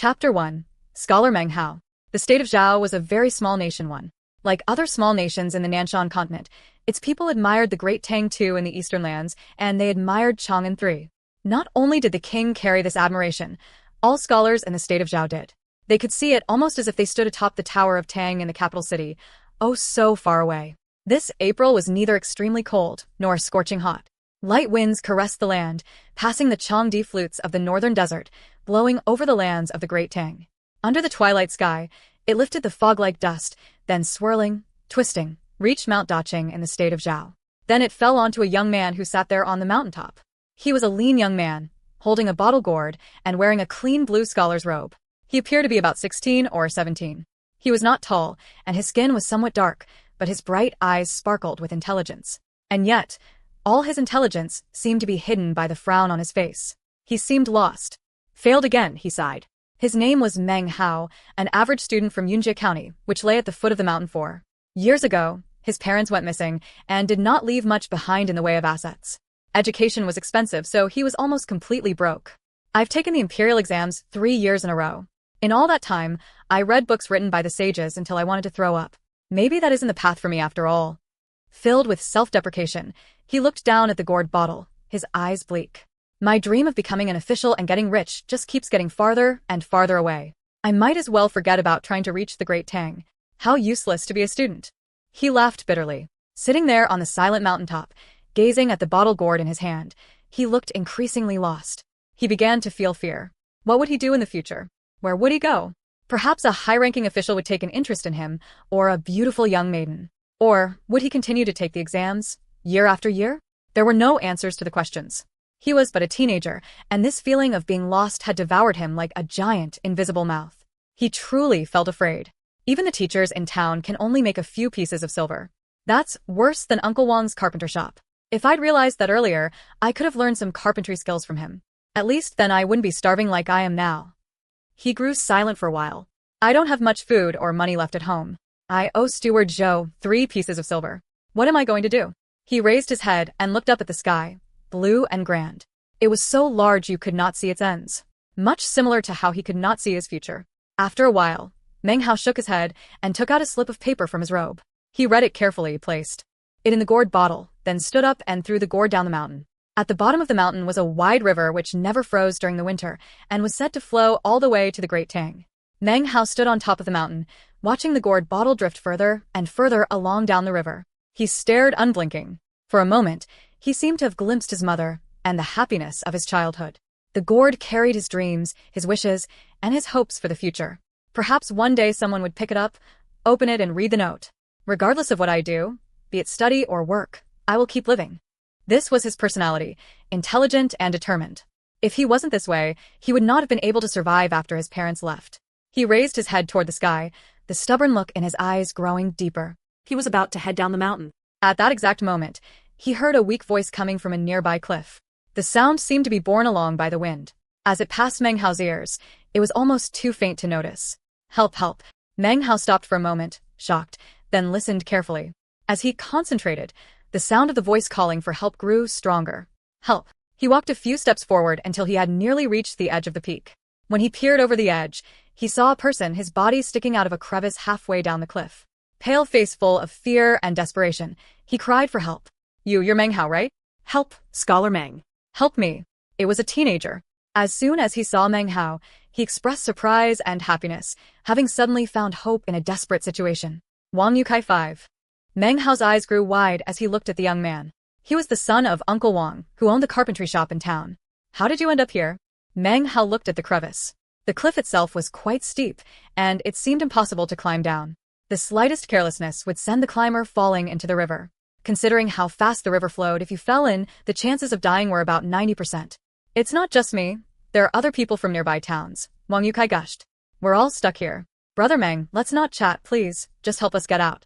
Chapter 1. Scholar Meng Hao. The state of Zhao was a very small nation one. Like other small nations in the Nanshan continent, its people admired the great Tang II in the eastern lands, and they admired Chang'an III. Not only did the king carry this admiration, all scholars in the state of Zhao did. They could see it almost as if they stood atop the tower of Tang in the capital city, oh so far away. This April was neither extremely cold nor scorching hot. Light winds caressed the land, passing the Changdi flutes of the northern desert, blowing over the lands of the Great Tang. Under the twilight sky, it lifted the fog-like dust, then swirling, twisting, reached Mount Daqing in the state of Zhao. Then it fell onto a young man who sat there on the mountaintop. He was a lean young man, holding a bottle gourd and wearing a clean blue scholar's robe. He appeared to be about 16 or 17. He was not tall, and his skin was somewhat dark, but his bright eyes sparkled with intelligence. And yet, all his intelligence seemed to be hidden by the frown on his face. He seemed lost. Failed again, he sighed. His name was Meng Hao, an average student from Yunjie County, which lay at the foot of the mountain 4. Years ago, his parents went missing and did not leave much behind in the way of assets. Education was expensive, so he was almost completely broke. I've taken the imperial exams 3 years in a row. In all that time, I read books written by the sages until I wanted to throw up. Maybe that isn't the path for me after all. Filled with self-deprecation, he looked down at the gourd bottle, his eyes bleak. My dream of becoming an official and getting rich just keeps getting farther and farther away. I might as well forget about trying to reach the Great Tang. How useless to be a student. He laughed bitterly. Sitting there on the silent mountaintop, gazing at the bottle gourd in his hand, he looked increasingly lost. He began to feel fear. What would he do in the future? Where would he go? Perhaps a high-ranking official would take an interest in him, or a beautiful young maiden. Or would he continue to take the exams, year after year? There were no answers to the questions. He was but a teenager, and this feeling of being lost had devoured him like a giant, invisible mouth. He truly felt afraid. Even the teachers in town can only make a few pieces of silver. That's worse than Uncle Wang's carpenter shop. If I'd realized that earlier, I could have learned some carpentry skills from him. At least then I wouldn't be starving like I am now. He grew silent for a while. I don't have much food or money left at home. I owe Steward Zhou 3 pieces of silver. What am I going to do? He raised his head and looked up at the sky, blue and grand. It was so large you could not see its ends. Much similar to how he could not see his future. After a while, Meng Hao shook his head and took out a slip of paper from his robe. He read it carefully, placed it in the gourd bottle, then stood up and threw the gourd down the mountain. At the bottom of the mountain was a wide river which never froze during the winter and was said to flow all the way to the Great Tang. Meng Hao stood on top of the mountain, watching the gourd bottle drift further and further along down the river. He stared unblinking. For a moment, he seemed to have glimpsed his mother and the happiness of his childhood. The gourd carried his dreams, his wishes, and his hopes for the future. Perhaps one day someone would pick it up, open it, and read the note. Regardless of what I do, be it study or work, I will keep living. This was his personality, intelligent and determined. If he wasn't this way, he would not have been able to survive after his parents left. He raised his head toward the sky, the stubborn look in his eyes growing deeper. He was about to head down the mountain. At that exact moment, he heard a weak voice coming from a nearby cliff. The sound seemed to be borne along by the wind. As it passed Meng Hao's ears, it was almost too faint to notice. Help, help. Meng Hao stopped for a moment, shocked, then listened carefully. As he concentrated, the sound of the voice calling for help grew stronger. Help. He walked a few steps forward until he had nearly reached the edge of the peak. When he peered over the edge, he saw a person, his body sticking out of a crevice halfway down the cliff. Pale face full of fear and desperation, he cried for help. You're Meng Hao, right? Help, Scholar Meng. Help me. It was a teenager. As soon as he saw Meng Hao, he expressed surprise and happiness, having suddenly found hope in a desperate situation. Wang Yukai 5. Meng Hao's eyes grew wide as he looked at the young man. He was the son of Uncle Wang, who owned the carpentry shop in town. How did you end up here? Meng Hao looked at the crevice. The cliff itself was quite steep, and it seemed impossible to climb down. The slightest carelessness would send the climber falling into the river. Considering how fast the river flowed, if you fell in, the chances of dying were about 90%. It's not just me. There are other people from nearby towns. Wang Yukai gushed. We're all stuck here. Brother Meng, let's not chat, please. Just help us get out.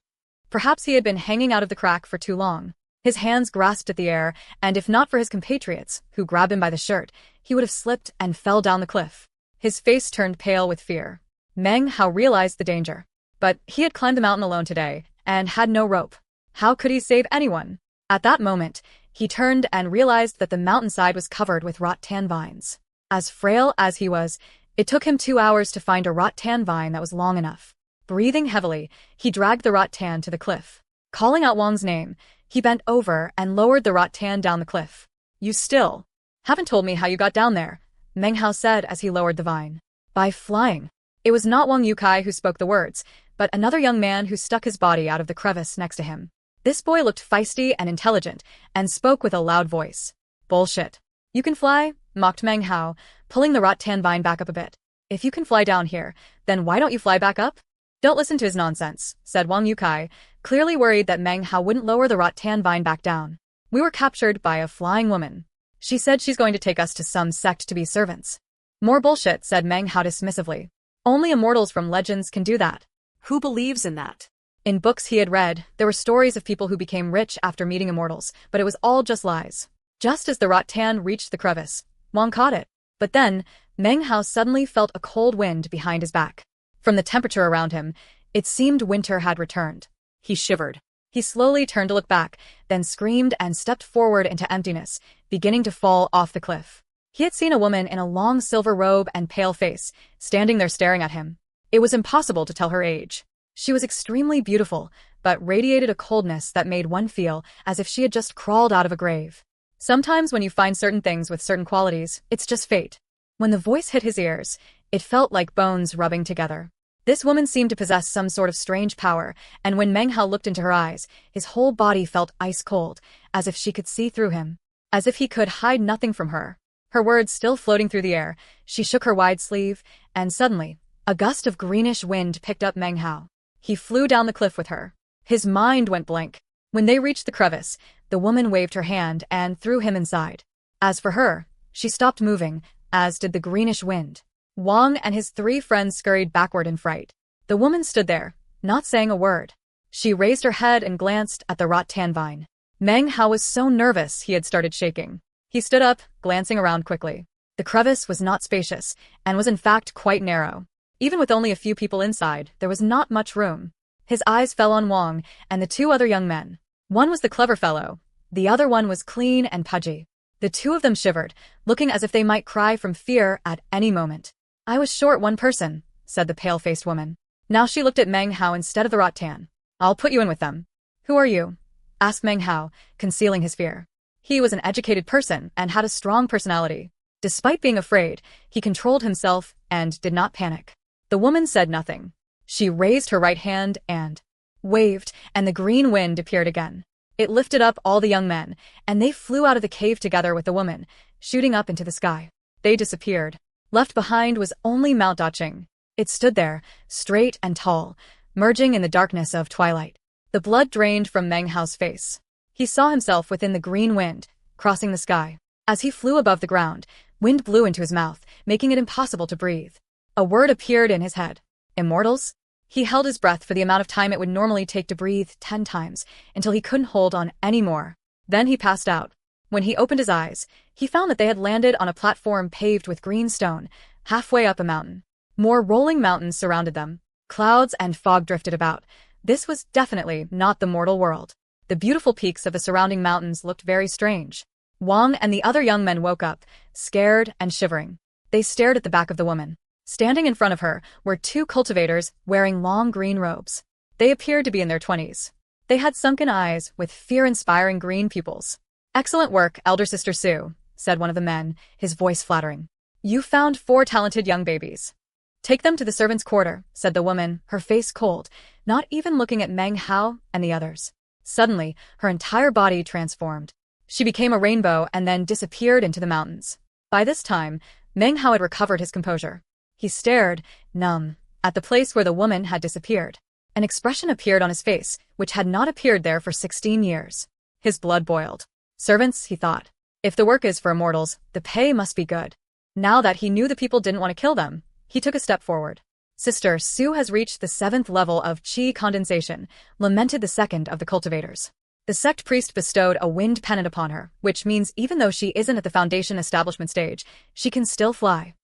Perhaps he had been hanging out of the crack for too long. His hands grasped at the air, and if not for his compatriots, who grabbed him by the shirt, he would have slipped and fell down the cliff. His face turned pale with fear. Meng Hao realized the danger. But he had climbed the mountain alone today, and had no rope. How could he save anyone? At that moment, he turned and realized that the mountainside was covered with rattan vines. As frail as he was, It took him 2 hours to find a rattan vine that was long enough. Breathing heavily, he dragged the rattan to the cliff. Calling out Wang's name, he bent over and lowered the rattan down the cliff. You still haven't told me how you got down there, Meng Hao said as he lowered the vine. By flying. It was not Wang Yukai who spoke the words, but another young man who stuck his body out of the crevice next to him. This boy looked feisty and intelligent, and spoke with a loud voice. Bullshit. You can fly, mocked Meng Hao, pulling the rattan vine back up a bit. If you can fly down here, then why don't you fly back up? Don't listen to his nonsense, said Wang Yukai, clearly worried that Meng Hao wouldn't lower the rattan vine back down. We were captured by a flying woman. She said she's going to take us to some sect to be servants. More bullshit, said Meng Hao dismissively. Only immortals from legends can do that. Who believes in that? In books he had read, there were stories of people who became rich after meeting immortals, but it was all just lies. Just as the rattan reached the crevice, Wang caught it. But then, Meng Hao suddenly felt a cold wind behind his back. From the temperature around him, it seemed winter had returned. He shivered. He slowly turned to look back, then screamed and stepped forward into emptiness, beginning to fall off the cliff. He had seen a woman in a long silver robe and pale face, standing there staring at him. It was impossible to tell her age. She was extremely beautiful, but radiated a coldness that made one feel as if she had just crawled out of a grave. Sometimes when you find certain things with certain qualities, it's just fate. When the voice hit his ears, it felt like bones rubbing together. This woman seemed to possess some sort of strange power, and when Meng Hao looked into her eyes, his whole body felt ice cold, as if she could see through him. As if he could hide nothing from her. Her words still floating through the air, she shook her wide sleeve, and suddenly, a gust of greenish wind picked up Meng Hao. He flew down the cliff with her. His mind went blank. When they reached the crevice, the woman waved her hand and threw him inside. As for her, she stopped moving, as did the greenish wind. Wang and his 3 friends scurried backward in fright. The woman stood there, not saying a word. She raised her head and glanced at the rattan vine. Meng Hao was so nervous he had started shaking. He stood up, glancing around quickly. The crevice was not spacious, and was in fact quite narrow. Even with only a few people inside, there was not much room. His eyes fell on Wang and the 2 other young men. One was the clever fellow. The other one was clean and pudgy. The 2 of them shivered, looking as if they might cry from fear at any moment. I was short one person, said the pale-faced woman. Now she looked at Meng Hao instead of the rattan. I'll put you in with them. Who are you? Asked Meng Hao, concealing his fear. He was an educated person and had a strong personality. Despite being afraid, he controlled himself and did not panic. The woman said nothing. She raised her right hand and waved, and the green wind appeared again. It lifted up all the young men, and they flew out of the cave together with the woman, shooting up into the sky. They disappeared. Left behind was only Mount Dacheng. It stood there, straight and tall, merging in the darkness of twilight. The blood drained from Meng Hao's face. He saw himself within the green wind, crossing the sky. As he flew above the ground, wind blew into his mouth, making it impossible to breathe. A word appeared in his head. Immortals? He held his breath for the amount of time it would normally take to breathe 10 times, until he couldn't hold on any more. Then he passed out. When he opened his eyes, he found that they had landed on a platform paved with green stone, halfway up a mountain. More rolling mountains surrounded them. Clouds and fog drifted about. This was definitely not the mortal world. The beautiful peaks of the surrounding mountains looked very strange. Wang and the other young men woke up, scared and shivering. They stared at the back of the woman. Standing in front of her were 2 cultivators wearing long green robes. They appeared to be in their 20s. They had sunken eyes with fear-inspiring green pupils. Excellent work, elder sister Sue, said one of the men, his voice flattering. You found 4 talented young babies. Take them to the servants' quarter, said the woman, her face cold, not even looking at Meng Hao and the others. Suddenly, her entire body transformed. She became a rainbow and then disappeared into the mountains. By this time, Meng Hao had recovered his composure. He stared, numb, at the place where the woman had disappeared. An expression appeared on his face, which had not appeared there for 16 years. His blood boiled. Servants, he thought. If the work is for immortals, the pay must be good. Now that he knew the people didn't want to kill them, he took a step forward. Sister Sue has reached the 7th level of qi condensation, lamented the second of the cultivators. The sect priest bestowed a wind pennant upon her, which means even though she isn't at the foundation establishment stage, she can still fly.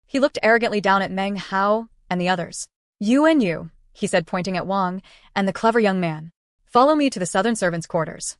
He looked arrogantly down at Meng Hao and the others. You and you, he said, pointing at Wang and the clever young man. Follow me to the southern servants' quarters.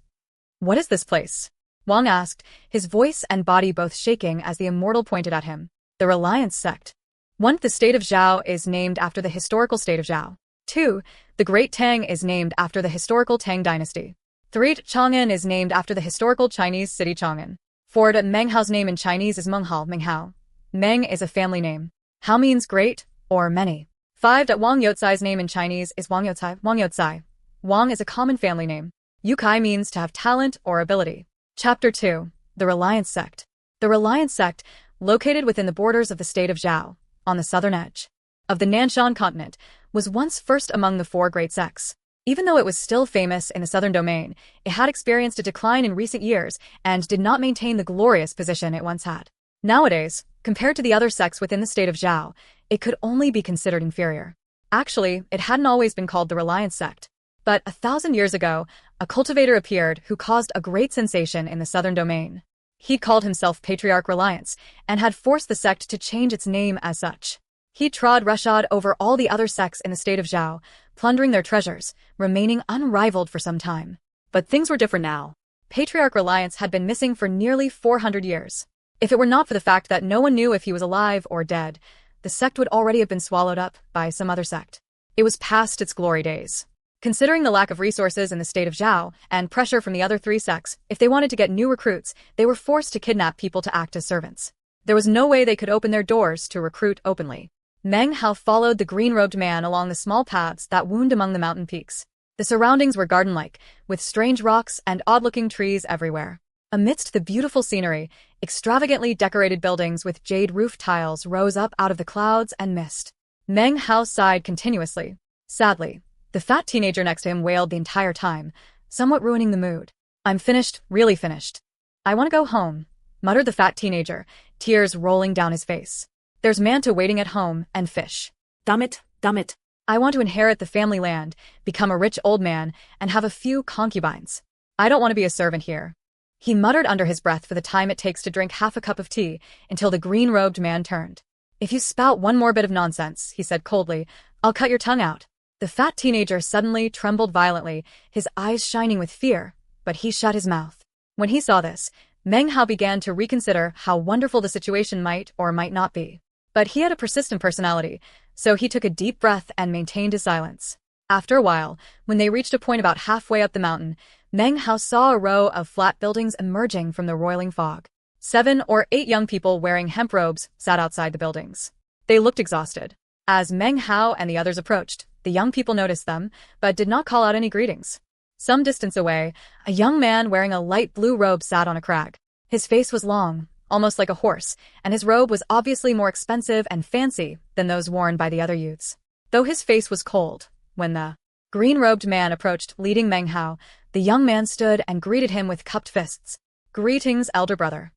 What is this place? Wang asked, his voice and body both shaking as the immortal pointed at him. The Reliance sect. 1. The state of Zhao is named after the historical state of Zhao. 2. The Great Tang is named after the historical Tang dynasty. 3. Chang'an is named after the historical Chinese city Chang'an. 4. Meng Hao's name in Chinese is Meng Hao, Meng Hao. Meng is a family name. Hao means great or many. 5. Wang Youcai's name in Chinese is Wang Youcai, Wang Youcai. Wang is a common family name. Yukai means to have talent or ability. Chapter 2. The Reliance Sect. The Reliance Sect, located within the borders of the state of Zhao, on the southern edge of the Nanshan continent, was once first among the 4 great sects. Even though it was still famous in the southern domain, it had experienced a decline in recent years and did not maintain the glorious position it once had. Nowadays, compared to the other sects within the state of Zhao, it could only be considered inferior. Actually, it hadn't always been called the Reliance Sect. But 1,000 years ago, a cultivator appeared who caused a great sensation in the southern domain. He called himself Patriarch Reliance and had forced the sect to change its name as such. He trod roughshod over all the other sects in the state of Zhao, plundering their treasures, remaining unrivaled for some time. But things were different now. Patriarch Reliance had been missing for nearly 400 years. If it were not for the fact that no one knew if he was alive or dead, the sect would already have been swallowed up by some other sect. It was past its glory days. Considering the lack of resources in the state of Zhao and pressure from the other 3 sects, if they wanted to get new recruits, they were forced to kidnap people to act as servants. There was no way they could open their doors to recruit openly. Meng Hao followed the green-robed man along the small paths that wound among the mountain peaks. The surroundings were garden-like, with strange rocks and odd-looking trees everywhere. Amidst the beautiful scenery, extravagantly decorated buildings with jade roof tiles rose up out of the clouds and mist. Meng Hao sighed continuously. Sadly, the fat teenager next to him wailed the entire time, somewhat ruining the mood. "I'm finished, really finished. I want to go home," muttered the fat teenager, tears rolling down his face. "There's manta waiting at home and fish. Damn it, damn it. I want to inherit the family land, become a rich old man, and have a few concubines. I don't want to be a servant here." He muttered under his breath for the time it takes to drink half a cup of tea until the green-robed man turned. "If you spout one more bit of nonsense," he said coldly, "I'll cut your tongue out." The fat teenager suddenly trembled violently, his eyes shining with fear, but he shut his mouth. When he saw this, Meng Hao began to reconsider how wonderful the situation might or might not be. But he had a persistent personality, so he took a deep breath and maintained his silence. After a while, when they reached a point about halfway up the mountain, Meng Hao saw a row of flat buildings emerging from the roiling fog. 7 or 8 young people wearing hemp robes sat outside the buildings. They looked exhausted. As Meng Hao and the others approached, the young people noticed them, but did not call out any greetings. Some distance away, a young man wearing a light blue robe sat on a crag. His face was long, almost like a horse, and his robe was obviously more expensive and fancy than those worn by the other youths. Though his face was cold, when the green-robed man approached leading Meng Hao, the young man stood and greeted him with cupped fists. "Greetings, elder brother."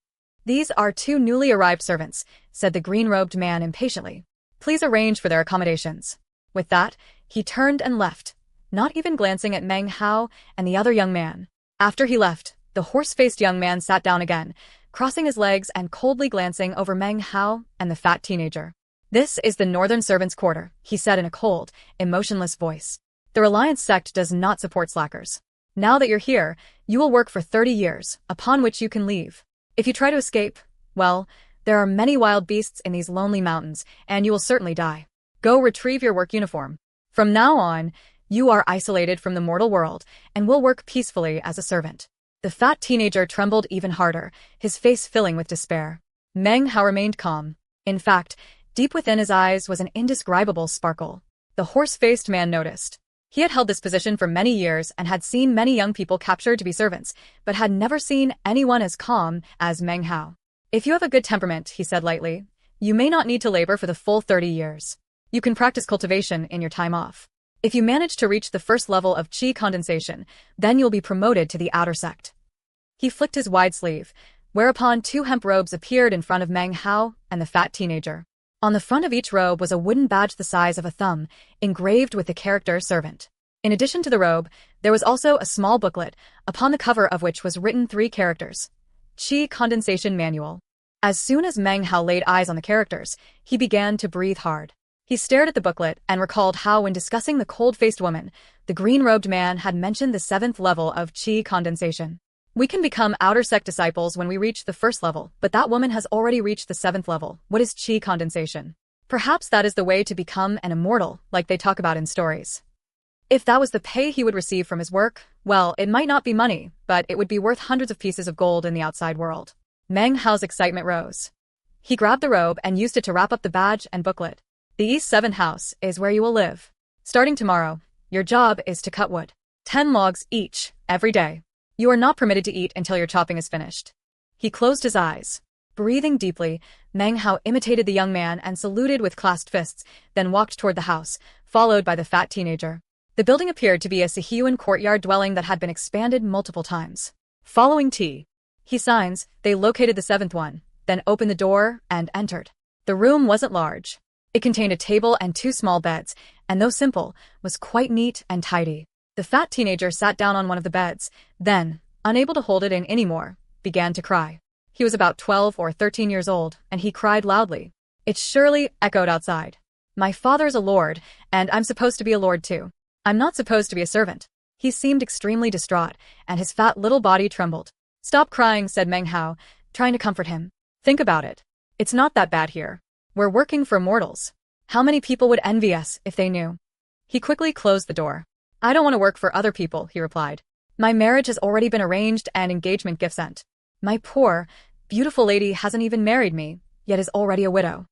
"These are 2 newly arrived servants," said the green-robed man impatiently. "Please arrange for their accommodations." With that, he turned and left, not even glancing at Meng Hao and the other young man. After he left, the horse-faced young man sat down again, crossing his legs and coldly glancing over Meng Hao and the fat teenager. "This is the Northern Servants' Quarter," he said in a cold, emotionless voice. "The Reliance Sect does not support slackers. Now that you're here, you will work for 30 years, upon which you can leave. If you try to escape, well, there are many wild beasts in these lonely mountains, and you will certainly die. Go retrieve your work uniform. From now on, you are isolated from the mortal world and will work peacefully as a servant." The fat teenager trembled even harder, his face filling with despair. Meng Hao remained calm. In fact, deep within his eyes was an indescribable sparkle. The horse-faced man noticed. He had held this position for many years and had seen many young people captured to be servants, but had never seen anyone as calm as Meng Hao. "If you have a good temperament," he said lightly, "you may not need to labor for the full 30 years. You can practice cultivation in your time off. If you manage to reach the first level of qi condensation, then you'll be promoted to the outer sect." He flicked his wide sleeve, whereupon 2 hemp robes appeared in front of Meng Hao and the fat teenager. On the front of each robe was a wooden badge the size of a thumb, engraved with the character servant. In addition to the robe, there was also a small booklet, upon the cover of which was written 3 characters. Qi Condensation Manual. As soon as Meng Hao laid eyes on the characters, he began to breathe hard. He stared at the booklet and recalled how when discussing the cold-faced woman, the green-robed man had mentioned the 7th level of Qi condensation. "We can become outer sect disciples when we reach the 1st level, but that woman has already reached the 7th level. What is Qi condensation?" Perhaps that is the way to become an immortal, like they talk about in stories. If that was the pay he would receive from his work, well, it might not be money, but it would be worth hundreds of pieces of gold in the outside world. Meng Hao's excitement rose. He grabbed the robe and used it to wrap up the badge and booklet. The East 7th house is where you will live. Starting tomorrow, your job is to cut wood. 10 logs each, every day. You are not permitted to eat until your chopping is finished. He closed his eyes. Breathing deeply, Meng Hao imitated the young man and saluted with clasped fists, then walked toward the house, followed by the fat teenager. The building appeared to be a Sihuan courtyard dwelling that had been expanded multiple times. Following he signs, they located the 7th one, then opened the door and entered. The room wasn't large. It contained a table and 2 small beds, and though simple, was quite neat and tidy. The fat teenager sat down on one of the beds, then, unable to hold it in anymore, began to cry. He was about 12 or 13 years old, and he cried loudly. It surely echoed outside. My father's a lord, and I'm supposed to be a lord too. I'm not supposed to be a servant. He seemed extremely distraught, and his fat little body trembled. Stop crying, said Meng Hao, trying to comfort him. Think about it. It's not that bad here. We're working for mortals. How many people would envy us if they knew? He quickly closed the door. I don't want to work for other people, he replied. My marriage has already been arranged and engagement gift sent. My poor, beautiful lady hasn't even married me, yet is already a widow.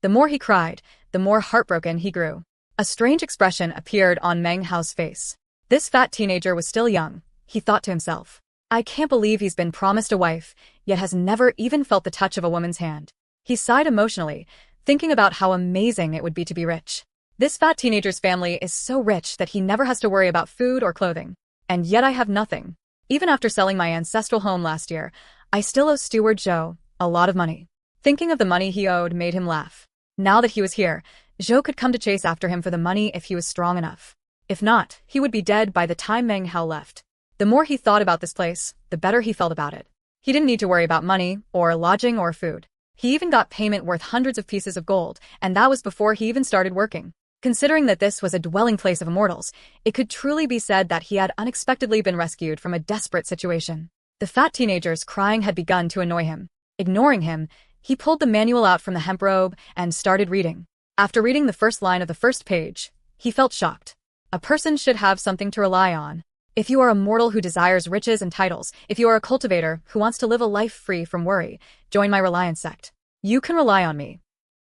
The more he cried, the more heartbroken he grew. A strange expression appeared on Meng Hao's face. This fat teenager was still young, he thought to himself. I can't believe he's been promised a wife, yet has never even felt the touch of a woman's hand. He sighed emotionally, thinking about how amazing it would be to be rich. This fat teenager's family is so rich that he never has to worry about food or clothing. And yet I have nothing. Even after selling my ancestral home last year, I still owe Steward Zhou a lot of money. Thinking of the money he owed made him laugh. Now that he was here, Zhou could come to chase after him for the money if he was strong enough. If not, he would be dead by the time Meng Hao left. The more he thought about this place, the better he felt about it. He didn't need to worry about money, or lodging, or food. He even got payment worth hundreds of pieces of gold, and that was before he even started working. Considering that this was a dwelling place of immortals, it could truly be said that he had unexpectedly been rescued from a desperate situation. The fat teenager's crying had begun to annoy him. Ignoring him, he pulled the manual out from the hemp robe and started reading. After reading the first line of the first page, he felt shocked. A person should have something to rely on. If you are a mortal who desires riches and titles, if you are a cultivator who wants to live a life free from worry, join my Reliance sect. You can rely on me.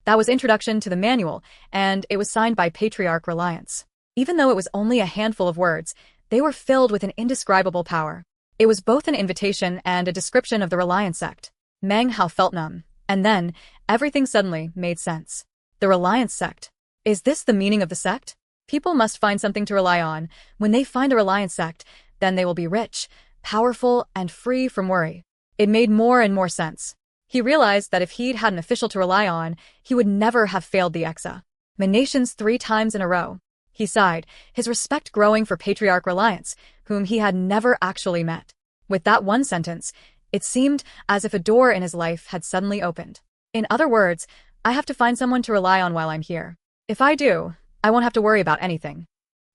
That was introduction to the manual, and it was signed by Patriarch Reliance. Even though it was only a handful of words, they were filled with an indescribable power. It was both an invitation and a description of the Reliance sect. Meng Hao felt numb, and then, everything suddenly made sense. The Reliance sect. Is this the meaning of the sect? People must find something to rely on. When they find the Reliance sect, then they will be rich, powerful, and free from worry. It made more and more sense. He realized that if he'd had an official to rely on, he would never have failed the examinations 3 times in a row. He sighed, his respect growing for Patriarch Reliance, whom he had never actually met. With that one sentence, it seemed as if a door in his life had suddenly opened. In other words, I have to find someone to rely on while I'm here. If I do, I won't have to worry about anything.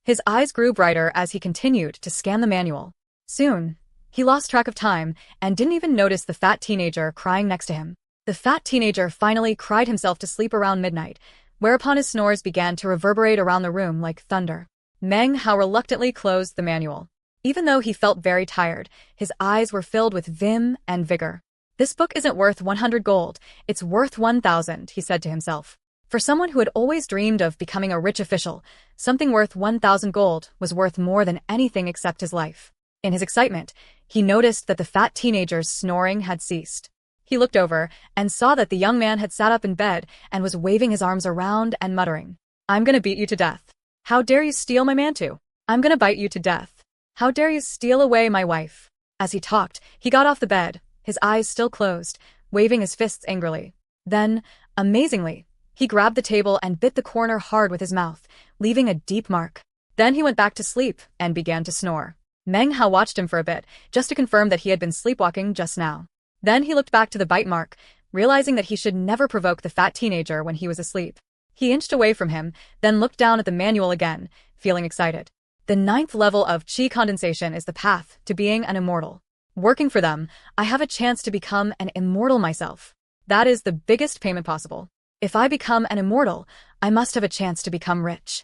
His eyes grew brighter as he continued to scan the manual. Soon, he lost track of time and didn't even notice the fat teenager crying next to him. The fat teenager finally cried himself to sleep around midnight, whereupon his snores began to reverberate around the room like thunder. Meng Hao reluctantly closed the manual. Even though he felt very tired, his eyes were filled with vim and vigor. This book isn't worth 100 gold, it's worth 1,000, he said to himself. For someone who had always dreamed of becoming a rich official, something worth 1,000 gold was worth more than anything except his life. In his excitement, he noticed that the fat teenager's snoring had ceased. He looked over and saw that the young man had sat up in bed and was waving his arms around and muttering, I'm gonna beat you to death. How dare you steal my mantu? I'm gonna bite you to death. How dare you steal away my wife? As he talked, he got off the bed, his eyes still closed, waving his fists angrily. Then, amazingly, he grabbed the table and bit the corner hard with his mouth, leaving a deep mark. Then he went back to sleep and began to snore. Meng Hao watched him for a bit, just to confirm that he had been sleepwalking just now. Then he looked back to the bite mark, realizing that he should never provoke the fat teenager when he was asleep. He inched away from him, then looked down at the manual again, feeling excited. The 9th level of Qi condensation is the path to being an immortal. Working for them, I have a chance to become an immortal myself. That is the biggest payment possible. If I become an immortal, I must have a chance to become rich.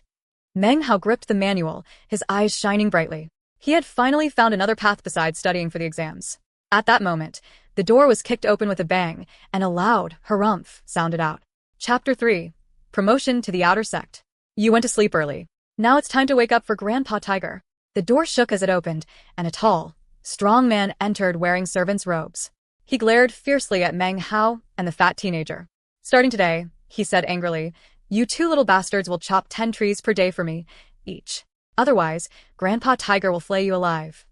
Meng Hao gripped the manual, his eyes shining brightly. He had finally found another path besides studying for the exams. At that moment, the door was kicked open with a bang, and a loud harumph sounded out. Chapter 3. Promotion to the Outer Sect. You went to sleep early. Now it's time to wake up for Grandpa Tiger. The door shook as it opened, and a tall, strong man entered wearing servant's robes. He glared fiercely at Meng Hao and the fat teenager. Starting today, he said angrily, you two little bastards will chop 10 trees per day for me, each. Otherwise, Grandpa Tiger will flay you alive.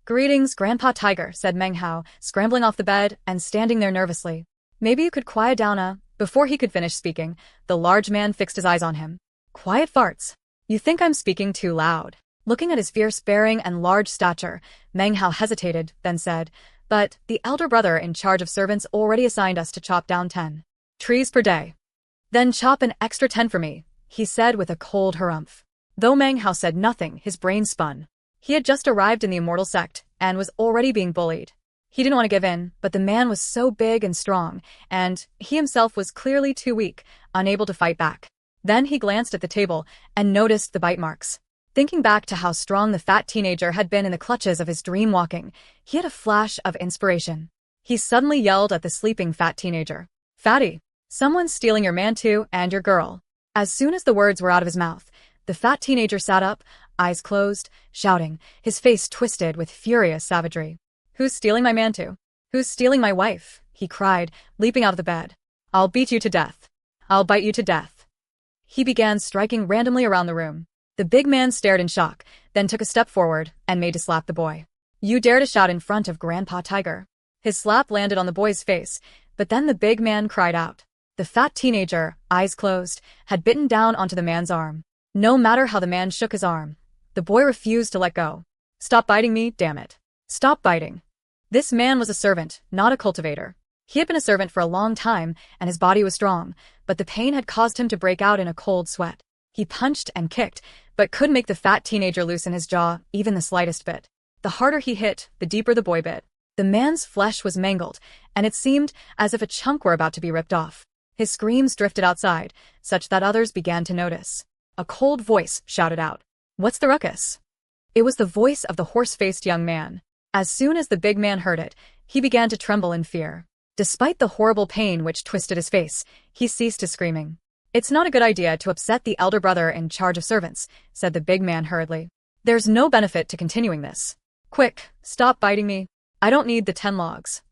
Greetings, Grandpa Tiger, said Meng Hao, scrambling off the bed and standing there nervously. Maybe you could quiet down. Before he could finish speaking, the large man fixed his eyes on him. Quiet farts. You think I'm speaking too loud? Looking at his fierce bearing and large stature, Meng Hao hesitated, then said, but the elder brother in charge of servants already assigned us to chop down 10 trees per day. Then chop an extra 10 for me, he said with a cold harumph. Though Meng Hao said nothing, his brain spun. He had just arrived in the immortal sect and was already being bullied. He didn't want to give in, but the man was so big and strong, and he himself was clearly too weak, unable to fight back. Then he glanced at the table and noticed the bite marks. Thinking back to how strong the fat teenager had been in the clutches of his dream walking, he had a flash of inspiration. He suddenly yelled at the sleeping fat teenager. Fatty, someone's stealing your mantu and your girl. As soon as the words were out of his mouth, the fat teenager sat up, eyes closed, shouting, his face twisted with furious savagery. Who's stealing my mantu? Who's stealing my wife? He cried, leaping out of the bed. I'll beat you to death. I'll bite you to death. He began striking randomly around the room. The big man stared in shock, then took a step forward and made to slap the boy. You dare to shout in front of Grandpa Tiger. His slap landed on the boy's face, but then the big man cried out. The fat teenager, eyes closed, had bitten down onto the man's arm. No matter how the man shook his arm, the boy refused to let go. Stop biting me, damn it. Stop biting. This man was a servant, not a cultivator. He had been a servant for a long time, and his body was strong, but the pain had caused him to break out in a cold sweat. He punched and kicked, but couldn't make the fat teenager loosen his jaw even the slightest bit. The harder he hit, the deeper the boy bit. The man's flesh was mangled, and it seemed as if a chunk were about to be ripped off. His screams drifted outside, such that others began to notice. A cold voice shouted out, "What's the ruckus?" It was the voice of the horse-faced young man. As soon as the big man heard it, he began to tremble in fear. Despite the horrible pain which twisted his face, he ceased his screaming. "It's not a good idea to upset the elder brother in charge of servants," said the big man hurriedly. "There's no benefit to continuing this. Quick, stop biting me. I don't need the 10 logs."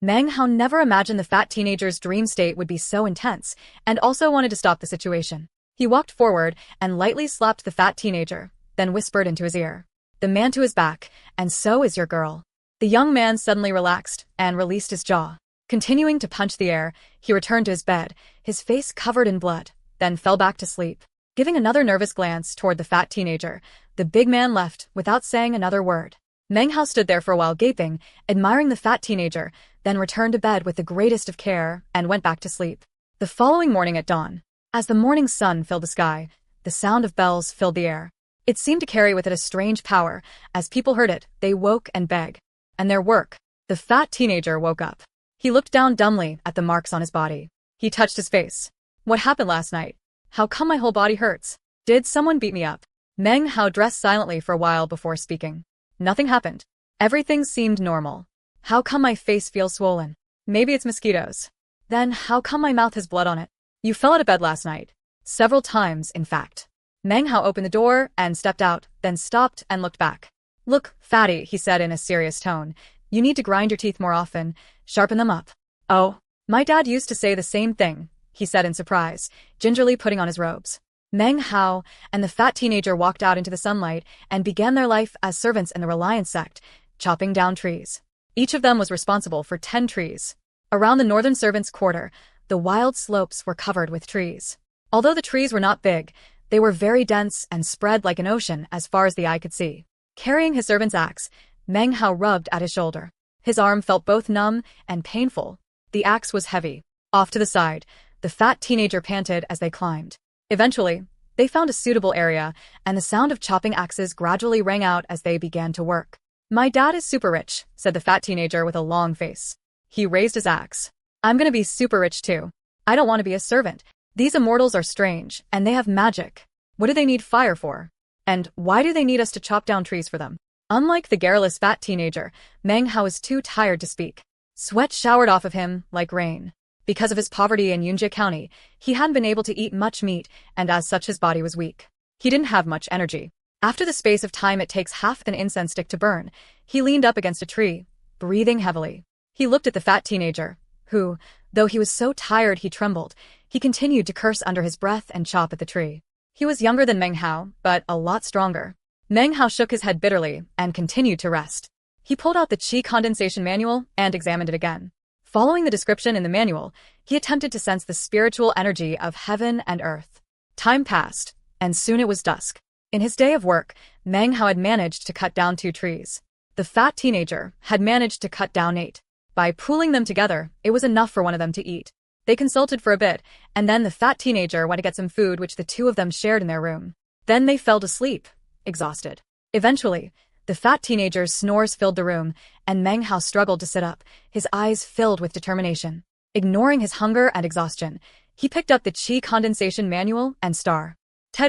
Meng Hao never imagined the fat teenager's dream state would be so intense, and also wanted to stop the situation. He walked forward and lightly slapped the fat teenager, then whispered into his ear, "The mantu is back, and so is your girl." The young man suddenly relaxed and released his jaw. Continuing to punch the air, he returned to his bed, his face covered in blood, then fell back to sleep. Giving another nervous glance toward the fat teenager, the big man left without saying another word. Meng Hao stood there for a while gaping, admiring the fat teenager, then returned to bed with the greatest of care and went back to sleep. The following morning at dawn, as the morning sun filled the sky, the sound of bells filled the air. It seemed to carry with it a strange power. As people heard it, they woke and begged. And their work. The fat teenager woke up. He looked down dumbly at the marks on his body. He touched his face. "What happened last night? How come my whole body hurts? Did someone beat me up?" Meng Hao dressed silently for a while before speaking. "Nothing happened. Everything seemed normal. How come my face feels swollen? Maybe it's mosquitoes. Then how come my mouth has blood on it? You fell out of bed last night. Several times, in fact." Meng Hao opened the door and stepped out, then stopped and looked back. "Look, fatty," he said in a serious tone, "you need to grind your teeth more often, sharpen them up." "Oh, my dad used to say the same thing," he said in surprise, gingerly putting on his robes. Meng Hao and the fat teenager walked out into the sunlight and began their life as servants in the Reliance sect, chopping down trees. Each of them was responsible for 10 trees. Around the northern servants' quarter, the wild slopes were covered with trees. Although the trees were not big, they were very dense and spread like an ocean as far as the eye could see. Carrying his servant's axe, Meng Hao rubbed at his shoulder. His arm felt both numb and painful. The axe was heavy. Off to the side, the fat teenager panted as they climbed. Eventually, they found a suitable area, and the sound of chopping axes gradually rang out as they began to work. "My dad is super rich," said the fat teenager with a long face. He raised his axe. "I'm gonna be super rich too. I don't want to be a servant." These immortals are strange, and they have magic. What do they need fire for? And why do they need us to chop down trees for them? Unlike the garrulous fat teenager, Meng Hao was too tired to speak. Sweat showered off of him like rain. Because of his poverty in Yunjie County, he hadn't been able to eat much meat, and as such his body was weak. He didn't have much energy. After the space of time it takes half an incense stick to burn, he leaned up against a tree, breathing heavily. He looked at the fat teenager, who, though he was so tired he trembled, he continued to curse under his breath and chop at the tree. He was younger than Meng Hao, but a lot stronger. Meng Hao shook his head bitterly and continued to rest. He pulled out the qi condensation manual and examined it again. Following the description in the manual, he attempted to sense the spiritual energy of heaven and earth. Time passed, and soon it was dusk. In his day of work, Meng Hao had managed to cut down 2 trees. The fat teenager had managed to cut down 8. By pooling them together, it was enough for one of them to eat. They consulted for a bit, and then the fat teenager went to get some food which the 2 of them shared in their room. Then they fell to sleep, exhausted. Eventually, the fat teenager's snores filled the room, and Meng Hao struggled to sit up, his eyes filled with determination. Ignoring his hunger and exhaustion, he picked up the qi condensation manual and started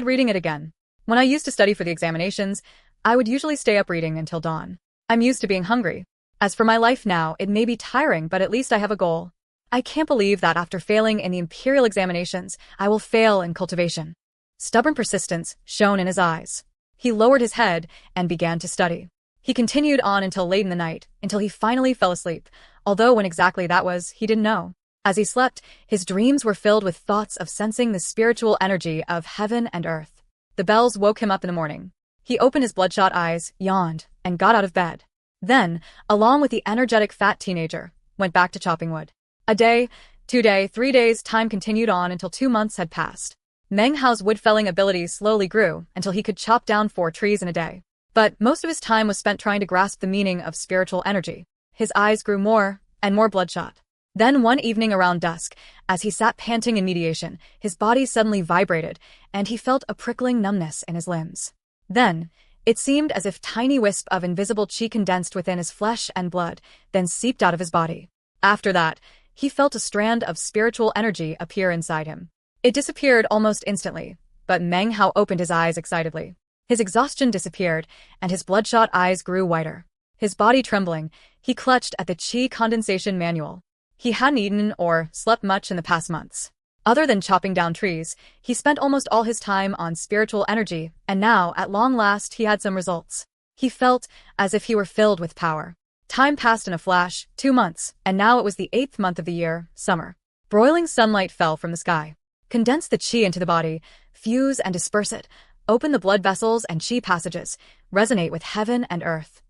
reading it again. When I used to study for the examinations, I would usually stay up reading until dawn. I'm used to being hungry. As for my life now, it may be tiring, but at least I have a goal. I can't believe that after failing in the imperial examinations, I will fail in cultivation. Stubborn persistence shone in his eyes. He lowered his head and began to study. He continued on until late in the night, until he finally fell asleep, although when exactly that was, he didn't know. As he slept, his dreams were filled with thoughts of sensing the spiritual energy of heaven and earth. The bells woke him up in the morning. He opened his bloodshot eyes, yawned, and got out of bed. Then, along with the energetic fat teenager, went back to chopping wood. A day, 2 days, 3 days, time continued on until 2 months had passed. Meng Hao's wood-felling abilities slowly grew until he could chop down 4 trees in a day. But most of his time was spent trying to grasp the meaning of spiritual energy. His eyes grew more and more bloodshot. Then one evening around dusk, as he sat panting in meditation, his body suddenly vibrated, and he felt a prickling numbness in his limbs. Then, it seemed as if tiny wisp of invisible qi condensed within his flesh and blood, then seeped out of his body. After that, he felt a strand of spiritual energy appear inside him. It disappeared almost instantly, but Meng Hao opened his eyes excitedly. His exhaustion disappeared, and his bloodshot eyes grew whiter. His body trembling, he clutched at the qi condensation manual. He hadn't eaten or slept much in the past months. Other than chopping down trees, he spent almost all his time on spiritual energy, and now, at long last, he had some results. He felt as if he were filled with power. Time passed in a flash, 2 months, and now it was the 8th month of the year, summer. Broiling sunlight fell from the sky. Condense the qi into the body, fuse and disperse it, open the blood vessels and qi passages, resonate with heaven and earth.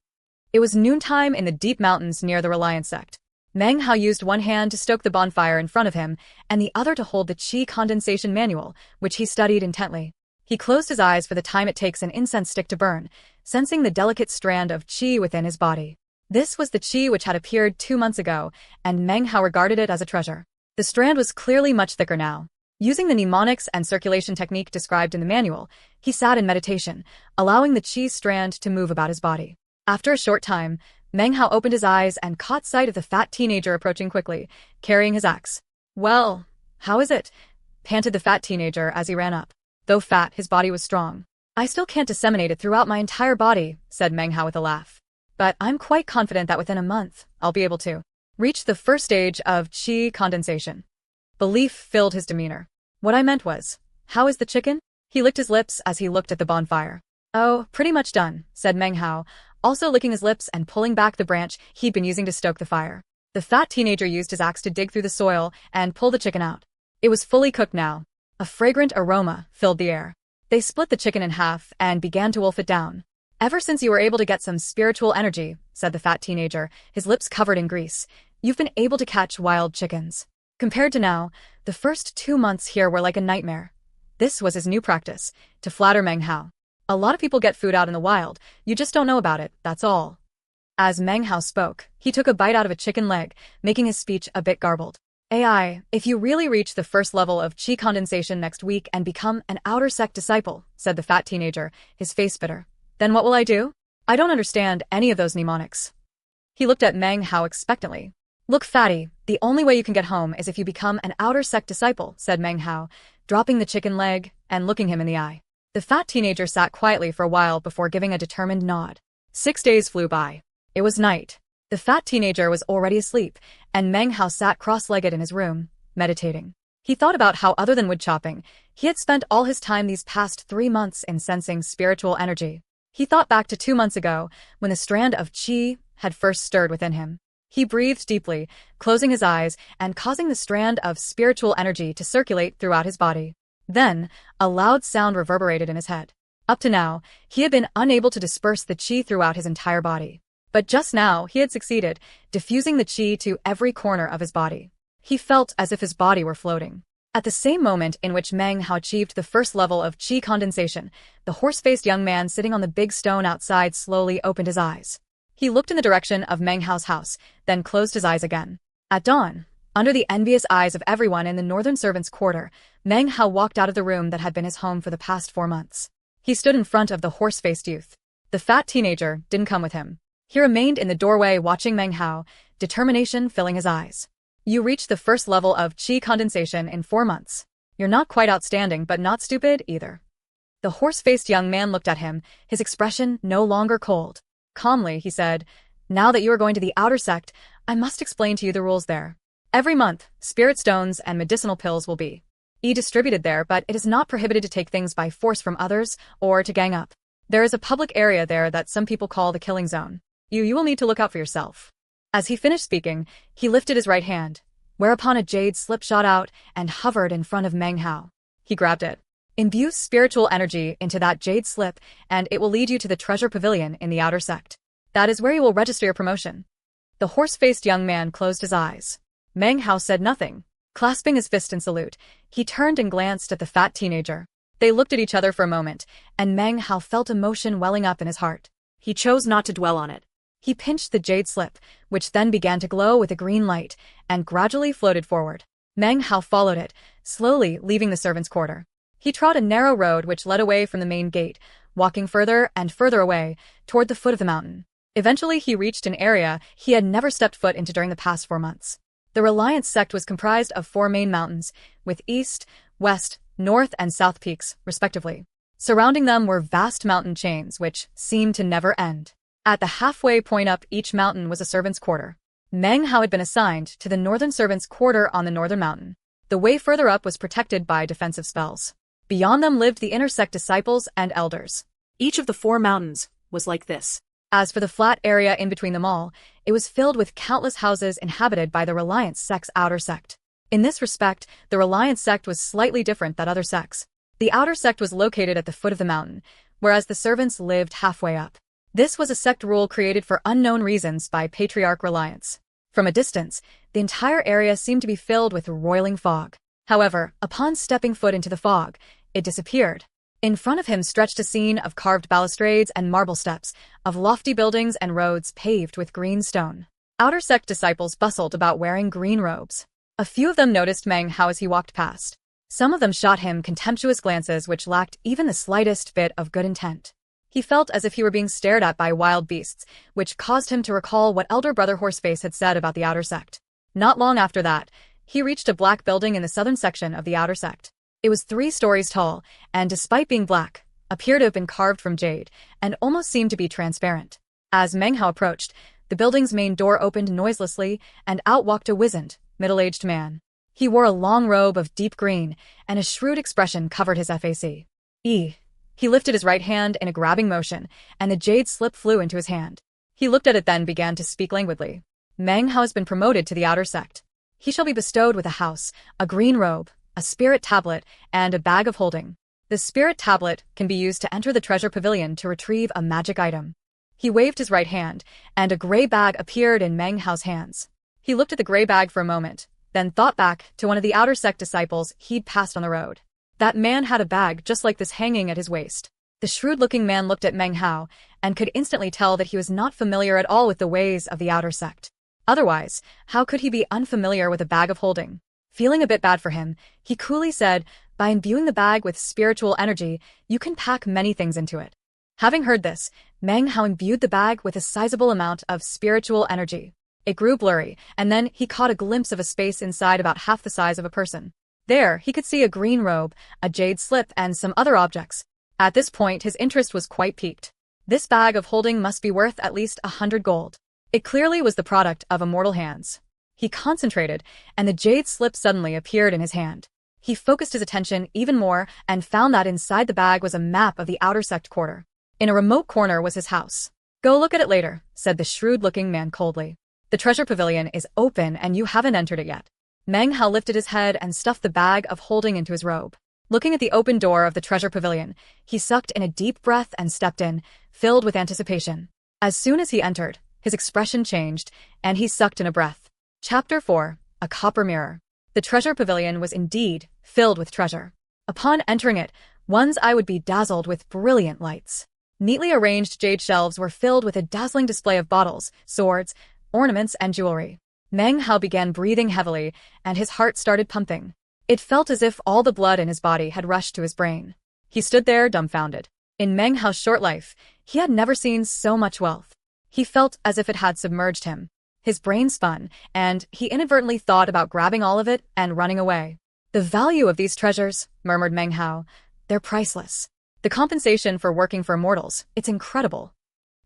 It was noontime in the deep mountains near the Reliance sect. Meng Hao used one hand to stoke the bonfire in front of him, and the other to hold the qi condensation manual, which he studied intently. He closed his eyes for the time it takes an incense stick to burn, sensing the delicate strand of qi within his body. This was the qi which had appeared 2 months ago, and Meng Hao regarded it as a treasure. The strand was clearly much thicker now. Using the mnemonics and circulation technique described in the manual, he sat in meditation, allowing the qi strand to move about his body. After a short time, Meng Hao opened his eyes and caught sight of the fat teenager approaching quickly, carrying his axe. "Well, how is it?" panted the fat teenager as he ran up. Though fat, his body was strong. "I still can't disseminate it throughout my entire body," said Meng Hao with a laugh. "But I'm quite confident that within a month, I'll be able to reach the first stage of qi condensation." Belief filled his demeanor. "What I meant was, how is the chicken?" He licked his lips as he looked at the bonfire. "Oh, pretty much done," said Meng Hao, also licking his lips and pulling back the branch he'd been using to stoke the fire. The fat teenager used his axe to dig through the soil and pull the chicken out. It was fully cooked now. A fragrant aroma filled the air. They split the chicken in half and began to wolf it down. "Ever since you were able to get some spiritual energy," said the fat teenager, his lips covered in grease, "you've been able to catch wild chickens. Compared to now, the first 2 months here were like a nightmare." This was his new practice, to flatter Meng Hao. "A lot of people get food out in the wild, you just don't know about it, that's all." As Meng Hao spoke, he took a bite out of a chicken leg, making his speech a bit garbled. "AI, if you really reach the first level of qi condensation next week and become an outer sect disciple," said the fat teenager, his face bitter, "then what will I do? I don't understand any of those mnemonics." He looked at Meng Hao expectantly. Look, fatty, the only way you can get home is if you become an outer sect disciple, said Meng Hao, dropping the chicken leg and looking him in the eye. The fat teenager sat quietly for a while before giving a determined nod. 6 days flew by. It was night. The fat teenager was already asleep, and Meng Hao sat cross-legged in his room, meditating. He thought about how, other than wood chopping, he had spent all his time these past 3 months in sensing spiritual energy. He thought back to 2 months ago, when the strand of qi had first stirred within him. He breathed deeply, closing his eyes and causing the strand of spiritual energy to circulate throughout his body. Then, a loud sound reverberated in his head. Up to now, he had been unable to disperse the qi throughout his entire body. But just now, he had succeeded, diffusing the qi to every corner of his body. He felt as if his body were floating. At the same moment in which Meng Hao achieved the first level of qi condensation, the horse-faced young man sitting on the big stone outside slowly opened his eyes. He looked in the direction of Meng Hao's house, then closed his eyes again. At dawn, under the envious eyes of everyone in the northern servants' quarter, Meng Hao walked out of the room that had been his home for the past 4 months. He stood in front of the horse-faced youth. The fat teenager didn't come with him. He remained in the doorway watching Meng Hao, determination filling his eyes. You reached the first level of qi condensation in 4 months. You're not quite outstanding, but not stupid either. The horse-faced young man looked at him, his expression no longer cold. Calmly, he said, "Now that you are going to the outer sect, I must explain to you the rules there. Every month, spirit stones and medicinal pills will be distributed there, but it is not prohibited to take things by force from others or to gang up. There is a public area there that some people call the killing zone. You will need to look out for yourself." As he finished speaking, he lifted his right hand, whereupon a jade slip shot out and hovered in front of Meng Hao. He grabbed it. Imbue spiritual energy into that jade slip, and it will lead you to the treasure pavilion in the outer sect. That is where you will register your promotion. The horse-faced young man closed his eyes. Meng Hao said nothing. Clasping his fist in salute, he turned and glanced at the fat teenager. They looked at each other for a moment, and Meng Hao felt emotion welling up in his heart. He chose not to dwell on it. He pinched the jade slip, which then began to glow with a green light, and gradually floated forward. Meng Hao followed it, slowly leaving the servants' quarter. He trod a narrow road which led away from the main gate, walking further and further away, toward the foot of the mountain. Eventually he reached an area he had never stepped foot into during the past 4 months. The Reliance sect was comprised of 4 main mountains, with east, west, north, and south peaks, respectively. Surrounding them were vast mountain chains which seemed to never end. At the halfway point up each mountain was a servant's quarter. Meng Hao had been assigned to the northern servants' quarter on the northern mountain. The way further up was protected by defensive spells. Beyond them lived the inner sect disciples and elders. Each of the 4 mountains was like this. As for the flat area in between them all, it was filled with countless houses inhabited by the Reliance sect's outer sect. In this respect, the Reliance sect was slightly different than other sects. The outer sect was located at the foot of the mountain, whereas the servants lived halfway up. This was a sect rule created for unknown reasons by Patriarch Reliance. From a distance, the entire area seemed to be filled with roiling fog. However, upon stepping foot into the fog, it disappeared. In front of him stretched a scene of carved balustrades and marble steps, of lofty buildings and roads paved with green stone. Outer sect disciples bustled about wearing green robes. A few of them noticed Meng Hao as he walked past. Some of them shot him contemptuous glances which lacked even the slightest bit of good intent. He felt as if he were being stared at by wild beasts, which caused him to recall what elder brother Horseface had said about the outer sect. Not long after that, he reached a black building in the southern section of the outer sect. It was 3 stories tall, and despite being black, appeared to have been carved from jade, and almost seemed to be transparent. As Meng Hao approached, the building's main door opened noiselessly, and out walked a wizened, middle-aged man. He wore a long robe of deep green, and a shrewd expression covered his face. He lifted his right hand in a grabbing motion, and the jade slip flew into his hand. He looked at it then began to speak languidly. Meng Hao has been promoted to the outer sect. He shall be bestowed with a house, a green robe, a spirit tablet, and a bag of holding. The spirit tablet can be used to enter the treasure pavilion to retrieve a magic item. He waved his right hand, and a gray bag appeared in Meng Hao's hands. He looked at the gray bag for a moment, then thought back to one of the outer sect disciples he'd passed on the road. That man had a bag just like this hanging at his waist. The shrewd-looking man looked at Meng Hao, and could instantly tell that he was not familiar at all with the ways of the outer sect. Otherwise, how could he be unfamiliar with a bag of holding? Feeling a bit bad for him, he coolly said, "By imbuing the bag with spiritual energy, you can pack many things into it." Having heard this, Meng Hao imbued the bag with a sizable amount of spiritual energy. It grew blurry, and then he caught a glimpse of a space inside about half the size of a person. There, he could see a green robe, a jade slip, and some other objects. At this point, his interest was quite piqued. This bag of holding must be worth at least 100 gold. It clearly was the product of immortal hands. He concentrated, and the jade slip suddenly appeared in his hand. He focused his attention even more and found that inside the bag was a map of the outer sect quarter. In a remote corner was his house. "Go look at it later," said the shrewd-looking man coldly. "The treasure pavilion is open and you haven't entered it yet." Meng Hao lifted his head and stuffed the bag of holding into his robe. Looking at the open door of the treasure pavilion, he sucked in a deep breath and stepped in, filled with anticipation. As soon as he entered, his expression changed, and he sucked in a breath. Chapter 4. A Copper Mirror. The treasure pavilion was indeed filled with treasure. Upon entering it, one's eye would be dazzled with brilliant lights. Neatly arranged jade shelves were filled with a dazzling display of bottles, swords, ornaments, and jewelry. Meng Hao began breathing heavily, and his heart started pumping. It felt as if all the blood in his body had rushed to his brain. He stood there dumbfounded. In Meng Hao's short life, he had never seen so much wealth. He felt as if it had submerged him. His brain spun, and he inadvertently thought about grabbing all of it and running away. "The value of these treasures," murmured Meng Hao. "They're priceless. The compensation for working for immortals, it's incredible."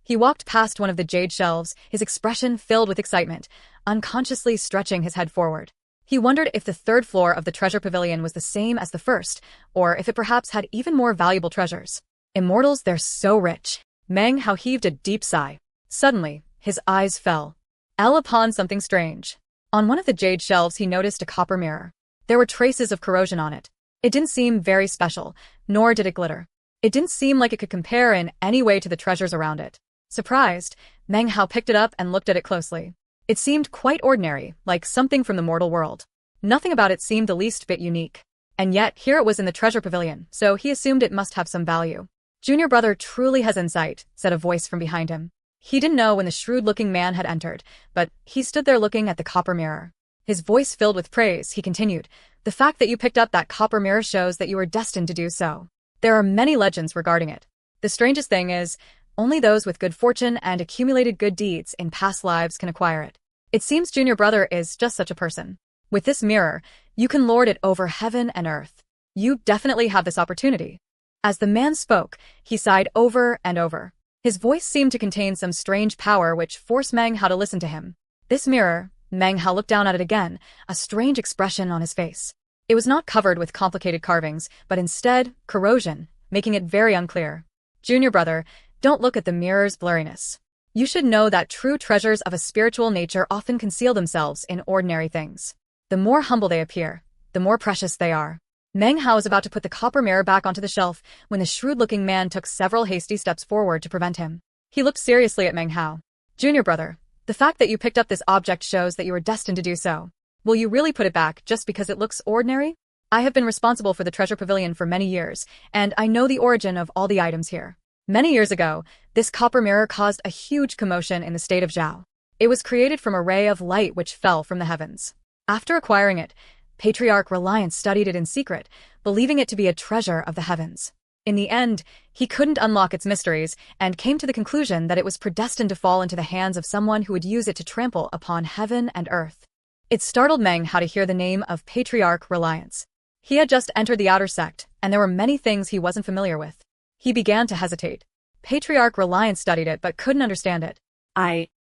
He walked past one of the jade shelves, his expression filled with excitement, unconsciously stretching his head forward. He wondered if the third floor of the treasure pavilion was the same as the first, or if it perhaps had even more valuable treasures. Immortals, they're so rich. Meng Hao heaved a deep sigh. Suddenly, his eyes fell upon something strange. On one of the jade shelves he noticed a copper mirror. There were traces of corrosion on it. It didn't seem very special, nor did it glitter. It didn't seem like it could compare in any way to the treasures around it. Surprised, Meng Hao picked it up and looked at it closely. It seemed quite ordinary, like something from the mortal world. Nothing about it seemed the least bit unique. And yet, here it was in the treasure pavilion, so he assumed it must have some value. "Junior brother truly has insight," said a voice from behind him. He didn't know when the shrewd-looking man had entered, but he stood there looking at the copper mirror. His voice filled with praise, he continued. "The fact that you picked up that copper mirror shows that you were destined to do so. There are many legends regarding it. The strangest thing is, only those with good fortune and accumulated good deeds in past lives can acquire it. It seems Junior brother is just such a person. With this mirror, you can lord it over heaven and earth. You definitely have this opportunity." As the man spoke, he sighed over and over. His voice seemed to contain some strange power which forced Meng Hao to listen to him. This mirror, Meng Hao looked down at it again, a strange expression on his face. It was not covered with complicated carvings, but instead, corrosion, making it very unclear. "Junior brother, don't look at the mirror's blurriness. You should know that true treasures of a spiritual nature often conceal themselves in ordinary things. The more humble they appear, the more precious they are." Meng Hao was about to put the copper mirror back onto the shelf when the shrewd-looking man took several hasty steps forward to prevent him. He looked seriously at Meng Hao. "Junior brother, the fact that you picked up this object shows that you were destined to do so. Will you really put it back just because it looks ordinary? I have been responsible for the treasure pavilion for many years, and I know the origin of all the items here. Many years ago, this copper mirror caused a huge commotion in the state of Zhao. It was created from a ray of light which fell from the heavens. After acquiring it, Patriarch Reliance studied it in secret, believing it to be a treasure of the heavens. In the end, he couldn't unlock its mysteries and came to the conclusion that it was predestined to fall into the hands of someone who would use it to trample upon heaven and earth. It startled Meng Hao to hear the name of Patriarch Reliance. He had just entered the outer sect, and there were many things he wasn't familiar with. He began to hesitate. Patriarch Reliance studied it but couldn't understand it.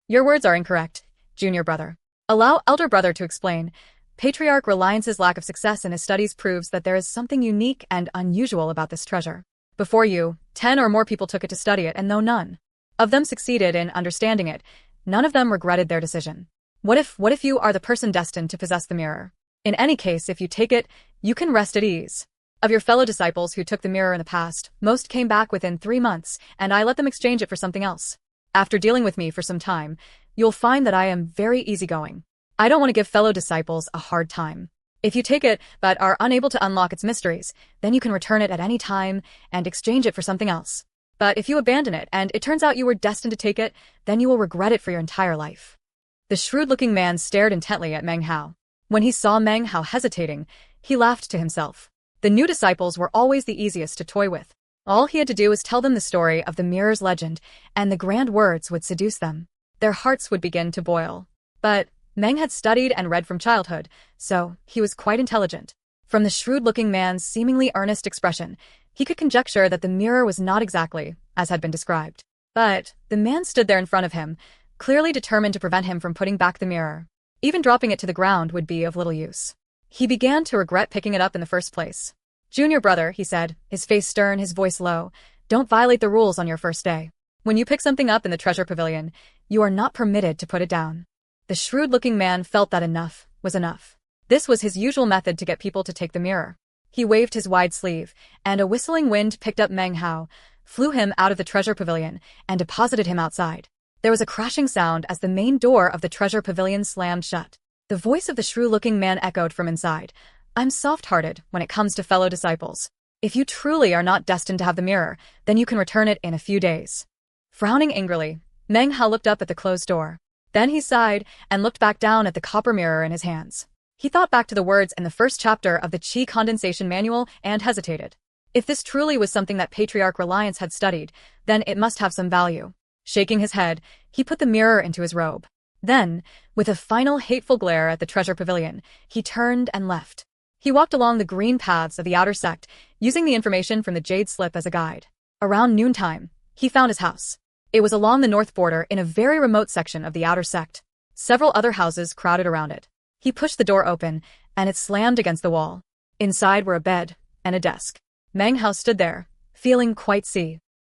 Your words are incorrect, junior brother. Allow elder brother to explain. Patriarch Reliance's lack of success in his studies proves that there is something unique and unusual about this treasure. Before you, 10 or more people took it to study it, and though none of them succeeded in understanding it, none of them regretted their decision. What if you are the person destined to possess the mirror? In any case, if you take it, you can rest at ease. Of your fellow disciples who took the mirror in the past, most came back within 3 months, and I let them exchange it for something else. After dealing with me for some time, you'll find that I am very easygoing. I don't want to give fellow disciples a hard time. If you take it but are unable to unlock its mysteries, then you can return it at any time and exchange it for something else. But if you abandon it and it turns out you were destined to take it, then you will regret it for your entire life. The shrewd-looking man stared intently at Meng Hao. When he saw Meng Hao hesitating, he laughed to himself. The new disciples were always the easiest to toy with. All he had to do was tell them the story of the mirror's legend, and the grand words would seduce them. Their hearts would begin to boil. But Meng had studied and read from childhood, so he was quite intelligent. From the shrewd-looking man's seemingly earnest expression, he could conjecture that the mirror was not exactly as had been described. But the man stood there in front of him, clearly determined to prevent him from putting back the mirror. Even dropping it to the ground would be of little use. He began to regret picking it up in the first place. "Junior brother," he said, his face stern, his voice low, "don't violate the rules on your first day. When you pick something up in the treasure pavilion, you are not permitted to put it down." The shrewd-looking man felt that enough was enough. This was his usual method to get people to take the mirror. He waved his wide sleeve, and a whistling wind picked up Meng Hao, flew him out of the treasure pavilion, and deposited him outside. There was a crashing sound as the main door of the treasure pavilion slammed shut. The voice of the shrew-looking man echoed from inside. "I'm soft-hearted when it comes to fellow disciples. If you truly are not destined to have the mirror, then you can return it in a few days." Frowning angrily, Meng Hao looked up at the closed door. Then he sighed and looked back down at the copper mirror in his hands. He thought back to the words in the first chapter of the Qi condensation manual and hesitated. If this truly was something that Patriarch Reliance had studied, then it must have some value. Shaking his head, he put the mirror into his robe. Then, with a final hateful glare at the treasure pavilion, he turned and left. He walked along the green paths of the outer sect, using the information from the jade slip as a guide. Around noontime, he found his house. It was along the north border in a very remote section of the outer sect. Several other houses crowded around it. He pushed the door open, and it slammed against the wall. Inside were a bed and a desk. Meng Hao stood there, feeling quite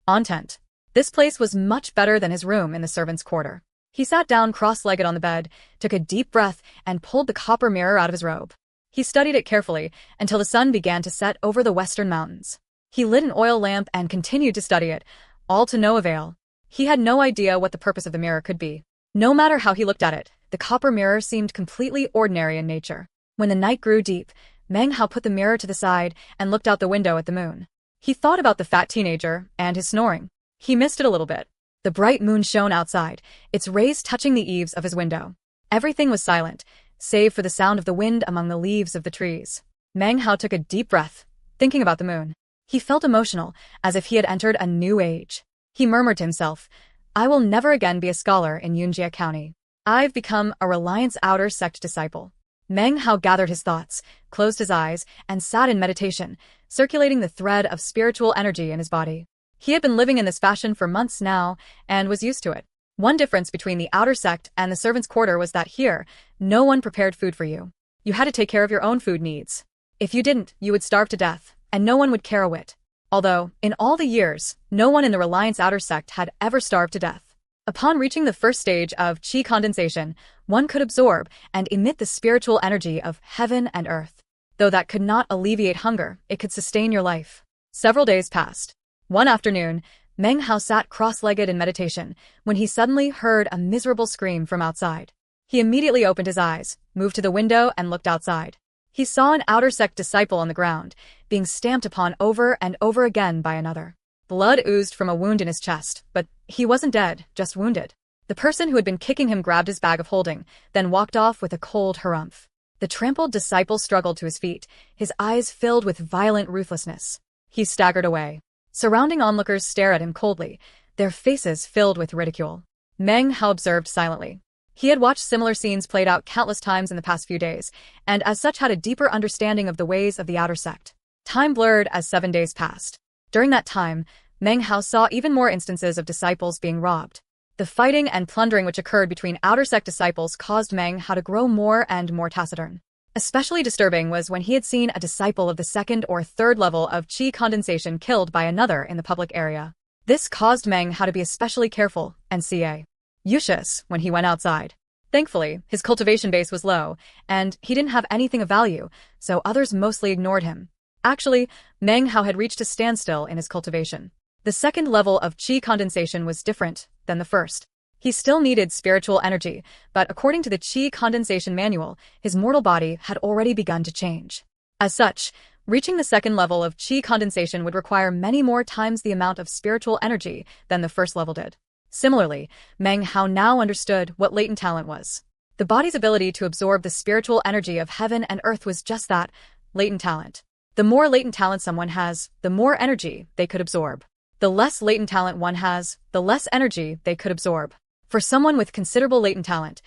content. This place was much better than his room in the servants' quarter. He sat down cross-legged on the bed, took a deep breath, and pulled the copper mirror out of his robe. He studied it carefully until the sun began to set over the western mountains. He lit an oil lamp and continued to study it, all to no avail. He had no idea what the purpose of the mirror could be. No matter how he looked at it, the copper mirror seemed completely ordinary in nature. When the night grew deep, Meng Hao put the mirror to the side and looked out the window at the moon. He thought about the fat teenager and his snoring. He missed it a little bit. The bright moon shone outside, its rays touching the eaves of his window. Everything was silent, save for the sound of the wind among the leaves of the trees. Meng Hao took a deep breath, thinking about the moon. He felt emotional, as if he had entered a new age. He murmured to himself, "I will never again be a scholar in Yunjie County. I've become a Reliance Outer Sect disciple." Meng Hao gathered his thoughts, closed his eyes, and sat in meditation, circulating the thread of spiritual energy in his body. He had been living in this fashion for months now, and was used to it. One difference between the outer sect and the servants' quarter was that here, no one prepared food for you. You had to take care of your own food needs. If you didn't, you would starve to death, and no one would care a whit. Although, in all the years, no one in the Reliance Outer Sect had ever starved to death. Upon reaching the first stage of Qi condensation, one could absorb and emit the spiritual energy of heaven and earth. Though that could not alleviate hunger, it could sustain your life. Several days passed. One afternoon, Meng Hao sat cross-legged in meditation when he suddenly heard a miserable scream from outside. He immediately opened his eyes, moved to the window, and looked outside. He saw an outer sect disciple on the ground, being stamped upon over and over again by another. Blood oozed from a wound in his chest, but he wasn't dead, just wounded. The person who had been kicking him grabbed his bag of holding, then walked off with a cold harumph. The trampled disciple struggled to his feet, his eyes filled with violent ruthlessness. He staggered away. Surrounding onlookers stared at him coldly, their faces filled with ridicule. Meng Hao observed silently. He had watched similar scenes played out countless times in the past few days, and as such had a deeper understanding of the ways of the outer sect. Time blurred as 7 days passed. During that time, Meng Hao saw even more instances of disciples being robbed. The fighting and plundering which occurred between outer sect disciples caused Meng Hao to grow more and more taciturn. Especially disturbing was when he had seen a disciple of the second or third level of Qi condensation killed by another in the public area. This caused Meng Hao to be especially careful and cautious when he went outside. Thankfully, his cultivation base was low, and he didn't have anything of value, so others mostly ignored him. Actually, Meng Hao had reached a standstill in his cultivation. The second level of Qi condensation was different than the first. He still needed spiritual energy, but according to the Qi condensation manual, his mortal body had already begun to change. As such, reaching the second level of Qi condensation would require many more times the amount of spiritual energy than the first level did. Similarly, Meng Hao now understood what latent talent was. The body's ability to absorb the spiritual energy of heaven and earth was just that, latent talent. The more latent talent someone has, the more energy they could absorb. The less latent talent one has, the less energy they could absorb. For someone with considerable latent talent,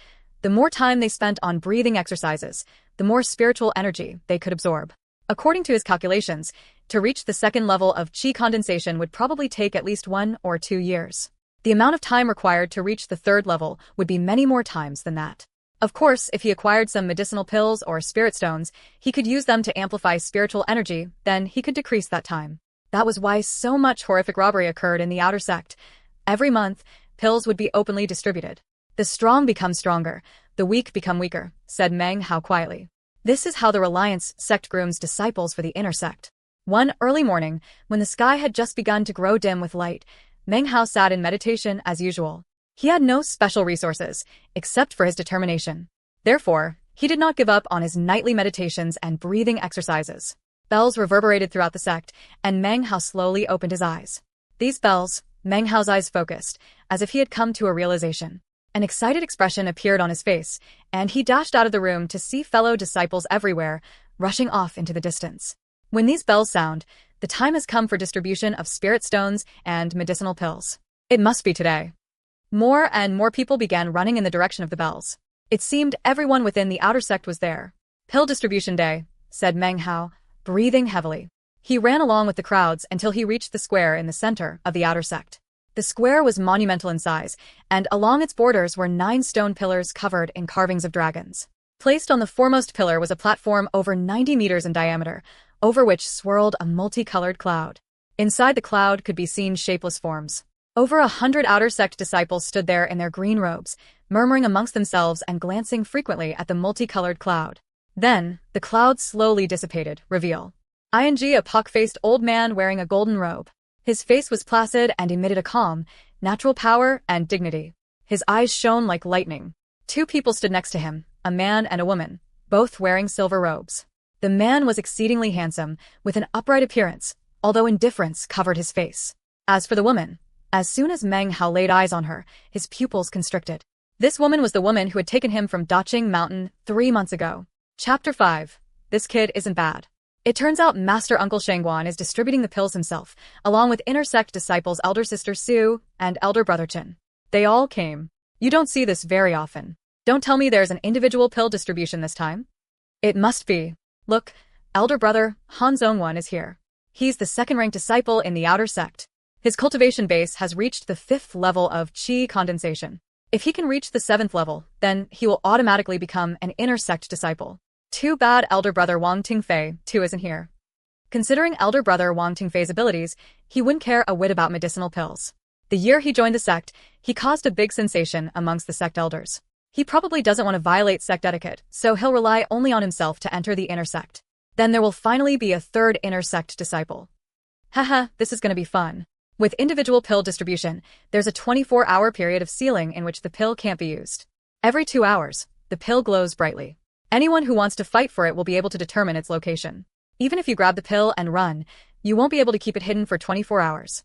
The more time they spent on breathing exercises, the more spiritual energy they could absorb. According to his calculations, to reach the second level of qi condensation would probably take at least 1 or 2 years. The amount of time required to reach the third level would be many more times than that. Of course, if he acquired some medicinal pills or spirit stones, he could use them to amplify spiritual energy, then he could decrease that time. That was why so much horrific robbery occurred in the outer sect. Every month, pills would be openly distributed. The strong become stronger, the weak become weaker, said Meng Hao quietly. This is how the Reliance sect grooms disciples for the inner sect. One early morning, when the sky had just begun to grow dim with light, Meng Hao sat in meditation as usual. He had no special resources, except for his determination. Therefore, he did not give up on his nightly meditations and breathing exercises. Bells reverberated throughout the sect, and Meng Hao slowly opened his eyes. These bells, Meng Hao's eyes focused, as if he had come to a realization. An excited expression appeared on his face, and he dashed out of the room to see fellow disciples everywhere, rushing off into the distance. When these bells sound, the time has come for distribution of spirit stones and medicinal pills. It must be today. More and more people began running in the direction of the bells. It seemed everyone within the outer sect was there. Pill distribution day, said Meng Hao, breathing heavily. He ran along with the crowds until he reached the square in the center of the outer sect. The square was monumental in size, and along its borders were 9 stone pillars covered in carvings of dragons. Placed on the foremost pillar was a platform over 90 meters in diameter, over which swirled a multicolored cloud. Inside the cloud could be seen shapeless forms. Over 100 outer sect disciples stood there in their green robes, murmuring amongst themselves and glancing frequently at the multicolored cloud. Then, the cloud slowly dissipated, reveal. A pock-faced old man wearing a golden robe. His face was placid and emitted a calm, natural power and dignity. His eyes shone like lightning. 2 people stood next to him, a man and a woman, both wearing silver robes. The man was exceedingly handsome, with an upright appearance, although indifference covered his face. As for the woman, as soon as Meng Hao laid eyes on her, his pupils constricted. This woman was the woman who had taken him from Daqing Mountain 3 months ago. Chapter 5. This kid isn't bad. It turns out Master Uncle Shangguan is distributing the pills himself, along with inner sect disciples elder sister Su and elder brother Chen. They all came. You don't see this very often. Don't tell me there's an individual pill distribution this time. It must be. Look, elder brother Han Zhongwan is here. He's the second-ranked disciple in the outer sect. His cultivation base has reached the 5th level of qi condensation. If he can reach the 7th level, then he will automatically become an inner sect disciple. Too bad elder brother Wang Tingfei, too, isn't here. Considering elder brother Wang Tingfei's abilities, he wouldn't care a whit about medicinal pills. The year he joined the sect, he caused a big sensation amongst the sect elders. He probably doesn't want to violate sect etiquette, so he'll rely only on himself to enter the inner sect. Then there will finally be a 3rd inner sect disciple. Haha, this is going to be fun. With individual pill distribution, there's a 24-hour period of sealing in which the pill can't be used. Every 2 hours, the pill glows brightly. Anyone who wants to fight for it will be able to determine its location. Even if you grab the pill and run, you won't be able to keep it hidden for 24 hours.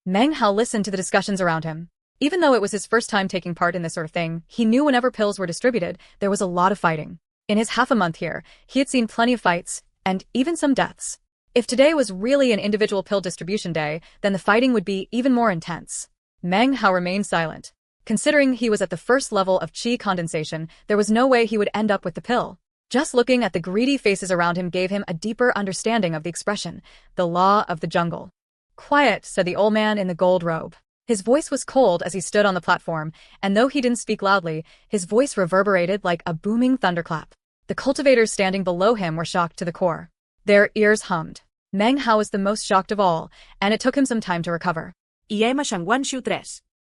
Meng Hao listened to the discussions around him. Even though it was his first time taking part in this sort of thing, he knew whenever pills were distributed, there was a lot of fighting. In his half a month here, he had seen plenty of fights, and even some deaths. If today was really an individual pill distribution day, then the fighting would be even more intense. Meng Hao remained silent. Considering he was at the 1st level of qi condensation, there was no way he would end up with the pill. Just looking at the greedy faces around him gave him a deeper understanding of the expression, the law of the jungle. Quiet, said the old man in the gold robe. His voice was cold as he stood on the platform, and though he didn't speak loudly, his voice reverberated like a booming thunderclap. The cultivators standing below him were shocked to the core. Their ears hummed. Meng Hao was the most shocked of all, and it took him some time to recover. Iema Shangguan Shu 3.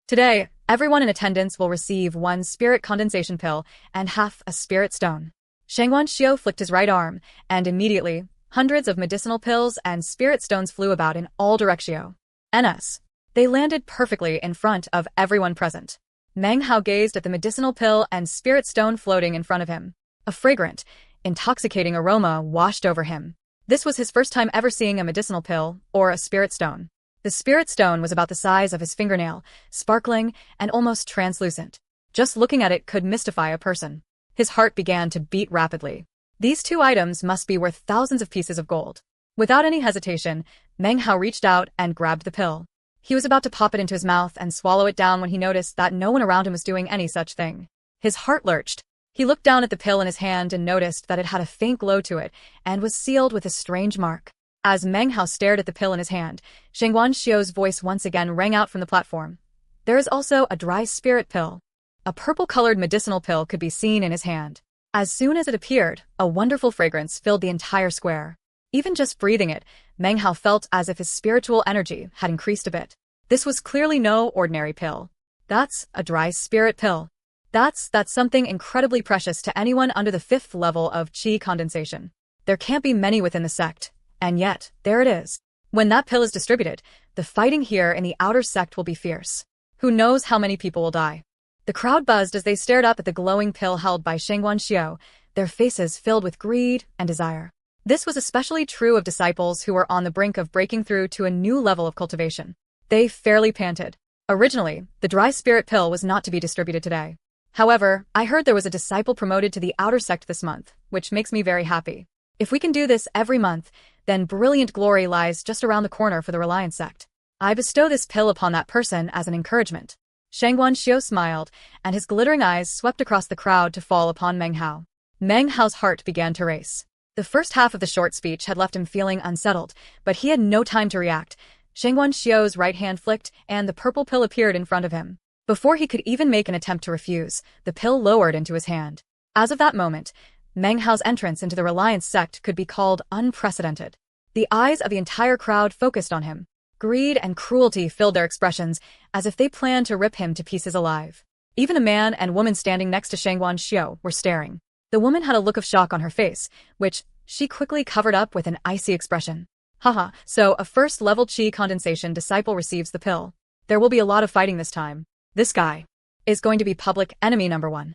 Today, everyone in attendance will receive 1 spirit condensation pill and half a spirit stone. Shangguan Xiu flicked his right arm, and immediately, hundreds of medicinal pills and spirit stones flew about in all directions. NS. They landed perfectly in front of everyone present. Meng Hao gazed at the medicinal pill and spirit stone floating in front of him. A fragrant, intoxicating aroma washed over him. This was his first time ever seeing a medicinal pill or a spirit stone. The spirit stone was about the size of his fingernail, sparkling and almost translucent. Just looking at it could mystify a person. His heart began to beat rapidly. These 2 items must be worth thousands of pieces of gold. Without any hesitation, Meng Hao reached out and grabbed the pill. He was about to pop it into his mouth and swallow it down when he noticed that no one around him was doing any such thing. His heart lurched, He looked down at the pill in his hand and noticed that it had a faint glow to it and was sealed with a strange mark. As Meng Hao stared at the pill in his hand, Shengguan Xiu's voice once again rang out from the platform. There is also a dry spirit pill. A purple-colored medicinal pill could be seen in his hand. As soon as it appeared, a wonderful fragrance filled the entire square. Even just breathing it, Meng Hao felt as if his spiritual energy had increased a bit. This was clearly no ordinary pill. That's a dry spirit pill. That's something incredibly precious to anyone under the 5th level of qi condensation. There can't be many within the sect. And yet, there it is. When that pill is distributed, the fighting here in the outer sect will be fierce. Who knows how many people will die? The crowd buzzed as they stared up at the glowing pill held by Shengguan Xiu, their faces filled with greed and desire. This was especially true of disciples who were on the brink of breaking through to a new level of cultivation. They fairly panted. Originally, the dry spirit pill was not to be distributed today. However, I heard there was a disciple promoted to the outer sect this month, which makes me very happy. If we can do this every month, then brilliant glory lies just around the corner for the Reliance sect. I bestow this pill upon that person as an encouragement. Shengguan Xiu smiled, and his glittering eyes swept across the crowd to fall upon Meng Hao. Meng Hao's heart began to race. The first half of the short speech had left him feeling unsettled, but he had no time to react. Shengguan Xiu's right hand flicked, and the purple pill appeared in front of him. Before he could even make an attempt to refuse, the pill lowered into his hand. As of that moment, Meng Hao's entrance into the Reliance sect could be called unprecedented. The eyes of the entire crowd focused on him. Greed and cruelty filled their expressions, as if they planned to rip him to pieces alive. Even the man and woman standing next to Shengguan Xiu were staring. The woman had a look of shock on her face, which she quickly covered up with an icy expression. Haha, so a first-level qi condensation disciple receives the pill. There will be a lot of fighting this time. This guy is going to be public enemy number 1.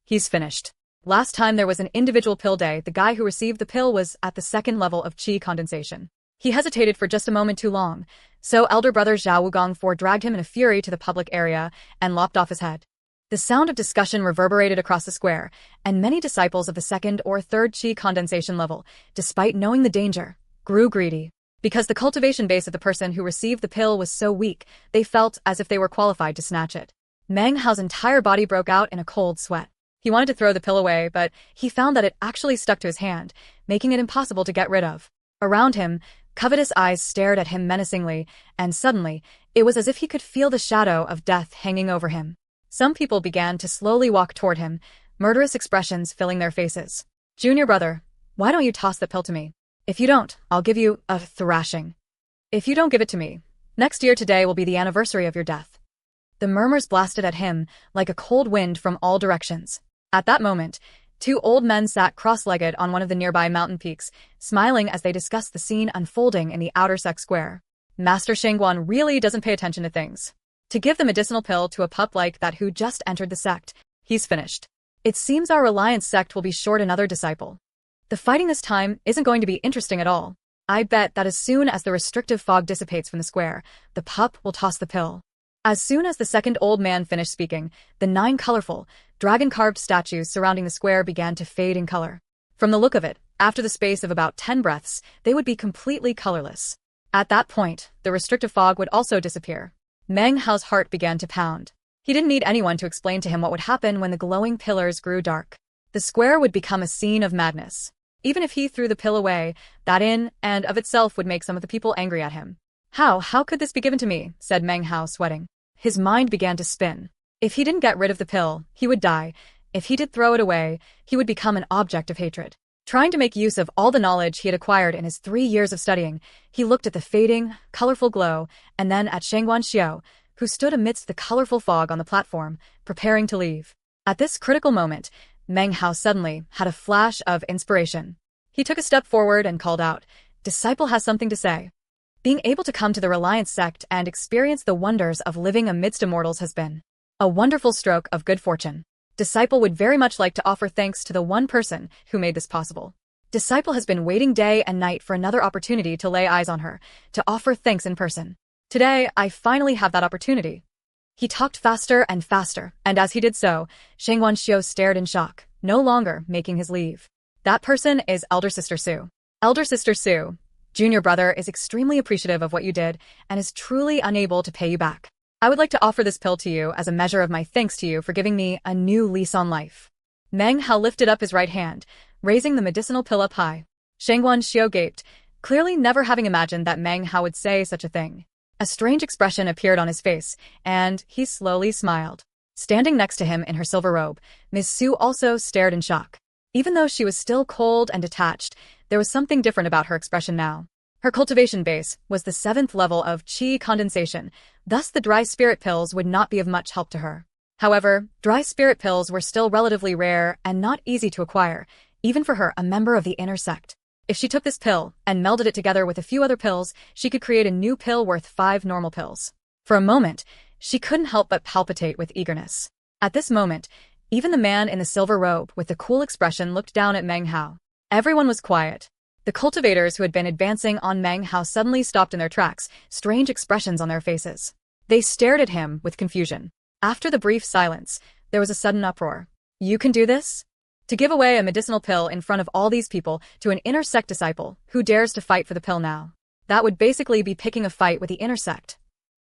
He's finished. Last time there was an individual pill day, the guy who received the pill was at the 2nd level of qi condensation. He hesitated for just a moment too long, so elder brother Zhao Wugongfor dragged him in a fury to the public area and lopped off his head. The sound of discussion reverberated across the square, and many disciples of the 2nd or 3rd qi condensation level, despite knowing the danger, grew greedy. Because the cultivation base of the person who received the pill was so weak, they felt as if they were qualified to snatch it. Meng Hao's entire body broke out in a cold sweat. He wanted to throw the pill away, but he found that it actually stuck to his hand, making it impossible to get rid of. Around him, covetous eyes stared at him menacingly, and suddenly, it was as if he could feel the shadow of death hanging over him. Some people began to slowly walk toward him, murderous expressions filling their faces. Junior brother, why don't you toss the pill to me? If you don't, I'll give you a thrashing. If you don't give it to me, next year today will be the anniversary of your death. The murmurs blasted at him like a cold wind from all directions. At that moment, 2 old men sat cross-legged on one of the nearby mountain peaks, smiling as they discussed the scene unfolding in the outer sect square. Master Shengguan really doesn't pay attention to things. To give the medicinal pill to a pup like that who just entered the sect, he's finished. It seems our Reliance sect will be short another disciple. The fighting this time isn't going to be interesting at all. I bet that as soon as the restrictive fog dissipates from the square, the pup will toss the pill. As soon as the 2nd old man finished speaking, the 9 colorful, dragon-carved statues surrounding the square began to fade in color. From the look of it, after the space of about 10 breaths, they would be completely colorless. At that point, the restrictive fog would also disappear. Meng Hao's heart began to pound. He didn't need anyone to explain to him what would happen when the glowing pillars grew dark. The square would become a scene of madness. Even if he threw the pill away, that in and of itself would make some of the people angry at him. How could this be given to me? Said Meng Hao, sweating. His mind began to spin. If he didn't get rid of the pill, he would die. If he did throw it away, he would become an object of hatred. Trying to make use of all the knowledge he had acquired in his 3 years of studying, he looked at the fading, colorful glow, and then at Shengguan Xiu, who stood amidst the colorful fog on the platform, preparing to leave. At this critical moment, Meng Hao suddenly had a flash of inspiration. He took a step forward and called out, "Disciple has something to say." Being able to come to the Reliance sect and experience the wonders of living amidst immortals has been a wonderful stroke of good fortune. Disciple would very much like to offer thanks to the one person who made this possible. Disciple has been waiting day and night for another opportunity to lay eyes on her, to offer thanks in person. Today, I finally have that opportunity. He talked faster and faster, and as he did so, Shengguan Xiu stared in shock, no longer making his leave. That person is Elder Sister Su. Elder Sister Su, Junior brother is extremely appreciative of what you did and is truly unable to pay you back. I would like to offer this pill to you as a measure of my thanks to you for giving me a new lease on life. Meng Hao lifted up his right hand, raising the medicinal pill up high. Shangguan Xiao gaped, clearly never having imagined that Meng Hao would say such a thing. A strange expression appeared on his face, and he slowly smiled. Standing next to him in her silver robe, Ms. Su also stared in shock. Even though she was still cold and detached, there was something different about her expression now. Her cultivation base was the 7th level of qi condensation, thus the dry spirit pills would not be of much help to her. However, dry spirit pills were still relatively rare and not easy to acquire, even for her, a member of the inner sect. If she took this pill and melded it together with a few other pills, she could create a new pill worth 5 normal pills. For a moment, she couldn't help but palpitate with eagerness. At this moment, even the man in the silver robe with the cool expression looked down at Meng Hao. Everyone was quiet. The cultivators who had been advancing on Meng Hao suddenly stopped in their tracks, strange expressions on their faces. They stared at him with confusion. After the brief silence, there was a sudden uproar. You can do this? To give away a medicinal pill in front of all these people to an inner sect disciple who dares to fight for the pill now? That would basically be picking a fight with the inner sect.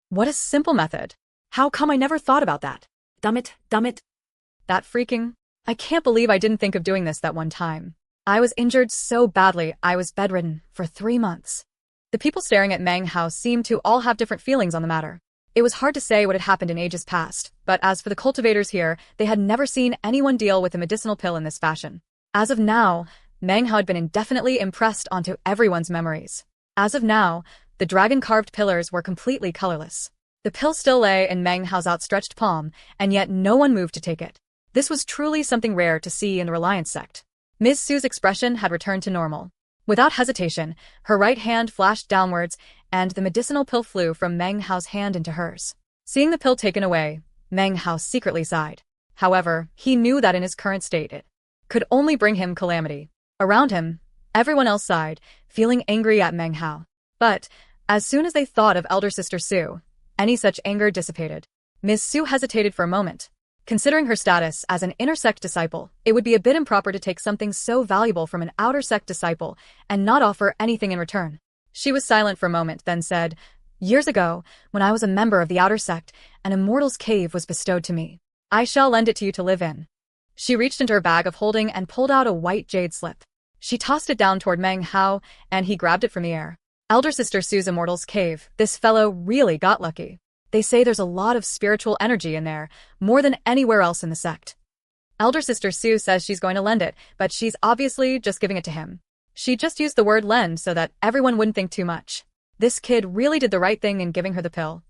What a simple method. How come I never thought about that? Damn it. That freaking... I can't believe I didn't think of doing this that one time. I was injured so badly I was bedridden for 3 months. The people staring at Meng Hao seemed to all have different feelings on the matter. It was hard to say what had happened in ages past, but as for the cultivators here, they had never seen anyone deal with a medicinal pill in this fashion. As of now, Meng Hao had been indefinitely impressed onto everyone's memories. As of now, the dragon-carved pillars were completely colorless. The pill still lay in Meng Hao's outstretched palm, and yet no one moved to take it. This was truly something rare to see in the Reliance sect. Ms. Su's expression had returned to normal. Without hesitation, her right hand flashed downwards, and the medicinal pill flew from Meng Hao's hand into hers. Seeing the pill taken away, Meng Hao secretly sighed. However, he knew that in his current state it could only bring him calamity. Around him, everyone else sighed, feeling angry at Meng Hao. But, as soon as they thought of elder sister Su, any such anger dissipated. Ms. Su hesitated for a moment. Considering her status as an inner sect disciple, it would be a bit improper to take something so valuable from an outer sect disciple and not offer anything in return. She was silent for a moment, then said, Years ago, when I was a member of the outer sect, an immortal's cave was bestowed to me. I shall lend it to you to live in. She reached into her bag of holding and pulled out a white jade slip. She tossed it down toward Meng Hao, and he grabbed it from the air. Elder sister Su's immortal's cave, this fellow really got lucky. They say there's a lot of spiritual energy in there, more than anywhere else in the sect. Elder sister Su says she's going to lend it, but she's obviously just giving it to him. She just used the word lend so that everyone wouldn't think too much. This kid really did the right thing in giving her the pill.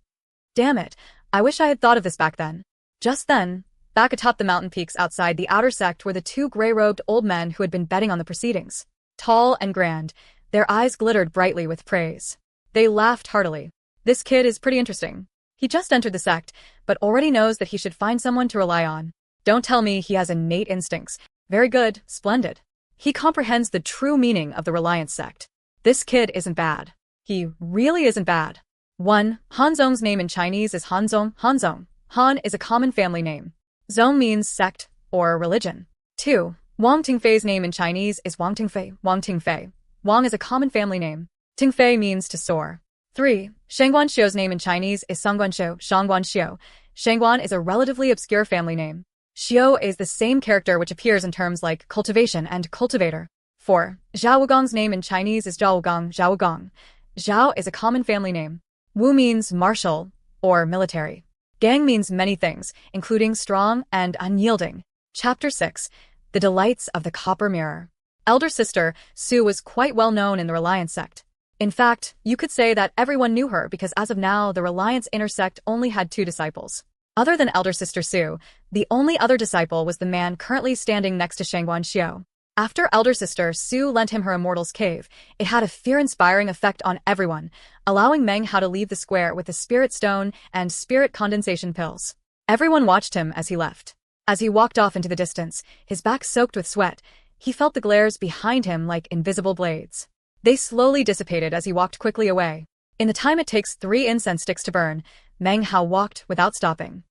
Damn it, I wish I had thought of this back then. Just then, back atop the mountain peaks outside the outer sect were the 2 gray-robed old men who had been betting on the proceedings. Tall and grand, their eyes glittered brightly with praise. They laughed heartily. This kid is pretty interesting. He just entered the sect, but already knows that he should find someone to rely on. Don't tell me he has innate instincts. Very good, splendid. He comprehends the true meaning of the Reliance sect. This kid isn't bad. He really isn't bad. 1. Hanzong's name in Chinese is Hanzong. Han is a common family name. Zong means sect or religion. 2. Wang Tingfei's name in Chinese is Wang Tingfei. Wang is a common family name. Tingfei means to soar. 3. Shangguan Xiu's name in Chinese is Shangguan Xiu. Shangguan is a relatively obscure family name. Xiu is the same character which appears in terms like cultivation and cultivator. 4. Zhao Wugong's name in Chinese is Zhao Wugong. Zhao is a common family name. Wu means martial or military. Gang means many things, including strong and unyielding. Chapter 6. The Delights of the Copper Mirror. Elder sister Su was quite well known in the Reliance sect. In fact, you could say that everyone knew her because as of now, the Reliance inner sect only had 2 disciples. Other than elder sister Su, the only other disciple was the man currently standing next to Shangguan Xiu. After elder sister Su lent him her immortal's cave, it had a fear-inspiring effect on everyone, allowing Meng Hao to leave the square with the spirit stone and spirit condensation pills. Everyone watched him as he left. As he walked off into the distance, his back soaked with sweat, he felt the glares behind him like invisible blades. They slowly dissipated as he walked quickly away. In the time it takes 3 incense sticks to burn, Meng Hao walked without stopping.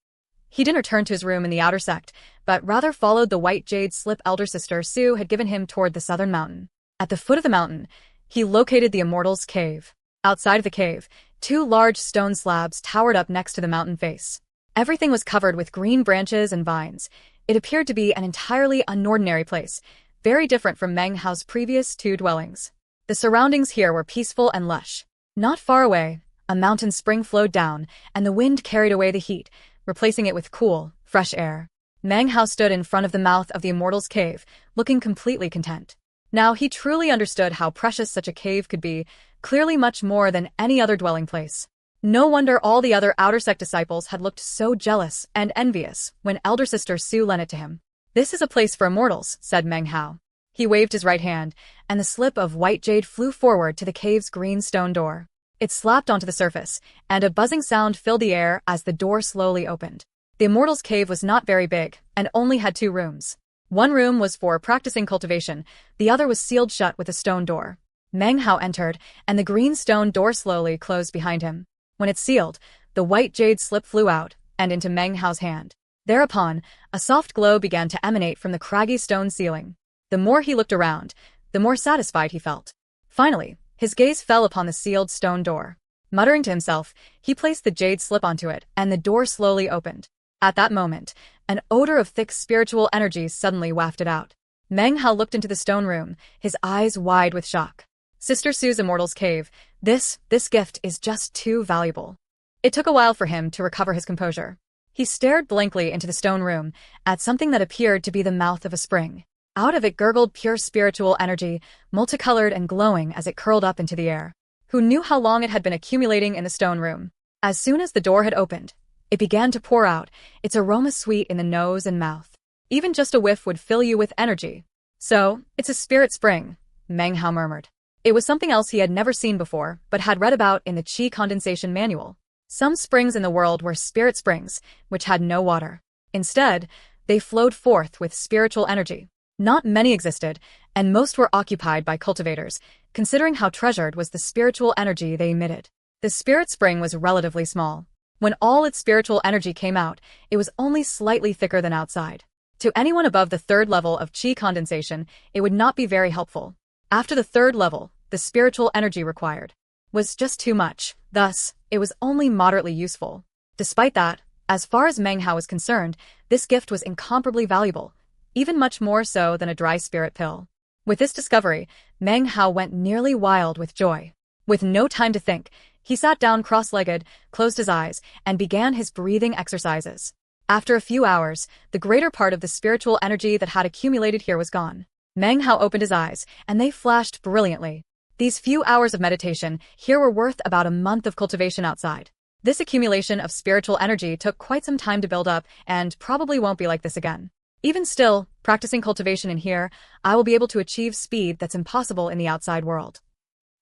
He didn't return to his room in the outer sect, but rather followed the white jade slip elder sister Su had given him toward the southern mountain. At the foot of the mountain, he located the immortal's cave. Outside of the cave, 2 large stone slabs towered up next to the mountain face. Everything was covered with green branches and vines. It appeared to be an entirely unordinary place, very different from Meng Hao's previous two dwellings. The surroundings here were peaceful and lush. Not far away, a mountain spring flowed down, and the wind carried away the heat, replacing it with cool, fresh air. Meng Hao stood in front of the mouth of the Immortal's cave, looking completely content. Now he truly understood how precious such a cave could be, clearly much more than any other dwelling place. No wonder all the other outer sect disciples had looked so jealous and envious when elder sister Su lent it to him. "This is a place for immortals," said Meng Hao. He waved his right hand, and the slip of white jade flew forward to the cave's green stone door. It slapped onto the surface, and a buzzing sound filled the air as the door slowly opened. The Immortal's cave was not very big, and only had 2 rooms. One room was for practicing cultivation, the other was sealed shut with a stone door. Meng Hao entered, and the green stone door slowly closed behind him. When it sealed, the white jade slip flew out, and into Meng Hao's hand. Thereupon, a soft glow began to emanate from the craggy stone ceiling. The more he looked around, the more satisfied he felt. Finally, his gaze fell upon the sealed stone door. Muttering to himself, he placed the jade slip onto it, and the door slowly opened. At that moment, an odor of thick spiritual energy suddenly wafted out. Meng Hao looked into the stone room, his eyes wide with shock. Sister Su's Immortal's cave, this gift is just too valuable. It took a while for him to recover his composure. He stared blankly into the stone room, at something that appeared to be the mouth of a spring. Out of it gurgled pure spiritual energy, multicolored and glowing as it curled up into the air. Who knew how long it had been accumulating in the stone room? As soon as the door had opened, it began to pour out, its aroma sweet in the nose and mouth. Even just a whiff would fill you with energy. "So, it's a spirit spring," Meng Hao murmured. It was something else he had never seen before, but had read about in the Qi condensation manual. Some springs in the world were spirit springs, which had no water. Instead, they flowed forth with spiritual energy. Not many existed, and most were occupied by cultivators, considering how treasured was the spiritual energy they emitted. The spirit spring was relatively small. When all its spiritual energy came out, it was only slightly thicker than outside. To anyone above the 3rd level of Qi condensation, it would not be very helpful. After the 3rd level, the spiritual energy required was just too much, thus, it was only moderately useful. Despite that, as far as Meng Hao was concerned, this gift was incomparably valuable, even much more so than a dry spirit pill. With this discovery, Meng Hao went nearly wild with joy. With no time to think, he sat down cross-legged, closed his eyes, and began his breathing exercises. After a few hours, the greater part of the spiritual energy that had accumulated here was gone. Meng Hao opened his eyes, and they flashed brilliantly. These few hours of meditation here were worth about a month of cultivation outside. This accumulation of spiritual energy took quite some time to build up, and probably won't be like this again. Even still, practicing cultivation in here, I will be able to achieve speed that's impossible in the outside world.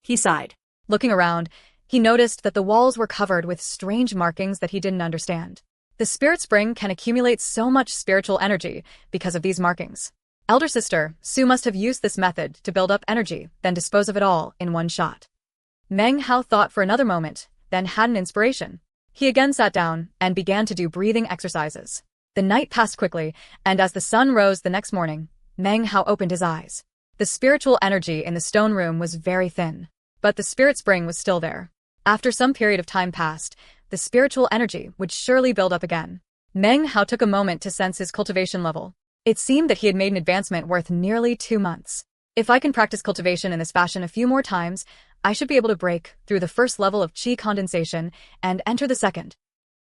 He sighed. Looking around, he noticed that the walls were covered with strange markings that he didn't understand. The spirit spring can accumulate so much spiritual energy because of these markings. Elder sister Su must have used this method to build up energy, then dispose of it all in one shot. Meng Hao thought for another moment, then had an inspiration. He again sat down and began to do breathing exercises. The night passed quickly, and as the sun rose the next morning, Meng Hao opened his eyes. The spiritual energy in the stone room was very thin, but the spirit spring was still there. After some period of time passed, the spiritual energy would surely build up again. Meng Hao took a moment to sense his cultivation level. It seemed that he had made an advancement worth nearly 2 months. If I can practice cultivation in this fashion a few more times, I should be able to break through the 1st level of Qi condensation and enter the 2nd.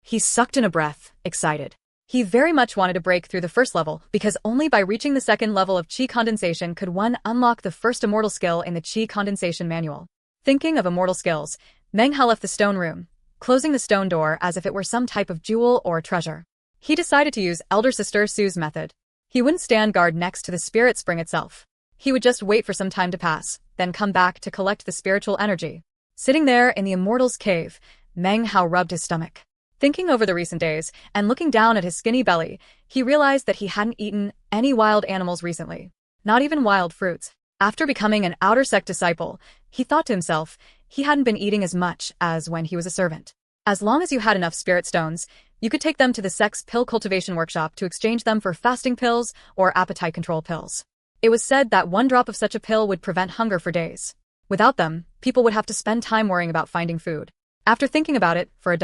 He sucked in a breath, excited. He very much wanted to break through the 1st level, because only by reaching the 2nd level of Qi condensation could one unlock the 1st immortal skill in the Qi condensation manual. Thinking of immortal skills, Meng Hao left the stone room, closing the stone door as if it were some type of jewel or treasure. He decided to use elder sister Su's method. He wouldn't stand guard next to the spirit spring itself. He would just wait for some time to pass, then come back to collect the spiritual energy. Sitting there in the Immortal's cave, Meng Hao rubbed his stomach. Thinking over the recent days, and looking down at his skinny belly, he realized that he hadn't eaten any wild animals recently. Not even wild fruits. After becoming an outer sect disciple, he thought to himself, he hadn't been eating as much as when he was a servant. As long as you had enough spirit stones, you could take them to the sect's pill cultivation workshop to exchange them for fasting pills or appetite control pills. It was said that 1 drop of such a pill would prevent hunger for days. Without them, people would have to spend time worrying about finding food. After thinking about it for a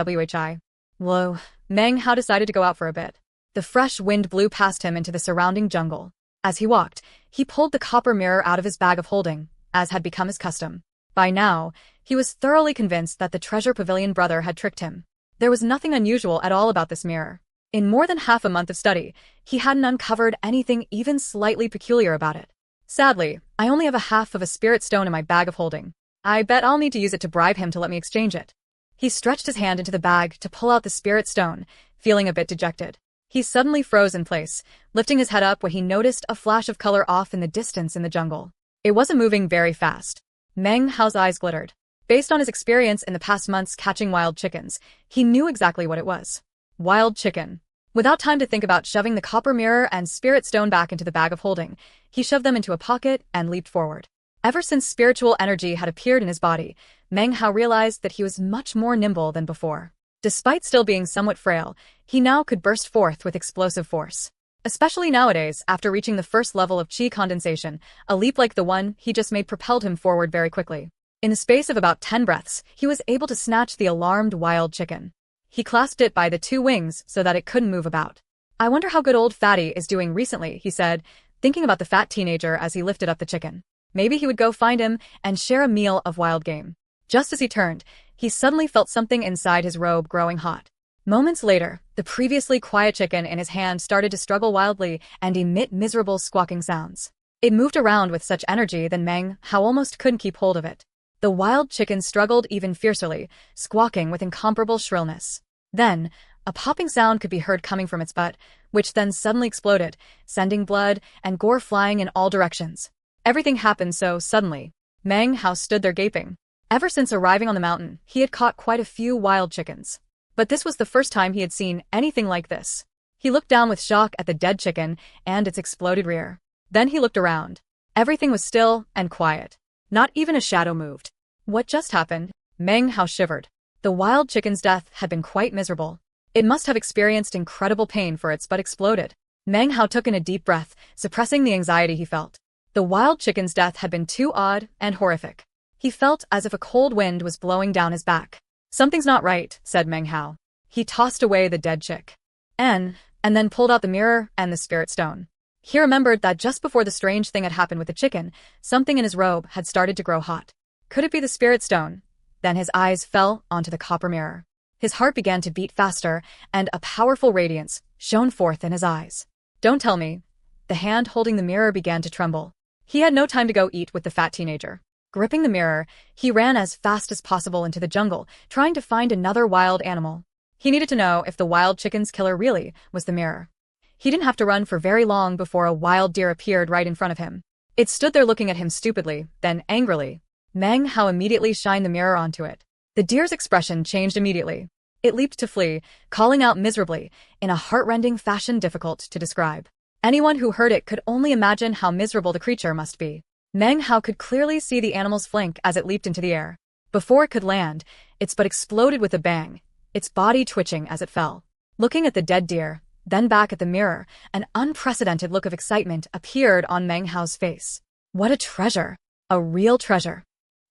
Meng Hao decided to go out for a bit. The fresh wind blew past him into the surrounding jungle. As he walked, he pulled the copper mirror out of his bag of holding, as had become his custom. By now, he was thoroughly convinced that the Treasure Pavilion brother had tricked him. There was nothing unusual at all about this mirror. In more than half a month of study, he hadn't uncovered anything even slightly peculiar about it. Sadly, I only have a half of a spirit stone in my bag of holding. I bet I'll need to use it to bribe him to let me exchange it. He stretched his hand into the bag to pull out the spirit stone, feeling a bit dejected. He suddenly froze in place, lifting his head up when he noticed a flash of color off in the distance in the jungle. It wasn't moving very fast. Meng Hao's eyes glittered. Based on his experience in the past months catching wild chickens, he knew exactly what it was. Wild chicken. Without time to think about shoving the copper mirror and spirit stone back into the bag of holding, he shoved them into a pocket and leaped forward. Ever since spiritual energy had appeared in his body, Meng Hao realized that he was much more nimble than before. Despite still being somewhat frail, he now could burst forth with explosive force. Especially nowadays, after reaching the first level of chi condensation, a leap like the one he just made propelled him forward very quickly. In the space of about 10 breaths, he was able to snatch the alarmed wild chicken. He clasped it by the two wings so that it couldn't move about. "I wonder how good old Fatty is doing recently," he said, thinking about the fat teenager as he lifted up the chicken. Maybe he would go find him and share a meal of wild game. Just as he turned, he suddenly felt something inside his robe growing hot. Moments later, the previously quiet chicken in his hand started to struggle wildly and emit miserable squawking sounds. It moved around with such energy that Meng Hao almost couldn't keep hold of it. The wild chicken struggled even fiercely, squawking with incomparable shrillness. Then, a popping sound could be heard coming from its butt, which then suddenly exploded, sending blood and gore flying in all directions. Everything happened so suddenly. Meng Hao stood there gaping. Ever since arriving on the mountain, he had caught quite a few wild chickens. But this was the first time he had seen anything like this. He looked down with shock at the dead chicken and its exploded rear. Then he looked around. Everything was still and quiet. Not even a shadow moved. What just happened? Meng Hao shivered. The wild chicken's death had been quite miserable. It must have experienced incredible pain for its butt exploded. Meng Hao took in a deep breath, suppressing the anxiety he felt. The wild chicken's death had been too odd and horrific. He felt as if a cold wind was blowing down his back. "Something's not right," said Meng Hao. He tossed away the dead chick. And then pulled out the mirror and the spirit stone. He remembered that just before the strange thing had happened with the chicken, something in his robe had started to grow hot. Could it be the spirit stone? Then his eyes fell onto the copper mirror. His heart began to beat faster, and a powerful radiance shone forth in his eyes. "Don't tell me." The hand holding the mirror began to tremble. He had no time to go eat with the fat teenager. Gripping the mirror, he ran as fast as possible into the jungle, trying to find another wild animal. He needed to know if the wild chicken's killer really was the mirror. He didn't have to run for very long before a wild deer appeared right in front of him. It stood there looking at him stupidly, then angrily. Meng Hao immediately shined the mirror onto it. The deer's expression changed immediately. It leaped to flee, calling out miserably, in a heart-rending fashion difficult to describe. Anyone who heard it could only imagine how miserable the creature must be. Meng Hao could clearly see the animal's flank as it leaped into the air. Before it could land, its butt exploded with a bang, its body twitching as it fell. Looking at the dead deer, then back at the mirror, an unprecedented look of excitement appeared on Meng Hao's face. What a treasure! A real treasure.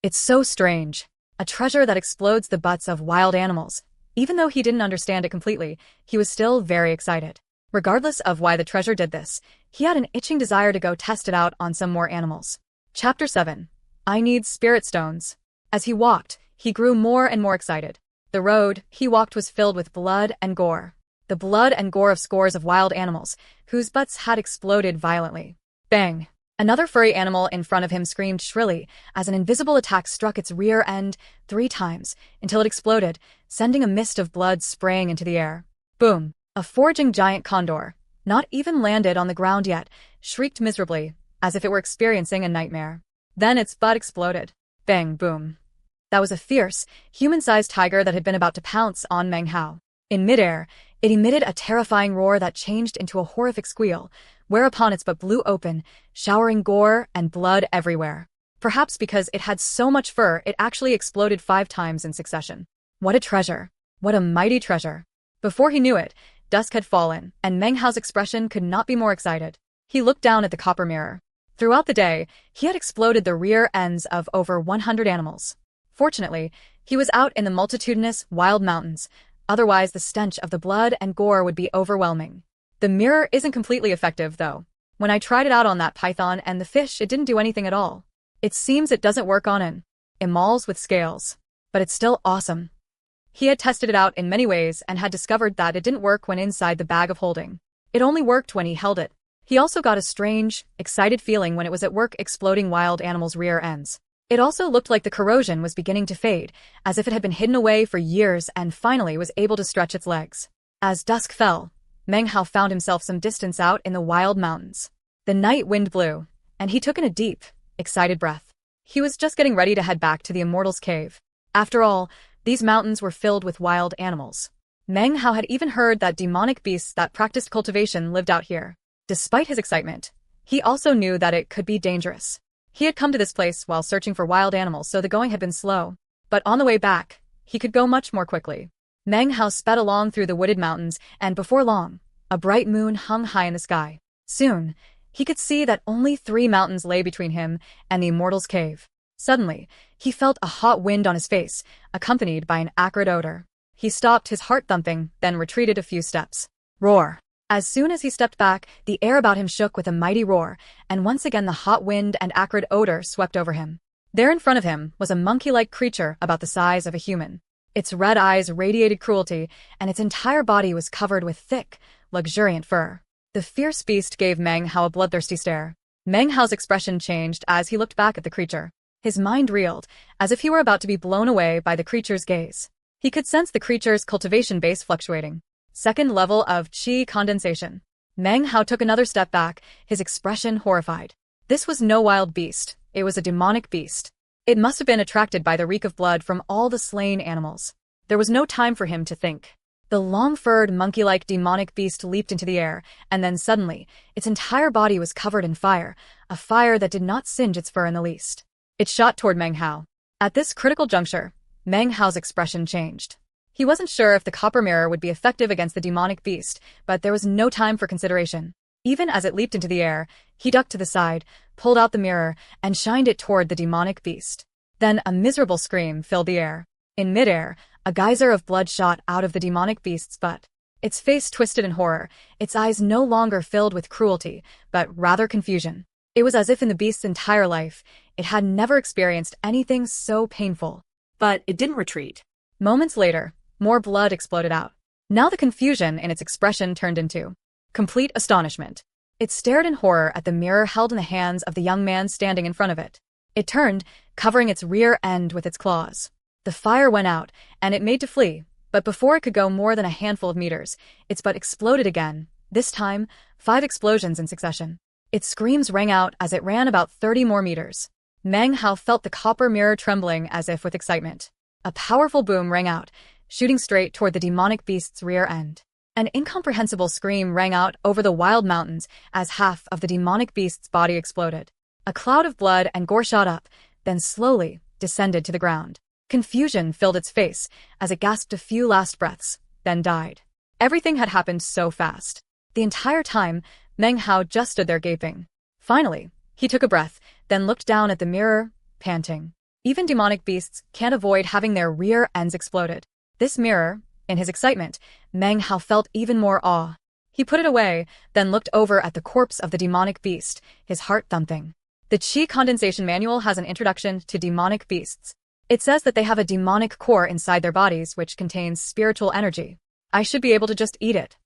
It's so strange. A treasure that explodes the butts of wild animals. Even though he didn't understand it completely, he was still very excited. Regardless of why the treasure did this, he had an itching desire to go test it out on some more animals. Chapter 7. I Need Spirit Stones. As he walked, he grew more and more excited. The road he walked was filled with blood and gore. The blood and gore of scores of wild animals, whose butts had exploded violently. Bang! Another furry animal in front of him screamed shrilly as an invisible attack struck its rear end 3 times until it exploded, sending a mist of blood spraying into the air. Boom! A foraging giant condor, not even landed on the ground yet, shrieked miserably, as if it were experiencing a nightmare. Then its butt exploded. Bang, boom. That was a fierce, human-sized tiger that had been about to pounce on Meng Hao. In midair, it emitted a terrifying roar that changed into a horrific squeal, whereupon its butt blew open, showering gore and blood everywhere. Perhaps because it had so much fur, it actually exploded 5 times in succession. What a treasure! What a mighty treasure! Before he knew it, dusk had fallen, and Meng Hao's expression could not be more excited. He looked down at the copper mirror. Throughout the day, he had exploded the rear ends of over 100 animals. Fortunately, he was out in the multitudinous, wild mountains, otherwise the stench of the blood and gore would be overwhelming. The mirror isn't completely effective, though. When I tried it out on that python and the fish, it didn't do anything at all. It seems it doesn't work on an emeralds with scales. But it's still awesome. He had tested it out in many ways and had discovered that it didn't work when inside the bag of holding. It only worked when he held it. He also got a strange, excited feeling when it was at work exploding wild animals' rear ends. It also looked like the corrosion was beginning to fade, as if it had been hidden away for years and finally was able to stretch its legs. As dusk fell, Meng Hao found himself some distance out in the wild mountains. The night wind blew, and he took in a deep, excited breath. He was just getting ready to head back to the Immortal's Cave. After all, these mountains were filled with wild animals. Meng Hao had even heard that demonic beasts that practiced cultivation lived out here. Despite his excitement, he also knew that it could be dangerous. He had come to this place while searching for wild animals, so the going had been slow. But on the way back, he could go much more quickly. Meng Hao sped along through the wooded mountains, and before long, a bright moon hung high in the sky. Soon, he could see that only 3 mountains lay between him and the Immortal's Cave. Suddenly, he felt a hot wind on his face, accompanied by an acrid odor. He stopped, his heart thumping, then retreated a few steps. Roar! As soon as he stepped back, the air about him shook with a mighty roar, and once again the hot wind and acrid odor swept over him. There in front of him was a monkey-like creature about the size of a human. Its red eyes radiated cruelty, and its entire body was covered with thick, luxuriant fur. The fierce beast gave Meng Hao a bloodthirsty stare. Meng Hao's expression changed as he looked back at the creature. His mind reeled, as if he were about to be blown away by the creature's gaze. He could sense the creature's cultivation base fluctuating. Second level of qi condensation. Meng Hao took another step back, his expression horrified. This was no wild beast, it was a demonic beast. It must have been attracted by the reek of blood from all the slain animals. There was no time for him to think. The long-furred, monkey-like demonic beast leaped into the air, and then suddenly, its entire body was covered in fire, a fire that did not singe its fur in the least. It shot toward Meng Hao. At this critical juncture, Meng Hao's expression changed. He wasn't sure if the copper mirror would be effective against the demonic beast, but there was no time for consideration. Even as it leaped into the air, he ducked to the side, pulled out the mirror, and shined it toward the demonic beast. Then a miserable scream filled the air. In midair, a geyser of blood shot out of the demonic beast's butt. Its face twisted in horror, its eyes no longer filled with cruelty, but rather confusion. It was as if in the beast's entire life, it had never experienced anything so painful. But it didn't retreat. Moments later, more blood exploded out. Now the confusion in its expression turned into complete astonishment. It stared in horror at the mirror held in the hands of the young man standing in front of it. It turned, covering its rear end with its claws. The fire went out, and it made to flee, but before it could go more than a handful of meters, its butt exploded again, this time, 5 explosions in succession. Its screams rang out as it ran about 30 more meters. Meng Hao felt the copper mirror trembling as if with excitement. A powerful boom rang out, shooting straight toward the demonic beast's rear end. An incomprehensible scream rang out over the wild mountains as half of the demonic beast's body exploded. A cloud of blood and gore shot up, then slowly descended to the ground. Confusion filled its face as it gasped a few last breaths, then died. Everything had happened so fast. The entire time, Meng Hao just stood there gaping. Finally, he took a breath, then looked down at the mirror, panting. Even demonic beasts can't avoid having their rear ends exploded. This mirror, in his excitement, Meng Hao felt even more awe. He put it away, then looked over at the corpse of the demonic beast, his heart thumping. The Qi Condensation Manual has an introduction to demonic beasts. It says that they have a demonic core inside their bodies which contains spiritual energy. I should be able to just eat it.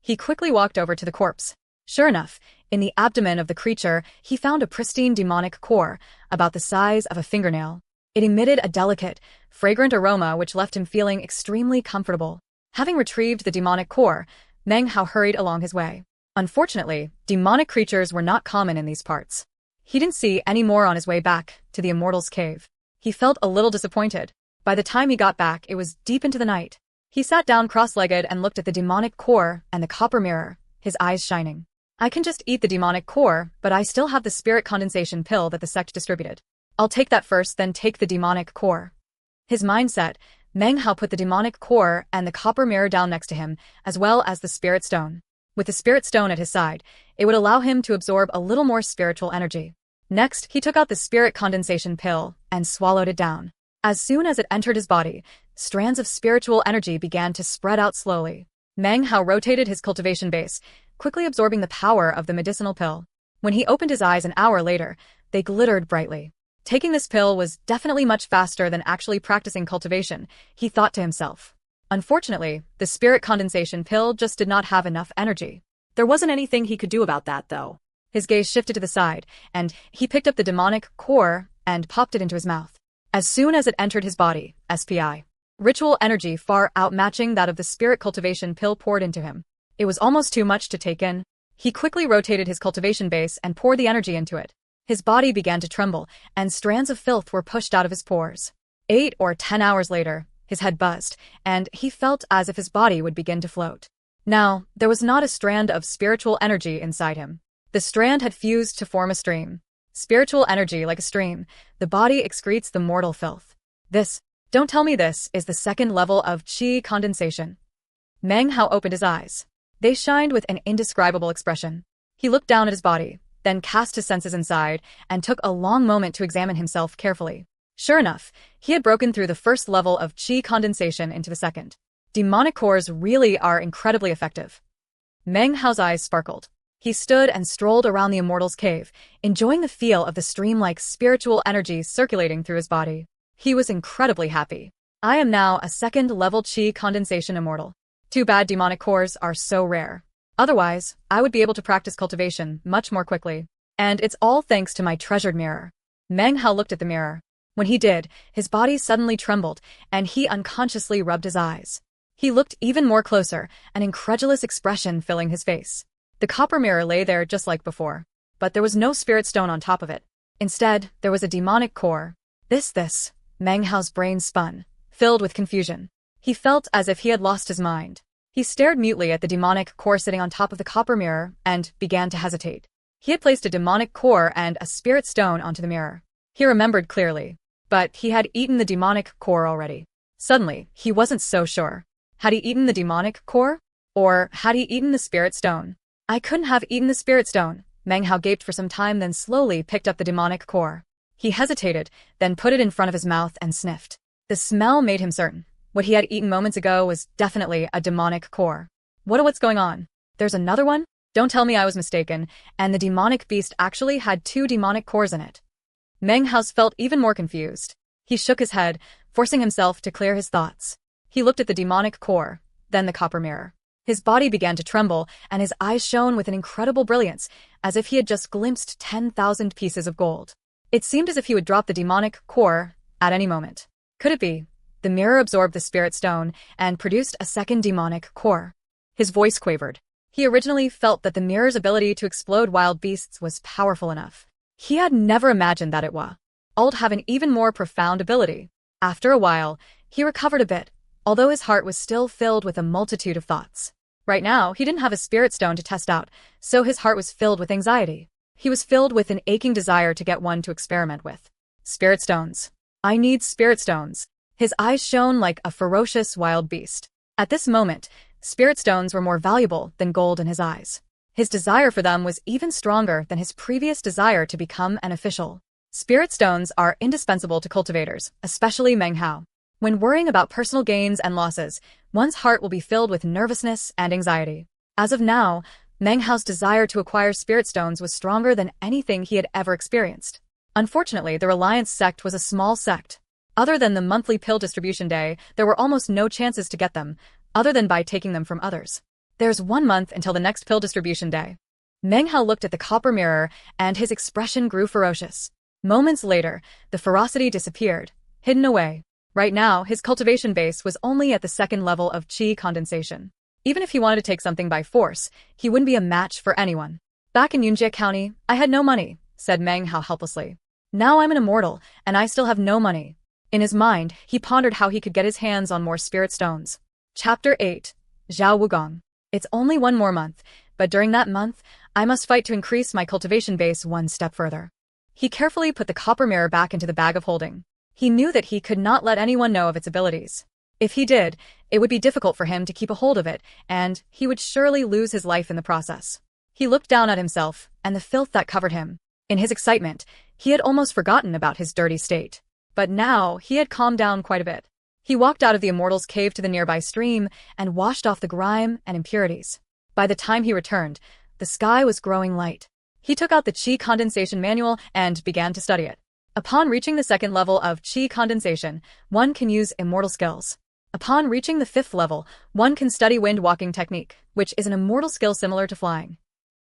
He quickly walked over to the corpse. Sure enough, in the abdomen of the creature, he found a pristine demonic core, about the size of a fingernail. It emitted a delicate, fragrant aroma which left him feeling extremely comfortable. Having retrieved the demonic core, Meng Hao hurried along his way. Unfortunately, demonic creatures were not common in these parts. He didn't see any more on his way back to the Immortal's Cave. He felt a little disappointed. By the time he got back, it was deep into the night. He sat down cross-legged and looked at the demonic core and the copper mirror, his eyes shining. I can just eat the demonic core, but I still have the spirit condensation pill that the sect distributed. I'll take that first, then take the demonic core. His mind set, Meng Hao put the demonic core and the copper mirror down next to him, as well as the spirit stone. With the spirit stone at his side, it would allow him to absorb a little more spiritual energy. Next, he took out the spirit condensation pill and swallowed it down. As soon as it entered his body, strands of spiritual energy began to spread out slowly. Meng Hao rotated his cultivation base, quickly absorbing the power of the medicinal pill. When he opened his eyes an hour later, they glittered brightly. Taking this pill was definitely much faster than actually practicing cultivation, he thought to himself. Unfortunately, the spirit condensation pill just did not have enough energy. There wasn't anything he could do about that, though. His gaze shifted to the side, and he picked up the demonic core and popped it into his mouth. As soon as it entered his body, SPI. Ritual energy far outmatching that of the spirit cultivation pill poured into him. It was almost too much to take in. He quickly rotated his cultivation base and poured the energy into it. His body began to tremble, and strands of filth were pushed out of his pores. 8 or 10 hours later, his head buzzed, and he felt as if his body would begin to float. Now, there was not a strand of spiritual energy inside him. The strand had fused to form a stream. Spiritual energy like a stream, the body excretes the mortal filth. Don't tell me this is the second level of qi condensation. Meng Hao opened his eyes. They shined with an indescribable expression. He looked down at his body, then cast his senses inside, and took a long moment to examine himself carefully. Sure enough, he had broken through the first level of qi condensation into the second. Demonic cores really are incredibly effective. Meng Hao's eyes sparkled. He stood and strolled around the immortal's cave, enjoying the feel of the stream-like spiritual energy circulating through his body. He was incredibly happy. I am now a second-level qi condensation immortal. Too bad demonic cores are so rare. Otherwise, I would be able to practice cultivation much more quickly. And it's all thanks to my treasured mirror. Meng Hao looked at the mirror. When he did, his body suddenly trembled, and he unconsciously rubbed his eyes. He looked even more closer, an incredulous expression filling his face. The copper mirror lay there just like before, but there was no spirit stone on top of it. Instead, there was a demonic core. This. Meng Hao's brain spun, filled with confusion. He felt as if he had lost his mind. He stared mutely at the demonic core sitting on top of the copper mirror and began to hesitate. He had placed a demonic core and a spirit stone onto the mirror. He remembered clearly, but he had eaten the demonic core already. Suddenly, he wasn't so sure. Had he eaten the demonic core? Or had he eaten the spirit stone? I couldn't have eaten the spirit stone. Meng Hao gaped for some time, then slowly picked up the demonic core. He hesitated, then put it in front of his mouth and sniffed. The smell made him certain. What he had eaten moments ago was definitely a demonic core. What's going on? There's another one? Don't tell me I was mistaken, and the demonic beast actually had 2 demonic cores in it. Meng Hao felt even more confused. He shook his head, forcing himself to clear his thoughts. He looked at the demonic core, then the copper mirror. His body began to tremble, and his eyes shone with an incredible brilliance, as if he had just glimpsed 10,000 pieces of gold. It seemed as if he would drop the demonic core at any moment. Could it be? The mirror absorbed the spirit stone and produced a second demonic core. His voice quavered. He originally felt that the mirror's ability to explode wild beasts was powerful enough. He had never imagined that it would have an even more profound ability. After a while, he recovered a bit, although his heart was still filled with a multitude of thoughts. Right now, he didn't have a spirit stone to test out, so his heart was filled with anxiety. He was filled with an aching desire to get one to experiment with. Spirit stones. I need spirit stones. His eyes shone like a ferocious wild beast. At this moment, spirit stones were more valuable than gold in his eyes. His desire for them was even stronger than his previous desire to become an official. Spirit stones are indispensable to cultivators, especially Meng Hao. When worrying about personal gains and losses, one's heart will be filled with nervousness and anxiety. As of now, Meng Hao's desire to acquire spirit stones was stronger than anything he had ever experienced. Unfortunately, the Reliance sect was a small sect. Other than the monthly pill distribution day, there were almost no chances to get them, other than by taking them from others. There's 1 month until the next pill distribution day. Meng Hao looked at the copper mirror, and his expression grew ferocious. Moments later, the ferocity disappeared, hidden away. Right now, his cultivation base was only at the second level of qi condensation. Even if he wanted to take something by force, he wouldn't be a match for anyone. Back in Yunjie County, I had no money, said Meng Hao helplessly. Now I'm an immortal, and I still have no money. In his mind, he pondered how he could get his hands on more spirit stones. Chapter 8. Zhao Wugong. It's only 1 more month, but during that month, I must fight to increase my cultivation base 1 step further. He carefully put the copper mirror back into the bag of holding. He knew that he could not let anyone know of its abilities. If he did, it would be difficult for him to keep a hold of it, and he would surely lose his life in the process. He looked down at himself and the filth that covered him. In his excitement, he had almost forgotten about his dirty state. But now, he had calmed down quite a bit. He walked out of the immortal's cave to the nearby stream and washed off the grime and impurities. By the time he returned, the sky was growing light. He took out the Qi condensation manual and began to study it. Upon reaching the second level of Qi condensation, one can use immortal skills. Upon reaching the fifth level, one can study wind walking technique, which is an immortal skill similar to flying.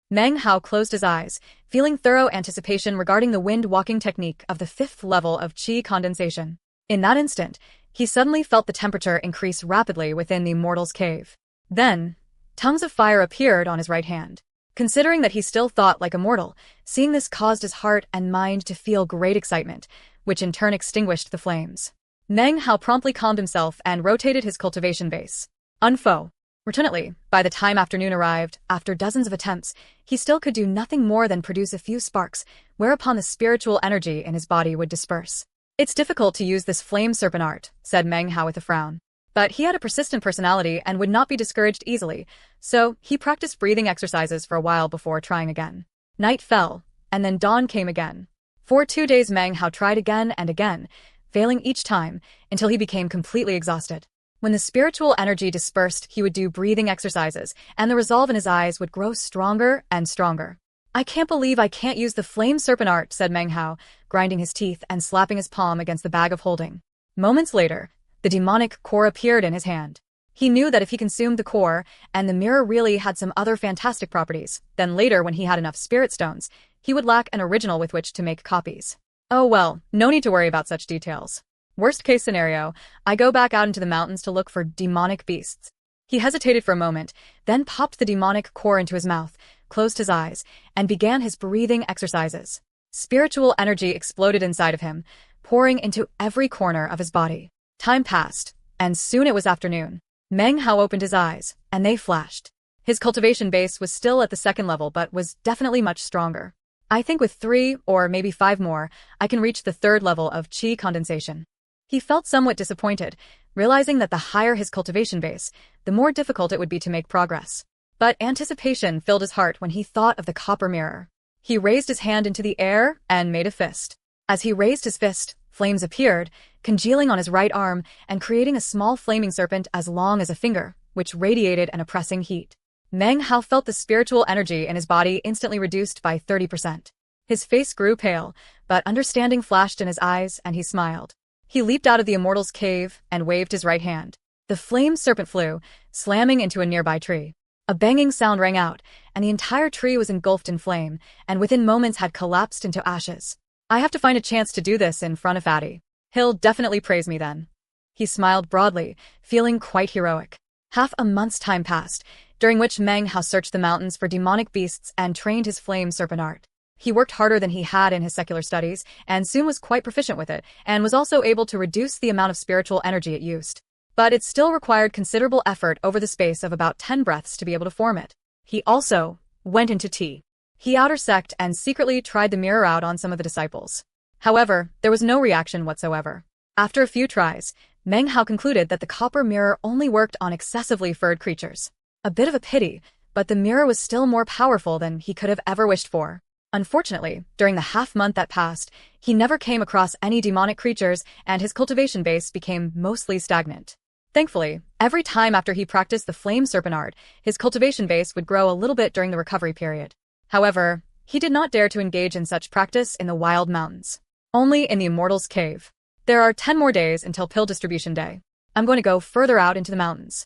Meng Hao closed his eyes, feeling thorough anticipation regarding the wind walking technique of the fifth level of Qi condensation. In that instant, he suddenly felt the temperature increase rapidly within the immortal's cave. Then, tongues of fire appeared on his right hand. Considering that he still thought like a mortal, seeing this caused his heart and mind to feel great excitement, which in turn extinguished the flames. Meng Hao promptly calmed himself and rotated his cultivation base. Unfo. Fortunately, by the time afternoon arrived, after dozens of attempts, he still could do nothing more than produce a few sparks, whereupon the spiritual energy in his body would disperse. It's difficult to use this flame serpent art, said Meng Hao with a frown. But he had a persistent personality and would not be discouraged easily, so he practiced breathing exercises for a while before trying again. Night fell, and then dawn came again. For 2 days Meng Hao tried again and again, failing each time, until he became completely exhausted. When the spiritual energy dispersed, he would do breathing exercises, and the resolve in his eyes would grow stronger and stronger. I can't believe I can't use the flame serpent art, said Meng Hao, grinding his teeth and slapping his palm against the bag of holding. Moments later, the demonic core appeared in his hand. He knew that if he consumed the core, and the mirror really had some other fantastic properties, then later when he had enough spirit stones, he would lack an original with which to make copies. Oh well, no need to worry about such details. Worst case scenario, I go back out into the mountains to look for demonic beasts. He hesitated for a moment, then popped the demonic core into his mouth, closed his eyes, and began his breathing exercises. Spiritual energy exploded inside of him, pouring into every corner of his body. Time passed, and soon it was afternoon. Meng Hao opened his eyes, and they flashed. His cultivation base was still at the second level but was definitely much stronger. I think with 3 or maybe 5 more, I can reach the third level of Qi condensation. He felt somewhat disappointed, realizing that the higher his cultivation base, the more difficult it would be to make progress. But anticipation filled his heart when he thought of the copper mirror. He raised his hand into the air and made a fist. As he raised his fist, flames appeared, congealing on his right arm and creating a small flaming serpent as long as a finger, which radiated an oppressing heat. Meng Hao felt the spiritual energy in his body instantly reduced by 30%. His face grew pale, but understanding flashed in his eyes and he smiled. He leaped out of the immortal's cave and waved his right hand. The flame serpent flew, slamming into a nearby tree. A banging sound rang out, and the entire tree was engulfed in flame, and within moments had collapsed into ashes. I have to find a chance to do this in front of Addy. He'll definitely praise me then. He smiled broadly, feeling quite heroic. Half a month's time passed, during which Meng Hao searched the mountains for demonic beasts and trained his flame serpent art. He worked harder than he had in his secular studies, and soon was quite proficient with it, and was also able to reduce the amount of spiritual energy it used. But it still required considerable effort over the space of about 10 breaths to be able to form it. He also went into tea. He outersect and secretly tried the mirror out on some of the disciples. However, there was no reaction whatsoever. After a few tries, Meng Hao concluded that the copper mirror only worked on excessively furred creatures. A bit of a pity, but the mirror was still more powerful than he could have ever wished for. Unfortunately, during the half-month that passed, he never came across any demonic creatures and his cultivation base became mostly stagnant. Thankfully, every time after he practiced the flame serpent art, his cultivation base would grow a little bit during the recovery period. However, he did not dare to engage in such practice in the wild mountains. Only in the Immortal's Cave. There are 10 more days until pill distribution day. I'm going to go further out into the mountains.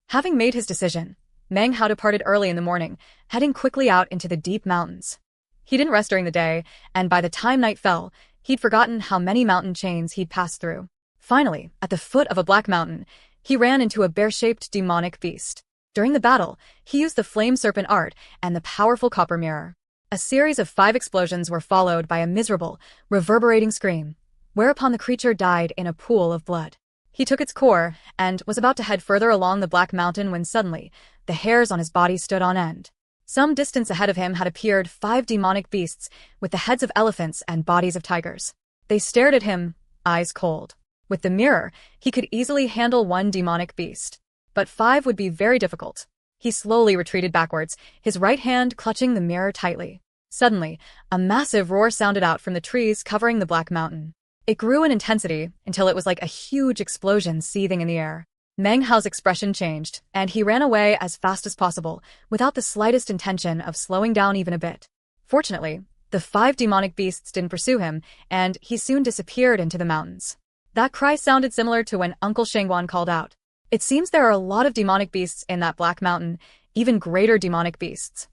Having made his decision, Meng Hao departed early in the morning, heading quickly out into the deep mountains. He didn't rest during the day, and by the time night fell, he'd forgotten how many mountain chains he'd passed through. Finally, at the foot of a black mountain, he ran into a bear-shaped demonic beast. During the battle, he used the flame serpent art and the powerful copper mirror. A series of 5 explosions were followed by a miserable, reverberating scream, whereupon the creature died in a pool of blood. He took its core and was about to head further along the black mountain when suddenly, the hairs on his body stood on end. Some distance ahead of him had appeared 5 demonic beasts with the heads of elephants and bodies of tigers. They stared at him, eyes cold. With the mirror, he could easily handle 1 demonic beast. But 5 would be very difficult. He slowly retreated backwards, his right hand clutching the mirror tightly. Suddenly, a massive roar sounded out from the trees covering the black mountain. It grew in intensity until it was like a huge explosion seething in the air. Meng Hao's expression changed, and he ran away as fast as possible, without the slightest intention of slowing down even a bit. Fortunately, the 5 demonic beasts didn't pursue him, and he soon disappeared into the mountains. That cry sounded similar to when Uncle Shangguan called out. It seems there are a lot of demonic beasts in that black mountain, even greater demonic beasts.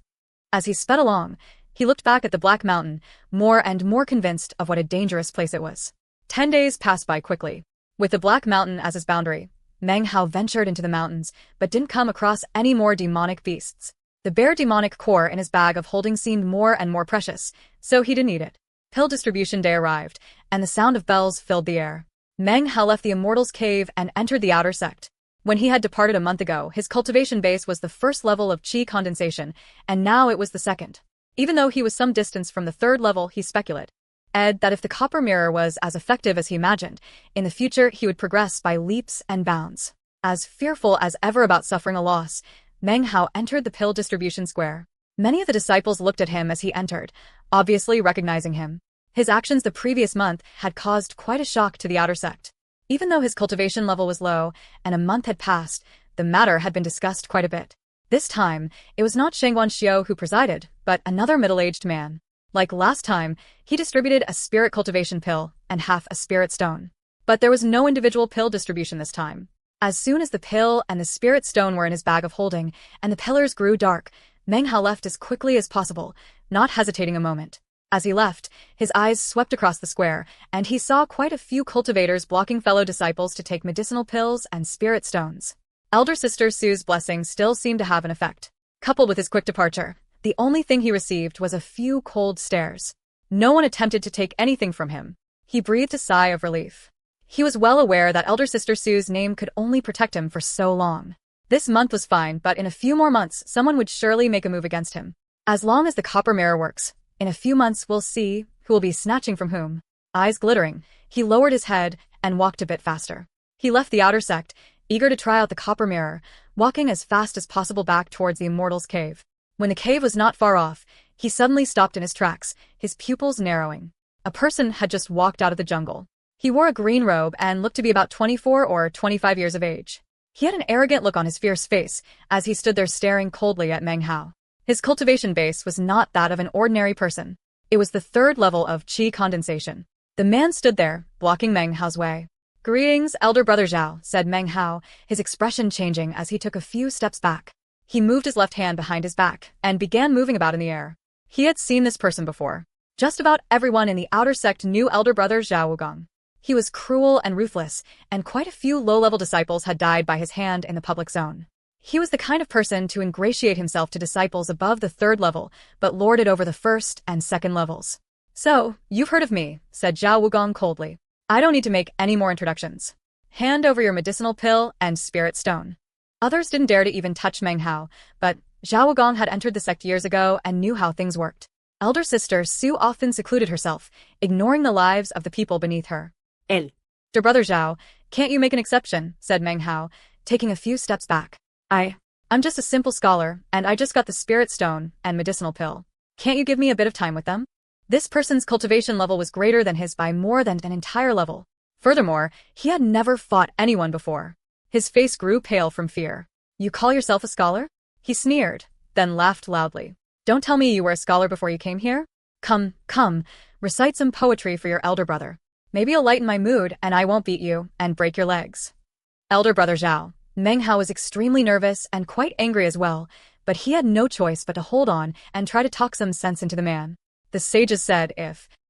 As he sped along, he looked back at the black mountain, more and more convinced of what a dangerous place it was. 10 days passed by quickly. With the black mountain as his boundary, Meng Hao ventured into the mountains, but didn't come across any more demonic beasts. The bare demonic core in his bag of holding seemed more and more precious, so he didn't eat it. Pill distribution day arrived, and the sound of bells filled the air. Meng Hao left the Immortals' Cave and entered the outer sect. When he had departed a month ago, his cultivation base was the first level of qi condensation, and now it was the second. Even though he was some distance from the third level, he speculated that if the copper mirror was as effective as he imagined, in the future he would progress by leaps and bounds. As fearful as ever about suffering a loss, Meng Hao entered the pill distribution square. Many of the disciples looked at him as he entered, obviously recognizing him. His actions the previous month had caused quite a shock to the outer sect. Even though his cultivation level was low, and a month had passed, the matter had been discussed quite a bit. This time, it was not Shangguan Xiao who presided, but another middle-aged man. Like last time, he distributed a spirit cultivation pill and half a spirit stone. But there was no individual pill distribution this time. As soon as the pill and the spirit stone were in his bag of holding, and the pillars grew dark, Meng Hao left as quickly as possible, not hesitating a moment. As he left, his eyes swept across the square, and he saw quite a few cultivators blocking fellow disciples to take medicinal pills and spirit stones. Elder Sister Su's blessing still seemed to have an effect. Coupled with his quick departure, the only thing he received was a few cold stares. No one attempted to take anything from him. He breathed a sigh of relief. He was well aware that Elder Sister Su's name could only protect him for so long. This month was fine, but in a few more months, someone would surely make a move against him. As long as the copper mirror works, in a few months we'll see who will be snatching from whom. Eyes glittering, he lowered his head and walked a bit faster. He left the outer sect, eager to try out the copper mirror, walking as fast as possible back towards the Immortals' Cave. When the cave was not far off, he suddenly stopped in his tracks, his pupils narrowing. A person had just walked out of the jungle. He wore a green robe and looked to be about 24 or 25 years of age. He had an arrogant look on his fierce face as he stood there staring coldly at Meng Hao. His cultivation base was not that of an ordinary person. It was the third level of qi condensation. The man stood there, blocking Meng Hao's way. "Greetings, elder brother Zhao," said Meng Hao, his expression changing as he took a few steps back. He moved his left hand behind his back and began moving about in the air. He had seen this person before. Just about everyone in the outer sect knew elder brother Zhao Wugong. He was cruel and ruthless, and quite a few low-level disciples had died by his hand in the public zone. He was the kind of person to ingratiate himself to disciples above the third level, but lord it over the first and second levels. "So, you've heard of me," said Zhao Wugong coldly. "I don't need to make any more introductions. Hand over your medicinal pill and spirit stone." Others didn't dare to even touch Meng Hao, but Zhao Wugong had entered the sect years ago and knew how things worked. Elder Sister Su often secluded herself, ignoring the lives of the people beneath her. Dear brother Zhao, can't you make an exception?" said Meng Hao, taking a few steps back. I'm just a simple scholar, and I just got the spirit stone and medicinal pill. Can't you give me a bit of time with them?" This person's cultivation level was greater than his by more than an entire level. Furthermore, he had never fought anyone before. His face grew pale from fear. "You call yourself a scholar?" He sneered, then laughed loudly. "Don't tell me you were a scholar before you came here? Come, recite some poetry for your elder brother. Maybe you'll lighten my mood and I won't beat you and break your legs." Elder brother Zhao. Meng Hao was extremely nervous and quite angry as well, but he had no choice but to hold on and try to talk some sense into the man. The sages said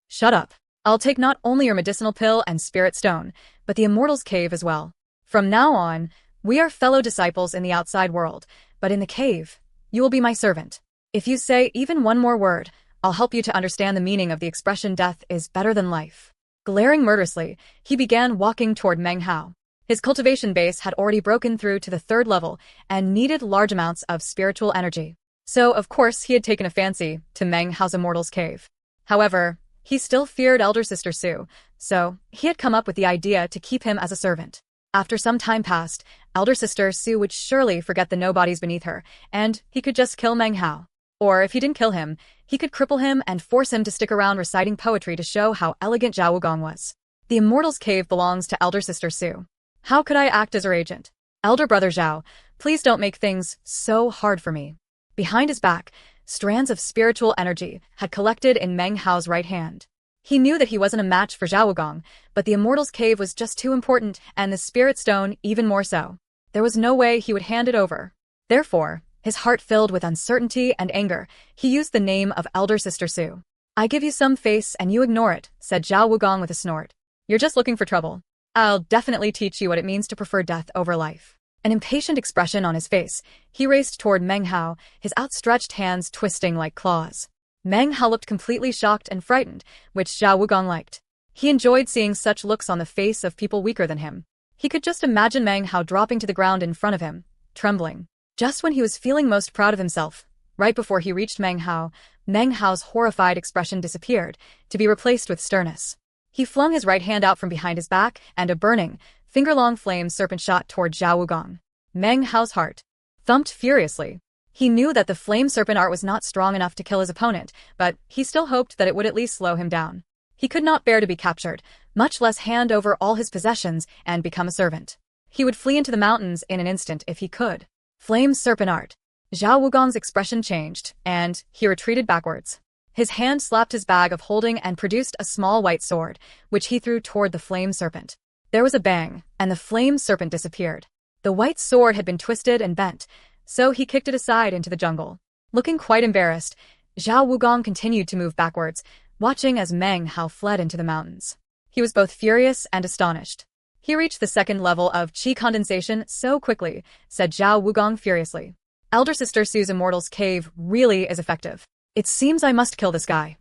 "Shut up. I'll take not only your medicinal pill and spirit stone, but the Immortals' Cave as well. From now on, we are fellow disciples in the outside world, but in the cave, you will be my servant. If you say even one more word, I'll help you to understand the meaning of the expression death is better than life." Glaring murderously, he began walking toward Meng Hao. His cultivation base had already broken through to the third level and needed large amounts of spiritual energy. So, of course, he had taken a fancy to Meng Hao's Immortals' Cave. However, he still feared Elder Sister Su, so he had come up with the idea to keep him as a servant. After some time passed, Elder Sister Su would surely forget the nobodies beneath her, and he could just kill Meng Hao. Or if he didn't kill him, he could cripple him and force him to stick around reciting poetry to show how elegant Zhao Wugong was. The Immortals' Cave belongs to Elder Sister Su. How could I act as her agent? Elder brother Zhao, please don't make things so hard for me. Behind his back, strands of spiritual energy had collected in Meng Hao's right hand. He knew that he wasn't a match for Zhao Wugong, but the Immortal's Cave was just too important, and the Spirit Stone even more so. There was no way he would hand it over. Therefore, his heart filled with uncertainty and anger, he used the name of Elder Sister Su. I give you some face and you ignore it, said Zhao Wugong with a snort. You're just looking for trouble. I'll definitely teach you what it means to prefer death over life. An impatient expression on his face, he raced toward Meng Hao, his outstretched hands twisting like claws. Meng Hao looked completely shocked and frightened, which Zhao Wugong liked. He enjoyed seeing such looks on the face of people weaker than him. He could just imagine Meng Hao dropping to the ground in front of him, trembling. Just when he was feeling most proud of himself, right before he reached Meng Hao's horrified expression disappeared, to be replaced with sternness. He flung his right hand out from behind his back, and a burning, finger-long flame serpent shot toward Zhao Wugong. Meng Hao's heart thumped furiously. He knew that the flame serpent art was not strong enough to kill his opponent, but he still hoped that it would at least slow him down. He could not bear to be captured, much less hand over all his possessions and become a servant. He would flee into the mountains in an instant if he could. Flame serpent art. Zhao Wugong's expression changed, and he retreated backwards. His hand slapped his bag of holding and produced a small white sword, which he threw toward the flame serpent. There was a bang, and the flame serpent disappeared. The white sword had been twisted and bent, so he kicked it aside into the jungle. Looking quite embarrassed, Zhao Wugong continued to move backwards, watching as Meng Hao fled into the mountains. He was both furious and astonished. He reached the second level of qi condensation so quickly, said Zhao Wugong furiously. Elder Sister Su's Immortal's Cave really is effective. It seems I must kill this guy.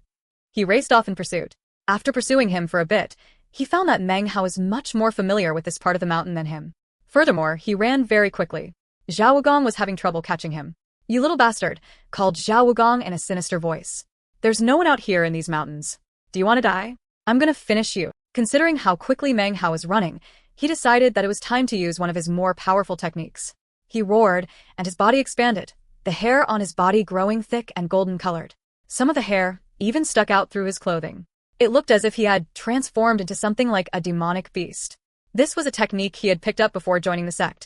He raced off in pursuit. After pursuing him for a bit, he found that Meng Hao was much more familiar with this part of the mountain than him. Furthermore, he ran very quickly. Zhao Wugong was having trouble catching him. You little bastard, called Zhao Wugong in a sinister voice. There's no one out here in these mountains. Do you want to die? I'm gonna finish you. Considering how quickly Meng Hao was running, he decided that it was time to use one of his more powerful techniques. He roared, and his body expanded, the hair on his body growing thick and golden-colored. Some of the hair even stuck out through his clothing. It looked as if he had transformed into something like a demonic beast. This was a technique he had picked up before joining the sect,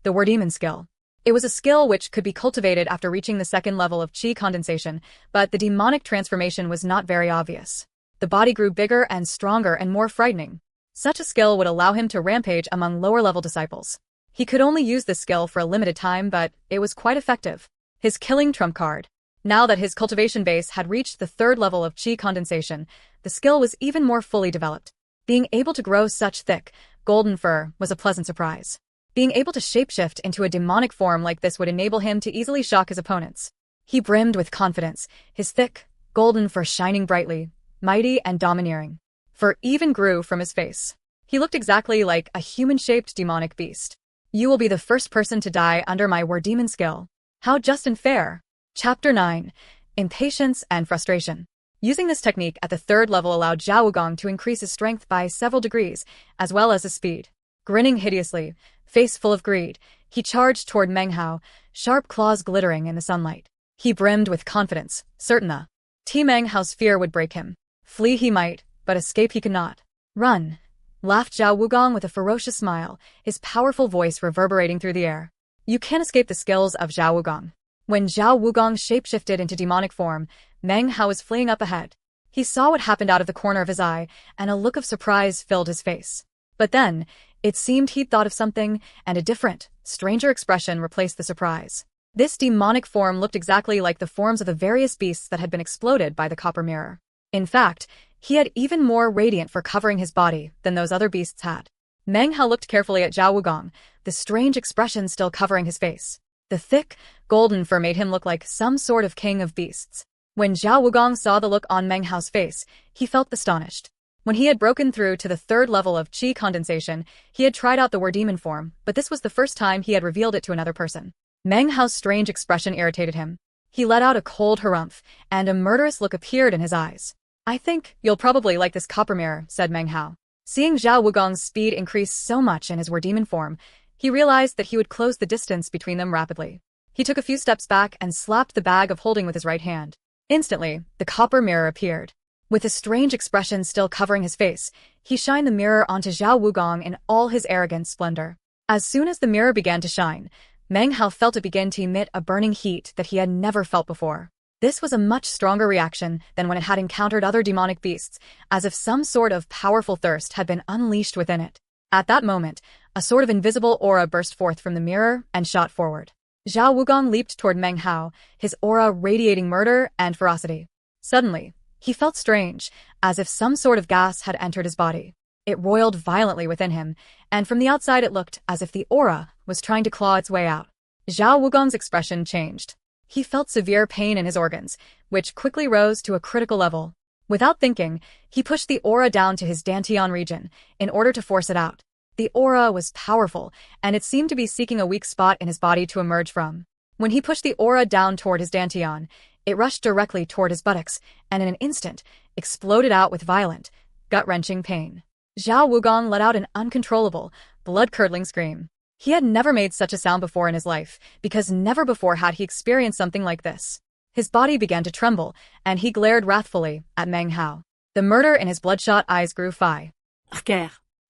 the Werdemon skill. It was a skill which could be cultivated after reaching the second level of qi condensation, but the demonic transformation was not very obvious. The body grew bigger and stronger and more frightening. Such a skill would allow him to rampage among lower-level disciples. He could only use this skill for a limited time, but it was quite effective. His killing trump card. Now that his cultivation base had reached the third level of qi condensation, the skill was even more fully developed. Being able to grow such thick, golden fur was a pleasant surprise. Being able to shapeshift into a demonic form like this would enable him to easily shock his opponents. He brimmed with confidence, his thick, golden fur shining brightly, mighty and domineering. Fur even grew from his face. He looked exactly like a human-shaped demonic beast. You will be the first person to die under my Werdemon skill. How just and fair. Chapter 9. Impatience and Frustration. Using this technique at the third level allowed Zhao Wugong to increase his strength by several degrees, as well as his speed. Grinning hideously, face full of greed, he charged toward Meng Hao, sharp claws glittering in the sunlight. He brimmed with confidence, certain the Meng Hao's fear would break him. Flee he might, but escape he could not. Run, laughed Zhao Wugong with a ferocious smile, his powerful voice reverberating through the air. You can't escape the skills of Zhao Wugong. When Zhao Wugong shapeshifted into demonic form, Meng Hao was fleeing up ahead. He saw what happened out of the corner of his eye, and a look of surprise filled his face. But then, it seemed he'd thought of something, and a different, stranger expression replaced the surprise. This demonic form looked exactly like the forms of the various beasts that had been exploded by the copper mirror. In fact, he had even more radiant fur covering his body than those other beasts had. Meng Hao looked carefully at Zhao Wugong, the strange expression still covering his face. The thick, golden fur made him look like some sort of king of beasts. When Zhao Wugong saw the look on Meng Hao's face, he felt astonished. When he had broken through to the third level of qi condensation, he had tried out the Werdemon form, but this was the first time he had revealed it to another person. Meng Hao's strange expression irritated him. He let out a cold harumph, and a murderous look appeared in his eyes. I think you'll probably like this copper mirror, said Meng Hao. Seeing Zhao Wugong's speed increase so much in his Werdemon form, he realized that he would close the distance between them rapidly. He took a few steps back and slapped the bag of holding with his right hand. Instantly, the copper mirror appeared. With a strange expression still covering his face, he shined the mirror onto Zhao Wugong in all his arrogant splendor. As soon as the mirror began to shine, Meng Hao felt it begin to emit a burning heat that he had never felt before. This was a much stronger reaction than when it had encountered other demonic beasts, as if some sort of powerful thirst had been unleashed within it. At that moment, a sort of invisible aura burst forth from the mirror and shot forward. Zhao Wugong leaped toward Meng Hao, his aura radiating murder and ferocity. Suddenly, he felt strange, as if some sort of gas had entered his body. It roiled violently within him, and from the outside it looked as if the aura was trying to claw its way out. Zhao Wugong's expression changed. He felt severe pain in his organs, which quickly rose to a critical level. Without thinking, he pushed the aura down to his dantian region in order to force it out. The aura was powerful, and it seemed to be seeking a weak spot in his body to emerge from. When he pushed the aura down toward his dantian, it rushed directly toward his buttocks, and in an instant, exploded out with violent, gut-wrenching pain. Zhao Wugong let out an uncontrollable, blood-curdling scream. He had never made such a sound before in his life, because never before had he experienced something like this. His body began to tremble, and he glared wrathfully at Meng Hao. The murder in his bloodshot eyes grew fire.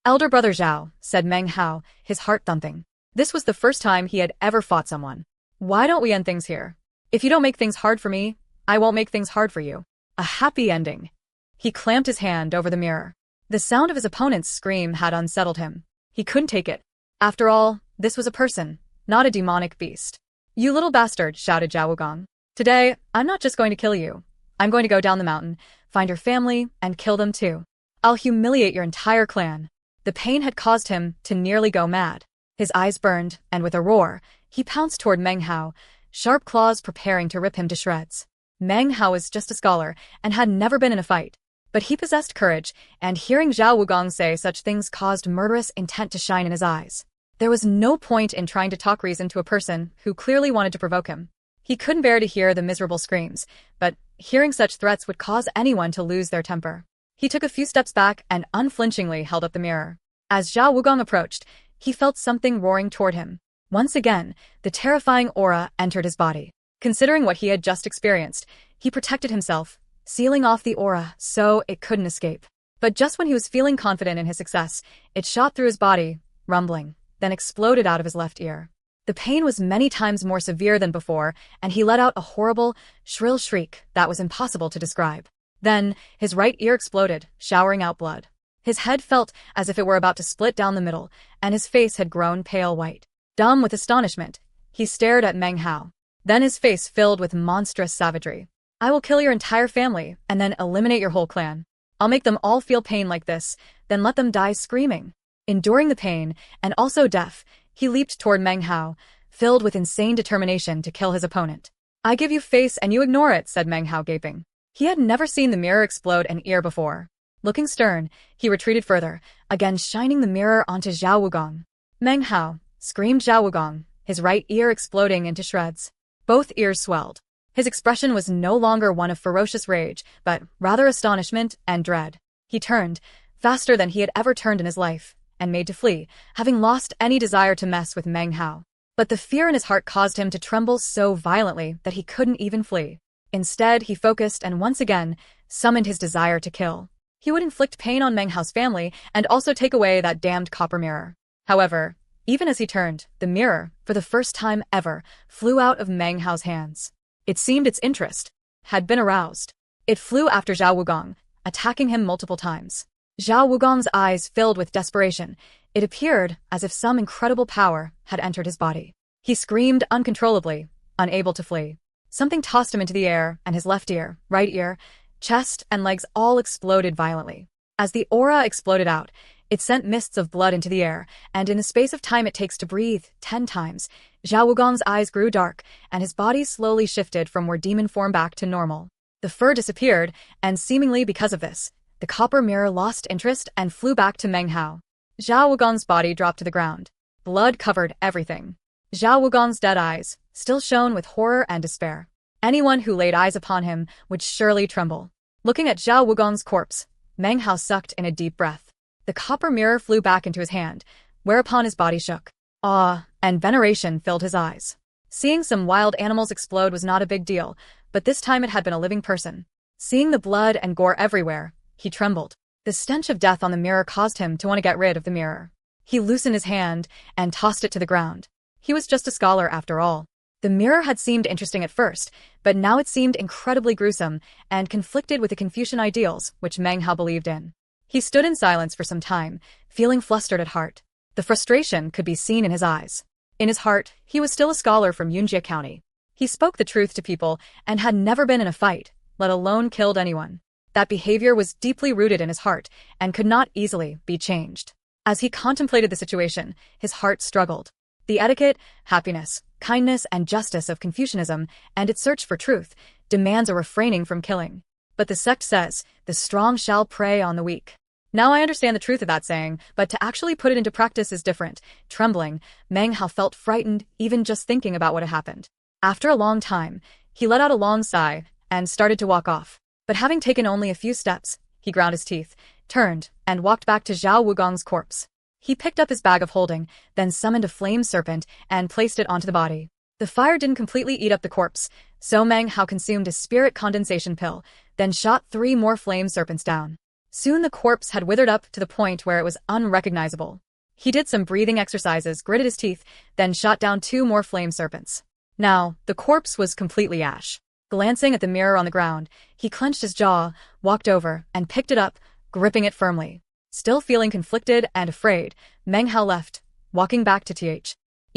Elder brother Zhao, said Meng Hao, his heart thumping. This was the first time he had ever fought someone. Why don't we end things here? If you don't make things hard for me, I won't make things hard for you. A happy ending. He clamped his hand over the mirror. The sound of his opponent's scream had unsettled him. He couldn't take it. After all, this was a person, not a demonic beast. You little bastard, shouted Zhao Wugong. Today, I'm not just going to kill you. I'm going to go down the mountain, find your family, and kill them too. I'll humiliate your entire clan. The pain had caused him to nearly go mad. His eyes burned, and with a roar, he pounced toward Meng Hao, sharp claws preparing to rip him to shreds. Meng Hao was just a scholar and had never been in a fight. But he possessed courage, and hearing Zhao Wugong say such things caused murderous intent to shine in his eyes. There was no point in trying to talk reason to a person who clearly wanted to provoke him. He couldn't bear to hear the miserable screams, but hearing such threats would cause anyone to lose their temper. He took a few steps back and unflinchingly held up the mirror. As Zhao Wugong approached, he felt something roaring toward him. Once again, the terrifying aura entered his body. Considering what he had just experienced, he protected himself, sealing off the aura so it couldn't escape. But just when he was feeling confident in his success, it shot through his body, rumbling, then exploded out of his left ear. The pain was many times more severe than before, and he let out a horrible, shrill shriek that was impossible to describe. Then, his right ear exploded, showering out blood. His head felt as if it were about to split down the middle, and his face had grown pale white. Dumb with astonishment, he stared at Meng Hao. Then his face filled with monstrous savagery. I will kill your entire family, and then eliminate your whole clan. I'll make them all feel pain like this, then let them die screaming. Enduring the pain, and also death, he leaped toward Meng Hao, filled with insane determination to kill his opponent. I give you face and you ignore it, said Meng Hao gaping. He had never seen the mirror explode an ear before. Looking stern, he retreated further, again shining the mirror onto Zhao Wugong. Meng Hao, screamed Zhao Wugong, his right ear exploding into shreds. Both ears swelled. His expression was no longer one of ferocious rage, but rather astonishment and dread. He turned, faster than he had ever turned in his life, and made to flee, having lost any desire to mess with Meng Hao. But the fear in his heart caused him to tremble so violently that he couldn't even flee. Instead, he focused and once again summoned his desire to kill. He would inflict pain on Meng Hao's family and also take away that damned copper mirror. However, even as he turned, the mirror, for the first time ever, flew out of Meng Hao's hands. It seemed its interest had been aroused. It flew after Zhao Wugong, attacking him multiple times. Zhao Wugong's eyes filled with desperation. It appeared as if some incredible power had entered his body. He screamed uncontrollably, unable to flee. Something tossed him into the air, and his left ear, right ear, chest, and legs all exploded violently. As the aura exploded out, it sent mists of blood into the air, and in the space of time it takes to breathe 10 times, Zhao Wugong's eyes grew dark, and his body slowly shifted from more demon form back to normal. The fur disappeared, and seemingly because of this, the copper mirror lost interest and flew back to Meng Hao. Zhao Wugong's body dropped to the ground. Blood covered everything. Zhao Wugong's dead eyes still shone with horror and despair. Anyone who laid eyes upon him would surely tremble. Looking at Zhao Wugong's corpse, Meng Hao sucked in a deep breath. The copper mirror flew back into his hand, whereupon his body shook. Awe and veneration filled his eyes. Seeing some wild animals explode was not a big deal, but this time it had been a living person. Seeing the blood and gore everywhere, he trembled. The stench of death on the mirror caused him to want to get rid of the mirror. He loosened his hand and tossed it to the ground. He was just a scholar after all. The mirror had seemed interesting at first, but now it seemed incredibly gruesome and conflicted with the Confucian ideals which Meng Hao believed in. He stood in silence for some time, feeling flustered at heart. The frustration could be seen in his eyes. In his heart, he was still a scholar from Yunjie County. He spoke the truth to people and had never been in a fight, let alone killed anyone. That behavior was deeply rooted in his heart and could not easily be changed. As he contemplated the situation, his heart struggled. The etiquette, happiness, kindness, and justice of Confucianism and its search for truth demands a refraining from killing. But the sect says, the strong shall prey on the weak. Now I understand the truth of that saying, but to actually put it into practice is different. Trembling, Meng Hao felt frightened even just thinking about what had happened. After a long time, he let out a long sigh and started to walk off. But having taken only a few steps, he ground his teeth, turned, and walked back to Zhao Wugong's corpse. He picked up his bag of holding, then summoned a flame serpent and placed it onto the body. The fire didn't completely eat up the corpse, so Meng Hao consumed a spirit condensation pill, then shot 3 more flame serpents down. Soon the corpse had withered up to the point where it was unrecognizable. He did some breathing exercises, gritted his teeth, then shot down 2 more flame serpents. Now, the corpse was completely ash. Glancing at the mirror on the ground, he clenched his jaw, walked over, and picked it up, gripping it firmly. Still feeling conflicted and afraid, Meng Hao left, walking back to the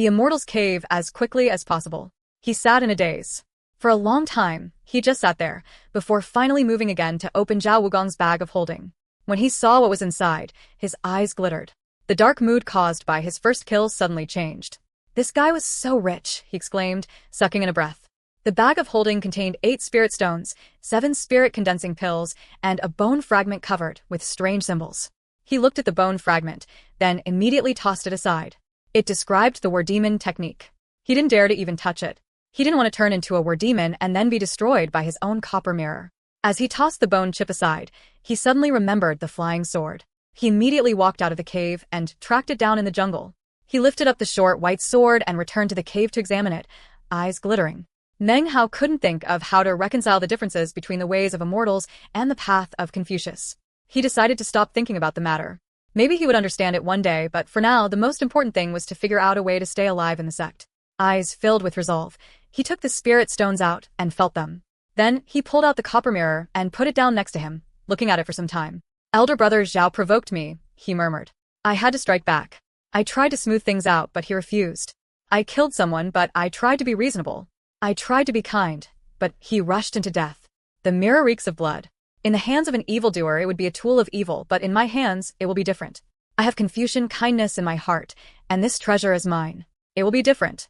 Immortal's cave as quickly as possible. He sat in a daze. For a long time, he just sat there, before finally moving again to open Zhao Wugong's bag of holding. When he saw what was inside, his eyes glittered. The dark mood caused by his first kill suddenly changed. This guy was so rich, he exclaimed, sucking in a breath. The bag of holding contained 8 spirit stones, 7 spirit condensing pills, and a bone fragment covered with strange symbols. He looked at the bone fragment, then immediately tossed it aside. It described the war demon technique. He didn't dare to even touch it. He didn't want to turn into a war demon and then be destroyed by his own copper mirror. As he tossed the bone chip aside, he suddenly remembered the flying sword. He immediately walked out of the cave and tracked it down in the jungle. He lifted up the short white sword and returned to the cave to examine it, eyes glittering. Meng Hao couldn't think of how to reconcile the differences between the ways of immortals and the path of Confucius. He decided to stop thinking about the matter. Maybe he would understand it one day, but for now, the most important thing was to figure out a way to stay alive in the sect. Eyes filled with resolve, he took the spirit stones out and felt them. Then, he pulled out the copper mirror and put it down next to him, looking at it for some time. Elder brother Zhao provoked me, he murmured. I had to strike back. I tried to smooth things out, but he refused. I killed someone, but I tried to be reasonable. I tried to be kind, but he rushed into death. The mirror reeks of blood. In the hands of an evildoer it would be a tool of evil, but in my hands it will be different. I have Confucian kindness in my heart, and this treasure is mine. It will be different.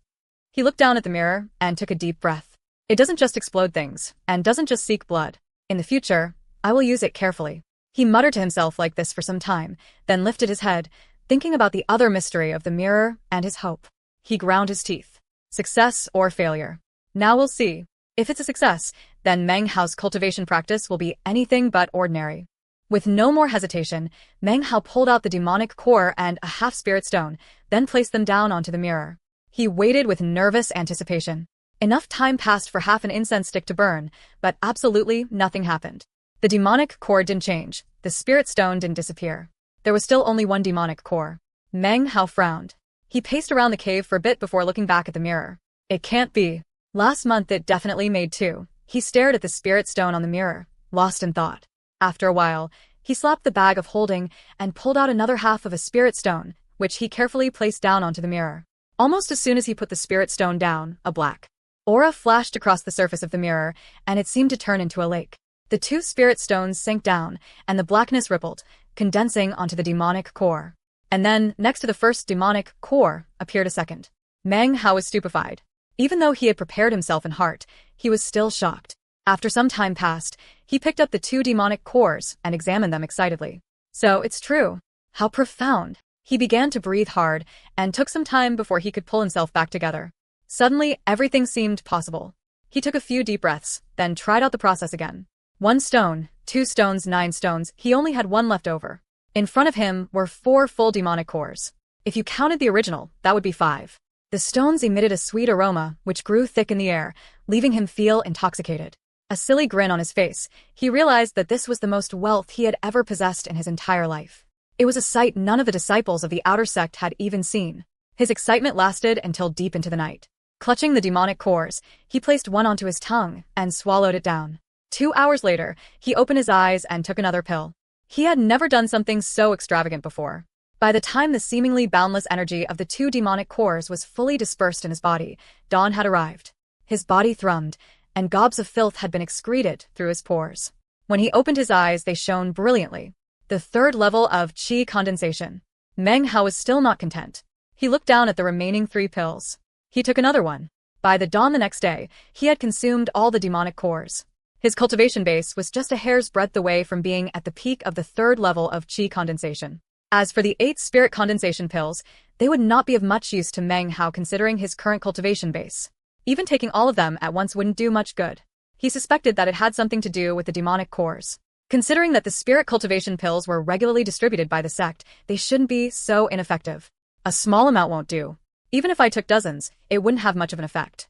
He looked down at the mirror and took a deep breath. It doesn't just explode things, and doesn't just seek blood. In the future, I will use it carefully. He muttered to himself like this for some time, then lifted his head, thinking about the other mystery of the mirror and his hope. He ground his teeth. Success or failure. Now we'll see. If it's a success, then Meng Hao's cultivation practice will be anything but ordinary. With no more hesitation, Meng Hao pulled out the demonic core and a half-spirit stone, then placed them down onto the mirror. He waited with nervous anticipation. Enough time passed for half an incense stick to burn, but absolutely nothing happened. The demonic core didn't change. The spirit stone didn't disappear. There was still only one demonic core. Meng Hao frowned. He paced around the cave for a bit before looking back at the mirror. It can't be. Last month it definitely made 2. He stared at the spirit stone on the mirror, lost in thought. After a while, he slapped the bag of holding and pulled out another half of a spirit stone, which he carefully placed down onto the mirror. Almost as soon as he put the spirit stone down, a black aura flashed across the surface of the mirror, and it seemed to turn into a lake. The 2 spirit stones sank down, and the blackness rippled, condensing onto the demonic core. And then, next to the first demonic core, appeared a second. Meng Hao was stupefied. Even though he had prepared himself in heart, he was still shocked. After some time passed, he picked up the 2 demonic cores and examined them excitedly. So it's true. How profound. He began to breathe hard and took some time before he could pull himself back together. Suddenly, everything seemed possible. He took a few deep breaths, then tried out the process again. 1 stone, 2 stones, 9 stones, he only had 1 left over. In front of him were 4 full demonic cores. If you counted the original, that would be 5. The stones emitted a sweet aroma, which grew thick in the air, leaving him feel intoxicated. A silly grin on his face, he realized that this was the most wealth he had ever possessed in his entire life. It was a sight none of the disciples of the outer sect had even seen. His excitement lasted until deep into the night. Clutching the demonic cores, he placed one onto his tongue and swallowed it down. 2 hours later, he opened his eyes and took another pill. He had never done something so extravagant before. By the time the seemingly boundless energy of the 2 demonic cores was fully dispersed in his body, dawn had arrived. His body thrummed, and gobs of filth had been excreted through his pores. When he opened his eyes, they shone brilliantly. The 3rd level of qi condensation. Meng Hao was still not content. He looked down at the remaining 3 pills. He took another one. By the dawn the next day, he had consumed all the demonic cores. His cultivation base was just a hair's breadth away from being at the peak of the 3rd level of qi condensation. As for the 8 spirit condensation pills, they would not be of much use to Meng Hao considering his current cultivation base. Even taking all of them at once wouldn't do much good. He suspected that it had something to do with the demonic cores. Considering that the spirit cultivation pills were regularly distributed by the sect, they shouldn't be so ineffective. A small amount won't do. Even if I took dozens, it wouldn't have much of an effect.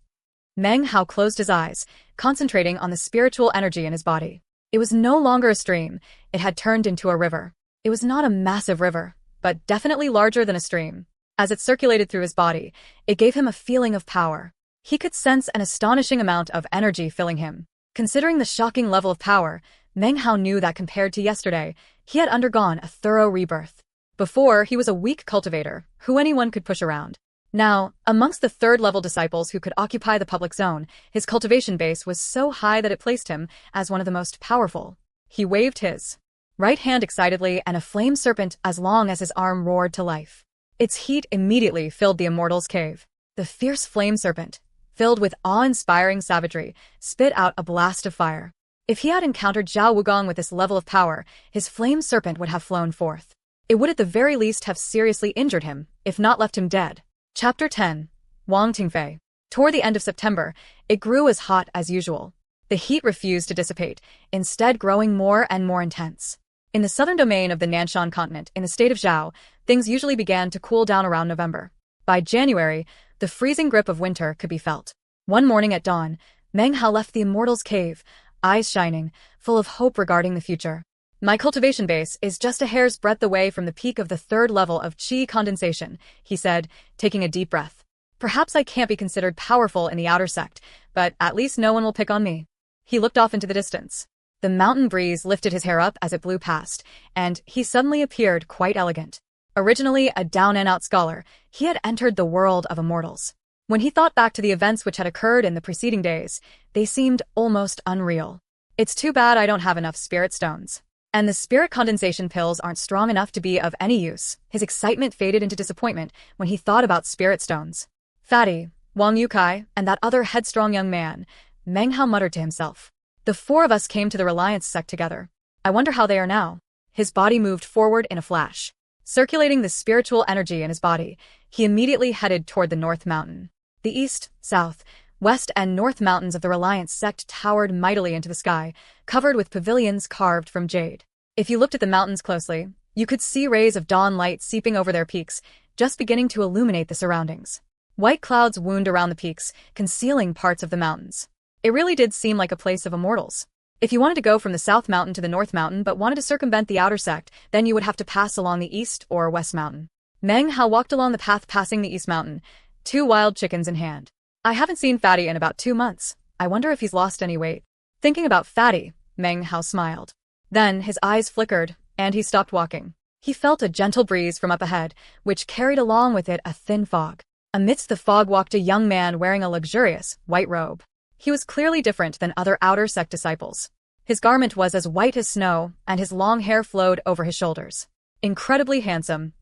Meng Hao closed his eyes, concentrating on the spiritual energy in his body. It was no longer a stream, it had turned into a river. It was not a massive river, but definitely larger than a stream. As it circulated through his body, it gave him a feeling of power. He could sense an astonishing amount of energy filling him. Considering the shocking level of power, Meng Hao knew that compared to yesterday, he had undergone a thorough rebirth. Before, he was a weak cultivator, who anyone could push around. Now, amongst the 3rd level disciples who could occupy the public zone, his cultivation base was so high that it placed him as one of the most powerful. He waved his right hand excitedly, and a flame serpent as long as his arm roared to life. Its heat immediately filled the immortal's cave. The fierce flame serpent, filled with awe-inspiring savagery, spit out a blast of fire. If he had encountered Zhao Wugong with this level of power, his flame serpent would have flown forth. It would at the very least have seriously injured him, if not left him dead. Chapter 10. Wang Tingfei. Toward the end of September, it grew as hot as usual. The heat refused to dissipate, instead growing more and more intense. In the southern domain of the Nanshan continent, in the state of Zhao, things usually began to cool down around November. By January, the freezing grip of winter could be felt. One morning at dawn, Meng Hao left the immortal's cave, eyes shining, full of hope regarding the future. My cultivation base is just a hair's breadth away from the peak of the 3rd level of qi condensation, he said, taking a deep breath. Perhaps I can't be considered powerful in the outer sect, but at least no one will pick on me. He looked off into the distance. The mountain breeze lifted his hair up as it blew past, and he suddenly appeared quite elegant. Originally a down-and-out scholar, he had entered the world of immortals. When he thought back to the events which had occurred in the preceding days, they seemed almost unreal. It's too bad I don't have enough spirit stones. And the spirit condensation pills aren't strong enough to be of any use. His excitement faded into disappointment when he thought about spirit stones. Fatty, Wang Yukai, and that other headstrong young man, Meng Hao muttered to himself. The 4 of us came to the Reliance sect together. I wonder how they are now. His body moved forward in a flash. Circulating the spiritual energy in his body, he immediately headed toward the North Mountain. The east, south, west and north mountains of the Reliance sect towered mightily into the sky, covered with pavilions carved from jade. If you looked at the mountains closely, you could see rays of dawn light seeping over their peaks, just beginning to illuminate the surroundings. White clouds wound around the peaks, concealing parts of the mountains. It really did seem like a place of immortals. If you wanted to go from the South Mountain to the North Mountain but wanted to circumvent the outer sect, then you would have to pass along the East or West Mountain. Meng Hao walked along the path passing the East Mountain, 2 wild chickens in hand. I haven't seen Fatty in about 2 months. I wonder if he's lost any weight. Thinking about Fatty, Meng Hao smiled. Then his eyes flickered, and he stopped walking. He felt a gentle breeze from up ahead, which carried along with it a thin fog. Amidst the fog walked a young man wearing a luxurious, white robe. He was clearly different than other outer sect disciples. His garment was as white as snow, and his long hair flowed over his shoulders. Incredibly handsome,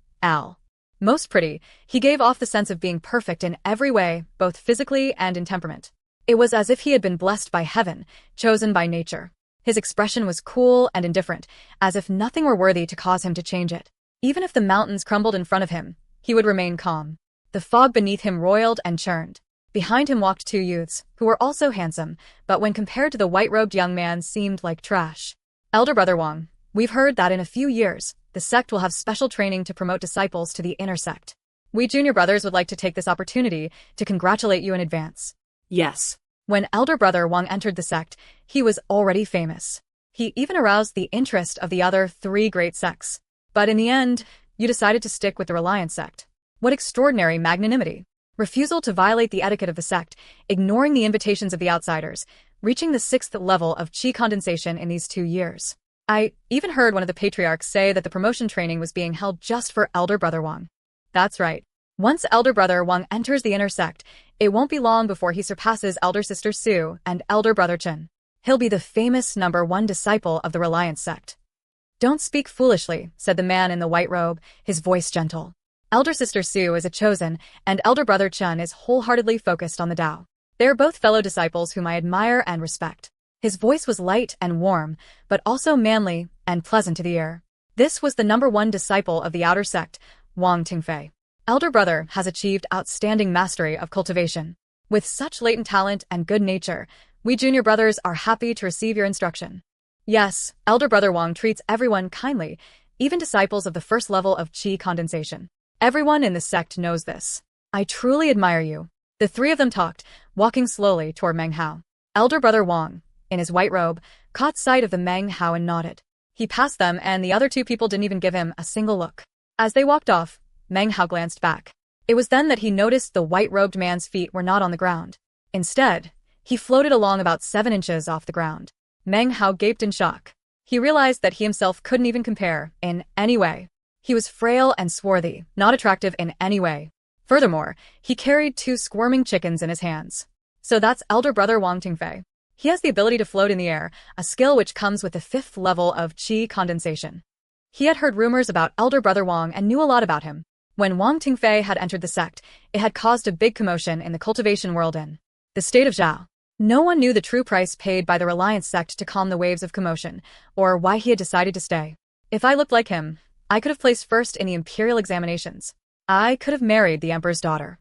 most pretty, he gave off the sense of being perfect in every way, both physically and in temperament. It was as if he had been blessed by heaven, chosen by nature. His expression was cool and indifferent, as if nothing were worthy to cause him to change it. Even if the mountains crumbled in front of him, he would remain calm. The fog beneath him roiled and churned. Behind him walked 2 youths, who were also handsome, but when compared to the white-robed young man seemed like trash. Elder Brother Wang, we've heard that in a few years, the sect will have special training to promote disciples to the inner sect. We junior brothers would like to take this opportunity to congratulate you in advance. Yes. When Elder Brother Wang entered the sect, he was already famous. He even aroused the interest of the other 3 great sects. But in the end, you decided to stick with the Reliance sect. What extraordinary magnanimity. Refusal to violate the etiquette of the sect, ignoring the invitations of the outsiders, reaching the 6th level of chi condensation in these 2 years. I even heard one of the patriarchs say that the promotion training was being held just for Elder Brother Wang. That's right. Once Elder Brother Wang enters the inner sect, it won't be long before he surpasses Elder Sister Su and Elder Brother Chen. He'll be the famous #1 disciple of the Reliance sect. Don't speak foolishly, said the man in the white robe, his voice gentle. Elder Sister Su is a chosen, and Elder Brother Chen is wholeheartedly focused on the Tao. They are both fellow disciples whom I admire and respect. His voice was light and warm, but also manly and pleasant to the ear. This was the #1 disciple of the outer sect, Wang Tingfei. Elder Brother has achieved outstanding mastery of cultivation. With such latent talent and good nature, we junior brothers are happy to receive your instruction. Yes, Elder Brother Wang treats everyone kindly, even disciples of the first level of chi condensation. Everyone in the sect knows this. I truly admire you. The three of them talked, walking slowly toward Meng Hao. Elder Brother Wang, in his white robe, caught sight of the Meng Hao and nodded. He passed them, and the other 2 people didn't even give him a single look. As they walked off, Meng Hao glanced back. It was then that he noticed the white-robed man's feet were not on the ground. Instead, he floated along about 7 inches off the ground. Meng Hao gaped in shock. He realized that he himself couldn't even compare, in any way. He was frail and swarthy, not attractive in any way. Furthermore, he carried 2 squirming chickens in his hands. So that's Elder Brother Wang Tingfei. He has the ability to float in the air, a skill which comes with the 5th level of chi condensation. He had heard rumors about Elder Brother Wang and knew a lot about him. When Wang Tingfei had entered the sect, it had caused a big commotion in the cultivation world in the state of Zhao. No one knew the true price paid by the Reliance sect to calm the waves of commotion, or why he had decided to stay. If I looked like him, I could have placed first in the imperial examinations. I could have married the emperor's daughter.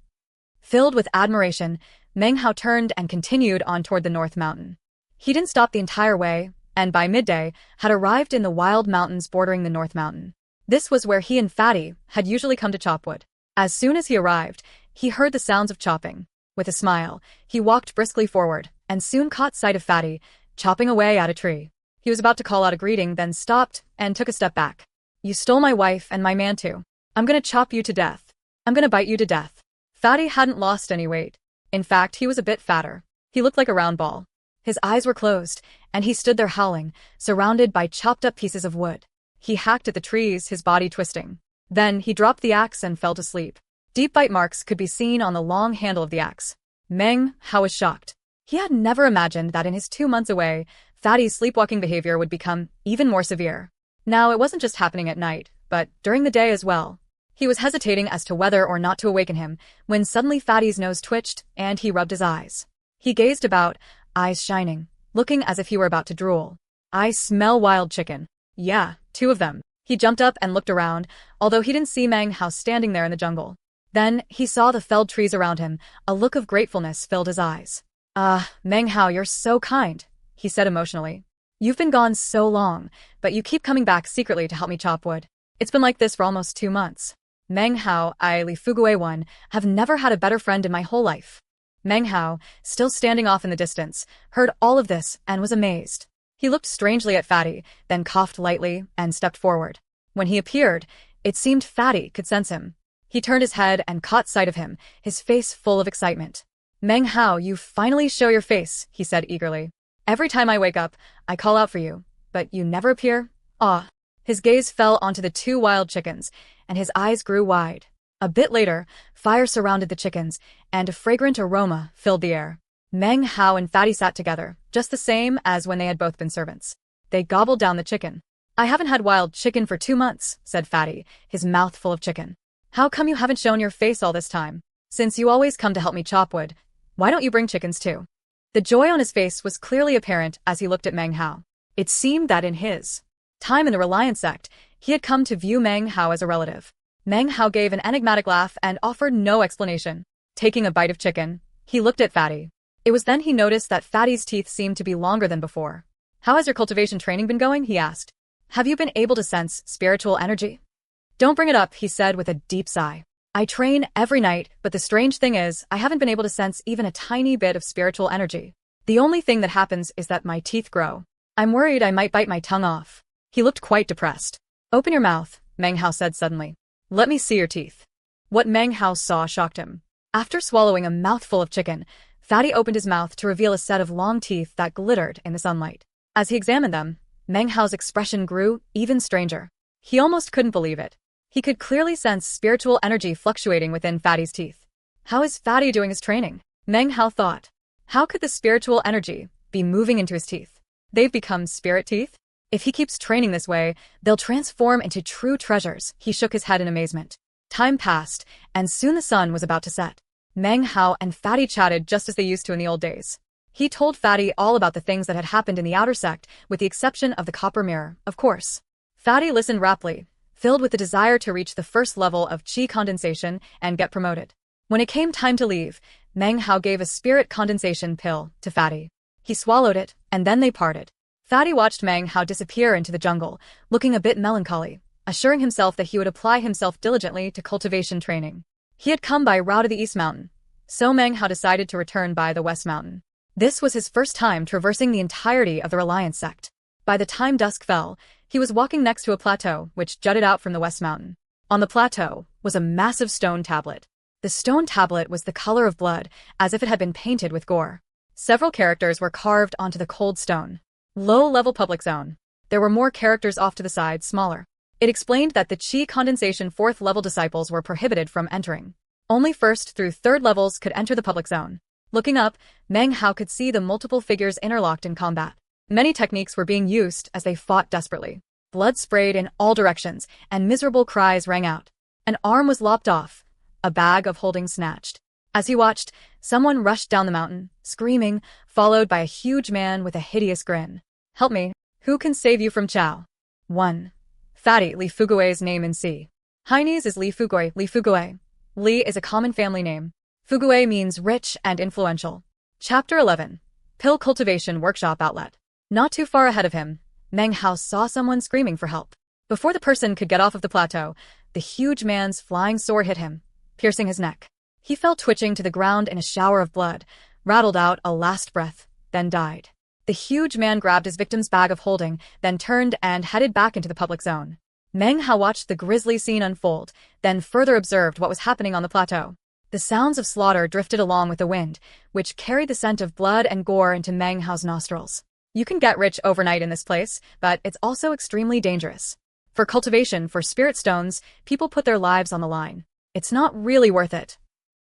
Filled with admiration, Meng Hao turned and continued on toward the North Mountain. He didn't stop the entire way, and by midday, had arrived in the wild mountains bordering the North Mountain. This was where he and Fatty had usually come to chop wood. As soon as he arrived, he heard the sounds of chopping. With a smile, he walked briskly forward, and soon caught sight of Fatty, chopping away at a tree. He was about to call out a greeting, then stopped and took a step back. You stole my wife and my man too. I'm gonna chop you to death. I'm gonna bite you to death. Fatty hadn't lost any weight. In fact, he was a bit fatter. He looked like a round ball. His eyes were closed, and he stood there howling, surrounded by chopped-up pieces of wood. He hacked at the trees, his body twisting. Then he dropped the axe and fell to sleep. Deep bite marks could be seen on the long handle of the axe. Meng Hao was shocked. He had never imagined that in his 2 months away, Fatty's sleepwalking behavior would become even more severe. Now, it wasn't just happening at night, but during the day as well. He was hesitating as to whether or not to awaken him, when suddenly Fatty's nose twitched, and he rubbed his eyes. He gazed about, eyes shining, looking as if he were about to drool. I smell wild chicken. Yeah, 2 of them. He jumped up and looked around, although he didn't see Meng Hao standing there in the jungle. Then, he saw the felled trees around him. A look of gratefulness filled his eyes. Meng Hao, you're so kind, he said emotionally. You've been gone so long, but you keep coming back secretly to help me chop wood. It's been like this for almost 2 months. Meng Hao, I, Li Fuguei One, have never had a better friend in my whole life. Meng Hao, still standing off in the distance, heard all of this and was amazed. He looked strangely at Fatty, then coughed lightly and stepped forward. When he appeared, it seemed Fatty could sense him. He turned his head and caught sight of him, his face full of excitement. Meng Hao, you finally show your face, he said eagerly. Every time I wake up, I call out for you, but you never appear. Ah. His gaze fell onto the 2 wild chickens, and his eyes grew wide. A bit later, fire surrounded the chickens, and a fragrant aroma filled the air. Meng Hao and Fatty sat together, just the same as when they had both been servants. They gobbled down the chicken. I haven't had wild chicken for 2 months, said Fatty, his mouth full of chicken. How come you haven't shown your face all this time? Since you always come to help me chop wood, why don't you bring chickens too? The joy on his face was clearly apparent as he looked at Meng Hao. It seemed that in his time in the Reliance sect, he had come to view Meng Hao as a relative. Meng Hao gave an enigmatic laugh and offered no explanation. Taking a bite of chicken, he looked at Fatty. It was then he noticed that Fatty's teeth seemed to be longer than before. How has your cultivation training been going? He asked. Have you been able to sense spiritual energy? Don't bring it up, he said with a deep sigh. I train every night, but the strange thing is, I haven't been able to sense even a tiny bit of spiritual energy. The only thing that happens is that my teeth grow. I'm worried I might bite my tongue off. He looked quite depressed. Open your mouth, Meng Hao said suddenly. Let me see your teeth. What Meng Hao saw shocked him. After swallowing a mouthful of chicken, Fatty opened his mouth to reveal a set of long teeth that glittered in the sunlight. As he examined them, Meng Hao's expression grew even stranger. He almost couldn't believe it. He could clearly sense spiritual energy fluctuating within Fatty's teeth. How is Fatty doing his training? Meng Hao thought. How could the spiritual energy be moving into his teeth? They've become spirit teeth? If he keeps training this way, they'll transform into true treasures. He shook his head in amazement. Time passed, and soon the sun was about to set. Meng Hao and Fatty chatted just as they used to in the old days. He told Fatty all about the things that had happened in the outer sect, with the exception of the copper mirror, of course. Fatty listened raptly, filled with the desire to reach the first level of qi condensation and get promoted. When it came time to leave, Meng Hao gave a spirit condensation pill to Fatty. He swallowed it, and then they parted. Fatty watched Meng Hao disappear into the jungle, looking a bit melancholy, assuring himself that he would apply himself diligently to cultivation training. He had come by route of the East Mountain, so Meng Hao decided to return by the West Mountain. This was his first time traversing the entirety of the Reliance sect. By the time dusk fell, he was walking next to a plateau which jutted out from the West Mountain. On the plateau was a massive stone tablet. The stone tablet was the color of blood, as if it had been painted with gore. Several characters were carved onto the cold stone. Low-level public zone. There were more characters off to the side, smaller. It explained that the qi condensation 4th level disciples were prohibited from entering. Only 1st through 3rd levels could enter the public zone. Looking up, Meng Hao could see the multiple figures interlocked in combat. Many techniques were being used as they fought desperately. Blood sprayed in all directions, and miserable cries rang out. An arm was lopped off, a bag of holding snatched. As he watched, someone rushed down the mountain, screaming, followed by a huge man with a hideous grin. Help me. Who can save you from Chao? 1. Fatty Li Fugui's name in C. Chinese is Li Fugui, Li Fugui. Li is a common family name. Fugui means rich and influential. Chapter 11. Pill Cultivation Workshop Outlet. Not too far ahead of him, Meng Hao saw someone screaming for help. Before the person could get off of the plateau, the huge man's flying sword hit him, piercing his neck. He fell twitching to the ground in a shower of blood, rattled out a last breath, then died. The huge man grabbed his victim's bag of holding, then turned and headed back into the public zone. Meng Hao watched the grisly scene unfold, then further observed what was happening on the plateau. The sounds of slaughter drifted along with the wind, which carried the scent of blood and gore into Meng Hao's nostrils. You can get rich overnight in this place, but it's also extremely dangerous. For cultivation for spirit stones, people put their lives on the line. It's not really worth it.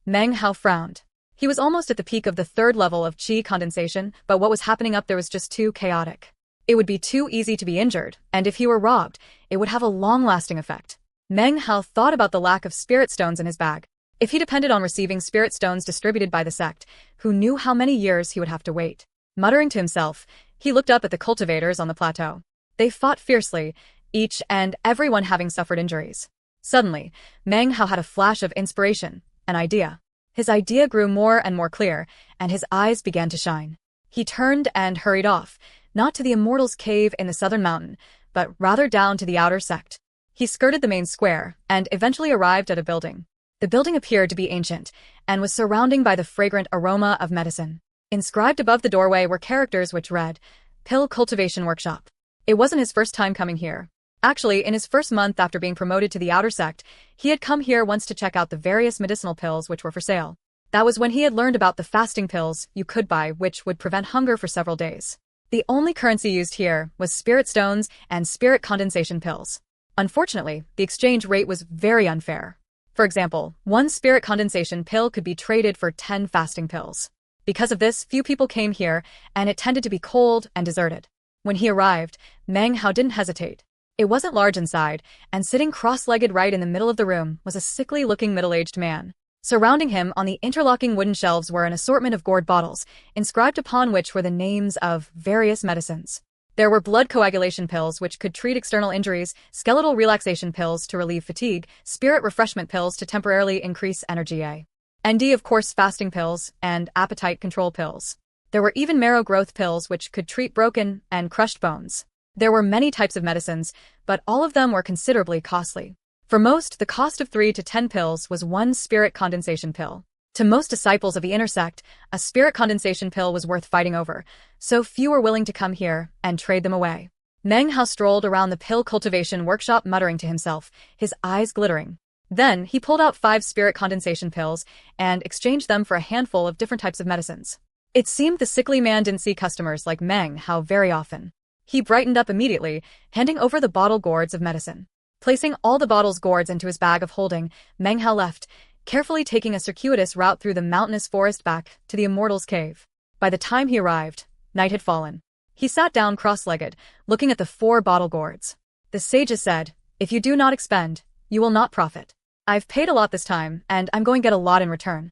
Meng Hao frowned. He was almost at the peak of the 3rd level of qi condensation, but what was happening up there was just too chaotic. It would be too easy to be injured, and if he were robbed, it would have a long-lasting effect. Meng Hao thought about the lack of spirit stones in his bag. If he depended on receiving spirit stones distributed by the sect, who knew how many years he would have to wait? Muttering to himself, he looked up at the cultivators on the plateau. They fought fiercely, each and everyone having suffered injuries. Suddenly, Meng Hao had a flash of inspiration, an idea. His idea grew more and more clear, and his eyes began to shine. He turned and hurried off, not to the Immortals' Cave in the southern mountain, but rather down to the outer sect. He skirted the main square, and eventually arrived at a building. The building appeared to be ancient, and was surrounded by the fragrant aroma of medicine. Inscribed above the doorway were characters which read, Pill Cultivation Workshop. It wasn't his first time coming here. Actually, in his first month after being promoted to the outer sect, he had come here once to check out the various medicinal pills which were for sale. That was when he had learned about the fasting pills you could buy which would prevent hunger for several days. The only currency used here was spirit stones and spirit condensation pills. Unfortunately, the exchange rate was very unfair. For example, 1 spirit condensation pill could be traded for 10 fasting pills. Because of this, few people came here, and it tended to be cold and deserted. When he arrived, Meng Hao didn't hesitate. It wasn't large inside, and sitting cross-legged right in the middle of the room was a sickly-looking middle-aged man. Surrounding him on the interlocking wooden shelves were an assortment of gourd bottles, inscribed upon which were the names of various medicines. There were blood coagulation pills which could treat external injuries, skeletal relaxation pills to relieve fatigue, spirit refreshment pills to temporarily increase energy and of course fasting pills, and appetite control pills. There were even marrow growth pills which could treat broken and crushed bones. There were many types of medicines, but all of them were considerably costly. For most, the cost of 3 to 10 pills was 1 spirit condensation pill. To most disciples of the inner sect, a spirit condensation pill was worth fighting over, so few were willing to come here and trade them away. Meng Hao strolled around the pill cultivation workshop muttering to himself, his eyes glittering. Then he pulled out 5 spirit condensation pills and exchanged them for a handful of different types of medicines. It seemed the sickly man didn't see customers like Meng Hao very often. He brightened up immediately, handing over the bottle gourds of medicine. Placing all the bottles gourds into his bag of holding, Meng Hao left, carefully taking a circuitous route through the mountainous forest back to the Immortal's Cave. By the time he arrived, night had fallen. He sat down cross-legged, looking at the 4 bottle gourds. The sages said, "If you do not expend, you will not profit. I've paid a lot this time, and I'm going to get a lot in return."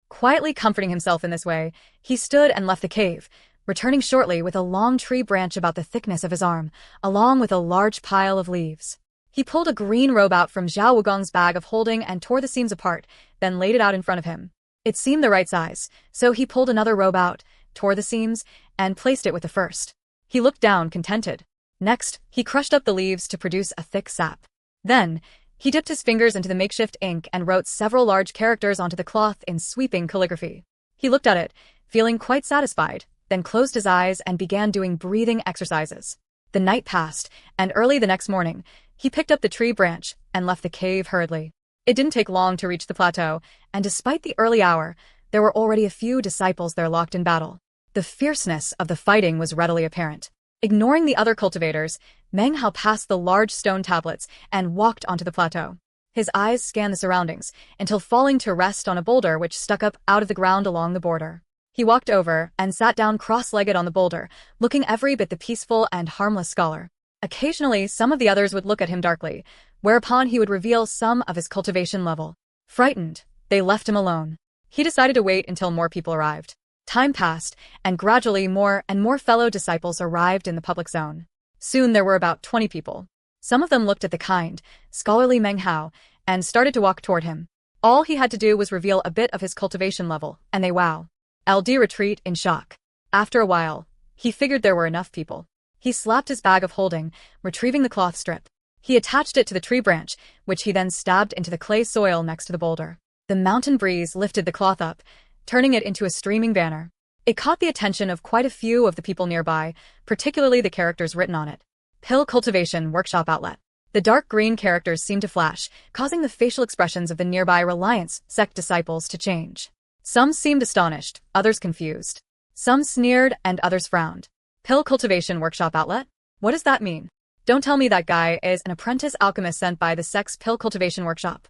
Quietly comforting himself in this way, he stood and left the cave, returning shortly with a long tree branch about the thickness of his arm, along with a large pile of leaves. He pulled a green robe out from Zhao Wugong's bag of holding and tore the seams apart, then laid it out in front of him. It seemed the right size, so he pulled another robe out, tore the seams, and placed it with the first. He looked down, contented. Next, he crushed up the leaves to produce a thick sap. Then, he dipped his fingers into the makeshift ink and wrote several large characters onto the cloth in sweeping calligraphy. He looked at it, feeling quite satisfied, then closed his eyes and began doing breathing exercises. The night passed, and early the next morning, he picked up the tree branch and left the cave hurriedly. It didn't take long to reach the plateau, and despite the early hour, there were already a few disciples there locked in battle. The fierceness of the fighting was readily apparent. Ignoring the other cultivators, Meng Hao passed the large stone tablets and walked onto the plateau. His eyes scanned the surroundings, until falling to rest on a boulder which stuck up out of the ground along the border. He walked over and sat down cross-legged on the boulder, looking every bit the peaceful and harmless scholar. Occasionally, some of the others would look at him darkly, whereupon he would reveal some of his cultivation level. Frightened, they left him alone. He decided to wait until more people arrived. Time passed, and gradually more and more fellow disciples arrived in the public zone. Soon there were about 20 people. Some of them looked at the kind, scholarly Meng Hao, and started to walk toward him. All he had to do was reveal a bit of his cultivation level, and they LD retreat in shock. After a while, he figured there were enough people. He slapped his bag of holding, retrieving the cloth strip. He attached it to the tree branch, which he then stabbed into the clay soil next to the boulder. The mountain breeze lifted the cloth up, turning it into a streaming banner. It caught the attention of quite a few of the people nearby, particularly the characters written on it. Pill Cultivation Workshop Outlet. The dark green characters seemed to flash, causing the facial expressions of the nearby Reliance sect disciples to change. Some seemed astonished, others confused. Some sneered and others frowned. Pill Cultivation Workshop Outlet? What does that mean? Don't tell me that guy is an apprentice alchemist sent by the sect's Pill Cultivation Workshop.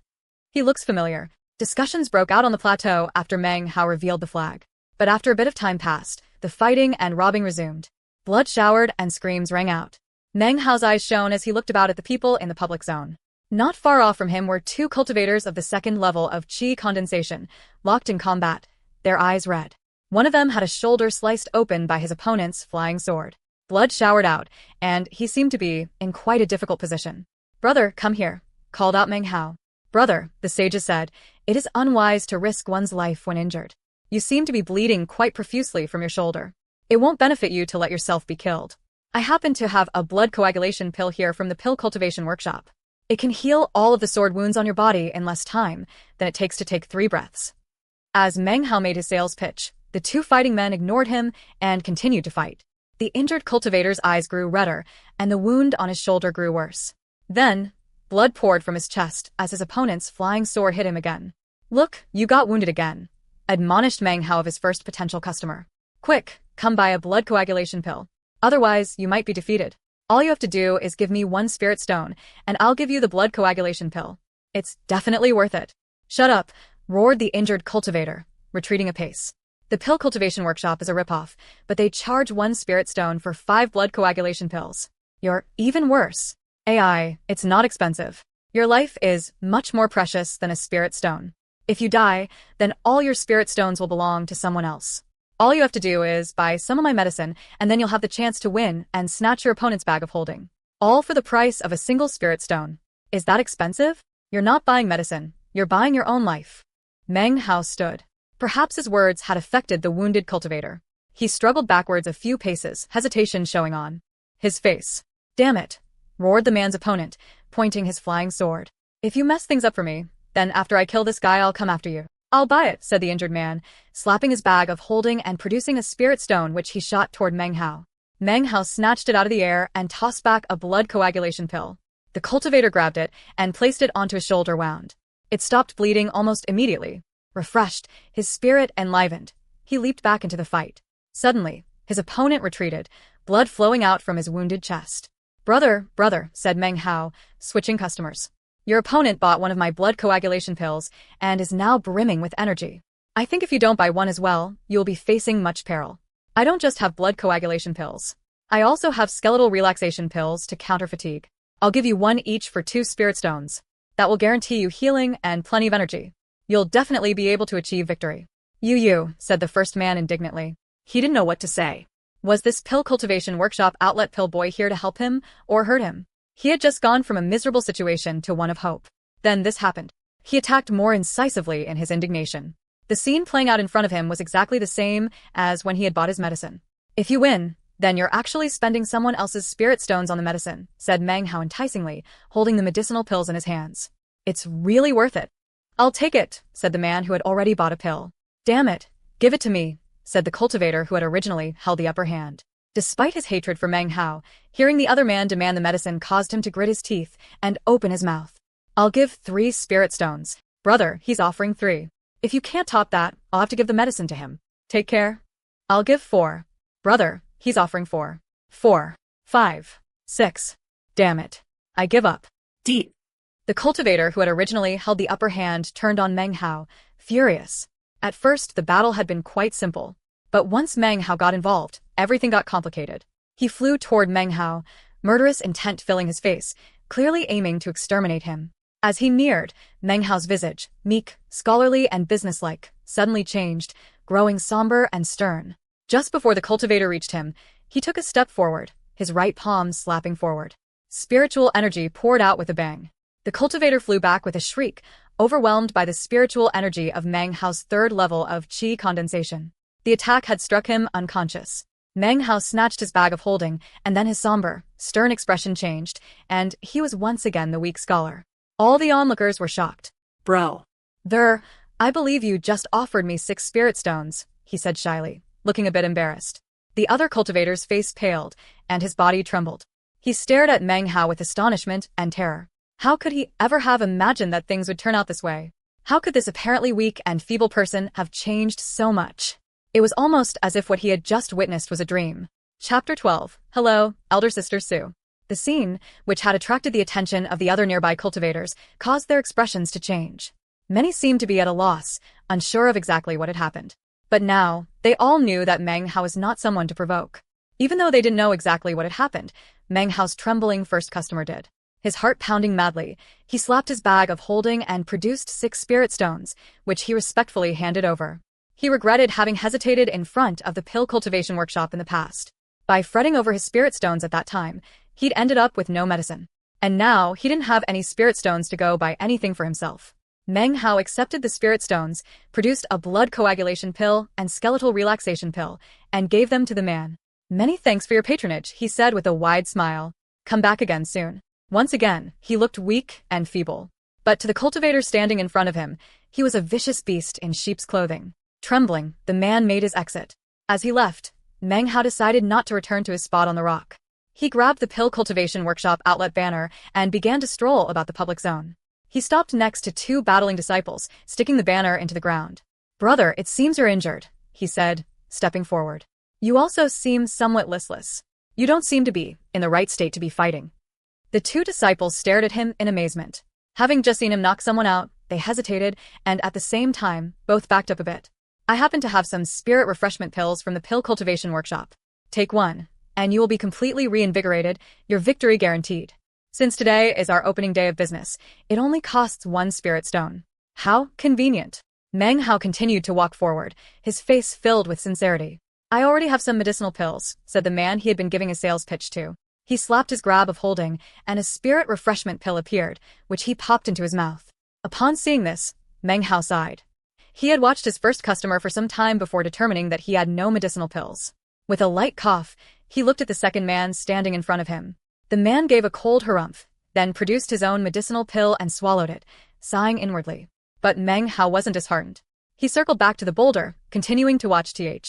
He looks familiar. Discussions broke out on the plateau after Meng Hao revealed the flag. But after a bit of time passed, the fighting and robbing resumed. Blood showered and screams rang out. Meng Hao's eyes shone as he looked about at the people in the public zone. Not far off from him were 2 cultivators of the 2nd level of qi condensation, locked in combat, their eyes red. One of them had a shoulder sliced open by his opponent's flying sword. Blood showered out, and he seemed to be in quite a difficult position. "Brother, come here," called out Meng Hao. "Brother," the sages said, "it is unwise to risk one's life when injured. You seem to be bleeding quite profusely from your shoulder. It won't benefit you to let yourself be killed. I happen to have a blood coagulation pill here from the Pill Cultivation Workshop. It can heal all of the sword wounds on your body in less time than it takes to take 3 breaths." As Meng Hao made his sales pitch, the 2 fighting men ignored him and continued to fight. The injured cultivator's eyes grew redder, and the wound on his shoulder grew worse. Then, blood poured from his chest as his opponent's flying sword hit him again. "Look, you got wounded again," admonished Meng Hao of his first potential customer. "Quick, come buy a blood coagulation pill. Otherwise, you might be defeated. All you have to do is give me 1 spirit stone, and I'll give you the blood coagulation pill. It's definitely worth it." "Shut up," roared the injured cultivator, retreating a pace. The Pill Cultivation Workshop is a ripoff, but they charge 1 spirit stone for 5 blood coagulation pills. You're even worse. AI, it's not expensive. Your life is much more precious than a spirit stone. If you die, then all your spirit stones will belong to someone else. All you have to do is buy some of my medicine, and then you'll have the chance to win and snatch your opponent's bag of holding. All for the price of a single spirit stone. Is that expensive? You're not buying medicine, you're buying your own life. Meng Hao stood. Perhaps his words had affected the wounded cultivator. He struggled backwards a few paces, hesitation showing on his face. "Damn it," roared the man's opponent, pointing his flying sword. "If you mess things up for me, then after I kill this guy I'll come after you." "I'll buy it," said the injured man, slapping his bag of holding and producing a spirit stone which he shot toward Meng Hao. Meng Hao snatched it out of the air and tossed back a blood coagulation pill. The cultivator grabbed it and placed it onto his shoulder wound. It stopped bleeding almost immediately. Refreshed, his spirit enlivened, he leaped back into the fight. Suddenly, his opponent retreated, blood flowing out from his wounded chest. Brother, said Meng Hao, switching customers. Your opponent bought one of my blood coagulation pills and is now brimming with energy. I think if you don't buy one as well, you will be facing much peril. I don't just have blood coagulation pills. I also have skeletal relaxation pills to counter fatigue. I'll give you one each for 2 spirit stones. That will guarantee you healing and plenty of energy. You'll definitely be able to achieve victory. You, said the first man indignantly. He didn't know what to say. Was this pill cultivation workshop outlet pill boy here to help him or hurt him? He had just gone from a miserable situation to one of hope. Then this happened. He attacked more incisively in his indignation. The scene playing out in front of him was exactly the same as when he had bought his medicine. If you win, then you're actually spending someone else's spirit stones on the medicine, said Meng Hao enticingly, holding the medicinal pills in his hands. It's really worth it. I'll take it, said the man who had already bought a pill. Damn it, give it to me, said the cultivator who had originally held the upper hand. Despite his hatred for Meng Hao, hearing the other man demand the medicine caused him to grit his teeth and open his mouth. I'll give 3 spirit stones. Brother, he's offering 3. If you can't top that, I'll have to give the medicine to him. Take care. I'll give 4. Brother, he's offering 4. 4. 5. 6. Damn it. I give up. Deep. The cultivator who had originally held the upper hand turned on Meng Hao, furious. At first, the battle had been quite simple. But once Meng Hao got involved, everything got complicated. He flew toward Meng Hao, murderous intent filling his face, clearly aiming to exterminate him. As he neared, Meng Hao's visage, meek, scholarly, and businesslike, suddenly changed, growing somber and stern. Just before the cultivator reached him, he took a step forward, his right palm slapping forward. Spiritual energy poured out with a bang. The cultivator flew back with a shriek, overwhelmed by the spiritual energy of Meng Hao's 3rd level of qi condensation. The attack had struck him unconscious. Meng Hao snatched his bag of holding, and then his somber, stern expression changed, and he was once again the weak scholar. All the onlookers were shocked. Bro. I believe you just offered me 6 spirit stones, he said shyly, looking a bit embarrassed. The other cultivator's face paled, and his body trembled. He stared at Meng Hao with astonishment and terror. How could he ever have imagined that things would turn out this way? How could this apparently weak and feeble person have changed so much? It was almost as if what he had just witnessed was a dream. Chapter 12. Hello, Elder Sister Sue. The scene, which had attracted the attention of the other nearby cultivators, caused their expressions to change. Many seemed to be at a loss, unsure of exactly what had happened. But now, they all knew that Meng Hao was not someone to provoke. Even though they didn't know exactly what had happened, Meng Hao's trembling first customer did. His heart pounding madly, he slapped his bag of holding and produced 6 spirit stones, which he respectfully handed over. He regretted having hesitated in front of the pill cultivation workshop in the past. By fretting over his spirit stones at that time, he'd ended up with no medicine. And now, he didn't have any spirit stones to go buy anything for himself. Meng Hao accepted the spirit stones, produced a blood coagulation pill and skeletal relaxation pill, and gave them to the man. Many thanks for your patronage, he said with a wide smile. Come back again soon. Once again, he looked weak and feeble. But to the cultivator standing in front of him, he was a vicious beast in sheep's clothing. Trembling, the man made his exit. As he left, Meng Hao decided not to return to his spot on the rock. He grabbed the pill cultivation workshop outlet banner and began to stroll about the public zone. He stopped next to 2 battling disciples, sticking the banner into the ground. Brother, it seems you're injured, he said, stepping forward. You also seem somewhat listless. You don't seem to be in the right state to be fighting. The 2 disciples stared at him in amazement. Having just seen him knock someone out, they hesitated, and at the same time, both backed up a bit. I happen to have some spirit refreshment pills from the pill cultivation workshop. Take one, and you will be completely reinvigorated, your victory guaranteed. Since today is our opening day of business, it only costs 1 spirit stone. How convenient. Meng Hao continued to walk forward, his face filled with sincerity. I already have some medicinal pills, said the man he had been giving a sales pitch to. He slapped his grab of holding, and a spirit refreshment pill appeared, which he popped into his mouth. Upon seeing this, Meng Hao sighed. He had watched his first customer for some time before determining that he had no medicinal pills. With a light cough, he looked at the second man standing in front of him. The man gave a cold harumph, then produced his own medicinal pill and swallowed it, sighing inwardly. But Meng Hao wasn't disheartened. He circled back to the boulder, continuing to watch 2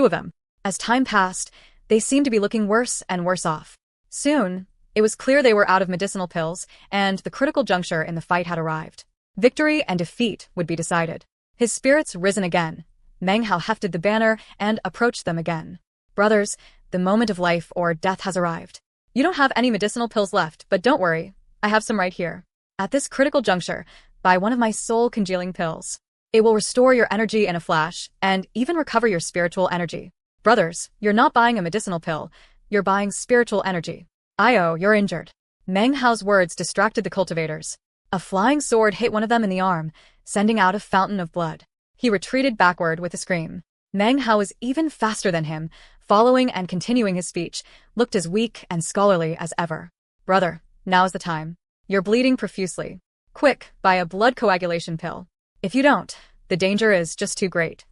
of them. As time passed, They seemed to be looking worse and worse off. Soon, it was clear they were out of medicinal pills, and the critical juncture in the fight had arrived. Victory and defeat would be decided. His spirits risen again. Meng Hao hefted the banner and approached them again. Brothers, the moment of life or death has arrived. You don't have any medicinal pills left, but don't worry, I have some right here. At this critical juncture, buy one of my soul-congealing pills. It will restore your energy in a flash, and even recover your spiritual energy. Brothers, you're not buying a medicinal pill, you're buying spiritual energy. Io, you're injured. Meng Hao's words distracted the cultivators. A flying sword hit one of them in the arm, sending out a fountain of blood. He retreated backward with a scream. Meng Hao was even faster than him, following and continuing his speech, looked as weak and scholarly as ever. Brother, now's the time. You're bleeding profusely. Quick, buy a blood coagulation pill. If you don't, the danger is just too great.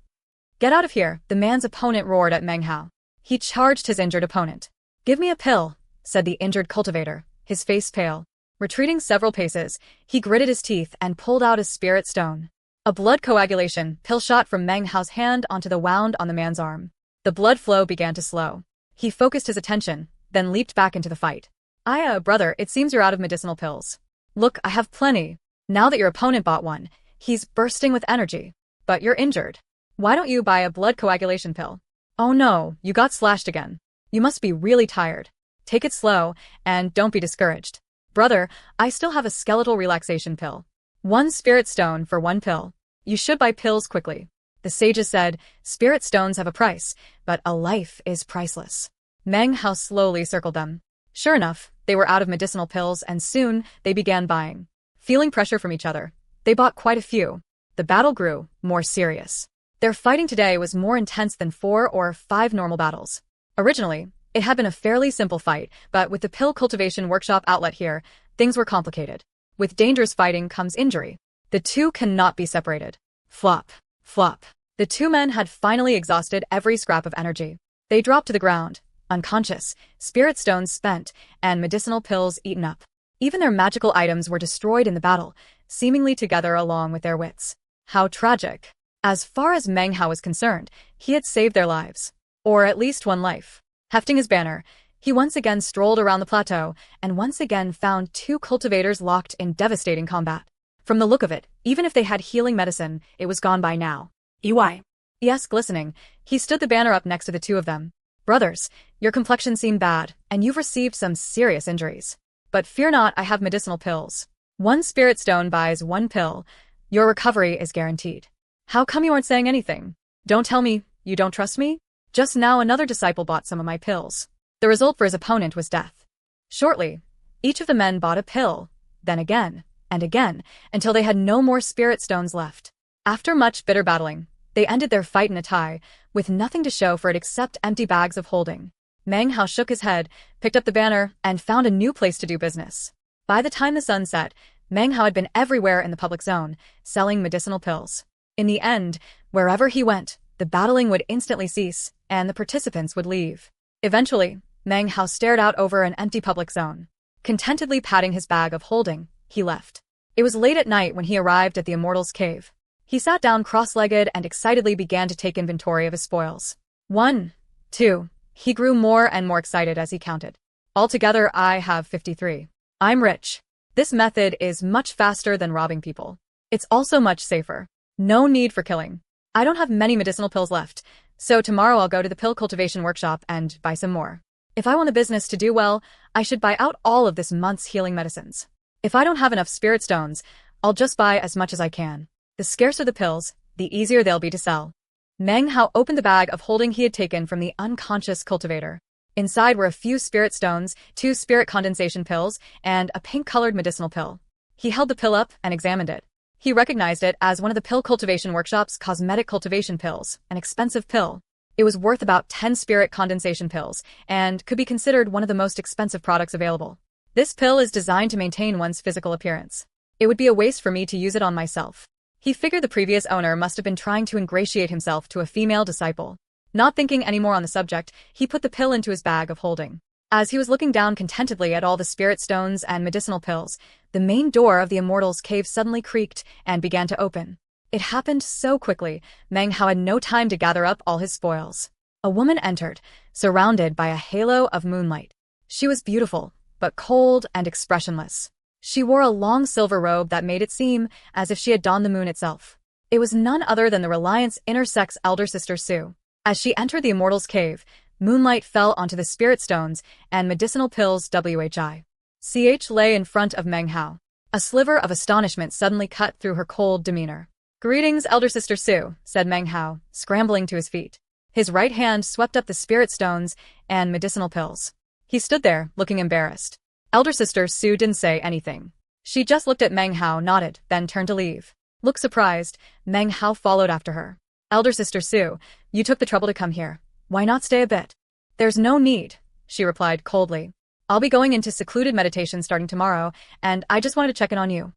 Get out of here, the man's opponent roared at Meng Hao. He charged his injured opponent. Give me a pill, said the injured cultivator, his face pale. Retreating several paces, he gritted his teeth and pulled out a spirit stone. A blood coagulation pill shot from Meng Hao's hand onto the wound on the man's arm. The blood flow began to slow. He focused his attention, then leaped back into the fight. Brother, it seems you're out of medicinal pills. Look, I have plenty. Now that your opponent bought one, he's bursting with energy. But you're injured. Why don't you buy a blood coagulation pill? Oh no, you got slashed again. You must be really tired. Take it slow, and don't be discouraged. Brother, I still have a skeletal relaxation pill. 1 spirit stone for 1 pill. You should buy pills quickly. The sages said, spirit stones have a price, but a life is priceless. Meng Hao slowly circled them. Sure enough, they were out of medicinal pills and soon they began buying. Feeling pressure from each other, they bought quite a few. The battle grew more serious. Their fighting today was more intense than 4 or 5 normal battles. Originally, it had been a fairly simple fight, but with the pill cultivation workshop outlet here, things were complicated. With dangerous fighting comes injury. The two cannot be separated. Flop, flop. The two men had finally exhausted every scrap of energy. They dropped to the ground, unconscious, spirit stones spent, and medicinal pills eaten up. Even their magical items were destroyed in the battle, seemingly together along with their wits. How tragic. As far as Meng Hao was concerned, he had saved their lives. Or at least one life. Hefting his banner, he once again strolled around the plateau and once again found 2 cultivators locked in devastating combat. From the look of it, even if they had healing medicine, it was gone by now. EY. Yes, glistening, he stood the banner up next to the 2 of them. Brothers, your complexion seemed bad, and you've received some serious injuries. But fear not, I have medicinal pills. 1 spirit stone buys 1 pill. Your recovery is guaranteed. How come you aren't saying anything? Don't tell me, you don't trust me? Just now another disciple bought some of my pills. The result for his opponent was death. Shortly, each of the men bought a pill, then again, and again, until they had no more spirit stones left. After much bitter battling, they ended their fight in a tie, with nothing to show for it except empty bags of holding. Meng Hao shook his head, picked up the banner, and found a new place to do business. By the time the sun set, Meng Hao had been everywhere in the public zone, selling medicinal pills. In the end, wherever he went, the battling would instantly cease, and the participants would leave. Eventually, Meng Hao stared out over an empty public zone. Contentedly patting his bag of holding, he left. It was late at night when he arrived at the Immortal's cave. He sat down cross-legged and excitedly began to take inventory of his spoils. 1, 2. He grew more and more excited as he counted. Altogether, I have 53. I'm rich. This method is much faster than robbing people. It's also much safer. No need for killing. I don't have many medicinal pills left, so tomorrow I'll go to the pill cultivation workshop and buy some more. If I want the business to do well, I should buy out all of this month's healing medicines. If I don't have enough spirit stones, I'll just buy as much as I can. The scarcer the pills, the easier they'll be to sell. Meng Hao opened the bag of holding he had taken from the unconscious cultivator. Inside were a few spirit stones, 2 spirit condensation pills, and a pink-colored medicinal pill. He held the pill up and examined it. He recognized it as one of the pill cultivation workshop's cosmetic cultivation pills, an expensive pill. It was worth about 10 spirit condensation pills, and could be considered one of the most expensive products available. This pill is designed to maintain one's physical appearance. It would be a waste for me to use it on myself. He figured the previous owner must have been trying to ingratiate himself to a female disciple. Not thinking any more on the subject, he put the pill into his bag of holding. As he was looking down contentedly at all the spirit stones and medicinal pills, the main door of the Immortal's cave suddenly creaked and began to open. It happened so quickly, Meng Hao had no time to gather up all his spoils. A woman entered, surrounded by a halo of moonlight. She was beautiful, but cold and expressionless. She wore a long silver robe that made it seem as if she had donned the moon itself. It was none other than the Reliance Inner Sect's elder sister Sue. As she entered the Immortal's cave, moonlight fell onto the spirit stones and medicinal pills WHI.CH lay in front of Meng Hao. A sliver of astonishment suddenly cut through her cold demeanor. "Greetings, elder sister Sue," said Meng Hao, scrambling to his feet. His right hand swept up the spirit stones and medicinal pills. He stood there, looking embarrassed. Elder sister Sue didn't say anything. She just looked at Meng Hao, nodded, then turned to leave. Look surprised, Meng Hao followed after her. "Elder sister Sue, you took the trouble to come here. Why not stay a bit?" "There's no need," she replied coldly. "I'll be going into secluded meditation starting tomorrow, and I just wanted to check in on you."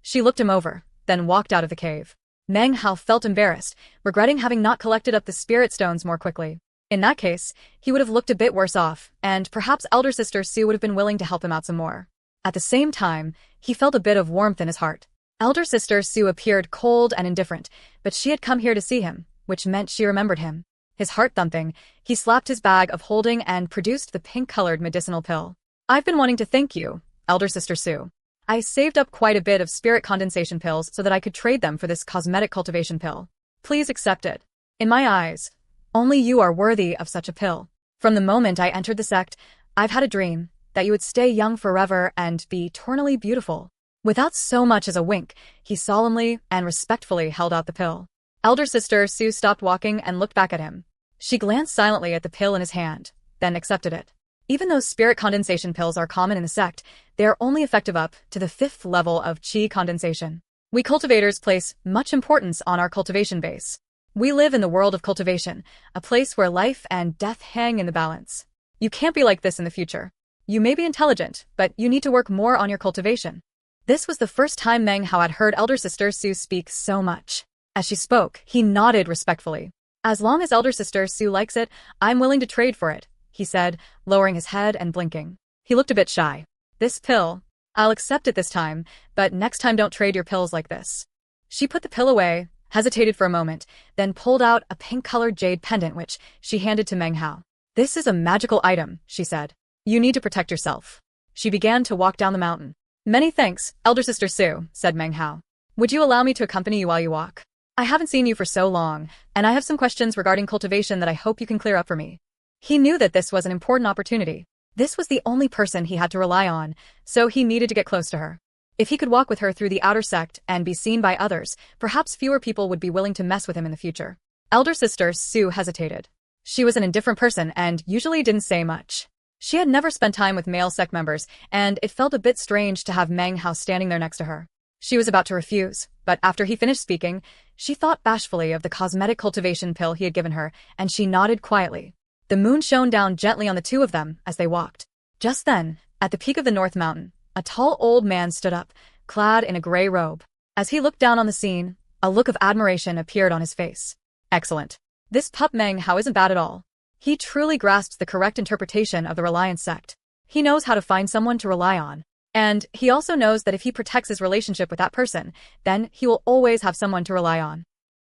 She looked him over, then walked out of the cave. Meng Hao felt embarrassed, regretting having not collected up the spirit stones more quickly. In that case, he would have looked a bit worse off, and perhaps elder sister Sue would have been willing to help him out some more. At the same time, he felt a bit of warmth in his heart. Elder sister Sue appeared cold and indifferent, but she had come here to see him, which meant she remembered him. His heart thumping, he slapped his bag of holding and produced the pink-colored medicinal pill. "I've been wanting to thank you, elder sister Sue. I saved up quite a bit of spirit condensation pills so that I could trade them for this cosmetic cultivation pill. Please accept it. In my eyes, only you are worthy of such a pill. From the moment I entered the sect, I've had a dream that you would stay young forever and be eternally beautiful." Without so much as a wink, he solemnly and respectfully held out the pill. Elder sister Sue stopped walking and looked back at him. She glanced silently at the pill in his hand, then accepted it. Even though spirit condensation pills are common in the sect, they are only effective up to the 5th level of chi condensation. We cultivators place much importance on our cultivation base. We live in the world of cultivation, a place where life and death hang in the balance. You can't be like this in the future. You may be intelligent, but you need to work more on your cultivation. This was the first time Meng Hao had heard elder sister Sue speak so much. As she spoke, he nodded respectfully. "As long as elder sister Sue likes it, I'm willing to trade for it," he said, lowering his head and blinking. He looked a bit shy. "This pill, I'll accept it this time, but next time don't trade your pills like this." She put the pill away, hesitated for a moment, then pulled out a pink-colored jade pendant which she handed to Meng Hao. "This is a magical item," she said. "You need to protect yourself." She began to walk down the mountain. "Many thanks, elder sister Sue," said Meng Hao. "Would you allow me to accompany you while you walk? I haven't seen you for so long, and I have some questions regarding cultivation that I hope you can clear up for me." He knew that this was an important opportunity. This was the only person he had to rely on, so he needed to get close to her. If he could walk with her through the outer sect and be seen by others, perhaps fewer people would be willing to mess with him in the future. Elder sister Sue hesitated. She was an indifferent person and usually didn't say much. She had never spent time with male sect members, and it felt a bit strange to have Meng Hao standing there next to her. She was about to refuse, but after he finished speaking, she thought bashfully of the cosmetic cultivation pill he had given her, and she nodded quietly. The moon shone down gently on the two of them as they walked. Just then, at the peak of the North Mountain, a tall old man stood up, clad in a gray robe. As he looked down on the scene, a look of admiration appeared on his face. "Excellent. This pup Meng Hao isn't bad at all. He truly grasps the correct interpretation of the Reliance sect. He knows how to find someone to rely on. And he also knows that if he protects his relationship with that person, then he will always have someone to rely on."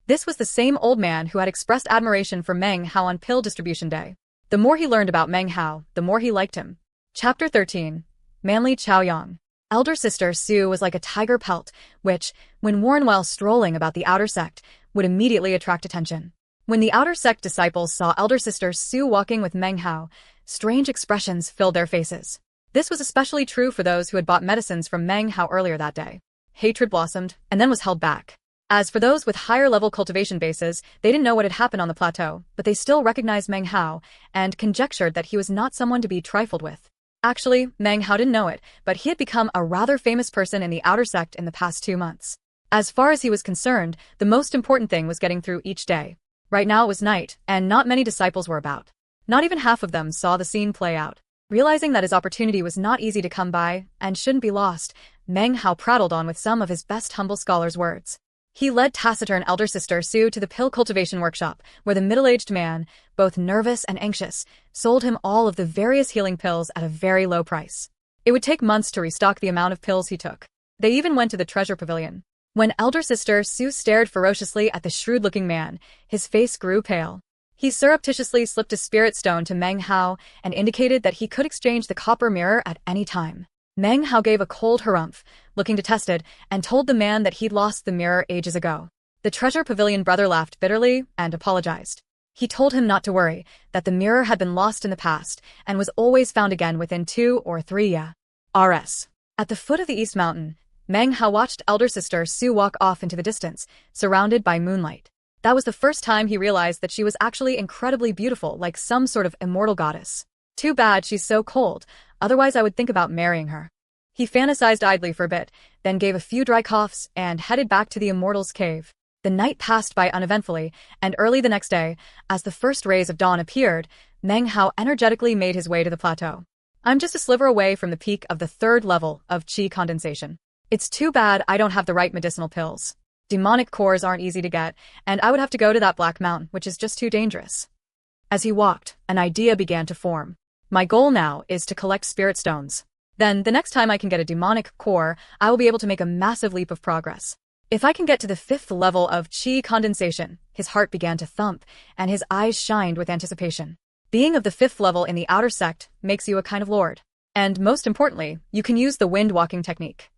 This was the same old man who had expressed admiration for Meng Hao on pill distribution day. The more he learned about Meng Hao, the more he liked him. Chapter 13. Manly Chaoyang. Elder sister Sue was like a tiger pelt, which, when worn while strolling about the outer sect, would immediately attract attention. When the outer sect disciples saw elder sister Sue walking with Meng Hao, strange expressions filled their faces. This was especially true for those who had bought medicines from Meng Hao earlier that day. Hatred blossomed, and then was held back. As for those with higher-level cultivation bases, they didn't know what had happened on the plateau, but they still recognized Meng Hao, and conjectured that he was not someone to be trifled with. Actually, Meng Hao didn't know it, but he had become a rather famous person in the outer sect in the past 2 months. As far as he was concerned, the most important thing was getting through each day. Right now it was night, and not many disciples were about. Not even half of them saw the scene play out. Realizing that his opportunity was not easy to come by, and shouldn't be lost, Meng Hao prattled on with some of his best humble scholar's words. He led taciturn elder sister Sue to the pill cultivation workshop, where the middle-aged man, both nervous and anxious, sold him all of the various healing pills at a very low price. It would take months to restock the amount of pills he took. They even went to the treasure pavilion. When elder sister Sue stared ferociously at the shrewd-looking man, his face grew pale. He surreptitiously slipped a spirit stone to Meng Hao and indicated that he could exchange the copper mirror at any time. Meng Hao gave a cold harumph, looking detested, and told the man that he'd lost the mirror ages ago. The Treasure Pavilion brother laughed bitterly and apologized. He told him not to worry, that the mirror had been lost in the past and was always found again within 2 or 3 rs. At the foot of the East Mountain, Meng Hao watched elder sister Su walk off into the distance, surrounded by moonlight. That was the first time he realized that she was actually incredibly beautiful, like some sort of immortal goddess. Too bad she's so cold, otherwise I would think about marrying her. He fantasized idly for a bit, then gave a few dry coughs and headed back to the immortal's cave. The night passed by uneventfully, and early the next day, as the first rays of dawn appeared, Meng Hao energetically made his way to the plateau. I'm just a sliver away from the peak of the 3rd level of qi condensation. It's too bad I don't have the right medicinal pills. Demonic cores aren't easy to get, and I would have to go to that Black Mountain, which is just too dangerous. As he walked, an idea began to form. My goal now is to collect spirit stones. Then, the next time I can get a demonic core, I will be able to make a massive leap of progress. If I can get to the 5th level of qi condensation, his heart began to thump, and his eyes shined with anticipation. Being of the 5th level in the outer sect makes you a kind of lord. And most importantly, you can use the wind-walking technique.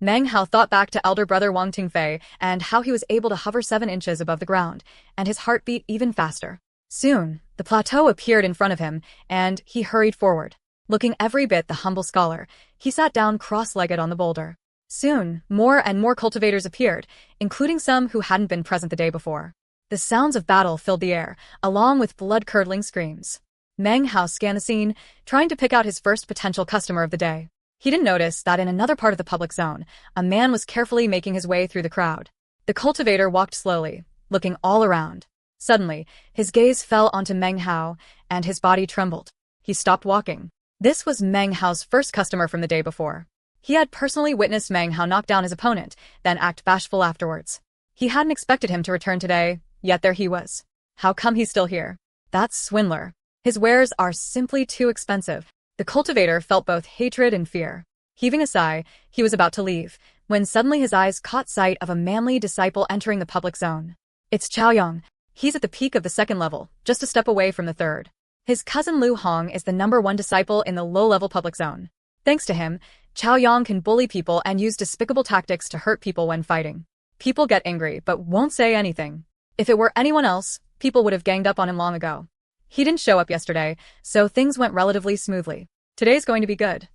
Meng Hao thought back to elder brother Wang Tingfei and how he was able to hover 7 inches above the ground, and his heart beat even faster. Soon, the plateau appeared in front of him, and he hurried forward. Looking every bit the humble scholar, he sat down cross-legged on the boulder. Soon, more and more cultivators appeared, including some who hadn't been present the day before. The sounds of battle filled the air, along with blood-curdling screams. Meng Hao scanned the scene, trying to pick out his first potential customer of the day. He didn't notice that in another part of the public zone, a man was carefully making his way through the crowd. The cultivator walked slowly, looking all around. Suddenly, his gaze fell onto Meng Hao, and his body trembled. He stopped walking. This was Meng Hao's first customer from the day before. He had personally witnessed Meng Hao knock down his opponent, then act bashful afterwards. He hadn't expected him to return today, yet there he was. How come he's still here? That's swindler. His wares are simply too expensive. The cultivator felt both hatred and fear. Heaving a sigh, he was about to leave, when suddenly his eyes caught sight of a manly disciple entering the public zone. It's Chaoyang. He's at the peak of the 2nd level, just a step away from the 3rd. His cousin Lu Hong is the #1 disciple in the low-level public zone. Thanks to him, Chaoyang can bully people and use despicable tactics to hurt people when fighting. People get angry but won't say anything. If it were anyone else, people would have ganged up on him long ago. He didn't show up yesterday, so things went relatively smoothly. Today's going to be good.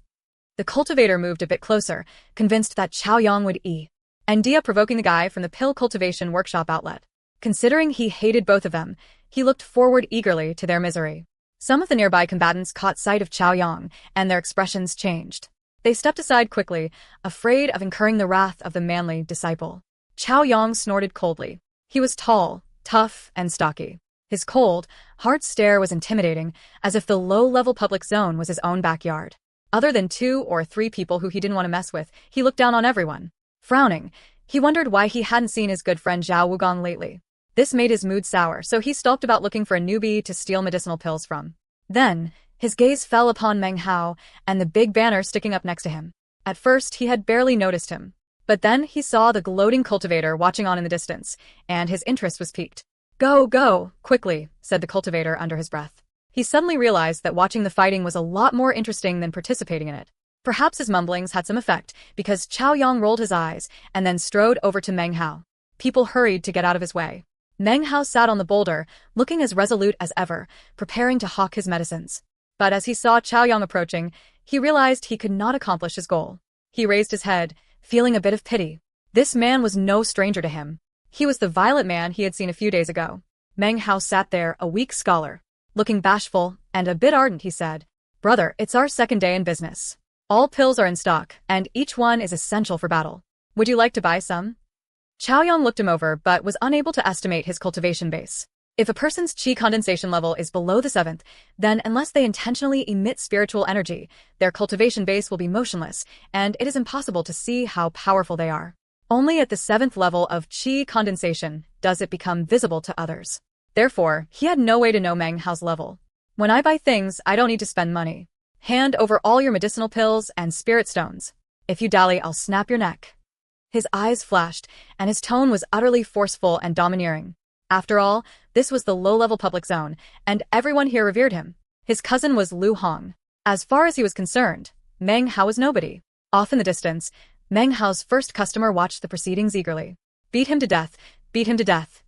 The cultivator moved a bit closer, convinced that Chaoyang would idea provoking the guy from the pill cultivation workshop outlet. Considering he hated both of them, he looked forward eagerly to their misery. Some of the nearby combatants caught sight of Chaoyang, and their expressions changed. They stepped aside quickly, afraid of incurring the wrath of the manly disciple. Chaoyang snorted coldly. He was tall, tough, and stocky. His cold, hard stare was intimidating, as if the low-level public zone was his own backyard. Other than 2 or 3 people who he didn't want to mess with, he looked down on everyone. Frowning, he wondered why he hadn't seen his good friend Zhao Wugong lately. This made his mood sour, so he stalked about looking for a newbie to steal medicinal pills from. Then, his gaze fell upon Meng Hao and the big banner sticking up next to him. At first, he had barely noticed him. But then he saw the gloating cultivator watching on in the distance, and his interest was piqued. Go, go, quickly, said the cultivator under his breath. He suddenly realized that watching the fighting was a lot more interesting than participating in it. Perhaps his mumblings had some effect, because Chaoyang rolled his eyes and then strode over to Meng Hao. People hurried to get out of his way. Meng Hao sat on the boulder, looking as resolute as ever, preparing to hawk his medicines. But as he saw Chaoyang approaching, he realized he could not accomplish his goal. He raised his head, feeling a bit of pity. This man was no stranger to him. He was the violent man he had seen a few days ago. Meng Hao sat there, a weak scholar. Looking bashful and a bit ardent, he said, "Brother, it's our 2nd day in business. All pills are in stock, and each one is essential for battle. Would you like to buy some?" Chaoyang looked him over but was unable to estimate his cultivation base. If a person's qi condensation level is below the 7th, then unless they intentionally emit spiritual energy, their cultivation base will be motionless, and it is impossible to see how powerful they are. Only at the 7th level of qi condensation does it become visible to others. Therefore, he had no way to know Meng Hao's level. When I buy things, I don't need to spend money. Hand over all your medicinal pills and spirit stones. If you dally, I'll snap your neck. His eyes flashed, and his tone was utterly forceful and domineering. After all, this was the low-level public zone, and everyone here revered him. His cousin was Lu Hong. As far as he was concerned, Meng Hao was nobody. Off in the distance, Meng Hao's first customer watched the proceedings eagerly. Beat him to death,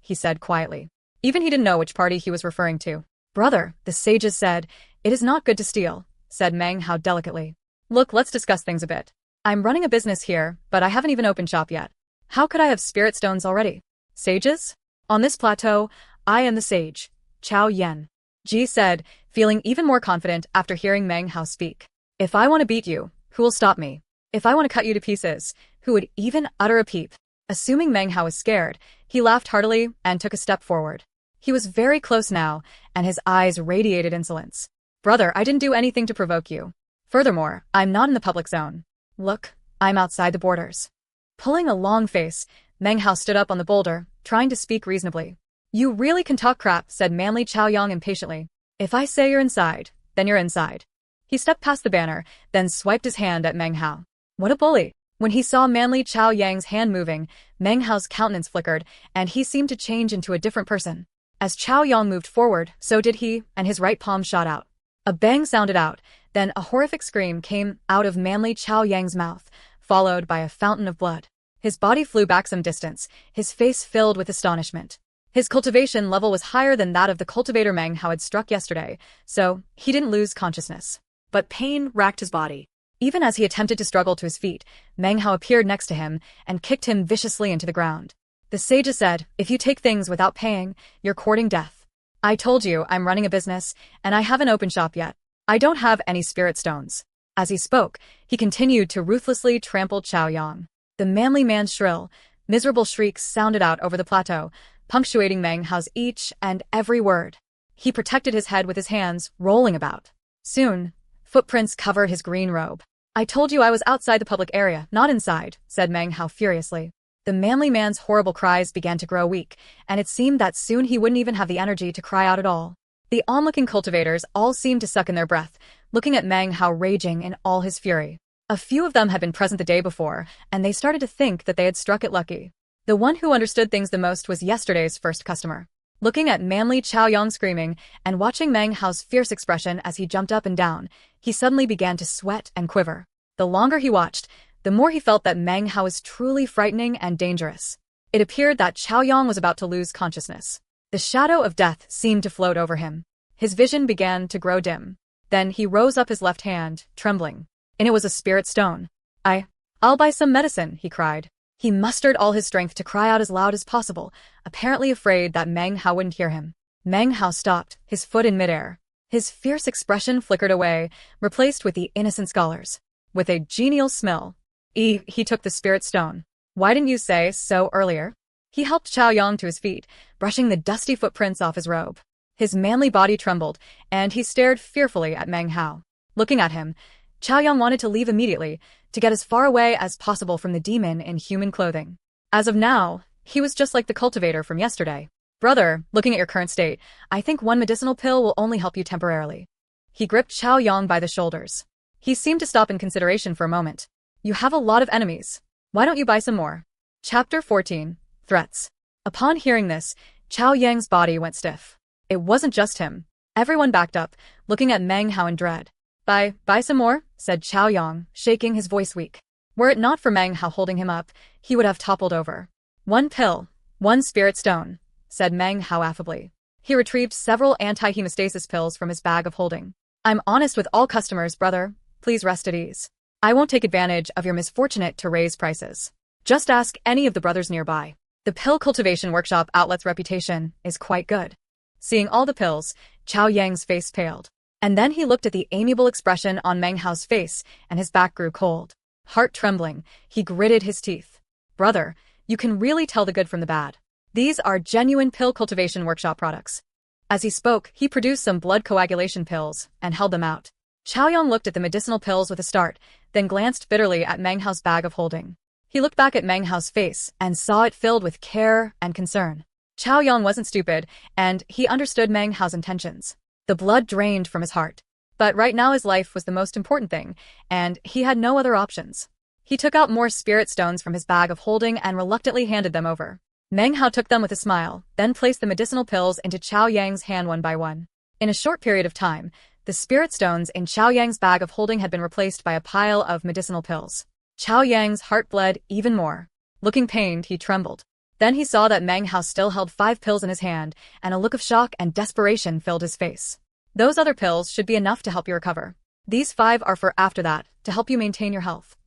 he said quietly. Even he didn't know which party he was referring to. Brother, the sages said, it is not good to steal, said Meng Hao delicately. Look, let's discuss things a bit. I'm running a business here, but I haven't even opened shop yet. How could I have spirit stones already? Sages? On this plateau, I am the sage, Chao Yen. Ji said, feeling even more confident after hearing Meng Hao speak. If I want to beat you, who will stop me? If I want to cut you to pieces, who would even utter a peep? Assuming Meng Hao was scared, he laughed heartily and took a step forward. He was very close now, and his eyes radiated insolence. Brother, I didn't do anything to provoke you. Furthermore, I'm not in the public zone. Look, I'm outside the borders. Pulling a long face, Meng Hao stood up on the boulder, trying to speak reasonably. You really can talk crap, said Manly Chaoyang impatiently. If I say you're inside, then you're inside. He stepped past the banner, then swiped his hand at Meng Hao. What a bully! When he saw Manly Chaoyang's hand moving, Meng Hao's countenance flickered, and he seemed to change into a different person. As Chaoyang moved forward, so did he, and his right palm shot out. A bang sounded out, then a horrific scream came out of Manly Chaoyang's mouth, followed by a fountain of blood. His body flew back some distance, his face filled with astonishment. His cultivation level was higher than that of the cultivator Meng Hao had struck yesterday, so he didn't lose consciousness. But pain racked his body. Even as he attempted to struggle to his feet, Meng Hao appeared next to him and kicked him viciously into the ground. The sages said, if you take things without paying, you're courting death. I told you I'm running a business, and I haven't opened shop yet. I don't have any spirit stones. As he spoke, he continued to ruthlessly trample Chaoyang. The manly man's shrill, miserable shrieks sounded out over the plateau, punctuating Meng Hao's each and every word. He protected his head with his hands, rolling about. Soon, footprints covered his green robe. I told you I was outside the public area, not inside, said Meng Hao furiously. The manly man's horrible cries began to grow weak, and it seemed that soon he wouldn't even have the energy to cry out at all. The onlooking cultivators all seemed to suck in their breath, looking at Meng Hao raging in all his fury. A few of them had been present the day before, and they started to think that they had struck it lucky. The one who understood things the most was yesterday's first customer. Looking at manly Chaoyang screaming and watching Meng Hao's fierce expression as he jumped up and down, he suddenly began to sweat and quiver. The longer he watched, the more he felt that Meng Hao was truly frightening and dangerous. It appeared that Chaoyang was about to lose consciousness. The shadow of death seemed to float over him. His vision began to grow dim. Then he rose up his left hand, trembling. And it was a spirit stone. I'll buy some medicine, he cried. He mustered all his strength to cry out as loud as possible, apparently afraid that Meng Hao wouldn't hear him. Meng Hao stopped, his foot in midair. His fierce expression flickered away, replaced with the innocent scholars. With a genial smile, he took the spirit stone. Why didn't you say so earlier? He helped Chaoyang to his feet, brushing the dusty footprints off his robe. His manly body trembled, and he stared fearfully at Meng Hao. Looking at him, Chaoyang wanted to leave immediately, to get as far away as possible from the demon in human clothing. As of now, he was just like the cultivator from yesterday. Brother, looking at your current state, I think one medicinal pill will only help you temporarily. He gripped Chaoyang by the shoulders. He seemed to stop in consideration for a moment. You have a lot of enemies. Why don't you buy some more? Chapter 14. Threats. Upon hearing this, Chaoyang's body went stiff. It wasn't just him. Everyone backed up, looking at Meng Hao in dread. Buy some more, said Chaoyang, shaking his voice weak. Were it not for Meng Hao holding him up, he would have toppled over. One pill, one spirit stone, said Meng Hao affably. He retrieved several anti-hemostasis pills from his bag of holding. I'm honest with all customers, brother. Please rest at ease. I won't take advantage of your misfortunate to raise prices. Just ask any of the brothers nearby. The pill cultivation workshop outlet's reputation is quite good. Seeing all the pills, Chaoyang's face paled. And then he looked at the amiable expression on Meng Hao's face, and his back grew cold. Heart trembling, he gritted his teeth. Brother, you can really tell the good from the bad. These are genuine pill cultivation workshop products. As he spoke, he produced some blood coagulation pills and held them out. Chaoyang looked at the medicinal pills with a start, then glanced bitterly at Meng Hao's bag of holding. He looked back at Meng Hao's face and saw it filled with care and concern. Chaoyang wasn't stupid, and he understood Meng Hao's intentions. The blood drained from his heart. But right now his life was the most important thing, and he had no other options. He took out more spirit stones from his bag of holding and reluctantly handed them over. Meng Hao took them with a smile, then placed the medicinal pills into Chao Yang's hand one by one. In a short period of time, the spirit stones in Chao Yang's bag of holding had been replaced by a pile of medicinal pills. Chao Yang's heart bled even more. Looking pained, he trembled. Then he saw that Meng Hao still held 5 pills in his hand, and a look of shock and desperation filled his face. Those other pills should be enough to help you recover. These 5 are for after that, to help you maintain your health.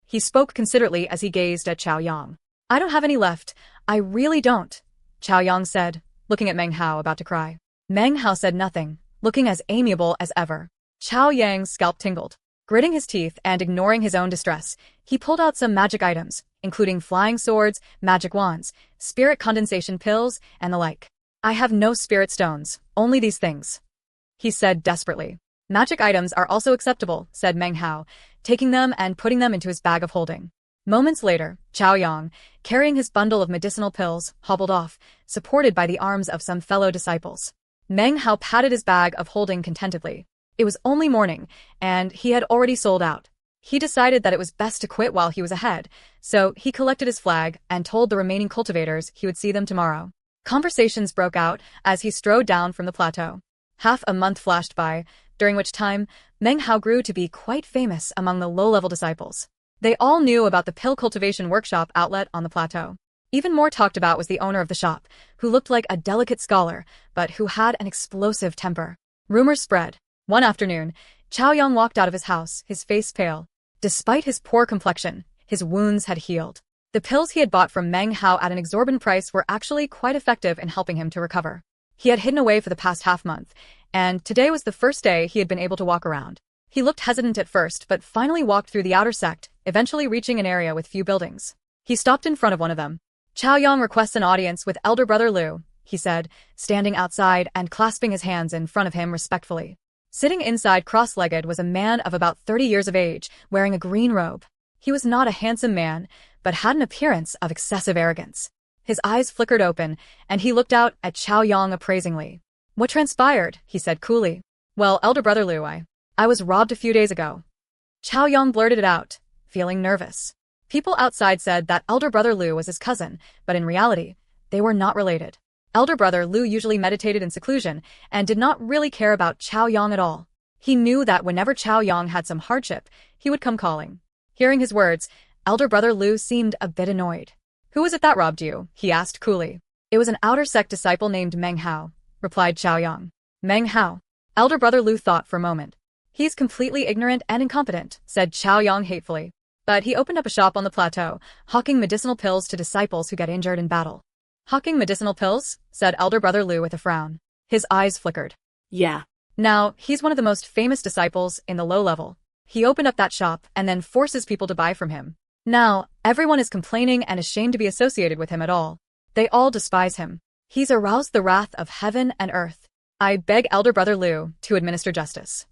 He spoke considerately as he gazed at Chao Yang. I don't have any left. I really don't, Chao Yang said, looking at Meng Hao about to cry. Meng Hao said nothing, looking as amiable as ever. Chao Yang's scalp tingled. Gritting his teeth and ignoring his own distress, he pulled out some magic items, including flying swords, magic wands, spirit condensation pills, and the like. I have no spirit stones, only these things, he said desperately. Magic items are also acceptable, said Meng Hao, taking them and putting them into his bag of holding. Moments later, Chao Yang, carrying his bundle of medicinal pills, hobbled off, supported by the arms of some fellow disciples. Meng Hao patted his bag of holding contentedly. It was only morning, and he had already sold out. He decided that it was best to quit while he was ahead, so he collected his flag and told the remaining cultivators he would see them tomorrow. Conversations broke out as he strode down from the plateau. Half a month flashed by, during which time Meng Hao grew to be quite famous among the low-level disciples. They all knew about the pill cultivation workshop outlet on the plateau. Even more talked about was the owner of the shop, who looked like a delicate scholar, but who had an explosive temper. Rumors spread. One afternoon, Chao Yang walked out of his house, his face pale. Despite his poor complexion, his wounds had healed. The pills he had bought from Meng Hao at an exorbitant price were actually quite effective in helping him to recover. He had hidden away for the past half-month, and today was the first day he had been able to walk around. He looked hesitant at first, but finally walked through the outer sect, eventually reaching an area with few buildings. He stopped in front of one of them. Chao Yang requests an audience with elder brother Liu, he said, standing outside and clasping his hands in front of him respectfully. Sitting inside cross-legged was a man of about 30 years of age, wearing a green robe. He was not a handsome man, but had an appearance of excessive arrogance. His eyes flickered open, and he looked out at Chao Yang appraisingly. What transpired? He said coolly. Well, elder brother Liu, I was robbed a few days ago. Chao Yang blurted it out, feeling nervous. People outside said that elder brother Liu was his cousin, but in reality, they were not related. Elder brother Liu usually meditated in seclusion and did not really care about Chao Yang at all. He knew that whenever Chao Yang had some hardship, he would come calling. Hearing his words, elder brother Liu seemed a bit annoyed. Who was it that robbed you? He asked coolly. It was an outer sect disciple named Meng Hao, replied Chao Yang. Meng Hao. Elder brother Liu thought for a moment. He's completely ignorant and incompetent, said Chao Yang hatefully. But he opened up a shop on the plateau, hawking medicinal pills to disciples who get injured in battle. Hawking medicinal pills? Said elder brother Liu with a frown. His eyes flickered. Yeah. Now, he's one of the most famous disciples in the low level. He opened up that shop and then forces people to buy from him. Now, everyone is complaining and ashamed to be associated with him at all. They all despise him. He's aroused the wrath of heaven and earth. I beg elder brother Liu to administer justice.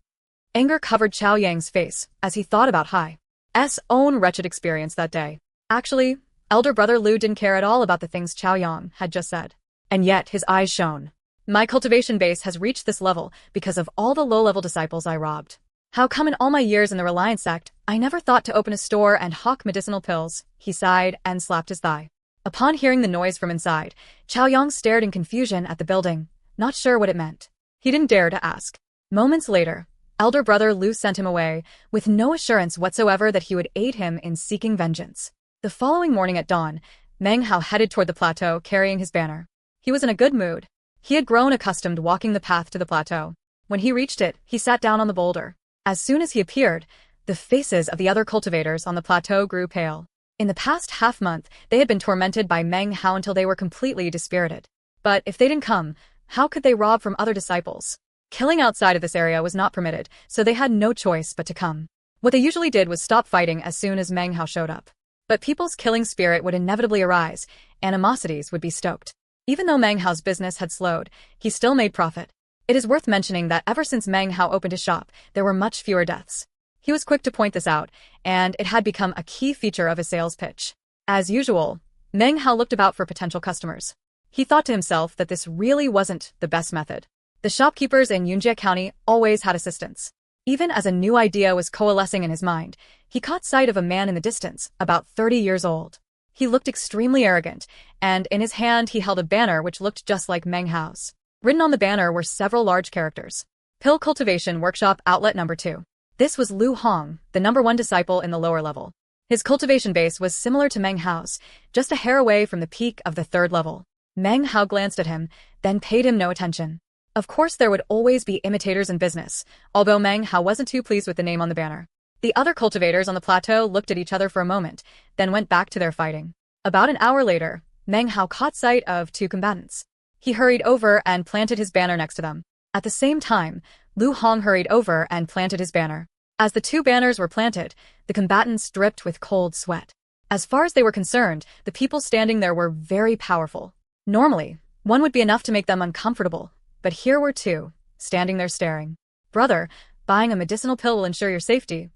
Anger covered Chao Yang's face as he thought about Hai's own wretched experience that day. Actually, elder brother Liu didn't care at all about the things Chao Yang had just said. And yet his eyes shone. My cultivation base has reached this level because of all the low-level disciples I robbed. How come in all my years in the Reliance sect, I never thought to open a store and hawk medicinal pills? He sighed and slapped his thigh. Upon hearing the noise from inside, Chao Yang stared in confusion at the building, not sure what it meant. He didn't dare to ask. Moments later, elder brother Liu sent him away, with no assurance whatsoever that he would aid him in seeking vengeance. The following morning at dawn, Meng Hao headed toward the plateau carrying his banner. He was in a good mood. He had grown accustomed walking the path to the plateau. When he reached it, he sat down on the boulder. As soon as he appeared, the faces of the other cultivators on the plateau grew pale. In the past half-month, they had been tormented by Meng Hao until they were completely dispirited. But if they didn't come, how could they rob from other disciples? Killing outside of this area was not permitted, so they had no choice but to come. What they usually did was stop fighting as soon as Meng Hao showed up. But people's killing spirit would inevitably arise, animosities would be stoked. Even though Meng Hao's business had slowed, he still made profit. It is worth mentioning that ever since Meng Hao opened his shop, there were much fewer deaths. He was quick to point this out, and it had become a key feature of his sales pitch. As usual, Meng Hao looked about for potential customers. He thought to himself that this really wasn't the best method. The shopkeepers in Yunjie County always had assistants. Even as a new idea was coalescing in his mind, he caught sight of a man in the distance, about 30 years old. He looked extremely arrogant, and in his hand he held a banner which looked just like Meng Hao's. Written on the banner were several large characters. Pill Cultivation Workshop Outlet Number 2. This was Lu Hong, the #1 disciple in the lower level. His cultivation base was similar to Meng Hao's, just a hair away from the peak of the 3rd level. Meng Hao glanced at him, then paid him no attention. Of course there would always be imitators in business, although Meng Hao wasn't too pleased with the name on the banner. The other cultivators on the plateau looked at each other for a moment, then went back to their fighting. About an hour later, Meng Hao caught sight of 2 combatants. He hurried over and planted his banner next to them. At the same time, Lu Hong hurried over and planted his banner. As the 2 banners were planted, the combatants dripped with cold sweat. As far as they were concerned, the people standing there were very powerful. Normally, one would be enough to make them uncomfortable, but here were 2, standing there staring. "Brother, buying a medicinal pill will ensure your safety,"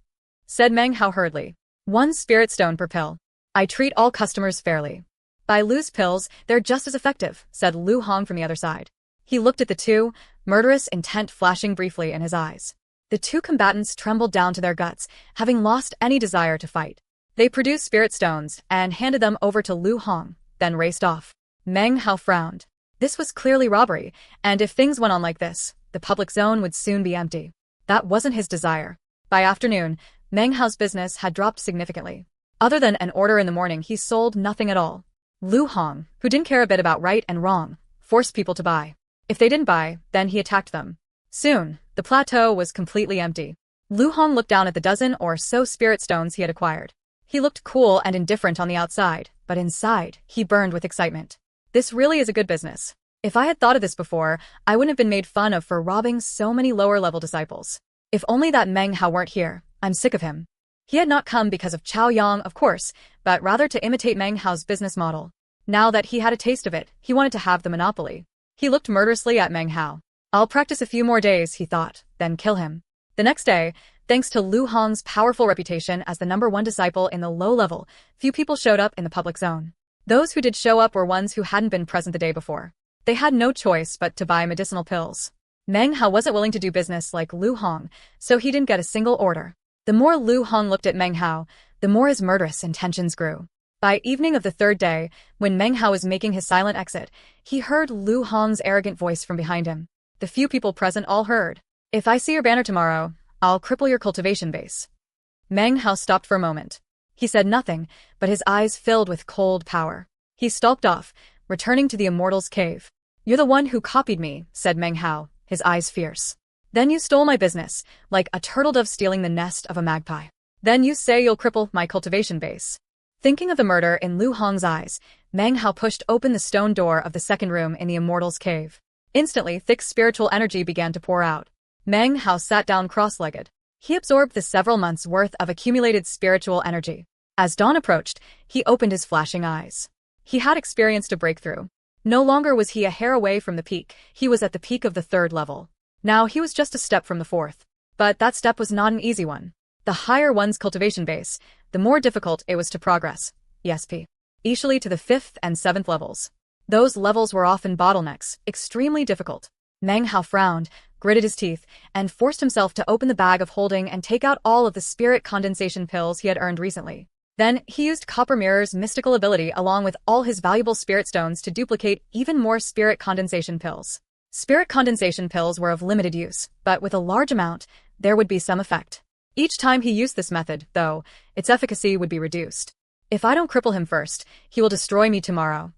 said Meng Hao hurriedly. "1 spirit stone per pill. I treat all customers fairly. Buy Lu's pills, they're just as effective," said Lu Hong from the other side. He looked at the 2, murderous intent flashing briefly in his eyes. The 2 combatants trembled down to their guts, having lost any desire to fight. They produced spirit stones and handed them over to Lu Hong, then raced off. Meng Hao frowned. This was clearly robbery, and if things went on like this, the public zone would soon be empty. That wasn't his desire. By afternoon, Meng Hao's business had dropped significantly. Other than an order in the morning, he sold nothing at all. Lu Hong, who didn't care a bit about right and wrong, forced people to buy. If they didn't buy, then he attacked them. Soon, the plateau was completely empty. Lu Hong looked down at the dozen or so spirit stones he had acquired. He looked cool and indifferent on the outside, but inside, he burned with excitement. This really is a good business. If I had thought of this before, I wouldn't have been made fun of for robbing so many lower-level disciples. If only that Meng Hao weren't here. I'm sick of him. He had not come because of Chao Yang, of course, but rather to imitate Meng Hao's business model. Now that he had a taste of it, he wanted to have the monopoly. He looked murderously at Meng Hao. I'll practice a few more days, he thought, then kill him. The next day, thanks to Lu Hong's powerful reputation as the #1 disciple in the low level, few people showed up in the public zone. Those who did show up were ones who hadn't been present the day before. They had no choice but to buy medicinal pills. Meng Hao wasn't willing to do business like Lu Hong, so he didn't get a single order. The more Lu Hong looked at Meng Hao, the more his murderous intentions grew. By evening of the 3rd day, when Meng Hao was making his silent exit, he heard Lu Hong's arrogant voice from behind him. The few people present all heard. "If I see your banner tomorrow, I'll cripple your cultivation base." Meng Hao stopped for a moment. He said nothing, but his eyes filled with cold power. He stalked off, returning to the Immortal's cave. "You're the one who copied me," said Meng Hao, his eyes fierce. "Then you stole my business, like a turtle dove stealing the nest of a magpie. Then you say you'll cripple my cultivation base." Thinking of the murder in Lu Hong's eyes, Meng Hao pushed open the stone door of the 2nd room in the Immortal's cave. Instantly, thick spiritual energy began to pour out. Meng Hao sat down cross-legged. He absorbed the several months' worth of accumulated spiritual energy. As dawn approached, he opened his flashing eyes. He had experienced a breakthrough. No longer was he a hair away from the peak, he was at the peak of the 3rd level. Now he was just a step from the 4th. But that step was not an easy one. The higher one's cultivation base, the more difficult it was to progress. Especially to the 5th and 7th levels. Those levels were often bottlenecks, extremely difficult. Meng Hao frowned, gritted his teeth, and forced himself to open the bag of holding and take out all of the spirit condensation pills he had earned recently. Then, he used Copper Mirror's mystical ability along with all his valuable spirit stones to duplicate even more spirit condensation pills. Spirit condensation pills were of limited use, but with a large amount, there would be some effect. Each time he used this method, though, its efficacy would be reduced. "If I don't cripple him first, he will destroy me tomorrow."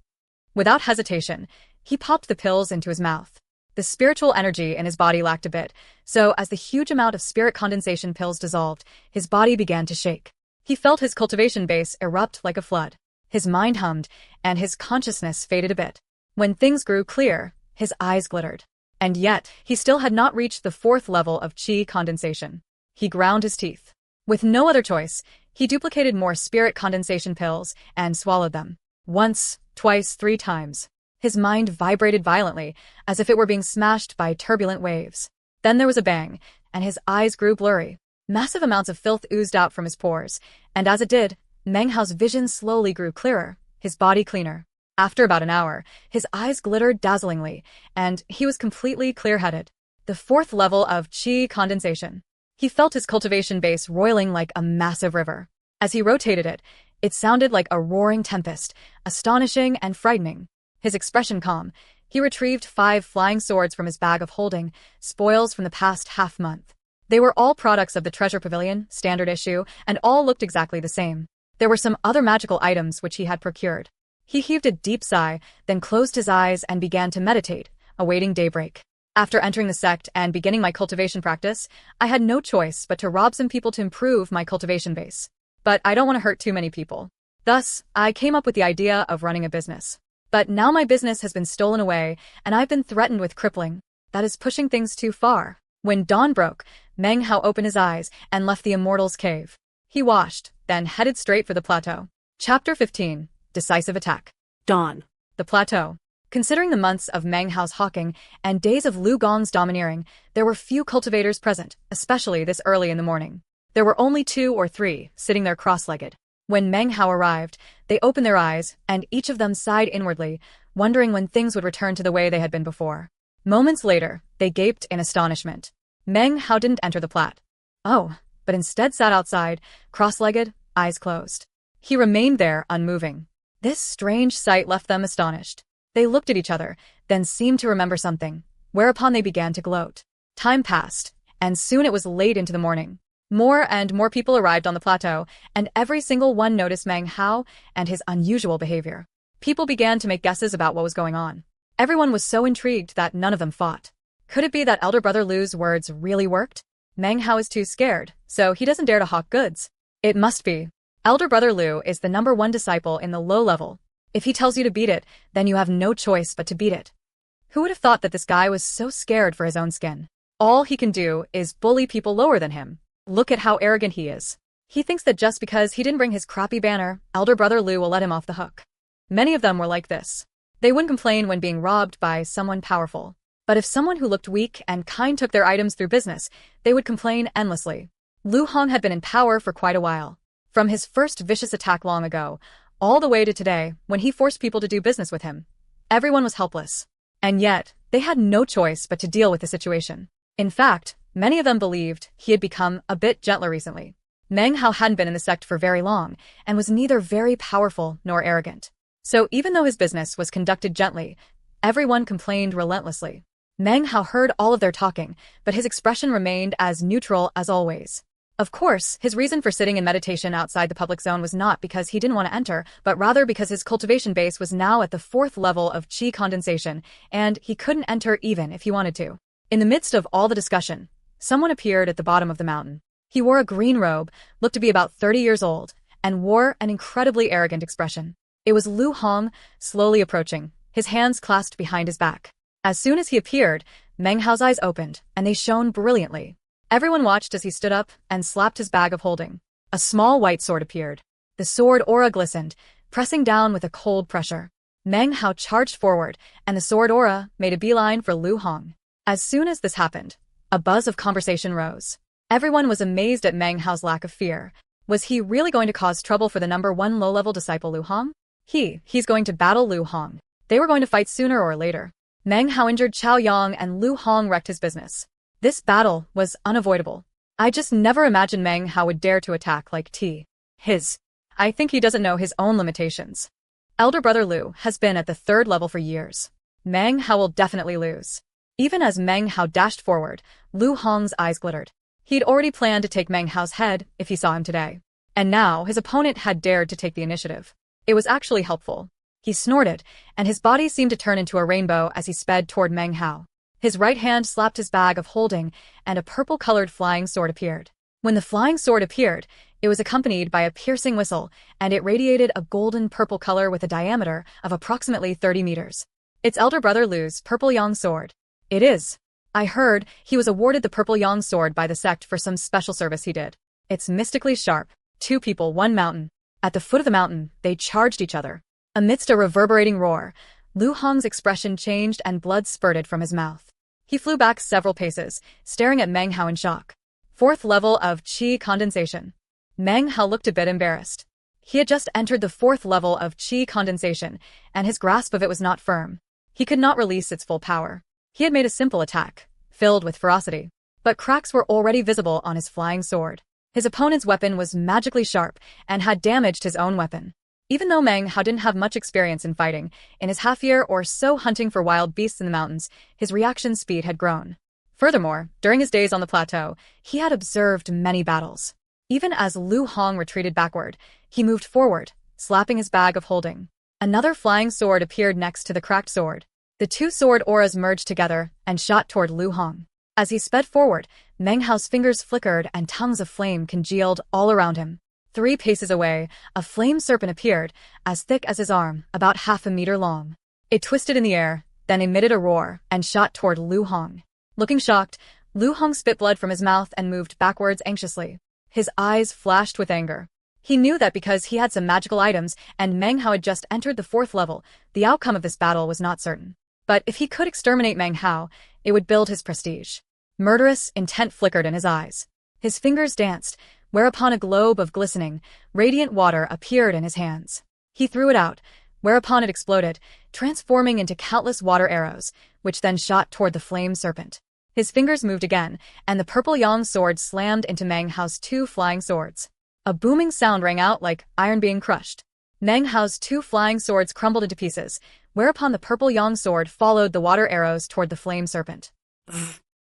Without hesitation, he popped the pills into his mouth. The spiritual energy in his body lacked a bit, so as the huge amount of spirit condensation pills dissolved, his body began to shake. He felt his cultivation base erupt like a flood. His mind hummed, and his consciousness faded a bit. When things grew clear, his eyes glittered. And yet, he still had not reached the 4th level of chi condensation. He ground his teeth. With no other choice, he duplicated more spirit condensation pills and swallowed them. Once, twice, 3 times. His mind vibrated violently, as if it were being smashed by turbulent waves. Then there was a bang, and his eyes grew blurry. Massive amounts of filth oozed out from his pores, and as it did, Meng Hao's vision slowly grew clearer, his body cleaner. After about an hour, his eyes glittered dazzlingly, and he was completely clear-headed. The 4th level of chi condensation. He felt his cultivation base roiling like a massive river. As he rotated it, It sounded like a roaring tempest, astonishing and frightening. His expression calm, he retrieved 5 flying swords from his bag of holding, spoils from the past half-month. They were all products of the Treasure Pavilion, standard issue, and all looked exactly the same. There were some other magical items which he had procured. He heaved a deep sigh, then closed his eyes and began to meditate, awaiting daybreak. After entering the sect and beginning my cultivation practice, I had no choice but to rob some people to improve my cultivation base. But I don't want to hurt too many people. Thus, I came up with the idea of running a business. But now my business has been stolen away, and I've been threatened with crippling. That is pushing things too far. When dawn broke, Meng Hao opened his eyes and left the Immortal's cave. He washed, then headed straight for the plateau. Chapter 15. Decisive Attack. Dawn. The plateau. Considering the months of Meng Hao's hawking and days of Lu Gong's domineering, there were few cultivators present, especially this early in the morning. There were only 2 or 3, sitting there cross-legged. When Meng Hao arrived, they opened their eyes, and each of them sighed inwardly, wondering when things would return to the way they had been before. Moments later, they gaped in astonishment. Meng Hao didn't enter the plat. Oh, but instead sat outside, cross-legged, eyes closed. He remained there, unmoving. This strange sight left them astonished. They looked at each other, then seemed to remember something, whereupon they began to gloat. Time passed, and soon it was late into the morning. More and more people arrived on the plateau, and every single one noticed Meng Hao and his unusual behavior. People began to make guesses about what was going on. Everyone was so intrigued that none of them fought. Could it be that Elder Brother Lu's words really worked? Meng Hao is too scared, so he doesn't dare to hawk goods. It must be. Elder Brother Lu is the #1 disciple in the low level. If he tells you to beat it, then you have no choice but to beat it. Who would have thought that this guy was so scared for his own skin? All he can do is bully people lower than him. Look at how arrogant he is. He thinks that just because he didn't bring his crappy banner, Elder Brother Lu will let him off the hook. Many of them were like this. They wouldn't complain when being robbed by someone powerful. But if someone who looked weak and kind took their items through business, they would complain endlessly. Lu Hong had been in power for quite a while. From his first vicious attack long ago, all the way to today, when he forced people to do business with him. Everyone was helpless. And yet, they had no choice but to deal with the situation. In fact, many of them believed he had become a bit gentler recently. Meng Hao hadn't been in the sect for very long, and was neither very powerful nor arrogant. So even though his business was conducted gently, everyone complained relentlessly. Meng Hao heard all of their talking, but his expression remained as neutral as always. Of course, his reason for sitting in meditation outside the public zone was not because he didn't want to enter, but rather because his cultivation base was now at the 4th level of qi condensation, and he couldn't enter even if he wanted to. In the midst of all the discussion, someone appeared at the bottom of the mountain. He wore a green robe, looked to be about 30 years old, and wore an incredibly arrogant expression. It was Lu Hong, slowly approaching, his hands clasped behind his back. As soon as he appeared, Meng Hao's eyes opened, and they shone brilliantly. Everyone watched as he stood up and slapped his bag of holding. A small white sword appeared. The sword aura glistened, pressing down with a cold pressure. Meng Hao charged forward, and the sword aura made a beeline for Lu Hong. As soon as this happened, a buzz of conversation rose. Everyone was amazed at Meng Hao's lack of fear. Was he really going to cause trouble for the #1 low-level disciple Lu Hong? He's going to battle Lu Hong. They were going to fight sooner or later. Meng Hao injured Chao Yang and Lu Hong wrecked his business. This battle was unavoidable. I just never imagined Meng Hao would dare to attack like I think he doesn't know his own limitations. Elder Brother Lu has been at the 3rd level for years. Meng Hao will definitely lose. Even as Meng Hao dashed forward, Lu Hong's eyes glittered. He'd already planned to take Meng Hao's head if he saw him today. And now his opponent had dared to take the initiative. It was actually helpful. He snorted, and his body seemed to turn into a rainbow as he sped toward Meng Hao. His right hand slapped his bag of holding, and a purple-colored flying sword appeared. When the flying sword appeared, it was accompanied by a piercing whistle, and it radiated a golden-purple color with a diameter of approximately 30 meters. It's Elder Brother Lu's Purple Yang sword. It is. I heard he was awarded the Purple Yang sword by the sect for some special service he did. It's mystically sharp. 2 people, 1 mountain. At the foot of the mountain, they charged each other. Amidst a reverberating roar, Lu Hong's expression changed and blood spurted from his mouth. He flew back several paces, staring at Meng Hao in shock. 4th level of qi condensation. Meng Hao looked a bit embarrassed. He had just entered the 4th level of qi condensation, and his grasp of it was not firm. He could not release its full power. He had made a simple attack, filled with ferocity. But cracks were already visible on his flying sword. His opponent's weapon was magically sharp and had damaged his own weapon. Even though Meng Hao didn't have much experience in fighting, in his half-year or so hunting for wild beasts in the mountains, his reaction speed had grown. Furthermore, during his days on the plateau, he had observed many battles. Even as Lu Hong retreated backward, he moved forward, slapping his bag of holding. Another flying sword appeared next to the cracked sword. The two sword auras merged together and shot toward Lu Hong. As he sped forward, Meng Hao's fingers flickered and tongues of flame congealed all around him. 3 paces away, a flame serpent appeared, as thick as his arm, about half a meter long. It twisted in the air, then emitted a roar, and shot toward Lu Hong. Looking shocked, Lu Hong spit blood from his mouth and moved backwards anxiously. His eyes flashed with anger. He knew that because he had some magical items and Meng Hao had just entered the 4th level, the outcome of this battle was not certain. But if he could exterminate Meng Hao, it would build his prestige. Murderous intent flickered in his eyes. His fingers danced, whereupon a globe of glistening, radiant water appeared in his hands. He threw it out, whereupon it exploded, transforming into countless water arrows, which then shot toward the flame serpent. His fingers moved again, and the purple yang sword slammed into Meng Hao's 2 flying swords. A booming sound rang out like iron being crushed. Meng Hao's 2 flying swords crumbled into pieces, whereupon the purple yang sword followed the water arrows toward the flame serpent.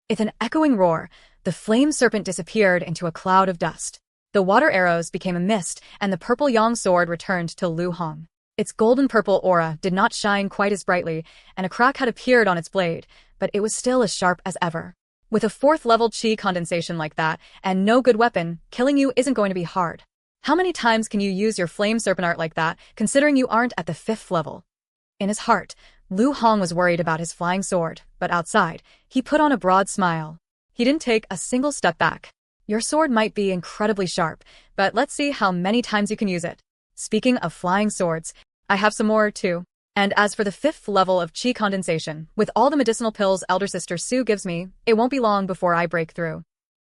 With an echoing roar, the flame serpent disappeared into a cloud of dust. The water arrows became a mist, and the purple yang sword returned to Lu Hong. Its golden-purple aura did not shine quite as brightly, and a crack had appeared on its blade, but it was still as sharp as ever. With a 4th-level chi condensation like that, and no good weapon, killing you isn't going to be hard. How many times can you use your flame serpent art like that, considering you aren't at the 5th level? In his heart, Lu Hong was worried about his flying sword, but outside, he put on a broad smile. He didn't take a single step back. Your sword might be incredibly sharp, but let's see how many times you can use it. Speaking of flying swords, I have some more too. And as for the 5th level of chi condensation, with all the medicinal pills Elder Sister Su gives me, it won't be long before I break through.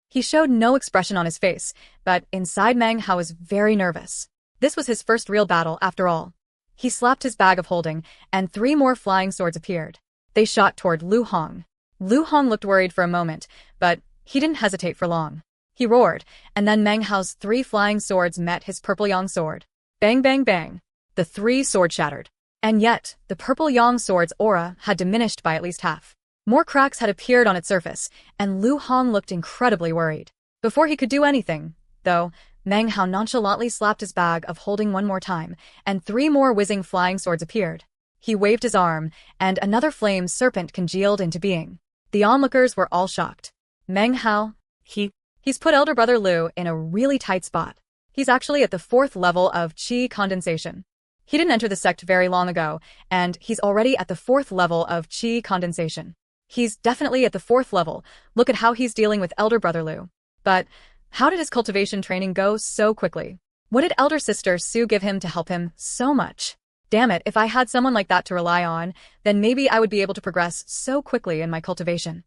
He showed no expression on his face, but inside Meng Hao was very nervous. This was his first real battle after all. He slapped his bag of holding, and 3 more flying swords appeared. They shot toward Lu Hong. Lu Hong looked worried for a moment, but he didn't hesitate for long. He roared, and then Meng Hao's 3 flying swords met his purple yang sword. Bang, bang, bang. The 3 swords shattered. And yet, the purple yang sword's aura had diminished by at least half. More cracks had appeared on its surface, and Lu Hong looked incredibly worried. Before he could do anything, though, Meng Hao nonchalantly slapped his bag of holding one more time, and 3 more whizzing flying swords appeared. He waved his arm, and another flame serpent congealed into being. The onlookers were all shocked. Meng Hao, he's put elder brother Lu in a really tight spot. He's actually at the 4th level of chi condensation. He didn't enter the sect very long ago, and he's already at the 4th level of chi condensation. He's definitely at the 4th level. Look at how he's dealing with elder brother Lu. But how did his cultivation training go so quickly? What did elder sister Su give him to help him so much? Damn it, if I had someone like that to rely on, then maybe I would be able to progress so quickly in my cultivation.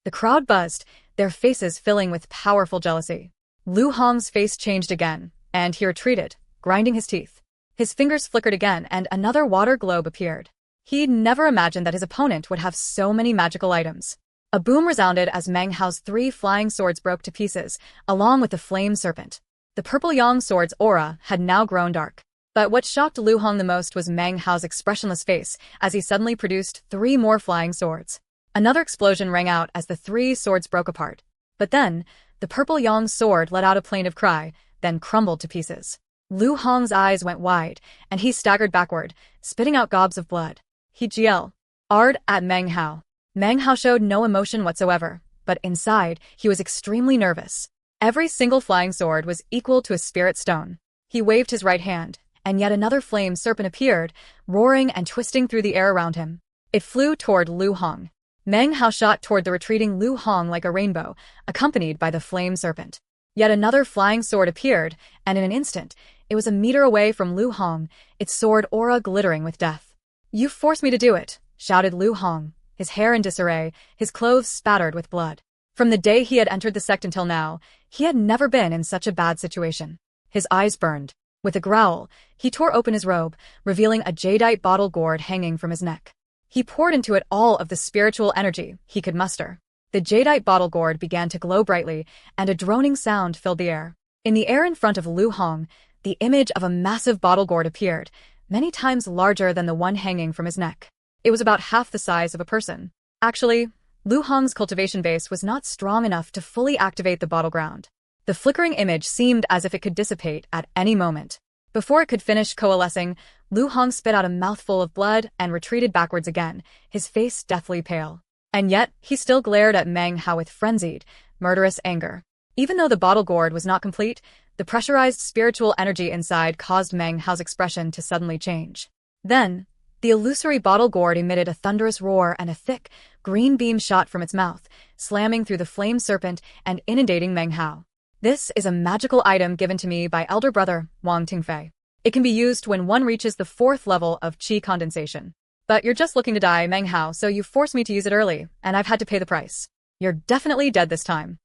The crowd buzzed, their faces filling with powerful jealousy. Lu Hong's face changed again, and he retreated, grinding his teeth. His fingers flickered again, and another water globe appeared. He'd never imagined that his opponent would have so many magical items. A boom resounded as Meng Hao's 3 flying swords broke to pieces, along with the flame serpent. The purple yang sword's aura had now grown dark. But what shocked Lu Hong the most was Meng Hao's expressionless face as he suddenly produced 3 more flying swords. Another explosion rang out as the 3 swords broke apart. But then, the purple yang sword let out a plaintive cry, then crumbled to pieces. Lu Hong's eyes went wide, and he staggered backward, spitting out gobs of blood. He yelled at Meng Hao. Meng Hao showed no emotion whatsoever, but inside, he was extremely nervous. Every single flying sword was equal to a spirit stone. He waved his right hand, and yet another flame serpent appeared, roaring and twisting through the air around him. It flew toward Lu Hong. Meng Hao shot toward the retreating Lu Hong like a rainbow, accompanied by the flame serpent. Yet another flying sword appeared, and in an instant, it was a meter away from Lu Hong, its sword aura glittering with death. "You forced me to do it," shouted Lu Hong, his hair in disarray, his clothes spattered with blood. From the day he had entered the sect until now, he had never been in such a bad situation. His eyes burned. With a growl, he tore open his robe, revealing a jadeite bottle gourd hanging from his neck. He poured into it all of the spiritual energy he could muster. The jadeite bottle gourd began to glow brightly, and a droning sound filled the air. In the air in front of Lu Hong, the image of a massive bottle gourd appeared, many times larger than the one hanging from his neck. It was about half the size of a person. Actually, Lu Hong's cultivation base was not strong enough to fully activate the bottle ground. The flickering image seemed as if it could dissipate at any moment. Before it could finish coalescing, Lu Hong spit out a mouthful of blood and retreated backwards again, his face deathly pale. And yet, he still glared at Meng Hao with frenzied, murderous anger. Even though the bottle gourd was not complete, the pressurized spiritual energy inside caused Meng Hao's expression to suddenly change. Then, the illusory bottle gourd emitted a thunderous roar and a thick, green beam shot from its mouth, slamming through the flame serpent and inundating Meng Hao. This is a magical item given to me by elder brother Wang Tingfei. It can be used when one reaches the 4th level of qi condensation. But you're just looking to die, Meng Hao, so you forced me to use it early, and I've had to pay the price. You're definitely dead this time.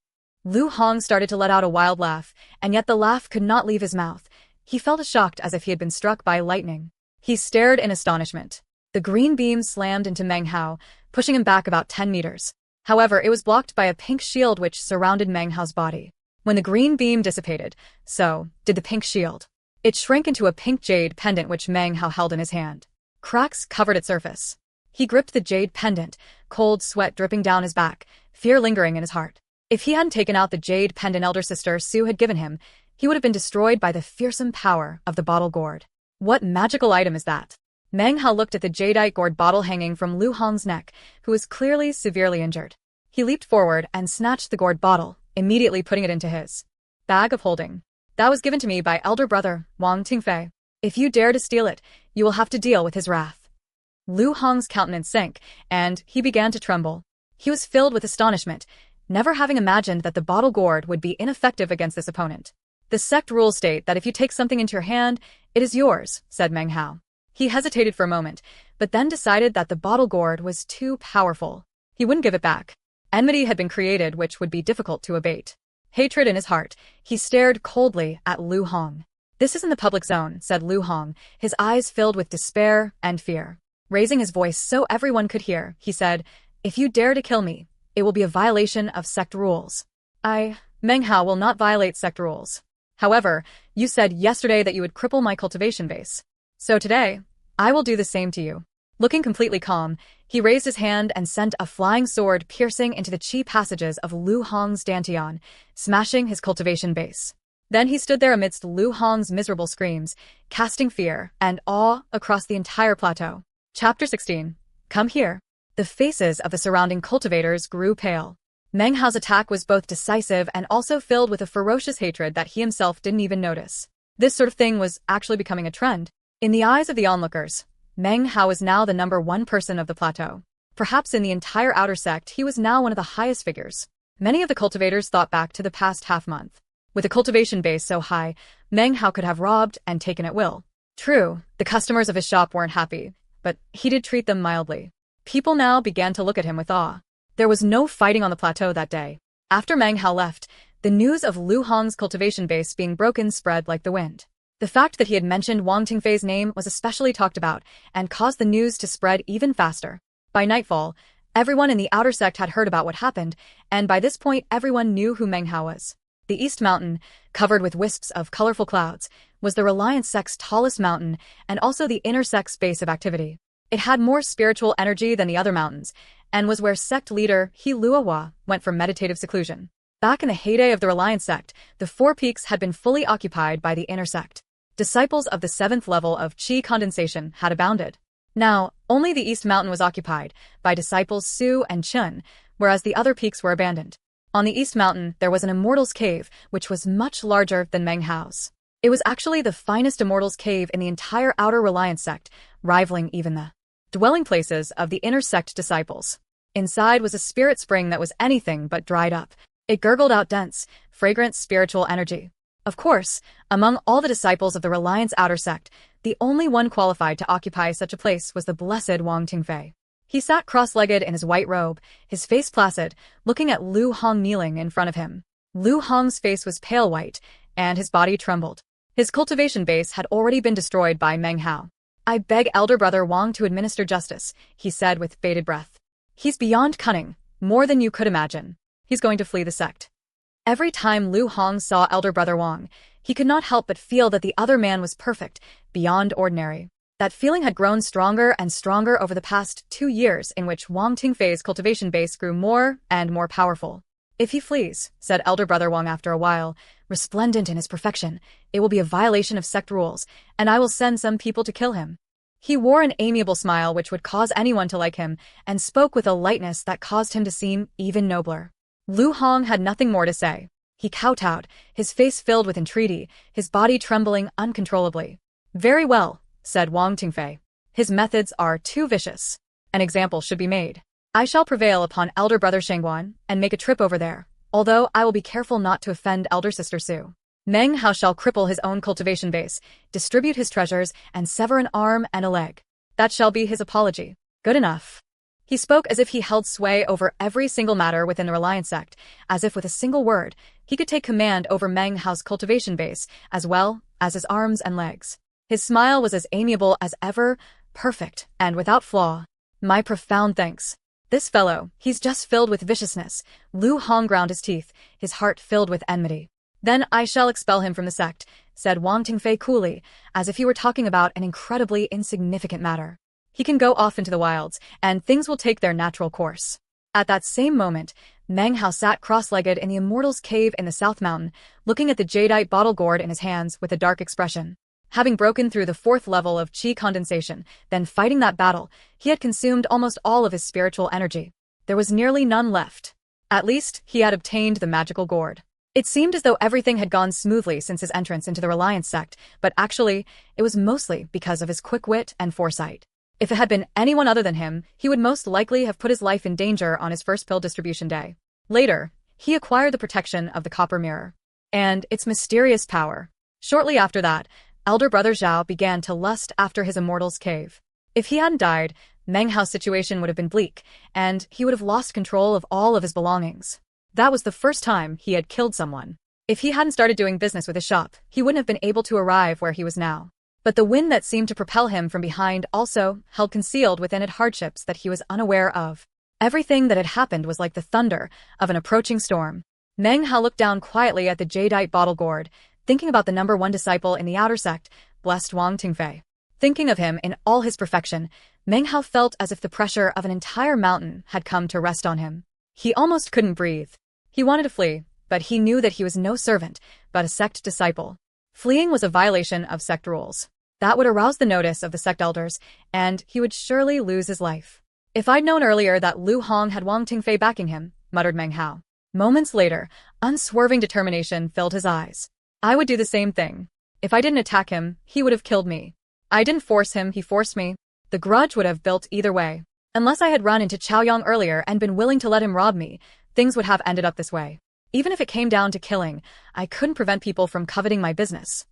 Lu Hong started to let out a wild laugh, and yet the laugh could not leave his mouth. He felt as shocked as if he had been struck by lightning. He stared in astonishment. The green beam slammed into Meng Hao, pushing him back about 10 meters. However, it was blocked by a pink shield which surrounded Meng Hao's body. When the green beam dissipated, so did the pink shield. It shrank into a pink jade pendant which Meng Hao held in his hand. Cracks covered its surface. He gripped the jade pendant, cold sweat dripping down his back, fear lingering in his heart. If he hadn't taken out the jade pendant elder sister Su had given him, he would have been destroyed by the fearsome power of the bottle gourd. What magical item is that? Meng Hao looked at the jadeite gourd bottle hanging from Lu Hong's neck, who was clearly severely injured. He leaped forward and snatched the gourd bottle, immediately putting it into his bag of holding. That was given to me by elder brother Wang Tingfei. If you dare to steal it, you will have to deal with his wrath. Lu Hong's countenance sank, and he began to tremble. He was filled with astonishment, never having imagined that the bottle gourd would be ineffective against this opponent. The sect rules state that if you take something into your hand, it is yours, said Meng Hao. He hesitated for a moment, but then decided that the bottle gourd was too powerful. He wouldn't give it back. Enmity had been created which would be difficult to abate. Hatred in his heart, he stared coldly at Lu Hong. This isn't the public zone, said Lu Hong, his eyes filled with despair and fear. Raising his voice so everyone could hear, he said, if you dare to kill me, it will be a violation of sect rules. Meng Hao will not violate sect rules. However, you said yesterday that you would cripple my cultivation base. So today, I will do the same to you. Looking completely calm, he raised his hand and sent a flying sword piercing into the qi passages of Lu Hong's dantian, smashing his cultivation base. Then he stood there amidst Lu Hong's miserable screams, casting fear and awe across the entire plateau. Chapter 16. Come here. The faces of the surrounding cultivators grew pale. Meng Hao's attack was both decisive and also filled with a ferocious hatred that he himself didn't even notice. This sort of thing was actually becoming a trend. In the eyes of the onlookers, Meng Hao was now the #1 person of the plateau. Perhaps in the entire outer sect he was now one of the highest figures. Many of the cultivators thought back to the past half-month. With a cultivation base so high, Meng Hao could have robbed and taken at will. True, the customers of his shop weren't happy, but he did treat them mildly. People now began to look at him with awe. There was no fighting on the plateau that day. After Meng Hao left, the news of Lu Hong's cultivation base being broken spread like the wind. The fact that he had mentioned Wang Tingfei's name was especially talked about and caused the news to spread even faster. By nightfall, everyone in the outer sect had heard about what happened, and by this point everyone knew who Meng Hao was. The East Mountain, covered with wisps of colorful clouds, was the Reliance sect's tallest mountain and also the inner sect's base of activity. It had more spiritual energy than the other mountains, and was where sect leader He Luohua went for meditative seclusion. Back in the heyday of the Reliance sect, the 4 peaks had been fully occupied by the inner sect. Disciples of the 7th level of qi condensation had abounded. Now, only the East Mountain was occupied by disciples Su and Chun, whereas the other peaks were abandoned. On the East Mountain, there was an Immortal's Cave, which was much larger than Meng Hao's. It was actually the finest Immortal's Cave in the entire outer Reliance sect, rivaling even the dwelling places of the inner sect disciples. Inside was a spirit spring that was anything but dried up. It gurgled out dense, fragrant spiritual energy. Of course, among all the disciples of the Reliance outer sect, the only one qualified to occupy such a place was the blessed Wang Tingfei. He sat cross-legged in his white robe, his face placid, looking at Lu Hong kneeling in front of him. Lu Hong's face was pale white, and his body trembled. His cultivation base had already been destroyed by Meng Hao. I beg elder brother Wang to administer justice, he said with bated breath. He's beyond cunning, more than you could imagine. He's going to flee the sect. Every time Lu Hong saw elder brother Wang, he could not help but feel that the other man was perfect, beyond ordinary. That feeling had grown stronger and stronger over the past 2 years in which Wang Tingfei's cultivation base grew more and more powerful. If he flees, said elder brother Wang after a while, resplendent in his perfection, it will be a violation of sect rules, and I will send some people to kill him. He wore an amiable smile which would cause anyone to like him, and spoke with a lightness that caused him to seem even nobler. Lu Hong had nothing more to say. He kowtowed, his face filled with entreaty, his body trembling uncontrollably. Very well, said Wang Tingfei. His methods are too vicious. An example should be made. I shall prevail upon elder brother Shangguan and make a trip over there, although I will be careful not to offend elder sister Su. Meng Hao shall cripple his own cultivation base, distribute his treasures, and sever an arm and a leg. That shall be his apology. Good enough. He spoke as if he held sway over every single matter within the Reliance sect, as if with a single word, he could take command over Meng Hao's cultivation base, as well as his arms and legs. His smile was as amiable as ever, perfect, and without flaw. My profound thanks. This fellow, he's just filled with viciousness. Lu Hong ground his teeth, his heart filled with enmity. Then I shall expel him from the sect, said Wang Tingfei coolly, as if he were talking about an incredibly insignificant matter. He can go off into the wilds, and things will take their natural course. At that same moment, Meng Hao sat cross-legged in the Immortal's cave in the South Mountain, looking at the jadeite bottle gourd in his hands with a dark expression. Having broken through the 4th level of qi condensation, then fighting that battle, he had consumed almost all of his spiritual energy. There was nearly none left. At least, he had obtained the magical gourd. It seemed as though everything had gone smoothly since his entrance into the Reliance sect, but actually, it was mostly because of his quick wit and foresight. If it had been anyone other than him, he would most likely have put his life in danger on his first pill distribution day. Later, he acquired the protection of the copper mirror and its mysterious power. Shortly after that, elder brother Zhao began to lust after his Immortal's cave. If he hadn't died, Meng Hao's situation would have been bleak, and he would have lost control of all of his belongings. That was the first time he had killed someone. If he hadn't started doing business with his shop, he wouldn't have been able to arrive where he was now. But the wind that seemed to propel him from behind also held concealed within it hardships that he was unaware of. Everything that had happened was like the thunder of an approaching storm. Meng Hao looked down quietly at the jadeite bottle gourd, thinking about the number 1 disciple in the outer sect, blessed Wang Tingfei. Thinking of him in all his perfection, Meng Hao felt as if the pressure of an entire mountain had come to rest on him. He almost couldn't breathe. He wanted to flee, but he knew that he was no servant, but a sect disciple. Fleeing was a violation of sect rules. That would arouse the notice of the sect elders, and he would surely lose his life. If I'd known earlier that Lu Hong had Wang Tingfei backing him, muttered Meng Hao. Moments later, unswerving determination filled his eyes. I would do the same thing. If I didn't attack him, he would have killed me. I didn't force him, he forced me. The grudge would have built either way. Unless I had run into Chaoyang earlier and been willing to let him rob me, things would have ended up this way. Even if it came down to killing, I couldn't prevent people from coveting my business.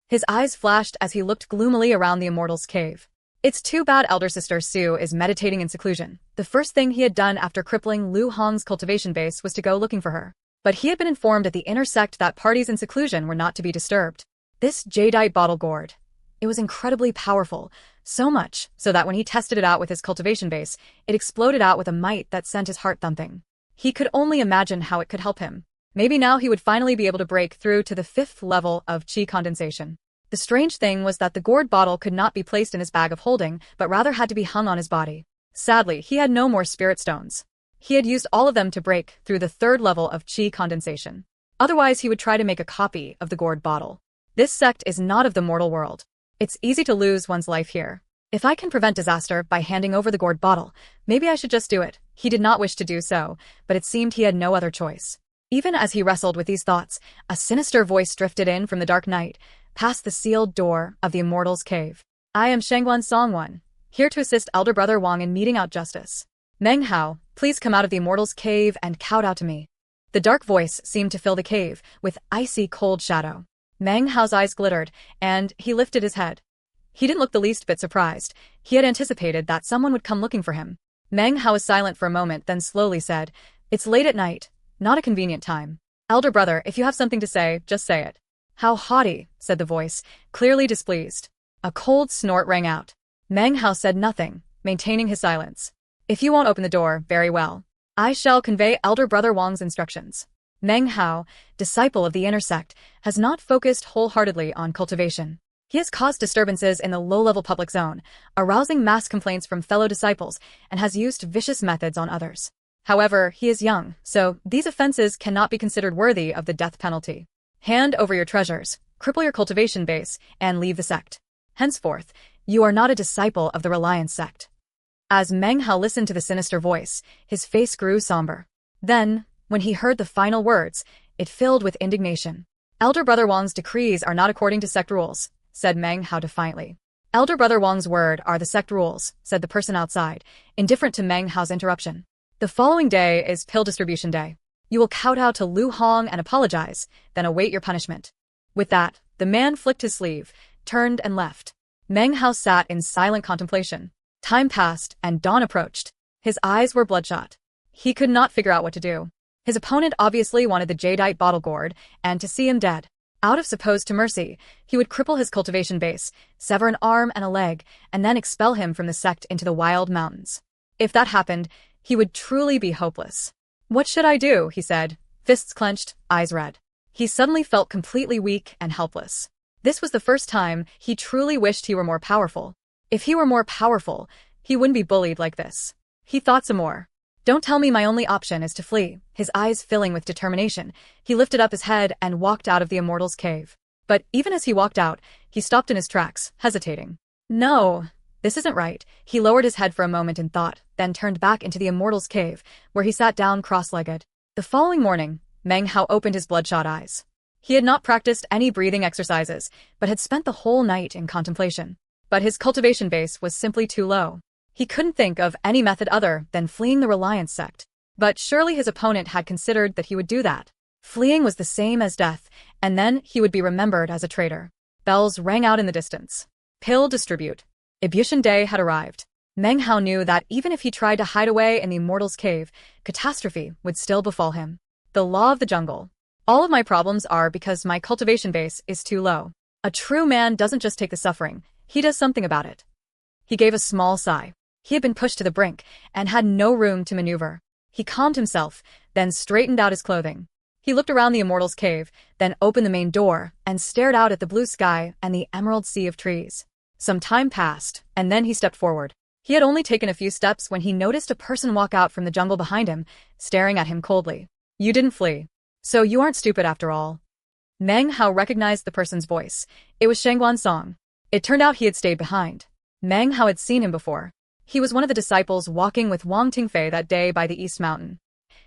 His eyes flashed as he looked gloomily around the Immortal's cave. It's too bad elder sister Su is meditating in seclusion. The first thing he had done after crippling Lu Hong's cultivation base was to go looking for her. But he had been informed at the inner sect that parties in seclusion were not to be disturbed. This jadeite bottle gourd. It was incredibly powerful, so much so that when he tested it out with his cultivation base, it exploded out with a might that sent his heart thumping. He could only imagine how it could help him. Maybe now he would finally be able to break through to the 5th level of qi condensation. The strange thing was that the gourd bottle could not be placed in his bag of holding, but rather had to be hung on his body. Sadly, he had no more spirit stones. He had used all of them to break through the 3rd level of qi condensation. Otherwise, he would try to make a copy of the gourd bottle. This sect is not of the mortal world. It's easy to lose one's life here. If I can prevent disaster by handing over the gourd bottle, maybe I should just do it. He did not wish to do so, but it seemed he had no other choice. Even as he wrestled with these thoughts, a sinister voice drifted in from the dark night, past the sealed door of the Immortal's cave. I am Shangguan Songwan, here to assist elder brother Wang in meting out justice. Meng Hao, please come out of the Immortal's cave and kowtow to me. The dark voice seemed to fill the cave with icy cold shadow. Meng Hao's eyes glittered, and he lifted his head. He didn't look the least bit surprised. He had anticipated that someone would come looking for him. Meng Hao was silent for a moment, then slowly said, It's late at night. Not a convenient time. Elder brother, if you have something to say, just say it. How haughty, said the voice, clearly displeased. A cold snort rang out. Meng Hao said nothing, maintaining his silence. If you won't open the door, very well. I shall convey elder brother Wang's instructions. Meng Hao, disciple of the inner sect, has not focused wholeheartedly on cultivation. He has caused disturbances in the low-level public zone, arousing mass complaints from fellow disciples, and has used vicious methods on others. However, he is young, so these offenses cannot be considered worthy of the death penalty. Hand over your treasures, cripple your cultivation base, and leave the sect. Henceforth, you are not a disciple of the Reliance sect. As Meng Hao listened to the sinister voice, his face grew somber. Then, when he heard the final words, it filled with indignation. Elder Brother Wang's decrees are not according to sect rules, said Meng Hao defiantly. Elder Brother Wang's word are the sect rules, said the person outside, indifferent to Meng Hao's interruption. The following day is pill distribution day. You will kowtow to Lu Hong and apologize, then await your punishment. With that, the man flicked his sleeve, turned and left. Meng Hao sat in silent contemplation. Time passed and dawn approached. His eyes were bloodshot. He could not figure out what to do. His opponent obviously wanted the jadeite bottle gourd, and to see him dead. Out of supposed to mercy, he would cripple his cultivation base, sever an arm and a leg, and then expel him from the sect into the wild mountains. If that happened, he would truly be hopeless. What should I do? He said, fists clenched, eyes red. He suddenly felt completely weak and helpless. This was the first time he truly wished he were more powerful. If he were more powerful, he wouldn't be bullied like this. He thought some more. Don't tell me my only option is to flee. His eyes filling with determination, he lifted up his head and walked out of the Immortal's cave. But even as he walked out, he stopped in his tracks, hesitating. No, this isn't right. He lowered his head for a moment in thought, then turned back into the Immortal's cave, where he sat down cross-legged. The following morning, Meng Hao opened his bloodshot eyes. He had not practiced any breathing exercises, but had spent the whole night in contemplation. But his cultivation base was simply too low. He couldn't think of any method other than fleeing the Reliance sect. But surely his opponent had considered that he would do that. Fleeing was the same as death, and then he would be remembered as a traitor. Bells rang out in the distance. Pill distribute. Ablution day had arrived. Meng Hao knew that even if he tried to hide away in the Immortal's cave, catastrophe would still befall him. The law of the jungle. All of my problems are because my cultivation base is too low. A true man doesn't just take the suffering, he does something about it. He gave a small sigh. He had been pushed to the brink and had no room to maneuver. He calmed himself, then straightened out his clothing. He looked around the Immortal's cave, then opened the main door and stared out at the blue sky and the emerald sea of trees. Some time passed, and then he stepped forward. He had only taken a few steps when he noticed a person walk out from the jungle behind him, staring at him coldly. You didn't flee. So you aren't stupid after all. Meng Hao recognized the person's voice. It was Shangguan Song. It turned out he had stayed behind. Meng Hao had seen him before. He was one of the disciples walking with Wang Tingfei that day by the East Mountain.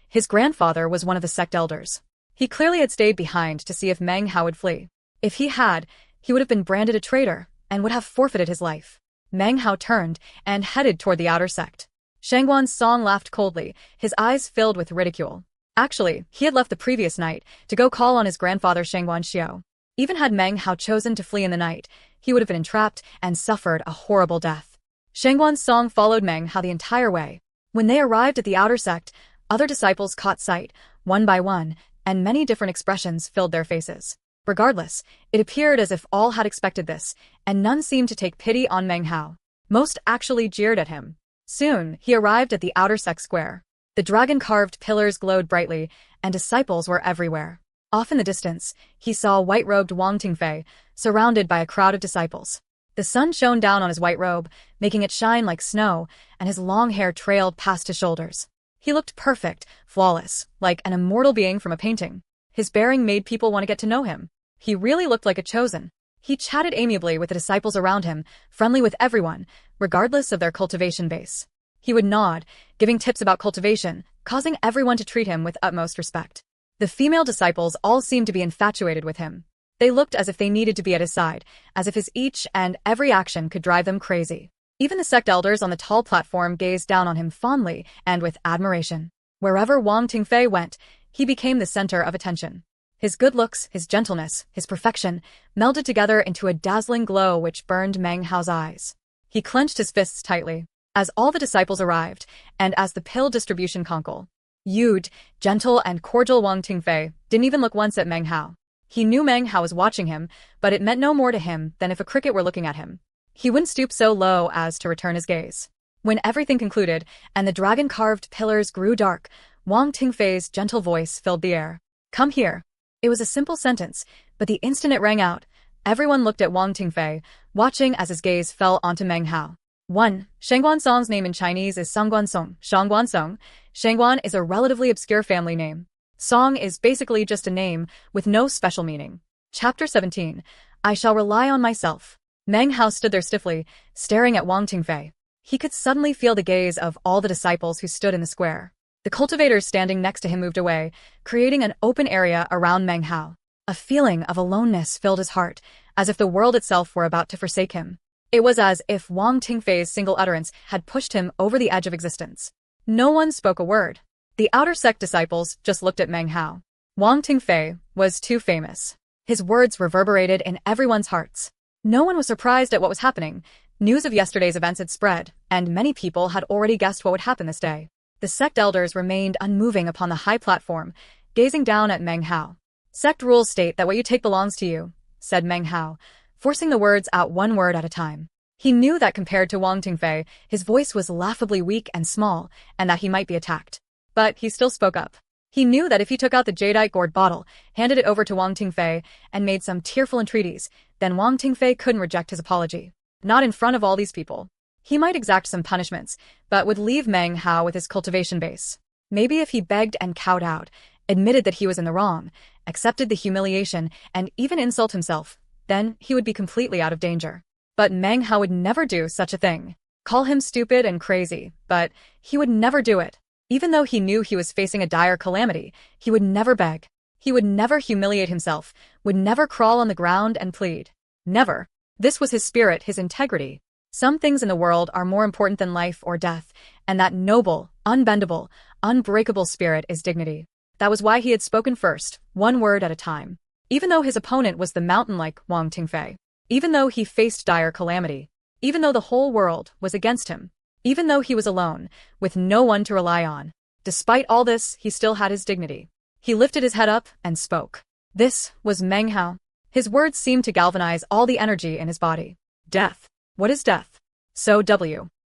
His grandfather was one of the sect elders. He clearly had stayed behind to see if Meng Hao would flee. If he had, he would have been branded a traitor and would have forfeited his life. Meng Hao turned and headed toward the outer sect. Shangguan Song laughed coldly, his eyes filled with ridicule. Actually, he had left the previous night to go call on his grandfather Shangguan Xiao. Even had Meng Hao chosen to flee in the night, he would have been entrapped and suffered a horrible death. Shangguan Song followed Meng Hao the entire way. When they arrived at the outer sect, other disciples caught sight, one by one, and many different expressions filled their faces. Regardless, it appeared as if all had expected this, and none seemed to take pity on Meng Hao. Most actually jeered at him. Soon, he arrived at the outer sect square. The dragon-carved pillars glowed brightly, and disciples were everywhere. Off in the distance, he saw white-robed Wang Tingfei, surrounded by a crowd of disciples. The sun shone down on his white robe, making it shine like snow, and his long hair trailed past his shoulders. He looked perfect, flawless, like an immortal being from a painting. His bearing made people want to get to know him. He really looked like a chosen. He chatted amiably with the disciples around him, friendly with everyone, regardless of their cultivation base. He would nod, giving tips about cultivation, causing everyone to treat him with utmost respect. The female disciples all seemed to be infatuated with him. They looked as if they needed to be at his side, as if his each and every action could drive them crazy. Even the sect elders on the tall platform gazed down on him fondly and with admiration. Wherever Wang Tingfei went, he became the center of attention. His good looks, his gentleness, his perfection, melded together into a dazzling glow which burned Meng Hao's eyes. He clenched his fists tightly. As all the disciples arrived, and as the pill distribution conkel, Yude, gentle and cordial Wang Tingfei, didn't even look once at Meng Hao. He knew Meng Hao was watching him, but it meant no more to him than if a cricket were looking at him. He wouldn't stoop so low as to return his gaze. When everything concluded, and the dragon-carved pillars grew dark, Wang Tingfei's gentle voice filled the air. Come here. It was a simple sentence, but the instant it rang out, everyone looked at Wang Tingfei, watching as his gaze fell onto Meng Hao. 1. Shangguan Song's name in Chinese is Songguan Song. Shangguan Song. Shangguan is a relatively obscure family name. Song is basically just a name, with no special meaning. Chapter 17. I shall rely on myself. Meng Hao stood there stiffly, staring at Wang Tingfei. He could suddenly feel the gaze of all the disciples who stood in the square. The cultivators standing next to him moved away, creating an open area around Meng Hao. A feeling of aloneness filled his heart, as if the world itself were about to forsake him. It was as if Wang Tingfei's single utterance had pushed him over the edge of existence. No one spoke a word. The outer sect disciples just looked at Meng Hao. Wang Tingfei was too famous. His words reverberated in everyone's hearts. No one was surprised at what was happening. News of yesterday's events had spread, and many people had already guessed what would happen this day. The sect elders remained unmoving upon the high platform, gazing down at Meng Hao. Sect rules state that what you take belongs to you, said Meng Hao, forcing the words out one word at a time. He knew that compared to Wang Tingfei, his voice was laughably weak and small, and that he might be attacked. But he still spoke up. He knew that if he took out the jadeite gourd bottle, handed it over to Wang Tingfei, and made some tearful entreaties, then Wang Tingfei couldn't reject his apology. Not in front of all these people. He might exact some punishments, but would leave Meng Hao with his cultivation base. Maybe if he begged and cowed out, admitted that he was in the wrong, accepted the humiliation, and even insult himself, then he would be completely out of danger. But Meng Hao would never do such a thing. Call him stupid and crazy, but he would never do it. Even though he knew he was facing a dire calamity, he would never beg. He would never humiliate himself, would never crawl on the ground and plead. Never. This was his spirit, his integrity. Some things in the world are more important than life or death, and that noble, unbendable, unbreakable spirit is dignity. That was why he had spoken first, one word at a time. Even though his opponent was the mountain-like Wang Tingfei. Even though he faced dire calamity. Even though the whole world was against him. Even though he was alone, with no one to rely on. Despite all this, he still had his dignity. He lifted his head up and spoke. This was Meng Hao. His words seemed to galvanize all the energy in his body. Death. What is death? So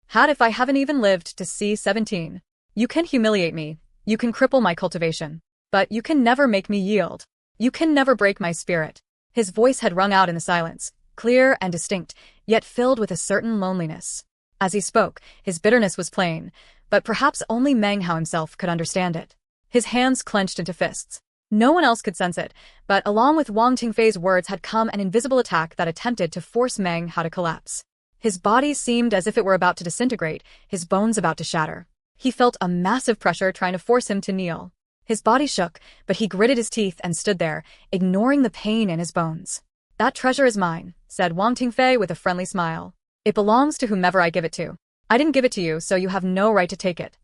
had if I haven't even lived to see 17. You can humiliate me, you can cripple my cultivation, but you can never make me yield. You can never break my spirit. His voice had rung out in the silence, clear and distinct, yet filled with a certain loneliness. As he spoke, his bitterness was plain, but perhaps only Meng Hao himself could understand it. His hands clenched into fists. No one else could sense it, but along with Wang Tingfei's words had come an invisible attack that attempted to force Meng Hao to collapse. His body seemed as if it were about to disintegrate, his bones about to shatter. He felt a massive pressure trying to force him to kneel. His body shook, but he gritted his teeth and stood there, ignoring the pain in his bones. That treasure is mine, said Wang Tingfei with a friendly smile. It belongs to whomever I give it to. I didn't give it to you, so you have no right to take it.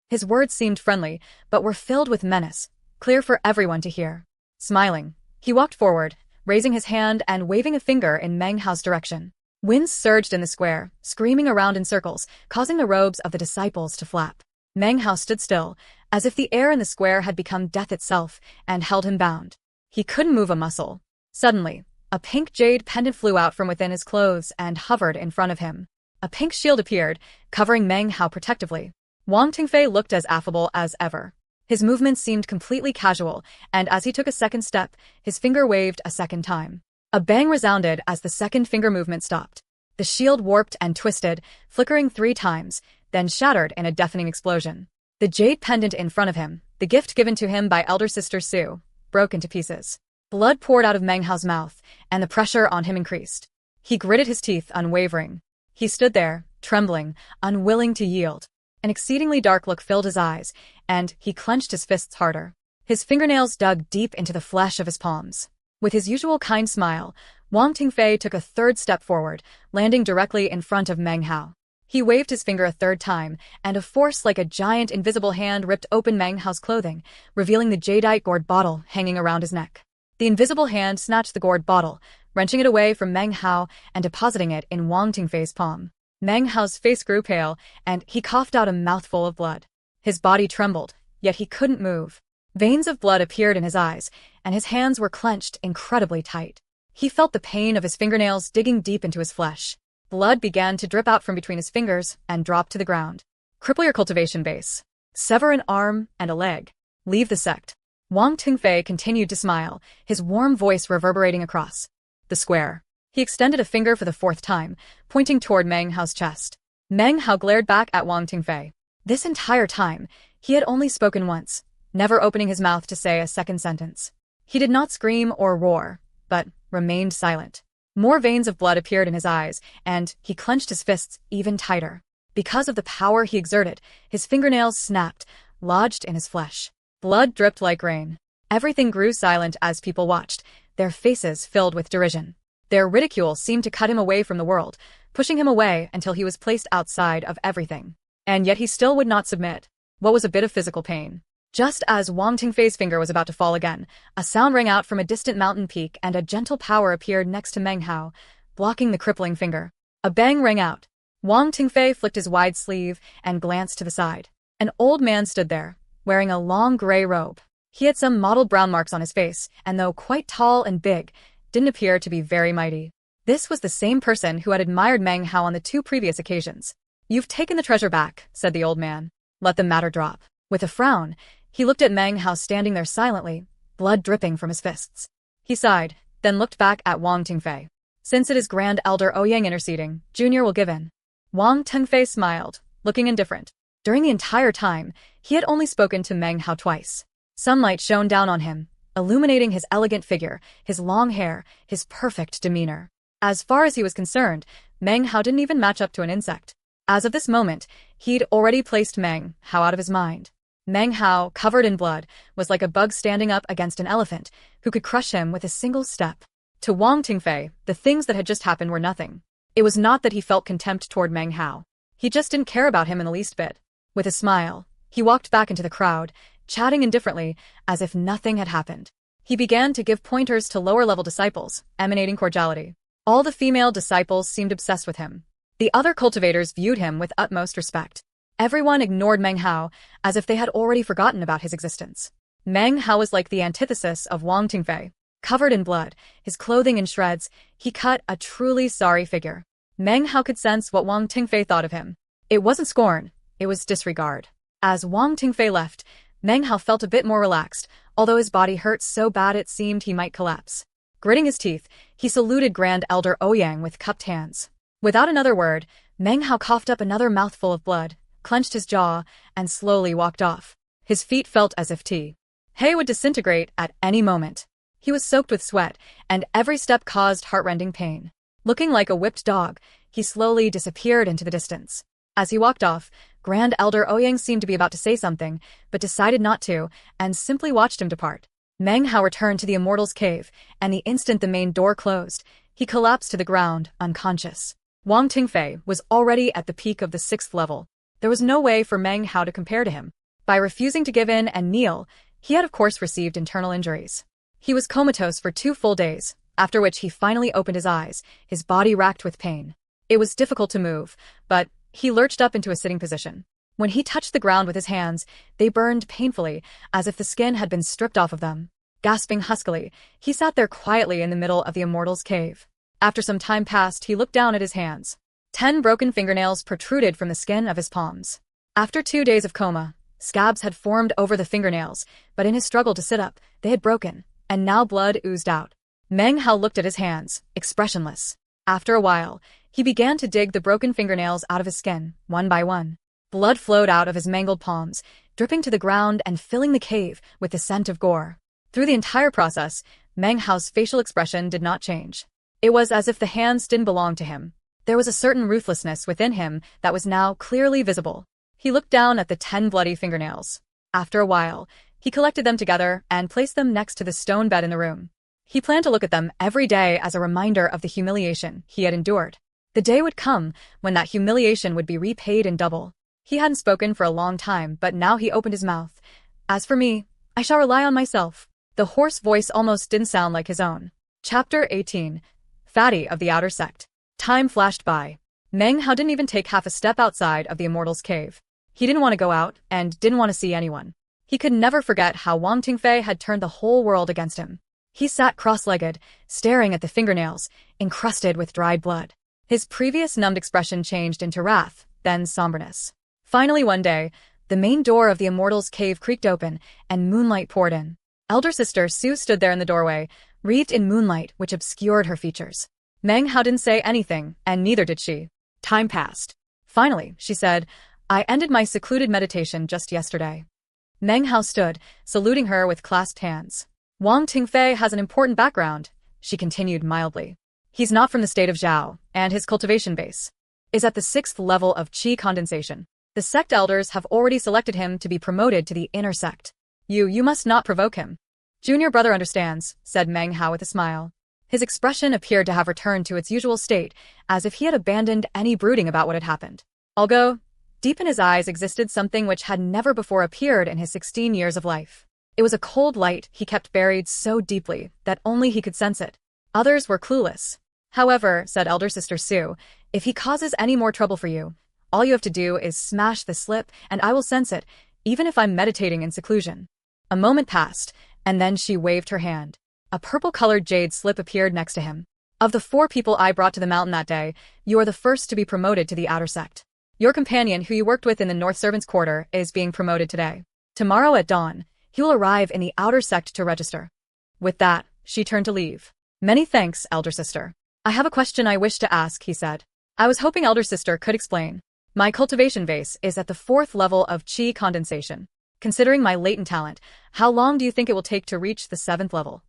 His words seemed friendly, but were filled with menace, clear for everyone to hear. Smiling, he walked forward, raising his hand and waving a finger in Meng Hao's direction. Winds surged in the square, screaming around in circles, causing the robes of the disciples to flap. Meng Hao stood still, as if the air in the square had become death itself, and held him bound. He couldn't move a muscle. Suddenly, a pink jade pendant flew out from within his clothes and hovered in front of him. A pink shield appeared, covering Meng Hao protectively. Wang Tingfei looked as affable as ever. His movements seemed completely casual, and as he took a second step, his finger waved a second time. A bang resounded as the second finger movement stopped. The shield warped and twisted, flickering 3 times, then shattered in a deafening explosion. The jade pendant in front of him, the gift given to him by elder sister Su, broke into pieces. Blood poured out of Meng Hao's mouth, and the pressure on him increased. He gritted his teeth, unwavering. He stood there, trembling, unwilling to yield. An exceedingly dark look filled his eyes, and he clenched his fists harder. His fingernails dug deep into the flesh of his palms. With his usual kind smile, Wang Tingfei took a third step forward, landing directly in front of Meng Hao. He waved his finger a third time, and a force like a giant invisible hand ripped open Meng Hao's clothing, revealing the jadeite gourd bottle hanging around his neck. The invisible hand snatched the gourd bottle, wrenching it away from Meng Hao and depositing it in Wang Tingfei's palm. Meng Hao's face grew pale, and he coughed out a mouthful of blood. His body trembled, yet he couldn't move. Veins of blood appeared in his eyes, and his hands were clenched incredibly tight. He felt the pain of his fingernails digging deep into his flesh. Blood began to drip out from between his fingers and drop to the ground. Cripple your cultivation base. Sever an arm and a leg. Leave the sect. Wang Tengfei continued to smile, his warm voice reverberating across the square. He extended a finger for the fourth time, pointing toward Meng Hao's chest. Meng Hao glared back at Wang Tengfei. This entire time, he had only spoken once, never opening his mouth to say a second sentence. He did not scream or roar, but remained silent. More veins of blood appeared in his eyes, and he clenched his fists even tighter. Because of the power he exerted, his fingernails snapped, lodged in his flesh. Blood dripped like rain. Everything grew silent as people watched, their faces filled with derision. Their ridicule seemed to cut him away from the world, pushing him away until he was placed outside of everything. And yet he still would not submit. What was a bit of physical pain? Just as Wang Tengfei's finger was about to fall again, a sound rang out from a distant mountain peak and a gentle power appeared next to Meng Hao, blocking the crippling finger. A bang rang out. Wang Tengfei flicked his wide sleeve and glanced to the side. An old man stood there, wearing a long gray robe. He had some mottled brown marks on his face, and though quite tall and big, didn't appear to be very mighty. This was the same person who had admired Meng Hao on the 2 previous occasions. "You've taken the treasure back," said the old man. "Let the matter drop." With a frown, he looked at Meng Hao standing there silently, blood dripping from his fists. He sighed, then looked back at Wang Tengfei. "Since it is Grand Elder Ouyang interceding, Junior will give in." Wang Tengfei smiled, looking indifferent. During the entire time, he had only spoken to Meng Hao twice. Sunlight shone down on him, illuminating his elegant figure, his long hair, his perfect demeanor. As far as he was concerned, Meng Hao didn't even match up to an insect. As of this moment, he'd already placed Meng Hao out of his mind. Meng Hao, covered in blood, was like a bug standing up against an elephant, who could crush him with a single step. To Wang Tengfei, the things that had just happened were nothing. It was not that he felt contempt toward Meng Hao. He just didn't care about him in the least bit. With a smile, he walked back into the crowd, chatting indifferently, as if nothing had happened. He began to give pointers to lower-level disciples, emanating cordiality. All the female disciples seemed obsessed with him. The other cultivators viewed him with utmost respect. Everyone ignored Meng Hao, as if they had already forgotten about his existence. Meng Hao was like the antithesis of Wang Tengfei. Covered in blood, his clothing in shreds, he cut a truly sorry figure. Meng Hao could sense what Wang Tengfei thought of him. It wasn't scorn, it was disregard. As Wang Tengfei left, Meng Hao felt a bit more relaxed, although his body hurt so bad it seemed he might collapse. Gritting his teeth, he saluted Grand Elder Ouyang with cupped hands. Without another word, Meng Hao coughed up another mouthful of blood, clenched his jaw, and slowly walked off. His feet felt as if He would disintegrate at any moment. He was soaked with sweat, and every step caused heartrending pain. Looking like a whipped dog, he slowly disappeared into the distance. As he walked off, Grand Elder Ouyang seemed to be about to say something, but decided not to, and simply watched him depart. Meng Hao returned to the Immortal's cave, and the instant the main door closed, he collapsed to the ground, unconscious. Wang Tengfei was already at the peak of the 6th level. There was no way for Meng Hao to compare to him. By refusing to give in and kneel, he had of course received internal injuries. He was comatose for 2 full days, after which he finally opened his eyes, his body racked with pain. It was difficult to move, but he lurched up into a sitting position. When he touched the ground with his hands, they burned painfully, as if the skin had been stripped off of them. Gasping huskily, he sat there quietly in the middle of the Immortal's cave. After some time passed, he looked down at his hands. 10 broken fingernails protruded from the skin of his palms. After 2 days of coma, scabs had formed over the fingernails, but in his struggle to sit up, they had broken, and now blood oozed out. Meng Hao looked at his hands, expressionless. After a while, he began to dig the broken fingernails out of his skin, one by one. Blood flowed out of his mangled palms, dripping to the ground and filling the cave with the scent of gore. Through the entire process, Meng Hao's facial expression did not change. It was as if the hands didn't belong to him. There was a certain ruthlessness within him that was now clearly visible. He looked down at the 10 bloody fingernails. After a while, he collected them together and placed them next to the stone bed in the room. He planned to look at them every day as a reminder of the humiliation he had endured. The day would come when that humiliation would be repaid in double. He hadn't spoken for a long time, but now he opened his mouth. "As for me, I shall rely on myself." The hoarse voice almost didn't sound like his own. Chapter 18. Fatty of the Outer Sect. Time flashed by. Meng Hao didn't even take half a step outside of the Immortal's cave. He didn't want to go out, and didn't want to see anyone. He could never forget how Wang Tengfei had turned the whole world against him. He sat cross-legged, staring at the fingernails, encrusted with dried blood. His previous numbed expression changed into wrath, then somberness. Finally one day, the main door of the Immortal's cave creaked open, and moonlight poured in. Elder sister Sue stood there in the doorway, wreathed in moonlight which obscured her features. Meng Hao didn't say anything, and neither did she. Time passed. Finally, she said, I ended my secluded meditation just yesterday. Meng Hao stood, saluting her with clasped hands. Wang Tingfei has an important background, she continued mildly. He's not from the state of Zhao, and his cultivation base is at the 6th level of qi condensation. The sect elders have already selected him to be promoted to the inner sect. You must not provoke him. Junior brother understands, said Meng Hao with a smile. His expression appeared to have returned to its usual state, as if he had abandoned any brooding about what had happened. Although, deep in his eyes existed something which had never before appeared in his 16 years of life. It was a cold light he kept buried so deeply that only he could sense it. Others were clueless. However, said elder sister Sue, if he causes any more trouble for you, all you have to do is smash the slip and I will sense it, even if I'm meditating in seclusion. A moment passed, and then she waved her hand. A purple-colored jade slip appeared next to him. Of the 4 people I brought to the mountain that day, you are the first to be promoted to the outer sect. Your companion who you worked with in the North Servants' Quarter is being promoted today. Tomorrow at dawn, he will arrive in the outer sect to register. With that, she turned to leave. Many thanks, elder sister. I have a question I wish to ask, he said. I was hoping elder sister could explain. My cultivation vase is at the 4th level of qi condensation. Considering my latent talent, how long do you think it will take to reach the 7th level?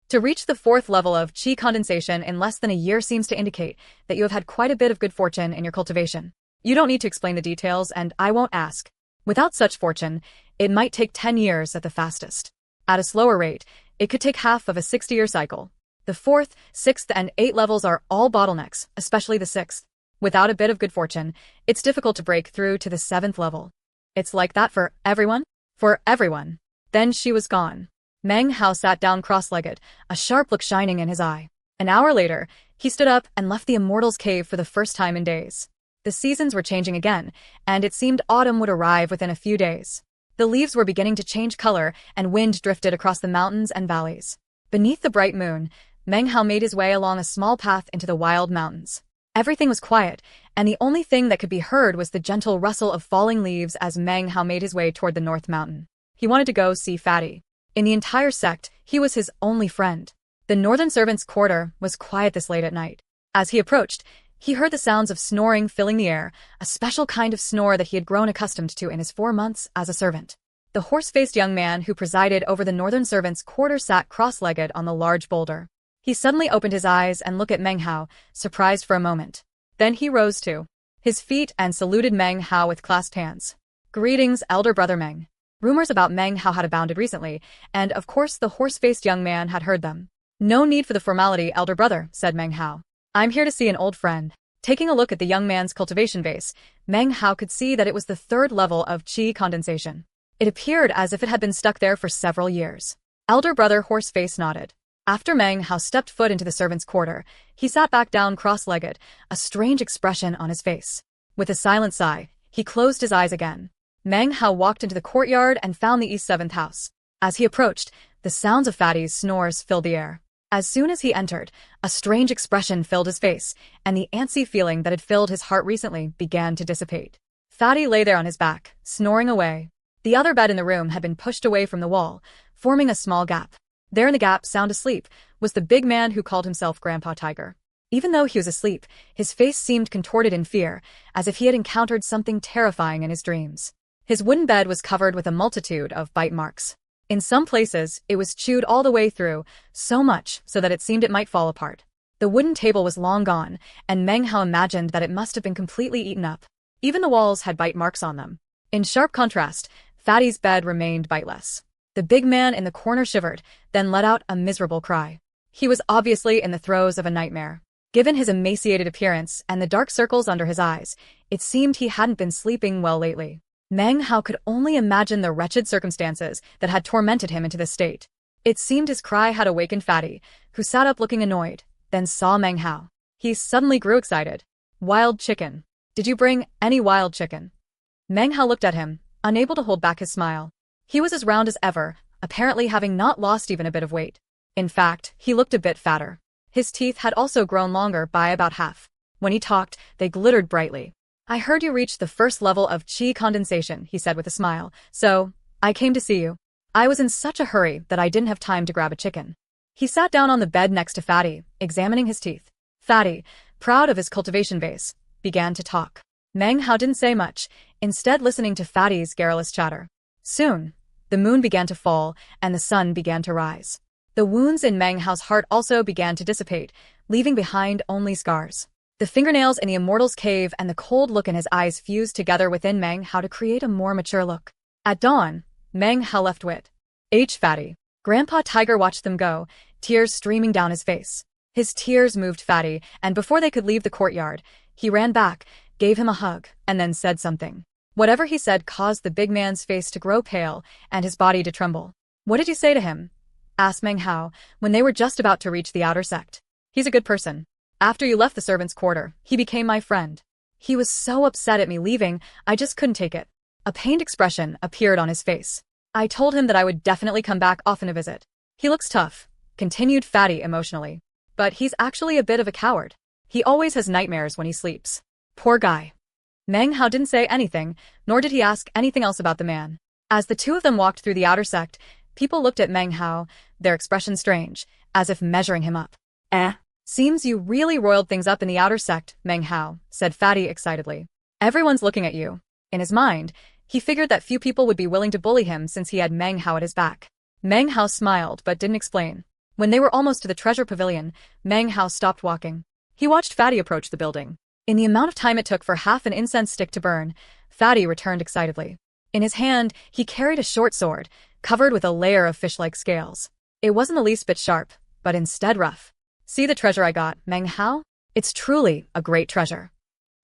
To reach the 4th level of qi condensation in less than a year seems to indicate that you have had quite a bit of good fortune in your cultivation. You don't need to explain the details, and I won't ask. Without such fortune, it might take 10 years at the fastest. At a slower rate, it could take half of a 60-year cycle. The 4th, 6th, and 8th levels are all bottlenecks, especially the 6th. Without a bit of good fortune, it's difficult to break through to the 7th level. It's like that for everyone? For everyone. Then she was gone. Meng Hao sat down cross-legged, a sharp look shining in his eye. An hour later, he stood up and left the Immortal's Cave for the first time in days. The seasons were changing again, and it seemed autumn would arrive within a few days. The leaves were beginning to change color, and wind drifted across the mountains and valleys. Beneath the bright moon, Meng Hao made his way along a small path into the wild mountains. Everything was quiet, and the only thing that could be heard was the gentle rustle of falling leaves as Meng Hao made his way toward the North Mountain. He wanted to go see Fatty. In the entire sect, he was his only friend. The Northern Servants' Quarter was quiet this late at night. As he approached, he heard the sounds of snoring filling the air, a special kind of snore that he had grown accustomed to in his 4 months as a servant. The horse-faced young man who presided over the Northern Servants' Quarter sat cross-legged on the large boulder. He suddenly opened his eyes and looked at Meng Hao, surprised for a moment. Then he rose to his feet and saluted Meng Hao with clasped hands. Greetings, elder brother Meng. Rumors about Meng Hao had abounded recently, and of course the horse-faced young man had heard them. No need for the formality, elder brother, said Meng Hao. I'm here to see an old friend. Taking a look at the young man's cultivation vase, Meng Hao could see that it was the 3rd level of qi condensation. It appeared as if it had been stuck there for several years. Elder brother Horseface nodded. After Meng Hao stepped foot into the servants' quarter, he sat back down cross-legged, a strange expression on his face. With a silent sigh, he closed his eyes again. Meng Hao walked into the courtyard and found the East 7th house. As he approached, the sounds of Fatty's snores filled the air. As soon as he entered, a strange expression filled his face, and the antsy feeling that had filled his heart recently began to dissipate. Fatty lay there on his back, snoring away. The other bed in the room had been pushed away from the wall, forming a small gap. There in the gap, sound asleep, was the big man who called himself Grandpa Tiger. Even though he was asleep, his face seemed contorted in fear, as if he had encountered something terrifying in his dreams. His wooden bed was covered with a multitude of bite marks. In some places, it was chewed all the way through, so much so that it seemed it might fall apart. The wooden table was long gone, and Meng Hao imagined that it must have been completely eaten up. Even the walls had bite marks on them. In sharp contrast, Fatty's bed remained biteless. The big man in the corner shivered, then let out a miserable cry. He was obviously in the throes of a nightmare. Given his emaciated appearance and the dark circles under his eyes, it seemed he hadn't been sleeping well lately. Meng Hao could only imagine the wretched circumstances that had tormented him into this state. It seemed his cry had awakened Fatty, who sat up looking annoyed, then saw Meng Hao. He suddenly grew excited. Wild chicken. Did you bring any wild chicken? Meng Hao looked at him, unable to hold back his smile. He was as round as ever, apparently having not lost even a bit of weight. In fact, he looked a bit fatter. His teeth had also grown longer by about half. When he talked, they glittered brightly. I heard you reached the 1st level of qi condensation, he said with a smile, so I came to see you. I was in such a hurry that I didn't have time to grab a chicken. He sat down on the bed next to Fatty, examining his teeth. Fatty, proud of his cultivation base, began to talk. Meng Hao didn't say much, instead listening to Fatty's garrulous chatter. Soon, the moon began to fall and the sun began to rise. The wounds in Meng Hao's heart also began to dissipate, leaving behind only scars. The fingernails in the immortal's cave and the cold look in his eyes fused together within Meng Hao to create a more mature look. At dawn, Meng Hao left with Fatty. Grandpa Tiger watched them go, tears streaming down his face. His tears moved Fatty, and before they could leave the courtyard, he ran back, gave him a hug, and then said something. Whatever he said caused the big man's face to grow pale and his body to tremble. "What did you say to him?" asked Meng Hao, when they were just about to reach the outer sect. "He's a good person. After you left the servants' quarter, he became my friend. He was so upset at me leaving, I just couldn't take it." A pained expression appeared on his face. "I told him that I would definitely come back often to visit. He looks tough," continued Fatty emotionally. "But he's actually a bit of a coward. He always has nightmares when he sleeps. Poor guy." Meng Hao didn't say anything, nor did he ask anything else about the man. As the two of them walked through the outer sect, people looked at Meng Hao, their expression strange, as if measuring him up. Seems you really roiled things up in the outer sect, Meng Hao," said Fatty excitedly. "Everyone's looking at you." In his mind, he figured that few people would be willing to bully him since he had Meng Hao at his back. Meng Hao smiled but didn't explain. When they were almost to the treasure pavilion, Meng Hao stopped walking. He watched Fatty approach the building. In the amount of time it took for half an incense stick to burn, Fatty returned excitedly. In his hand, he carried a short sword, covered with a layer of fish-like scales. It wasn't the least bit sharp, but instead rough. "See the treasure I got, Meng Hao? It's truly a great treasure."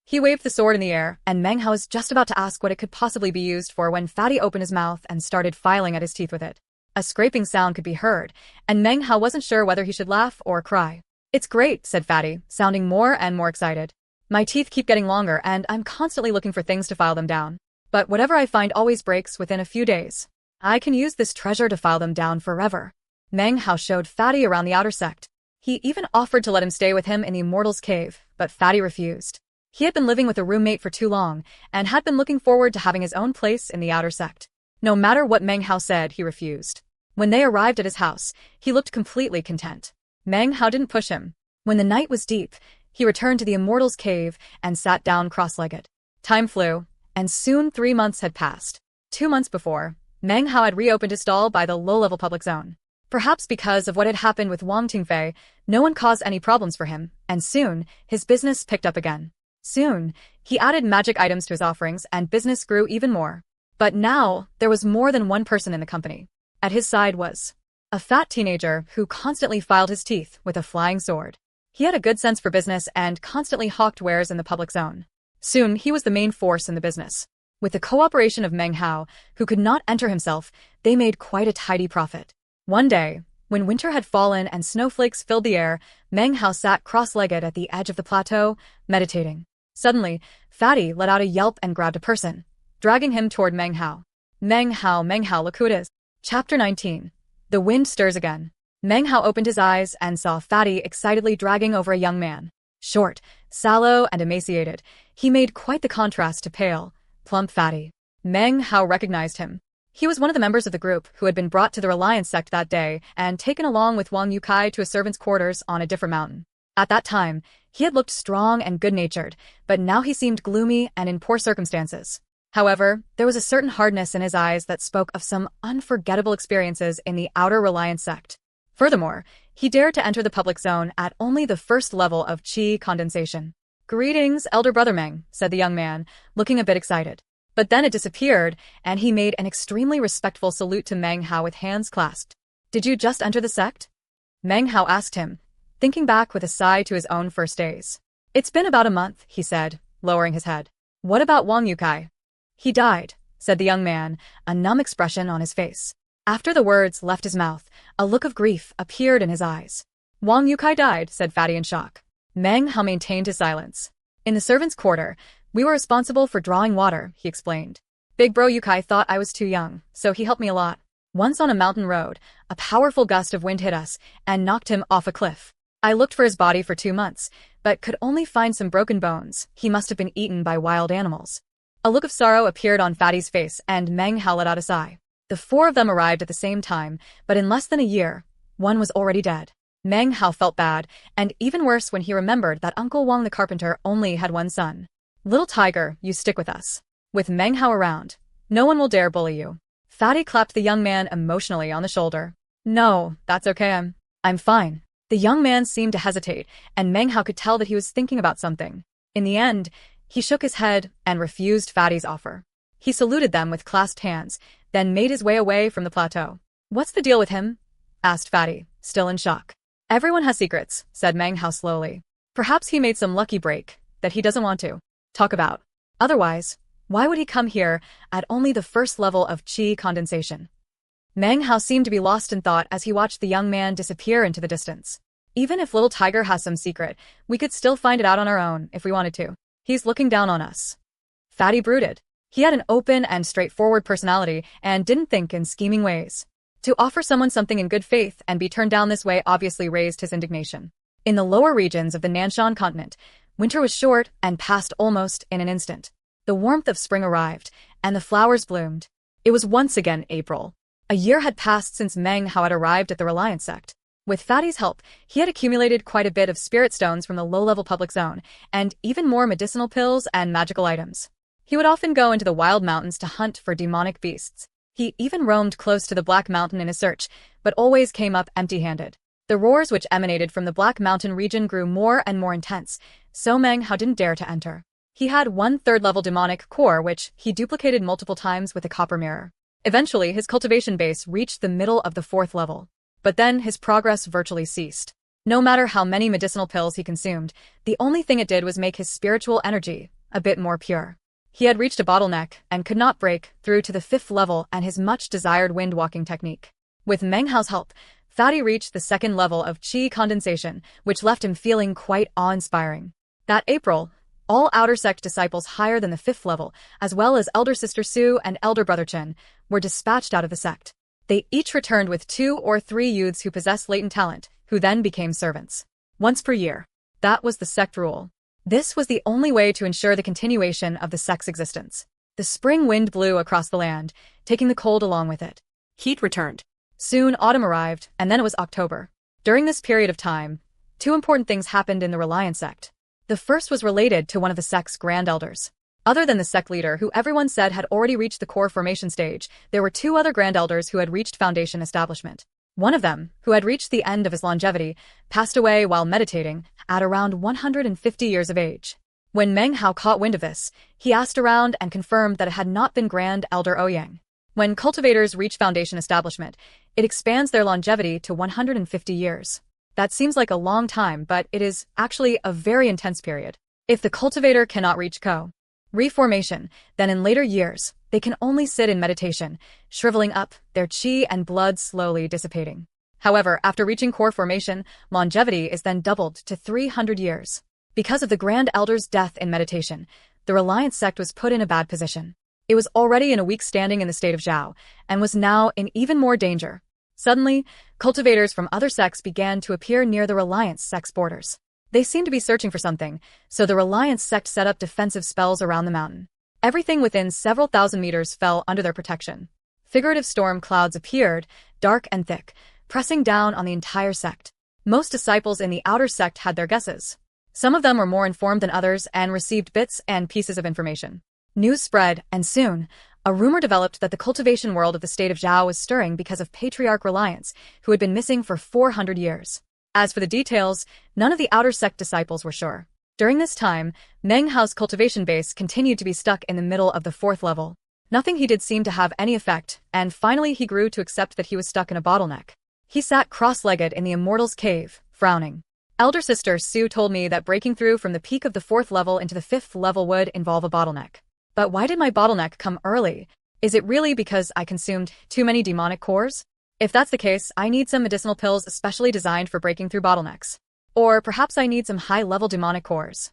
He waved the sword in the air, and Meng Hao was just about to ask what it could possibly be used for when Fatty opened his mouth and started filing at his teeth with it. A scraping sound could be heard, and Meng Hao wasn't sure whether he should laugh or cry. "It's great," said Fatty, sounding more and more excited. "My teeth keep getting longer and I'm constantly looking for things to file them down. But whatever I find always breaks within a few days. I can use this treasure to file them down forever." Meng Hao showed Fatty around the outer sect. He even offered to let him stay with him in the immortal's cave, but Fatty refused. He had been living with a roommate for too long and had been looking forward to having his own place in the outer sect. No matter what Meng Hao said, he refused. When they arrived at his house, he looked completely content. Meng Hao didn't push him. When the night was deep, he returned to the immortal's cave and sat down cross-legged. Time flew, and soon 3 months had passed. 2 months before, Meng Hao had reopened his stall by the low-level public zone. Perhaps because of what had happened with Wang Tingfei, no one caused any problems for him, and soon, his business picked up again. Soon, he added magic items to his offerings and business grew even more. But now, there was more than one person in the company. At his side was a fat teenager who constantly filed his teeth with a flying sword. He had a good sense for business and constantly hawked wares in the public zone. Soon, he was the main force in the business. With the cooperation of Meng Hao, who could not enter himself, they made quite a tidy profit. One day, when winter had fallen and snowflakes filled the air, Meng Hao sat cross-legged at the edge of the plateau, meditating. Suddenly, Fatty let out a yelp and grabbed a person, dragging him toward Meng Hao. Meng Hao, look who it is." Chapter 19. The wind stirs again. Meng Hao opened his eyes and saw Fatty excitedly dragging over a young man. Short, sallow, and emaciated, he made quite the contrast to pale, plump Fatty. Meng Hao recognized him. He was one of the members of the group who had been brought to the Reliance sect that day and taken along with Wang Yukai to a servant's quarters on a different mountain. At that time, he had looked strong and good-natured, but now he seemed gloomy and in poor circumstances. However, there was a certain hardness in his eyes that spoke of some unforgettable experiences in the outer Reliance sect. Furthermore, he dared to enter the public zone at only the first level of qi condensation. "Greetings, elder brother Meng," said the young man, looking a bit excited. But then it disappeared, and he made an extremely respectful salute to Meng Hao with hands clasped. "Did you just enter the sect?" Meng Hao asked him, thinking back with a sigh to his own first days. "It's been about a month," he said, lowering his head. "What about Wang Yukai?" "He died," said the young man, a numb expression on his face. After the words left his mouth, a look of grief appeared in his eyes. "Wang Yukai died," said Fatty in shock. Meng Hao maintained his silence. "In the servants' quarter, we were responsible for drawing water," he explained. "Big bro Yukai thought I was too young, so he helped me a lot. Once on a mountain road, a powerful gust of wind hit us and knocked him off a cliff. I looked for his body for 2 months, but could only find some broken bones. He must have been eaten by wild animals." A look of sorrow appeared on Fatty's face and Meng Hao let out a sigh. The four of them arrived at the same time, but in less than a year, one was already dead. Meng Hao felt bad, and even worse when he remembered that Uncle Wang the carpenter only had one son. Little tiger, you stick with us. With Meng Hao around, no one will dare bully you. Fatty clapped the young man emotionally on the shoulder. No, that's okay, I'm fine. The young man seemed to hesitate, and Meng Hao could tell that he was thinking about something. In the end, he shook his head and refused Fatty's offer. He saluted them with clasped hands, then made his way away from the plateau. What's the deal with him? Asked Fatty, still in shock. Everyone has secrets, said Meng Hao slowly. Perhaps he made some lucky break that he doesn't want to talk about. Otherwise, why would he come here at only the first level of qi condensation? Meng Hao seemed to be lost in thought as he watched the young man disappear into the distance. Even if little tiger has some secret, we could still find it out on our own if we wanted to. He's looking down on us. Fatty brooded. He had an open and straightforward personality and didn't think in scheming ways. To offer someone something in good faith and be turned down this way obviously raised his indignation. In the lower regions of the Nanshan continent, winter was short and passed almost in an instant. The warmth of spring arrived, and the flowers bloomed. It was once again April. A year had passed since Meng Hao had arrived at the Reliance sect. With Fatty's help, he had accumulated quite a bit of spirit stones from the low-level public zone, and even more medicinal pills and magical items. He would often go into the wild mountains to hunt for demonic beasts. He even roamed close to the Black Mountain in his search, but always came up empty-handed. The roars which emanated from the Black Mountain region grew more and more intense, so Meng Hao didn't dare to enter. He had one third-level demonic core which he duplicated multiple times with a copper mirror. Eventually, his cultivation base reached the middle of the fourth level. But then his progress virtually ceased. No matter how many medicinal pills he consumed, the only thing it did was make his spiritual energy a bit more pure. He had reached a bottleneck and could not break through to the fifth level and his much-desired wind-walking technique. With Meng Hao's help, Fatty reached the second level of qi condensation, which left him feeling quite awe-inspiring. That April, all outer sect disciples higher than the fifth level, as well as Elder Sister Su and Elder Brother Chen, were dispatched out of the sect. They each returned with 2 or 3 youths who possessed latent talent, who then became servants. Once per year. That was the sect rule. This was the only way to ensure the continuation of the sect's existence. The spring wind blew across the land, taking the cold along with it. Heat returned. Soon autumn arrived, and then it was October. During this period of time, 2 important things happened in the Reliance sect. The first was related to one of the sect's grand elders. Other than the sect leader, who everyone said had already reached the core formation stage, there were 2 other grand elders who had reached foundation establishment. One of them, who had reached the end of his longevity, passed away while meditating at around 150 years of age. When Meng Hao caught wind of this, he asked around and confirmed that it had not been Grand Elder Ouyang. When cultivators reach foundation establishment, it expands their longevity to 150 years. That seems like a long time, but it is actually a very intense period. If the cultivator cannot reach reformation, then in later years, they can only sit in meditation, shriveling up, their qi and blood slowly dissipating. However, after reaching core formation, longevity is then doubled to 300 years. Because of the Grand Elder's death in meditation, the Reliance sect was put in a bad position. It was already in a weak standing in the state of Zhao, and was now in even more danger. Suddenly, cultivators from other sects began to appear near the Reliance sect's borders. They seemed to be searching for something, so the Reliance sect set up defensive spells around the mountain. Everything within several thousand meters fell under their protection. Figurative storm clouds appeared, dark and thick, pressing down on the entire sect. Most disciples in the outer sect had their guesses. Some of them were more informed than others and received bits and pieces of information. News spread, and soon, a rumor developed that the cultivation world of the state of Zhao was stirring because of Patriarch Reliance, who had been missing for 400 years. As for the details, none of the outer sect disciples were sure. During this time, Meng Hao's cultivation base continued to be stuck in the middle of the 4th level. Nothing he did seemed to have any effect, and finally he grew to accept that he was stuck in a bottleneck. He sat cross-legged in the Immortal's cave, frowning. Elder Sister Su told me that breaking through from the peak of the 4th level into the 5th level would involve a bottleneck. But why did my bottleneck come early? Is it really because I consumed too many demonic cores? If that's the case, I need some medicinal pills especially designed for breaking through bottlenecks. Or perhaps I need some high-level demonic cores.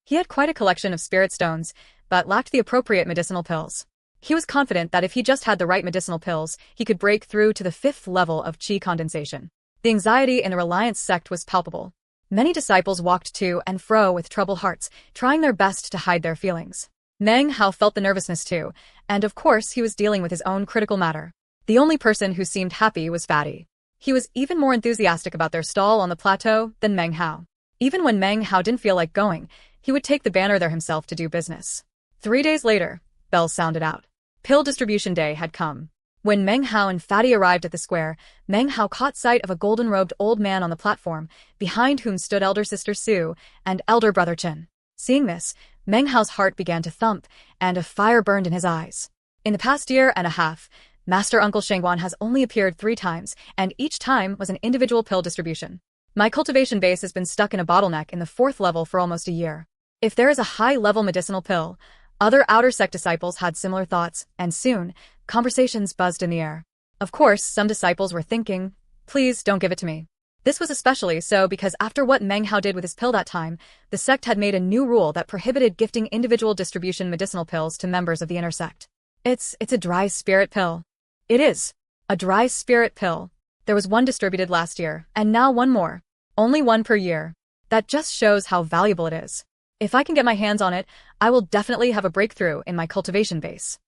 He had quite a collection of spirit stones, but lacked the appropriate medicinal pills. He was confident that if he just had the right medicinal pills, he could break through to the 5th level of qi condensation. The anxiety in the Reliance sect was palpable. Many disciples walked to and fro with troubled hearts, trying their best to hide their feelings. Meng Hao felt the nervousness too, and of course he was dealing with his own critical matter. The only person who seemed happy was Fatty. He was even more enthusiastic about their stall on the plateau than Meng Hao. Even when Meng Hao didn't feel like going, he would take the banner there himself to do business. 3 days later, bells sounded out. Pill distribution day had come. When Meng Hao and Fatty arrived at the square, Meng Hao caught sight of a golden-robed old man on the platform, behind whom stood elder sister Su and elder brother Chen. Seeing this, Meng Hao's heart began to thump, and a fire burned in his eyes. In the past year and a half, Master Uncle Shengguan has only appeared 3 times, and each time was an individual pill distribution. My cultivation base has been stuck in a bottleneck in the 4th level for almost a year. If there is a high-level medicinal pill, other outer sect disciples had similar thoughts, and soon, conversations buzzed in the air. Of course, some disciples were thinking, please don't give it to me. This was especially so because after what Meng Hao did with his pill that time, the sect had made a new rule that prohibited gifting individual distribution medicinal pills to members of the inner sect. It's a dry spirit pill. It is. A dry spirit pill. There was one distributed last year, and now one more. Only one per year. That just shows how valuable it is. If I can get my hands on it, I will definitely have a breakthrough in my cultivation base.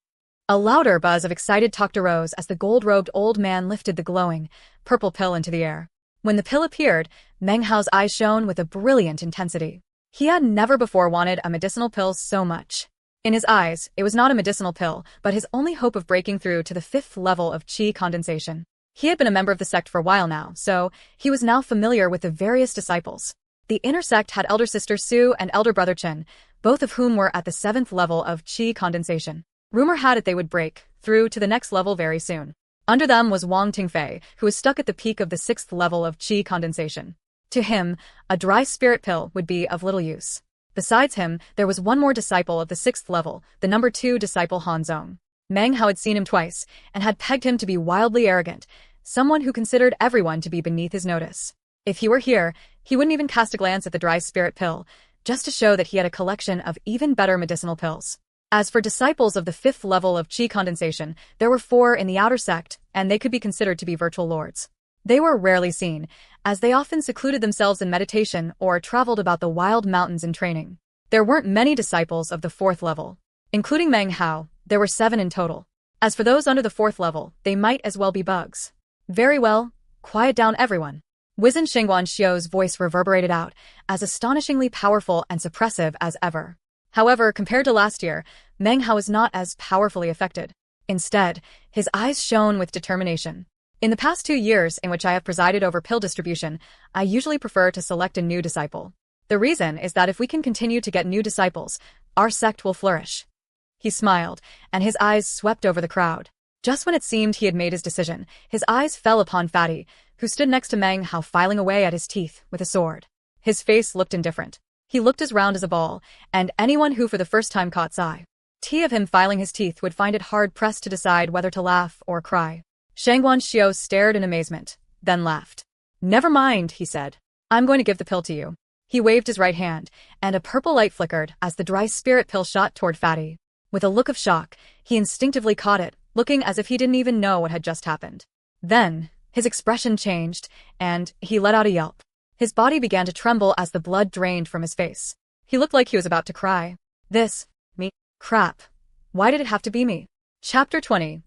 A louder buzz of excited talk arose as the gold-robed old man lifted the glowing, purple pill into the air. When the pill appeared, Meng Hao's eyes shone with a brilliant intensity. He had never before wanted a medicinal pill so much. In his eyes, it was not a medicinal pill, but his only hope of breaking through to the 5th level of qi condensation. He had been a member of the sect for a while now, so he was now familiar with the various disciples. The inner sect had elder sister Su and elder brother Chen, both of whom were at the 7th level of qi condensation. Rumor had it they would break through to the next level very soon. Under them was Wang Tingfei, who was stuck at the peak of the 6th level of qi condensation. To him, a dry spirit pill would be of little use. Besides him, there was one more disciple of the 6th level, the number 2 disciple Han Zong. Meng Hao had seen him twice, and had pegged him to be wildly arrogant, someone who considered everyone to be beneath his notice. If he were here, he wouldn't even cast a glance at the dry spirit pill, just to show that he had a collection of even better medicinal pills. As for disciples of the 5th level of qi condensation, there were 4 in the outer sect, and they could be considered to be virtual lords. They were rarely seen, as they often secluded themselves in meditation or traveled about the wild mountains in training. There weren't many disciples of the 4th level. Including Meng Hao, there were 7 in total. As for those under the 4th level, they might as well be bugs. Very well, quiet down everyone. Wizen Shengguan Xiu's voice reverberated out, as astonishingly powerful and suppressive as ever. However, compared to last year, Meng Hao was not as powerfully affected. Instead, his eyes shone with determination. In the past 2 years in which I have presided over pill distribution, I usually prefer to select a new disciple. The reason is that if we can continue to get new disciples, our sect will flourish. He smiled, and his eyes swept over the crowd. Just when it seemed he had made his decision, his eyes fell upon Fatty, who stood next to Meng Hao filing away at his teeth with a sword. His face looked indifferent. He looked as round as a ball, and anyone who for the first time caught sight of him filing his teeth would find it hard-pressed to decide whether to laugh or cry. Shengguan Xiu stared in amazement, then laughed. Never mind, he said. I'm going to give the pill to you. He waved his right hand, and a purple light flickered as the dry spirit pill shot toward Fatty. With a look of shock, he instinctively caught it, looking as if he didn't even know what had just happened. Then, his expression changed, and he let out a yelp. His body began to tremble as the blood drained from his face. He looked like he was about to cry. Me? Crap. Why did it have to be me? Chapter 20.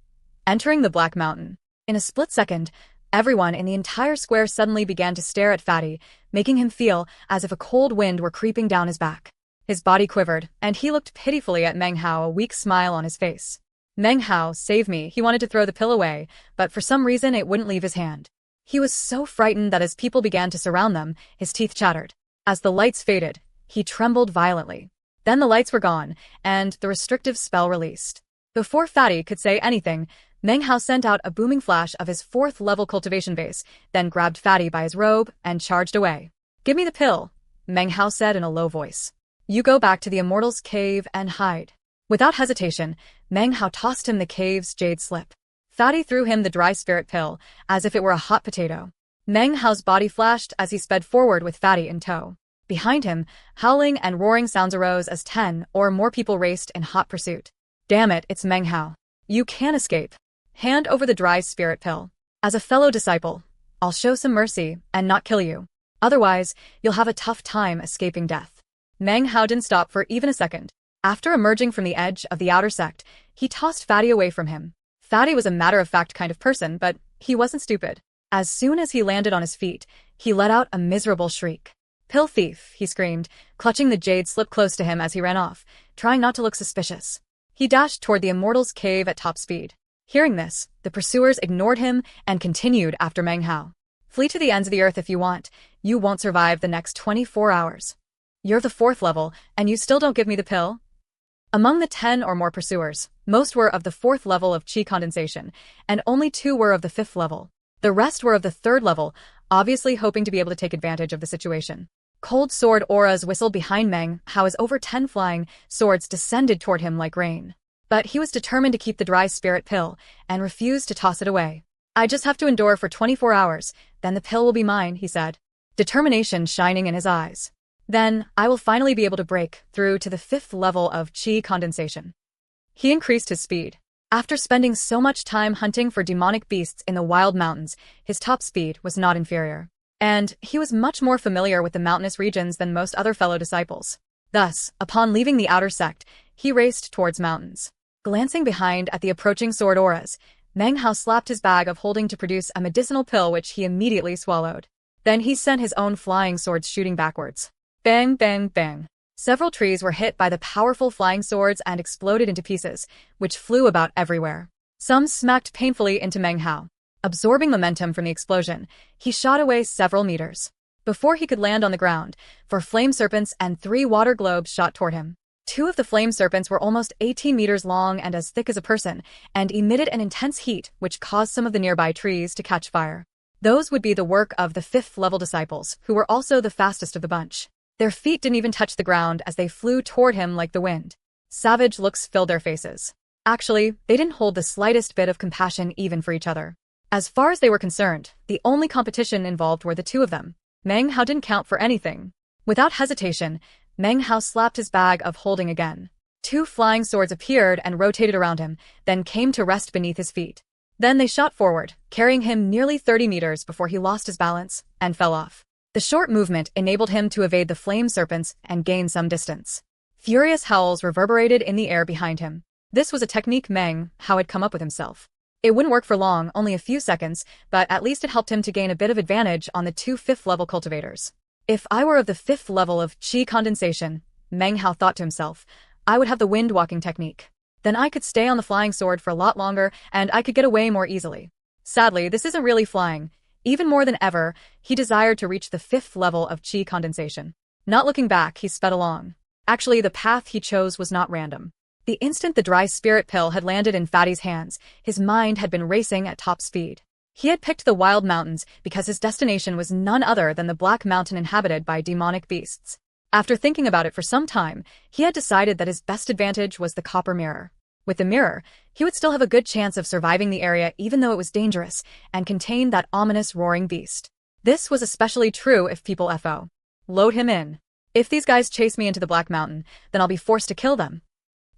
Entering the Black Mountain. In a split second, everyone in the entire square suddenly began to stare at Fatty, making him feel as if a cold wind were creeping down his back. His body quivered, and he looked pitifully at Meng Hao, a weak smile on his face. Meng Hao, save me. He wanted to throw the pill away, but for some reason it wouldn't leave his hand. He was so frightened that as people began to surround them, his teeth chattered. As the lights faded, he trembled violently. Then the lights were gone, and the restrictive spell released. Before Fatty could say anything, Meng Hao sent out a booming flash of his 4th level cultivation base, then grabbed Fatty by his robe and charged away. Give me the pill, Meng Hao said in a low voice. You go back to the Immortals' cave and hide. Without hesitation, Meng Hao tossed him the cave's jade slip. Fatty threw him the dry spirit pill, as if it were a hot potato. Meng Hao's body flashed as he sped forward with Fatty in tow. Behind him, howling and roaring sounds arose as 10 or more people raced in hot pursuit. Damn it, it's Meng Hao. You can't escape. Hand over the dry spirit pill. As a fellow disciple, I'll show some mercy and not kill you. Otherwise, you'll have a tough time escaping death. Meng Hao didn't stop for even a second. After emerging from the edge of the outer sect, he tossed Fatty away from him. Fatty was a matter-of-fact kind of person, but he wasn't stupid. As soon as he landed on his feet, he let out a miserable shriek. "Pill thief," he screamed, clutching the jade slip close to him as he ran off, trying not to look suspicious. He dashed toward the immortal's cave at top speed. Hearing this, the pursuers ignored him and continued after Meng Hao. "Flee to the ends of the earth if you want. You won't survive the next 24 hours. You're the 4th level, and you still don't give me the pill?" Among the 10 or more pursuers, most were of the 4th level of chi condensation, and only 2 were of the 5th level. The rest were of the 3rd level, obviously hoping to be able to take advantage of the situation. Cold sword auras whistled behind Meng Hao as over 10 flying swords descended toward him like rain. But he was determined to keep the dry spirit pill and refused to toss it away. "I just have to endure for 24 hours, then the pill will be mine," he said, determination shining in his eyes. "Then, I will finally be able to break through to the 5th level of chi condensation." He increased his speed. After spending so much time hunting for demonic beasts in the wild mountains, his top speed was not inferior. And he was much more familiar with the mountainous regions than most other fellow disciples. Thus, upon leaving the outer sect, he raced towards mountains. Glancing behind at the approaching sword auras, Meng Hao slapped his bag of holding to produce a medicinal pill which he immediately swallowed. Then he sent his own flying swords shooting backwards. Bang, bang, bang. Several trees were hit by the powerful flying swords and exploded into pieces, which flew about everywhere. Some smacked painfully into Meng Hao. Absorbing momentum from the explosion, he shot away several meters. Before he could land on the ground, 4 flame serpents and 3 water globes shot toward him. 2 of the flame serpents were almost 18 meters long and as thick as a person, and emitted an intense heat which caused some of the nearby trees to catch fire. Those would be the work of the 5th level disciples, who were also the fastest of the bunch. Their feet didn't even touch the ground as they flew toward him like the wind. Savage looks filled their faces. Actually, they didn't hold the slightest bit of compassion even for each other. As far as they were concerned, the only competition involved were the 2 of them. Meng Hao didn't count for anything. Without hesitation, Meng Hao slapped his bag of holding again. 2 flying swords appeared and rotated around him, then came to rest beneath his feet. Then they shot forward, carrying him nearly 30 meters before he lost his balance and fell off. The short movement enabled him to evade the flame serpents and gain some distance. Furious howls reverberated in the air behind him. This was a technique Meng Hao had come up with himself. It wouldn't work for long, only a few seconds, but at least it helped him to gain a bit of advantage on the 2 5th-level cultivators. "If I were of the 5th level of chi condensation," Meng Hao thought to himself, "I would have the wind-walking technique. Then I could stay on the flying sword for a lot longer, and I could get away more easily." Sadly, this isn't really flying. Even more than ever, he desired to reach the 5th level of chi condensation. Not looking back, he sped along. Actually, the path he chose was not random. The instant the dry spirit pill had landed in Fatty's hands, his mind had been racing at top speed. He had picked the wild mountains because his destination was none other than the Black Mountain inhabited by demonic beasts. After thinking about it for some time, he had decided that his best advantage was the copper mirror. With the mirror, he would still have a good chance of surviving the area even though it was dangerous and contained that ominous roaring beast. This was especially true if people FO. Load him in. If these guys chase me into the Black Mountain, then I'll be forced to kill them.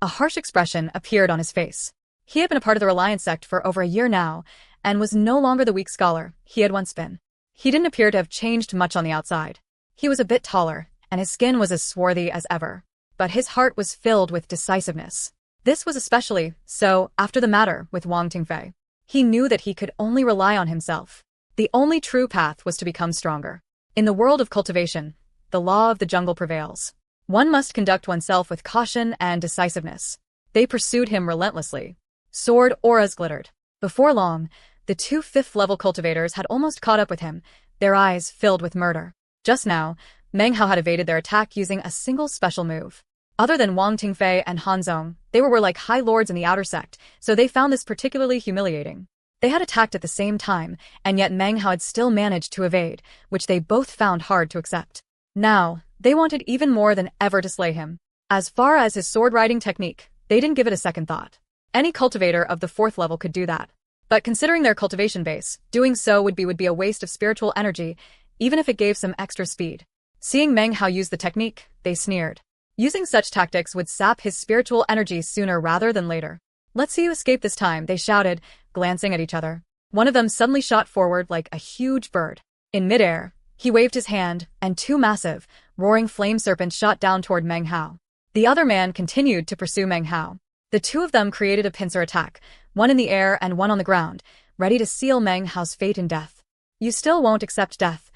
A harsh expression appeared on his face. He had been a part of the Reliance sect for over a year now, and was no longer the weak scholar he had once been. He didn't appear to have changed much on the outside. He was a bit taller, and his skin was as swarthy as ever. But his heart was filled with decisiveness. This was especially so after the matter with Wang Tingfei. He knew that he could only rely on himself. The only true path was to become stronger. In the world of cultivation, the law of the jungle prevails. One must conduct oneself with caution and decisiveness. They pursued him relentlessly. Sword auras glittered. Before long, the 2 5th-level cultivators had almost caught up with him, their eyes filled with murder. Just now, Meng Hao had evaded their attack using a single special move. Other than Wang Tingfei and Han Zong, they were like high lords in the outer sect, so they found this particularly humiliating. They had attacked at the same time, and yet Meng Hao had still managed to evade, which they both found hard to accept. Now, they wanted even more than ever to slay him. As far as his sword-riding technique, they didn't give it a second thought. Any cultivator of the 4th level could do that. But considering their cultivation base, doing so would be a waste of spiritual energy, even if it gave some extra speed. Seeing Meng Hao use the technique, they sneered. Using such tactics would sap his spiritual energy sooner rather than later. "Let's see you escape this time," they shouted, glancing at each other. One of them suddenly shot forward like a huge bird. In midair, he waved his hand, and 2 massive, roaring flame serpents shot down toward Meng Hao. The other man continued to pursue Meng Hao. The 2 of them created a pincer attack, one in the air and one on the ground, ready to seal Meng Hao's fate in death. "You still won't accept death,"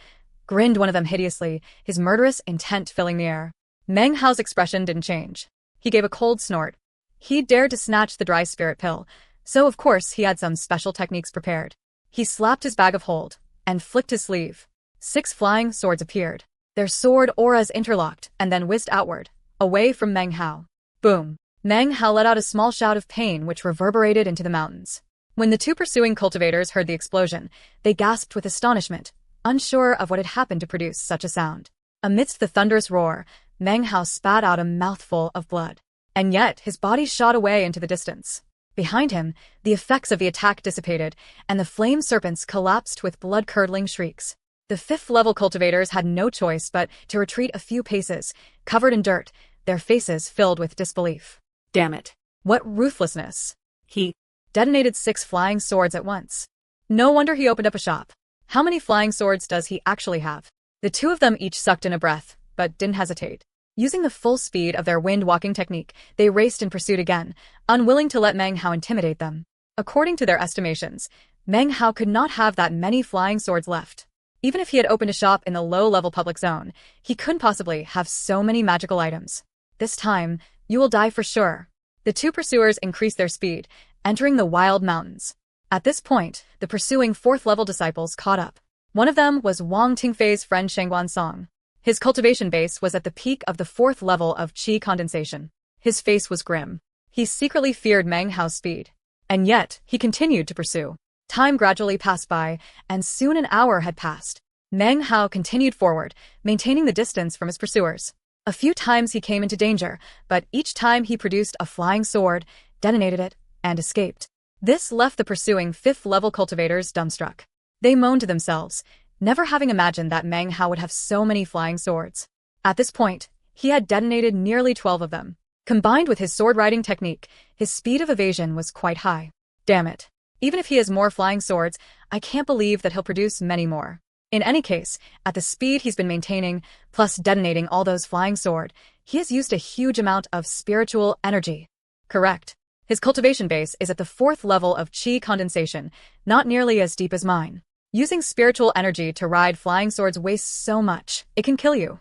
grinned one of them hideously, his murderous intent filling the air. Meng Hao's expression didn't change. He gave a cold snort. He dared to snatch the dry spirit pill, so of course he had some special techniques prepared. He slapped his bag of hold and flicked his sleeve. 6 flying swords appeared. Their sword auras interlocked and then whizzed outward, away from Meng Hao. Boom! Meng Hao let out a small shout of pain which reverberated into the mountains. When the 2 pursuing cultivators heard the explosion, they gasped with astonishment, unsure of what had happened to produce such a sound. Amidst the thunderous roar, Meng Hao spat out a mouthful of blood. And yet, his body shot away into the distance. Behind him, the effects of the attack dissipated, and the flame serpents collapsed with blood-curdling shrieks. The 5th-level cultivators had no choice but to retreat a few paces, covered in dirt, their faces filled with disbelief. Damn it. What ruthlessness! He Detonated 6 flying swords at once. No wonder he opened up a shop. How many flying swords does he actually have? The 2 of them each sucked in a breath, but didn't hesitate. Using the full speed of their wind-walking technique, they raced in pursuit again, unwilling to let Meng Hao intimidate them. According to their estimations, Meng Hao could not have that many flying swords left. Even if he had opened a shop in the low-level public zone, he couldn't possibly have so many magical items. This time, you will die for sure. The 2 pursuers increased their speed, entering the wild mountains. At this point, the pursuing 4th-level disciples caught up. One of them was Wang Tingfei's friend Shengguan Song. His cultivation base was at the peak of the 4th level of qi condensation. His face was grim. He secretly feared Meng Hao's speed. And yet, he continued to pursue. Time gradually passed by, and soon an hour had passed. Meng Hao continued forward, maintaining the distance from his pursuers. A few times he came into danger, but each time he produced a flying sword, detonated it, and escaped. This left the pursuing 5th-level cultivators dumbstruck. They moaned to themselves, never having imagined that Meng Hao would have so many flying swords. At this point, he had detonated nearly 12 of them. Combined with his sword-riding technique, his speed of evasion was quite high. Damn it. Even if he has more flying swords, I can't believe that he'll produce many more. In any case, at the speed he's been maintaining, plus detonating all those flying sword, he has used a huge amount of spiritual energy. Correct. His cultivation base is at the 4th level of qi condensation, not nearly as deep as mine. Using spiritual energy to ride flying swords wastes so much, it can kill you.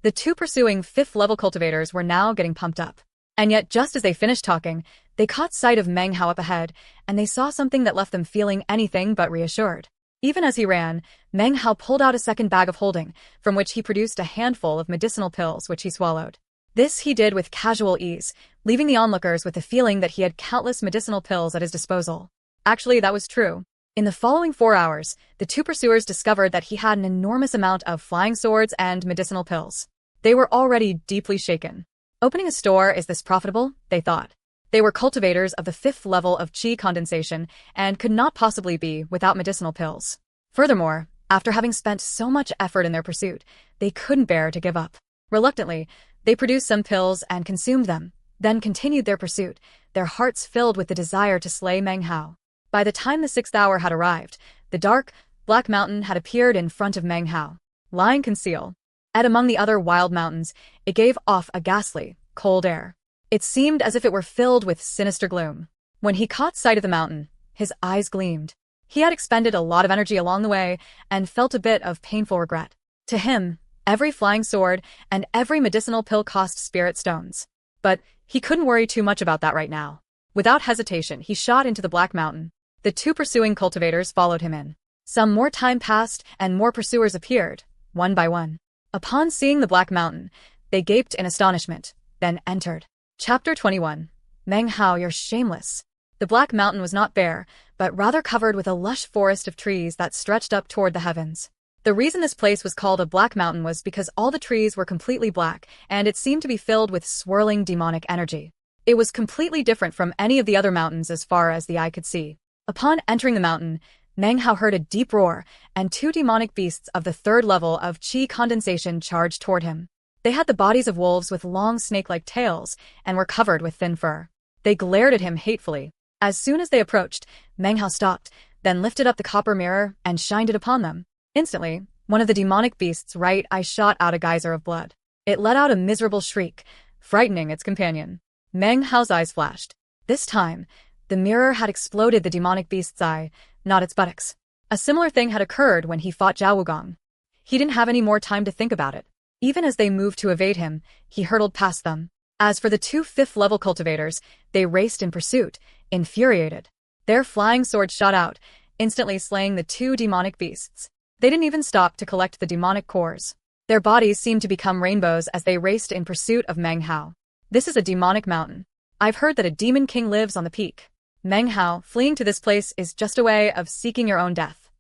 The 2 pursuing 5th-level cultivators were now getting pumped up. And yet, just as they finished talking, they caught sight of Meng Hao up ahead, and they saw something that left them feeling anything but reassured. Even as he ran, Meng Hao pulled out a second bag of holding, from which he produced a handful of medicinal pills which he swallowed. This he did with casual ease, leaving the onlookers with the feeling that he had countless medicinal pills at his disposal. Actually, that was true. In the following 4 hours, the 2 pursuers discovered that he had an enormous amount of flying swords and medicinal pills. They were already deeply shaken. Opening a store is this profitable, they thought. They were cultivators of the 5th level of qi condensation and could not possibly be without medicinal pills. Furthermore, after having spent so much effort in their pursuit, they couldn't bear to give up. Reluctantly, they produced some pills and consumed them, then continued their pursuit, their hearts filled with the desire to slay Meng Hao. By the time the 6th hour had arrived, the dark, black mountain had appeared in front of Meng Hao, lying concealed. And among the other wild mountains, it gave off a ghastly, cold air. It seemed as if it were filled with sinister gloom. When he caught sight of the mountain, his eyes gleamed. He had expended a lot of energy along the way and felt a bit of painful regret. To him, every flying sword and every medicinal pill cost spirit stones. But he couldn't worry too much about that right now. Without hesitation, he shot into the Black Mountain. The 2 pursuing cultivators followed him in. Some more time passed and more pursuers appeared, one by one. Upon seeing the Black Mountain, they gaped in astonishment, then entered. Chapter 21. Meng Hao, you're shameless. The Black Mountain was not bare, but rather covered with a lush forest of trees that stretched up toward the heavens. The reason this place was called a Black Mountain was because all the trees were completely black, and it seemed to be filled with swirling demonic energy. It was completely different from any of the other mountains as far as the eye could see. Upon entering the mountain, Meng Hao heard a deep roar, and 2 demonic beasts of the 3rd level of qi condensation charged toward him. They had the bodies of wolves with long snake-like tails, and were covered with thin fur. They glared at him hatefully. As soon as they approached, Meng Hao stopped, then lifted up the copper mirror and shined it upon them. Instantly, one of the demonic beasts' right eye shot out a geyser of blood. It let out a miserable shriek, frightening its companion. Meng Hao's eyes flashed. This time, The mirror had exploded the demonic beast's eye, not its buttocks. A similar thing had occurred when he fought Zhao Wugong. He didn't have any more time to think about it. Even as they moved to evade him, he hurtled past them. As for the two fifth-level cultivators, they raced in pursuit, infuriated. Their flying swords shot out, instantly slaying the two demonic beasts. They didn't even stop to collect the demonic cores. Their bodies seemed to become rainbows as they raced in pursuit of Meng Hao. This is a demonic mountain. I've heard that a demon king lives on the peak. Meng Hao, fleeing to this place is just a way of seeking your own death.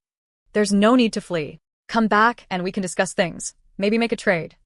There's no need to flee. Come back and we can discuss things. Maybe make a trade.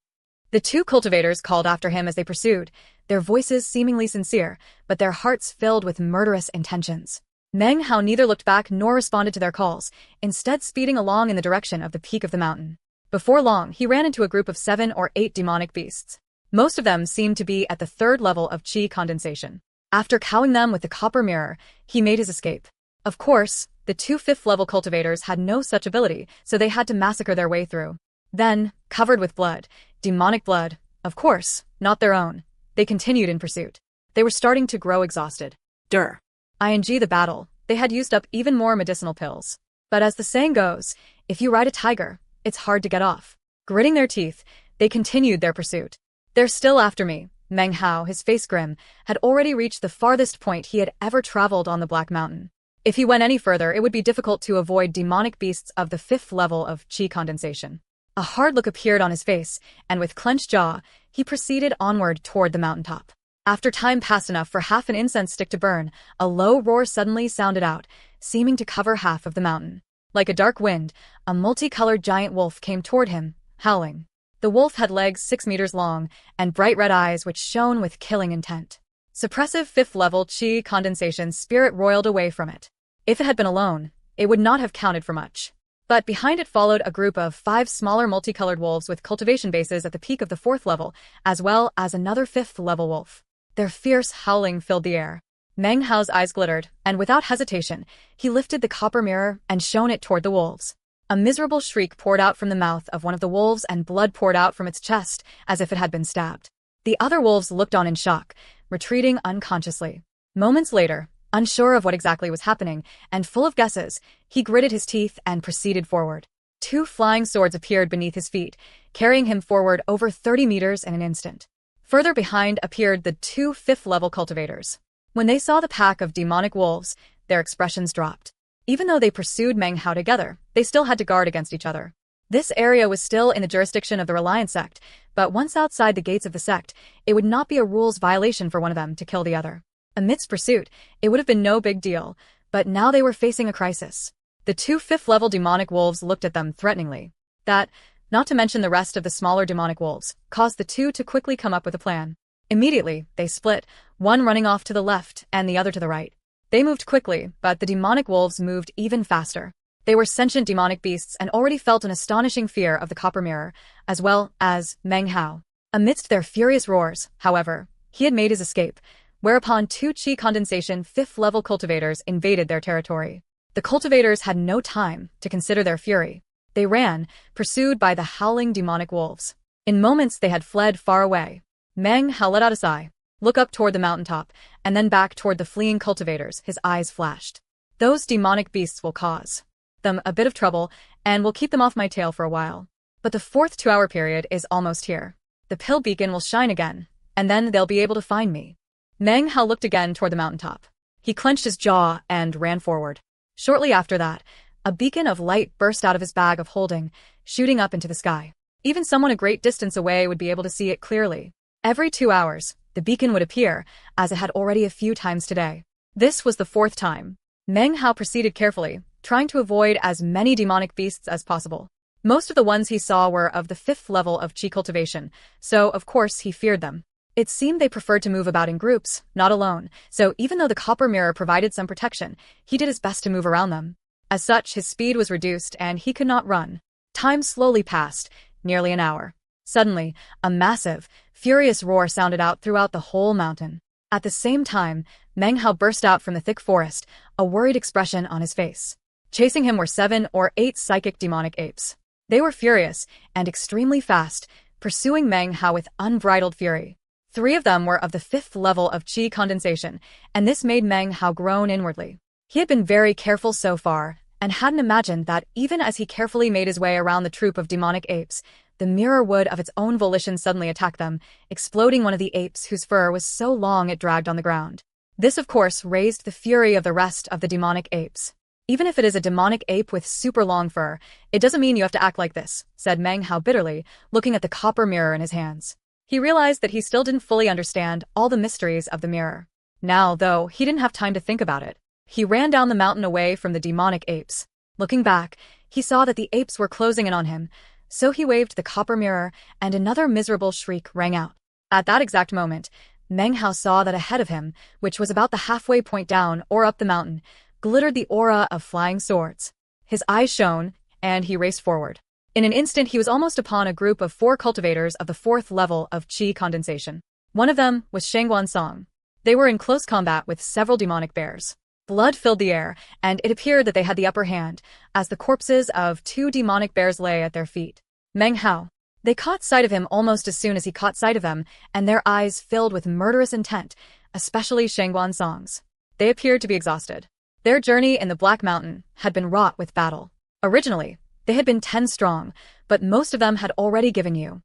The two cultivators called after him as they pursued, their voices seemingly sincere, but their hearts filled with murderous intentions. Meng Hao neither looked back nor responded to their calls, instead speeding along in the direction of the peak of the mountain. Before long, he ran into a group of 7 or 8 demonic beasts. Most of them seemed to be at the 3rd level of qi condensation. After cowing them with the copper mirror, he made his escape. Of course, the two 5th-level cultivators had no such ability, so they had to massacre their way through. Then, covered with blood, demonic blood, of course, not their own, they continued in pursuit. They were starting to grow exhausted. ING the battle, they had used up even more medicinal pills. But as the saying goes, if you ride a tiger, it's hard to get off. Gritting their teeth, they continued their pursuit. They're still after me. Meng Hao, his face grim, had already reached the farthest point he had ever traveled on the Black Mountain. If he went any further, it would be difficult to avoid demonic beasts of the 5th level of qi condensation. A hard look appeared on his face, and with clenched jaw, he proceeded onward toward the mountaintop. After time passed enough for half an incense stick to burn, a low roar suddenly sounded out, seeming to cover half of the mountain. Like a dark wind, a multicolored giant wolf came toward him, howling. The wolf had legs 6 meters long and bright red eyes which shone with killing intent. Suppressive 5th-level qi condensation spirit roiled away from it. If it had been alone, it would not have counted for much. But behind it followed a group of 5 smaller multicolored wolves with cultivation bases at the peak of the 4th level, as well as another 5th-level wolf. Their fierce howling filled the air. Meng Hao's eyes glittered, and without hesitation, he lifted the copper mirror and shone it toward the wolves. A miserable shriek poured out from the mouth of one of the wolves and blood poured out from its chest as if it had been stabbed. The other wolves looked on in shock, retreating unconsciously. Moments later, unsure of what exactly was happening and full of guesses, he gritted his teeth and proceeded forward. 2 flying swords appeared beneath his feet, carrying him forward over 30 meters in an instant. Further behind appeared the 2 5th-level cultivators. When they saw the pack of demonic wolves, their expressions dropped. Even though they pursued Meng Hao together, they still had to guard against each other. This area was still in the jurisdiction of the Reliant sect, but once outside the gates of the sect, it would not be a rules violation for one of them to kill the other. Amidst pursuit, it would have been no big deal, but now they were facing a crisis. The 2 5th-level demonic wolves looked at them threateningly. That, not to mention the rest of the smaller demonic wolves, caused the two to quickly come up with a plan. Immediately, they split, one running off to the left and the other to the right. They moved quickly, but the demonic wolves moved even faster. They were sentient demonic beasts and already felt an astonishing fear of the copper mirror, as well as Meng Hao. Amidst their furious roars, however, he had made his escape, whereupon 2 qi condensation 5th-level cultivators invaded their territory. The cultivators had no time to consider their fury. They ran, pursued by the howling demonic wolves. In moments they had fled far away. Meng Hao let out a sigh, looked up toward the mountaintop, and then back toward the fleeing cultivators. His eyes flashed. Those demonic beasts will cause them a bit of trouble, and will keep them off my tail for a while. But the 4th 2-hour period is almost here. The pill beacon will shine again, and then they'll be able to find me. Meng Hao looked again toward the mountaintop. He clenched his jaw and ran forward. Shortly after that, a beacon of light burst out of his bag of holding, shooting up into the sky. Even someone a great distance away would be able to see it clearly. Every 2 hours, the beacon would appear, as it had already a few times today. This was the 4th time. Meng Hao proceeded carefully, trying to avoid as many demonic beasts as possible. Most of the ones he saw were of the 5th level of qi cultivation, so of course he feared them. It seemed they preferred to move about in groups, not alone, so even though the copper mirror provided some protection, he did his best to move around them. As such, his speed was reduced and he could not run. Time slowly passed, nearly an hour. Suddenly, a massive, furious roar sounded out throughout the whole mountain. At the same time, Meng Hao burst out from the thick forest, a worried expression on his face. Chasing him were 7 or 8 psychic demonic apes. They were furious and extremely fast, pursuing Meng Hao with unbridled fury. 3 of them were of the 5th level of qi condensation, and this made Meng Hao groan inwardly. He had been very careful so far, and hadn't imagined that even as he carefully made his way around the troop of demonic apes, the mirror would of its own volition suddenly attack them, exploding one of the apes whose fur was so long it dragged on the ground. This, of course, raised the fury of the rest of the demonic apes. Even if it is a demonic ape with super long fur, it doesn't mean you have to act like this, said Meng Hao bitterly, looking at the copper mirror in his hands. He realized that he still didn't fully understand all the mysteries of the mirror. Now, though, he didn't have time to think about it. He ran down the mountain away from the demonic apes. Looking back, he saw that the apes were closing in on him, so he waved the copper mirror, and another miserable shriek rang out. At that exact moment, Meng Hao saw that ahead of him, which was about the halfway point down or up the mountain, glittered the aura of flying swords. His eyes shone, and he raced forward. In an instant, he was almost upon a group of 4 cultivators of the 4th level of qi condensation. One of them was Shangguan Song. They were in close combat with several demonic bears. Blood filled the air, and it appeared that they had the upper hand, as the corpses of 2 demonic bears lay at their feet. Meng Hao. They caught sight of him almost as soon as he caught sight of them, and their eyes filled with murderous intent, especially Shangguan Song's. They appeared to be exhausted. Their journey in the Black Mountain had been wrought with battle. Originally, they had been 10 strong, but most of them had already given you.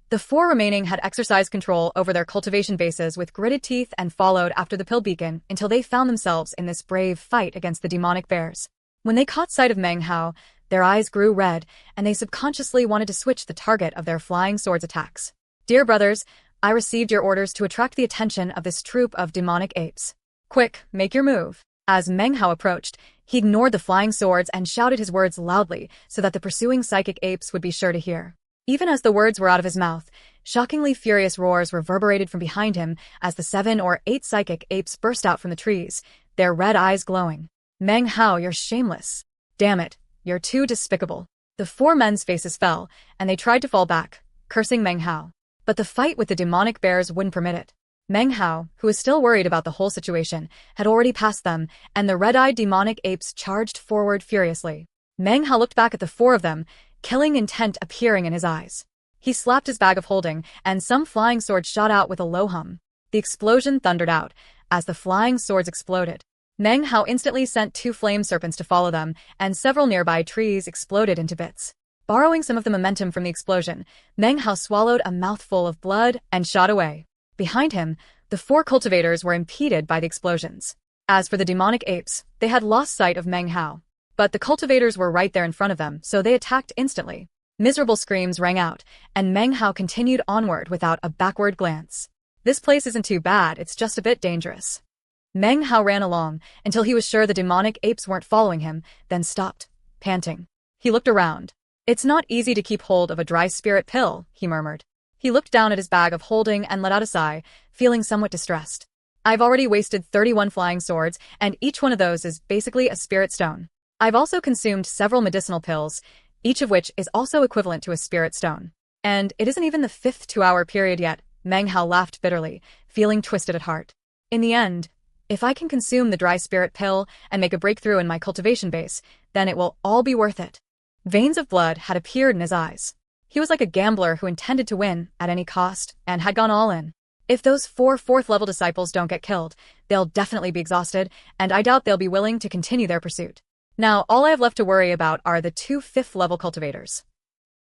The 4 remaining had exercised control over their cultivation bases with gritted teeth and followed after the pill beacon until they found themselves in this brave fight against the demonic bears. When they caught sight of Meng Hao, their eyes grew red, and they subconsciously wanted to switch the target of their flying swords attacks. Dear brothers, I received your orders to attract the attention of this troop of demonic apes. Quick, make your move. As Meng Hao approached, he ignored the flying swords and shouted his words loudly so that the pursuing psychic apes would be sure to hear. Even as the words were out of his mouth, shockingly furious roars reverberated from behind him as the 7 or 8 psychic apes burst out from the trees, their red eyes glowing. Meng Hao, you're shameless. Damn it, you're too despicable. The 4 men's faces fell, and they tried to fall back, cursing Meng Hao. But the fight with the demonic bears wouldn't permit it. Meng Hao, who was still worried about the whole situation, had already passed them, and the red-eyed demonic apes charged forward furiously. Meng Hao looked back at the 4 of them, killing intent appearing in his eyes. He slapped his bag of holding, and some flying swords shot out with a low hum. The explosion thundered out, as the flying swords exploded. Meng Hao instantly sent 2 flame serpents to follow them, and several nearby trees exploded into bits. Borrowing some of the momentum from the explosion, Meng Hao swallowed a mouthful of blood and shot away. Behind him, the 4 cultivators were impeded by the explosions. As for the demonic apes, they had lost sight of Meng Hao. But the cultivators were right there in front of them, so they attacked instantly. Miserable screams rang out, and Meng Hao continued onward without a backward glance. This place isn't too bad, it's just a bit dangerous. Meng Hao ran along until he was sure the demonic apes weren't following him, then stopped, panting. He looked around. It's not easy to keep hold of a dry spirit pill, he murmured. He looked down at his bag of holding and let out a sigh, feeling somewhat distressed. I've already wasted 31 flying swords, and each one of those is basically a spirit stone. I've also consumed several medicinal pills, each of which is also equivalent to a spirit stone. And it isn't even the 5th 2-hour period yet, Meng Hao laughed bitterly, feeling twisted at heart. In the end, if I can consume the dry spirit pill and make a breakthrough in my cultivation base, then it will all be worth it. Veins of blood had appeared in his eyes. He was like a gambler who intended to win at any cost and had gone all in. If those 4 4th-level disciples don't get killed, they'll definitely be exhausted, and I doubt they'll be willing to continue their pursuit. Now, all I have left to worry about are the 2 5th-level cultivators.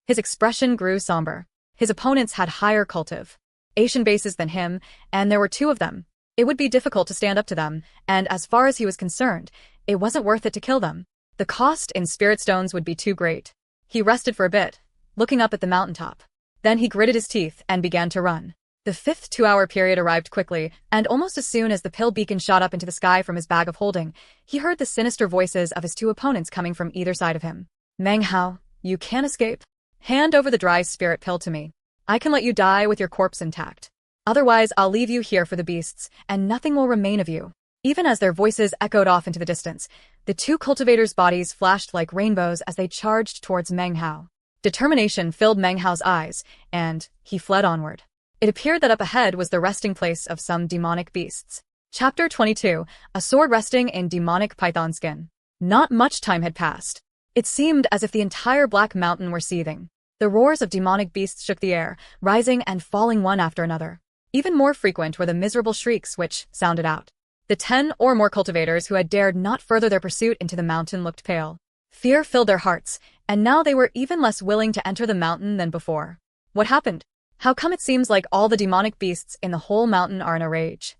His expression grew somber. His opponents had higher cultive Asian bases than him, and there were 2 of them. It would be difficult to stand up to them, and as far as he was concerned, it wasn't worth it to kill them. The cost in spirit stones would be too great. He rested for a bit, looking up at the mountaintop. Then he gritted his teeth and began to run. The 5th 2-hour period arrived quickly, and almost as soon as the pill beacon shot up into the sky from his bag of holding, he heard the sinister voices of his 2 opponents coming from either side of him. Meng Hao, you can't escape. Hand over the dry spirit pill to me. I can let you die with your corpse intact. Otherwise, I'll leave you here for the beasts, and nothing will remain of you. Even as their voices echoed off into the distance, the 2 cultivators' bodies flashed like rainbows as they charged towards Meng Hao. Determination filled Meng Hao's eyes, and he fled onward. It appeared that up ahead was the resting place of some demonic beasts. Chapter 22, A Sword Resting in Demonic Python Skin. Not much time had passed. It seemed as if the entire Black Mountain were seething. The roars of demonic beasts shook the air, rising and falling one after another. Even more frequent were the miserable shrieks which sounded out. The 10 or more cultivators who had dared not further their pursuit into the mountain looked pale. Fear filled their hearts, and now they were even less willing to enter the mountain than before. What happened? How come it seems like all the demonic beasts in the whole mountain are in a rage?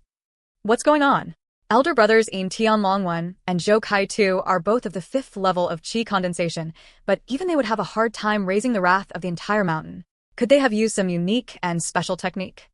What's going on? Elder brothers Yin Tianlong 1 and Zhou Kai 2 are both of the 5th level of qi condensation, but even they would have a hard time raising the wrath of the entire mountain. Could they have used some unique and special technique?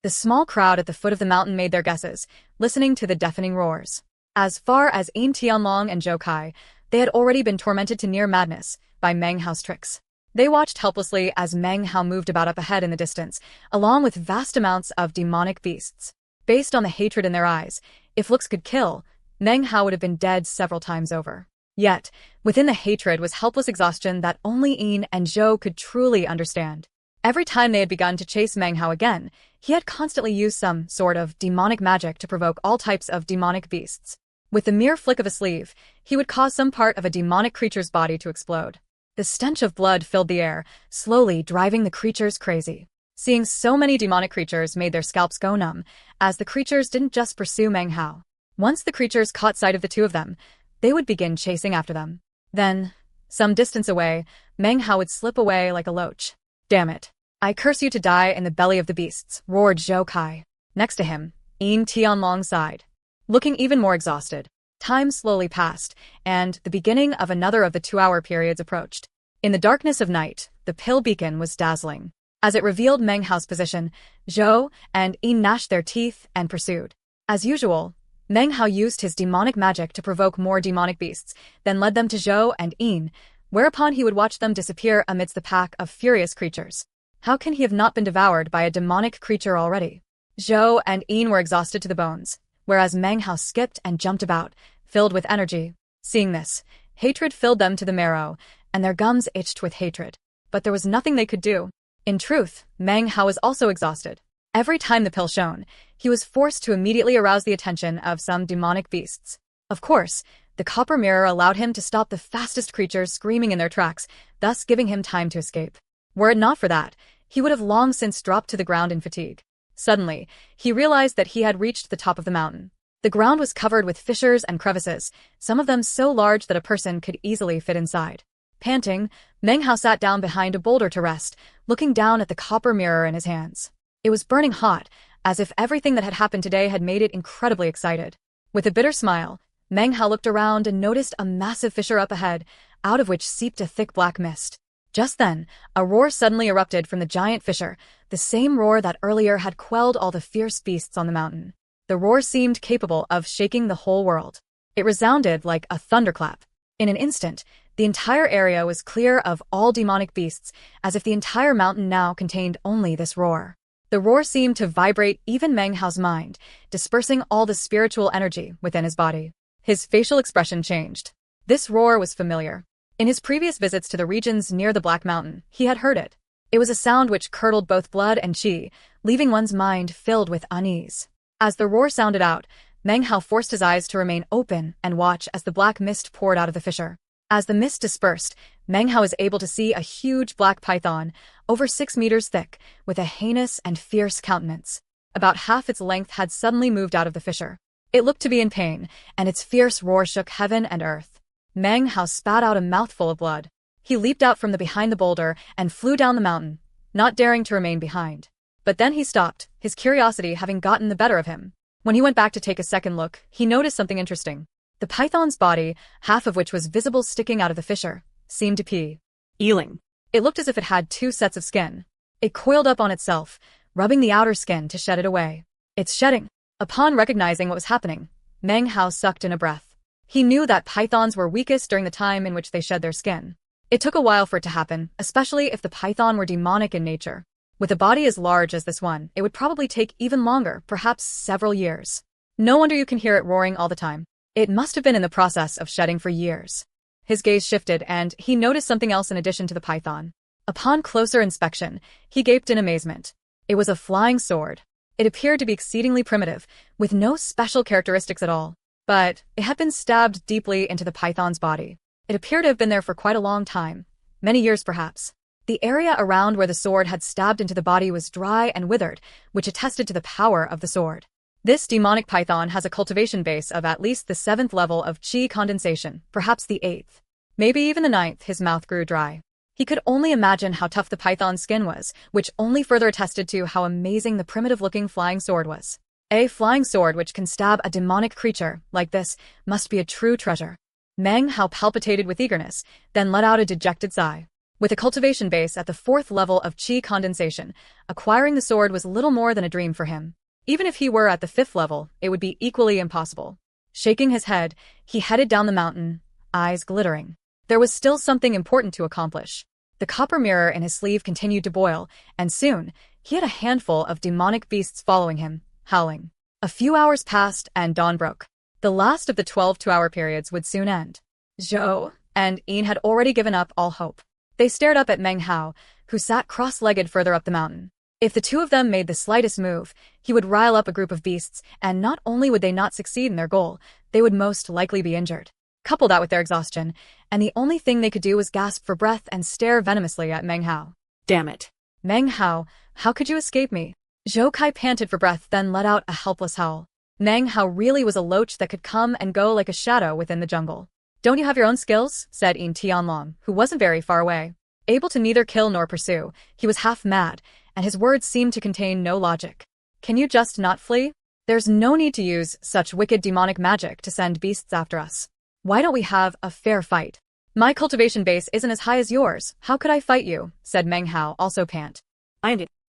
The small crowd at the foot of the mountain made their guesses, listening to the deafening roars. As far as Yin Tianlong and Zhou Kai, they had already been tormented to near madness by Meng Hao's tricks. They watched helplessly as Meng Hao moved about up ahead in the distance, along with vast amounts of demonic beasts. Based on the hatred in their eyes, if looks could kill, Meng Hao would have been dead several times over. Yet, within the hatred was helpless exhaustion that only Yin and Zhou could truly understand. Every time they had begun to chase Meng Hao again, he had constantly used some sort of demonic magic to provoke all types of demonic beasts. With the mere flick of a sleeve, he would cause some part of a demonic creature's body to explode. The stench of blood filled the air, slowly driving the creatures crazy. Seeing so many demonic creatures made their scalps go numb, as the creatures didn't just pursue Meng Hao. Once the creatures caught sight of the two of them, they would begin chasing after them. Then, some distance away, Meng Hao would slip away like a loach. Damn it. I curse you to die in the belly of the beasts, roared Zhou Kai. Next to him, Yin Tianlong sighed. Looking even more exhausted. Time slowly passed, and the beginning of another of the 2-hour periods approached. In the darkness of night, the pill beacon was dazzling. As it revealed Meng Hao's position, Zhou and Yin gnashed their teeth and pursued. As usual, Meng Hao used his demonic magic to provoke more demonic beasts, then led them to Zhou and Yin, whereupon he would watch them disappear amidst the pack of furious creatures. How can he have not been devoured by a demonic creature already? Zhou and Yin were exhausted to the bones, whereas Meng Hao skipped and jumped about, filled with energy. Seeing this, hatred filled them to the marrow, and their gums itched with hatred. But there was nothing they could do. In truth, Meng Hao was also exhausted. Every time the pill shone, he was forced to immediately arouse the attention of some demonic beasts. Of course, the copper mirror allowed him to stop the fastest creatures screaming in their tracks, thus giving him time to escape. Were it not for that, he would have long since dropped to the ground in fatigue. Suddenly, he realized that he had reached the top of the mountain. The ground was covered with fissures and crevices, some of them so large that a person could easily fit inside. Panting, Meng Hao sat down behind a boulder to rest, looking down at the copper mirror in his hands. It was burning hot, as if everything that had happened today had made it incredibly excited. With a bitter smile, Meng Hao looked around and noticed a massive fissure up ahead, out of which seeped a thick black mist. Just then, a roar suddenly erupted from the giant fissure, the same roar that earlier had quelled all the fierce beasts on the mountain. The roar seemed capable of shaking the whole world. It resounded like a thunderclap. In an instant, the entire area was clear of all demonic beasts, as if the entire mountain now contained only this roar. The roar seemed to vibrate even Meng Hao's mind, dispersing all the spiritual energy within his body. His facial expression changed. This roar was familiar. In his previous visits to the regions near the Black Mountain, he had heard it. It was a sound which curdled both blood and qi, leaving one's mind filled with unease. As the roar sounded out, Meng Hao forced his eyes to remain open and watch as the black mist poured out of the fissure. As the mist dispersed, Meng Hao was able to see a huge black python, over 6 meters thick, with a heinous and fierce countenance. About half its length had suddenly moved out of the fissure. It looked to be in pain, and its fierce roar shook heaven and earth. Meng Hao spat out a mouthful of blood. He leaped out from behind the boulder and flew down the mountain, not daring to remain behind. But then he stopped, his curiosity having gotten the better of him. When he went back to take a second look, he noticed something interesting. The python's body, half of which was visible sticking out of the fissure, seemed to be healing. It looked as if it had 2 sets of skin. It coiled up on itself, rubbing the outer skin to shed it away. It's shedding. Upon recognizing what was happening, Meng Hao sucked in a breath. He knew that pythons were weakest during the time in which they shed their skin. It took a while for it to happen, especially if the python were demonic in nature. With a body as large as this one, it would probably take even longer, perhaps several years. No wonder you can hear it roaring all the time. It must have been in the process of shedding for years. His gaze shifted and he noticed something else in addition to the python. Upon closer inspection, he gaped in amazement. It was a flying sword. It appeared to be exceedingly primitive, with no special characteristics at all. But it had been stabbed deeply into the python's body. It appeared to have been there for quite a long time, many years perhaps. The area around where the sword had stabbed into the body was dry and withered, which attested to the power of the sword. This demonic python has a cultivation base of at least the 7th level of chi condensation, perhaps the 8th. Maybe even the 9th. His mouth grew dry. He could only imagine how tough the python's skin was, which only further attested to how amazing the primitive-looking flying sword was. A flying sword which can stab a demonic creature like this must be a true treasure. Meng Hao palpitated with eagerness, then let out a dejected sigh. With a cultivation base at the 4th level of chi condensation, acquiring the sword was little more than a dream for him. Even if he were at the 5th level, it would be equally impossible. Shaking his head, he headed down the mountain, eyes glittering. There was still something important to accomplish. The copper mirror in his sleeve continued to boil, and soon, he had a handful of demonic beasts following him, howling. A few hours passed and dawn broke. The last of the 12 two-hour periods would soon end. Zhou and Yin had already given up all hope. They stared up at Meng Hao, who sat cross-legged further up the mountain. If the two of them made the slightest move, he would rile up a group of beasts, and not only would they not succeed in their goal, they would most likely be injured. Couple that with their exhaustion, and the only thing they could do was gasp for breath and stare venomously at Meng Hao. Damn it. Meng Hao, how could you escape me? Zhou Kai panted for breath, then let out a helpless howl. Meng Hao really was a loach that could come and go like a shadow within the jungle. Don't you have your own skills? Said Yin Tianlong, who wasn't very far away. Able to neither kill nor pursue, he was half mad, and his words seemed to contain no logic. Can you just not flee? There's no need to use such wicked demonic magic to send beasts after us. Why don't we have a fair fight? My cultivation base isn't as high as yours. How could I fight you? Said Meng Hao, also pant.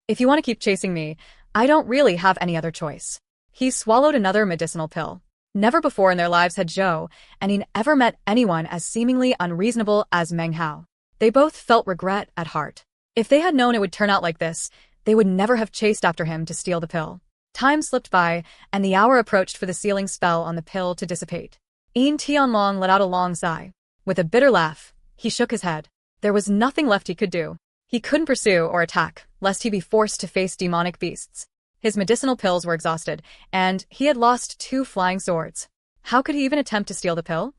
If you want to keep chasing me, I don't really have any other choice. He swallowed another medicinal pill. Never before in their lives had Zhou and Yin ever met anyone as seemingly unreasonable as Meng Hao. They both felt regret at heart. If they had known it would turn out like this, they would never have chased after him to steal the pill. Time slipped by, and the hour approached for the sealing spell on the pill to dissipate. Yin Tianlong let out a long sigh. With a bitter laugh, he shook his head. There was nothing left he could do. He couldn't pursue or attack, lest he be forced to face demonic beasts. His medicinal pills were exhausted, and he had lost 2 flying swords. How could he even attempt to steal the pill?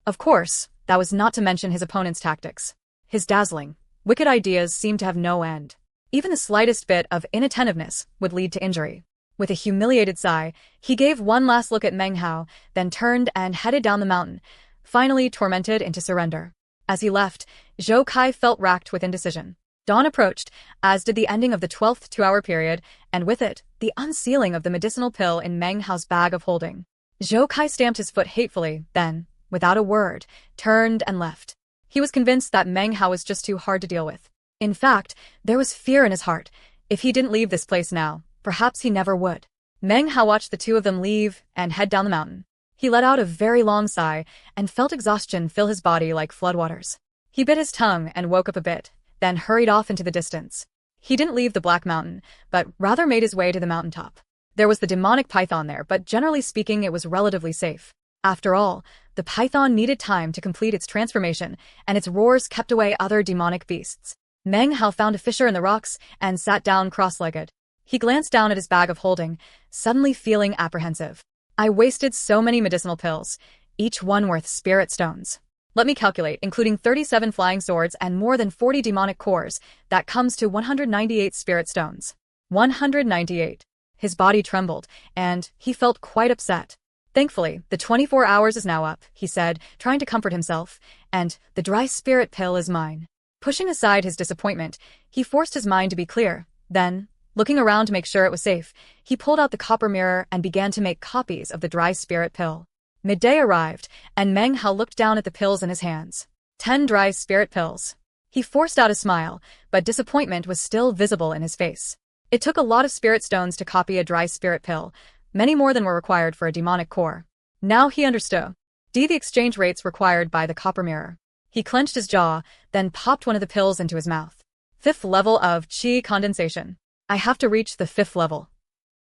Of course, that was not to mention his opponent's tactics. His dazzling, wicked ideas seemed to have no end. Even the slightest bit of inattentiveness would lead to injury. With a humiliated sigh, he gave one last look at Meng Hao, then turned and headed down the mountain, finally tormented into surrender. As he left, Zhou Kai felt racked with indecision. Dawn approached, as did the ending of the 12th two-hour period, and with it, the unsealing of the medicinal pill in Meng Hao's bag of holding. Zhou Kai stamped his foot hatefully, then, without a word, turned and left. He was convinced that Meng Hao was just too hard to deal with. In fact, there was fear in his heart. If he didn't leave this place now, perhaps he never would. Meng Hao watched the two of them leave and head down the mountain. He let out a very long sigh and felt exhaustion fill his body like floodwaters. He bit his tongue and woke up a bit, then hurried off into the distance. He didn't leave the Black Mountain, but rather made his way to the mountaintop. There was the demonic python there, but generally speaking it was relatively safe. After all, the python needed time to complete its transformation, and its roars kept away other demonic beasts. Meng Hao found a fissure in the rocks and sat down cross-legged. He glanced down at his bag of holding, suddenly feeling apprehensive. I wasted so many medicinal pills, each one worth spirit stones. Let me calculate, including 37 flying swords and more than 40 demonic cores, that comes to 198 spirit stones. 198. His body trembled, and he felt quite upset. Thankfully, the 24 hours is now up, he said, trying to comfort himself, and the dry spirit pill is mine. Pushing aside his disappointment, he forced his mind to be clear. Then, looking around to make sure it was safe, he pulled out the copper mirror and began to make copies of the dry spirit pill. Midday arrived, and Meng Hao looked down at the pills in his hands. 10 dry spirit pills. He forced out a smile, but disappointment was still visible in his face. It took a lot of spirit stones to copy a dry spirit pill, many more than were required for a demonic core. Now he understood. The exchange rates required by the copper mirror. He clenched his jaw, then popped one of the pills into his mouth. 5th level of chi condensation. I have to reach the 5th level.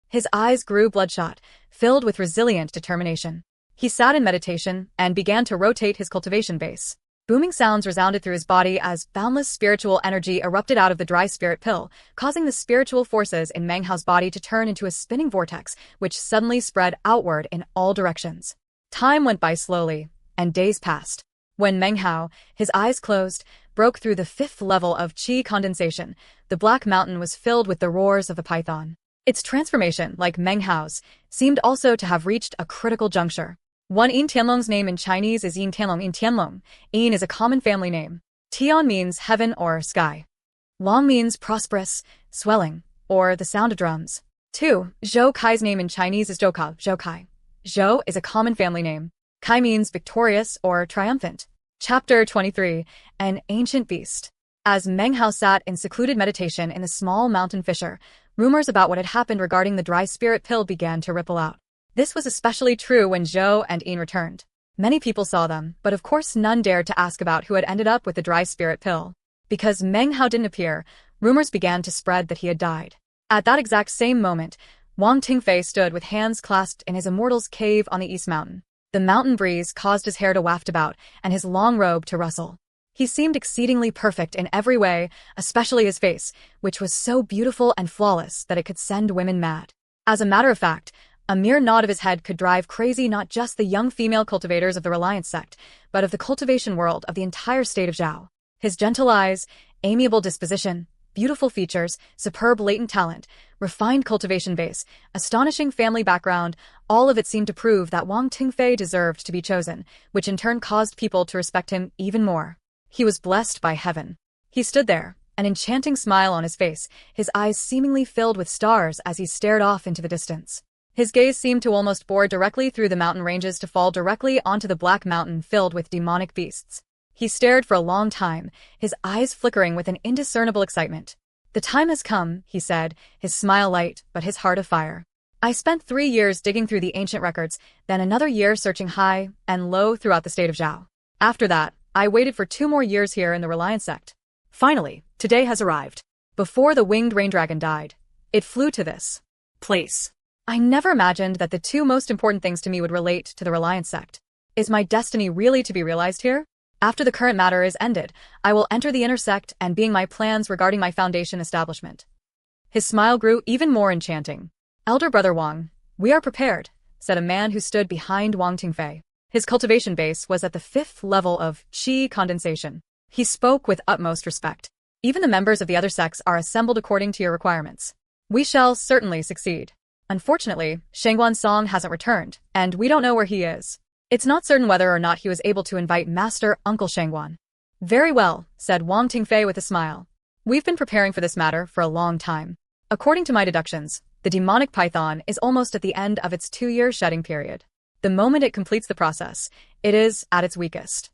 His eyes grew bloodshot, filled with resilient determination. He sat in meditation and began to rotate his cultivation base. Booming sounds resounded through his body as boundless spiritual energy erupted out of the dry spirit pill, causing the spiritual forces in Meng Hao's body to turn into a spinning vortex, which suddenly spread outward in all directions. Time went by slowly, and days passed. When Meng Hao, his eyes closed, broke through the 5th level of qi condensation. The Black Mountain was filled with the roars of the python. Its transformation, like Meng Hao's, seemed also to have reached a critical juncture. One Yin Tianlong's name in Chinese is Yin Tianlong. Yin Tianlong. Yin is a common family name. Tian means heaven or sky. Long means prosperous, swelling, or the sound of drums. 2. Zhou Kai's name in Chinese is Zhou Kai. Zhou Kai. Zhou is a common family name. Kai means victorious or triumphant. Chapter 23. An Ancient Beast. As Meng Hao sat in secluded meditation in the small mountain fissure, rumors about what had happened regarding the dry spirit pill began to ripple out. This was especially true when Zhou and Yin returned. Many people saw them, but of course none dared to ask about who had ended up with the dry spirit pill. Because Meng Hao didn't appear, rumors began to spread that he had died. At that exact same moment, Wang Tingfei stood with hands clasped in his immortal's cave on the East Mountain. The mountain breeze caused his hair to waft about, and his long robe to rustle. He seemed exceedingly perfect in every way, especially his face, which was so beautiful and flawless that it could send women mad. As a matter of fact, a mere nod of his head could drive crazy not just the young female cultivators of the Reliance sect, but of the cultivation world of the entire state of Zhao. His gentle eyes, amiable disposition, beautiful features, superb latent talent, refined cultivation base, astonishing family background, all of it seemed to prove that Wang Tingfei deserved to be chosen, which in turn caused people to respect him even more. He was blessed by heaven. He stood there, an enchanting smile on his face, his eyes seemingly filled with stars as he stared off into the distance. His gaze seemed to almost bore directly through the mountain ranges to fall directly onto the Black Mountain filled with demonic beasts. He stared for a long time, his eyes flickering with an indiscernible excitement. "The time has come," he said, his smile light, but his heart afire. "I spent 3 years digging through the ancient records, then another year searching high and low throughout the state of Zhao. After that, I waited for 2 more years here in the Reliance sect. Finally, today has arrived. Before the winged rain dragon died, it flew to this place. I never imagined that the 2 most important things to me would relate to the Reliance sect. Is my destiny really to be realized here? After the current matter is ended, I will enter the inner sect and being my plans regarding my foundation establishment." His smile grew even more enchanting. "Elder brother Wang, we are prepared," said a man who stood behind Wang Tingfei. His cultivation base was at the 5th level of qi condensation. He spoke with utmost respect. "Even the members of the other sects are assembled according to your requirements. We shall certainly succeed. Unfortunately, Shangguan Song hasn't returned, and we don't know where he is. It's not certain whether or not he was able to invite Master Uncle Shangguan." "Very well," said Wang Tingfei with a smile. "We've been preparing for this matter for a long time. According to my deductions, the demonic python is almost at the end of its 2-year shedding period. The moment it completes the process, it is at its weakest."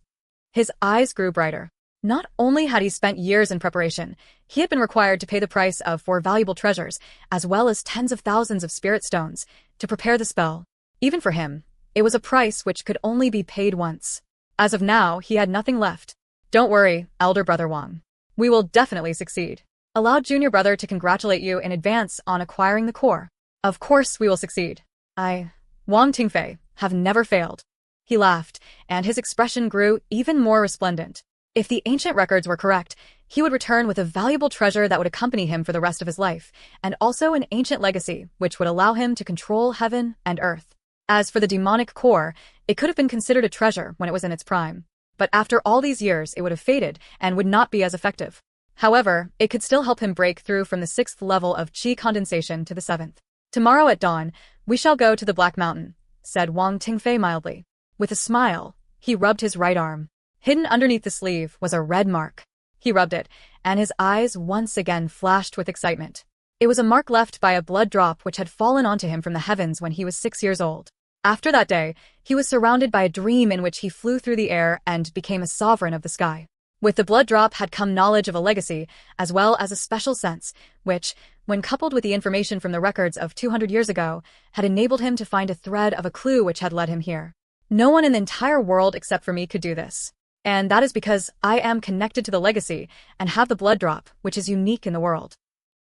His eyes grew brighter. Not only had he spent years in preparation, he had been required to pay the price of 4 valuable treasures, as well as tens of thousands of spirit stones, to prepare the spell. Even for him, it was a price which could only be paid once. As of now, he had nothing left. "Don't worry, elder brother Wang. We will definitely succeed. Allow junior brother to congratulate you in advance on acquiring the core. Of course we will succeed. Wang Tingfei, have never failed." He laughed, and his expression grew even more resplendent. If the ancient records were correct, he would return with a valuable treasure that would accompany him for the rest of his life, and also an ancient legacy which would allow him to control heaven and earth. As for the demonic core, it could have been considered a treasure when it was in its prime. But after all these years it would have faded and would not be as effective. However, it could still help him break through from the 6th level of qi condensation to the 7th. "Tomorrow at dawn, we shall go to the Black Mountain," said Wang Tingfei mildly. With a smile, he rubbed his right arm. Hidden underneath the sleeve was a red mark. He rubbed it, and his eyes once again flashed with excitement. It was a mark left by a blood drop which had fallen onto him from the heavens when he was 6 years old. After that day, he was surrounded by a dream in which he flew through the air and became a sovereign of the sky. With the blood drop had come knowledge of a legacy, as well as a special sense, which, when coupled with the information from the records of 200 years ago, had enabled him to find a thread of a clue which had led him here. "No one in the entire world except for me could do this. And that is because I am connected to the legacy and have the blood drop, which is unique in the world."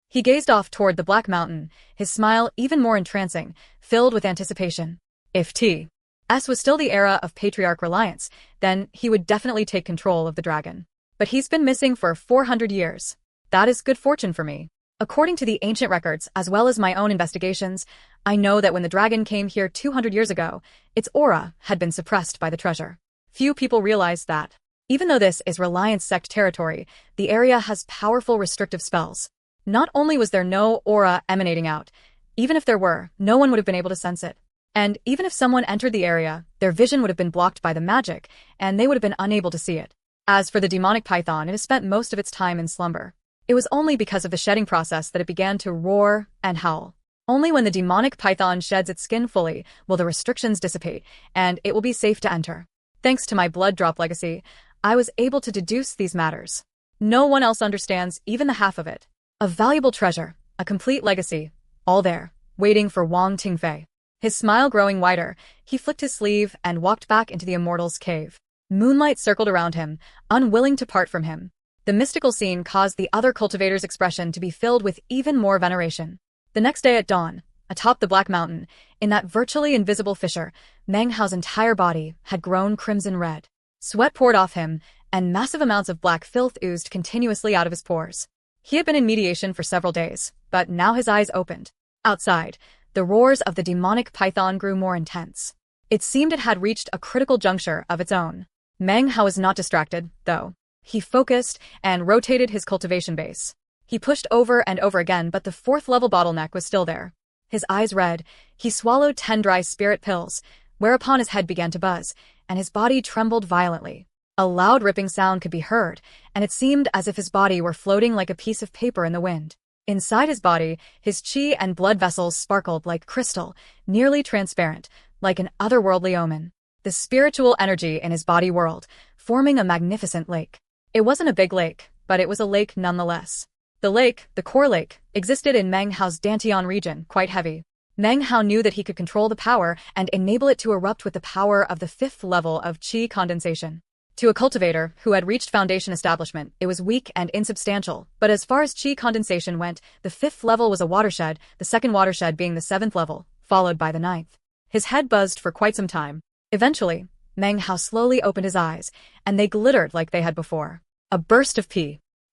He gazed off toward the Black Mountain, his smile even more entrancing, filled with anticipation. If T.S. was still the era of Patriarch Reliance, then he would definitely take control of the dragon. But he's been missing for 400 years. That is good fortune for me. According to the ancient records, as well as my own investigations, I know that when the dragon came here 200 years ago, its aura had been suppressed by the treasure. Few people realized that. Even though this is Reliance sect territory, the area has powerful restrictive spells. Not only was there no aura emanating out, even if there were, no one would have been able to sense it. And even if someone entered the area, their vision would have been blocked by the magic, and they would have been unable to see it. As for the demonic python, it has spent most of its time in slumber. It was only because of the shedding process that it began to roar and howl. Only when the demonic python sheds its skin fully will the restrictions dissipate, and it will be safe to enter. Thanks to my blood drop legacy, I was able to deduce these matters. No one else understands even the half of it. A valuable treasure, a complete legacy, all there, waiting for Wang Tingfei. His smile growing wider, he flicked his sleeve and walked back into the immortal's cave. Moonlight circled around him, unwilling to part from him. The mystical scene caused the other cultivator's expression to be filled with even more veneration. The next day at dawn, atop the Black Mountain, in that virtually invisible fissure, Meng Hao's entire body had grown crimson red. Sweat poured off him, and massive amounts of black filth oozed continuously out of his pores. He had been in mediation for several days, but now his eyes opened. Outside, the roars of the demonic python grew more intense. It seemed it had reached a critical juncture of its own. Meng Hao was not distracted, though. He focused and rotated his cultivation base. He pushed over and over again, but the fourth-level bottleneck was still there. His eyes red, he swallowed 10 dry spirit pills, whereupon his head began to buzz, and his body trembled violently. A loud ripping sound could be heard, and it seemed as if his body were floating like a piece of paper in the wind. Inside his body, his qi and blood vessels sparkled like crystal, nearly transparent, like an otherworldly omen. The spiritual energy in his body whirled, forming a magnificent lake. It wasn't a big lake, but it was a lake nonetheless. The lake, the core lake, existed in Meng Hao's Dantian region, quite heavy. Meng Hao knew that he could control the power and enable it to erupt with the power of the 5th level of qi condensation. To a cultivator who had reached foundation establishment, it was weak and insubstantial, but as far as qi condensation went, the 5th level was a watershed, the second watershed being the 7th level, followed by the 9th. His head buzzed for quite some time. Eventually, Meng Hao slowly opened his eyes, and they glittered like they had before. A burst of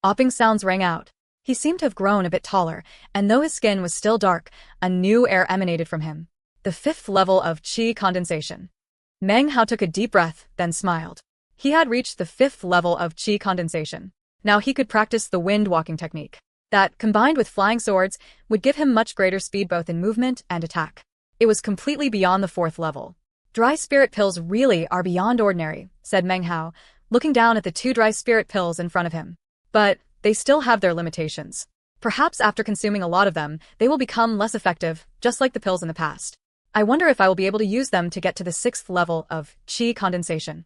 popping sounds rang out. He seemed to have grown a bit taller, and though his skin was still dark, a new air emanated from him. The 5th level of qi condensation. Meng Hao took a deep breath, then smiled. He had reached the 5th level of qi condensation. Now he could practice the wind-walking technique. That, combined with flying swords, would give him much greater speed both in movement and attack. It was completely beyond the 4th level. Dry spirit pills really are beyond ordinary, said Meng Hao, looking down at the 2 dry spirit pills in front of him. But they still have their limitations. Perhaps after consuming a lot of them, they will become less effective, just like the pills in the past. I wonder if I will be able to use them to get to the 6th level of qi condensation.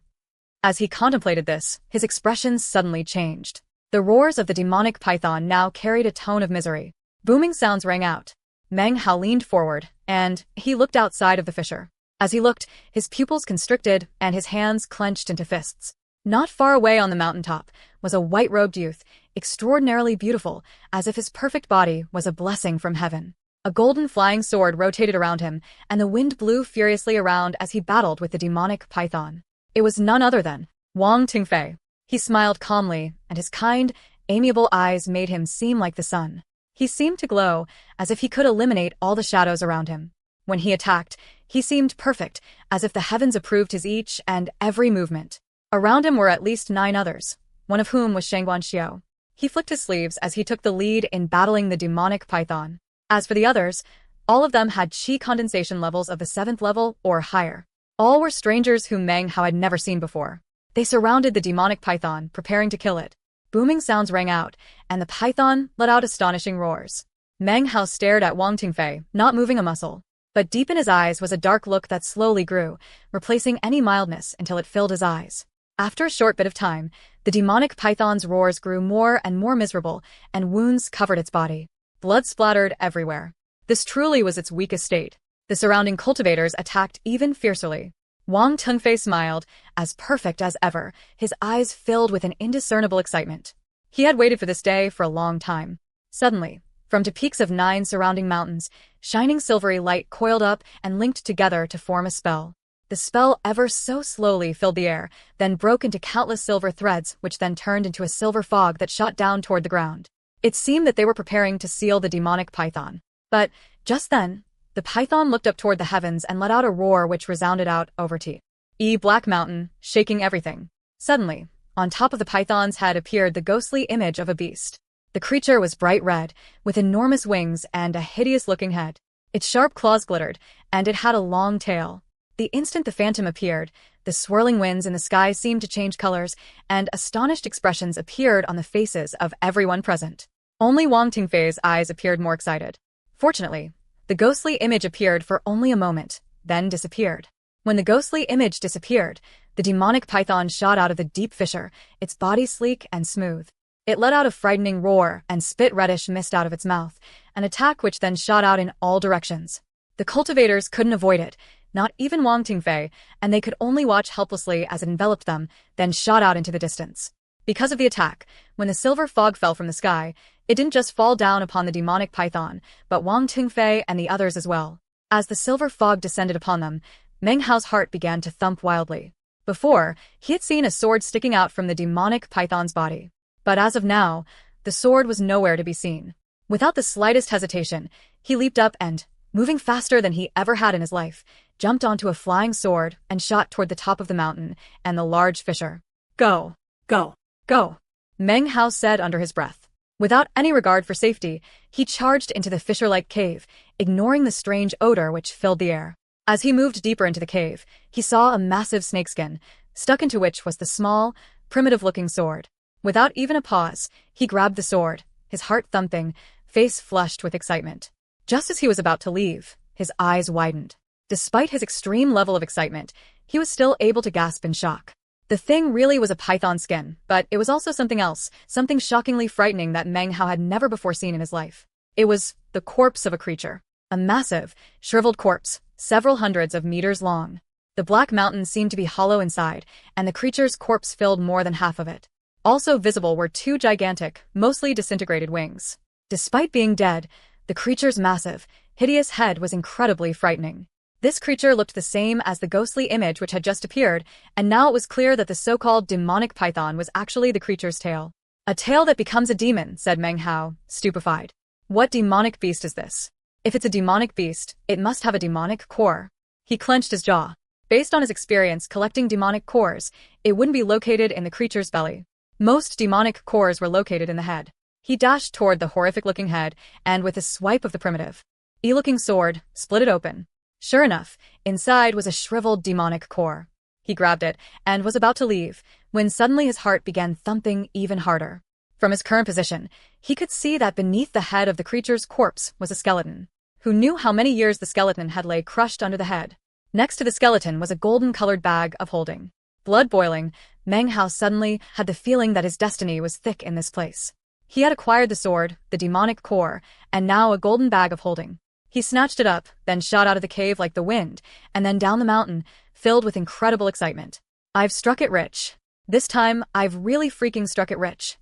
As he contemplated this, his expression suddenly changed. The roars of the demonic python now carried a tone of misery. Booming sounds rang out. Meng Hao leaned forward, and he looked outside of the fissure. As he looked, his pupils constricted and his hands clenched into fists. Not far away on the mountaintop was a white-robed youth, extraordinarily beautiful, as if his perfect body was a blessing from heaven. A golden flying sword rotated around him, and the wind blew furiously around as he battled with the demonic python. It was none other than Wang Tingfei. He smiled calmly, and his kind, amiable eyes made him seem like the sun. He seemed to glow, as if he could eliminate all the shadows around him. When he attacked, he seemed perfect, as if the heavens approved his each and every movement. Around him were at least 9 others, one of whom was Shangguan Xiao. He flicked his sleeves as he took the lead in battling the demonic python. As for the others, all of them had qi condensation levels of the 7th level or higher. All were strangers whom Meng Hao had never seen before. They surrounded the demonic python, preparing to kill it. Booming sounds rang out, and the python let out astonishing roars. Meng Hao stared at Wang Tingfei, not moving a muscle. But deep in his eyes was a dark look that slowly grew, replacing any mildness until it filled his eyes. After a short bit of time, the demonic python's roars grew more and more miserable, and wounds covered its body. Blood splattered everywhere. This truly was its weakest state. The surrounding cultivators attacked even fiercely. Wang Tingfei smiled, as perfect as ever, his eyes filled with an indiscernible excitement. He had waited for this day for a long time. Suddenly, from 2 peaks of 9 surrounding mountains, shining silvery light coiled up and linked together to form a spell. The spell ever so slowly filled the air, then broke into countless silver threads, which then turned into a silver fog that shot down toward the ground. It seemed that they were preparing to seal the demonic python. But, just then, the python looked up toward the heavens and let out a roar which resounded out over T.E. Black Mountain, shaking everything. Suddenly, On top of the python's head appeared the ghostly image of a beast. The creature was bright red, with enormous wings and a hideous-looking head. Its sharp claws glittered, and it had a long tail. The instant the phantom appeared, the swirling winds in the sky seemed to change colors, and astonished expressions appeared on the faces of everyone present. Only Wang Tingfei's eyes appeared more excited. Fortunately, the ghostly image appeared for only a moment, then disappeared. When the ghostly image disappeared, the demonic python shot out of the deep fissure, its body sleek and smooth. It let out a frightening roar and spit reddish mist out of its mouth, an attack which then shot out in all directions. The cultivators couldn't avoid it, not even Wang Tingfei, and they could only watch helplessly as it enveloped them, then shot out into the distance. Because of the attack, when the silver fog fell from the sky, it didn't just fall down upon the demonic python, but Wang Tingfei and the others as well. As the silver fog descended upon them, Meng Hao's heart began to thump wildly. Before, he had seen a sword sticking out from the demonic python's body. But as of now, the sword was nowhere to be seen. Without the slightest hesitation, he leaped up and, moving faster than he ever had in his life, jumped onto a flying sword and shot toward the top of the mountain and the large fissure. Go, go, Go, Meng Hao said under his breath. Without any regard for safety, he charged into the fissure-like cave, ignoring the strange odor which filled the air. As he moved deeper into the cave, he saw a massive snakeskin, stuck into which was the small, primitive-looking sword. Without even a pause, he grabbed the sword, his heart thumping, face flushed with excitement. Just as he was about to leave, his eyes widened. Despite his extreme level of excitement, he was still able to gasp in shock. The thing really was a python skin, but it was also something else, something shockingly frightening that Meng Hao had never before seen in his life. It was the corpse of a creature. A massive, shriveled corpse, several hundreds of meters long. The black mountain seemed to be hollow inside, and the creature's corpse filled more than half of it. Also visible were two gigantic, mostly disintegrated wings. Despite being dead, the creature's massive, hideous head was incredibly frightening. This creature looked the same as the ghostly image which had just appeared, and now it was clear that the so-called demonic python was actually the creature's tail. A tail that becomes a demon, said Meng Hao, stupefied. What demonic beast is this? If it's a demonic beast, it must have a demonic core. He clenched his jaw. Based on his experience collecting demonic cores, it wouldn't be located in the creature's belly. Most demonic cores were located in the head. He dashed toward the horrific-looking head, and with a swipe of the primitive-looking sword, split it open. Sure enough, inside was a shriveled demonic core. He grabbed it, and was about to leave, when suddenly his heart began thumping even harder. From his current position, he could see that beneath the head of the creature's corpse was a skeleton. Who knew how many years the skeleton had lay crushed under the head? Next to the skeleton was a golden-colored bag of holding. Blood boiling, Meng Hao suddenly had the feeling that his destiny was thick in this place. He had acquired the sword, the demonic core, and now a golden bag of holding. He snatched it up, then shot out of the cave like the wind, and then down the mountain, filled with incredible excitement. I've struck it rich. This time, I've really freaking struck it rich.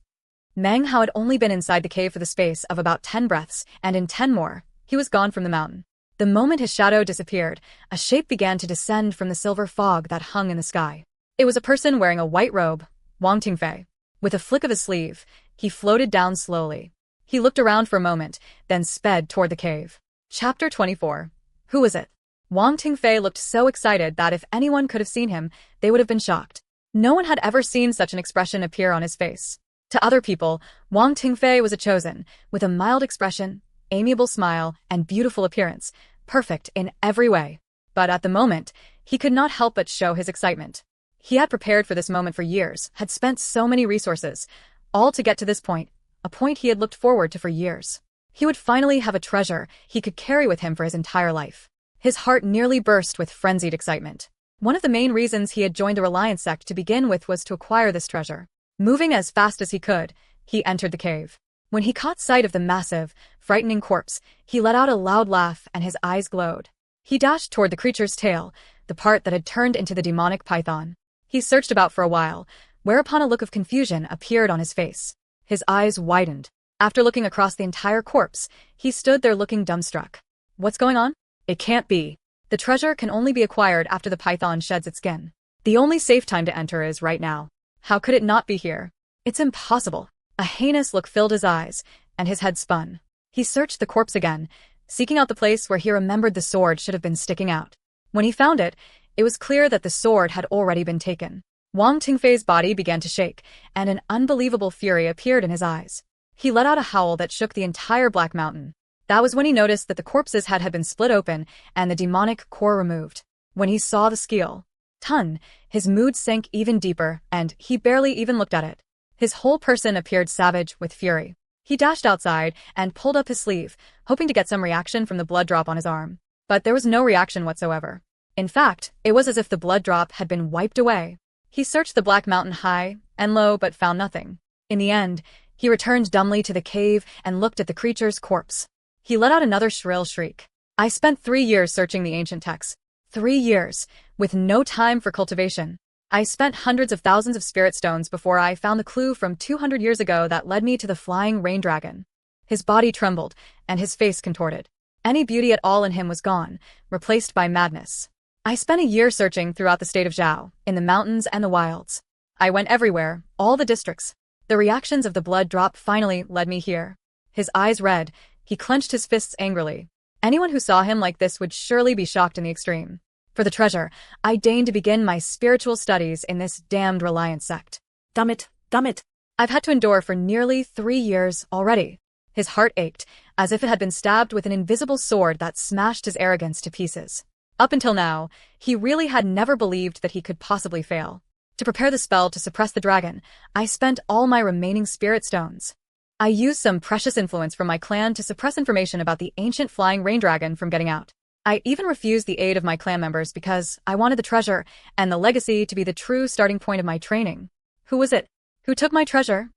Meng Hao had only been inside the cave for the space of about 10 breaths, and in 10 more, he was gone from the mountain. The moment his shadow disappeared, a shape began to descend from the silver fog that hung in the sky. It was a person wearing a white robe, Wang Tingfei. With a flick of his sleeve, he floated down slowly. He looked around for a moment, then sped toward the cave. Chapter 24. Who was it? Wang Tingfei looked so excited that if anyone could have seen him, they would have been shocked. No one had ever seen such an expression appear on his face. To other people, Wang Tingfei was a chosen, with a mild expression, amiable smile, and beautiful appearance, perfect in every way. But at the moment, he could not help but show his excitement. He had prepared for this moment for years, had spent so many resources, all to get to this point, a point he had looked forward to for years. He would finally have a treasure he could carry with him for his entire life. His heart nearly burst with frenzied excitement. One of the main reasons he had joined the Reliance sect to begin with was to acquire this treasure. Moving as fast as he could, he entered the cave. When he caught sight of the massive, frightening corpse, he let out a loud laugh and his eyes glowed. He dashed toward the creature's tail, the part that had turned into the demonic python. He searched about for a while, whereupon a look of confusion appeared on his face. His eyes widened. After looking across the entire corpse, he stood there looking dumbstruck. What's going on? It can't be. The treasure can only be acquired after the python sheds its skin. The only safe time to enter is right now. How could it not be here? It's impossible. A heinous look filled his eyes, and his head spun. He searched the corpse again, seeking out the place where he remembered the sword should have been sticking out. When he found it, it was clear that the sword had already been taken. Wang Tingfei's body began to shake, and an unbelievable fury appeared in his eyes. He let out a howl that shook the entire Black Mountain. That was when he noticed that the corpse's head had been split open and the demonic core removed. When he saw the skeleton, his mood sank even deeper, and he barely even looked at it. His whole person appeared savage with fury. He dashed outside and pulled up his sleeve, hoping to get some reaction from the blood drop on his arm. But there was no reaction whatsoever. In fact, it was as if the blood drop had been wiped away. He searched the Black Mountain high and low but found nothing. In the end, he returned dumbly to the cave and looked at the creature's corpse. He let out another shrill shriek. I spent 3 years searching the ancient texts. 3 years, with no time for cultivation. I spent hundreds of thousands of spirit stones before I found the clue from 200 years ago that led me to the flying rain dragon. His body trembled, and his face contorted. Any beauty at all in him was gone, replaced by madness. I spent a year searching throughout the state of Zhao, in the mountains and the wilds. I went everywhere, all the districts. The reactions of the blood drop finally led me here. His eyes red, he clenched his fists angrily. Anyone who saw him like this would surely be shocked in the extreme. For the treasure, I deigned to begin my spiritual studies in this damned Reliance sect. Damn it, damn it. I've had to endure for nearly 3 years already. His heart ached, as if it had been stabbed with an invisible sword that smashed his arrogance to pieces. Up until now, he really had never believed that he could possibly fail. To prepare the spell to suppress the dragon, I spent all my remaining spirit stones. I used some precious influence from my clan to suppress information about the ancient flying rain dragon from getting out. I even refused the aid of my clan members because I wanted the treasure and the legacy to be the true starting point of my training. Who was it? Who took my treasure?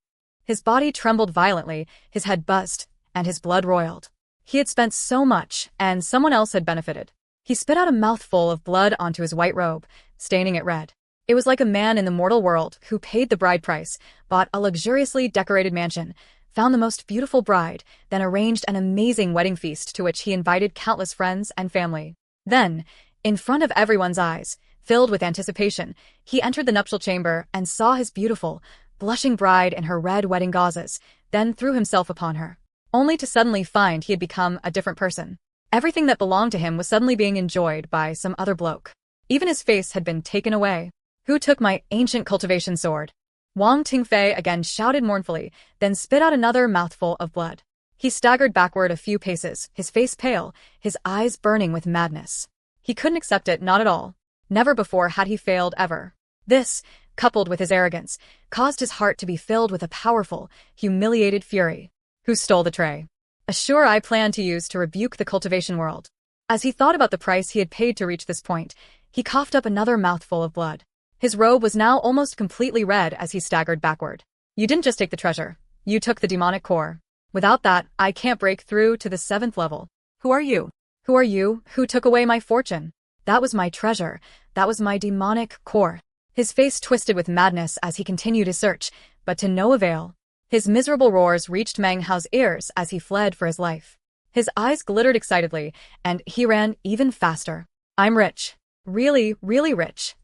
His body trembled violently, his head buzzed, and his blood roiled. He had spent so much, and someone else had benefited. He spit out a mouthful of blood onto his white robe, staining it red. It was like a man in the mortal world who paid the bride price, bought a luxuriously decorated mansion, found the most beautiful bride, then arranged an amazing wedding feast to which he invited countless friends and family. Then, in front of everyone's eyes, filled with anticipation, he entered the nuptial chamber and saw his beautiful, blushing bride in her red wedding gauzes, then threw himself upon her, only to suddenly find he had become a different person. Everything that belonged to him was suddenly being enjoyed by some other bloke. Even his face had been taken away. Who took my ancient cultivation sword? Wang Tingfei again shouted mournfully, then spit out another mouthful of blood. He staggered backward a few paces, his face pale, his eyes burning with madness. He couldn't accept it, not at all. Never before had he failed ever. This, coupled with his arrogance, caused his heart to be filled with a powerful, humiliated fury. Who stole the tray? A sure I planned to use to rebuke the cultivation world. As he thought about the price he had paid to reach this point, he coughed up another mouthful of blood. His robe was now almost completely red as he staggered backward. You didn't just take the treasure. You took the demonic core. Without that, I can't break through to the 7th level. Who are you? Who are you? Who took away my fortune? That was my treasure. That was my demonic core. His face twisted with madness as he continued his search, but to no avail. His miserable roars reached Meng Hao's ears as he fled for his life. His eyes glittered excitedly, and he ran even faster. I'm rich. Really, really rich.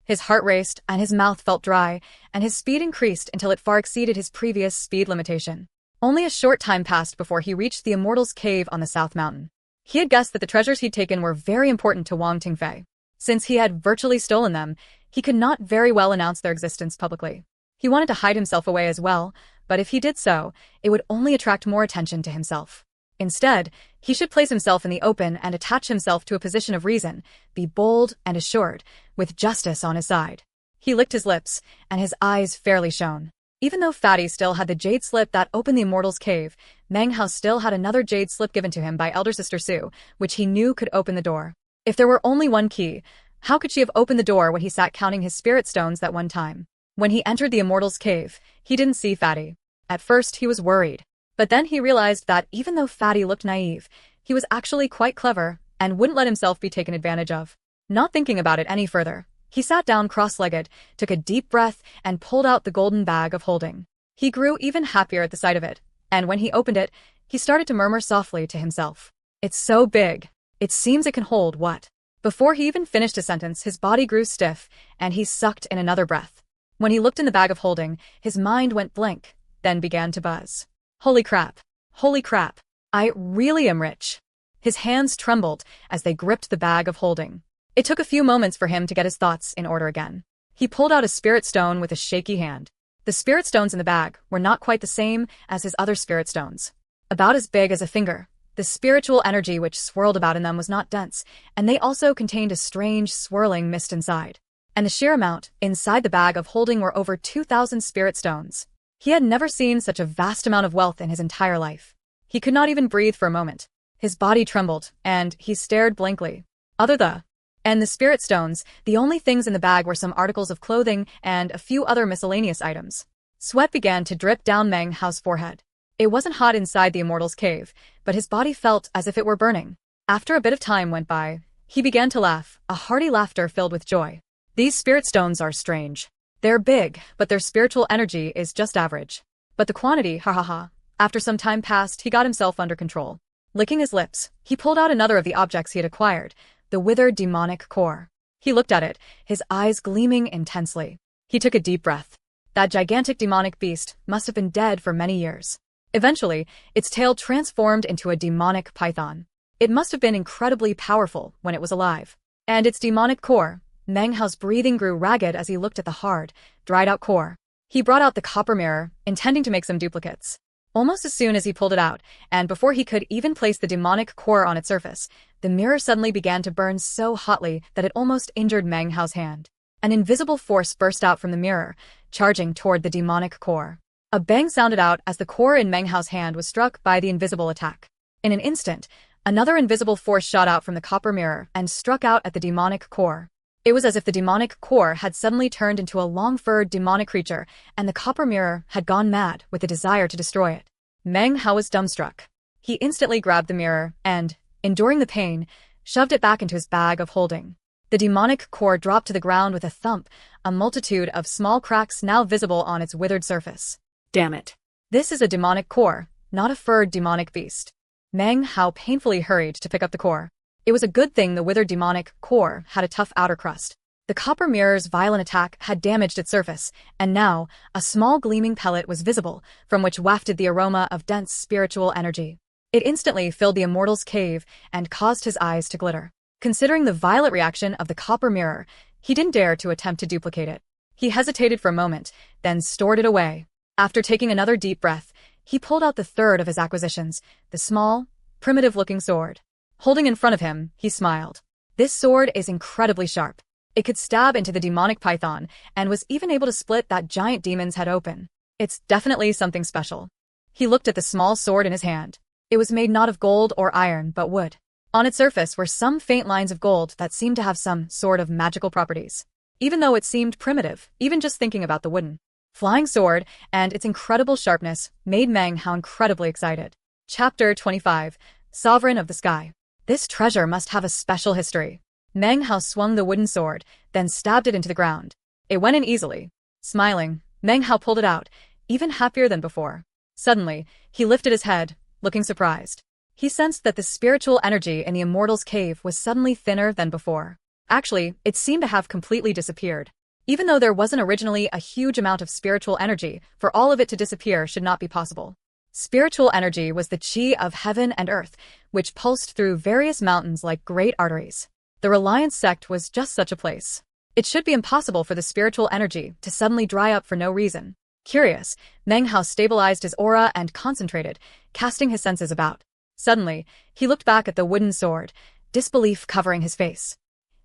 His heart raced, and his mouth felt dry, and his speed increased until it far exceeded his previous speed limitation. Only a short time passed before he reached the Immortal's Cave on the South Mountain. He had guessed that the treasures he'd taken were very important to Wang Tingfei. Since he had virtually stolen them, he could not very well announce their existence publicly. He wanted to hide himself away as well, but if he did so, it would only attract more attention to himself. Instead, he should place himself in the open and attach himself to a position of reason, be bold and assured, with justice on his side. He licked his lips, and his eyes fairly shone. Even though Fatty still had the jade slip that opened the Immortal's Cave, Meng Hao still had another jade slip given to him by Elder Sister Su, which he knew could open the door. If there were only one key, how could she have opened the door when he sat counting his spirit stones that one time? When he entered the Immortal's Cave, he didn't see Fatty. At first, he was worried. But then he realized that even though Fatty looked naive, he was actually quite clever and wouldn't let himself be taken advantage of. Not thinking about it any further, he sat down cross-legged, took a deep breath, and pulled out the golden bag of holding. He grew even happier at the sight of it, and when he opened it, he started to murmur softly to himself. It's so big. It seems it can hold what? Before he even finished a sentence, his body grew stiff, and he sucked in another breath. When he looked in the bag of holding, his mind went blank, then began to buzz. Holy crap. Holy crap. I really am rich. His hands trembled as they gripped the bag of holding. It took a few moments for him to get his thoughts in order again. He pulled out a spirit stone with a shaky hand. The spirit stones in the bag were not quite the same as his other spirit stones. About as big as a finger, the spiritual energy which swirled about in them was not dense, and they also contained a strange swirling mist inside. And the sheer amount inside the bag of holding were over 2,000 spirit stones. He had never seen such a vast amount of wealth in his entire life. He could not even breathe for a moment. His body trembled, and he stared blankly. And the spirit stones, the only things in the bag were some articles of clothing and a few other miscellaneous items. Sweat began to drip down Meng Hao's forehead. It wasn't hot inside the immortal's cave, but his body felt as if it were burning. After a bit of time went by, he began to laugh, a hearty laughter filled with joy. These spirit stones are strange. They're big, but their spiritual energy is just average. But the quantity, ha ha ha. After some time passed, he got himself under control. Licking his lips, he pulled out another of the objects he had acquired, the withered demonic core. He looked at it, his eyes gleaming intensely. He took a deep breath. That gigantic demonic beast must have been dead for many years. Eventually, its tail transformed into a demonic python. It must have been incredibly powerful when it was alive. And its demonic core, Meng Hao's breathing grew ragged as he looked at the hard, dried-out core. He brought out the copper mirror, intending to make some duplicates. Almost as soon as he pulled it out, and before he could even place the demonic core on its surface, the mirror suddenly began to burn so hotly that it almost injured Meng Hao's hand. An invisible force burst out from the mirror, charging toward the demonic core. A bang sounded out as the core in Meng Hao's hand was struck by the invisible attack. In an instant, another invisible force shot out from the copper mirror and struck out at the demonic core. It was as if the demonic core had suddenly turned into a long-furred demonic creature, and the copper mirror had gone mad with the desire to destroy it. Meng Hao was dumbstruck. He instantly grabbed the mirror and, enduring the pain, shoved it back into his bag of holding. The demonic core dropped to the ground with a thump, a multitude of small cracks now visible on its withered surface. Damn it. This is a demonic core, not a furred demonic beast. Meng Hao painfully hurried to pick up the core. It was a good thing the withered demonic core had a tough outer crust. The copper mirror's violent attack had damaged its surface, and now, a small gleaming pellet was visible, from which wafted the aroma of dense spiritual energy. It instantly filled the immortal's cave and caused his eyes to glitter. Considering the violent reaction of the copper mirror, he didn't dare to attempt to duplicate it. He hesitated for a moment, then stored it away. After taking another deep breath, he pulled out the third of his acquisitions, the small, primitive-looking sword. Holding in front of him, he smiled. This sword is incredibly sharp. It could stab into the demonic python, and was even able to split that giant demon's head open. It's definitely something special. He looked at the small sword in his hand. It was made not of gold or iron, but wood. On its surface were some faint lines of gold that seemed to have some sort of magical properties. Even though it seemed primitive, even just thinking about the wooden flying sword and its incredible sharpness made Meng Hao incredibly excited. Chapter 25. Sovereign of the Sky. This treasure must have a special history. Meng Hao swung the wooden sword, then stabbed it into the ground. It went in easily. Smiling, Meng Hao pulled it out, even happier than before. Suddenly, he lifted his head, looking surprised. He sensed that the spiritual energy in the immortal's cave was suddenly thinner than before. Actually, it seemed to have completely disappeared. Even though there wasn't originally a huge amount of spiritual energy, for all of it to disappear should not be possible. Spiritual energy was the chi of heaven and earth, which pulsed through various mountains like great arteries. The Reliance sect was just such a place. It should be impossible for the spiritual energy to suddenly dry up for no reason. Curious, Meng Hao stabilized his aura and concentrated, casting his senses about. Suddenly, he looked back at the wooden sword, disbelief covering his face.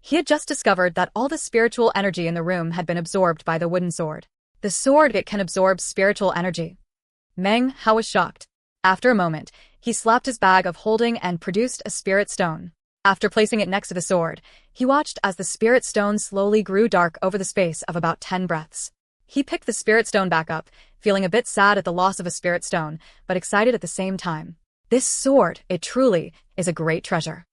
He had just discovered that all the spiritual energy in the room had been absorbed by the wooden sword. The sword, it can absorb spiritual energy. Meng Hao was shocked. After a moment, he slapped his bag of holding and produced a spirit stone. After placing it next to the sword, he watched as the spirit stone slowly grew dark over the space of about 10 breaths. He picked the spirit stone back up, feeling a bit sad at the loss of a spirit stone, but excited at the same time. This sword, it truly, is a great treasure.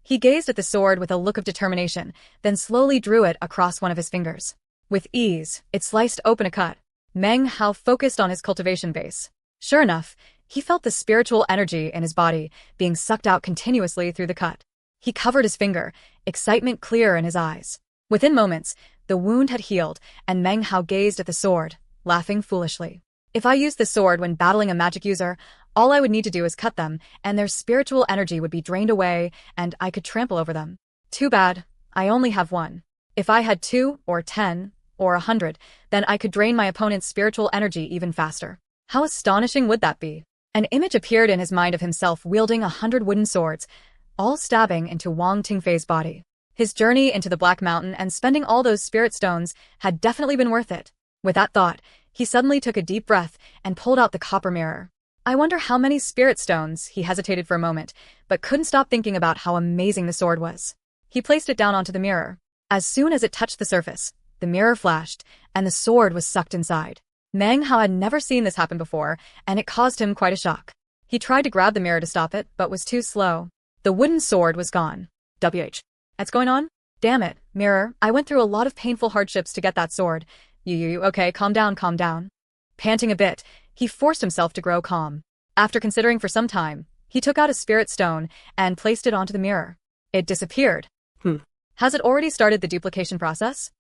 He gazed at the sword with a look of determination, then slowly drew it across one of his fingers. With ease, it sliced open a cut. Meng Hao focused on his cultivation base. Sure enough, he felt the spiritual energy in his body being sucked out continuously through the cut. He covered his finger, excitement clear in his eyes. Within moments, the wound had healed, and Meng Hao gazed at the sword, laughing foolishly. If I used the sword when battling a magic user, all I would need to do is cut them, and their spiritual energy would be drained away, and I could trample over them. Too bad, I only have one. If I had 2 or 10, or 100, then I could drain my opponent's spiritual energy even faster. How astonishing would that be? An image appeared in his mind of himself wielding 100 wooden swords, all stabbing into Wang Tingfei's body. His journey into the Black Mountain and spending all those spirit stones had definitely been worth it. With that thought, he suddenly took a deep breath and pulled out the copper mirror. I wonder how many spirit stones. He hesitated for a moment, but couldn't stop thinking about how amazing the sword was. He placed it down onto the mirror. As soon as it touched the surface, the mirror flashed, and the sword was sucked inside. Meng Hao had never seen this happen before, and it caused him quite a shock. He tried to grab the mirror to stop it, but was too slow. The wooden sword was gone. What's going on? Damn it, mirror, I went through a lot of painful hardships to get that sword. Okay, calm down, calm down. Panting a bit, he forced himself to grow calm. After considering for some time, he took out a spirit stone and placed it onto the mirror. It disappeared. Has it already started the duplication process?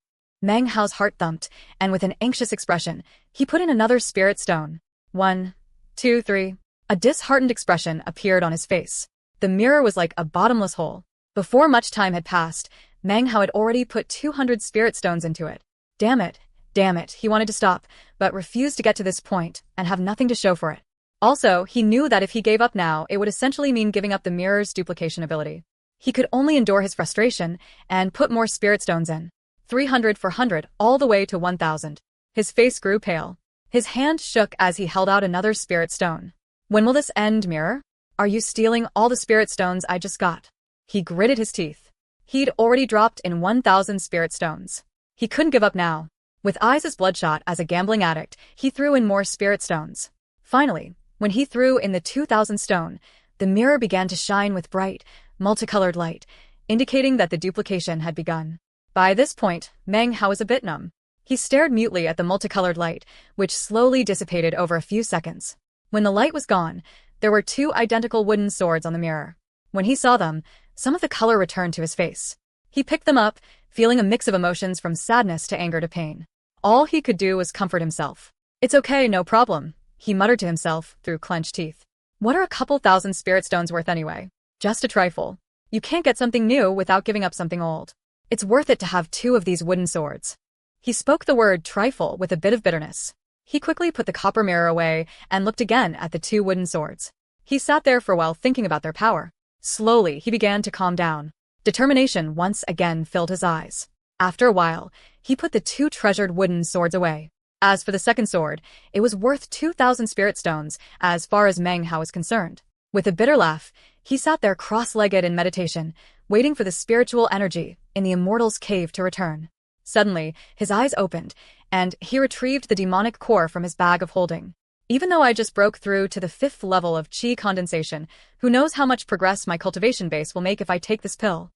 Meng Hao's heart thumped, and with an anxious expression, he put in another spirit stone. 1, 2, 3. A disheartened expression appeared on his face. The mirror was like a bottomless hole. Before much time had passed, Meng Hao had already put 200 spirit stones into it. Damn it, he wanted to stop, but refused to get to this point and have nothing to show for it. Also, he knew that if he gave up now, it would essentially mean giving up the mirror's duplication ability. He could only endure his frustration and put more spirit stones in. 300, 400, all the way to 1,000. His face grew pale. His hand shook as he held out another spirit stone. When will this end, mirror? Are you stealing all the spirit stones I just got? He gritted his teeth. He'd already dropped in 1,000 spirit stones. He couldn't give up now. With eyes as bloodshot as a gambling addict, he threw in more spirit stones. Finally, when he threw in the 2,000th stone, the mirror began to shine with bright, multicolored light, indicating that the duplication had begun. By this point, Meng Hao was a bit numb. He stared mutely at the multicolored light, which slowly dissipated over a few seconds. When the light was gone, there were 2 identical wooden swords on the mirror. When he saw them, some of the color returned to his face. He picked them up, feeling a mix of emotions from sadness to anger to pain. All he could do was comfort himself. It's okay, no problem, he muttered to himself through clenched teeth. What are a couple thousand spirit stones worth anyway? Just a trifle. You can't get something new without giving up something old. It's worth it to have 2 of these wooden swords. He spoke the word trifle with a bit of bitterness. He quickly put the copper mirror away and looked again at the 2 wooden swords. He sat there for a while thinking about their power. Slowly, he began to calm down. Determination once again filled his eyes. After a while, he put the 2 treasured wooden swords away. As for the second sword, it was worth 2,000 spirit stones as far as Meng Hao was concerned. With a bitter laugh, he sat there cross-legged in meditation, waiting for the spiritual energy in the immortal's cave to return. Suddenly, his eyes opened, and he retrieved the demonic core from his bag of holding. Even though I just broke through to the 5th level of chi condensation, who knows how much progress my cultivation base will make if I take this pill?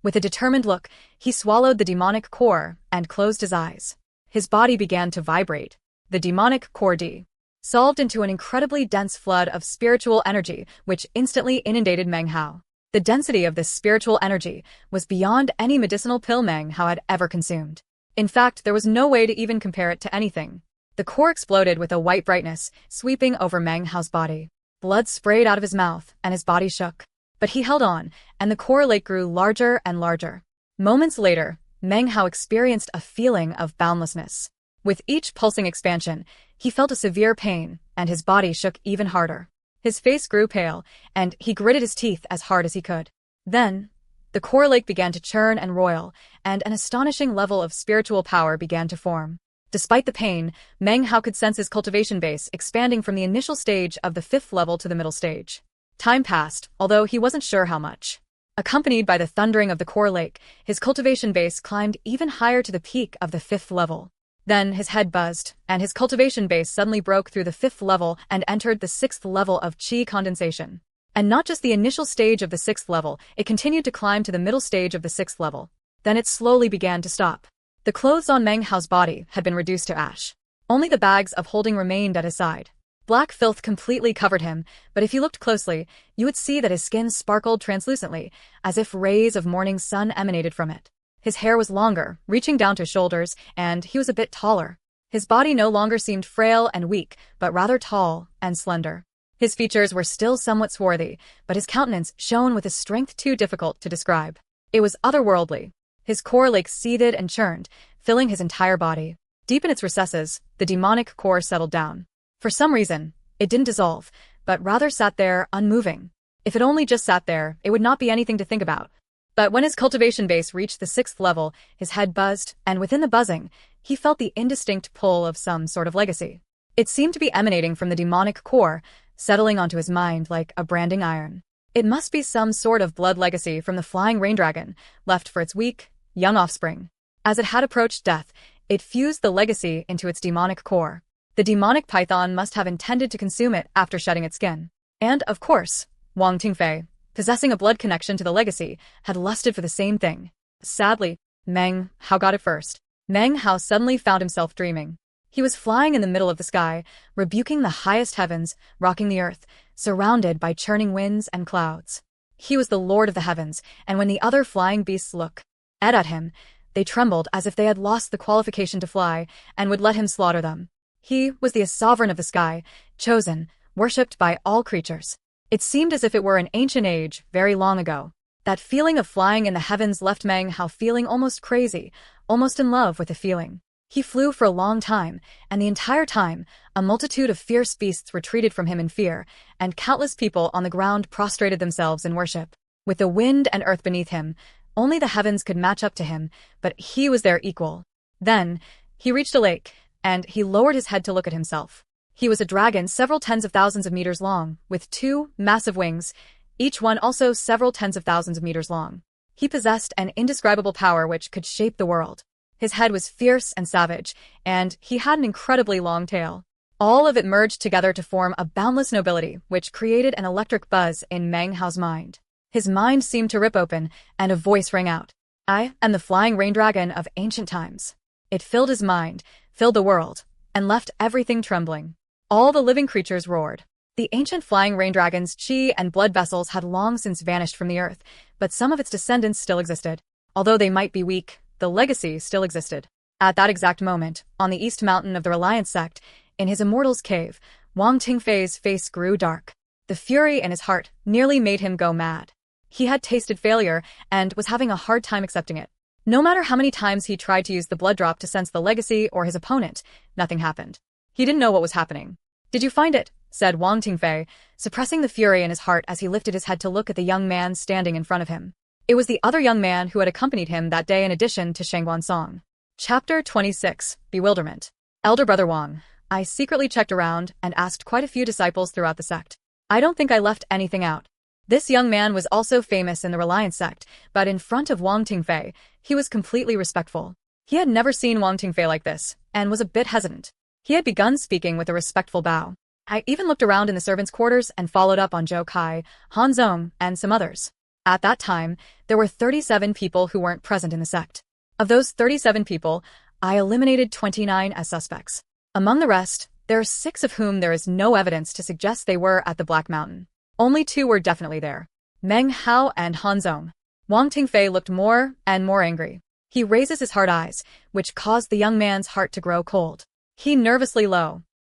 With a determined look, he swallowed the demonic core and closed his eyes. His body began to vibrate. The demonic core dissolved into an incredibly dense flood of spiritual energy, which instantly inundated Meng Hao. The density of this spiritual energy was beyond any medicinal pill Meng Hao had ever consumed. In fact, there was no way to even compare it to anything. The core exploded with a white brightness, sweeping over Meng Hao's body. Blood sprayed out of his mouth, and his body shook. But he held on, and the core lake grew larger and larger. Moments later, Meng Hao experienced a feeling of boundlessness. With each pulsing expansion, he felt a severe pain, and his body shook even harder. His face grew pale, and he gritted his teeth as hard as he could. Then, the core lake began to churn and roil, and an astonishing level of spiritual power began to form. Despite the pain, Meng Hao could sense his cultivation base expanding from the initial stage of the 5th level to the middle stage. Time passed, although he wasn't sure how much. Accompanied by the thundering of the core lake, his cultivation base climbed even higher to the peak of the 5th level. Then his head buzzed, and his cultivation base suddenly broke through the 5th level and entered the 6th level of chi condensation. And not just the initial stage of the 6th level, it continued to climb to the middle stage of the 6th level. Then it slowly began to stop. The clothes on Meng Hao's body had been reduced to ash. Only the bags of holding remained at his side. Black filth completely covered him, but if you looked closely, you would see that his skin sparkled translucently, as if rays of morning sun emanated from it. His hair was longer, reaching down to his shoulders, and he was a bit taller. His body no longer seemed frail and weak, but rather tall and slender. His features were still somewhat swarthy, but his countenance shone with a strength too difficult to describe. It was otherworldly. His core lake seethed and churned, filling his entire body. Deep in its recesses, the demonic core settled down. For some reason, it didn't dissolve, but rather sat there unmoving. If it only just sat there, it would not be anything to think about. But when his cultivation base reached the 6th level, his head buzzed, and within the buzzing, he felt the indistinct pull of some sort of legacy. It seemed to be emanating from the demonic core, settling onto his mind like a branding iron. It must be some sort of blood legacy from the flying rain dragon, left for its weak, young offspring. As it had approached death, it fused the legacy into its demonic core. The demonic python must have intended to consume it after shedding its skin. And, of course, Wang Tingfei, possessing a blood connection to the legacy, had lusted for the same thing. Sadly, Meng Hao got it first. Meng Hao suddenly found himself dreaming. He was flying in the middle of the sky, rebuking the highest heavens, rocking the earth, surrounded by churning winds and clouds. He was the lord of the heavens, and when the other flying beasts looked at him, they trembled as if they had lost the qualification to fly and would let him slaughter them. He was the sovereign of the sky, chosen, worshipped by all creatures. It seemed as if it were an ancient age, very long ago. That feeling of flying in the heavens left Meng Hao feeling almost crazy, almost in love with the feeling. He flew for a long time, and the entire time, a multitude of fierce beasts retreated from him in fear, and countless people on the ground prostrated themselves in worship. With the wind and earth beneath him, only the heavens could match up to him, but he was their equal. Then, he reached a lake, and he lowered his head to look at himself. He was a dragon several tens of thousands of meters long, with 2 massive wings, each one also several tens of thousands of meters long. He possessed an indescribable power which could shape the world. His head was fierce and savage, and he had an incredibly long tail. All of it merged together to form a boundless nobility, which created an electric buzz in Meng Hao's mind. His mind seemed to rip open, and a voice rang out. I am the flying rain dragon of ancient times. It filled his mind, filled the world, and left everything trembling. All the living creatures roared. The ancient flying rain dragon's chi and blood vessels had long since vanished from the earth, but some of its descendants still existed. Although they might be weak, the legacy still existed. At that exact moment, on the east mountain of the Reliance sect, in his immortal's cave, Wang Tingfei's face grew dark. The fury in his heart nearly made him go mad. He had tasted failure and was having a hard time accepting it. No matter how many times he tried to use the blood drop to sense the legacy or his opponent, nothing happened. He didn't know what was happening. Did you find it? Said Wang Tingfei, suppressing the fury in his heart as he lifted his head to look at the young man standing in front of him. It was the other young man who had accompanied him that day in addition to Shangguan Song. Chapter 26. Bewilderment. Elder Brother Wang, I secretly checked around and asked quite a few disciples throughout the sect. I don't think I left anything out. This young man was also famous in the Reliance sect, but in front of Wang Tingfei, he was completely respectful. He had never seen Wang Tingfei like this, and was a bit hesitant. He had begun speaking with a respectful bow. I even looked around in the servants' quarters and followed up on Zhou Kai, Han Zong, and some others. At that time, there were 37 people who weren't present in the sect. Of those 37 people, I eliminated 29 as suspects. Among the rest, there are 6 of whom there is no evidence to suggest they were at the Black Mountain. Only 2 were definitely there. Meng Hao and Han Zong. Wang Tingfei looked more and more angry. He raises his hard eyes, which caused the young man's heart to grow cold. He nervously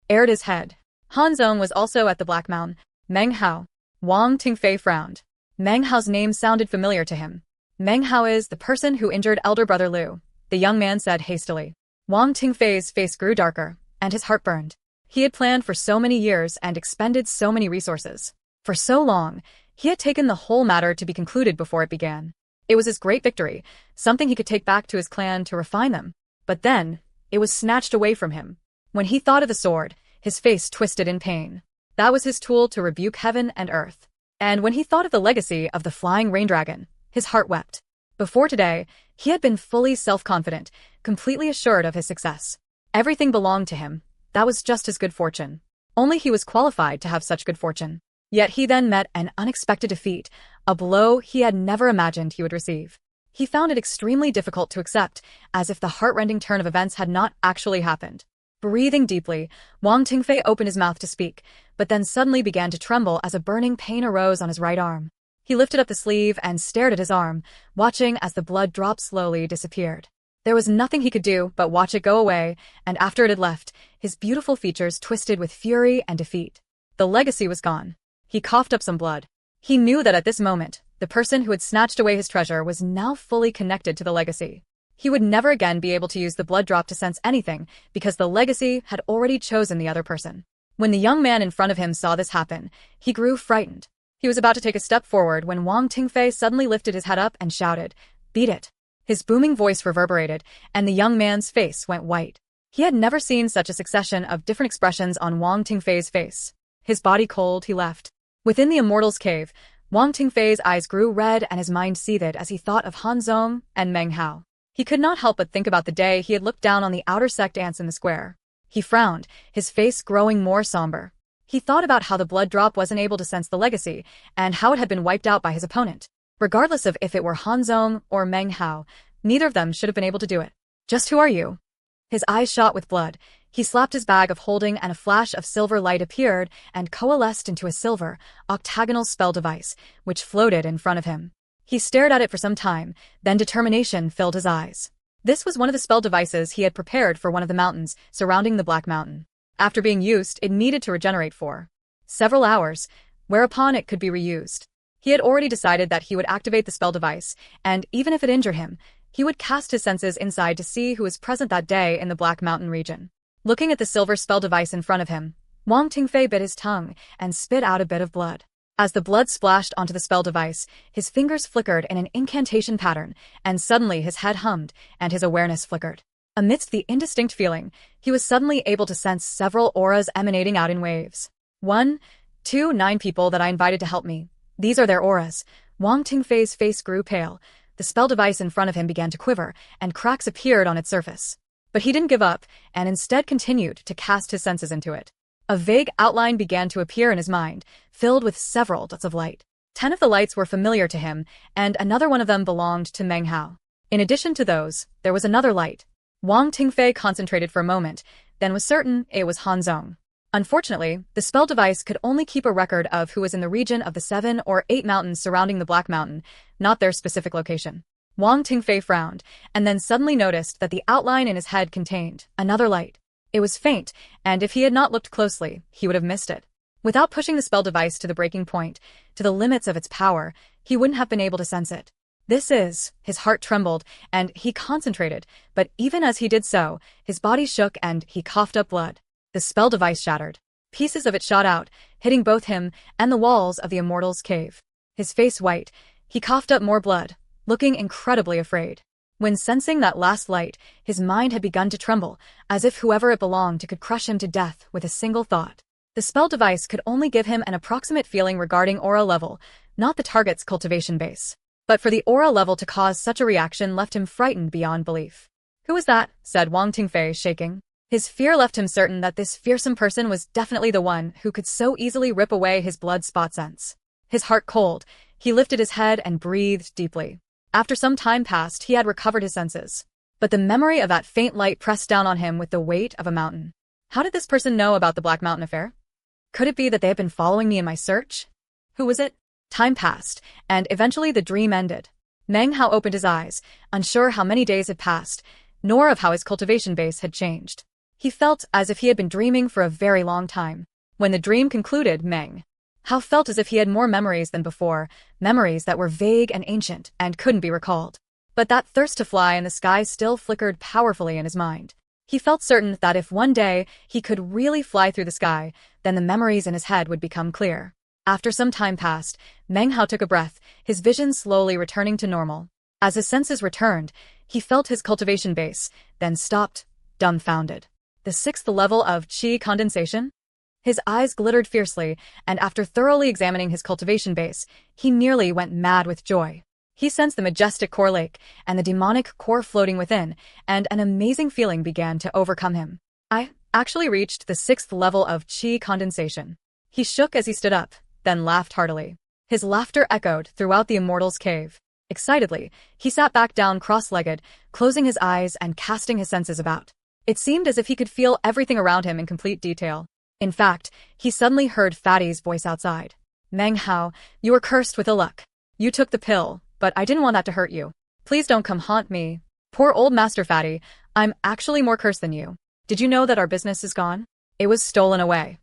aired his head. Han Zong was also at the Black Mountain. Meng Hao. Wang Tingfei frowned. Meng Hao's name sounded familiar to him. Meng Hao is the person who injured Elder Brother Liu, the young man said hastily. Wang Tingfei's face grew darker, and his heart burned. He had planned for so many years and expended so many resources. For so long, he had taken the whole matter to be concluded before it began. It was his great victory, something he could take back to his clan to refine them. But then, it was snatched away from him. When he thought of the sword, his face twisted in pain. That was his tool to rebuke heaven and earth. And when he thought of the legacy of the flying rain dragon, his heart wept. Before today, he had been fully self-confident, completely assured of his success. Everything belonged to him. That was just his good fortune. Only he was qualified to have such good fortune. Yet he then met an unexpected defeat, a blow he had never imagined he would receive. He found it extremely difficult to accept, as if the heart-rending turn of events had not actually happened. Breathing deeply, Wang Tingfei opened his mouth to speak, but then suddenly began to tremble as a burning pain arose on his right arm. He lifted up the sleeve and stared at his arm, watching as the blood drop slowly disappeared. There was nothing he could do but watch it go away, and after it had left, his beautiful features twisted with fury and defeat. The legacy was gone. He coughed up some blood. He knew that at this moment, the person who had snatched away his treasure was now fully connected to the legacy. He would never again be able to use the blood drop to sense anything because the legacy had already chosen the other person. When the young man in front of him saw this happen, he grew frightened. He was about to take a step forward when Wang Tingfei suddenly lifted his head up and shouted, "Beat it!" His booming voice reverberated, and the young man's face went white. He had never seen such a succession of different expressions on Wang Tingfei's face. His body cold, he left. Within the Immortal's cave, Wang Tingfei's eyes grew red and his mind seethed as he thought of Han Zong and Meng Hao. He could not help but think about the day he had looked down on the outer sect ants in the square. He frowned, his face growing more somber. He thought about how the blood drop wasn't able to sense the legacy, and how it had been wiped out by his opponent. Regardless of if it were Han Zong or Meng Hao, neither of them should have been able to do it. "Just who are you?" His eyes shot with blood. He slapped his bag of holding and a flash of silver light appeared and coalesced into a silver, octagonal spell device, which floated in front of him. He stared at it for some time, then determination filled his eyes. This was one of the spell devices he had prepared for one of the mountains surrounding the Black Mountain. After being used, it needed to regenerate for several hours, whereupon it could be reused. He had already decided that he would activate the spell device, and even if it injured him, he would cast his senses inside to see who was present that day in the Black Mountain region. Looking at the silver spell device in front of him, Wang Tingfei bit his tongue and spit out a bit of blood. As the blood splashed onto the spell device, his fingers flickered in an incantation pattern, and suddenly his head hummed and his awareness flickered. Amidst the indistinct feeling, he was suddenly able to sense several auras emanating out in waves. 1, 2, 9 people that I invited to help me. These are their auras. Wang Tingfei's face grew pale. The spell device in front of him began to quiver, and cracks appeared on its surface. But he didn't give up, and instead continued to cast his senses into it. A vague outline began to appear in his mind, filled with several dots of light. 10 of the lights were familiar to him, and another one of them belonged to Meng Hao. In addition to those, there was another light. Wang Tingfei concentrated for a moment, then was certain it was Han Zong. Unfortunately, the spell device could only keep a record of who was in the region of the 7 or 8 mountains surrounding the Black Mountain, not their specific location. Wang Tingfei frowned, and then suddenly noticed that the outline in his head contained another light. It was faint, and if he had not looked closely, he would have missed it. Without pushing the spell device to the breaking point, to the limits of its power, he wouldn't have been able to sense it. His heart trembled, and he concentrated, but even as he did so, his body shook and he coughed up blood. The spell device shattered. Pieces of it shot out, hitting both him and the walls of the Immortal's cave. His face white, he coughed up more blood, looking incredibly afraid. When sensing that last light, his mind had begun to tremble, as if whoever it belonged to could crush him to death with a single thought. The spell device could only give him an approximate feeling regarding aura level, not the target's cultivation base. But for the aura level to cause such a reaction left him frightened beyond belief. "Who was that?" said Wang Tingfei, shaking. His fear left him certain that this fearsome person was definitely the one who could so easily rip away his blood spot sense. His heart cold, he lifted his head and breathed deeply. After some time passed, he had recovered his senses. But the memory of that faint light pressed down on him with the weight of a mountain. How did this person know about the Black Mountain affair? Could it be that they had been following me in my search? Who was it? Time passed, and eventually the dream ended. Meng Hao opened his eyes, unsure how many days had passed, nor of how his cultivation base had changed. He felt as if he had been dreaming for a very long time. When the dream concluded, Meng Hao felt as if he had more memories than before, memories that were vague and ancient and couldn't be recalled. But that thirst to fly in the sky still flickered powerfully in his mind. He felt certain that if one day he could really fly through the sky, then the memories in his head would become clear. After some time passed, Meng Hao took a breath, his vision slowly returning to normal. As his senses returned, he felt his cultivation base, then stopped, dumbfounded. The 6th level of Qi condensation? His eyes glittered fiercely, and after thoroughly examining his cultivation base, he nearly went mad with joy. He sensed the majestic core lake and the demonic core floating within, and an amazing feeling began to overcome him. I actually reached the 6th level of Qi condensation. He shook as he stood up, then laughed heartily. His laughter echoed throughout the Immortal's cave. Excitedly, he sat back down cross-legged, closing his eyes and casting his senses about. It seemed as if he could feel everything around him in complete detail. In fact, he suddenly heard Fatty's voice outside. "Meng Hao, you are cursed with ill luck. You took the pill, but I didn't want that to hurt you. Please don't come haunt me. Poor old Master Fatty, I'm actually more cursed than you. Did you know that our business is gone? It was stolen away."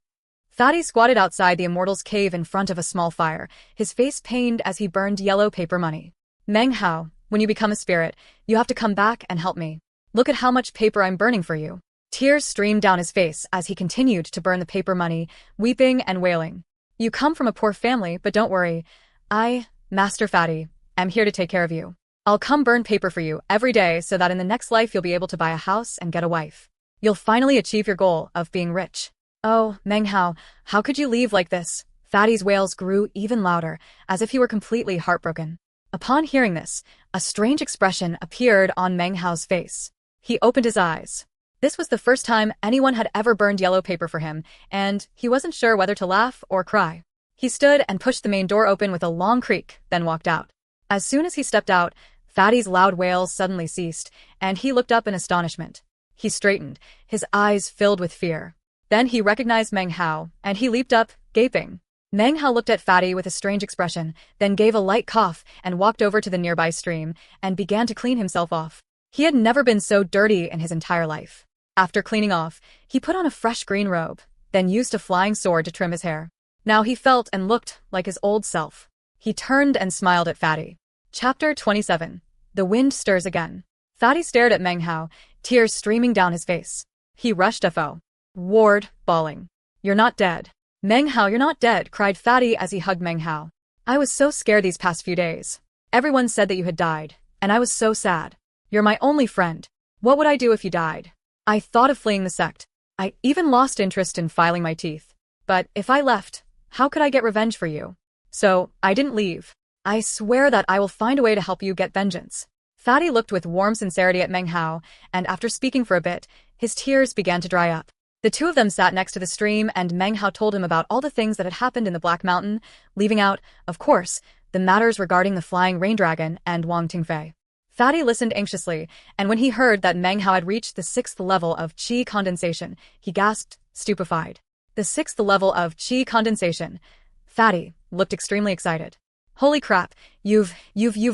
Fatty squatted outside the Immortal's cave in front of a small fire, his face pained as he burned yellow paper money. "Meng Hao, When you become a spirit, you have to come back and help me. Look at how much paper I'm burning for you." Tears streamed down his face as he continued to burn the paper money, weeping and wailing. "You come from a poor family, but don't worry. I, Master Fatty, am here to take care of you. I'll come burn paper for you every day so that in the next life you'll be able to buy a house and get a wife. You'll finally achieve your goal of being rich." "Oh, Meng Hao, how could you leave like this?" Fatty's wails grew even louder, as if he were completely heartbroken. Upon hearing this, a strange expression appeared on Meng Hao's face. He opened his eyes. This was the first time anyone had ever burned yellow paper for him, and he wasn't sure whether to laugh or cry. He stood and pushed the main door open with a long creak, then walked out. As soon as he stepped out, Fatty's loud wails suddenly ceased, and he looked up in astonishment. He straightened, his eyes filled with fear. Then he recognized Meng Hao, and he leaped up, gaping. Meng Hao looked at Fatty with a strange expression, then gave a light cough and walked over to the nearby stream and began to clean himself off. He had never been so dirty in his entire life. After cleaning off, he put on a fresh green robe, then used a flying sword to trim his hair. Now he felt and looked like his old self. He turned and smiled at Fatty. Chapter 27. The wind stirs again. Fatty stared at Meng Hao, tears streaming down his face. He rushed FO. Ward, bawling. "You're not dead. Meng Hao, you're not dead," cried Fatty as he hugged Meng Hao. "I was so scared these past few days. Everyone said that you had died, and I was so sad. You're my only friend. What would I do if you died? I thought of fleeing the sect. I even lost interest in filing my teeth. But if I left, how could I get revenge for you? So, I didn't leave. I swear that I will find a way to help you get vengeance." Fatty looked with warm sincerity at Meng Hao, and after speaking for a bit, his tears began to dry up. The two of them sat next to the stream, and Meng Hao told him about all the things that had happened in the Black Mountain, leaving out, of course, the matters regarding the flying rain dragon and Wang Tingfei. Fatty listened anxiously, and when he heard that Meng Hao had reached the 6th level of qi condensation, he gasped, stupefied. The 6th level of qi condensation. Fatty looked extremely excited. "Holy crap, you've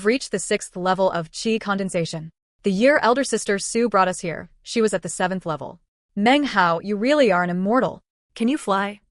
reached the 6th level of qi condensation. The year elder sister Sue brought us here, she was at the 7th level. Meng Hao, you really are an immortal. Can you fly?"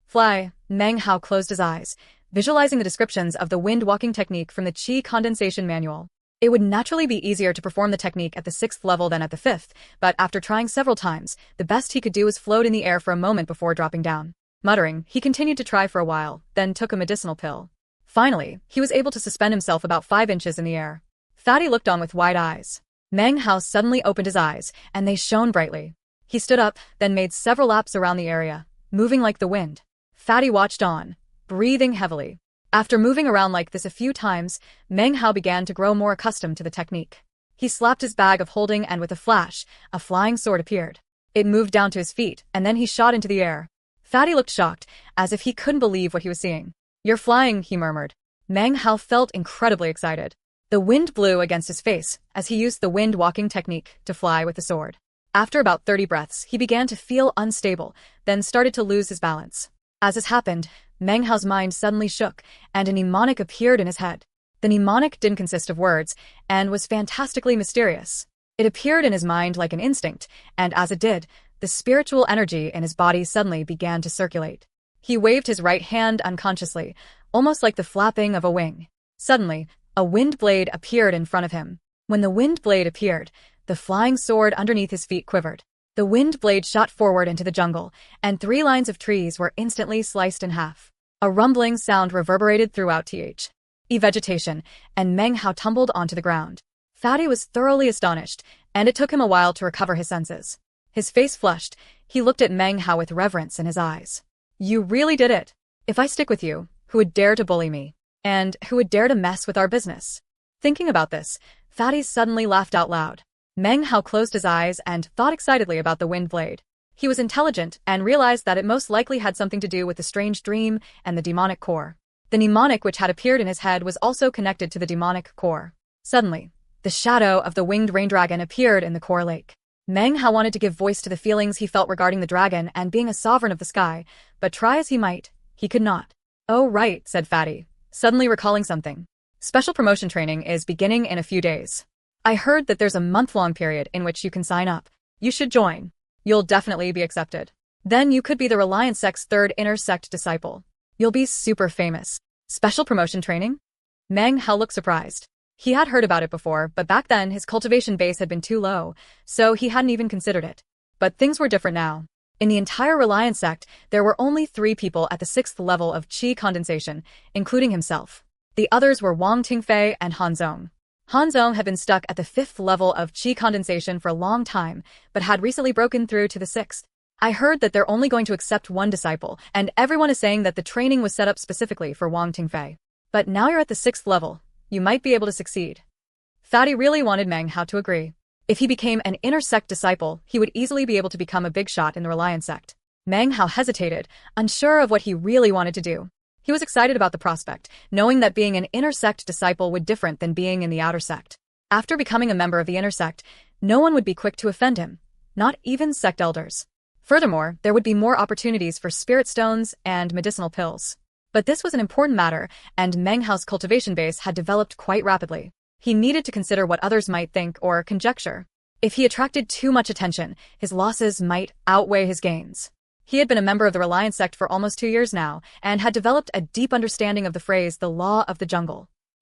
"Fly." Meng Hao closed his eyes, visualizing the descriptions of the wind-walking technique from the qi condensation manual. It would naturally be easier to perform the technique at the 6th level than at the 5th, but after trying several times, the best he could do was float in the air for a moment before dropping down. Muttering, he continued to try for a while, then took a medicinal pill. Finally, he was able to suspend himself about 5 inches in the air. Fatty looked on with wide eyes. Meng Hao suddenly opened his eyes, and they shone brightly. He stood up, then made several laps around the area, moving like the wind. Fatty watched on, breathing heavily. After moving around like this a few times, Meng Hao began to grow more accustomed to the technique. He slapped his bag of holding, and with a flash, a flying sword appeared. It moved down to his feet, and then he shot into the air. Fatty looked shocked, as if he couldn't believe what he was seeing. "You're flying," he murmured. Meng Hao felt incredibly excited. The wind blew against his face as he used the wind-walking technique to fly with the sword. After about 30 breaths, he began to feel unstable, then started to lose his balance. As this happened, Meng Hao's mind suddenly shook, and a mnemonic appeared in his head. The mnemonic didn't consist of words, and was fantastically mysterious. It appeared in his mind like an instinct, and as it did, the spiritual energy in his body suddenly began to circulate. He waved his right hand unconsciously, almost like the flapping of a wing. Suddenly, a wind blade appeared in front of him. When the wind blade appeared, the flying sword underneath his feet quivered. The wind blade shot forward into the jungle, and 3 lines of trees were instantly sliced in half. A rumbling sound reverberated throughout vegetation, and Meng Hao tumbled onto the ground. Fatty was thoroughly astonished, and it took him a while to recover his senses. His face flushed. He looked at Meng Hao with reverence in his eyes. "You really did it. If I stick with you, who would dare to bully me? And who would dare to mess with our business?" Thinking about this, Fatty suddenly laughed out loud. Meng Hao closed his eyes and thought excitedly about the wind blade. He was intelligent and realized that it most likely had something to do with the strange dream and the demonic core. The mnemonic which had appeared in his head was also connected to the demonic core. Suddenly, the shadow of the winged rain dragon appeared in the core lake. Meng Hao wanted to give voice to the feelings he felt regarding the dragon and being a sovereign of the sky, but try as he might, he could not. "Oh right," said Fatty, suddenly recalling something. "Special promotion training is beginning in a few days. I heard that there's a month-long period in which you can sign up. You should join. You'll definitely be accepted. Then you could be the Reliance sect's 3rd inner sect disciple. You'll be super famous." "Special promotion training?" Meng Hao looked surprised. He had heard about it before, but back then his cultivation base had been too low, so he hadn't even considered it. But things were different now. In the entire Reliance sect, there were only 3 people at the 6th level of qi condensation, including himself. The others were Wang Tingfei and Han Zong. Han Zong had been stuck at the 5th level of qi condensation for a long time, but had recently broken through to the 6th. I heard that they're only going to accept 1 disciple, and everyone is saying that the training was set up specifically for Wang Tingfei. But now you're at the 6th level. You might be able to succeed. Fatty really wanted Meng Hao to agree. If he became an inner sect disciple, he would easily be able to become a big shot in the Reliance sect. Meng Hao hesitated, unsure of what he really wanted to do. He was excited about the prospect, knowing that being an inner sect disciple would be different than being in the outer sect. After becoming a member of the inner sect, no one would be quick to offend him, not even sect elders. Furthermore, there would be more opportunities for spirit stones and medicinal pills. But this was an important matter, and Meng Hao's cultivation base had developed quite rapidly. He needed to consider what others might think or conjecture. If he attracted too much attention, his losses might outweigh his gains. He had been a member of the Reliance sect for almost 2 years now, and had developed a deep understanding of the phrase, the law of the jungle.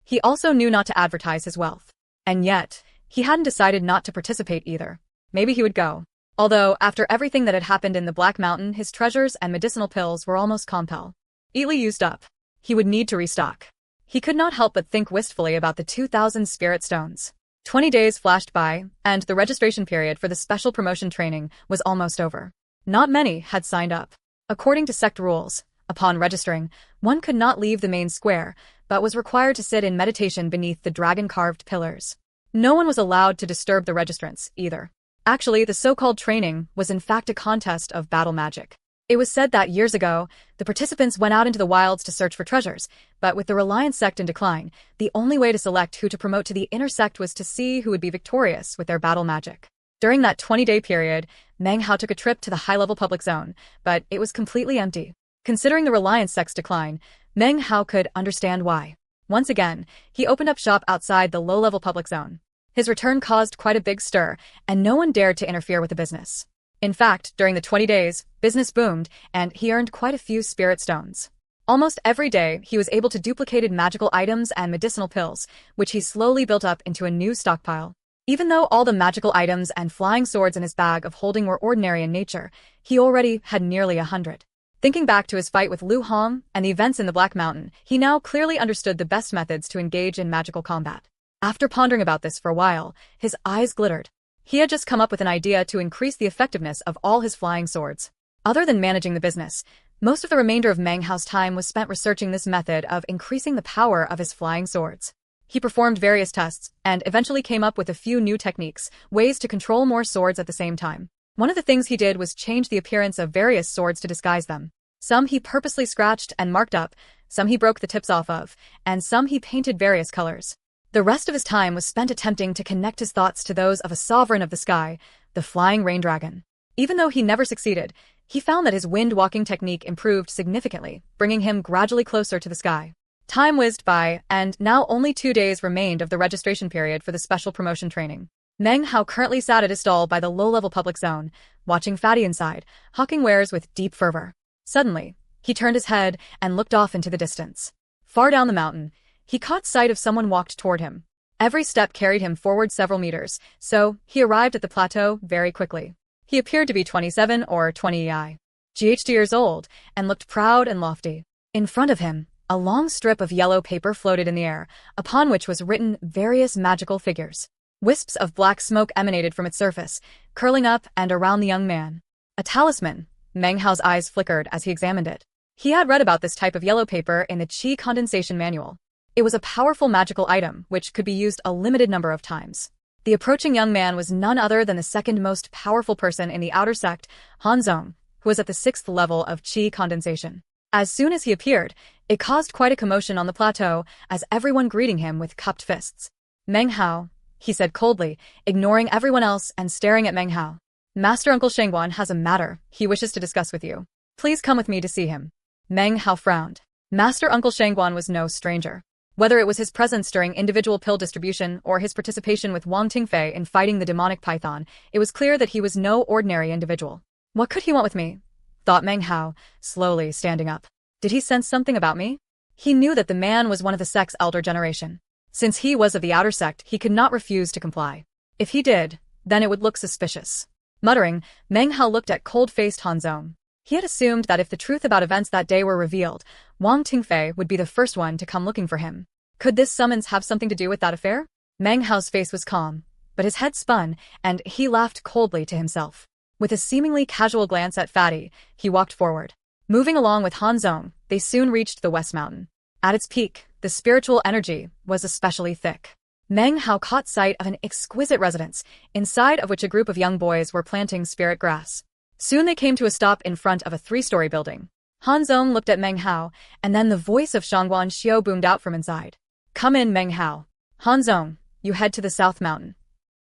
He also knew not to advertise his wealth. And yet, he hadn't decided not to participate either. Maybe he would go. Although, after everything that had happened in the Black Mountain, his treasures and medicinal pills were almost completely used up. He would need to restock. He could not help but think wistfully about the 2,000 spirit stones. 20 days flashed by, and the registration period for the special promotion training was almost over. Not many had signed up. According to sect rules, upon registering, one could not leave the main square, but was required to sit in meditation beneath the dragon-carved pillars. No one was allowed to disturb the registrants, either. Actually, the so-called training was in fact a contest of battle magic. It was said that years ago, the participants went out into the wilds to search for treasures, but with the Reliance sect in decline, the only way to select who to promote to the inner sect was to see who would be victorious with their battle magic. During that 20-day period, Meng Hao took a trip to the high-level public zone, but it was completely empty. Considering the Reliance sect's decline, Meng Hao could understand why. Once again, he opened up shop outside the low-level public zone. His return caused quite a big stir, and no one dared to interfere with the business. In fact, during the 20 days, business boomed, and he earned quite a few spirit stones. Almost every day, he was able to duplicate magical items and medicinal pills, which he slowly built up into a new stockpile. Even though all the magical items and flying swords in his bag of holding were ordinary in nature, he already had nearly 100. Thinking back to his fight with Lu Hong and the events in the Black Mountain, he now clearly understood the best methods to engage in magical combat. After pondering about this for a while, his eyes glittered. He had just come up with an idea to increase the effectiveness of all his flying swords. Other than managing the business, most of the remainder of Meng Hao's time was spent researching this method of increasing the power of his flying swords. He performed various tests, and eventually came up with a few new techniques, ways to control more swords at the same time. One of the things he did was change the appearance of various swords to disguise them. Some he purposely scratched and marked up, some he broke the tips off of, and some he painted various colors. The rest of his time was spent attempting to connect his thoughts to those of a sovereign of the sky, the flying rain dragon. Even though he never succeeded, he found that his wind-walking technique improved significantly, bringing him gradually closer to the sky. Time whizzed by, and now only 2 days remained of the registration period for the special promotion training. Meng Hao currently sat at his stall by the low-level public zone, watching Fatty inside, hawking wares with deep fervor. Suddenly, he turned his head and looked off into the distance. Far down the mountain, he caught sight of someone walked toward him. Every step carried him forward several meters, so he arrived at the plateau very quickly. He appeared to be 27 or 20 years old, and looked proud and lofty. In front of him, a long strip of yellow paper floated in the air, upon which was written various magical figures. Wisps of black smoke emanated from its surface, curling up and around the young man. A talisman. Meng Hao's eyes flickered as he examined it. He had read about this type of yellow paper in the Qi condensation manual. It was a powerful magical item which could be used a limited number of times. The approaching young man was none other than the second most powerful person in the outer sect, Han Zong, who was at the 6th level of Qi condensation. As soon as he appeared, it caused quite a commotion on the plateau, as everyone greeting him with cupped fists. Meng Hao, he said coldly, ignoring everyone else and staring at Meng Hao. Master Uncle Shengguan has a matter he wishes to discuss with you. Please come with me to see him. Meng Hao frowned. Master Uncle Shengguan was no stranger. Whether it was his presence during individual pill distribution or his participation with Wang Tingfei in fighting the demonic python, it was clear that he was no ordinary individual. What could he want with me? Thought Meng Hao, slowly standing up. Did he sense something about me? He knew that the man was one of the sect's elder generation. Since he was of the outer sect, he could not refuse to comply. If he did, then it would look suspicious. Muttering, Meng Hao looked at cold-faced Han Zong. He had assumed that if the truth about events that day were revealed, Wang Tingfei would be the first one to come looking for him. Could this summons have something to do with that affair? Meng Hao's face was calm, but his head spun, and he laughed coldly to himself. With a seemingly casual glance at Fatty, he walked forward. Moving along with Han Zong, they soon reached the West Mountain. At its peak, the spiritual energy was especially thick. Meng Hao caught sight of an exquisite residence, inside of which a group of young boys were planting spirit grass. Soon they came to a stop in front of a 3-story building. Han Zong looked at Meng Hao, and then the voice of Shangguan Xiu boomed out from inside. Come in, Meng Hao. Han Zong, you head to the South Mountain.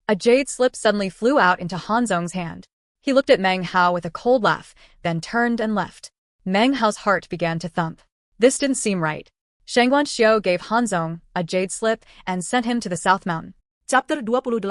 A jade slip suddenly flew out into Han Zong's hand. He looked at Meng Hao with a cold laugh, then turned and left. Meng Hao's heart began to thump. This didn't seem right. Shangguan Xiu gave Han Zong a jade slip and sent him to the South Mountain. Chapter 28,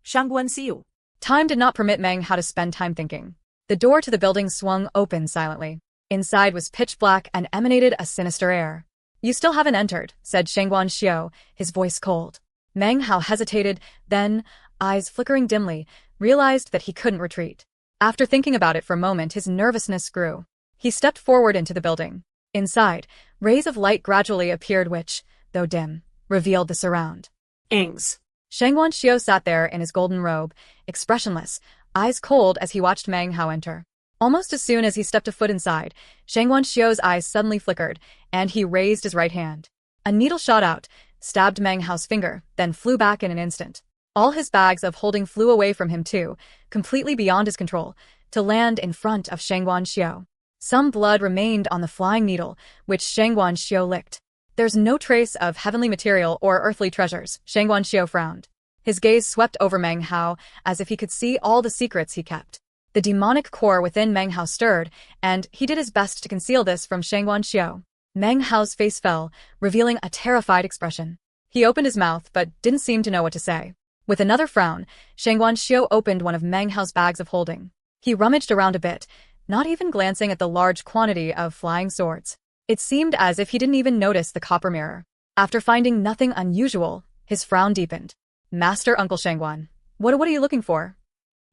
Shangguan Xiu. Time did not permit Meng Hao to spend time thinking. The door to the building swung open silently. Inside was pitch black and emanated a sinister air. You still haven't entered, said Shangguan Xiu, his voice cold. Meng Hao hesitated, then, eyes flickering dimly, realized that he couldn't retreat. After thinking about it for a moment, his nervousness grew. He stepped forward into the building. Inside, rays of light gradually appeared which, though dim, revealed the surround. Ings. Shangguan Xiu sat there in his golden robe, expressionless, eyes cold as he watched Meng Hao enter. Almost as soon as he stepped a foot inside, Shangguan Xiu's eyes suddenly flickered, and he raised his right hand. A needle shot out, stabbed Meng Hao's finger, then flew back in an instant. All his bags of holding flew away from him too, completely beyond his control, to land in front of Shangguan Xiu. Some blood remained on the flying needle, which Shangguan Xiu licked. There's no trace of heavenly material or earthly treasures, Shangguan Xiu frowned. His gaze swept over Meng Hao, as if he could see all the secrets he kept. The demonic core within Meng Hao stirred, and he did his best to conceal this from Shangguan Xiu. Meng Hao's face fell, revealing a terrified expression. He opened his mouth but didn't seem to know what to say. With another frown, Shangguan Xiu opened one of Meng Hao's bags of holding. He rummaged around a bit, not even glancing at the large quantity of flying swords. It seemed as if he didn't even notice the copper mirror. After finding nothing unusual, his frown deepened. Master Uncle Shangguan, what are you looking for?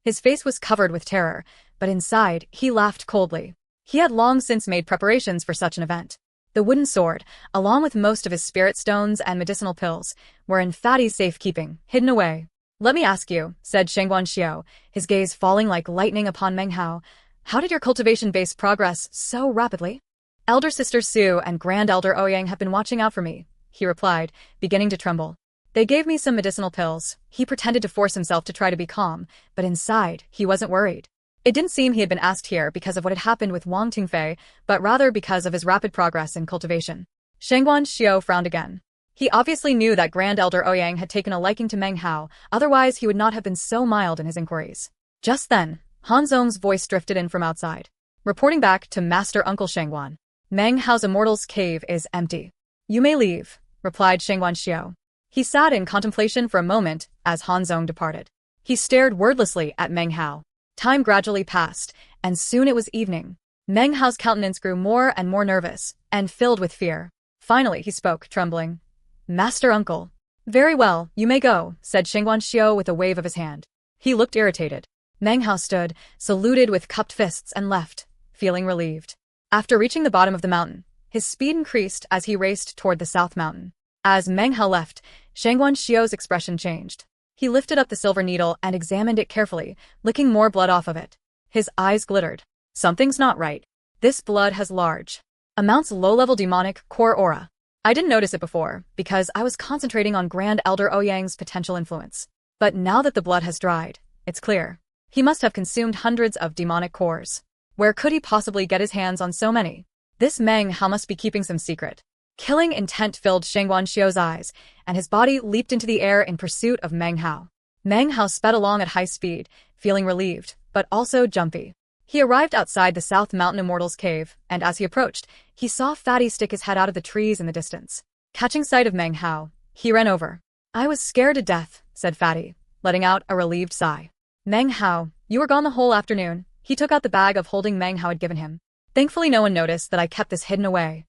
His face was covered with terror, but inside, he laughed coldly. He had long since made preparations for such an event. The wooden sword, along with most of his spirit stones and medicinal pills, were in Fatty's safekeeping, hidden away. Let me ask you, said Shangguan Xiu, his gaze falling like lightning upon Meng Hao, how did your cultivation base progress so rapidly? Elder Sister Su and Grand Elder Ouyang have been watching out for me, he replied, beginning to tremble. They gave me some medicinal pills. He pretended to force himself to try to be calm, but inside, he wasn't worried. It didn't seem he had been asked here because of what had happened with Wang Tingfei, but rather because of his rapid progress in cultivation. Shangguan Xiu frowned again. He obviously knew that Grand Elder Ouyang had taken a liking to Meng Hao, otherwise he would not have been so mild in his inquiries. Just then, Han Zong's voice drifted in from outside. Reporting back to Master Uncle Shangguan. Meng Hao's immortal's cave is empty. You may leave, replied Shangguan Xiu. He sat in contemplation for a moment as Han Zong departed. He stared wordlessly at Meng Hao. Time gradually passed, and soon it was evening. Meng Hao's countenance grew more and more nervous, and filled with fear. Finally he spoke, trembling. Master Uncle. Very well, you may go, said Shangguan Xiu with a wave of his hand. He looked irritated. Meng Hao stood, saluted with cupped fists and left, feeling relieved. After reaching the bottom of the mountain, his speed increased as he raced toward the South Mountain. As Meng Hao left, Shangguan Xiu's expression changed. He lifted up the silver needle and examined it carefully, licking more blood off of it. His eyes glittered. Something's not right. This blood has large amounts low-level demonic core aura. I didn't notice it before, because I was concentrating on Grand Elder Ouyang's potential influence. But now that the blood has dried, it's clear. He must have consumed hundreds of demonic cores. Where could he possibly get his hands on so many? This Meng Hao must be keeping some secret. Killing intent filled Shangguan Xiu's eyes, and his body leaped into the air in pursuit of Meng Hao. Meng Hao sped along at high speed, feeling relieved, but also jumpy. He arrived outside the South Mountain Immortal's cave, and as he approached, he saw Fatty stick his head out of the trees in the distance. Catching sight of Meng Hao, he ran over. I was scared to death, said Fatty, letting out a relieved sigh. Meng Hao, you were gone the whole afternoon. He took out the bag of holding Meng Hao had given him. Thankfully no one noticed that I kept this hidden away.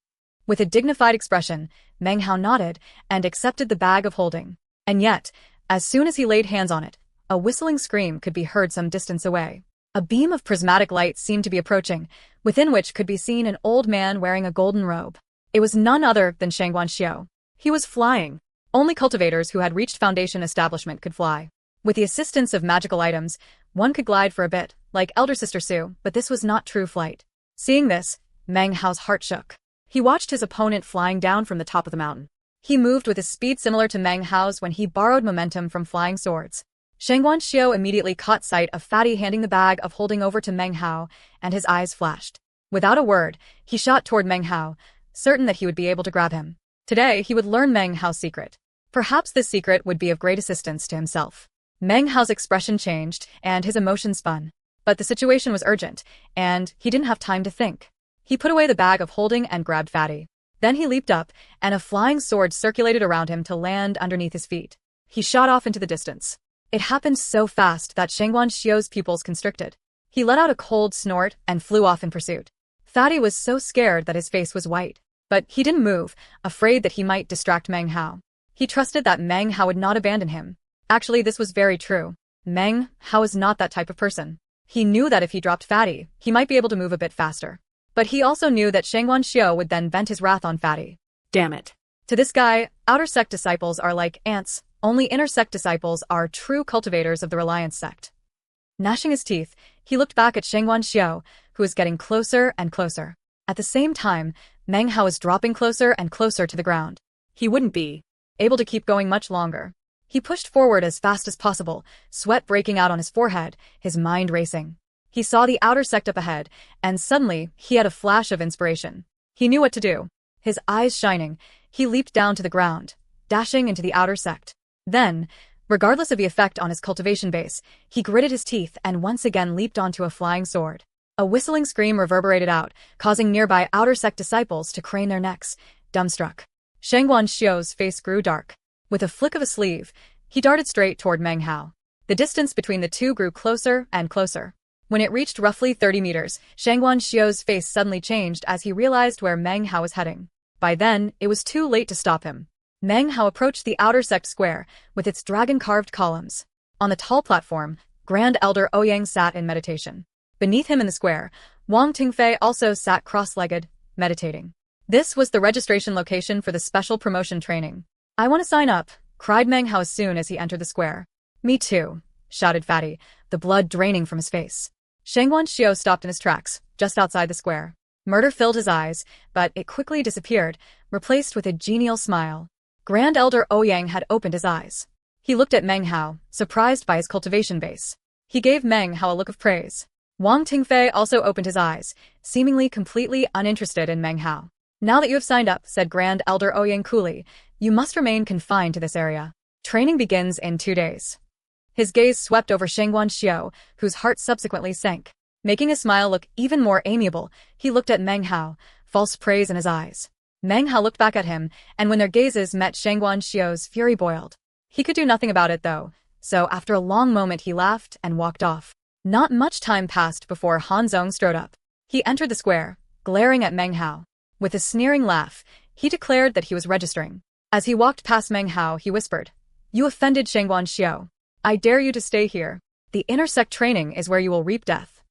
With a dignified expression, Meng Hao nodded and accepted the bag of holding. And yet, as soon as he laid hands on it, a whistling scream could be heard some distance away. A beam of prismatic light seemed to be approaching, within which could be seen an old man wearing a golden robe. It was none other than Shangguan Xiu. He was flying. Only cultivators who had reached foundation establishment could fly. With the assistance of magical items, one could glide for a bit, like elder sister Su, but this was not true flight. Seeing this, Meng Hao's heart shook. He watched his opponent flying down from the top of the mountain. He moved with a speed similar to Meng Hao's when he borrowed momentum from flying swords. Shangguan Xiu immediately caught sight of Fatty handing the bag of holding over to Meng Hao, and his eyes flashed. Without a word, he shot toward Meng Hao, certain that he would be able to grab him. Today, he would learn Meng Hao's secret. Perhaps this secret would be of great assistance to himself. Meng Hao's expression changed, and his emotion spun. But the situation was urgent, and he didn't have time to think. He put away the bag of holding and grabbed Fatty. Then he leaped up, and a flying sword circulated around him to land underneath his feet. He shot off into the distance. It happened so fast that Shangguan Xiu's pupils constricted. He let out a cold snort and flew off in pursuit. Fatty was so scared that his face was white. But he didn't move, afraid that he might distract Meng Hao. He trusted that Meng Hao would not abandon him. Actually, this was very true. Meng Hao is not that type of person. He knew that if he dropped Fatty, he might be able to move a bit faster. But he also knew that Shangguan Xiu would then vent his wrath on Fatty. Damn it. To this guy, outer sect disciples are like ants, only inner sect disciples are true cultivators of the Reliance sect. Gnashing his teeth, he looked back at Shangguan Xiu, who was getting closer and closer. At the same time, Meng Hao was dropping closer and closer to the ground. He wouldn't be able to keep going much longer. He pushed forward as fast as possible, sweat breaking out on his forehead, his mind racing. He saw the outer sect up ahead, and suddenly he had a flash of inspiration. He knew what to do. His eyes shining, he leaped down to the ground, dashing into the outer sect. Then, regardless of the effect on his cultivation base, he gritted his teeth and once again leaped onto a flying sword. A whistling scream reverberated out, causing nearby outer sect disciples to crane their necks, dumbstruck. Shangguan Xiu's face grew dark. With a flick of a sleeve, he darted straight toward Meng Hao. The distance between the two grew closer and closer. When it reached roughly 30 meters, Shangguan Xiu's face suddenly changed as he realized where Meng Hao was heading. By then, it was too late to stop him. Meng Hao approached the outer sect square, with its dragon-carved columns. On the tall platform, Grand Elder Ouyang sat in meditation. Beneath him in the square, Wang Tingfei also sat cross-legged, meditating. This was the registration location for the special promotion training. "I want to sign up," cried Meng Hao as soon as he entered the square. "Me too," shouted Fatty, the blood draining from his face. Shangguan Xiu stopped in his tracks, just outside the square. Murder filled his eyes, but it quickly disappeared, replaced with a genial smile. Grand Elder Ouyang had opened his eyes. He looked at Meng Hao, surprised by his cultivation base. He gave Meng Hao a look of praise. Wang Tingfei also opened his eyes, seemingly completely uninterested in Meng Hao. "Now that you have signed up," said Grand Elder Ouyang coolly, "you must remain confined to this area. Training begins in 2 days." His gaze swept over Shangguan Xiu, whose heart subsequently sank. Making his smile look even more amiable, he looked at Meng Hao, false praise in his eyes. Meng Hao looked back at him, and when their gazes met, Shangguan Xiu's fury boiled. He could do nothing about it, though, so after a long moment he laughed and walked off. Not much time passed before Han Zong strode up. He entered the square, glaring at Meng Hao. With a sneering laugh, he declared that he was registering. As he walked past Meng Hao, he whispered, "You offended Shangguan Xiu. I dare you to stay here. The inner sect training is where you will reap death."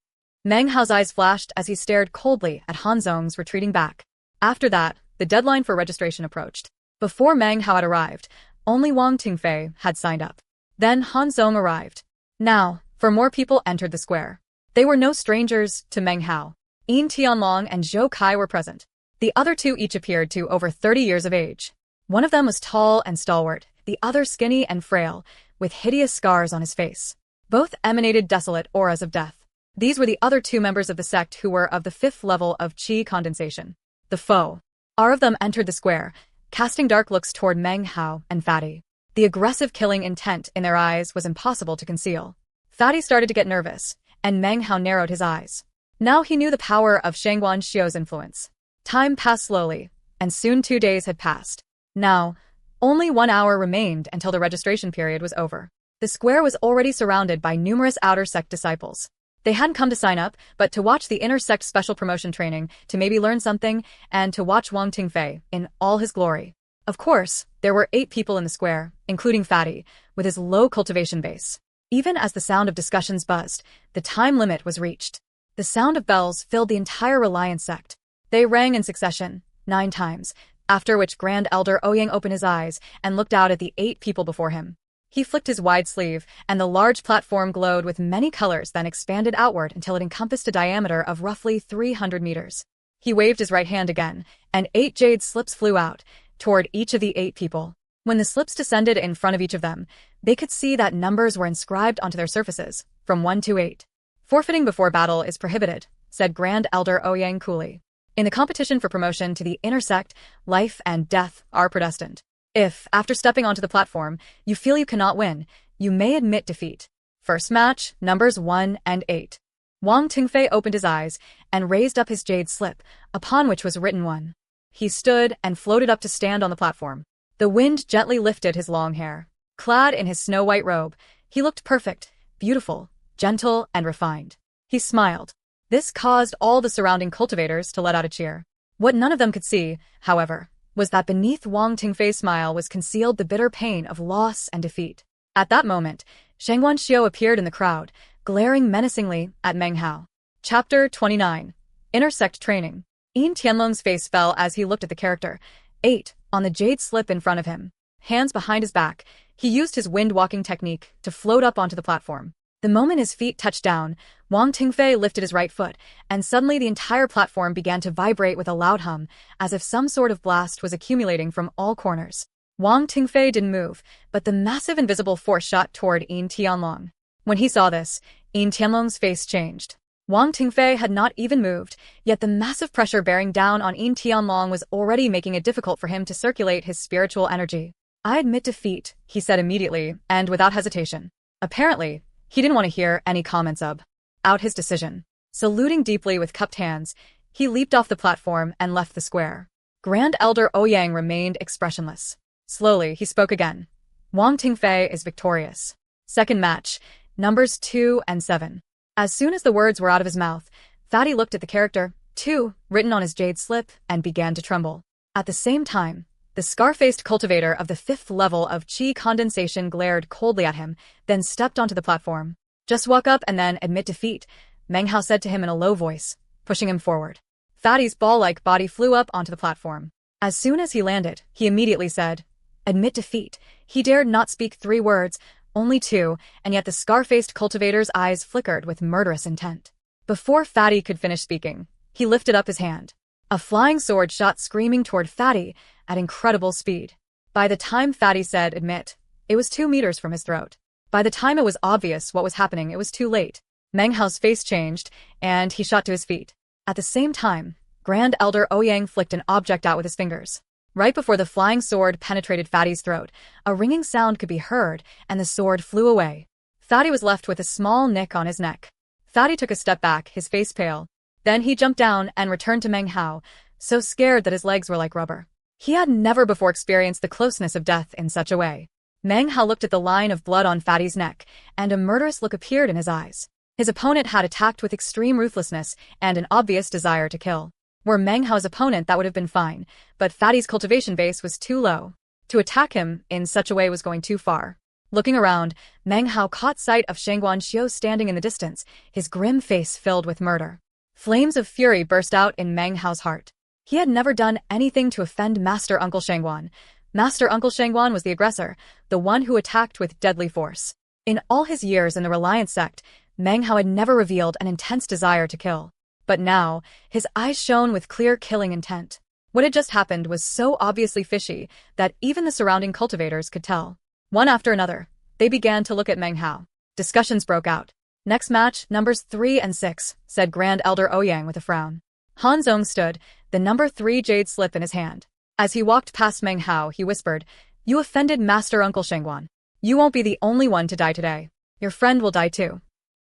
Meng Hao's eyes flashed as he stared coldly at Han Zong's retreating back. After that, the deadline for registration approached. Before Meng Hao had arrived, only Wang Tingfei had signed up. Then Han Zong arrived. Now, more people entered the square. They were no strangers to Meng Hao. Yin Tianlong and Zhou Kai were present. The other two each appeared to over 30 years of age. One of them was tall and stalwart, the other skinny and frail, with hideous scars on his face. Both emanated desolate auras of death. These were the other two members of the sect who were of the 5th level of qi condensation. The foe. All of them entered the square, casting dark looks toward Meng Hao and Fatty. The aggressive killing intent in their eyes was impossible to conceal. Fatty started to get nervous, and Meng Hao narrowed his eyes. Now he knew the power of Shangguan Xiu's influence. Time passed slowly, and soon 2 days had passed. Now, only 1 hour remained until the registration period was over. The square was already surrounded by numerous outer sect disciples. They hadn't come to sign up, but to watch the intersect special promotion training, to maybe learn something, and to watch Wang Tingfei in all his glory. Of course, there were 8 people in the square, including Fatty, with his low cultivation base. Even as the sound of discussions buzzed, the time limit was reached. The sound of bells filled the entire Reliance sect. They rang in succession, 9 times, after which Grand Elder Ouyang opened his eyes and looked out at the 8 people before him. He flicked his wide sleeve, and the large platform glowed with many colors, then expanded outward until it encompassed a diameter of roughly 300 meters. He waved his right hand again, and 8 jade slips flew out, toward each of the 8 people. When the slips descended in front of each of them, they could see that numbers were inscribed onto their surfaces, from 1 to 8. Forfeiting before battle is prohibited, said Grand Elder Ouyang coolly. In the competition for promotion to the intersect, life and death are predestined. If, after stepping onto the platform, you feel you cannot win, you may admit defeat. First match, numbers 1 and 8. Wang Tingfei opened his eyes and raised up his jade slip, upon which was written 1. He stood and floated up to stand on the platform. The wind gently lifted his long hair. Clad in his snow-white robe, he looked perfect, beautiful, gentle, and refined. He smiled. This caused all the surrounding cultivators to let out a cheer. What none of them could see, however, was that beneath Wang Tingfei's smile was concealed the bitter pain of loss and defeat. At that moment, Shangguan Xiao appeared in the crowd, glaring menacingly at Meng Hao. Chapter 29. Intersect Training. Yin Tianlong's face fell as he looked at the character 8 on the jade slip in front of him. Hands behind his back, he used his wind-walking technique to float up onto the platform. The moment his feet touched down, Wang Tingfei lifted his right foot, and suddenly the entire platform began to vibrate with a loud hum, as if some sort of blast was accumulating from all corners. Wang Tingfei didn't move, but the massive invisible force shot toward Yin Tianlong. When he saw this, Yin Tianlong's face changed. Wang Tingfei had not even moved, yet the massive pressure bearing down on Yin Tianlong was already making it difficult for him to circulate his spiritual energy. I admit defeat, he said immediately, and without hesitation. Apparently, he didn't want to hear any comments about his decision. Saluting deeply with cupped hands, he leaped off the platform and left the square. Grand Elder Ouyang remained expressionless. Slowly, he spoke again. Wang Tingfei is victorious. Second match, numbers 2 and 7. As soon as the words were out of his mouth, Fatty looked at the character 2 written on his jade slip and began to tremble. At the same time, the scar-faced cultivator of the 5th level of Qi condensation glared coldly at him, then stepped onto the platform. Just walk up and then admit defeat, Meng Hao said to him in a low voice, pushing him forward. Fatty's ball-like body flew up onto the platform. As soon as he landed, he immediately said, admit defeat. He dared not speak 3 words, only 2, and yet the scar-faced cultivator's eyes flickered with murderous intent. Before Fatty could finish speaking, he lifted up his hand. A flying sword shot screaming toward Fatty at incredible speed. By the time Fatty said admit, it was 2 meters from his throat. By the time it was obvious what was happening, it was too late. Meng Hao's face changed, and he shot to his feet. At the same time, Grand Elder Ouyang flicked an object out with his fingers. Right before the flying sword penetrated Fatty's throat, a ringing sound could be heard, and the sword flew away. Fatty was left with a small nick on his neck. Fatty took a step back, his face pale. Then he jumped down and returned to Meng Hao, so scared that his legs were like rubber. He had never before experienced the closeness of death in such a way. Meng Hao looked at the line of blood on Fatty's neck, and a murderous look appeared in his eyes. His opponent had attacked with extreme ruthlessness and an obvious desire to kill. Were Meng Hao's opponent, that would have been fine, but Fatty's cultivation base was too low. To attack him in such a way was going too far. Looking around, Meng Hao caught sight of Shangguan Xiao standing in the distance, his grim face filled with murder. Flames of fury burst out in Meng Hao's heart. He had never done anything to offend Master Uncle Shangguan. Master Uncle Shangguan was the aggressor, the one who attacked with deadly force. In all his years in the Reliance sect, Meng Hao had never revealed an intense desire to kill. But now, his eyes shone with clear killing intent. What had just happened was so obviously fishy that even the surrounding cultivators could tell. One after another, they began to look at Meng Hao. Discussions broke out. Next match, numbers 3 and 6, said Grand Elder Ouyang with a frown. Han Zong stood, the number 3 jade slip in his hand. As he walked past Meng Hao, he whispered, you offended Master Uncle Shangguan. You won't be the only one to die today. Your friend will die too.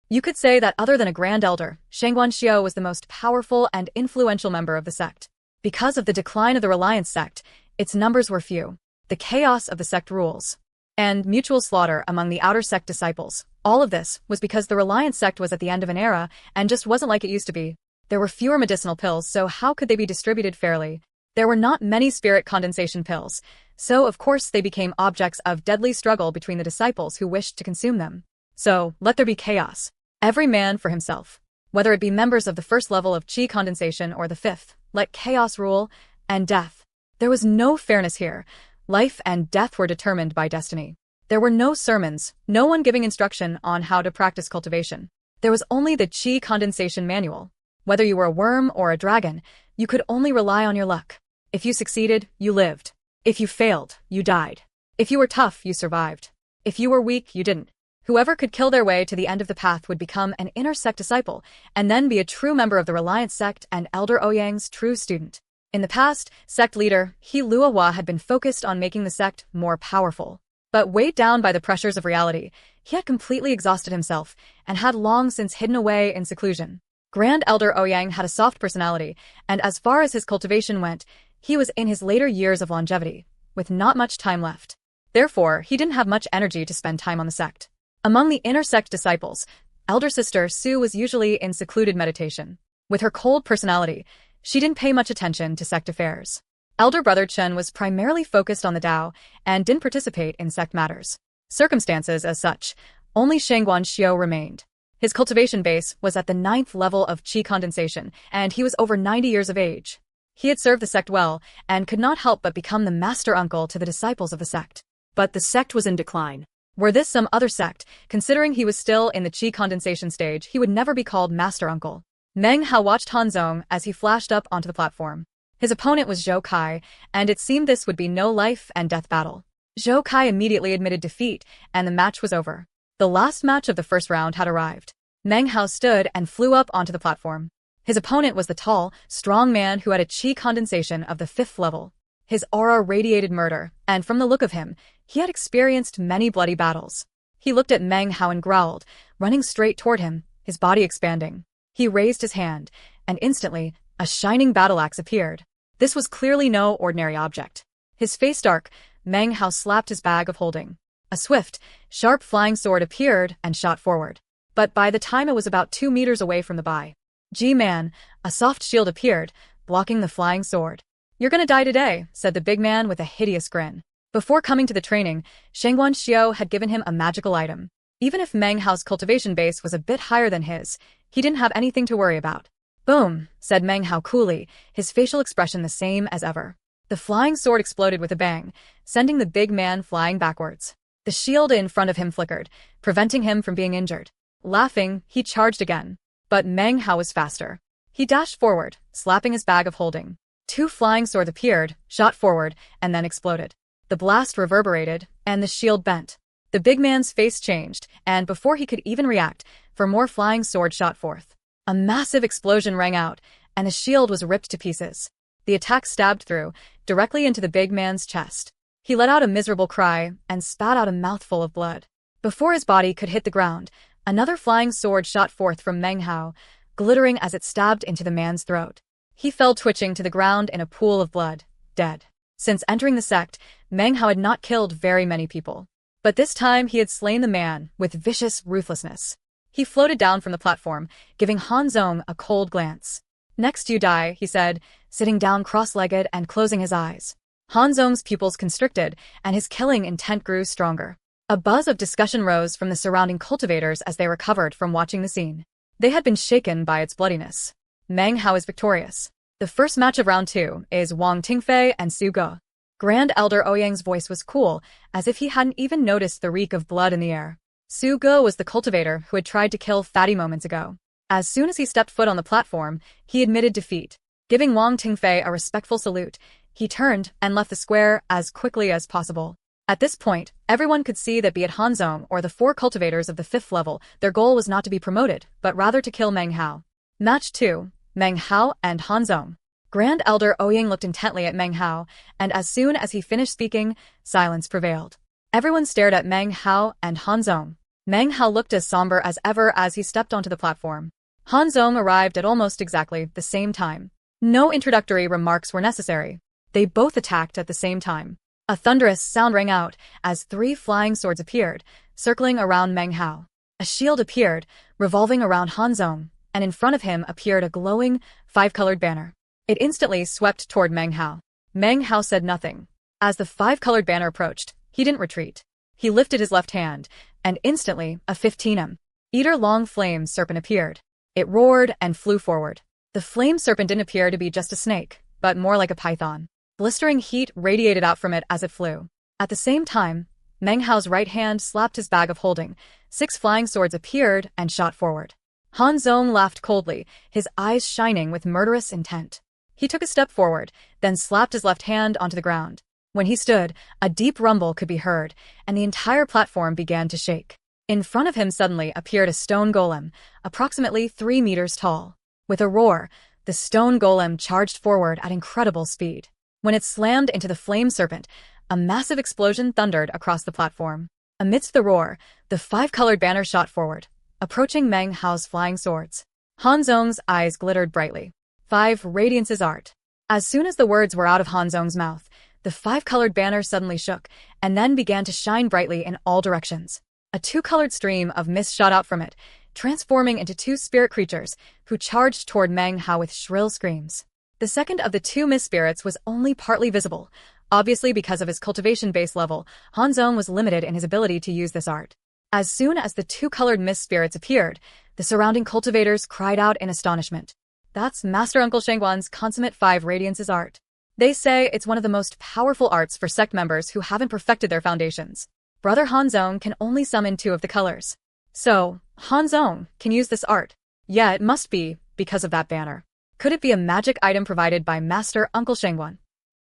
You could say that other than a Grand Elder, Shangguan Xiao was the most powerful and influential member of the sect. Because of the decline of the Reliance sect, its numbers were few. The chaos of the sect rules. and mutual slaughter among the outer sect disciples. All of this was because the Reliance sect was at the end of an era and just wasn't like it used to be. There were fewer medicinal pills, so how could they be distributed fairly? There were not many spirit condensation pills, so of course they became objects of deadly struggle between the disciples who wished to consume them. So, let there be chaos. Every man for himself. Whether it be members of the first level of chi condensation or the fifth, let chaos rule, and death. There was no fairness here. Life and death were determined by destiny. There were no sermons, no one giving instruction on how to practice cultivation. There was only the chi condensation manual. Whether you were a worm or a dragon, you could only rely on your luck. If you succeeded, you lived. If you failed, you died. If you were tough, you survived. If you were weak, you didn't. Whoever could kill their way to the end of the path would become an inner sect disciple, and then be a true member of the Reliance sect and Elder Ouyang's true student. In the past, sect leader He Luohua had been focused on making the sect more powerful. But weighed down by the pressures of reality, he had completely exhausted himself, and had long since hidden away in seclusion. Grand Elder Ouyang had a soft personality, and as far as his cultivation went, he was in his later years of longevity, with not much time left. Therefore, he didn't have much energy to spend time on the sect. Among the inner sect disciples, elder sister Su was usually in secluded meditation. With her cold personality, she didn't pay much attention to sect affairs. Elder brother Chen was primarily focused on the Tao and didn't participate in sect matters. Circumstances as such, only Shangguan Xiao remained. His cultivation base was at the 9th level of chi condensation, and he was over 90 years of age. He had served the sect well, and could not help but become the master uncle to the disciples of the sect. But the sect was in decline. Were this some other sect, considering he was still in the chi condensation stage, he would never be called master uncle. Meng Hao watched Han Zong as he flashed up onto the platform. His opponent was Zhou Kai, and it seemed this would be no life and death battle. Zhou Kai immediately admitted defeat, and the match was over. The last match of the first round had arrived. Meng Hao stood and flew up onto the platform. His opponent was the tall, strong man who had a chi condensation of the 5th level. His aura radiated murder, and from the look of him, he had experienced many bloody battles. He looked at Meng Hao and growled, running straight toward him, his body expanding. He raised his hand, and instantly, a shining battle axe appeared. This was clearly no ordinary object. His face dark, Meng Hao slapped his bag of holding. A swift, sharp flying sword appeared and shot forward. But by the time it was about 2 meters away from the Bai Ji-man, a soft shield appeared, blocking the flying sword. "You're gonna die today," said the big man with a hideous grin. Before coming to the training, Shangguan Xiao had given him a magical item. Even if Meng Hao's cultivation base was a bit higher than his, he didn't have anything to worry about. "Boom," said Meng Hao coolly, his facial expression the same as ever. The flying sword exploded with a bang, sending the big man flying backwards. The shield in front of him flickered, preventing him from being injured. Laughing, he charged again. But Meng Hao was faster. He dashed forward, slapping his bag of holding. 2 flying swords appeared, shot forward, and then exploded. The blast reverberated, and the shield bent. The big man's face changed, and before he could even react, 4 more flying swords shot forth. A massive explosion rang out, and the shield was ripped to pieces. The attack stabbed through, directly into the big man's chest. He let out a miserable cry, and spat out a mouthful of blood. Before his body could hit the ground, another flying sword shot forth from Meng Hao, glittering as it stabbed into the man's throat. He fell twitching to the ground in a pool of blood, dead. Since entering the sect, Meng Hao had not killed very many people. But this time he had slain the man with vicious ruthlessness. He floated down from the platform, giving Han Zong a cold glance. "Next you die," he said, sitting down cross-legged and closing his eyes. Han Zong's pupils constricted, and his killing intent grew stronger. A buzz of discussion rose from the surrounding cultivators as they recovered from watching the scene. They had been shaken by its bloodiness. Meng Hao is victorious. The first match of round 2 is Wang Tingfei and Su Ge. Grand Elder Ouyang's voice was cool, as if he hadn't even noticed the reek of blood in the air. Su Ge was the cultivator who had tried to kill Fatty moments ago. As soon as he stepped foot on the platform, he admitted defeat. Giving Wang Tingfei a respectful salute, he turned and left the square as quickly as possible. At this point, everyone could see that be it Han Zong or the 4 cultivators of the 5th level, their goal was not to be promoted, but rather to kill Meng Hao. Match 2, Meng Hao and Han Zong. Grand Elder Ouyang looked intently at Meng Hao, and as soon as he finished speaking, silence prevailed. Everyone stared at Meng Hao and Han Zong. Meng Hao looked as somber as ever as he stepped onto the platform. Han Zong arrived at almost exactly the same time. No introductory remarks were necessary. They both attacked at the same time. A thunderous sound rang out as 3 flying swords appeared, circling around Meng Hao. A shield appeared, revolving around Han Zong, and in front of him appeared a glowing, 5-colored banner. It instantly swept toward Meng Hao. Meng Hao said nothing. As the 5-colored banner approached, he didn't retreat. He lifted his left hand, and instantly, a 15-meter long flame serpent appeared. It roared and flew forward. The flame serpent didn't appear to be just a snake, but more like a python. Blistering heat radiated out from it as it flew. At the same time, Meng Hao's right hand slapped his bag of holding. 6 flying swords appeared and shot forward. Han Zong laughed coldly, his eyes shining with murderous intent. He took a step forward, then slapped his left hand onto the ground. When he stood, a deep rumble could be heard, and the entire platform began to shake. In front of him suddenly appeared a stone golem, approximately 3 meters tall. With a roar, the stone golem charged forward at incredible speed. When it slammed into the flame serpent, a massive explosion thundered across the platform. Amidst the roar, the 5-colored banner shot forward, approaching Meng Hao's flying swords. Han Zong's eyes glittered brightly. 5 Radiance's art. As soon as the words were out of Han Zong's mouth, the 5-colored banner suddenly shook, and then began to shine brightly in all directions. A 2-colored stream of mist shot out from it, transforming into 2 spirit creatures, who charged toward Meng Hao with shrill screams. The second of the 2 mist spirits was only partly visible. Obviously, because of his cultivation base level, Han Zong was limited in his ability to use this art. As soon as the 2-colored mist spirits appeared, the surrounding cultivators cried out in astonishment. That's Master Uncle Shangguan's consummate 5 Radiance's art. They say it's one of the most powerful arts for sect members who haven't perfected their foundations. Brother Han Zong can only summon 2 of the colors. So, Han Zong can use this art. Yeah, it must be because of that banner. Could it be a magic item provided by Master Uncle Shangguan?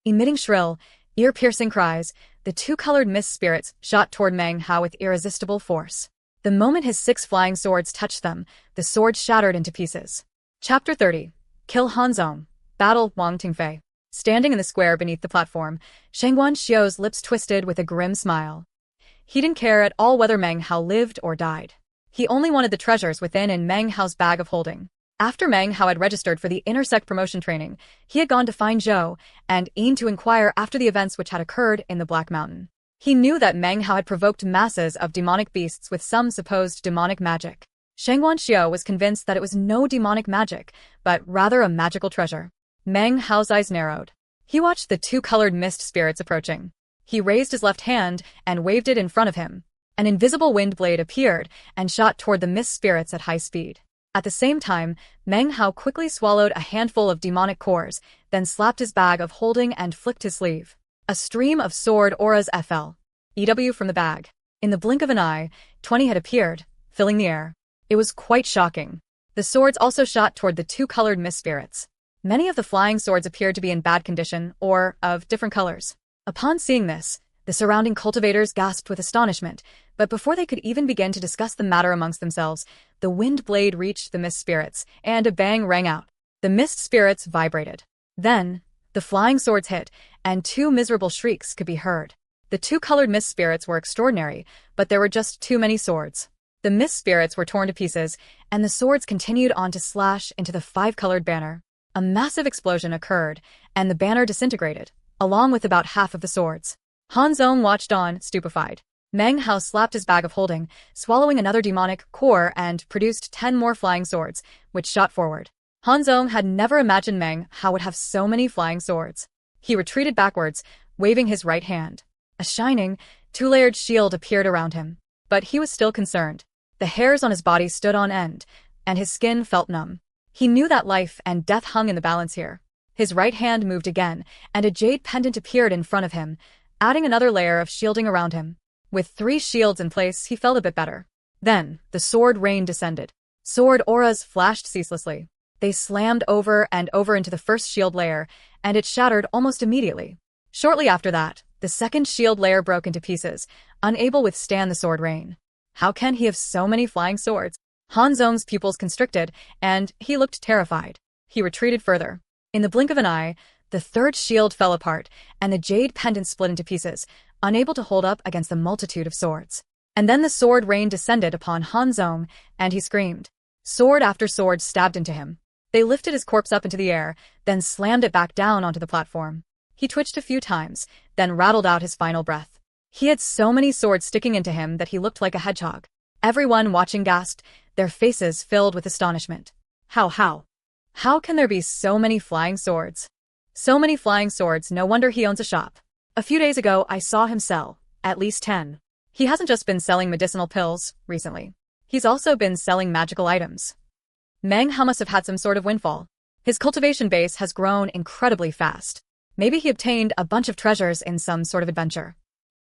Emitting shrill, ear-piercing cries, the 2-colored mist spirits shot toward Meng Hao with irresistible force. The moment his 6 flying swords touched them, the swords shattered into pieces. Chapter 30. Kill Han Zong. Battle Wang Tingfei. Standing in the square beneath the platform, Shangguan Xiu's lips twisted with a grim smile. He didn't care at all whether Meng Hao lived or died. He only wanted the treasures within in Meng Hao's bag of holding. After Meng Hao had registered for the intersect promotion training, he had gone to find Zhou and Yin to inquire after the events which had occurred in the Black Mountain. He knew that Meng Hao had provoked masses of demonic beasts with some supposed demonic magic. Shangguan Xiu was convinced that it was no demonic magic, but rather a magical treasure. Meng Hao's eyes narrowed. He watched the 2-colored mist spirits approaching. He raised his left hand and waved it in front of him. An invisible wind blade appeared and shot toward the mist spirits at high speed. At the same time, Meng Hao quickly swallowed a handful of demonic cores, then slapped his bag of holding and flicked his sleeve. A stream of sword auras fell. EW from the bag. In the blink of an eye, 20 had appeared, filling the air. It was quite shocking. The swords also shot toward the 2-colored mist spirits. Many of the flying swords appeared to be in bad condition or of different colors. Upon seeing this, the surrounding cultivators gasped with astonishment, but before they could even begin to discuss the matter amongst themselves, the wind blade reached the mist spirits, and a bang rang out. The mist spirits vibrated. Then, the flying swords hit, and 2 miserable shrieks could be heard. The 2-colored mist spirits were extraordinary, but there were just too many swords. The mist spirits were torn to pieces, and the swords continued on to slash into the 5-colored banner. A massive explosion occurred, and the banner disintegrated, along with about half of the swords. Han Zong watched on, stupefied. Meng Hao slapped his bag of holding, swallowing another demonic core and produced 10 more flying swords, which shot forward. Han Zong had never imagined Meng Hao would have so many flying swords. He retreated backwards, waving his right hand. A shining, 2-layered shield appeared around him. But he was still concerned. The hairs on his body stood on end, and his skin felt numb. He knew that life and death hung in the balance here. His right hand moved again, and a jade pendant appeared in front of him, adding another layer of shielding around him. With 3 shields in place, he felt a bit better. Then, the sword rain descended. Sword auras flashed ceaselessly. They slammed over and over into the first shield layer, and it shattered almost immediately. Shortly after that, the second shield layer broke into pieces, unable to withstand the sword rain. How can he have so many flying swords? Han Zong's pupils constricted, and he looked terrified. He retreated further. In the blink of an eye, the 3rd shield fell apart, and the jade pendant split into pieces, unable to hold up against the multitude of swords. And then the sword rain descended upon Han Zong, and he screamed. Sword after sword stabbed into him. They lifted his corpse up into the air, then slammed it back down onto the platform. He twitched a few times, then rattled out his final breath. He had so many swords sticking into him that he looked like a hedgehog. Everyone watching gasped, their faces filled with astonishment. How can there be so many flying swords? So many flying swords, no wonder he owns a shop. A few days ago, I saw him sell at least 10. He hasn't just been selling medicinal pills recently. He's also been selling magical items. Meng Hao must have had some sort of windfall. His cultivation base has grown incredibly fast. Maybe he obtained a bunch of treasures in some sort of adventure.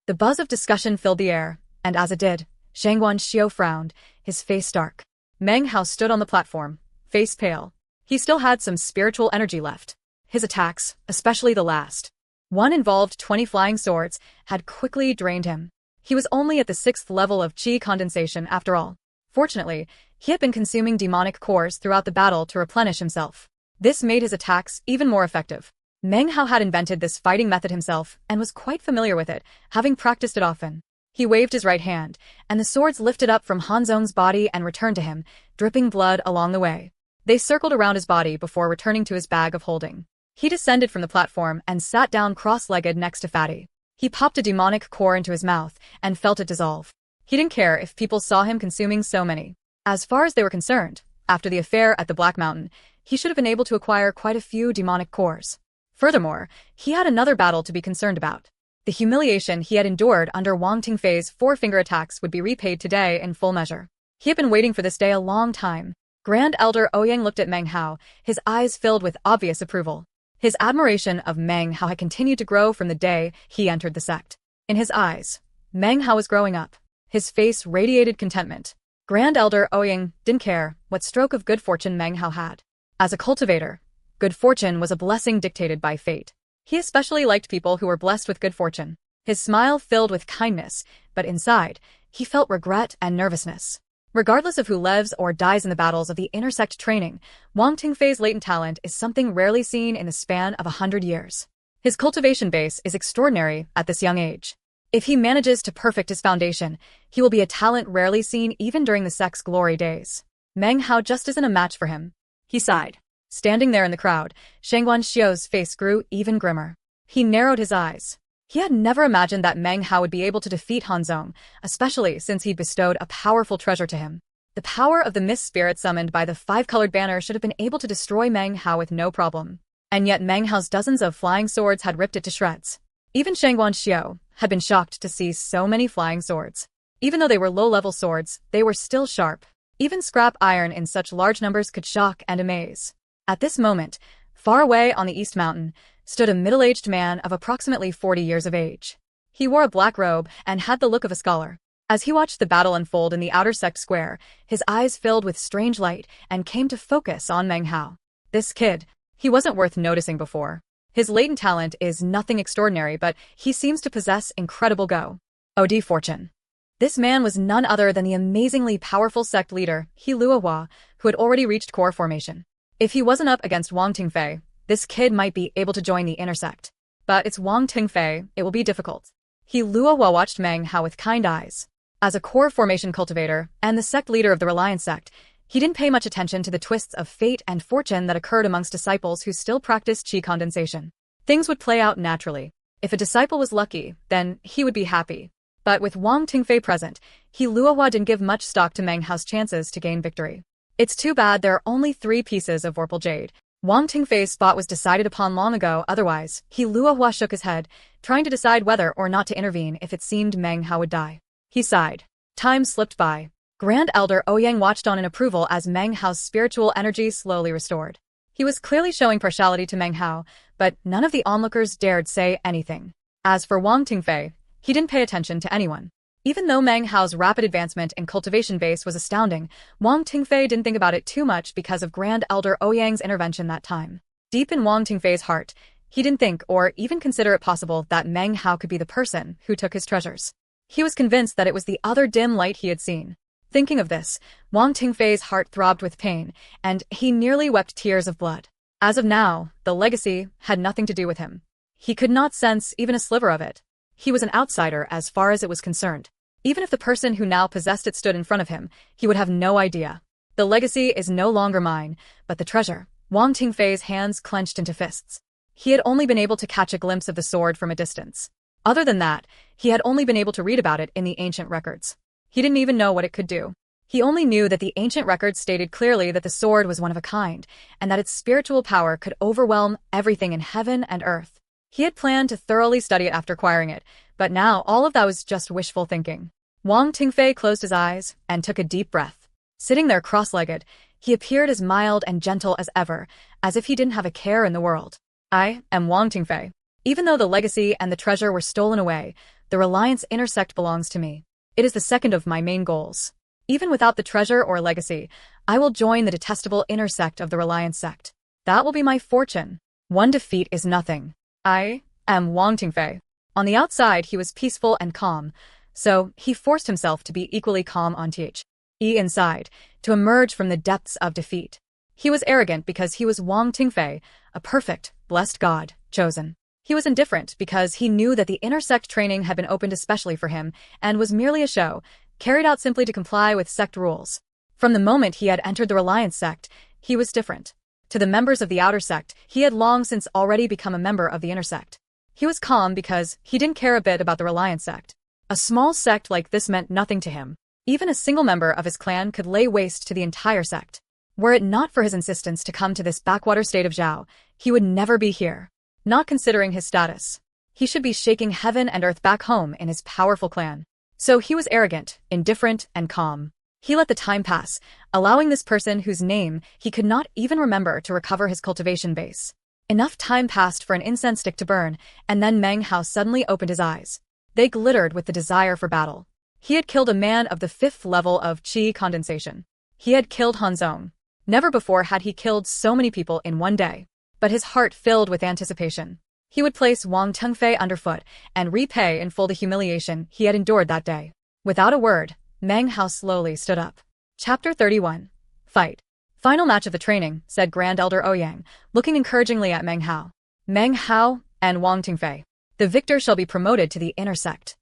The buzz of discussion filled the air, and as it did, Shangguan Xiao frowned, his face dark. Meng Hao stood on the platform, face pale. He still had some spiritual energy left. His attacks, especially the last one involved 20 flying swords, had quickly drained him. He was only at the 6th level of qi condensation after all. Fortunately, he had been consuming demonic cores throughout the battle to replenish himself. This made his attacks even more effective. Meng Hao had invented this fighting method himself and was quite familiar with it, having practiced it often. He waved his right hand, and the swords lifted up from Han Zhong's body and returned to him, dripping blood along the way. They circled around his body before returning to his bag of holding. He descended from the platform and sat down cross-legged next to Fatty. He popped a demonic core into his mouth and felt it dissolve. He didn't care if people saw him consuming so many. As far as they were concerned, after the affair at the Black Mountain, he should have been able to acquire quite a few demonic cores. Furthermore, he had another battle to be concerned about. The humiliation he had endured under Wang Tingfei's four-finger attacks would be repaid today in full measure. He had been waiting for this day a long time. Grand Elder Ouyang looked at Meng Hao, his eyes filled with obvious approval. His admiration of Meng Hao had continued to grow from the day he entered the sect. In his eyes, Meng Hao was growing up. His face radiated contentment. Grand Elder Ouyang didn't care what stroke of good fortune Meng Hao had. As a cultivator, good fortune was a blessing dictated by fate. He especially liked people who were blessed with good fortune. His smile filled with kindness, but inside, he felt regret and nervousness. Regardless of who lives or dies in the battles of the intersect training, Wang Tingfei's latent talent is something rarely seen in the span of 100 years. His cultivation base is extraordinary at this young age. If he manages to perfect his foundation, he will be a talent rarely seen even during the sect's glory days. Meng Hao just isn't a match for him. He sighed. Standing there in the crowd, Shangguan Xiao's face grew even grimmer. He narrowed his eyes. He had never imagined that Meng Hao would be able to defeat Han Zhong, especially since he'd bestowed a powerful treasure to him. The power of the mist spirit summoned by the five-colored banner should have been able to destroy Meng Hao with no problem. And yet Meng Hao's dozens of flying swords had ripped it to shreds. Even Shangguan Xiao had been shocked to see so many flying swords. Even though they were low-level swords, they were still sharp. Even scrap iron in such large numbers could shock and amaze. At this moment, far away on the East Mountain, stood a middle-aged man of approximately 40 years of age. He wore a black robe and had the look of a scholar. As he watched the battle unfold in the outer sect square, his eyes filled with strange light and came to focus on Meng Hao. This kid, he wasn't worth noticing before. His latent talent is nothing extraordinary, but he seems to possess incredible go. OD fortune. This man was none other than the amazingly powerful sect leader, He Luohua, who had already reached core formation. If he wasn't up against Wang Tingfei, this kid might be able to join the intersect. But it's Wang Tingfei, it will be difficult. He Luohua watched Meng Hao with kind eyes. As a core formation cultivator and the sect leader of the Reliance sect, he didn't pay much attention to the twists of fate and fortune that occurred amongst disciples who still practiced qi condensation. Things would play out naturally. If a disciple was lucky, then he would be happy. But with Wang Tingfei present, He Luohua didn't give much stock to Meng Hao's chances to gain victory. It's too bad there are only 3 pieces of Vorpal Jade. Wang Tingfei's spot was decided upon long ago, otherwise, He Luohua shook his head, trying to decide whether or not to intervene if it seemed Meng Hao would die. He sighed. Time slipped by. Grand Elder Ouyang watched on in approval as Meng Hao's spiritual energy slowly restored. He was clearly showing partiality to Meng Hao, but none of the onlookers dared say anything. As for Wang Tingfei, he didn't pay attention to anyone. Even though Meng Hao's rapid advancement in cultivation base was astounding, Wang Tingfei didn't think about it too much because of Grand Elder Ouyang's intervention that time. Deep in Wang Tingfei's heart, he didn't think or even consider it possible that Meng Hao could be the person who took his treasures. He was convinced that it was the other dim light he had seen. Thinking of this, Wang Tingfei's heart throbbed with pain, and he nearly wept tears of blood. As of now, the legacy had nothing to do with him. He could not sense even a sliver of it. He was an outsider as far as it was concerned. Even if the person who now possessed it stood in front of him, he would have no idea. The legacy is no longer mine, but the treasure. Wang Tingfei's hands clenched into fists. He had only been able to catch a glimpse of the sword from a distance. Other than that, he had only been able to read about it in the ancient records. He didn't even know what it could do. He only knew that the ancient records stated clearly that the sword was one of a kind, and that its spiritual power could overwhelm everything in heaven and earth. He had planned to thoroughly study it after acquiring it, but now all of that was just wishful thinking. Wang Tingfei closed his eyes and took a deep breath. Sitting there cross-legged, he appeared as mild and gentle as ever, as if he didn't have a care in the world. I am Wang Tingfei. Even though the legacy and the treasure were stolen away, the Reliance Inner Sect belongs to me. It is the second of my main goals. Even without the treasure or legacy, I will join the detestable inner sect of the Reliance sect. That will be my fortune. One defeat is nothing. I am Wang Tingfei. On the outside, he was peaceful and calm, so he forced himself to be equally calm on the inside, to emerge from the depths of defeat. He was arrogant because he was Wang Tingfei, a perfect, blessed god, chosen. He was indifferent because he knew that the inner sect training had been opened especially for him and was merely a show, carried out simply to comply with sect rules. From the moment he had entered the Reliance sect, he was different. To the members of the outer sect, he had long since already become a member of the inner sect. He was calm because he didn't care a bit about the Reliance sect. A small sect like this meant nothing to him. Even a single member of his clan could lay waste to the entire sect. Were it not for his insistence to come to this backwater state of Zhao, he would never be here. Not considering his status, he should be shaking heaven and earth back home in his powerful clan. So he was arrogant, indifferent, and calm. He let the time pass, allowing this person whose name he could not even remember to recover his cultivation base. Enough time passed for an incense stick to burn, and then Meng Hao suddenly opened his eyes. They glittered with the desire for battle. He had killed a man of the 5th level of qi condensation. He had killed Han Zong. Never before had he killed so many people in one day. But his heart filled with anticipation. He would place Wang Tingfei underfoot and repay in full the humiliation he had endured that day. Without a word, Meng Hao slowly stood up. Chapter 31. Fight. Final match of the training, said Grand Elder Ouyang, looking encouragingly at Meng Hao. Meng Hao and Wang Tingfei. The victor shall be promoted to the inner sect.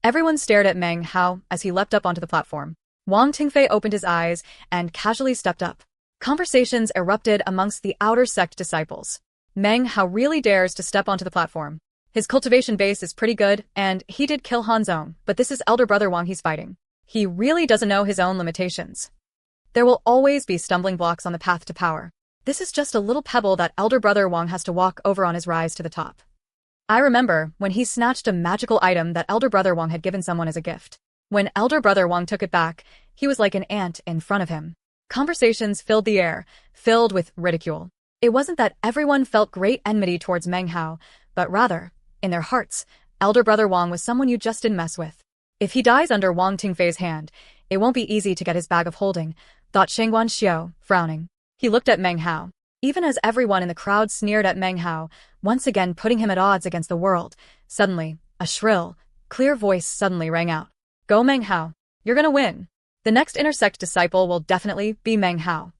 Everyone stared at Meng Hao as he leapt up onto the platform. Wang Tingfei opened his eyes and casually stepped up. Conversations erupted amongst the outer sect disciples. Meng Hao really dares to step onto the platform. His cultivation base is pretty good, and he did kill Han Zong, but this is elder brother Wang he's fighting. He really doesn't know his own limitations. There will always be stumbling blocks on the path to power. This is just a little pebble that elder brother Wang has to walk over on his rise to the top. I remember when he snatched a magical item that elder brother Wang had given someone as a gift. When elder brother Wang took it back, he was like an ant in front of him. Conversations filled the air, filled with ridicule. It wasn't that everyone felt great enmity towards Meng Hao, but rather, in their hearts, elder brother Wang was someone you just didn't mess with. If he dies under Wang Tingfei's hand, it won't be easy to get his bag of holding, thought Shengguan Xiao, frowning. He looked at Meng Hao. Even as everyone in the crowd sneered at Meng Hao, once again putting him at odds against the world, suddenly, a shrill, clear voice suddenly rang out. Go Meng Hao. You're gonna win. The next inner sect disciple will definitely be Meng Hao.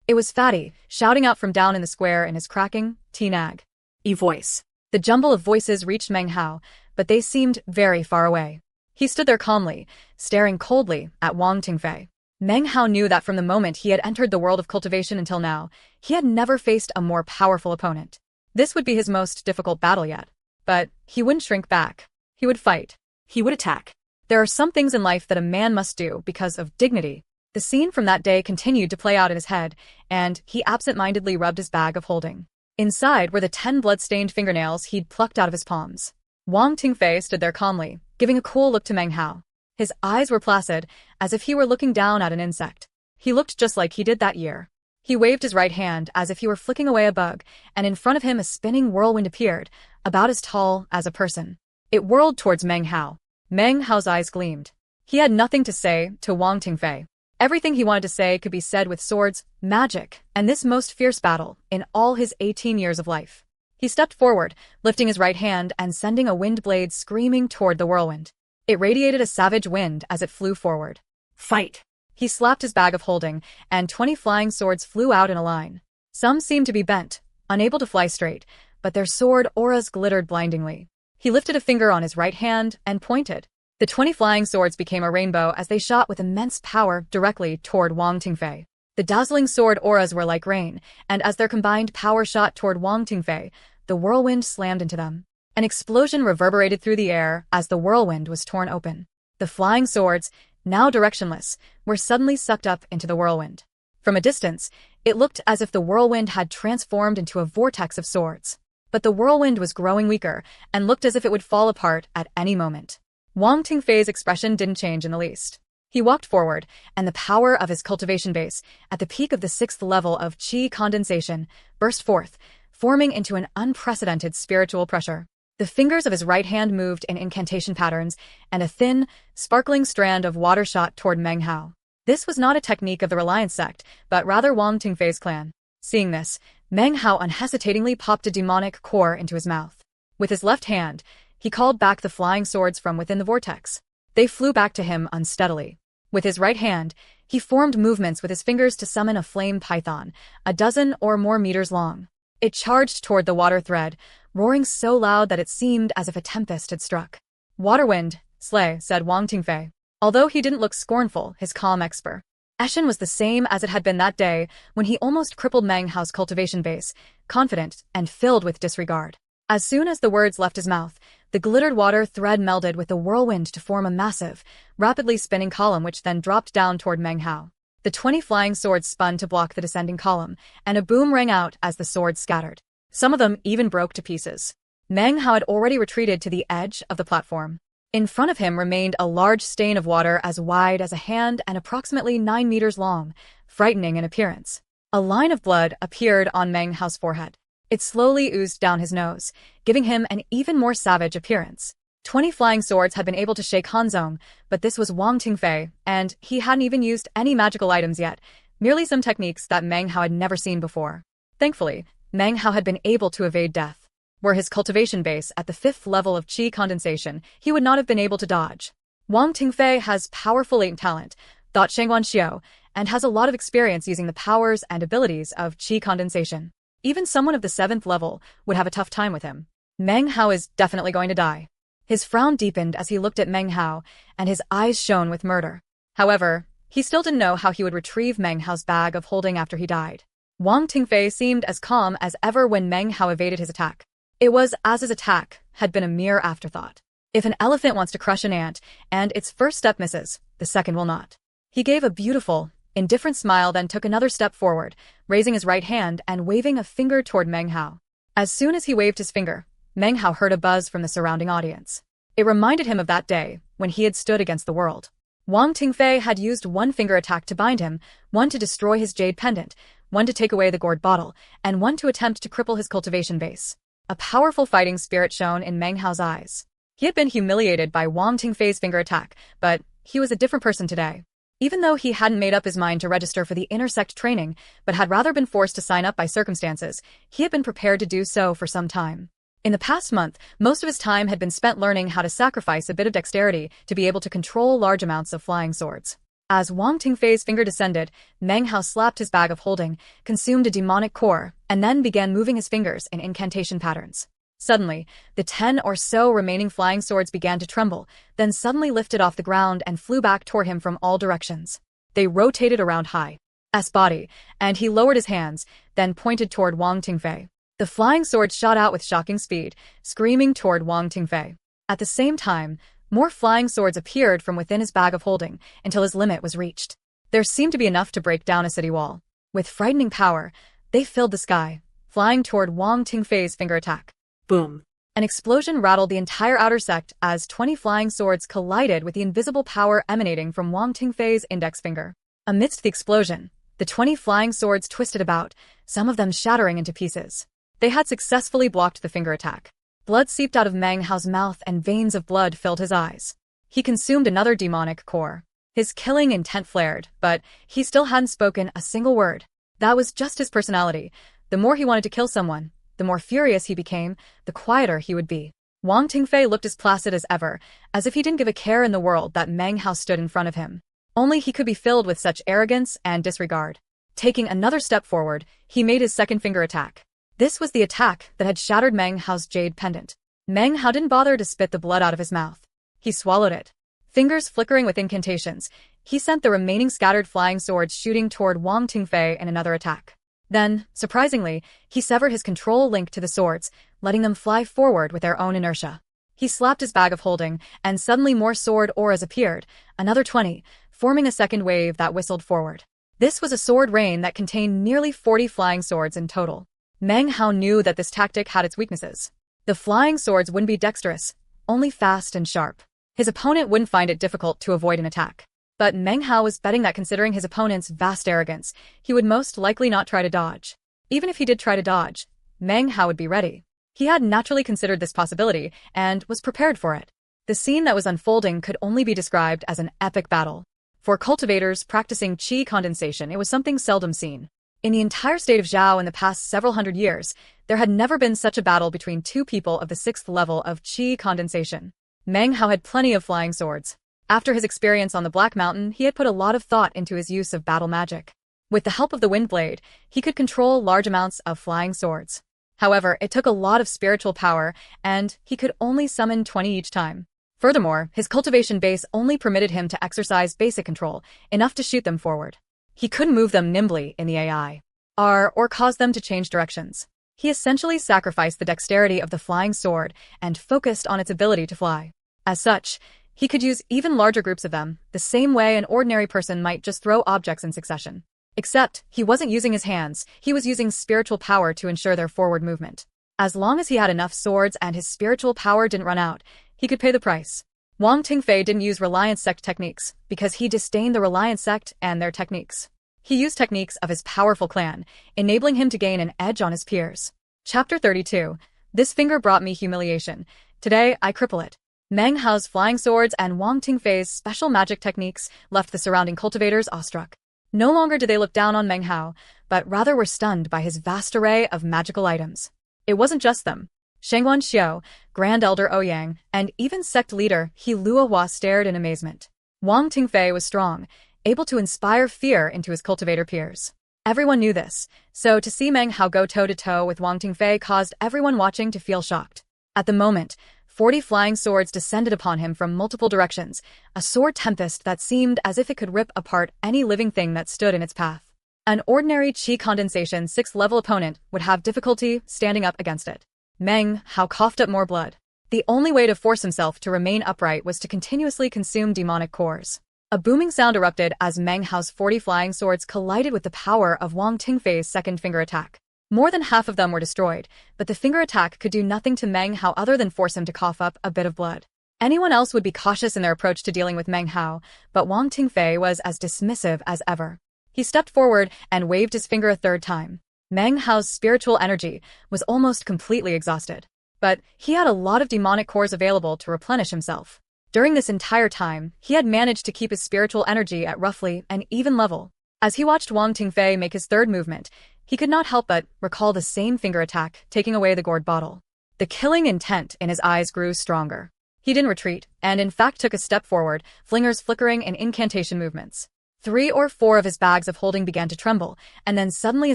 It was Fatty, shouting out from down in the square in his cracking, T-nag. voice. The jumble of voices reached Meng Hao, but they seemed very far away. He stood there calmly, staring coldly at Wang Tingfei. Meng Hao knew that from the moment he had entered the world of cultivation until now, he had never faced a more powerful opponent. This would be his most difficult battle yet. But he wouldn't shrink back. He would fight. He would attack. There are some things in life that a man must do because of dignity. The scene from that day continued to play out in his head, and he absent-mindedly rubbed his bag of holding. Inside were the 10 blood-stained fingernails he'd plucked out of his palms. Wang Tingfei stood there calmly, giving a cool look to Meng Hao. His eyes were placid, as if he were looking down at an insect. He looked just like he did that year. He waved his right hand as if he were flicking away a bug, and in front of him a spinning whirlwind appeared, about as tall as a person. It whirled towards Meng Hao. Meng Hao's eyes gleamed. He had nothing to say to Wang Tingfei. Everything he wanted to say could be said with swords, magic, and this most fierce battle in all his 18 years of life. He stepped forward, lifting his right hand and sending a wind blade screaming toward the whirlwind. It radiated a savage wind as it flew forward. Fight! He slapped his bag of holding, and 20 flying swords flew out in a line. Some seemed to be bent, unable to fly straight, but their sword auras glittered blindingly. He lifted a finger on his right hand and pointed. The 20 flying swords became a rainbow as they shot with immense power directly toward Wang Tingfei. The dazzling sword auras were like rain, and as their combined power shot toward Wang Tingfei, the whirlwind slammed into them. An explosion reverberated through the air as the whirlwind was torn open. The flying swords, now directionless, were suddenly sucked up into the whirlwind. From a distance, it looked as if the whirlwind had transformed into a vortex of swords. But the whirlwind was growing weaker and looked as if it would fall apart at any moment. Wang Tingfei's expression didn't change in the least. He walked forward, and the power of his cultivation base, at the peak of the 6th level of qi condensation, burst forth, forming into an unprecedented spiritual pressure. The fingers of his right hand moved in incantation patterns, and a thin, sparkling strand of water shot toward Meng Hao. This was not a technique of the Reliance sect, but rather Wang Tingfei's clan. Seeing this, Meng Hao unhesitatingly popped a demonic core into his mouth. With his left hand, he called back the flying swords from within the vortex. They flew back to him unsteadily. With his right hand, he formed movements with his fingers to summon a flame python, a dozen or more meters long. It charged toward the water thread, roaring so loud that it seemed as if a tempest had struck. "Waterwind, slay," said Wang Tingfei. Although he didn't look scornful, his calm expression was the same as it had been that day when he almost crippled Meng Hao's cultivation base, confident and filled with disregard. As soon as the words left his mouth, the glittered water thread melded with the whirlwind to form a massive, rapidly spinning column which then dropped down toward Meng Hao. The 20 flying swords spun to block the descending column, and a boom rang out as the swords scattered. Some of them even broke to pieces. Meng Hao had already retreated to the edge of the platform. In front of him remained a large stain of water as wide as a hand and approximately 9 meters long, frightening in appearance. A line of blood appeared on Meng Hao's forehead. It slowly oozed down his nose, giving him an even more savage appearance. 20 flying swords had been able to shake Hanzong, but this was Wang Tingfei, and he hadn't even used any magical items yet, merely some techniques that Meng Hao had never seen before. Thankfully, Meng Hao had been able to evade death. Were his cultivation base at the 5th level of qi condensation, he would not have been able to dodge. Wang Tingfei has powerful latent talent, thought Shangguan Xiao, and has a lot of experience using the powers and abilities of qi condensation. Even someone of the 7th level would have a tough time with him. Meng Hao is definitely going to die. His frown deepened as he looked at Meng Hao, and his eyes shone with murder. However, he still didn't know how he would retrieve Meng Hao's bag of holding after he died. Wang Tingfei seemed as calm as ever when Meng Hao evaded his attack. It was as his attack had been a mere afterthought. If an elephant wants to crush an ant, and its first step misses, the second will not. He gave a beautiful, indifferent smile, then took another step forward, raising his right hand and waving a finger toward Meng Hao. As soon as he waved his finger, Meng Hao heard a buzz from the surrounding audience. It reminded him of that day, when he had stood against the world. Wang Tingfei had used one finger attack to bind him, one to destroy his jade pendant, one to take away the gourd bottle, and one to attempt to cripple his cultivation base. A powerful fighting spirit shone in Meng Hao's eyes. He had been humiliated by Wang Tingfei's finger attack, but he was a different person today. Even though he hadn't made up his mind to register for the intersect training, but had rather been forced to sign up by circumstances, he had been prepared to do so for some time. In the past month, most of his time had been spent learning how to sacrifice a bit of dexterity to be able to control large amounts of flying swords. As Wang Tingfei's finger descended, Meng Hao slapped his bag of holding, consumed a demonic core, and then began moving his fingers in incantation patterns. Suddenly, the 10 or so remaining flying swords began to tremble, then suddenly lifted off the ground and flew back toward him from all directions. They rotated around Hai's body, and he lowered his hands, then pointed toward Wang Tingfei. The flying swords shot out with shocking speed, screaming toward Wang Tingfei. At the same time, more flying swords appeared from within his bag of holding until his limit was reached. There seemed to be enough to break down a city wall. With frightening power, they filled the sky, flying toward Wang Tingfei's finger attack. Boom. An explosion rattled the entire outer sect as 20 flying swords collided with the invisible power emanating from Wang Tingfei's index finger. Amidst the explosion, the 20 flying swords twisted about, some of them shattering into pieces. They had successfully blocked the finger attack. Blood seeped out of Meng Hao's mouth and veins of blood filled his eyes. He consumed another demonic core. His killing intent flared, but he still hadn't spoken a single word. That was just his personality. The more he wanted to kill someone, the more furious he became, the quieter he would be. Wang Tingfei looked as placid as ever, as if he didn't give a care in the world that Meng Hao stood in front of him. Only he could be filled with such arrogance and disregard. Taking another step forward, he made his second finger attack. This was the attack that had shattered Meng Hao's jade pendant. Meng Hao didn't bother to spit the blood out of his mouth. He swallowed it. Fingers flickering with incantations, he sent the remaining scattered flying swords shooting toward Wang Tingfei in another attack. Then, surprisingly, he severed his control link to the swords, letting them fly forward with their own inertia. He slapped his bag of holding, and suddenly more sword auras appeared, another 20, forming a second wave that whistled forward. This was a sword rain that contained nearly 40 flying swords in total. Meng Hao knew that this tactic had its weaknesses. The flying swords wouldn't be dexterous, only fast and sharp. His opponent wouldn't find it difficult to avoid an attack. But Meng Hao was betting that considering his opponent's vast arrogance, he would most likely not try to dodge. Even if he did try to dodge, Meng Hao would be ready. He had naturally considered this possibility and was prepared for it. The scene that was unfolding could only be described as an epic battle. For cultivators practicing qi condensation, it was something seldom seen. In the entire state of Zhao in the past several hundred years, there had never been such a battle between two people of the 6th level of qi condensation. Meng Hao had plenty of flying swords. After his experience on the Black Mountain, he had put a lot of thought into his use of battle magic. With the help of the Wind Blade, he could control large amounts of flying swords. However, it took a lot of spiritual power, and he could only summon 20 each time. Furthermore, his cultivation base only permitted him to exercise basic control, enough to shoot them forward. He couldn't move them nimbly in the AI, or cause them to change directions. He essentially sacrificed the dexterity of the flying sword and focused on its ability to fly. As such, he could use even larger groups of them, the same way an ordinary person might just throw objects in succession. Except, he wasn't using his hands, he was using spiritual power to ensure their forward movement. As long as he had enough swords and his spiritual power didn't run out, he could pay the price. Wang Tingfei didn't use Reliance Sect techniques, because he disdained the Reliance Sect and their techniques. He used techniques of his powerful clan, enabling him to gain an edge on his peers. Chapter 32. This finger brought me humiliation. Today, I cripple it. Meng Hao's flying swords and Wang Tingfei's special magic techniques left the surrounding cultivators awestruck. No longer did they look down on Meng Hao, but rather were stunned by his vast array of magical items. It wasn't just them. Shengguan Xiao, Grand Elder Ouyang, and even sect leader He Luohua stared in amazement. Wang Tingfei was strong, able to inspire fear into his cultivator peers. Everyone knew this, so to see Meng Hao go toe-to-toe with Wang Tingfei caused everyone watching to feel shocked. At the moment, 40 flying swords descended upon him from multiple directions, a sword tempest that seemed as if it could rip apart any living thing that stood in its path. An ordinary qi condensation 6th level opponent would have difficulty standing up against it. Meng Hao coughed up more blood. The only way to force himself to remain upright was to continuously consume demonic cores. A booming sound erupted as Meng Hao's 40 flying swords collided with the power of Wang Tingfei's second finger attack. More than half of them were destroyed, but the finger attack could do nothing to Meng Hao other than force him to cough up a bit of blood. Anyone else would be cautious in their approach to dealing with Meng Hao, but Wang Tingfei was as dismissive as ever. He stepped forward and waved his finger a third time. Meng Hao's spiritual energy was almost completely exhausted, but he had a lot of demonic cores available to replenish himself. During this entire time, he had managed to keep his spiritual energy at roughly an even level. As he watched Wang Tingfei make his third movement, he could not help but recall the same finger attack, taking away the gourd bottle. The killing intent in his eyes grew stronger. He didn't retreat, and in fact took a step forward, flingers flickering in incantation movements. 3 or 4 of his bags of holding began to tremble, and then suddenly a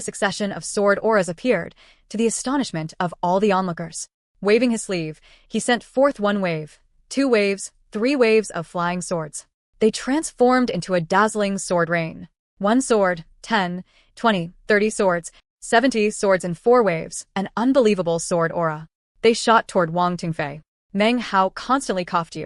succession of sword auras appeared, to the astonishment of all the onlookers. Waving his sleeve, he sent forth 1 wave, 2 waves, 3 waves of flying swords. They transformed into a dazzling sword rain. 1 sword, 10, 20, 30 swords, 70 swords in 4 waves, an unbelievable sword aura. They shot toward Wang Tingfei. Meng Hao constantly coughed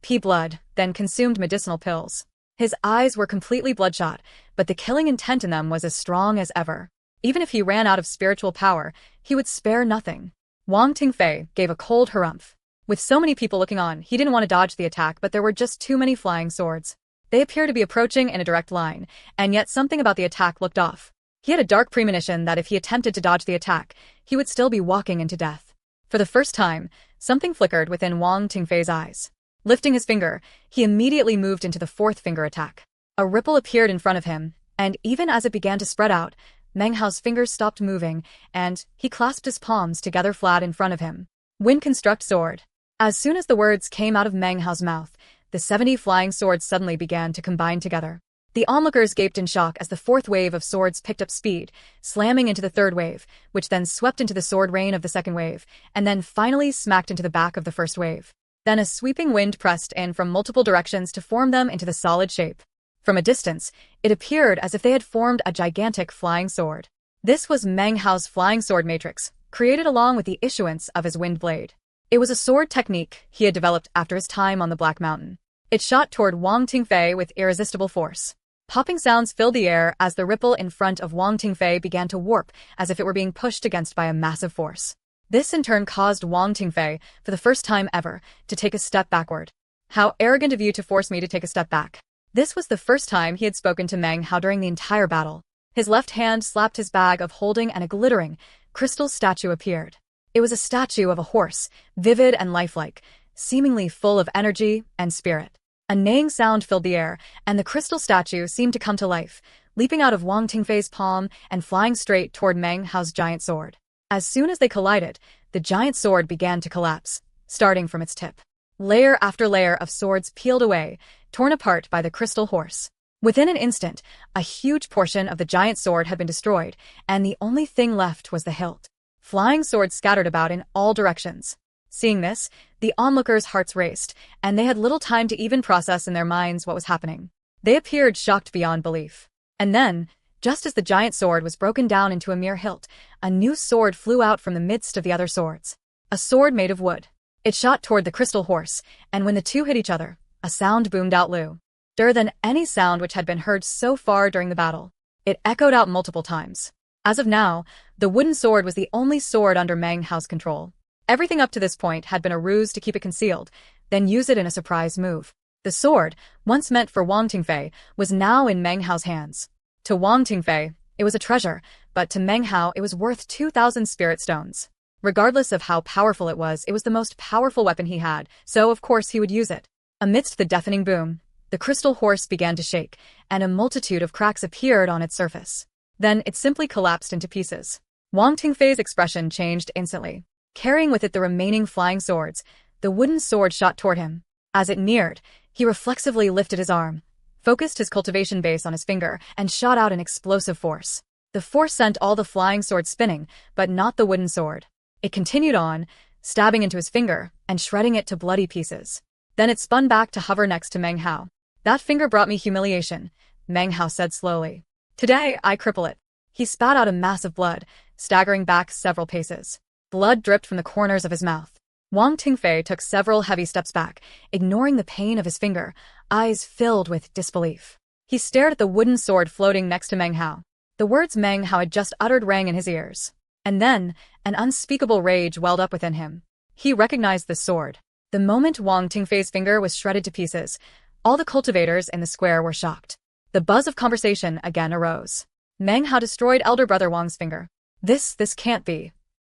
pee blood, then consumed medicinal pills. His eyes were completely bloodshot, but the killing intent in them was as strong as ever. Even if he ran out of spiritual power, he would spare nothing. Wang Tingfei gave a cold harumph. With so many people looking on, he didn't want to dodge the attack, but there were just too many flying swords. They appeared to be approaching in a direct line, and yet something about the attack looked off. He had a dark premonition that if he attempted to dodge the attack, he would still be walking into death. For the first time, something flickered within Wang Tingfei's eyes. Lifting his finger, he immediately moved into the 4th finger attack. A ripple appeared in front of him, and even as it began to spread out, Meng Hao's fingers stopped moving, and he clasped his palms together flat in front of him. Wind Construct Sword. As soon as the words came out of Meng Hao's mouth, the 70 flying swords suddenly began to combine together. The onlookers gaped in shock as the 4th wave of swords picked up speed, slamming into the 3rd wave, which then swept into the sword rain of the 2nd wave, and then finally smacked into the back of the 1st wave. Then a sweeping wind pressed in from multiple directions to form them into the solid shape. From a distance, it appeared as if they had formed a gigantic flying sword. This was Meng Hao's flying sword matrix, created along with the issuance of his wind blade. It was a sword technique he had developed after his time on the Black Mountain. It shot toward Wang Tingfei with irresistible force. Popping sounds filled the air as the ripple in front of Wang Tingfei began to warp as if it were being pushed against by a massive force. This in turn caused Wang Tingfei, for the first time ever, to take a step backward. How arrogant of you to force me to take a step back. This was the first time he had spoken to Meng Hao during the entire battle. His left hand slapped his bag of holding and a glittering, crystal statue appeared. It was a statue of a horse, vivid and lifelike, seemingly full of energy and spirit. A neighing sound filled the air, and the crystal statue seemed to come to life, leaping out of Wang Tingfei's palm and flying straight toward Meng Hao's giant sword. As soon as they collided, the giant sword began to collapse, starting from its tip. Layer after layer of swords peeled away, torn apart by the crystal horse. Within an instant, a huge portion of the giant sword had been destroyed, and the only thing left was the hilt. Flying swords scattered about in all directions. Seeing this, the onlookers' hearts raced, and they had little time to even process in their minds what was happening. They appeared shocked beyond belief. And then, just as the giant sword was broken down into a mere hilt, a new sword flew out from the midst of the other swords. A sword made of wood. It shot toward the crystal horse, and when the two hit each other, a sound boomed out louder than any sound which had been heard so far during the battle. It echoed out multiple times. As of now, the wooden sword was the only sword under Meng Hao's control. Everything up to this point had been a ruse to keep it concealed, then use it in a surprise move. The sword, once meant for Wang Tingfei, was now in Meng Hao's hands. To Wang Tingfei, it was a treasure, but to Meng Hao it was worth 2,000 spirit stones. Regardless of how powerful it was the most powerful weapon he had, so of course he would use it. Amidst the deafening boom, the crystal horse began to shake, and a multitude of cracks appeared on its surface. Then it simply collapsed into pieces. Wang Tingfei's expression changed instantly. Carrying with it the remaining flying swords, the wooden sword shot toward him. As it neared, he reflexively lifted his arm, focused his cultivation base on his finger, and shot out an explosive force. The force sent all the flying swords spinning, but not the wooden sword. It continued on, stabbing into his finger and shredding it to bloody pieces. Then it spun back to hover next to Meng Hao. That finger brought me humiliation, Meng Hao said slowly. Today, I cripple it. He spat out a mass of blood, staggering back several paces. Blood dripped from the corners of his mouth. Wang Tingfei took several heavy steps back, ignoring the pain of his finger, eyes filled with disbelief. He stared at the wooden sword floating next to Meng Hao. The words Meng Hao had just uttered rang in his ears. And then, an unspeakable rage welled up within him. He recognized the sword. The moment Wang Tingfei's finger was shredded to pieces, all the cultivators in the square were shocked. The buzz of conversation again arose. Meng Hao destroyed elder brother Wang's finger. This can't be.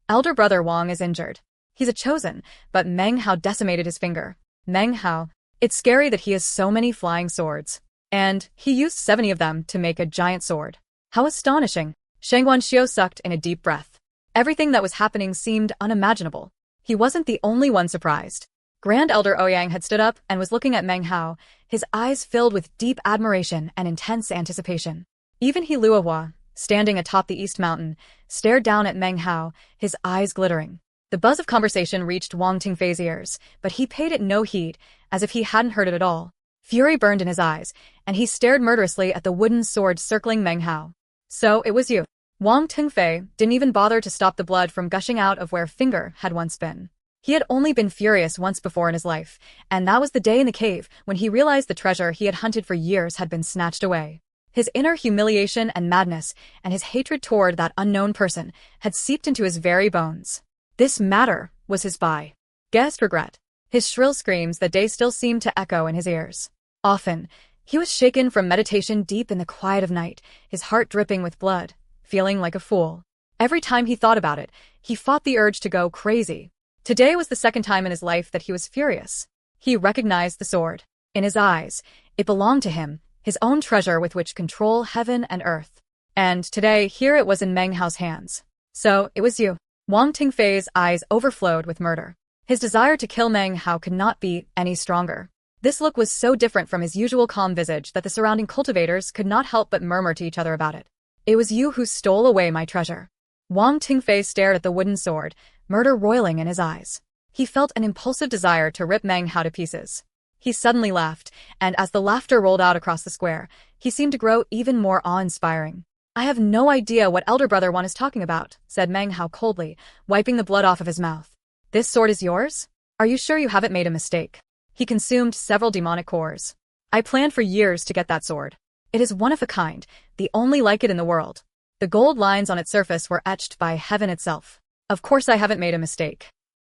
Elder brother Wang is injured. He's a chosen, but Meng Hao decimated his finger. Meng Hao, it's scary that he has so many flying swords. And he used 70 of them to make a giant sword. How astonishing. Shang Guanxiu sucked in a deep breath. Everything that was happening seemed unimaginable. He wasn't the only one surprised. Grand Elder Ouyang had stood up and was looking at Meng Hao, his eyes filled with deep admiration and intense anticipation. Even He Luohua, standing atop the East Mountain, stared down at Meng Hao, his eyes glittering. The buzz of conversation reached Wang Tingfei's ears, but he paid it no heed, as if he hadn't heard it at all. Fury burned in his eyes, and he stared murderously at the wooden sword circling Meng Hao. So it was you. Wang Tingfei didn't even bother to stop the blood from gushing out of where finger had once been. He had only been furious once before in his life, and that was the day in the cave when he realized the treasure he had hunted for years had been snatched away. His inner humiliation and madness, and his hatred toward that unknown person, had seeped into his very bones. This matter was his biggest regret. His shrill screams that day still seemed to echo in his ears. Often, he was shaken from meditation deep in the quiet of night, his heart dripping with blood, feeling like a fool. Every time he thought about it, he fought the urge to go crazy. Today was the second time in his life that he was furious. He recognized the sword. In his eyes, it belonged to him, his own treasure with which control heaven and earth. And today, here it was in Meng Hao's hands. So, it was you. Wang Tingfei's eyes overflowed with murder. His desire to kill Meng Hao could not be any stronger. This look was so different from his usual calm visage that the surrounding cultivators could not help but murmur to each other about it. It was you who stole away my treasure. Wang Tingfei stared at the wooden sword, murder roiling in his eyes. He felt an impulsive desire to rip Meng Hao to pieces. He suddenly laughed, and as the laughter rolled out across the square, he seemed to grow even more awe-inspiring. I have no idea what elder brother one is talking about, said Meng Hao coldly, wiping the blood off of his mouth. This sword is yours? Are you sure you haven't made a mistake? He consumed several demonic cores. I planned for years to get that sword. It is one of a kind, the only like it in the world. The gold lines on its surface were etched by heaven itself. Of course I haven't made a mistake.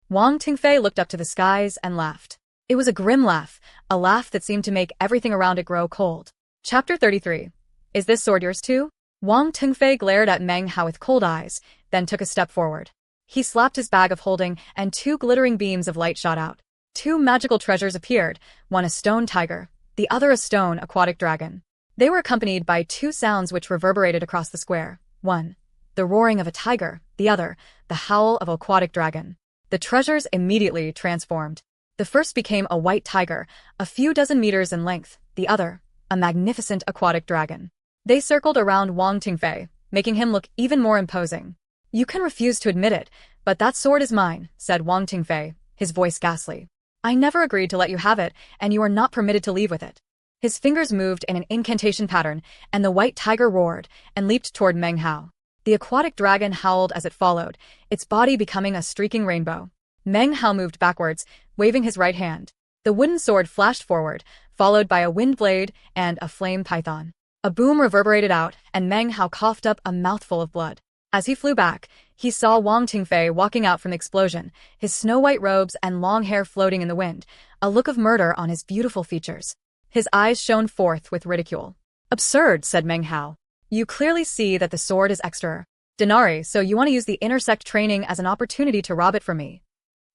Wang Tingfei looked up to the skies and laughed. It was a grim laugh, a laugh that seemed to make everything around it grow cold. Chapter 33. Is this sword yours too? Wang Tingfei glared at Meng Hao with cold eyes, then took a step forward. He slapped his bag of holding, and two glittering beams of light shot out. Two magical treasures appeared, one a stone tiger, the other a stone aquatic dragon. They were accompanied by two sounds which reverberated across the square. One, the roaring of a tiger, the other, the howl of an aquatic dragon. The treasures immediately transformed. The first became a white tiger, a few dozen meters in length, the other, a magnificent aquatic dragon. They circled around Wang Tingfei, making him look even more imposing. You can refuse to admit it, but that sword is mine, said Wang Tingfei, his voice ghastly. I never agreed to let you have it, and you are not permitted to leave with it. His fingers moved in an incantation pattern, and the white tiger roared and leaped toward Meng Hao. The aquatic dragon howled as it followed, its body becoming a streaking rainbow. Meng Hao moved backwards, waving his right hand. The wooden sword flashed forward, followed by a wind blade and a flame python. A boom reverberated out, and Meng Hao coughed up a mouthful of blood. As he flew back, he saw Wang Tingfei walking out from the explosion, his snow-white robes and long hair floating in the wind, a look of murder on his beautiful features. His eyes shone forth with ridicule. Absurd, said Meng Hao. You clearly see that the sword is extraordinary, so you want to use the intersect training as an opportunity to rob it from me.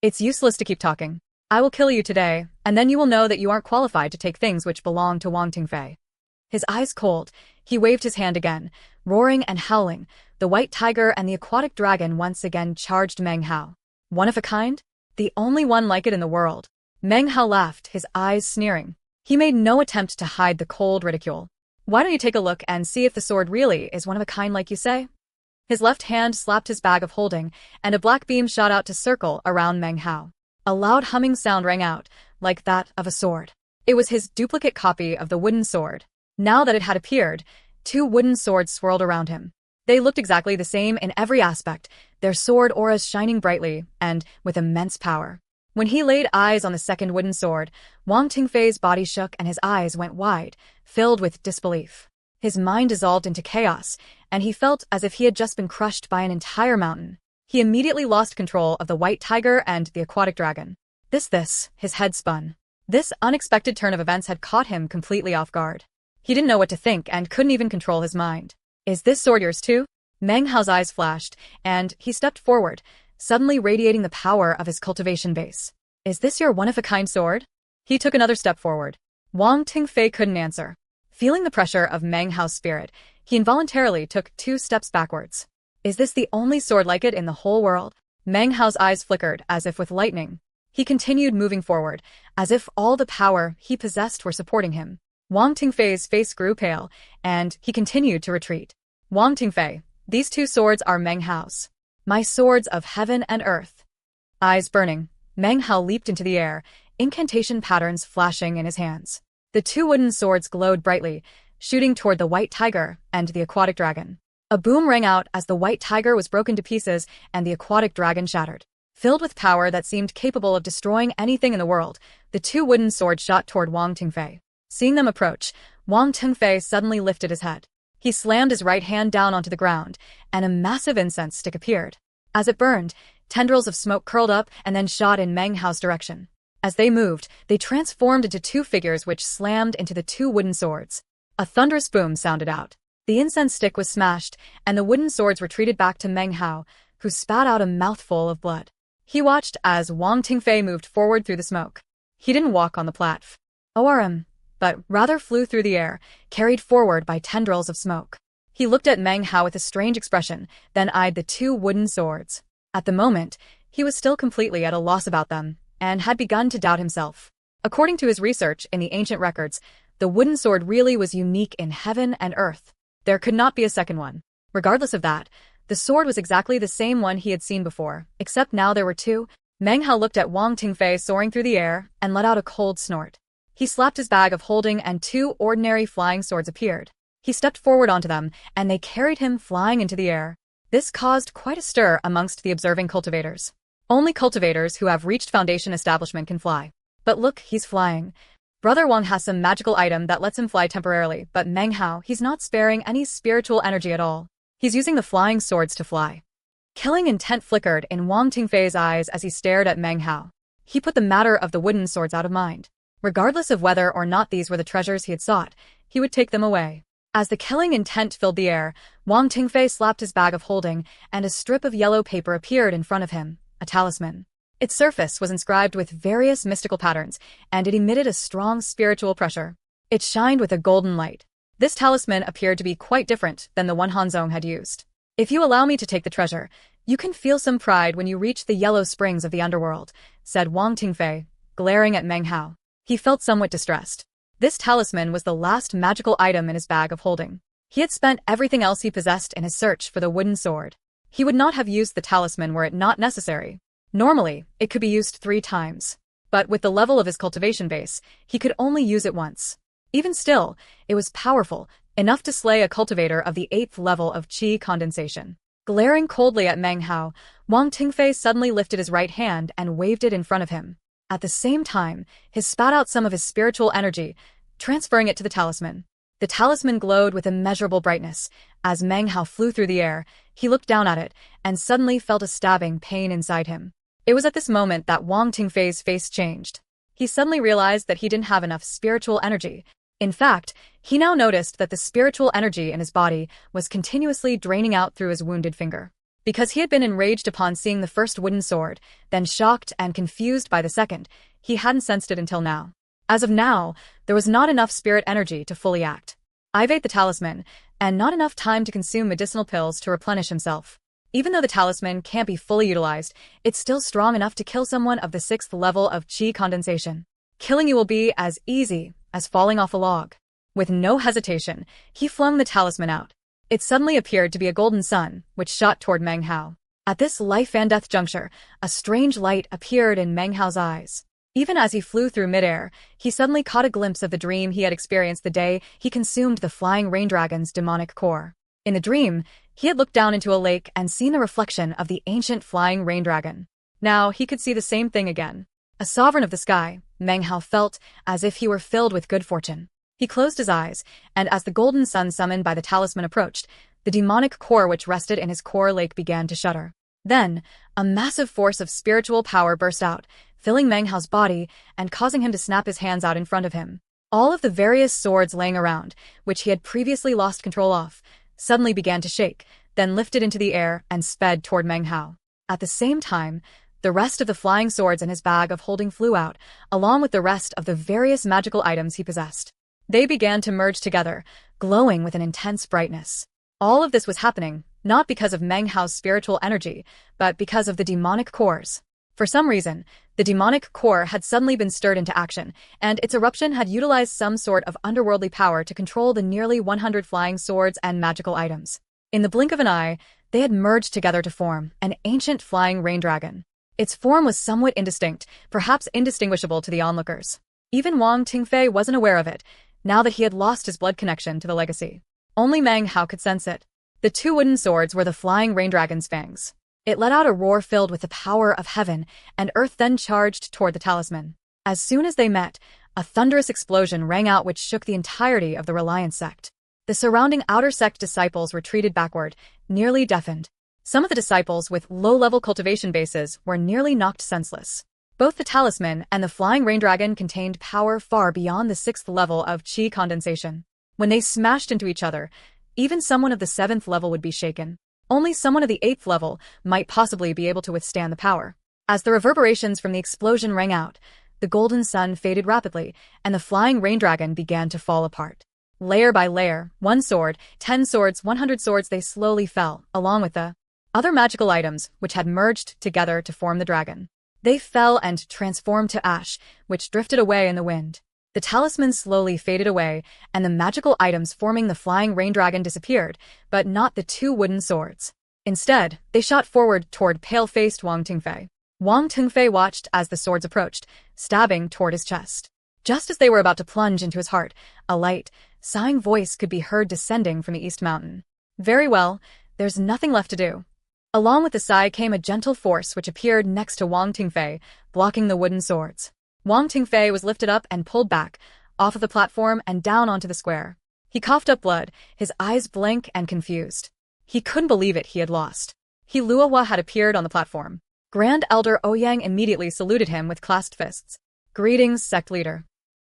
It's useless to keep talking. I will kill you today, and then you will know that you aren't qualified to take things which belong to Wang Tingfei. His eyes cold, he waved his hand again, roaring and howling. The white tiger and the aquatic dragon once again charged Meng Hao. One of a kind? The only one like it in the world. Meng Hao laughed, his eyes sneering. He made no attempt to hide the cold ridicule. Why don't you take a look and see if the sword really is one of a kind like you say? His left hand slapped his bag of holding, and a black beam shot out to circle around Meng Hao. A loud humming sound rang out, like that of a sword. It was his duplicate copy of the wooden sword. Now that it had appeared, two wooden swords swirled around him. They looked exactly the same in every aspect, their sword auras shining brightly and with immense power. When he laid eyes on the second wooden sword, Wang Tingfei's body shook and his eyes went wide, filled with disbelief. His mind dissolved into chaos, and he felt as if he had just been crushed by an entire mountain. He immediately lost control of the white tiger and the aquatic dragon. His head spun. This unexpected turn of events had caught him completely off guard. He didn't know what to think and couldn't even control his mind. Is this sword yours too? Meng Hao's eyes flashed, and he stepped forward, suddenly radiating the power of his cultivation base. Is this your one-of-a-kind sword? He took another step forward. Wang Tingfei couldn't answer. Feeling the pressure of Meng Hao's spirit, he involuntarily took 2 steps backwards. Is this the only sword like it in the whole world? Meng Hao's eyes flickered as if with lightning. He continued moving forward, as if all the power he possessed were supporting him. Wang Tingfei's face grew pale, and he continued to retreat. Wang Tingfei, these 2 swords are Meng Hao's. My swords of heaven and earth. Eyes burning, Meng Hao leaped into the air, incantation patterns flashing in his hands. The 2 wooden swords glowed brightly, shooting toward the white tiger and the aquatic dragon. A boom rang out as the white tiger was broken to pieces and the aquatic dragon shattered. Filled with power that seemed capable of destroying anything in the world, the 2 wooden swords shot toward Wang Tingfei. Seeing them approach, Wang Tingfei suddenly lifted his head. He slammed his right hand down onto the ground, and a massive incense stick appeared. As it burned, tendrils of smoke curled up and then shot in Meng Hao's direction. As they moved, they transformed into 2 figures which slammed into the 2 wooden swords. A thunderous boom sounded out. The incense stick was smashed, and the wooden swords retreated back to Meng Hao, who spat out a mouthful of blood. He watched as Wang Tingfei moved forward through the smoke. He didn't walk on the platform, but rather flew through the air, carried forward by tendrils of smoke. He looked at Meng Hao with a strange expression, then eyed the 2 wooden swords. At the moment, he was still completely at a loss about them, and had begun to doubt himself. According to his research in the ancient records, the wooden sword really was unique in heaven and earth. There could not be a second one. Regardless of that, the sword was exactly the same one he had seen before, except now there were 2. Meng Hao looked at Wang Tingfei soaring through the air and let out a cold snort. He slapped his bag of holding and 2 ordinary flying swords appeared. He stepped forward onto them, and they carried him flying into the air. This caused quite a stir amongst the observing cultivators. Only cultivators who have reached Foundation establishment can fly. But look, he's flying. Brother Wang has some magical item that lets him fly temporarily, but Meng Hao, he's not sparing any spiritual energy at all. He's using the flying swords to fly. Killing intent flickered in Wang Tingfei's eyes as he stared at Meng Hao. He put the matter of the wooden swords out of mind. Regardless of whether or not these were the treasures he had sought, he would take them away. As the killing intent filled the air, Wang Tingfei slapped his bag of holding, and a strip of yellow paper appeared in front of him, a talisman. Its surface was inscribed with various mystical patterns, and it emitted a strong spiritual pressure. It shined with a golden light. This talisman appeared to be quite different than the one Hanzong had used. If you allow me to take the treasure, you can feel some pride when you reach the yellow springs of the underworld, said Wang Tingfei, glaring at Meng Hao. He felt somewhat distressed. This talisman was the last magical item in his bag of holding. He had spent everything else he possessed in his search for the wooden sword. He would not have used the talisman were it not necessary. Normally, it could be used 3 times. But with the level of his cultivation base, he could only use it once. Even still, it was powerful, enough to slay a cultivator of the 8th level of qi condensation. Glaring coldly at Meng Hao, Wang Tingfei suddenly lifted his right hand and waved it in front of him. At the same time, he spat out some of his spiritual energy, transferring it to the talisman. The talisman glowed with immeasurable brightness. As Meng Hao flew through the air, he looked down at it, and suddenly felt a stabbing pain inside him. It was at this moment that Wang Tingfei's face changed. He suddenly realized that he didn't have enough spiritual energy. In fact, he now noticed that the spiritual energy in his body was continuously draining out through his wounded finger. Because he had been enraged upon seeing the first wooden sword, then shocked and confused by the second, he hadn't sensed it until now. As of now, there was not enough spirit energy to fully act. Activate the talisman, and not enough time to consume medicinal pills to replenish himself. Even though the talisman can't be fully utilized, it's still strong enough to kill someone of the 6th level of qi condensation. Killing you will be as easy as falling off a log. With no hesitation, he flung the talisman out. It suddenly appeared to be a golden sun, which shot toward Meng Hao. At this life and death juncture, a strange light appeared in Meng Hao's eyes. Even as he flew through midair, he suddenly caught a glimpse of the dream he had experienced the day he consumed the flying rain dragon's demonic core. In the dream, he had looked down into a lake and seen the reflection of the ancient flying rain dragon. Now he could see the same thing again. A sovereign of the sky, Meng Hao felt as if he were filled with good fortune. He closed his eyes, and as the golden sun summoned by the talisman approached, the demonic core which rested in his core lake began to shudder. Then, a massive force of spiritual power burst out, filling Meng Hao's body and causing him to snap his hands out in front of him. All of the various swords laying around, which he had previously lost control of, suddenly began to shake, then lifted into the air and sped toward Meng Hao. At the same time, the rest of the flying swords in his bag of holding flew out, along with the rest of the various magical items he possessed. They began to merge together, glowing with an intense brightness. All of this was happening, not because of Meng Hao's spiritual energy, but because of the demonic cores. For some reason, the demonic core had suddenly been stirred into action, and its eruption had utilized some sort of underworldly power to control the nearly 100 flying swords and magical items. In the blink of an eye, they had merged together to form an ancient flying rain dragon. Its form was somewhat indistinct, perhaps indistinguishable to the onlookers. Even Wang Tingfei wasn't aware of it, now that he had lost his blood connection to the legacy. Only Meng Hao could sense it. The 2 wooden swords were the flying rain dragon's fangs. It let out a roar filled with the power of heaven and earth, then charged toward the talisman. As soon as they met, a thunderous explosion rang out which shook the entirety of the Reliance sect. The surrounding outer sect disciples retreated backward, nearly deafened. Some of the disciples with low-level cultivation bases were nearly knocked senseless. Both the talisman and the flying rain dragon contained power far beyond the 6th level of qi condensation. When they smashed into each other, even someone of the 7th level would be shaken. Only someone of the 8th level might possibly be able to withstand the power. As the reverberations from the explosion rang out, the golden sun faded rapidly, and the flying rain dragon began to fall apart. Layer by layer, 1 sword, 10 swords, 100 swords, they slowly fell, along with the other magical items which had merged together to form the dragon. They fell and transformed to ash, which drifted away in the wind. The talisman slowly faded away, and the magical items forming the flying rain dragon disappeared, but not the 2 wooden swords. Instead, they shot forward toward pale-faced Wang Tingfei. Wang Tingfei watched as the swords approached, stabbing toward his chest. Just as they were about to plunge into his heart, a light, sighing voice could be heard descending from the East Mountain. Very well, there's nothing left to do. Along with the sigh came a gentle force which appeared next to Wang Tingfei, blocking the wooden swords. Wang Tingfei was lifted up and pulled back, off of the platform and down onto the square. He coughed up blood, his eyes blank and confused. He couldn't believe it, he had lost. He Luohua had appeared on the platform. Grand Elder Ouyang immediately saluted him with clasped fists. Greetings, sect leader.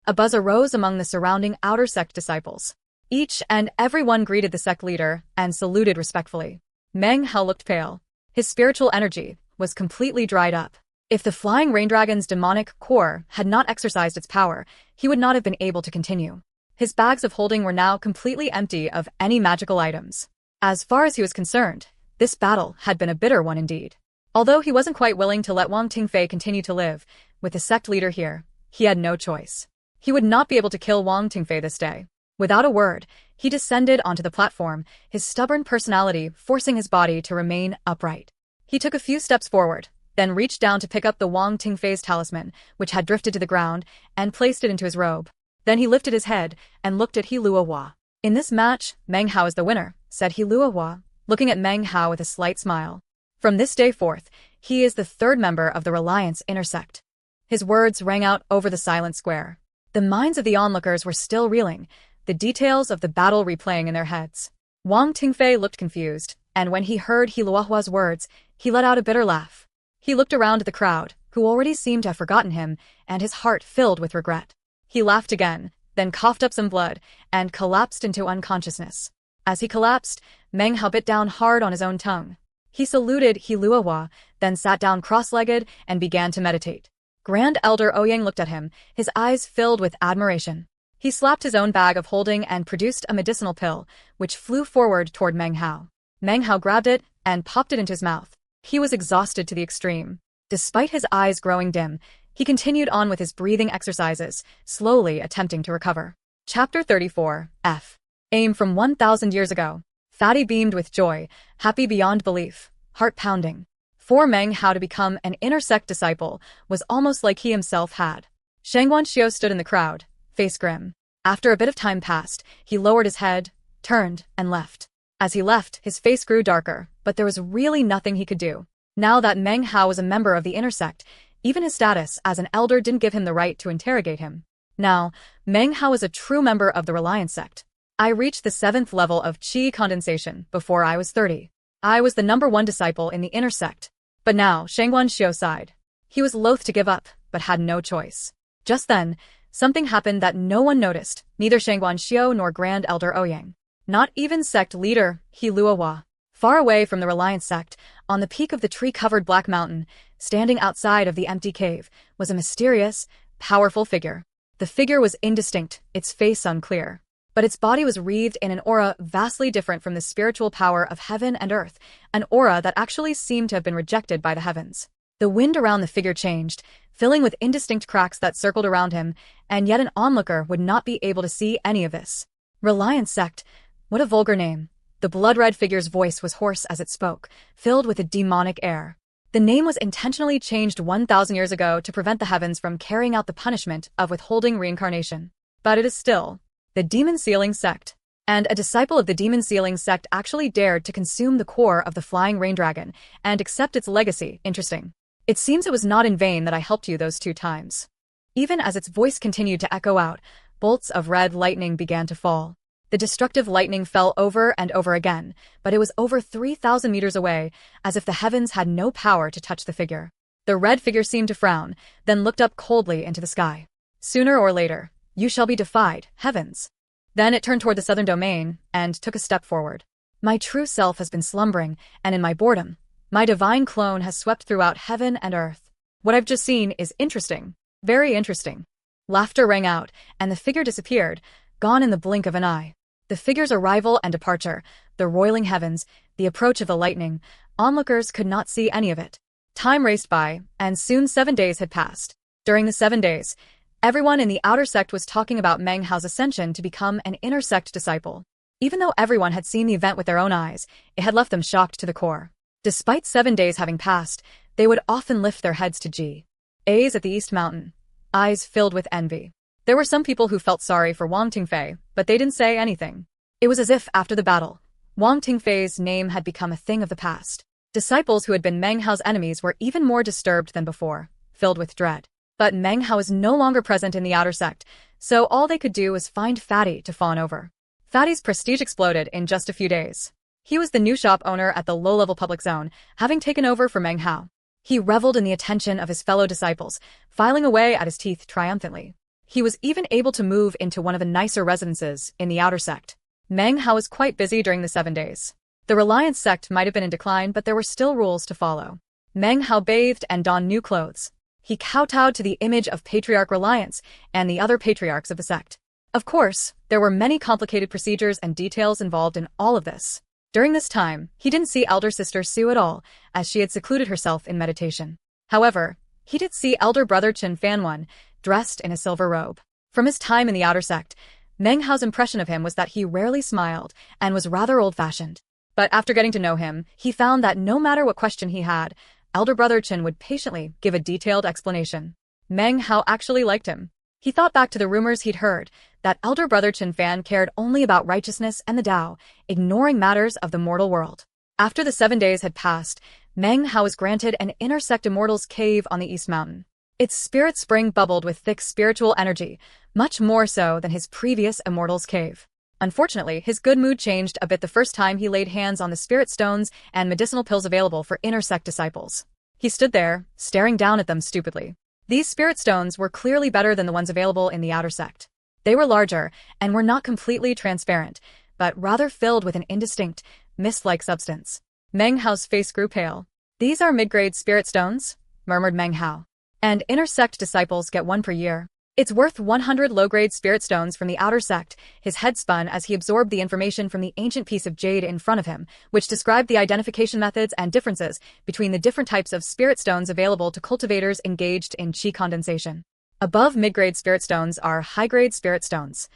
A buzz arose among the surrounding outer sect disciples. Each and every one greeted the sect leader and saluted respectfully. Meng Hao looked pale. His spiritual energy was completely dried up. If the flying rain dragon's demonic core had not exercised its power, he would not have been able to continue. His bags of holding were now completely empty of any magical items. As far as he was concerned, this battle had been a bitter one indeed. Although he wasn't quite willing to let Wang Tingfei continue to live, with the sect leader here, he had no choice. He would not be able to kill Wang Tingfei this day. Without a word, he descended onto the platform, his stubborn personality forcing his body to remain upright. He took a few steps forward, then reached down to pick up the Wang Tingfei's talisman, which had drifted to the ground, and placed it into his robe. Then he lifted his head and looked at He Luohua. In this match, Meng Hao is the winner, said He Luohua, looking at Meng Hao with a slight smile. From this day forth, he is the third member of the Reliance Inner Sect. His words rang out over the silent square. The minds of the onlookers were still reeling, the details of the battle replaying in their heads. Wang Tingfei looked confused, and when he heard He Luohua's words, he let out a bitter laugh. He looked around at the crowd, who already seemed to have forgotten him, and his heart filled with regret. He laughed again, then coughed up some blood, and collapsed into unconsciousness. As he collapsed, Meng Hao bit down hard on his own tongue. He saluted He Luohua, then sat down cross-legged and began to meditate. Grand Elder Ouyang looked at him, his eyes filled with admiration. He slapped his own bag of holding and produced a medicinal pill, which flew forward toward Meng Hao. Meng Hao grabbed it and popped it into his mouth. He was exhausted to the extreme. Despite his eyes growing dim, he continued on with his breathing exercises, slowly attempting to recover. Chapter 34, F. Aim from 1,000 years ago. Fatty beamed with joy, happy beyond belief, heart pounding. For Meng Hao to become an inner sect disciple was almost like he himself had. Shangguan Xiao stood in the crowd, face grim. After a bit of time passed, he lowered his head, turned, and left. As he left, his face grew darker, but there was really nothing he could do. Now that Meng Hao was a member of the inner sect, even his status as an elder didn't give him the right to interrogate him. Now, Meng Hao was a true member of the Reliance sect. I reached the 7th level of Qi condensation before I was 30. I was the #1 disciple in the inner sect. But now, Shangguan Xiao sighed. He was loath to give up, but had no choice. Just then, something happened that no one noticed, neither Shangguan Xiao nor Grand Elder Ouyang. Not even sect leader, He Luohua. Far away from the Reliance sect, on the peak of the tree-covered Black Mountain, standing outside of the empty cave, was a mysterious, powerful figure. The figure was indistinct, its face unclear. But its body was wreathed in an aura vastly different from the spiritual power of heaven and earth, an aura that actually seemed to have been rejected by the heavens. The wind around the figure changed, filling with indistinct cracks that circled around him, and yet an onlooker would not be able to see any of this. Reliance sect, what a vulgar name. The blood-red figure's voice was hoarse as it spoke, filled with a demonic air. The name was intentionally changed 1,000 years ago to prevent the heavens from carrying out the punishment of withholding reincarnation. But it is still the Demon Sealing Sect. And a disciple of the Demon Sealing Sect actually dared to consume the core of the Flying Rain Dragon and accept its legacy. Interesting. It seems it was not in vain that I helped you those 2 times. Even as its voice continued to echo out, bolts of red lightning began to fall. The destructive lightning fell over and over again, but it was over 3,000 meters away, as if the heavens had no power to touch the figure. The red figure seemed to frown, then looked up coldly into the sky. Sooner or later, you shall be defied, heavens. Then it turned toward the southern domain and took a step forward. My true self has been slumbering, and in my boredom, my divine clone has swept throughout heaven and earth. What I've just seen is interesting. Very interesting. Laughter rang out, and the figure disappeared, gone in the blink of an eye. The figure's arrival and departure, the roiling heavens, the approach of the lightning, onlookers could not see any of it. Time raced by, and soon 7 days had passed. During the 7 days, everyone in the outer sect was talking about Meng Hao's ascension to become an inner sect disciple. Even though everyone had seen the event with their own eyes, it had left them shocked to the core. Despite 7 days having passed, they would often lift their heads to G. A's at the East Mountain, eyes filled with envy. There were some people who felt sorry for Wang Tingfei, but they didn't say anything. It was as if, after the battle, Wang Tingfei's name had become a thing of the past. Disciples who had been Meng Hao's enemies were even more disturbed than before, filled with dread. But Meng Hao is no longer present in the outer sect, so all they could do was find Fatty to fawn over. Fatty's prestige exploded in just a few days. He was the new shop owner at the low-level public zone, having taken over for Meng Hao. He reveled in the attention of his fellow disciples, filing away at his teeth triumphantly. He was even able to move into one of the nicer residences in the outer sect. Meng Hao was quite busy during the 7 days. The Reliance sect might have been in decline, but there were still rules to follow. Meng Hao bathed and donned new clothes. He kowtowed to the image of Patriarch Reliance and the other patriarchs of the sect. Of course, there were many complicated procedures and details involved in all of this. During this time, he didn't see elder sister Su at all, as she had secluded herself in meditation. However, he did see elder brother Qin Fanwan, dressed in a silver robe. From his time in the outer sect, Meng Hao's impression of him was that he rarely smiled and was rather old-fashioned. But after getting to know him, he found that no matter what question he had, elder brother Qin would patiently give a detailed explanation. Meng Hao actually liked him. He thought back to the rumors he'd heard, that elder brother Qin Fan cared only about righteousness and the Tao, ignoring matters of the mortal world. After the 7 days had passed, Meng Hao was granted an inner sect immortal's cave on the East Mountain. Its spirit spring bubbled with thick spiritual energy, much more so than his previous immortal's cave. Unfortunately, his good mood changed a bit the first time he laid hands on the spirit stones and medicinal pills available for inner sect disciples. He stood there, staring down at them stupidly. These spirit stones were clearly better than the ones available in the outer sect. They were larger and were not completely transparent, but rather filled with an indistinct, mist-like substance. Meng Hao's face grew pale. "These are mid-grade spirit stones?" murmured Meng Hao. "And inner sect disciples get one per year. It's worth 100 low-grade spirit stones from the outer sect." His head spun as he absorbed the information from the ancient piece of jade in front of him, which described the identification methods and differences between the different types of spirit stones available to cultivators engaged in qi condensation. Above mid-grade spirit stones are high-grade spirit stones,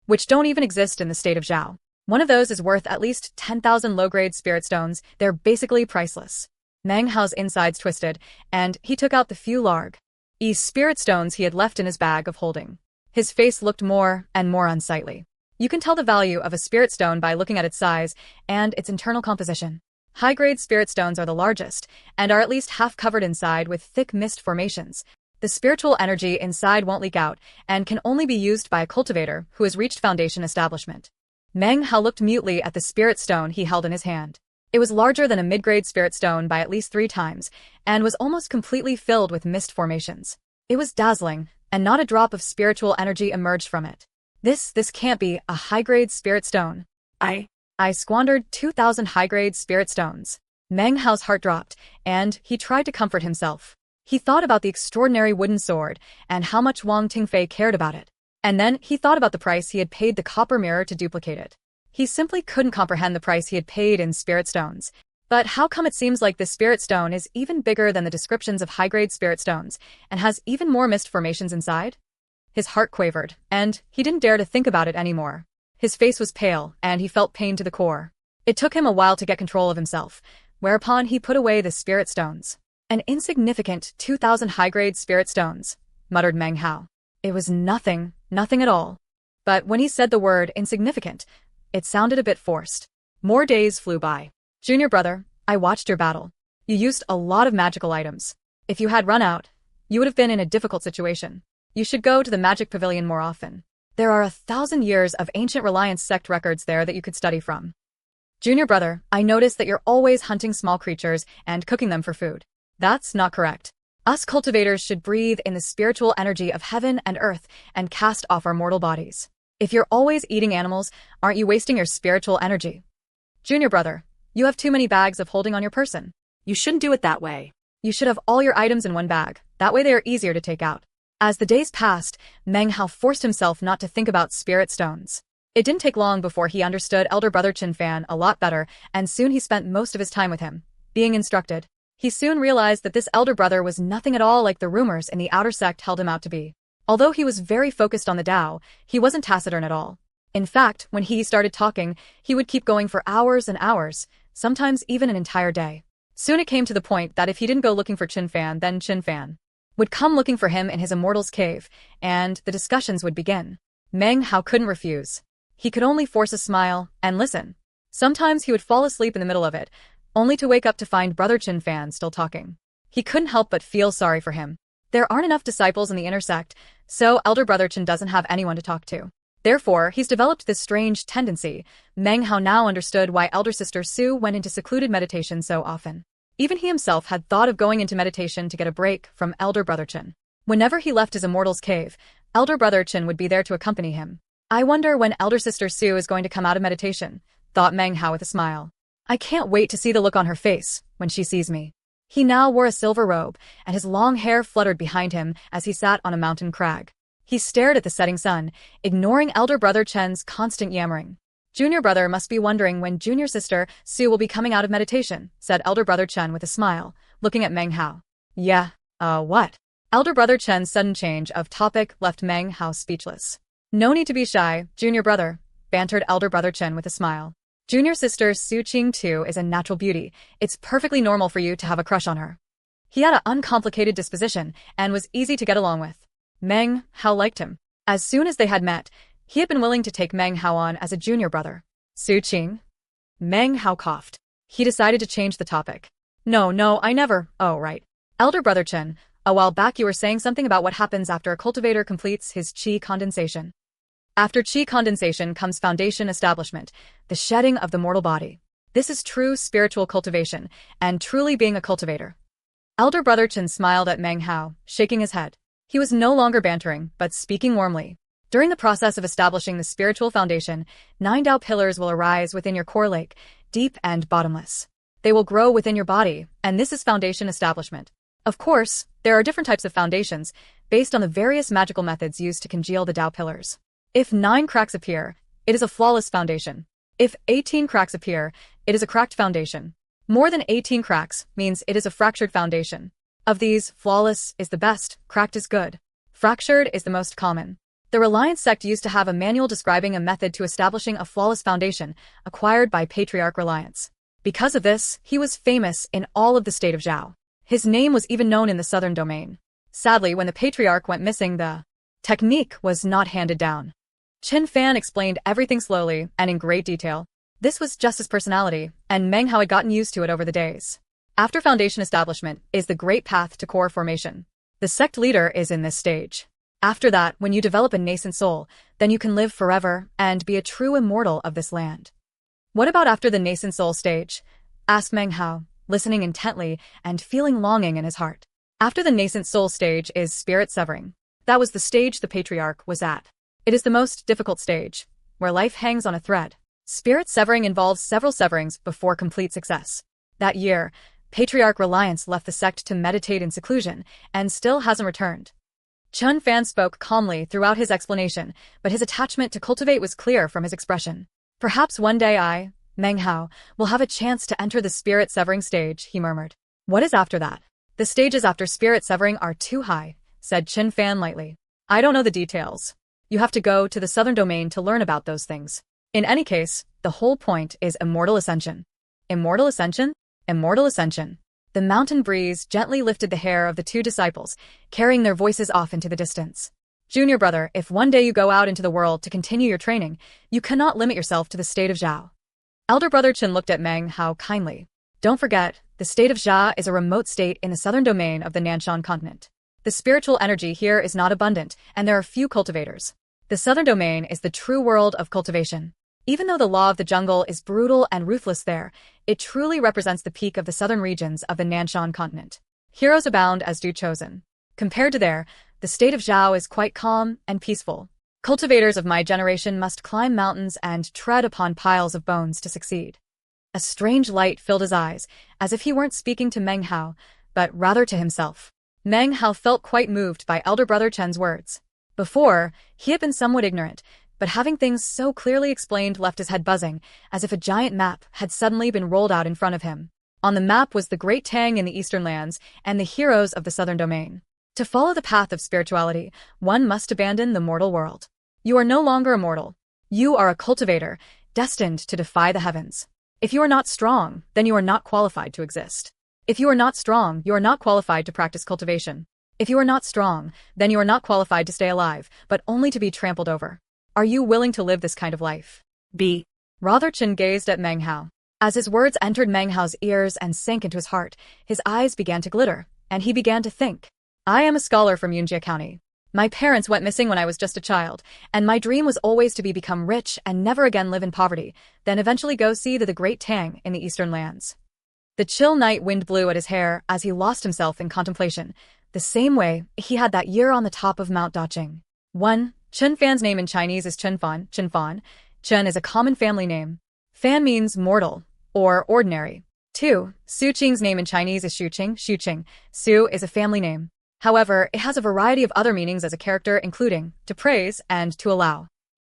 which don't even exist in the state of Zhao. One of those is worth at least 10,000 low-grade spirit stones. They're basically priceless. Meng Hao's insides twisted, and he took out the few large spirit stones he had left in his bag of holding. His face looked more and more unsightly. You can tell the value of a spirit stone by looking at its size and its internal composition. High-grade spirit stones are the largest, and are at least half covered inside with thick mist formations. The spiritual energy inside won't leak out, and can only be used by a cultivator who has reached foundation establishment. Meng Hao looked mutely at the spirit stone he held in his hand. It was larger than a mid-grade spirit stone by at least 3 times, and was almost completely filled with mist formations. It was dazzling, and not a drop of spiritual energy emerged from it. This can't be a high-grade spirit stone. I squandered 2,000 high-grade spirit stones. Meng Hao's heart dropped, and he tried to comfort himself. He thought about the extraordinary wooden sword, and how much Wang Tingfei cared about it. And then he thought about the price he had paid the copper mirror to duplicate it. He simply couldn't comprehend the price he had paid in spirit stones. But how come it seems like this spirit stone is even bigger than the descriptions of high-grade spirit stones, and has even more mist formations inside? His heart quavered, and he didn't dare to think about it anymore. His face was pale, and he felt pain to the core. It took him a while to get control of himself, whereupon he put away the spirit stones. "An insignificant 2,000 high-grade spirit stones," muttered Meng Hao. It was nothing at all. But when he said the word insignificant, it sounded a bit forced. More days flew by. "Junior brother, I watched your battle. You used a lot of magical items. If you had run out, you would have been in a difficult situation. You should go to the magic pavilion more often. There are 1,000 years of ancient Reliance sect records there that you could study from. Junior brother, I noticed that you're always hunting small creatures and cooking them for food. That's not correct. Us cultivators should breathe in the spiritual energy of heaven and earth and cast off our mortal bodies. If you're always eating animals, aren't you wasting your spiritual energy? Junior brother, you have too many bags of holding on your person. You shouldn't do it that way. You should have all your items in one bag. That way they are easier to take out." As the days passed, Meng Hao forced himself not to think about spirit stones. It didn't take long before he understood elder brother Qin Fan a lot better, and soon he spent most of his time with him, being instructed. He soon realized that this elder brother was nothing at all like the rumors in the outer sect held him out to be. Although he was very focused on the Tao, he wasn't taciturn at all. In fact, when he started talking, he would keep going for hours and hours, sometimes even an entire day. Soon it came to the point that if he didn't go looking for Qin Fan, then Qin Fan would come looking for him in his immortal's cave, and the discussions would begin. Meng Hao couldn't refuse. He could only force a smile and listen. Sometimes he would fall asleep in the middle of it, only to wake up to find Brother Chen Fan still talking. He couldn't help but feel sorry for him. There aren't enough disciples in the inner sect, so Elder Brother Chen doesn't have anyone to talk to. Therefore, he's developed this strange tendency. Meng Hao now understood why Elder Sister Su went into secluded meditation so often. Even he himself had thought of going into meditation to get a break from Elder Brother Chen. Whenever he left his immortal's cave, Elder Brother Chen would be there to accompany him. I wonder when Elder Sister Su is going to come out of meditation, thought Meng Hao with a smile. I can't wait to see the look on her face when she sees me. He now wore a silver robe, and his long hair fluttered behind him as he sat on a mountain crag. He stared at the setting sun, ignoring Elder Brother Chen's constant yammering. Junior brother must be wondering when Junior Sister Su will be coming out of meditation, said Elder Brother Chen with a smile, looking at Meng Hao. Yeah, what? Elder Brother Chen's sudden change of topic left Meng Hao speechless. No need to be shy, Junior brother, bantered Elder Brother Chen with a smile. Junior Sister Su Qing too is a natural beauty. It's perfectly normal for you to have a crush on her. He had an uncomplicated disposition and was easy to get along with. Meng Hao liked him. As soon as they had met, he had been willing to take Meng Hao on as a junior brother. Su Qing? Meng Hao coughed. He decided to change the topic. No, I never. Oh, right. Elder Brother Chen, a while back you were saying something about what happens after a cultivator completes his qi condensation. After qi condensation comes foundation establishment, the shedding of the mortal body. This is true spiritual cultivation, and truly being a cultivator. Elder Brother Chen smiled at Meng Hao, shaking his head. He was no longer bantering, but speaking warmly. During the process of establishing the spiritual foundation, 9 Tao pillars will arise within your core lake, deep and bottomless. They will grow within your body, and this is foundation establishment. Of course, there are different types of foundations, based on the various magical methods used to congeal the Tao pillars. If 9 cracks appear, it is a flawless foundation. If 18 cracks appear, it is a cracked foundation. More than 18 cracks means it is a fractured foundation. Of these, flawless is the best, cracked is good. Fractured is the most common. The Reliance sect used to have a manual describing a method to establishing a flawless foundation, acquired by Patriarch Reliance. Because of this, he was famous in all of the state of Zhao. His name was even known in the southern domain. Sadly, when the Patriarch went missing, the technique was not handed down. Qin Fan explained everything slowly and in great detail. This was just his personality, and Meng Hao had gotten used to it over the days. After foundation establishment is the great path to core formation. The sect leader is in this stage. After that, when you develop a nascent soul, then you can live forever and be a true immortal of this land. What about after the nascent soul stage? Asked Meng Hao, listening intently and feeling longing in his heart. After the nascent soul stage is spirit severing. That was the stage the Patriarch was at. It is the most difficult stage, where life hangs on a thread. Spirit severing involves several severings before complete success. That year, Patriarch Reliance left the sect to meditate in seclusion, and still hasn't returned. Chun Fan spoke calmly throughout his explanation, but his attachment to cultivate was clear from his expression. Perhaps one day I, Meng Hao, will have a chance to enter the spirit severing stage, he murmured. What is after that? The stages after spirit severing are too high, said Qin Fan lightly. I don't know the details. You have to go to the southern domain to learn about those things. In any case, the whole point is immortal ascension. Immortal ascension? Immortal ascension. The mountain breeze gently lifted the hair of the 2 disciples, carrying their voices off into the distance. Junior brother, if one day you go out into the world to continue your training, you cannot limit yourself to the state of Zhao. Elder Brother Chen looked at Meng Hao kindly. Don't forget, the state of Zhao is a remote state in the southern domain of the Nanshan continent. The spiritual energy here is not abundant, and there are few cultivators. The southern domain is the true world of cultivation. Even though the law of the jungle is brutal and ruthless there, it truly represents the peak of the southern regions of the Nanshan continent. Heroes abound as do chosen. Compared to there, the state of Zhao is quite calm and peaceful. Cultivators of my generation must climb mountains and tread upon piles of bones to succeed. A strange light filled his eyes, as if he weren't speaking to Meng Hao, but rather to himself. Meng Hao felt quite moved by Elder Brother Chen's words. Before, he had been somewhat ignorant, but having things so clearly explained left his head buzzing, as if a giant map had suddenly been rolled out in front of him. On the map was the Great Tang in the eastern lands and the heroes of the southern domain. To follow the path of spirituality, one must abandon the mortal world. You are no longer immortal. You are a cultivator, destined to defy the heavens. If you are not strong, then you are not qualified to exist. If you are not strong, you are not qualified to practice cultivation. If you are not strong, then you are not qualified to stay alive, but only to be trampled over. Are you willing to live this kind of life? B. Rotherchin gazed at Meng Hao. As his words entered Meng Hao's ears and sank into his heart, his eyes began to glitter, and he began to think. I am a scholar from Yunjie County. My parents went missing when I was just a child, and my dream was always to become rich and never again live in poverty, then eventually go see the Great Tang in the Eastern Lands. The chill night wind blew at his hair as he lost himself in contemplation, the same way he had that year on the top of Mount Daqing. 1. Chun Fan's name in Chinese is Chun Fan, Chun Fan. Chun is a common family name. Fan means mortal, or ordinary. 2. Su Qing's name in Chinese is Shu Qing, Shu Qing. Su is a family name. However, it has a variety of other meanings as a character including to praise and to allow.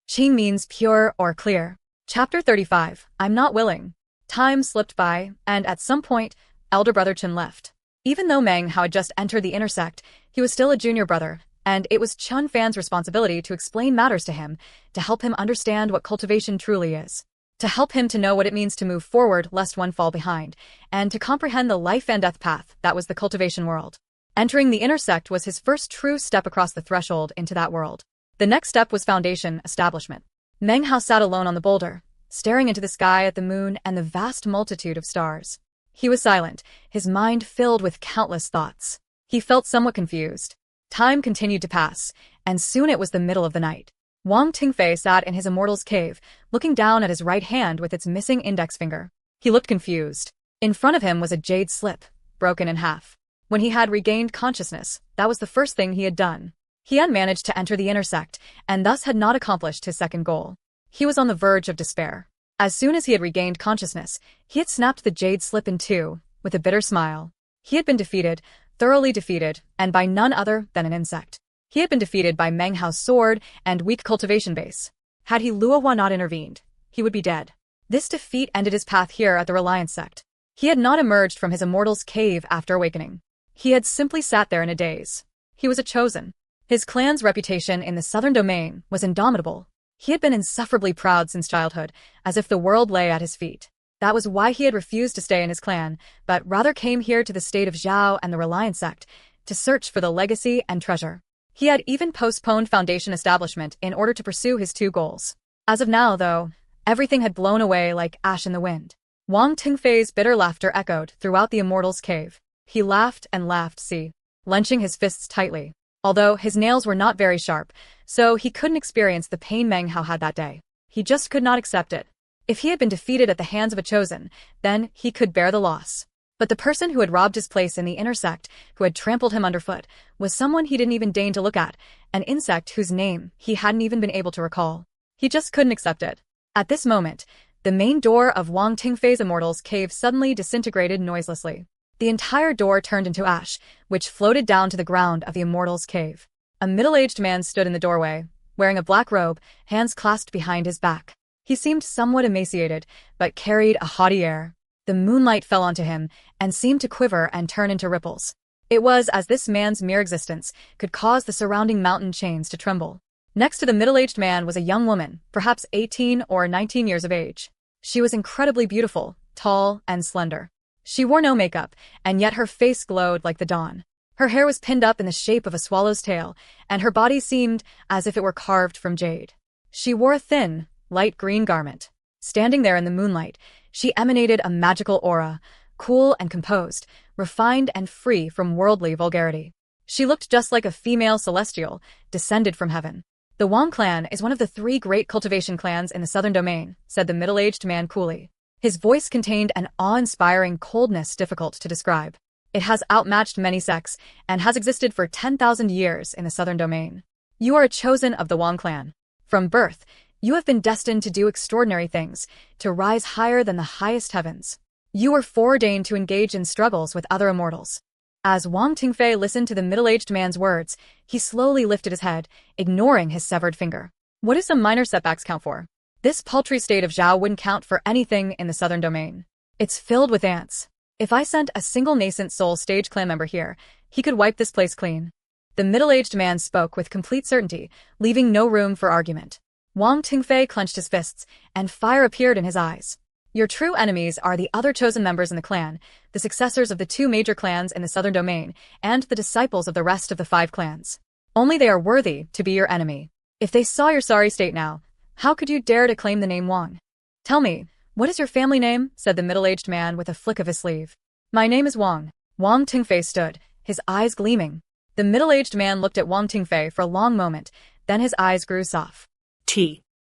Qing means pure or clear. Chapter 35. I'm not willing. Time slipped by, and at some point, elder brother Chun left. Even though Meng Hao had just entered the intersect, he was still a junior brother, and it was Chun Fan's responsibility to explain matters to him, to help him understand what cultivation truly is, to help him to know what it means to move forward lest one fall behind, and to comprehend the life and death path that was the cultivation world. Entering the intersect was his first true step across the threshold into that world. The next step was foundation establishment. Meng Hao sat alone on the boulder, staring into the sky at the moon and the vast multitude of stars. He was silent, his mind filled with countless thoughts. He felt somewhat confused. Time continued to pass, and soon it was the middle of the night. Wang Tingfei sat in his immortal's cave, looking down at his right hand with its missing index finger. He looked confused. In front of him was a jade slip, broken in half. When he had regained consciousness, that was the first thing he had done. He had managed to enter the intersect, and thus had not accomplished his second goal. He was on the verge of despair. As soon as he had regained consciousness, he had snapped the jade slip in two, with a bitter smile. He had been defeated, thoroughly defeated, and by none other than an insect. He had been defeated by Meng Hao's sword and weak cultivation base. Had he Luohua not intervened, he would be dead. This defeat ended his path here at the Reliance sect. He had not emerged from his immortal's cave after awakening. He had simply sat there in a daze. He was a chosen. His clan's reputation in the southern domain was indomitable. He had been insufferably proud since childhood, as if the world lay at his feet. That was why he had refused to stay in his clan, but rather came here to the state of Zhao and the Reliance sect, to search for the legacy and treasure. He had even postponed foundation establishment in order to pursue his two goals. As of now, though, everything had blown away like ash in the wind. Wang Tingfei's bitter laughter echoed throughout the immortal's cave. He laughed and laughed, clenching his fists tightly. Although his nails were not very sharp, so he couldn't experience the pain Meng Hao had that day. He just could not accept it. If he had been defeated at the hands of a chosen, then he could bear the loss. But the person who had robbed his place in the intersect, who had trampled him underfoot, was someone he didn't even deign to look at, an insect whose name he hadn't even been able to recall. He just couldn't accept it. At this moment, the main door of Wang Tingfei's immortal's cave suddenly disintegrated noiselessly. The entire door turned into ash, which floated down to the ground of the immortal's cave. A middle-aged man stood in the doorway, wearing a black robe, hands clasped behind his back. He seemed somewhat emaciated, but carried a haughty air. The moonlight fell onto him and seemed to quiver and turn into ripples. It was as this man's mere existence could cause the surrounding mountain chains to tremble. Next to the middle-aged man was a young woman, perhaps 18 or 19 years of age. She was incredibly beautiful, tall, and slender. She wore no makeup, and yet her face glowed like the dawn. Her hair was pinned up in the shape of a swallow's tail, and her body seemed as if it were carved from jade. She wore a thin, light green garment. Standing there in the moonlight, she emanated a magical aura, cool and composed, refined and free from worldly vulgarity. She looked just like a female celestial, descended from heaven. The Wang clan is one of the 3 great cultivation clans in the southern domain, said the middle-aged man coolly. His voice contained an awe-inspiring coldness difficult to describe. It has outmatched many sects, and has existed for 10,000 years in the southern domain. You are a chosen of the Wang clan. From birth, you have been destined to do extraordinary things, to rise higher than the highest heavens. You were foreordained to engage in struggles with other immortals. As Wang Tingfei listened to the middle-aged man's words, he slowly lifted his head, ignoring his severed finger. What do some minor setbacks count for? This paltry state of Zhao wouldn't count for anything in the southern domain. It's filled with ants. If I sent a single nascent soul stage clan member here, he could wipe this place clean. The middle-aged man spoke with complete certainty, leaving no room for argument. Wang Tingfei clenched his fists, and fire appeared in his eyes. Your true enemies are the other chosen members in the clan, the successors of the two major clans in the southern domain, and the disciples of the rest of the 5 clans. Only they are worthy to be your enemy. If they saw your sorry state now, how could you dare to claim the name Wang? Tell me, what is your family name? Said the middle-aged man with a flick of his sleeve. My name is Wang. Wang Tingfei stood, his eyes gleaming. The middle-aged man looked at Wang Tingfei for a long moment, then his eyes grew soft.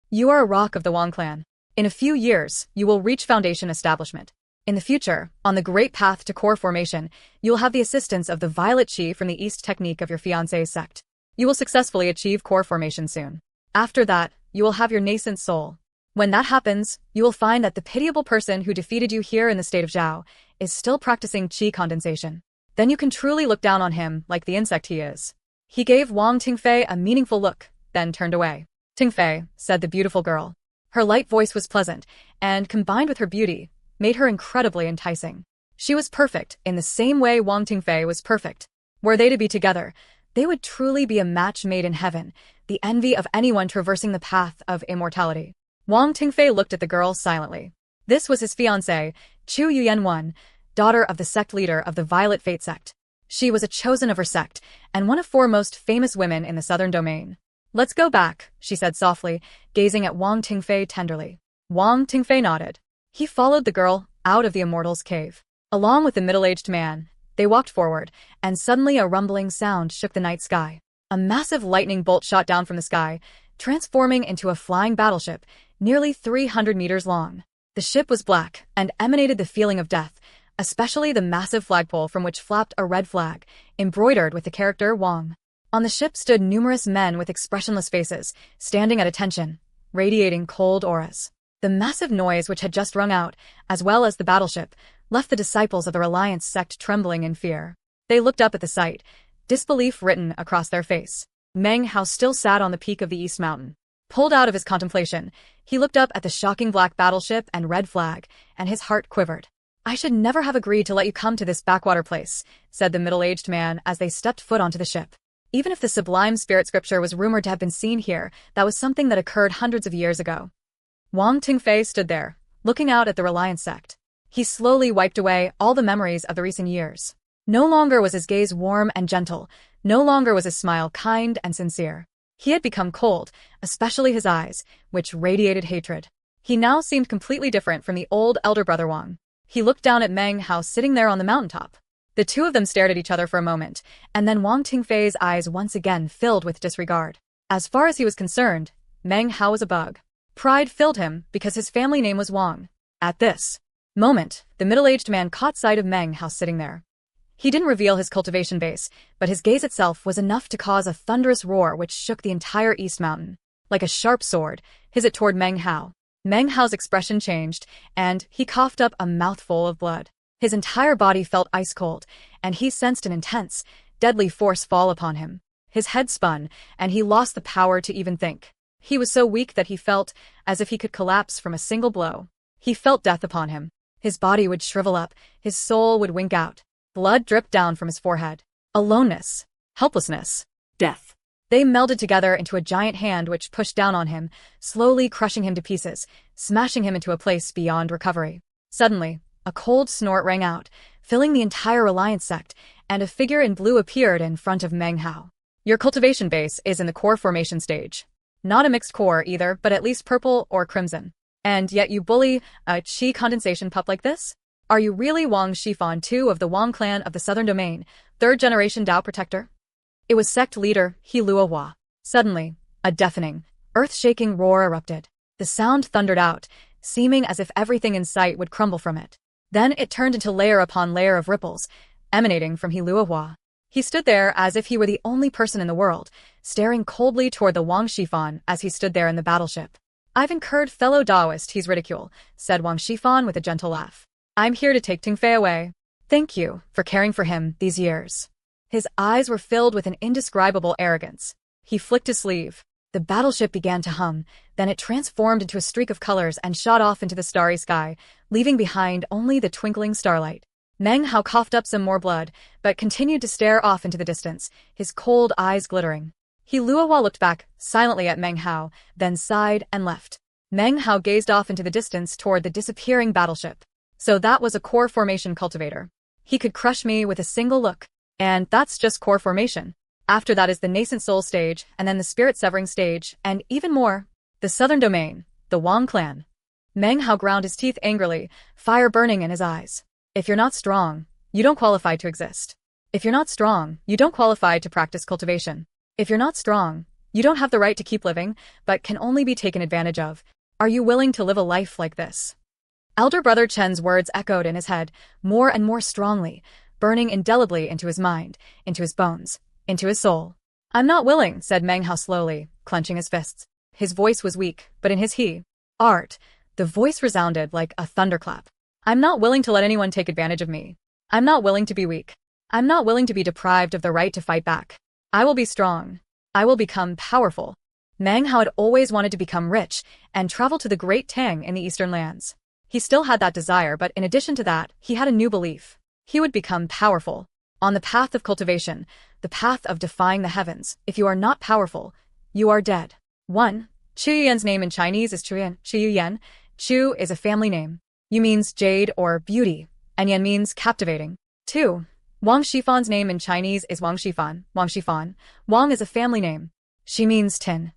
You are a rock of the Wang clan. In a few years, you will reach foundation establishment. In the future, on the great path to core formation, you will have the assistance of the violet chi from the East technique of your fiancé's sect. You will successfully achieve core formation soon. After that, you will have your nascent soul. When that happens, you will find that the pitiable person who defeated you here in the state of Zhao is still practicing chi condensation. Then you can truly look down on him like the insect he is. He gave Wang Tingfei a meaningful look, then turned away. Tingfei, said the beautiful girl. Her light voice was pleasant, and combined with her beauty, made her incredibly enticing. She was perfect in the same way Wang Tingfei was perfect. Were they to be together, they would truly be a match made in heaven, the envy of anyone traversing the path of immortality. Wang Tingfei looked at the girl silently. This was his fiancée, Chu Yuyenwen, daughter of the sect leader of the Violet Fate sect. She was a chosen of her sect, and one of 4 most famous women in the southern domain. Let's go back, she said softly, gazing at Wang Tingfei tenderly. Wang Tingfei nodded. He followed the girl out of the immortal's cave. Along with the middle-aged man, they walked forward, and suddenly a rumbling sound shook the night sky. A massive lightning bolt shot down from the sky, transforming into a flying battleship, nearly 300 meters long. The ship was black and emanated the feeling of death, especially the massive flagpole from which flapped a red flag, embroidered with the character Wang. On the ship stood numerous men with expressionless faces, standing at attention, radiating cold auras. The massive noise which had just rung out, as well as the battleship, left the disciples of the Reliance sect trembling in fear. They looked up at the sight, disbelief written across their face. Meng Hao still sat on the peak of the East Mountain. Pulled out of his contemplation, he looked up at the shocking black battleship and red flag, and his heart quivered. I should never have agreed to let you come to this backwater place, said the middle-aged man as they stepped foot onto the ship. Even if the sublime spirit scripture was rumored to have been seen here, that was something that occurred hundreds of years ago. Wang Tingfei stood there, looking out at the Reliance sect. He slowly wiped away all the memories of the recent years. No longer was his gaze warm and gentle, no longer was his smile kind and sincere. He had become cold, especially his eyes, which radiated hatred. He now seemed completely different from the old elder brother Wang. He looked down at Meng Hao sitting there on the mountaintop. The two of them stared at each other for a moment, and then Wang Tingfei's eyes once again filled with disregard. As far as he was concerned, Meng Hao was a bug. Pride filled him because his family name was Wang. At this moment, the middle-aged man caught sight of Meng Hao sitting there. He didn't reveal his cultivation base, but his gaze itself was enough to cause a thunderous roar which shook the entire East Mountain. Like a sharp sword, his it toward Meng Hao. Meng Hao's expression changed, and he coughed up a mouthful of blood. His entire body felt ice-cold, and he sensed an intense, deadly force fall upon him. His head spun, and he lost the power to even think. He was so weak that he felt as if he could collapse from a single blow. He felt death upon him. His body would shrivel up, his soul would wink out. Blood dripped down from his forehead. Aloneness, helplessness, death. They melded together into a giant hand which pushed down on him, slowly crushing him to pieces, smashing him into a place beyond recovery. Suddenly, a cold snort rang out, filling the entire Reliance sect, and a figure in blue appeared in front of Meng Hao. Your cultivation base is in the core formation stage. Not a mixed core either, but at least purple or crimson. And yet you bully a chi condensation pup like this? Are you really Wang Shifan II of the Wang clan of the Southern Domain, 3rd generation Dao protector? It was sect leader He Luohua. Suddenly, a deafening, earth-shaking roar erupted. The sound thundered out, seeming as if everything in sight would crumble from it. Then it turned into layer upon layer of ripples, emanating from He Luohua. He stood there as if he were the only person in the world, staring coldly toward the Wang Shifan as he stood there in the battleship. I've incurred fellow Daoist He's ridicule, said Wang Shifan with a gentle laugh. I'm here to take Tingfei away. Thank you for caring for him these years. His eyes were filled with an indescribable arrogance. He flicked his sleeve. The battleship began to hum, then it transformed into a streak of colors and shot off into the starry sky, leaving behind only the twinkling starlight. Meng Hao coughed up some more blood, but continued to stare off into the distance, his cold eyes glittering. He Luohua looked back silently at Meng Hao, then sighed and left. Meng Hao gazed off into the distance toward the disappearing battleship. So that was a core formation cultivator. He could crush me with a single look. And that's just core formation. After that is the nascent soul stage, and then the spirit severing stage, and even more. The southern domain, the Wang clan. Meng Hao ground his teeth angrily, fire burning in his eyes. If you're not strong, you don't qualify to exist. If you're not strong, you don't qualify to practice cultivation. If you're not strong, you don't have the right to keep living, but can only be taken advantage of. Are you willing to live a life like this? Elder brother Chen's words echoed in his head, more and more strongly, burning indelibly into his mind, into his bones, into his soul. I'm not willing, said Meng Hao slowly, clenching his fists. His voice was weak, but in his art, the voice resounded like a thunderclap. I'm not willing to let anyone take advantage of me. I'm not willing to be weak. I'm not willing to be deprived of the right to fight back. I will be strong. I will become powerful. Meng Hao had always wanted to become rich and travel to the Great Tang in the Eastern lands. He still had that desire, but in addition to that, he had a new belief. He would become powerful. On the path of cultivation, the path of defying the heavens, if you are not powerful, you are dead. 1. Chu Yuyen's name in Chinese is Chuyan. Chu Yuyen. Chu is a family name. Yu means jade or beauty, and Yan means captivating. 2. Wang Shifan's name in Chinese is Wang Shifan. Wang Shifan. Wang is a family name. Shi means tin.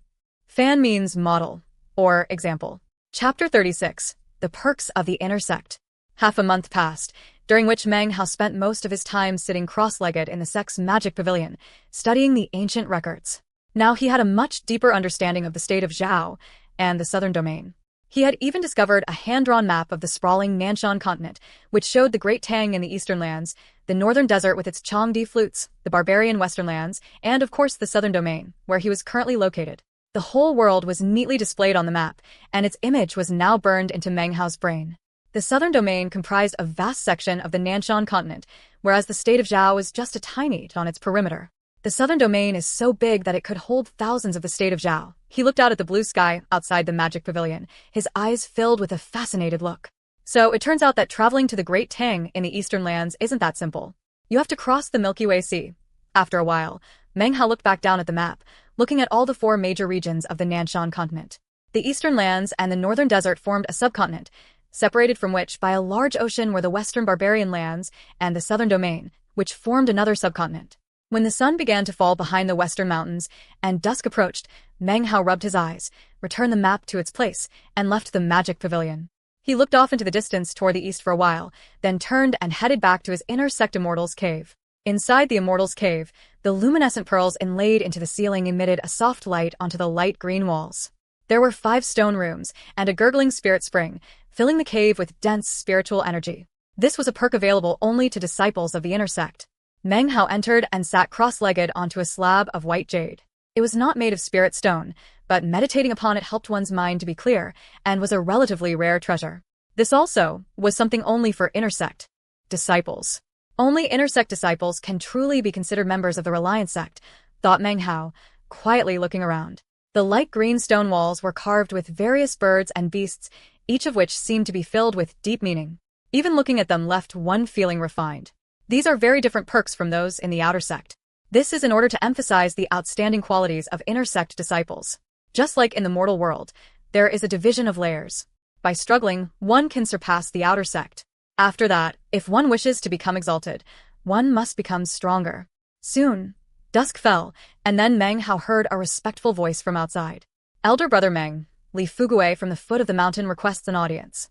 Fan means model, or example. Chapter 36. The Perks of the Inner Sect. Half a month passed, during which Meng Hao spent most of his time sitting cross-legged in the sect's magic pavilion, studying the ancient records. Now he had a much deeper understanding of the state of Zhao and the southern domain. He had even discovered a hand-drawn map of the sprawling Nanshan continent, which showed the Great Tang in the eastern lands, the northern desert with its Changdi flutes, the barbarian western lands, and of course the southern domain, where he was currently located. The whole world was neatly displayed on the map, and its image was now burned into Meng Hao's brain. The southern domain comprised a vast section of the Nanshan continent, whereas the state of Zhao was just a tiny dot on its perimeter. The southern domain is so big that it could hold thousands of the state of Zhao. He looked out at the blue sky outside the magic pavilion, his eyes filled with a fascinated look. So it turns out that traveling to the Great Tang in the eastern lands isn't that simple. You have to cross the Milky Way Sea. After a while, Meng Hao looked back down at the map, looking at all the 4 major regions of the Nanshan continent. The eastern lands and the northern desert formed a subcontinent, separated from which by a large ocean were the western barbarian lands and the southern domain, which formed another subcontinent. When the sun began to fall behind the western mountains and dusk approached, Meng Hao rubbed his eyes, returned the map to its place, and left the magic pavilion. He looked off into the distance toward the east for a while, then turned and headed back to his inner sect Immortal's Cave. Inside the Immortal's Cave, the luminescent pearls inlaid into the ceiling emitted a soft light onto the light green walls. There were 5 stone rooms and a gurgling spirit spring, filling the cave with dense spiritual energy. This was a perk available only to disciples of the inner sect. Meng Hao entered and sat cross-legged onto a slab of white jade. It was not made of spirit stone, but meditating upon it helped one's mind to be clear, and was a relatively rare treasure. This also was something only for inner sect disciples. Only inner sect disciples can truly be considered members of the Reliance sect, thought Meng Hao, quietly looking around. The light green stone walls were carved with various birds and beasts, each of which seemed to be filled with deep meaning. Even looking at them left one feeling refined. These are very different perks from those in the outer sect. This is in order to emphasize the outstanding qualities of inner sect disciples. Just like in the mortal world, there is a division of layers. By struggling, one can surpass the outer sect. After that, if one wishes to become exalted, one must become stronger. Soon, dusk fell, and then Meng Hao heard a respectful voice from outside. Elder brother Meng, Li Fuguei from the foot of the mountain requests an audience.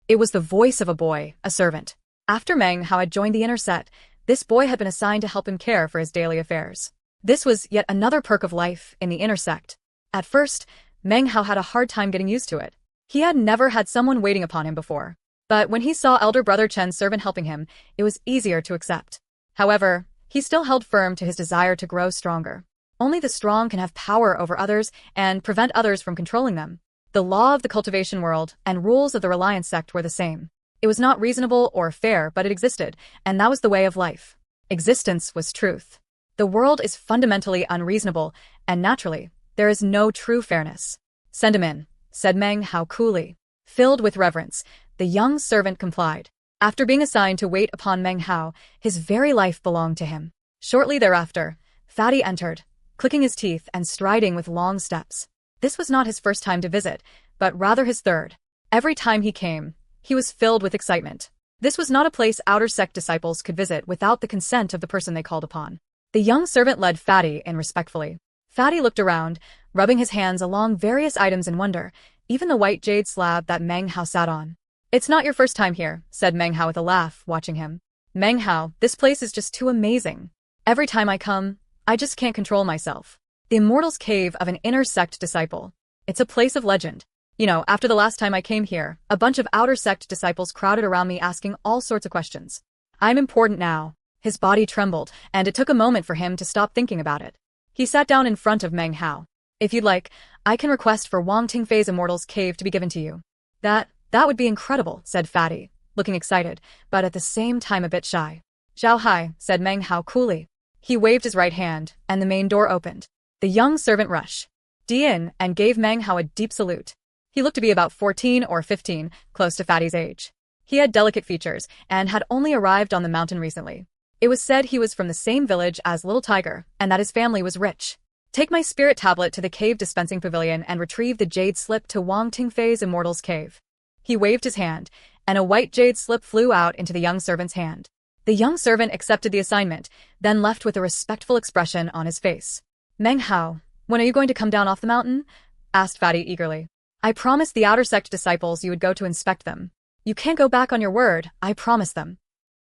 It was the voice of a boy, a servant. After Meng Hao had joined the inner set, this boy had been assigned to help him care for his daily affairs. This was yet another perk of life in the inner sect. At first, Meng Hao had a hard time getting used to it. He had never had someone waiting upon him before. But when he saw elder brother Chen's servant helping him, it was easier to accept. However, he still held firm to his desire to grow stronger. Only the strong can have power over others and prevent others from controlling them. The law of the cultivation world and rules of the Reliance sect were the same. It was not reasonable or fair, but it existed, and that was the way of life. Existence was truth. The world is fundamentally unreasonable, and naturally, there is no true fairness. Send him in, said Meng Hao coolly. Filled with reverence, the young servant complied. After being assigned to wait upon Meng Hao, his very life belonged to him. Shortly thereafter, Fatty entered, clicking his teeth and striding with long steps. This was not his first time to visit, but rather his third. Every time he came, he was filled with excitement. This was not a place outer sect disciples could visit without the consent of the person they called upon. The young servant led Fatty in respectfully. Fatty looked around, rubbing his hands along various items in wonder, even the white jade slab that Meng Hao sat on. "It's not your first time here," said Meng Hao with a laugh, watching him. "Meng Hao, this place is just too amazing. Every time I come, I just can't control myself. The Immortal's Cave of an Inner Sect Disciple. It's a place of legend. You know, after the last time I came here, a bunch of Outer Sect disciples crowded around me asking all sorts of questions. I'm important now." His body trembled, and it took a moment for him to stop thinking about it. He sat down in front of Meng Hao. "If you'd like, I can request for Wang Tingfei's Immortal's Cave to be given to you." That would be incredible," said Fatty, looking excited, but at the same time a bit shy. "Zhao Hai," said Meng Hao coolly. He waved his right hand, and the main door opened. The young servant rushed in and gave Meng Hao a deep salute. He looked to be about 14 or 15, close to Fatty's age. He had delicate features, and had only arrived on the mountain recently. It was said he was from the same village as Little Tiger, and that his family was rich. "Take my spirit tablet to the cave dispensing pavilion and retrieve the jade slip to Wang Tingfei's Immortal's Cave." He waved his hand, and a white jade slip flew out into the young servant's hand. The young servant accepted the assignment, then left with a respectful expression on his face. "Meng Hao, when are you going to come down off the mountain?" asked Fatty eagerly. "I promised the Outer Sect disciples you would go to inspect them. You can't go back on your word, I promised them."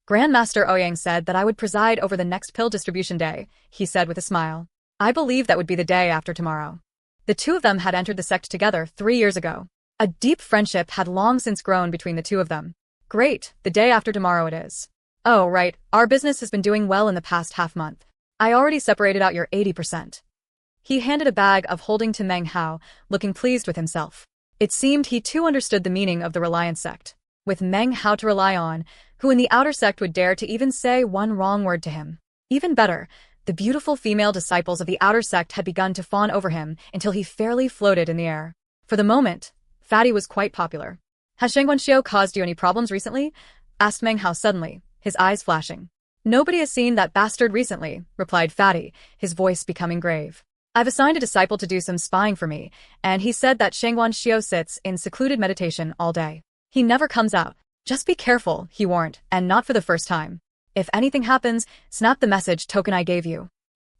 "Grandmaster Ouyang said that I would preside over the next pill distribution day," he said with a smile. "I believe that would be the day after tomorrow." The two of them had entered the sect together 3 years ago. A deep friendship had long since grown between the two of them. "Great, the day after tomorrow it is." "Oh, right, our business has been doing well in the past half-month. I already separated out your 80%. He handed a bag of holding to Meng Hao, looking pleased with himself. It seemed he too understood the meaning of the Reliance sect. With Meng Hao to rely on, who in the outer sect would dare to even say one wrong word to him? Even better, the beautiful female disciples of the outer sect had begun to fawn over him until he fairly floated in the air. For the moment, Fatty was quite popular. "Has Shengguanxiu caused you any problems recently?" asked Meng Hao suddenly, his eyes flashing. "Nobody has seen that bastard recently," replied Fatty, his voice becoming grave. "I've assigned a disciple to do some spying for me, and he said that Shengguanxiu sits in secluded meditation all day. He never comes out. Just be careful," he warned, "and not for the first time. If anything happens, snap the message token I gave you."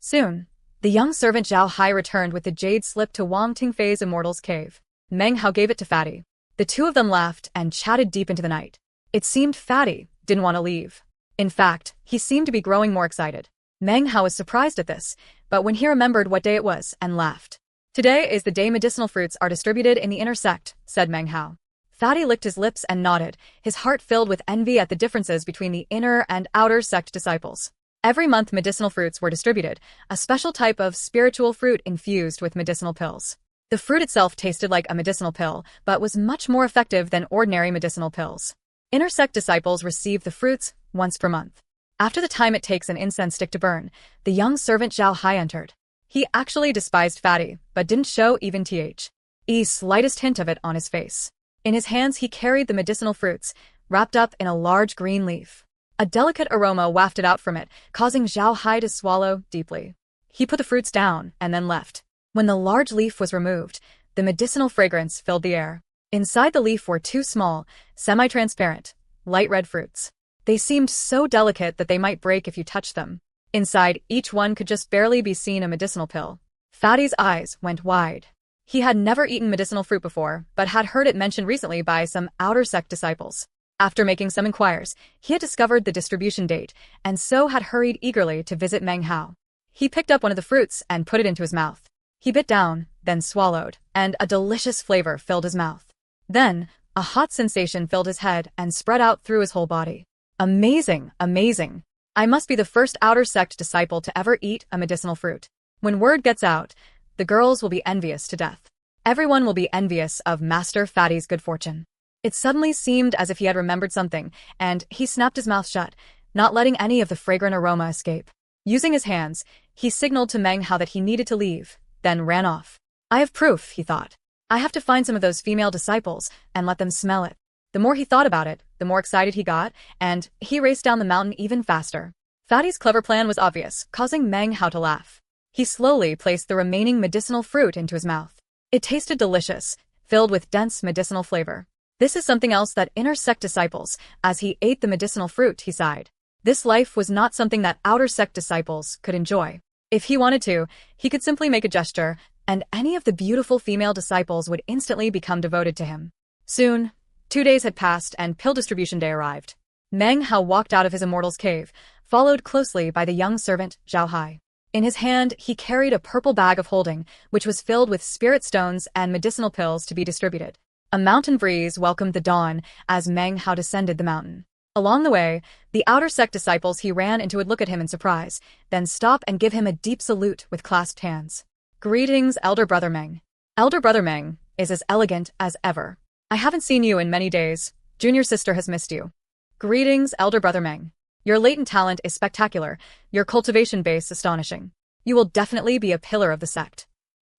Soon, the young servant Zhao Hai returned with the jade slip to Wang Tingfei's Immortal's Cave. Meng Hao gave it to Fatty. The two of them laughed and chatted deep into the night. It seemed Fatty didn't want to leave. In fact, he seemed to be growing more excited. Meng Hao was surprised at this, but when he remembered what day it was, and laughed. "Today is the day medicinal fruits are distributed in the inner sect," said Meng Hao. Fatty licked his lips and nodded, his heart filled with envy at the differences between the inner and outer sect disciples. Every month medicinal fruits were distributed, a special type of spiritual fruit infused with medicinal pills. The fruit itself tasted like a medicinal pill, but was much more effective than ordinary medicinal pills. Inner sect disciples received the fruits once per month. After the time it takes an incense stick to burn, the young servant Zhao Hai entered. He actually despised Fatty, but didn't show even the slightest hint of it on his face. In his hands he carried the medicinal fruits, wrapped up in a large green leaf. A delicate aroma wafted out from it, causing Zhao Hai to swallow deeply. He put the fruits down and then left. When the large leaf was removed, the medicinal fragrance filled the air. Inside the leaf were 2 small, semi-transparent, light red fruits. They seemed so delicate that they might break if you touched them. Inside, each one could just barely be seen a medicinal pill. Fatty's eyes went wide. He had never eaten medicinal fruit before, but had heard it mentioned recently by some outer sect disciples. After making some inquiries, he had discovered the distribution date, and so had hurried eagerly to visit Meng Hao. He picked up one of the fruits and put it into his mouth. He bit down, then swallowed, and a delicious flavor filled his mouth. Then, a hot sensation filled his head and spread out through his whole body. Amazing, amazing. I must be the first outer sect disciple to ever eat a medicinal fruit. When word gets out, the girls will be envious to death. Everyone will be envious of Master Fatty's good fortune. It suddenly seemed as if he had remembered something, and he snapped his mouth shut, not letting any of the fragrant aroma escape. Using his hands, he signaled to Meng Hao that he needed to leave, then ran off. "I have proof," he thought. "I have to find some of those female disciples and let them smell it." The more he thought about it, the more excited he got, and he raced down the mountain even faster. Fatty's clever plan was obvious, causing Meng Hao to laugh. He slowly placed the remaining medicinal fruit into his mouth. It tasted delicious, filled with dense medicinal flavor. This is something else that inner sect disciples, as he ate the medicinal fruit, he sighed. This life was not something that outer sect disciples could enjoy. If he wanted to, he could simply make a gesture, and any of the beautiful female disciples would instantly become devoted to him. Soon, 2 days had passed and pill distribution day arrived. Meng Hao walked out of his immortal's cave, followed closely by the young servant, Zhao Hai. In his hand, he carried a purple bag of holding, which was filled with spirit stones and medicinal pills to be distributed. A mountain breeze welcomed the dawn as Meng Hao descended the mountain. Along the way, the outer sect disciples he ran into would look at him in surprise, then stop and give him a deep salute with clasped hands. Greetings, Elder Brother Meng. Elder Brother Meng is as elegant as ever. I haven't seen you in many days. Junior sister has missed you. Greetings, Elder Brother Meng. Your latent talent is spectacular, your cultivation base astonishing. You will definitely be a pillar of the sect.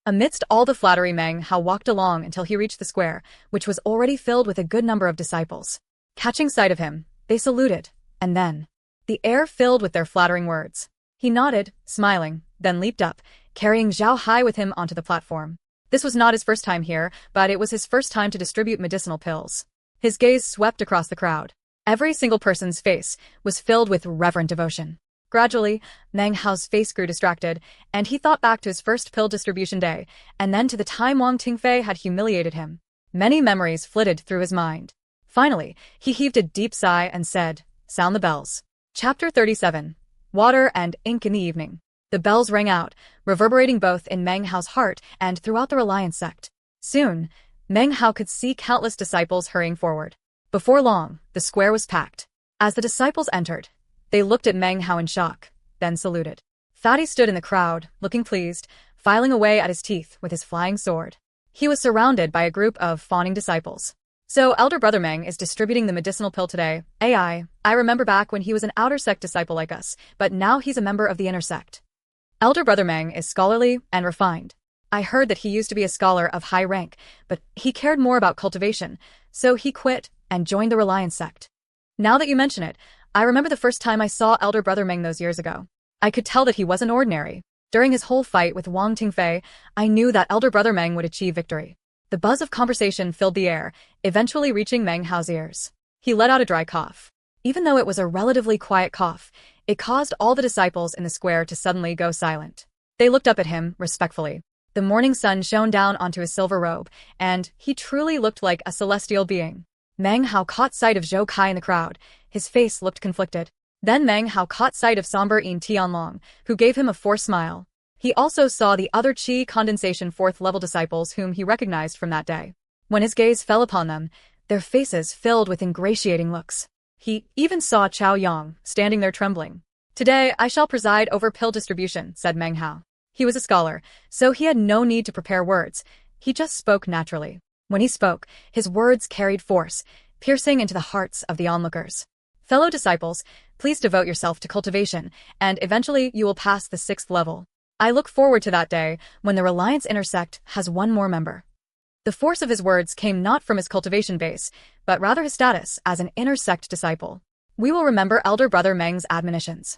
Amidst all the flattery, Meng Hao walked along until he reached the square, which was already filled with a good number of disciples. Catching sight of him, they saluted, and then the air filled with their flattering words. He nodded, smiling, then leaped up, carrying Zhao Hai with him onto the platform. This was not his first time here, but it was his first time to distribute medicinal pills. His gaze swept across the crowd. Every single person's face was filled with reverent devotion. Gradually, Meng Hao's face grew distracted, and he thought back to his first pill distribution day, and then to the time Wang Tingfei had humiliated him. Many memories flitted through his mind. Finally, he heaved a deep sigh and said, "Sound the bells." Chapter 37. Water and Ink in the Evening. The bells rang out, reverberating both in Meng Hao's heart and throughout the Reliance sect. Soon, Meng Hao could see countless disciples hurrying forward. Before long, the square was packed. As the disciples entered, they looked at Meng Hao in shock, then saluted. Fatty stood in the crowd, looking pleased, filing away at his teeth with his flying sword. He was surrounded by a group of fawning disciples. "So Elder Brother Meng is distributing the medicinal pill today. I remember back when he was an outer sect disciple like us, but now he's a member of the inner sect. Elder Brother Meng is scholarly and refined. I heard that he used to be a scholar of high rank, but he cared more about cultivation, so he quit and joined the Reliance sect. Now that you mention it, I remember the first time I saw Elder Brother Meng those years ago. I could tell that he wasn't ordinary. During his whole fight with Wang Tingfei, I knew that Elder Brother Meng would achieve victory." The buzz of conversation filled the air, eventually reaching Meng Hao's ears. He let out a dry cough. Even though it was a relatively quiet cough, it caused all the disciples in the square to suddenly go silent. They looked up at him respectfully. The morning sun shone down onto his silver robe, and he truly looked like a celestial being. Meng Hao caught sight of Zhou Kai in the crowd. His face looked conflicted. Then Meng Hao caught sight of somber Yin Tianlong, who gave him a forced smile. He also saw the other Qi condensation 4th level disciples whom he recognized from that day. When his gaze fell upon them, their faces filled with ingratiating looks. He even saw Chao Yang, standing there trembling. "Today I shall preside over pill distribution," said Meng Hao. He was a scholar, so he had no need to prepare words. He just spoke naturally. When he spoke, his words carried force, piercing into the hearts of the onlookers. "Fellow disciples, please devote yourself to cultivation, and eventually you will pass the 6th level. I look forward to that day when the Reliance intersect has one more member." The force of his words came not from his cultivation base, but rather his status as an inner sect disciple. "We will remember Elder Brother Meng's admonitions."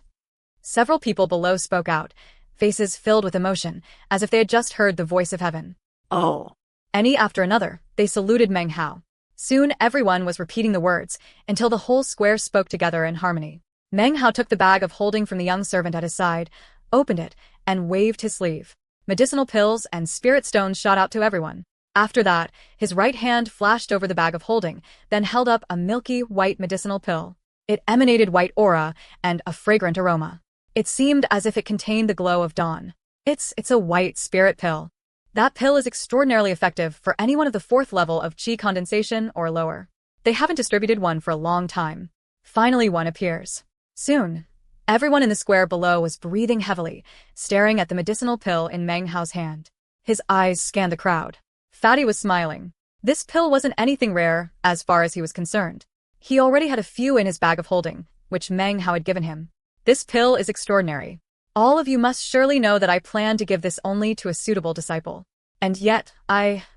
Several people below spoke out, faces filled with emotion, as if they had just heard the voice of heaven. Oh. Any after another, they saluted Meng Hao. Soon everyone was repeating the words, until the whole square spoke together in harmony. Meng Hao took the bag of holding from the young servant at his side, opened it, and waved his sleeve. Medicinal pills and spirit stones shot out to everyone. After that, his right hand flashed over the bag of holding, then held up a milky white medicinal pill. It emanated white aura and a fragrant aroma. It seemed as if it contained the glow of dawn. It's a white spirit pill. That pill is extraordinarily effective for anyone of the 4th level of Qi condensation or lower. They haven't distributed one for a long time. Finally one appears. Soon, everyone in the square below was breathing heavily, staring at the medicinal pill in Meng Hao's hand. His eyes scanned the crowd. Fatty was smiling. This pill wasn't anything rare, as far as he was concerned. He already had a few in his bag of holding, which Meng Hao had given him. "This pill is extraordinary. All of you must surely know that I plan to give this only to a suitable disciple. And yet,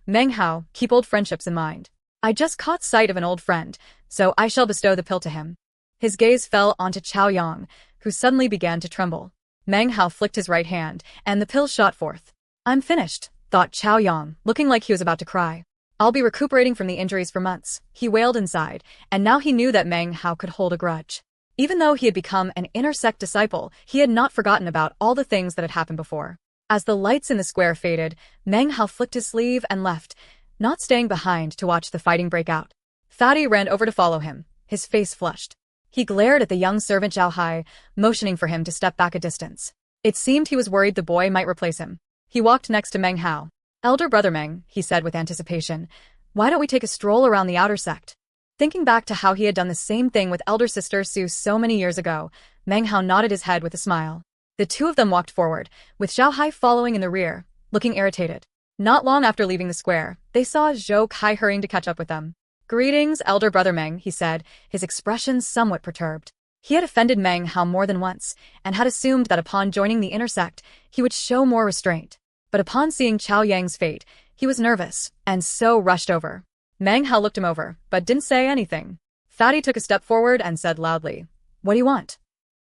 Meng Hao, keep old friendships in mind. I just caught sight of an old friend, so I shall bestow the pill to him." His gaze fell onto Chao Yang, who suddenly began to tremble. Meng Hao flicked his right hand, and the pill shot forth. "I'm finished," thought Chao Yang, looking like he was about to cry. I'll be recuperating from the injuries for months, he wailed inside, and now he knew that Meng Hao could hold a grudge. Even though he had become an inner sect disciple, he had not forgotten about all the things that had happened before. As the lights in the square faded, Meng Hao flicked his sleeve and left, not staying behind to watch the fighting break out. Fatty ran over to follow him, his face flushed. He glared at the young servant Zhao Hai, motioning for him to step back a distance. It seemed he was worried the boy might replace him. He walked next to Meng Hao. "Elder brother Meng," he said with anticipation, "why don't we take a stroll around the outer sect?" Thinking back to how he had done the same thing with elder sister Su so many years ago, Meng Hao nodded his head with a smile. The two of them walked forward, with Zhao Hai following in the rear, looking irritated. Not long after leaving the square, they saw Zhou Kai hurrying to catch up with them. "Greetings, elder brother Meng," he said, his expression somewhat perturbed. He had offended Meng Hao more than once, and had assumed that upon joining the inner sect, he would show more restraint. But upon seeing Chao Yang's fate, he was nervous, and so rushed over. Meng Hao looked him over, but didn't say anything. Fatty took a step forward and said loudly, "What do you want?"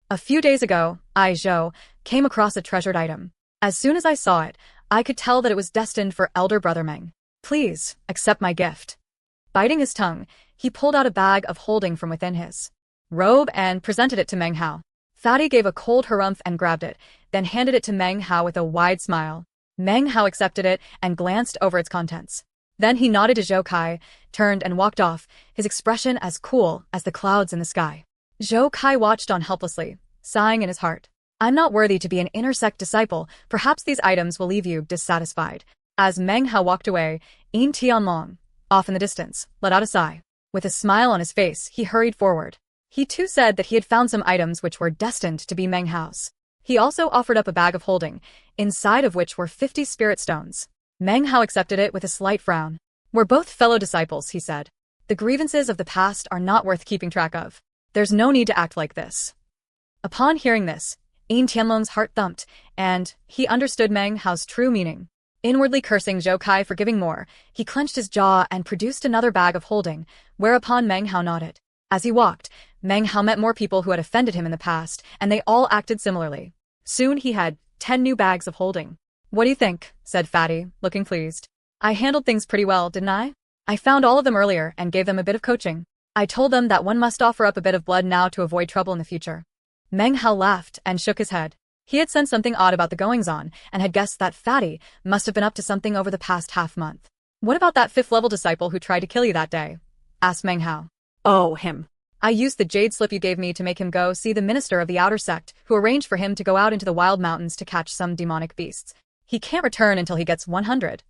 "A few days ago, I, Zhou, came across a treasured item. As soon as I saw it, I could tell that it was destined for elder brother Meng. Please, accept my gift." Biting his tongue, he pulled out a bag of holding from within his robe and presented it to Meng Hao. Fatty gave a cold harumph and grabbed it, then handed it to Meng Hao with a wide smile. Meng Hao accepted it and glanced over its contents. Then he nodded to Zhou Kai, turned and walked off, his expression as cool as the clouds in the sky. Zhou Kai watched on helplessly, sighing in his heart. "I'm not worthy to be an inner sect disciple, perhaps these items will leave you dissatisfied." As Meng Hao walked away, Yin Tianlong, off in the distance, let out a sigh. With a smile on his face, he hurried forward. He too said that he had found some items which were destined to be Meng Hao's. He also offered up a bag of holding, inside of which were 50 spirit stones. Meng Hao accepted it with a slight frown. "We're both fellow disciples," he said. "The grievances of the past are not worth keeping track of. There's no need to act like this." Upon hearing this, Yin Tianlong's heart thumped, and he understood Meng Hao's true meaning. Inwardly cursing Zhou Kai for giving more, he clenched his jaw and produced another bag of holding, whereupon Meng Hao nodded. As he walked, Meng Hao met more people who had offended him in the past, and they all acted similarly. Soon he had 10 new bags of holding. "What do you think?" said Fatty, looking pleased. "I handled things pretty well, didn't I? I found all of them earlier and gave them a bit of coaching. I told them that one must offer up a bit of blood now to avoid trouble in the future." Meng Hao laughed and shook his head. He had sensed something odd about the goings-on, and had guessed that Fatty must have been up to something over the past half-month. "What about that 5th-level disciple who tried to kill you that day?" asked Meng Hao. "Oh, him. I used the jade slip you gave me to make him go see the minister of the outer sect, who arranged for him to go out into the wild mountains to catch some demonic beasts. He can't return until he gets 100.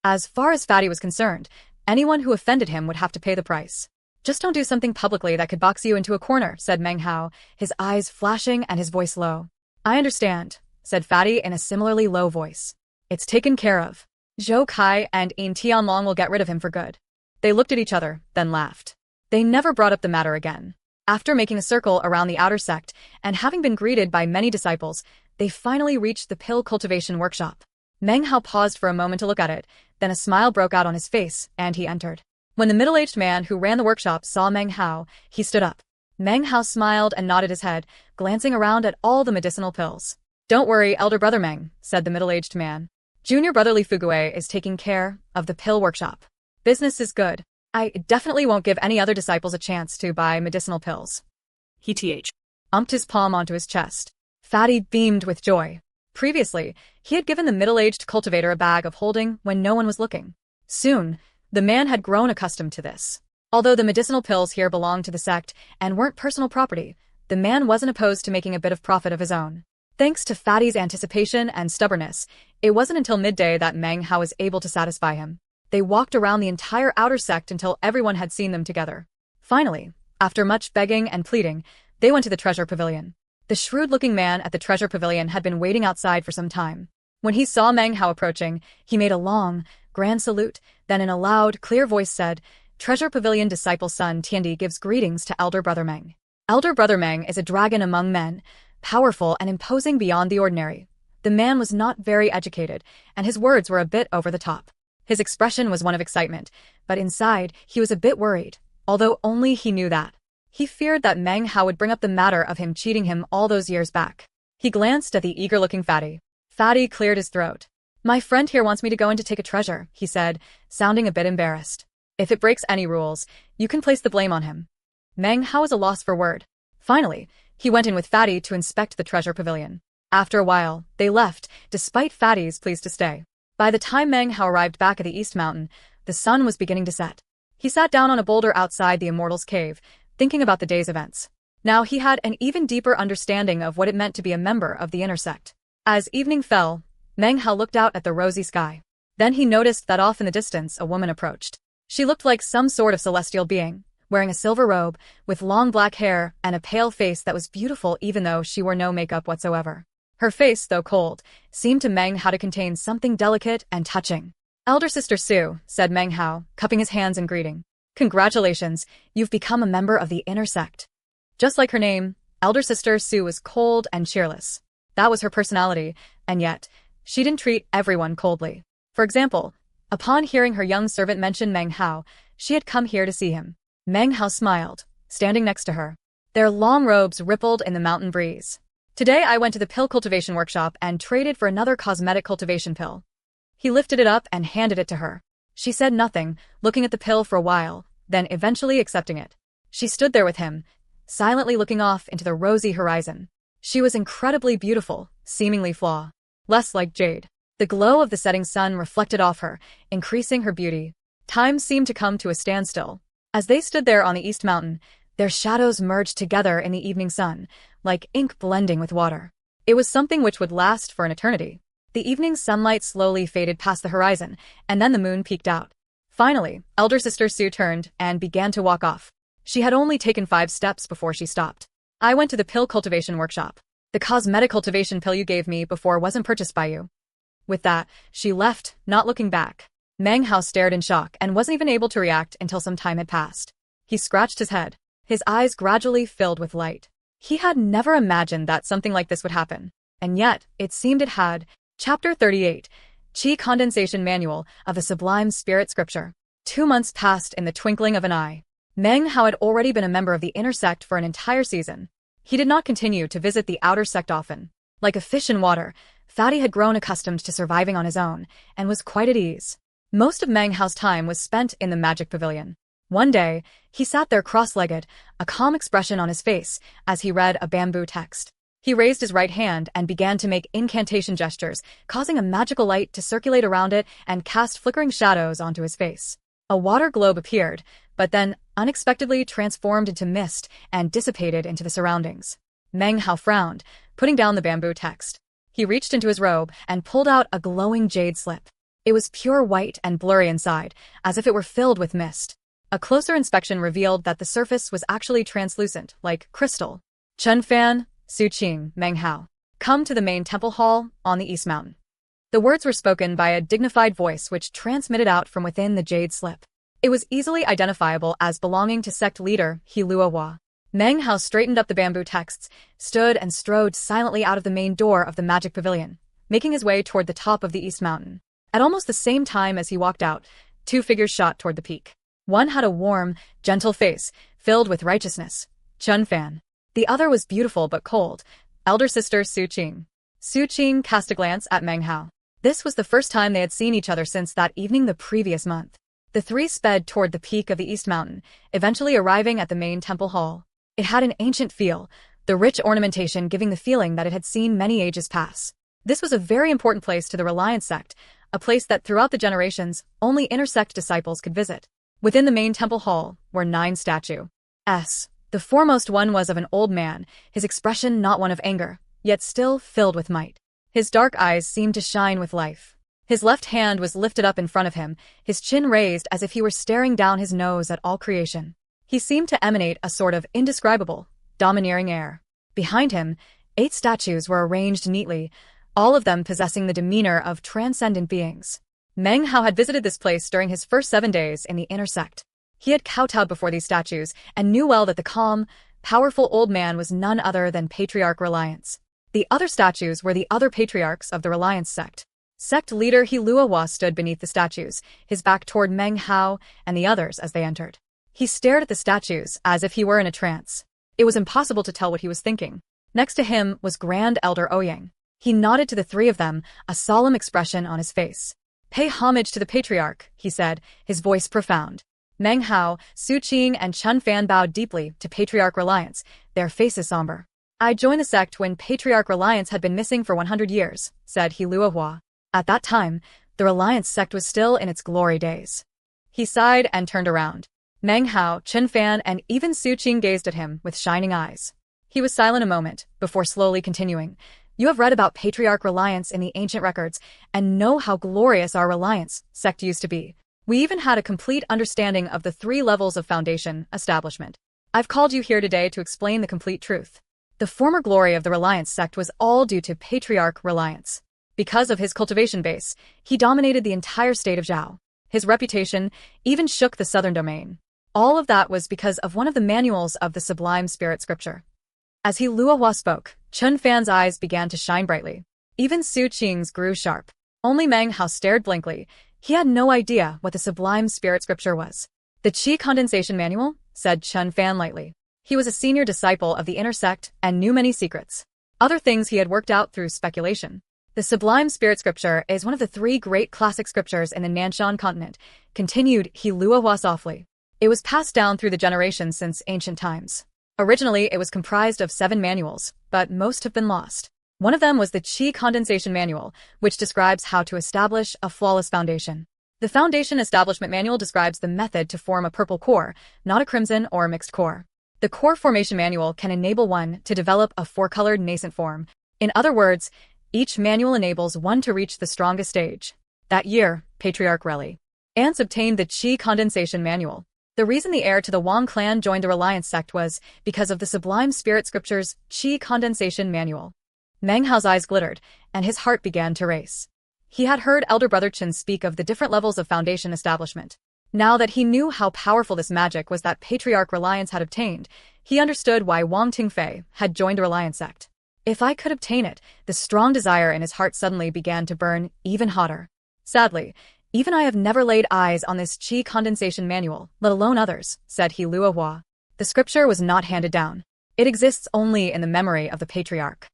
As far as Fatty was concerned, anyone who offended him would have to pay the price. "Just don't do something publicly that could box you into a corner," said Meng Hao, his eyes flashing and his voice low. "I understand," said Fatty in a similarly low voice. "It's taken care of. Zhou Kai and Yin Tianlong will get rid of him for good." They looked at each other, then laughed. They never brought up the matter again. After making a circle around the outer sect, and having been greeted by many disciples, they finally reached the pill cultivation workshop. Meng Hao paused for a moment to look at it, then a smile broke out on his face, and he entered. When the middle-aged man who ran the workshop saw Meng Hao, he stood up. Meng Hao smiled and nodded his head, glancing around at all the medicinal pills. "Don't worry, elder brother Meng," said the middle-aged man. "Junior brotherly Fugue is taking care of the pill workshop. Business is good. I definitely won't give any other disciples a chance to buy medicinal pills." He umped his palm onto his chest. Fatty beamed with joy. Previously, he had given the middle-aged cultivator a bag of holding when no one was looking. Soon, the man had grown accustomed to this. Although the medicinal pills here belonged to the sect and weren't personal property, the man wasn't opposed to making a bit of profit of his own. Thanks to Fatty's anticipation and stubbornness, it wasn't until midday that Meng Hao was able to satisfy him. They walked around the entire outer sect until everyone had seen them together. Finally, after much begging and pleading, they went to the treasure pavilion. The shrewd-looking man at the treasure pavilion had been waiting outside for some time. When he saw Meng Hao approaching, he made a long, grand salute, then in a loud, clear voice said, "Treasure Pavilion disciple son Tiandi gives greetings to Elder Brother Meng. Elder Brother Meng is a dragon among men, powerful and imposing beyond the ordinary." The man was not very educated, and his words were a bit over the top. His expression was one of excitement, but inside, he was a bit worried, although only he knew that. He feared that Meng Hao would bring up the matter of him cheating him all those years back. He glanced at the eager-looking Fatty. Fatty cleared his throat. My friend here wants me to go in to take a treasure, he said, sounding a bit embarrassed. If it breaks any rules, you can place the blame on him. Meng Hao was a loss for word. Finally, he went in with Fatty to inspect the treasure pavilion. After a while, they left, despite Fatty's pleas to stay. By the time Meng Hao arrived back at the East Mountain, the sun was beginning to set. He sat down on a boulder outside the Immortal's cave, thinking about the day's events. Now he had an even deeper understanding of what it meant to be a member of the inner sect. As evening fell, Meng Hao looked out at the rosy sky. Then he noticed that off in the distance a woman approached. She looked like some sort of celestial being, wearing a silver robe, with long black hair and a pale face that was beautiful even though she wore no makeup whatsoever. Her face, though cold, seemed to Meng Hao to contain something delicate and touching. Elder Sister Su, said Meng Hao, cupping his hands in greeting. Congratulations, you've become a member of the inner sect. Just like her name, Elder Sister Su was cold and cheerless. That was her personality, and yet, she didn't treat everyone coldly. For example, upon hearing her young servant mention Meng Hao, she had come here to see him. Meng Hao smiled, standing next to her. Their long robes rippled in the mountain breeze. Today I went to the pill cultivation workshop and traded for another cosmetic cultivation pill. He lifted it up and handed it to her. She said nothing, looking at the pill for a while, then eventually accepting it. She stood there with him, silently looking off into the rosy horizon. She was incredibly beautiful, seemingly flawless like jade. The glow of the setting sun reflected off her, increasing her beauty. Time seemed to come to a standstill. As they stood there on the East Mountain, their shadows merged together in the evening sun, like ink blending with water. It was something which would last for an eternity. The evening sunlight slowly faded past the horizon, and then the moon peeked out. Finally, Elder Sister Su turned and began to walk off. She had only taken 5 steps before she stopped. I went to the pill cultivation workshop. The cosmetic cultivation pill you gave me before wasn't purchased by you. With that, she left, not looking back. Meng Hao stared in shock and wasn't even able to react until some time had passed. He scratched his head. His eyes gradually filled with light. He had never imagined that something like this would happen. And yet, it seemed it had. Chapter 38. Qi Condensation Manual of the Sublime Spirit Scripture. 2 months passed in the twinkling of an eye. Meng Hao had already been a member of the inner sect for an entire season. He did not continue to visit the outer sect often. Like a fish in water, Fatty had grown accustomed to surviving on his own, and was quite at ease. Most of Meng Hao's time was spent in the magic pavilion. One day, he sat there cross-legged, a calm expression on his face, as he read a bamboo text. He raised his right hand and began to make incantation gestures, causing a magical light to circulate around it and cast flickering shadows onto his face. A water globe appeared, but then unexpectedly transformed into mist and dissipated into the surroundings. Meng Hao frowned, putting down the bamboo text. He reached into his robe and pulled out a glowing jade slip. It was pure white and blurry inside, as if it were filled with mist. A closer inspection revealed that the surface was actually translucent, like crystal. Chen Fan, Su Qing, Meng Hao. Come to the main temple hall on the East Mountain. The words were spoken by a dignified voice which transmitted out from within the jade slip. It was easily identifiable as belonging to sect leader He Luohua. Meng Hao straightened up the bamboo texts, stood and strode silently out of the main door of the magic pavilion, making his way toward the top of the East Mountain. At almost the same time as he walked out, 2 figures shot toward the peak. One had a warm, gentle face, filled with righteousness. Chen Fan. The other was beautiful but cold. Elder Sister Su Qing. Su Qing cast a glance at Meng Hao. This was the first time they had seen each other since that evening the previous month. The 3 sped toward the peak of the East Mountain, eventually arriving at the main temple hall. It had an ancient feel, the rich ornamentation giving the feeling that it had seen many ages pass. This was a very important place to the Reliance sect, a place that throughout the generations, only inner sect disciples could visit. Within the main temple hall were 9 statues. The foremost one was of an old man, his expression not one of anger, yet still filled with might. His dark eyes seemed to shine with life. His left hand was lifted up in front of him, his chin raised as if he were staring down his nose at all creation. He seemed to emanate a sort of indescribable, domineering air. Behind him, 8 statues were arranged neatly, all of them possessing the demeanor of transcendent beings. Meng Hao had visited this place during his first 7 days in the inner sect. He had kowtowed before these statues and knew well that the calm, powerful old man was none other than Patriarch Reliance. The other statues were the other patriarchs of the Reliance sect. Sect leader He Luohua stood beneath the statues, his back toward Meng Hao and the others as they entered. He stared at the statues as if he were in a trance. It was impossible to tell what he was thinking. Next to him was Grand Elder Ouyang. He nodded to the three of them, a solemn expression on his face. "Pay homage to the patriarch," he said, his voice profound. Meng Hao, Su Qing, and Chun Fan bowed deeply to Patriarch Reliance, their faces somber. "I joined the sect when Patriarch Reliance had been missing for 100 years, said He Luohua. At that time, the Reliance sect was still in its glory days. He sighed and turned around. Meng Hao, Chun Fan, and even Su Qing gazed at him with shining eyes. He was silent a moment, before slowly continuing. "You have read about Patriarch Reliance in the ancient records, and know how glorious our Reliance sect used to be. We even had a complete understanding of the 3 levels of foundation establishment. I've called you here today to explain the complete truth. The former glory of the Reliance sect was all due to Patriarch Reliance. Because of his cultivation base, he dominated the entire state of Zhao. His reputation even shook the southern domain. All of that was because of one of the manuals of the Sublime Spirit Scripture." As He Luohua spoke, Chun Fan's eyes began to shine brightly. Even Su Qing's grew sharp. Only Meng Hao stared blankly. He had no idea what the Sublime Spirit Scripture was. "The Qi Condensation Manual?" said Chun Fan lightly. He was a senior disciple of the inner sect and knew many secrets. Other things he had worked out through speculation. "The Sublime Spirit Scripture is one of the 3 great classic scriptures in the Nanshan continent," continued He Luohua softly. "It was passed down through the generations since ancient times. Originally, it was comprised of 7 manuals, but most have been lost. One of them was the Qi Condensation Manual, which describes how to establish a flawless foundation. The Foundation Establishment Manual describes the method to form a purple core, not a crimson or mixed core. The Core Formation Manual can enable one to develop a 4-colored nascent form. In other words, each manual enables one to reach the strongest stage." That year, Patriarch Reli Ants obtained the Qi Condensation Manual. The reason the heir to the Wang clan joined the Reliance sect was because of the Sublime Spirit Scripture's Qi Condensation Manual. Meng Hao's eyes glittered, and his heart began to race. He had heard elder brother Chen speak of the different levels of foundation establishment. Now that he knew how powerful this magic was that Patriarch Reliance had obtained, he understood why Wang Tingfei had joined the Reliance sect. If I could obtain it, the strong desire in his heart suddenly began to burn even hotter. "Sadly, even I have never laid eyes on this Qi Condensation Manual, let alone others," said He Luohua. "The scripture was not handed down. It exists only in the memory of the Patriarch."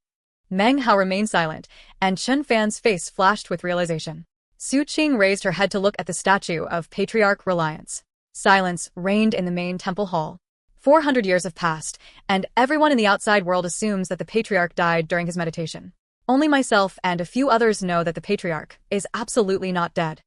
Meng Hao remained silent, and Chun Fan's face flashed with realization. Su Qing raised her head to look at the statue of Patriarch Reliance. Silence reigned in the main temple hall. 400 years have passed, and everyone in the outside world assumes that the Patriarch died during his meditation. Only myself and a few others know that the Patriarch is absolutely not dead.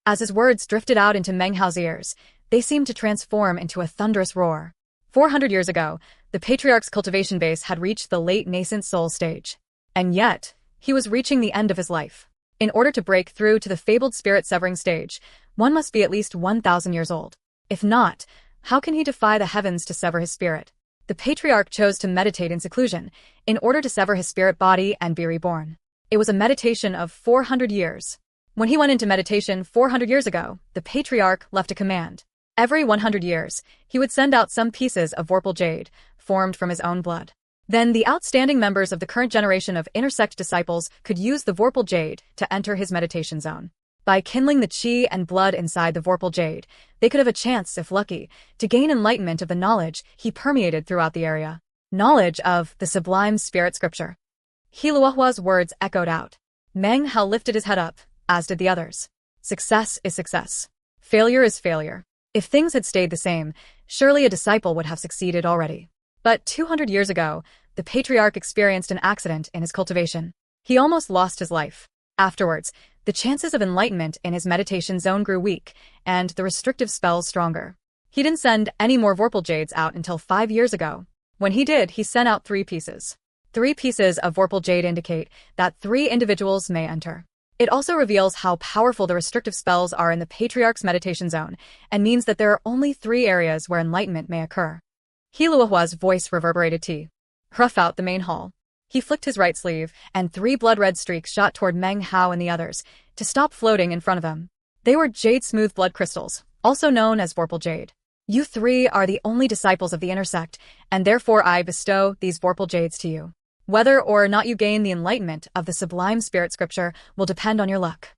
As his words drifted out into Meng Hao's ears, they seemed to transform into a thunderous roar. 400 years ago, the Patriarch's cultivation base had reached the late nascent soul stage. And yet, he was reaching the end of his life. In order to break through to the fabled spirit-severing stage, one must be at least 1,000 years old. If not, how can he defy the heavens to sever his spirit? The Patriarch chose to meditate in seclusion, in order to sever his spirit body and be reborn. It was a meditation of 400 years. When he went into meditation 400 years ago, the Patriarch left a command. Every 100 years, he would send out some pieces of Vorpal jade, formed from his own blood. Then the outstanding members of the current generation of intersect disciples could use the Vorpal jade to enter his meditation zone. By kindling the qi and blood inside the Vorpal jade, they could have a chance, if lucky, to gain enlightenment of the knowledge he permeated throughout the area. Knowledge of the Sublime Spirit Scripture. He Luohua's words echoed out. Meng Hao lifted his head up, as did the others. Success is success. Failure is failure. If things had stayed the same, surely a disciple would have succeeded already. But 200 years ago, the Patriarch experienced an accident in his cultivation. He almost lost his life. Afterwards, the chances of enlightenment in his meditation zone grew weak, and the restrictive spells stronger. He didn't send any more Vorpal jades out until 5 years ago. When he did, he sent out 3 pieces. 3 pieces of Vorpal jade indicate that 3 individuals may enter. It also reveals how powerful the restrictive spells are in the Patriarch's meditation zone, and means that there are only 3 areas where enlightenment may occur. He Luohua's voice reverberated throughout the main hall. He flicked his right sleeve, and 3 blood-red streaks shot toward Meng Hao and the others, to stop floating in front of them. They were jade-smooth blood crystals, also known as Vorpal jade. You 3 are the only disciples of the intersect, and therefore I bestow these Vorpal jades to you. Whether or not you gain the enlightenment of the Sublime Spirit Scripture will depend on your luck.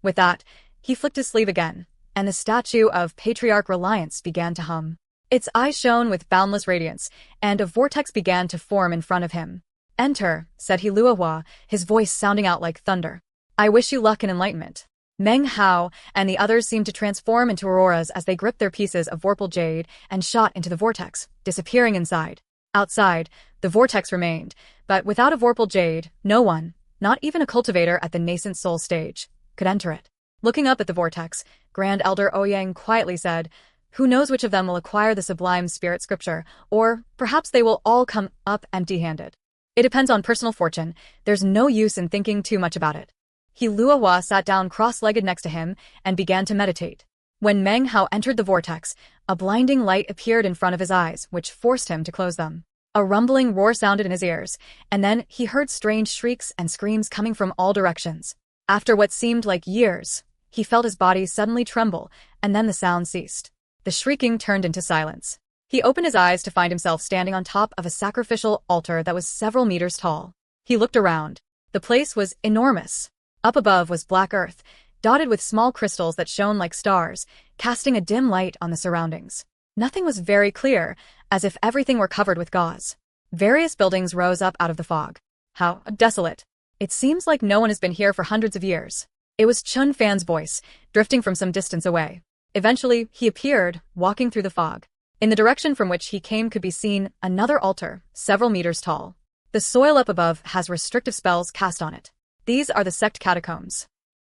With that, he flicked his sleeve again, and the statue of Patriarch Reliance began to hum. Its eyes shone with boundless radiance, and a vortex began to form in front of him. Enter, said Hiluahua, his voice sounding out like thunder. I wish you luck and enlightenment. Meng Hao and the others seemed to transform into auroras as they gripped their pieces of vorpal jade and shot into the vortex, disappearing inside. Outside, the vortex remained, but without a vorpal jade, no one, not even a cultivator at the nascent soul stage, could enter it. Looking up at the vortex, Grand Elder Ouyang quietly said, "Who knows which of them will acquire the sublime spirit scripture, or perhaps they will all come up empty-handed. It depends on personal fortune. There's no use in thinking too much about it." Hiluahua sat down cross-legged next to him and began to meditate. When Meng Hao entered the vortex, a blinding light appeared in front of his eyes, which forced him to close them. A rumbling roar sounded in his ears, and then he heard strange shrieks and screams coming from all directions. After what seemed like years, he felt his body suddenly tremble, and then the sound ceased. The shrieking turned into silence. He opened his eyes to find himself standing on top of a sacrificial altar that was several meters tall. He looked around. The place was enormous. Up above was black earth, dotted with small crystals that shone like stars, casting a dim light on the surroundings. Nothing was very clear, as if everything were covered with gauze. Various buildings rose up out of the fog. How desolate. It seems like no one has been here for hundreds of years. It was Chun Fan's voice, drifting from some distance away. Eventually, he appeared, walking through the fog. In the direction from which he came could be seen another altar, several meters tall. The soil up above has restrictive spells cast on it. These are the sect catacombs.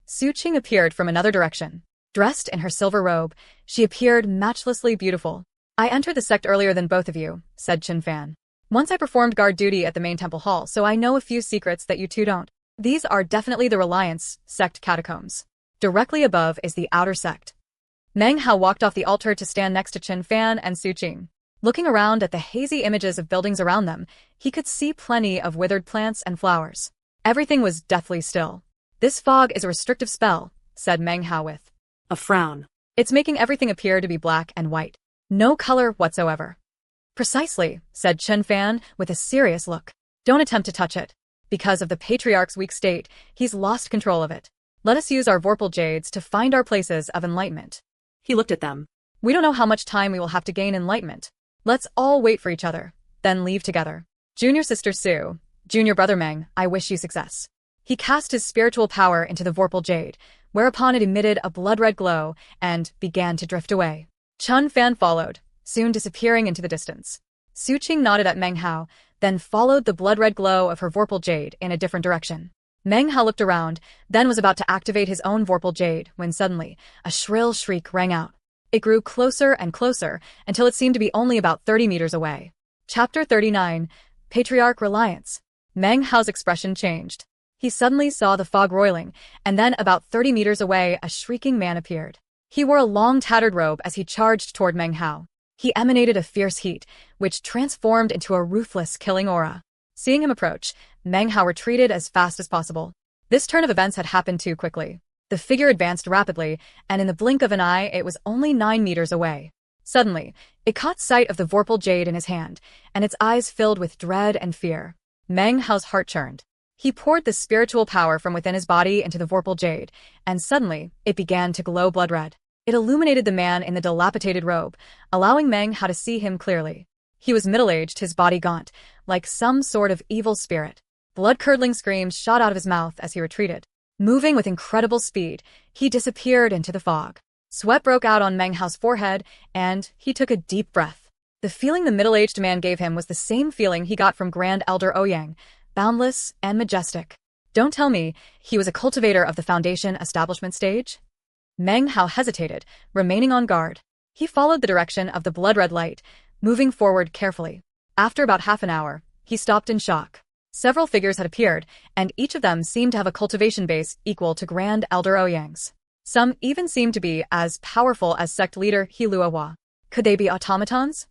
Su Qing appeared from another direction. Dressed in her silver robe, she appeared matchlessly beautiful. I entered the sect earlier than both of you, said Chun Fan. Once I performed guard duty at the main temple hall, so I know a few secrets that you two don't. These are definitely the Reliance sect catacombs. Directly above is the outer sect. Meng Hao walked off the altar to stand next to Chun Fan and Su Qing. Looking around at the hazy images of buildings around them, he could see plenty of withered plants and flowers. Everything was deathly still. This fog is a restrictive spell, said Meng Hao with a frown. It's making everything appear to be black and white. No color whatsoever. Precisely, said Chun Fan with a serious look. Don't attempt to touch it. Because of the Patriarch's weak state, he's lost control of it. Let us use our vorpal jades to find our places of enlightenment. He looked at them. We don't know how much time we will have to gain enlightenment. Let's all wait for each other, then leave together. Junior sister Su, junior brother Meng, I wish you success. He cast his spiritual power into the vorpal jade, whereupon it emitted a blood-red glow and began to drift away. Chun Fan followed, soon disappearing into the distance. Su Qing nodded at Meng Hao, then followed the blood-red glow of her vorpal jade in a different direction. Meng Hao looked around, then was about to activate his own vorpal jade when suddenly a shrill shriek rang out. It grew closer and closer until it seemed to be only about 30 meters away. Chapter 39, Patriarch Reliance. Meng Hao's expression changed. He suddenly saw the fog roiling, and then about 30 meters away a shrieking man appeared. He wore a long tattered robe as he charged toward Meng Hao. He emanated a fierce heat, which transformed into a ruthless killing aura. Seeing him approach, Meng Hao retreated as fast as possible. This turn of events had happened too quickly. The figure advanced rapidly, and in the blink of an eye it was only 9 meters away. Suddenly, it caught sight of the vorpal jade in his hand, and its eyes filled with dread and fear. Meng Hao's heart churned. He poured the spiritual power from within his body into the vorpal jade, and suddenly, it began to glow blood-red. It illuminated the man in the dilapidated robe, allowing Meng Hao to see him clearly. He was middle-aged, his body gaunt, like some sort of evil spirit. Blood-curdling screams shot out of his mouth as he retreated. Moving with incredible speed, he disappeared into the fog. Sweat broke out on Meng Hao's forehead, and he took a deep breath. The feeling the middle-aged man gave him was the same feeling he got from Grand Elder Ouyang, boundless and majestic. Don't tell me he was a cultivator of the Foundation establishment stage? Meng Hao hesitated, remaining on guard. He followed the direction of the blood-red light, moving forward carefully. After about half an hour, he stopped in shock. Several figures had appeared, and each of them seemed to have a cultivation base equal to Grand Elder Ouyang's. Some even seemed to be as powerful as sect leader Hiluahua. Could they be automatons?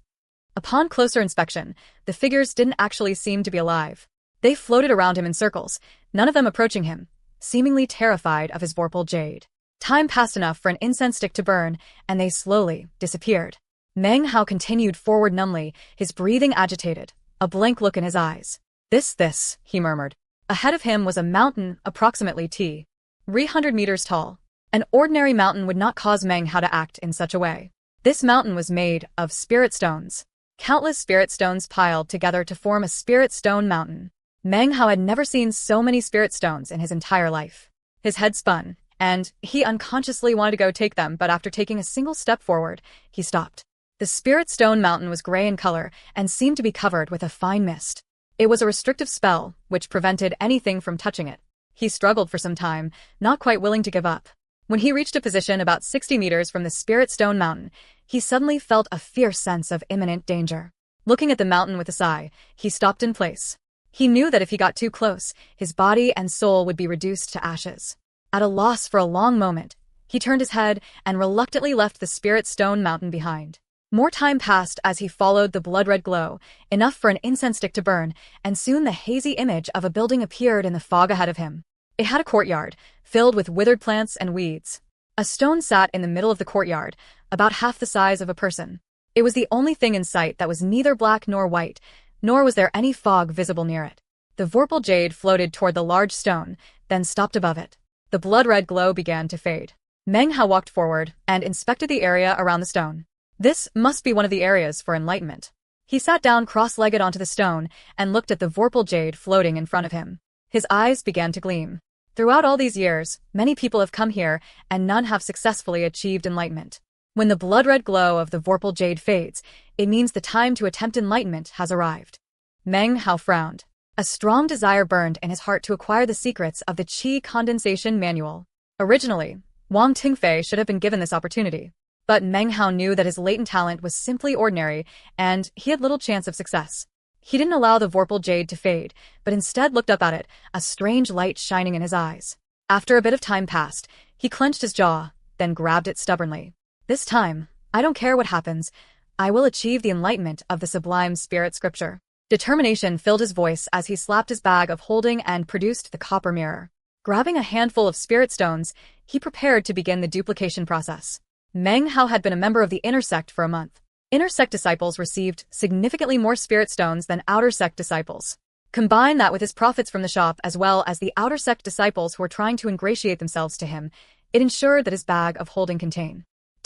Upon closer inspection, the figures didn't actually seem to be alive. They floated around him in circles, none of them approaching him, seemingly terrified of his vorpal jade. Time passed enough for an incense stick to burn, and they slowly disappeared. Meng Hao continued forward numbly, his breathing agitated, a blank look in his eyes. This, he murmured. Ahead of him was a mountain approximately 300 meters tall. An ordinary mountain would not cause Meng Hao to act in such a way. This mountain was made of spirit stones. Countless spirit stones piled together to form a spirit stone mountain. Meng Hao had never seen so many spirit stones in his entire life. His head spun, and he unconsciously wanted to go take them, but after taking a single step forward, he stopped. The spirit stone mountain was gray in color and seemed to be covered with a fine mist. It was a restrictive spell, which prevented anything from touching it. He struggled for some time, not quite willing to give up. When he reached a position about 60 meters from the spirit stone mountain, he suddenly felt a fierce sense of imminent danger. Looking at the mountain with a sigh, he stopped in place. He knew that if he got too close, his body and soul would be reduced to ashes. At a loss for a long moment, he turned his head and reluctantly left the spirit stone mountain behind. More time passed as he followed the blood-red glow, enough for an incense stick to burn, and soon the hazy image of a building appeared in the fog ahead of him. It had a courtyard, filled with withered plants and weeds. A stone sat in the middle of the courtyard, about half the size of a person. It was the only thing in sight that was neither black nor white, nor was there any fog visible near it. The vorpal jade floated toward the large stone, then stopped above it. The blood-red glow began to fade. Meng Hao walked forward and inspected the area around the stone. This must be one of the areas for enlightenment. He sat down cross-legged onto the stone and looked at the vorpal jade floating in front of him. His eyes began to gleam. Throughout all these years, many people have come here, and none have successfully achieved enlightenment. When the blood-red glow of the vorpal jade fades, it means the time to attempt enlightenment has arrived. Meng Hao frowned. A strong desire burned in his heart to acquire the secrets of the qi condensation manual. Originally, Wang Tingfei should have been given this opportunity. But Meng Hao knew that his latent talent was simply ordinary, and he had little chance of success. He didn't allow the vorpal jade to fade, but instead looked up at it, a strange light shining in his eyes. After a bit of time passed, he clenched his jaw, then grabbed it stubbornly. This time, I don't care what happens. I will achieve the enlightenment of the sublime spirit scripture. Determination filled his voice as he slapped his bag of holding and produced the copper mirror. Grabbing a handful of spirit stones, he prepared to begin the duplication process. Meng Hao had been a member of the inner sect for a month. Inner sect disciples received significantly more spirit stones than outer sect disciples. Combine that with his profits from the shop as well as the outer sect disciples who were trying to ingratiate themselves to him, it ensured that his bag of holding contained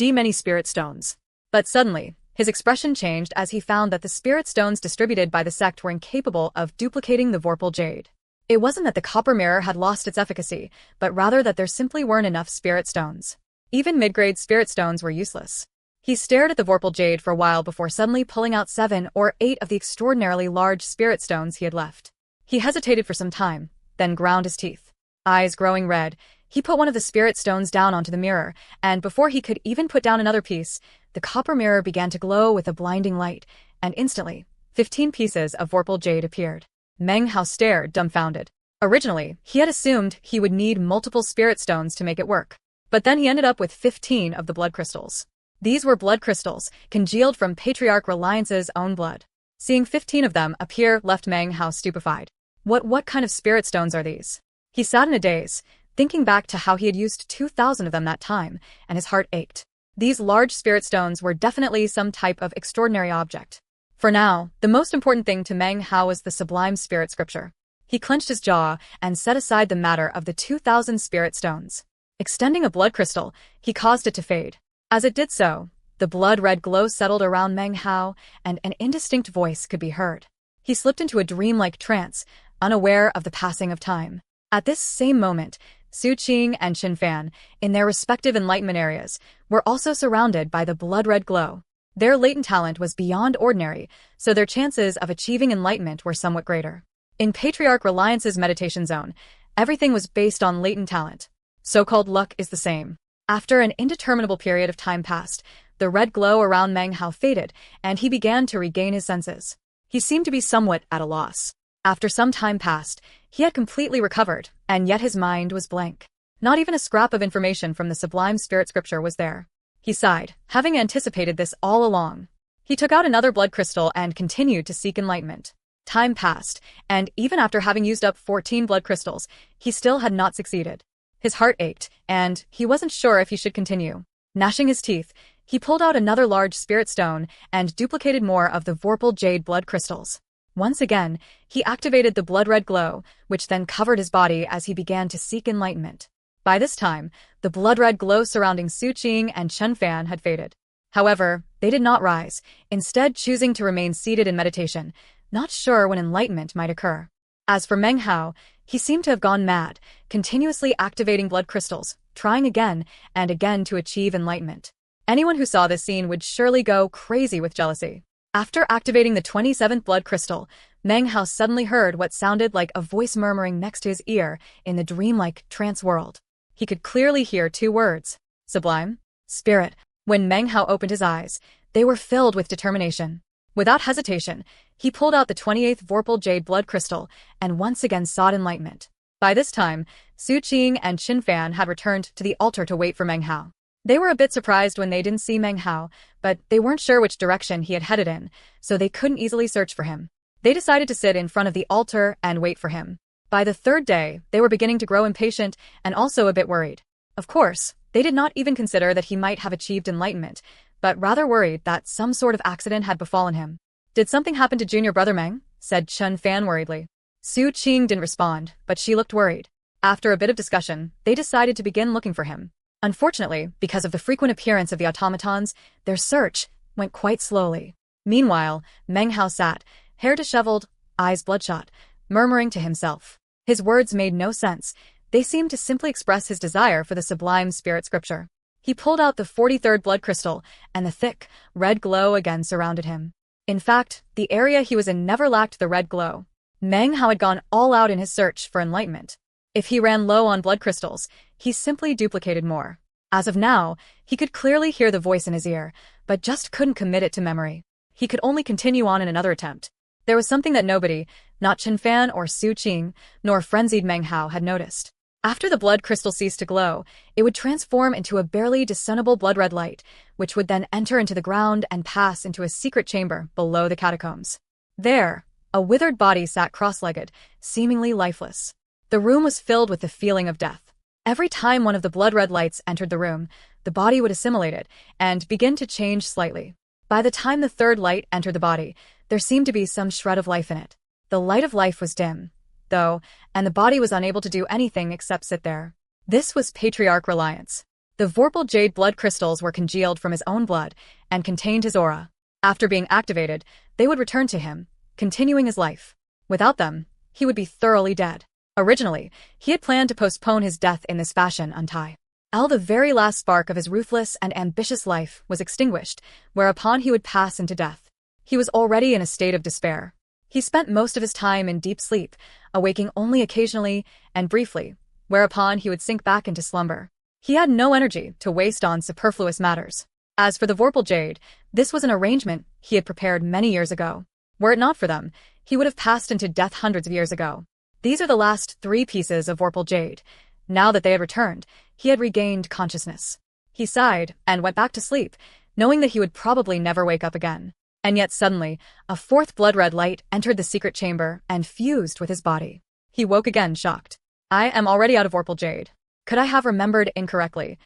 many spirit stones. But suddenly, his expression changed as he found that the spirit stones distributed by the sect were incapable of duplicating the vorpal jade. It wasn't that the copper mirror had lost its efficacy, but rather that there simply weren't enough spirit stones. Even mid-grade spirit stones were useless. He stared at the vorpal jade for a while before suddenly pulling out 7 or 8 of the extraordinarily large spirit stones he had left. He hesitated for some time, then ground his teeth. Eyes growing red, he put one of the spirit stones down onto the mirror, and before he could even put down another piece, the copper mirror began to glow with a blinding light, and instantly, 15 pieces of vorpal jade appeared. Meng Hao stared, dumbfounded. Originally, he had assumed he would need multiple spirit stones to make it work. But then he ended up with 15 of the blood crystals. These were blood crystals, congealed from Patriarch Reliance's own blood. Seeing 15 of them appear left Meng Hao stupefied. What kind of spirit stones are these? He sat in a daze, thinking back to how he had used 2,000 of them that time, and his heart ached. These large spirit stones were definitely some type of extraordinary object. For now, the most important thing to Meng Hao was the sublime spirit scripture. He clenched his jaw and set aside the matter of the 2,000 spirit stones. Extending a blood crystal, he caused it to fade. As it did so, the blood-red glow settled around Meng Hao, and an indistinct voice could be heard. He slipped into a dreamlike trance, unaware of the passing of time. At this same moment, Su Qing and Qin Fan, in their respective enlightenment areas, were also surrounded by the blood-red glow. Their latent talent was beyond ordinary, so their chances of achieving enlightenment were somewhat greater. In Patriarch Reliance's meditation zone, everything was based on latent talent. So-called luck is the same. After an indeterminable period of time passed, the red glow around Meng Hao faded, and he began to regain his senses. He seemed to be somewhat at a loss. After some time passed, he had completely recovered, and yet his mind was blank. Not even a scrap of information from the sublime spirit scripture was there. He sighed, having anticipated this all along. He took out another blood crystal and continued to seek enlightenment. Time passed, and even after having used up 14 blood crystals, he still had not succeeded. His heart ached, and he wasn't sure if he should continue. Gnashing his teeth, he pulled out another large spirit stone and duplicated more of the vorpal jade blood crystals. Once again, he activated the blood-red glow, which then covered his body as he began to seek enlightenment. By this time, the blood-red glow surrounding Su Qing and Chen Fan had faded. However, they did not rise, instead choosing to remain seated in meditation, not sure when enlightenment might occur. As for Meng Hao, he seemed to have gone mad, continuously activating blood crystals, trying again and again to achieve enlightenment. Anyone who saw this scene would surely go crazy with jealousy. After activating the 27th blood crystal, Meng Hao suddenly heard what sounded like a voice murmuring next to his ear in the dreamlike trance world. He could clearly hear two words: sublime, spirit. When Meng Hao opened his eyes, they were filled with determination. Without hesitation, he pulled out the 28th Vorpal Jade blood crystal and once again sought enlightenment. By this time, Su Qing and Qin Fan had returned to the altar to wait for Meng Hao. They were a bit surprised when they didn't see Meng Hao, but they weren't sure which direction he had headed in, so they couldn't easily search for him. They decided to sit in front of the altar and wait for him. By the third day, they were beginning to grow impatient and also a bit worried. Of course, they did not even consider that he might have achieved enlightenment, but rather worried that some sort of accident had befallen him. "Did something happen to junior brother Meng?" said Qin Fan worriedly. Su Qing didn't respond, but she looked worried. After a bit of discussion, they decided to begin looking for him. Unfortunately, because of the frequent appearance of the automatons, their search went quite slowly. Meanwhile, Meng Hao sat, hair disheveled, eyes bloodshot, murmuring to himself. His words made no sense. They seemed to simply express his desire for the sublime spirit scripture. He pulled out the 43rd blood crystal, and the thick, red glow again surrounded him. In fact, the area he was in never lacked the red glow. Meng Hao had gone all out in his search for enlightenment. If he ran low on blood crystals, he simply duplicated more. As of now, he could clearly hear the voice in his ear, but just couldn't commit it to memory. He could only continue on in another attempt. There was something that nobody, not Qin Fan or Su Qing, nor frenzied Meng Hao, had noticed. After the blood crystal ceased to glow, it would transform into a barely discernible blood-red light, which would then enter into the ground and pass into a secret chamber below the catacombs. There, a withered body sat cross-legged, seemingly lifeless. The room was filled with the feeling of death. Every time one of the blood-red lights entered the room, the body would assimilate it and begin to change slightly. By the time the third light entered the body, there seemed to be some shred of life in it. The light of life was dim, though, and the body was unable to do anything except sit there. This was Patriarch Reliance. The Vorpal Jade blood crystals were congealed from his own blood and contained his aura. After being activated, they would return to him, continuing his life. Without them, he would be thoroughly dead. Originally, he had planned to postpone his death in this fashion until the very last spark of his ruthless and ambitious life was extinguished, whereupon he would pass into death. He was already in a state of despair. He spent most of his time in deep sleep, awaking only occasionally and briefly, whereupon he would sink back into slumber. He had no energy to waste on superfluous matters. As for the Vorpal Jade, this was an arrangement he had prepared many years ago. Were it not for them, he would have passed into death hundreds of years ago. These are the last 3 pieces of Vorpal Jade. Now that they had returned, he had regained consciousness. He sighed and went back to sleep, knowing that he would probably never wake up again. And yet suddenly, a 4th blood-red light entered the secret chamber and fused with his body. He woke again, shocked. I am already out of Vorpal Jade. Could I have remembered incorrectly?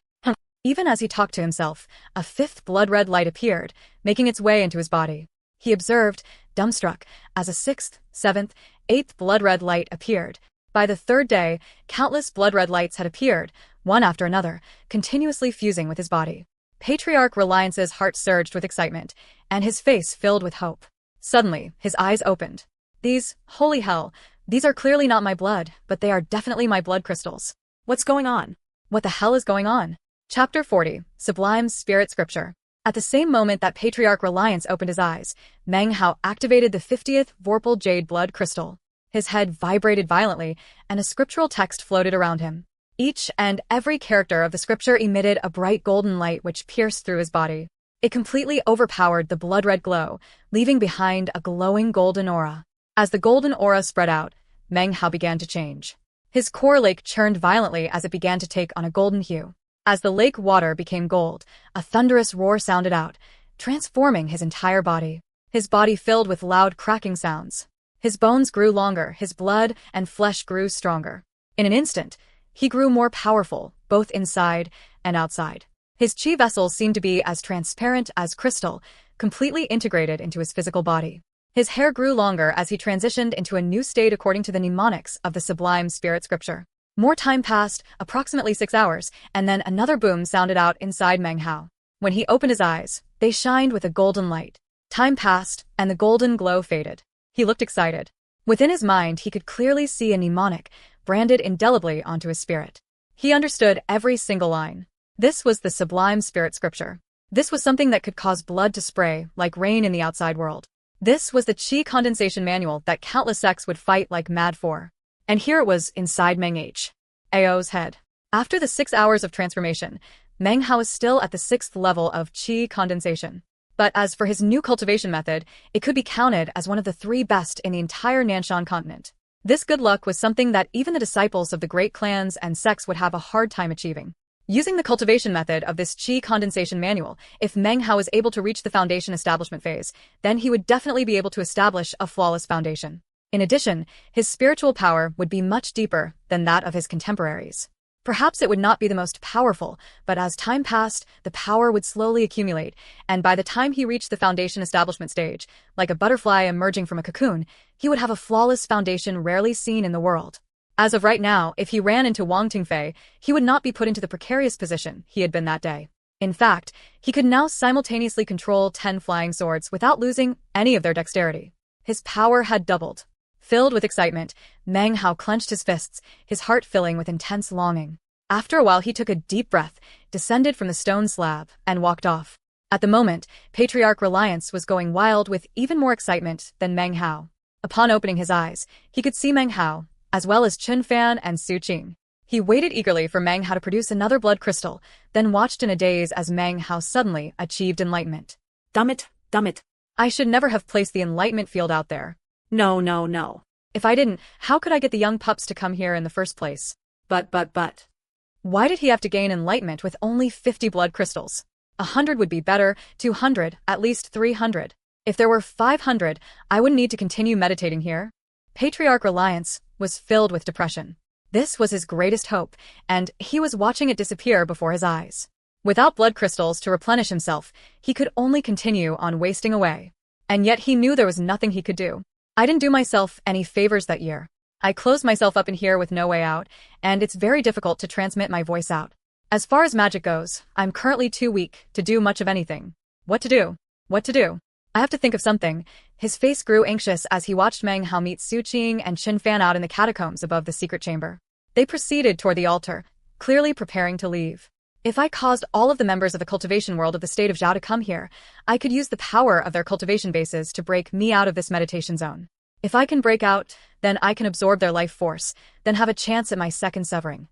Even as he talked to himself, a 5th blood-red light appeared, making its way into his body. He observed, dumbstruck, as a 6th, 7th, 8th blood-red light appeared. By the 3rd day, countless blood-red lights had appeared, one after another, continuously fusing with his body. Patriarch Reliance's heart surged with excitement, and his face filled with hope. Suddenly, his eyes opened. Holy hell, these are clearly not my blood, but they are definitely my blood crystals. What's going on? What the hell is going on? Chapter 40, Sublime Spirit Scripture. At the same moment that Patriarch Reliance opened his eyes, Meng Hao activated the 50th Vorpal Jade blood crystal. His head vibrated violently, and a scriptural text floated around him. Each and every character of the scripture emitted a bright golden light which pierced through his body. It completely overpowered the blood-red glow, leaving behind a glowing golden aura. As the golden aura spread out, Meng Hao began to change. His core lake churned violently as it began to take on a golden hue. As the lake water became gold, a thunderous roar sounded out, transforming his entire body. His body filled with loud cracking sounds. His bones grew longer, his blood and flesh grew stronger. In an instant, he grew more powerful, both inside and outside. His chi vessels seemed to be as transparent as crystal, completely integrated into his physical body. His hair grew longer as he transitioned into a new state according to the mnemonics of the Sublime Spirit Scripture. More time passed, approximately 6 hours, and then another boom sounded out inside Meng Hao. When he opened his eyes, they shined with a golden light. Time passed, and the golden glow faded. He looked excited. Within his mind, he could clearly see a mnemonic branded indelibly onto his spirit. He understood every single line. This was the sublime spirit scripture. This was something that could cause blood to spray like rain in the outside world. This was the chi condensation manual that countless sects would fight like mad for. And here it was inside Meng Hao's head. After the 6 hours of transformation, Meng Hao is still at the 6th level of chi condensation. But as for his new cultivation method, it could be counted as one of the 3 best in the entire Nanshan continent. This good luck was something that even the disciples of the great clans and sects would have a hard time achieving. Using the cultivation method of this chi condensation manual, if Meng Hao is able to reach the foundation establishment phase, then he would definitely be able to establish a flawless foundation. In addition, his spiritual power would be much deeper than that of his contemporaries. Perhaps it would not be the most powerful, but as time passed, the power would slowly accumulate, and by the time he reached the foundation establishment stage, like a butterfly emerging from a cocoon, he would have a flawless foundation rarely seen in the world. As of right now, if he ran into Wang Tingfei, he would not be put into the precarious position he had been that day. In fact, he could now simultaneously control 10 flying swords without losing any of their dexterity. His power had doubled. Filled with excitement, Meng Hao clenched his fists, his heart filling with intense longing. After a while he took a deep breath, descended from the stone slab, and walked off. At the moment, Patriarch Reliance was going wild with even more excitement than Meng Hao. Upon opening his eyes, he could see Meng Hao, as well as Chun Fan and Su Qing. He waited eagerly for Meng Hao to produce another blood crystal, then watched in a daze as Meng Hao suddenly achieved enlightenment. Damn it. I should never have placed the enlightenment field out there. No. If I didn't, how could I get the young pups to come here in the first place? But. Why did he have to gain enlightenment with only 50 blood crystals? 100 would be better, 200, at least 300. If there were 500, I wouldn't need to continue meditating here. Patriarch Reliance was filled with depression. This was his greatest hope, and he was watching it disappear before his eyes. Without blood crystals to replenish himself, he could only continue on wasting away. And yet he knew there was nothing he could do. I didn't do myself any favors that year. I closed myself up in here with no way out, and it's very difficult to transmit my voice out. As far as magic goes, I'm currently too weak to do much of anything. What to do? I have to think of something. His face grew anxious as he watched Meng Hao meet Su Qing and Qin Fan out in the catacombs above the secret chamber. They proceeded toward the altar, clearly preparing to leave. If I caused all of the members of the cultivation world of the state of Zhao to come here, I could use the power of their cultivation bases to break me out of this meditation zone. If I can break out, then I can absorb their life force, then have a chance at my second severing.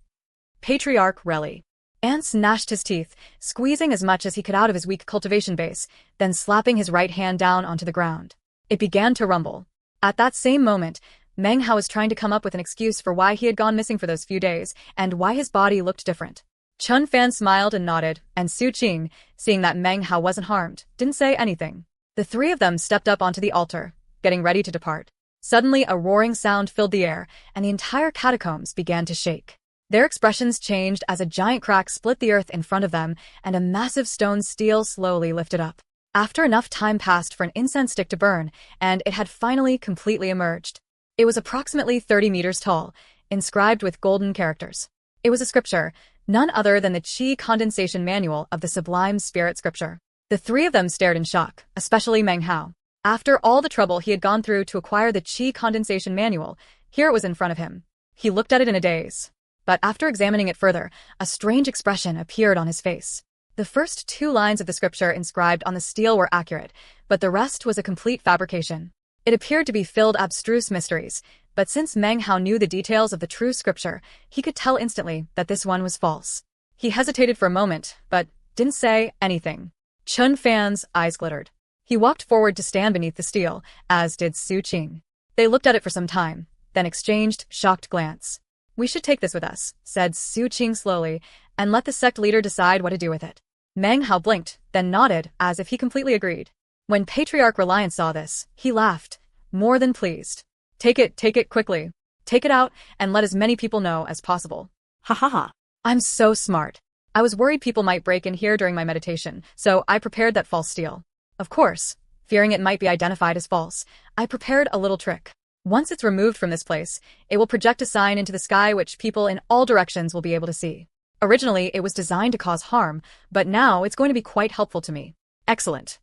Patriarch Reli. Ants gnashed his teeth, squeezing as much as he could out of his weak cultivation base, then slapping his right hand down onto the ground. It began to rumble. At that same moment, Meng Hao was trying to come up with an excuse for why he had gone missing for those few days, and why his body looked different. Chun Fan smiled and nodded, and Su Qing, seeing that Meng Hao wasn't harmed, didn't say anything. The 3 of them stepped up onto the altar, getting ready to depart. Suddenly a roaring sound filled the air, and the entire catacombs began to shake. Their expressions changed as a giant crack split the earth in front of them, and a massive stone stele slowly lifted up. After enough time passed for an incense stick to burn, and it had finally completely emerged. It was approximately 30 meters tall, inscribed with golden characters. It was a scripture, none other than the Chi condensation manual of the sublime spirit scripture. The 3 of them stared in shock, especially Meng Hao. After all the trouble he had gone through to acquire the Chi condensation manual, here it was in front of him. He looked at it in a daze. But after examining it further, a strange expression appeared on his face. The first 2 lines of the scripture inscribed on the stele were accurate, but the rest was a complete fabrication. It appeared to be filled abstruse mysteries, but since Meng Hao knew the details of the true scripture, he could tell instantly that this one was false. He hesitated for a moment, but didn't say anything. Chun Fan's eyes glittered. He walked forward to stand beneath the stele, as did Su Qing. They looked at it for some time, then exchanged shocked glance. "We should take this with us," said Su Qing slowly, "and let the sect leader decide what to do with it." Meng Hao blinked, then nodded, as if he completely agreed. When Patriarch Reliance saw this, he laughed, more than pleased. Take it quickly. Take it out, and let as many people know as possible." Ha. I'm so smart. I was worried people might break in here during my meditation, so I prepared that false stele. Of course, fearing it might be identified as false, I prepared a little trick. Once it's removed from this place, it will project a sign into the sky which people in all directions will be able to see. Originally, it was designed to cause harm, but now it's going to be quite helpful to me. Excellent.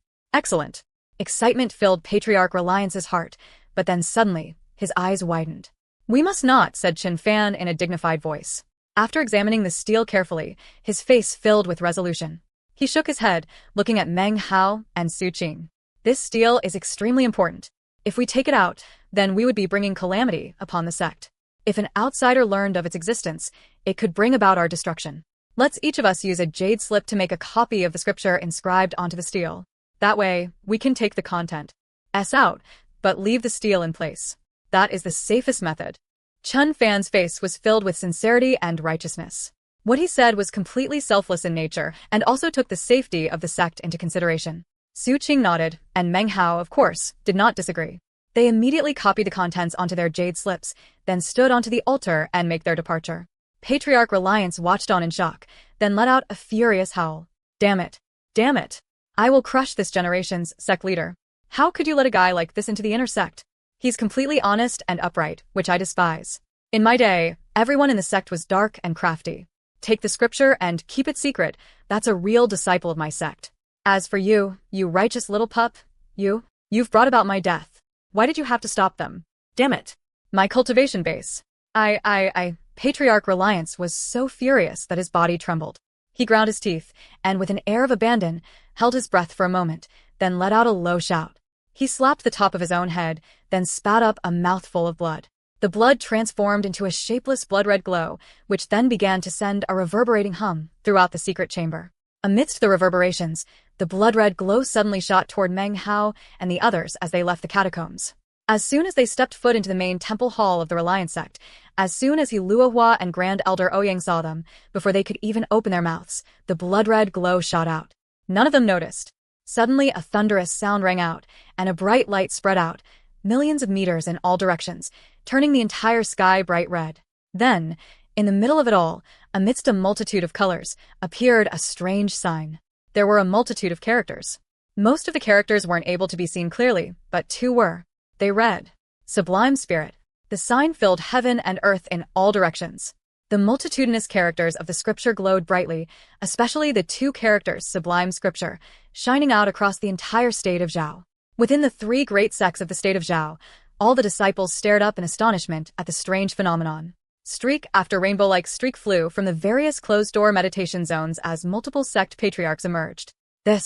Excitement filled Patriarch Reliance's heart, but then suddenly, His eyes widened. "We must not," said Qin Fan in a dignified voice. After examining the steel carefully, his face filled with resolution. He shook his head, looking at Meng Hao and Su Qing. "This steel is extremely important. If we take it out, then we would be bringing calamity upon the sect. If an outsider learned of its existence, it could bring about our destruction. Let's each of us use a jade slip to make a copy of the scripture inscribed onto the steel. That way, we can take the contents out, but leave the steel in place. That is the safest method." Qin Fan's face was filled with sincerity and righteousness. What he said was completely selfless in nature and also took the safety of the sect into consideration. Su Qing nodded, and Meng Hao, of course, did not disagree. They immediately copied the contents onto their jade slips, then stood onto the altar and make their departure. Patriarch Reliance watched on in shock, then let out a furious howl. "Damn it! Damn it! I will crush this generation's sect leader. How could you let a guy like this into the inner sect? He's completely honest and upright, which I despise. In my day, everyone in the sect was dark and crafty. Take the scripture and keep it secret. That's a real disciple of my sect. As for you, you righteous little pup, you've brought about my death. Why did you have to stop them? Damn it! My cultivation base. Patriarch Reliance was so furious that his body trembled. He ground his teeth, and with an air of abandon, held his breath for a moment, then let out a low shout. He slapped the top of his own head, then spat up a mouthful of blood. The blood transformed into a shapeless blood-red glow, which then began to send a reverberating hum throughout the secret chamber. Amidst the reverberations, the blood-red glow suddenly shot toward Meng Hao and the others as they left the catacombs. As soon as they stepped foot into the main temple hall of the Reliance sect, as soon as Luohua and Grand Elder Ouyang saw them, before they could even open their mouths, the blood-red glow shot out. None of them noticed. Suddenly a thunderous sound rang out, and a bright light spread out, millions of meters in all directions, turning the entire sky bright red. Then, in the middle of it all, amidst a multitude of colors, appeared a strange sign. There were a multitude of characters. Most of the characters weren't able to be seen clearly, but two were. They read, "Sublime Spirit." The sign filled heaven and earth in all directions. The multitudinous characters of the scripture glowed brightly, especially the two characters Sublime Scripture, shining out across the entire state of Zhao. Within the three great sects of the state of Zhao, all the disciples stared up in astonishment at the strange phenomenon. Streak after rainbow-like streak flew from the various closed-door meditation zones as multiple sect patriarchs emerged. The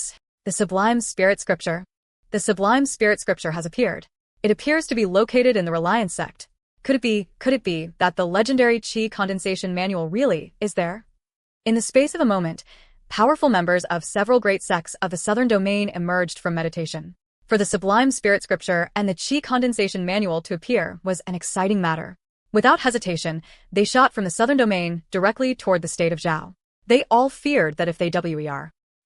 Sublime Spirit Scripture. The Sublime Spirit Scripture has appeared. It appears to be located in the Reliance sect. Could it be that the legendary Qi condensation manual really is there? In the space of a moment, powerful members of several great sects of the southern domain emerged from meditation. For the Sublime Spirit Scripture and the Qi condensation manual to appear was an exciting matter. Without hesitation, they shot from the southern domain directly toward the state of Zhao. They all feared that if they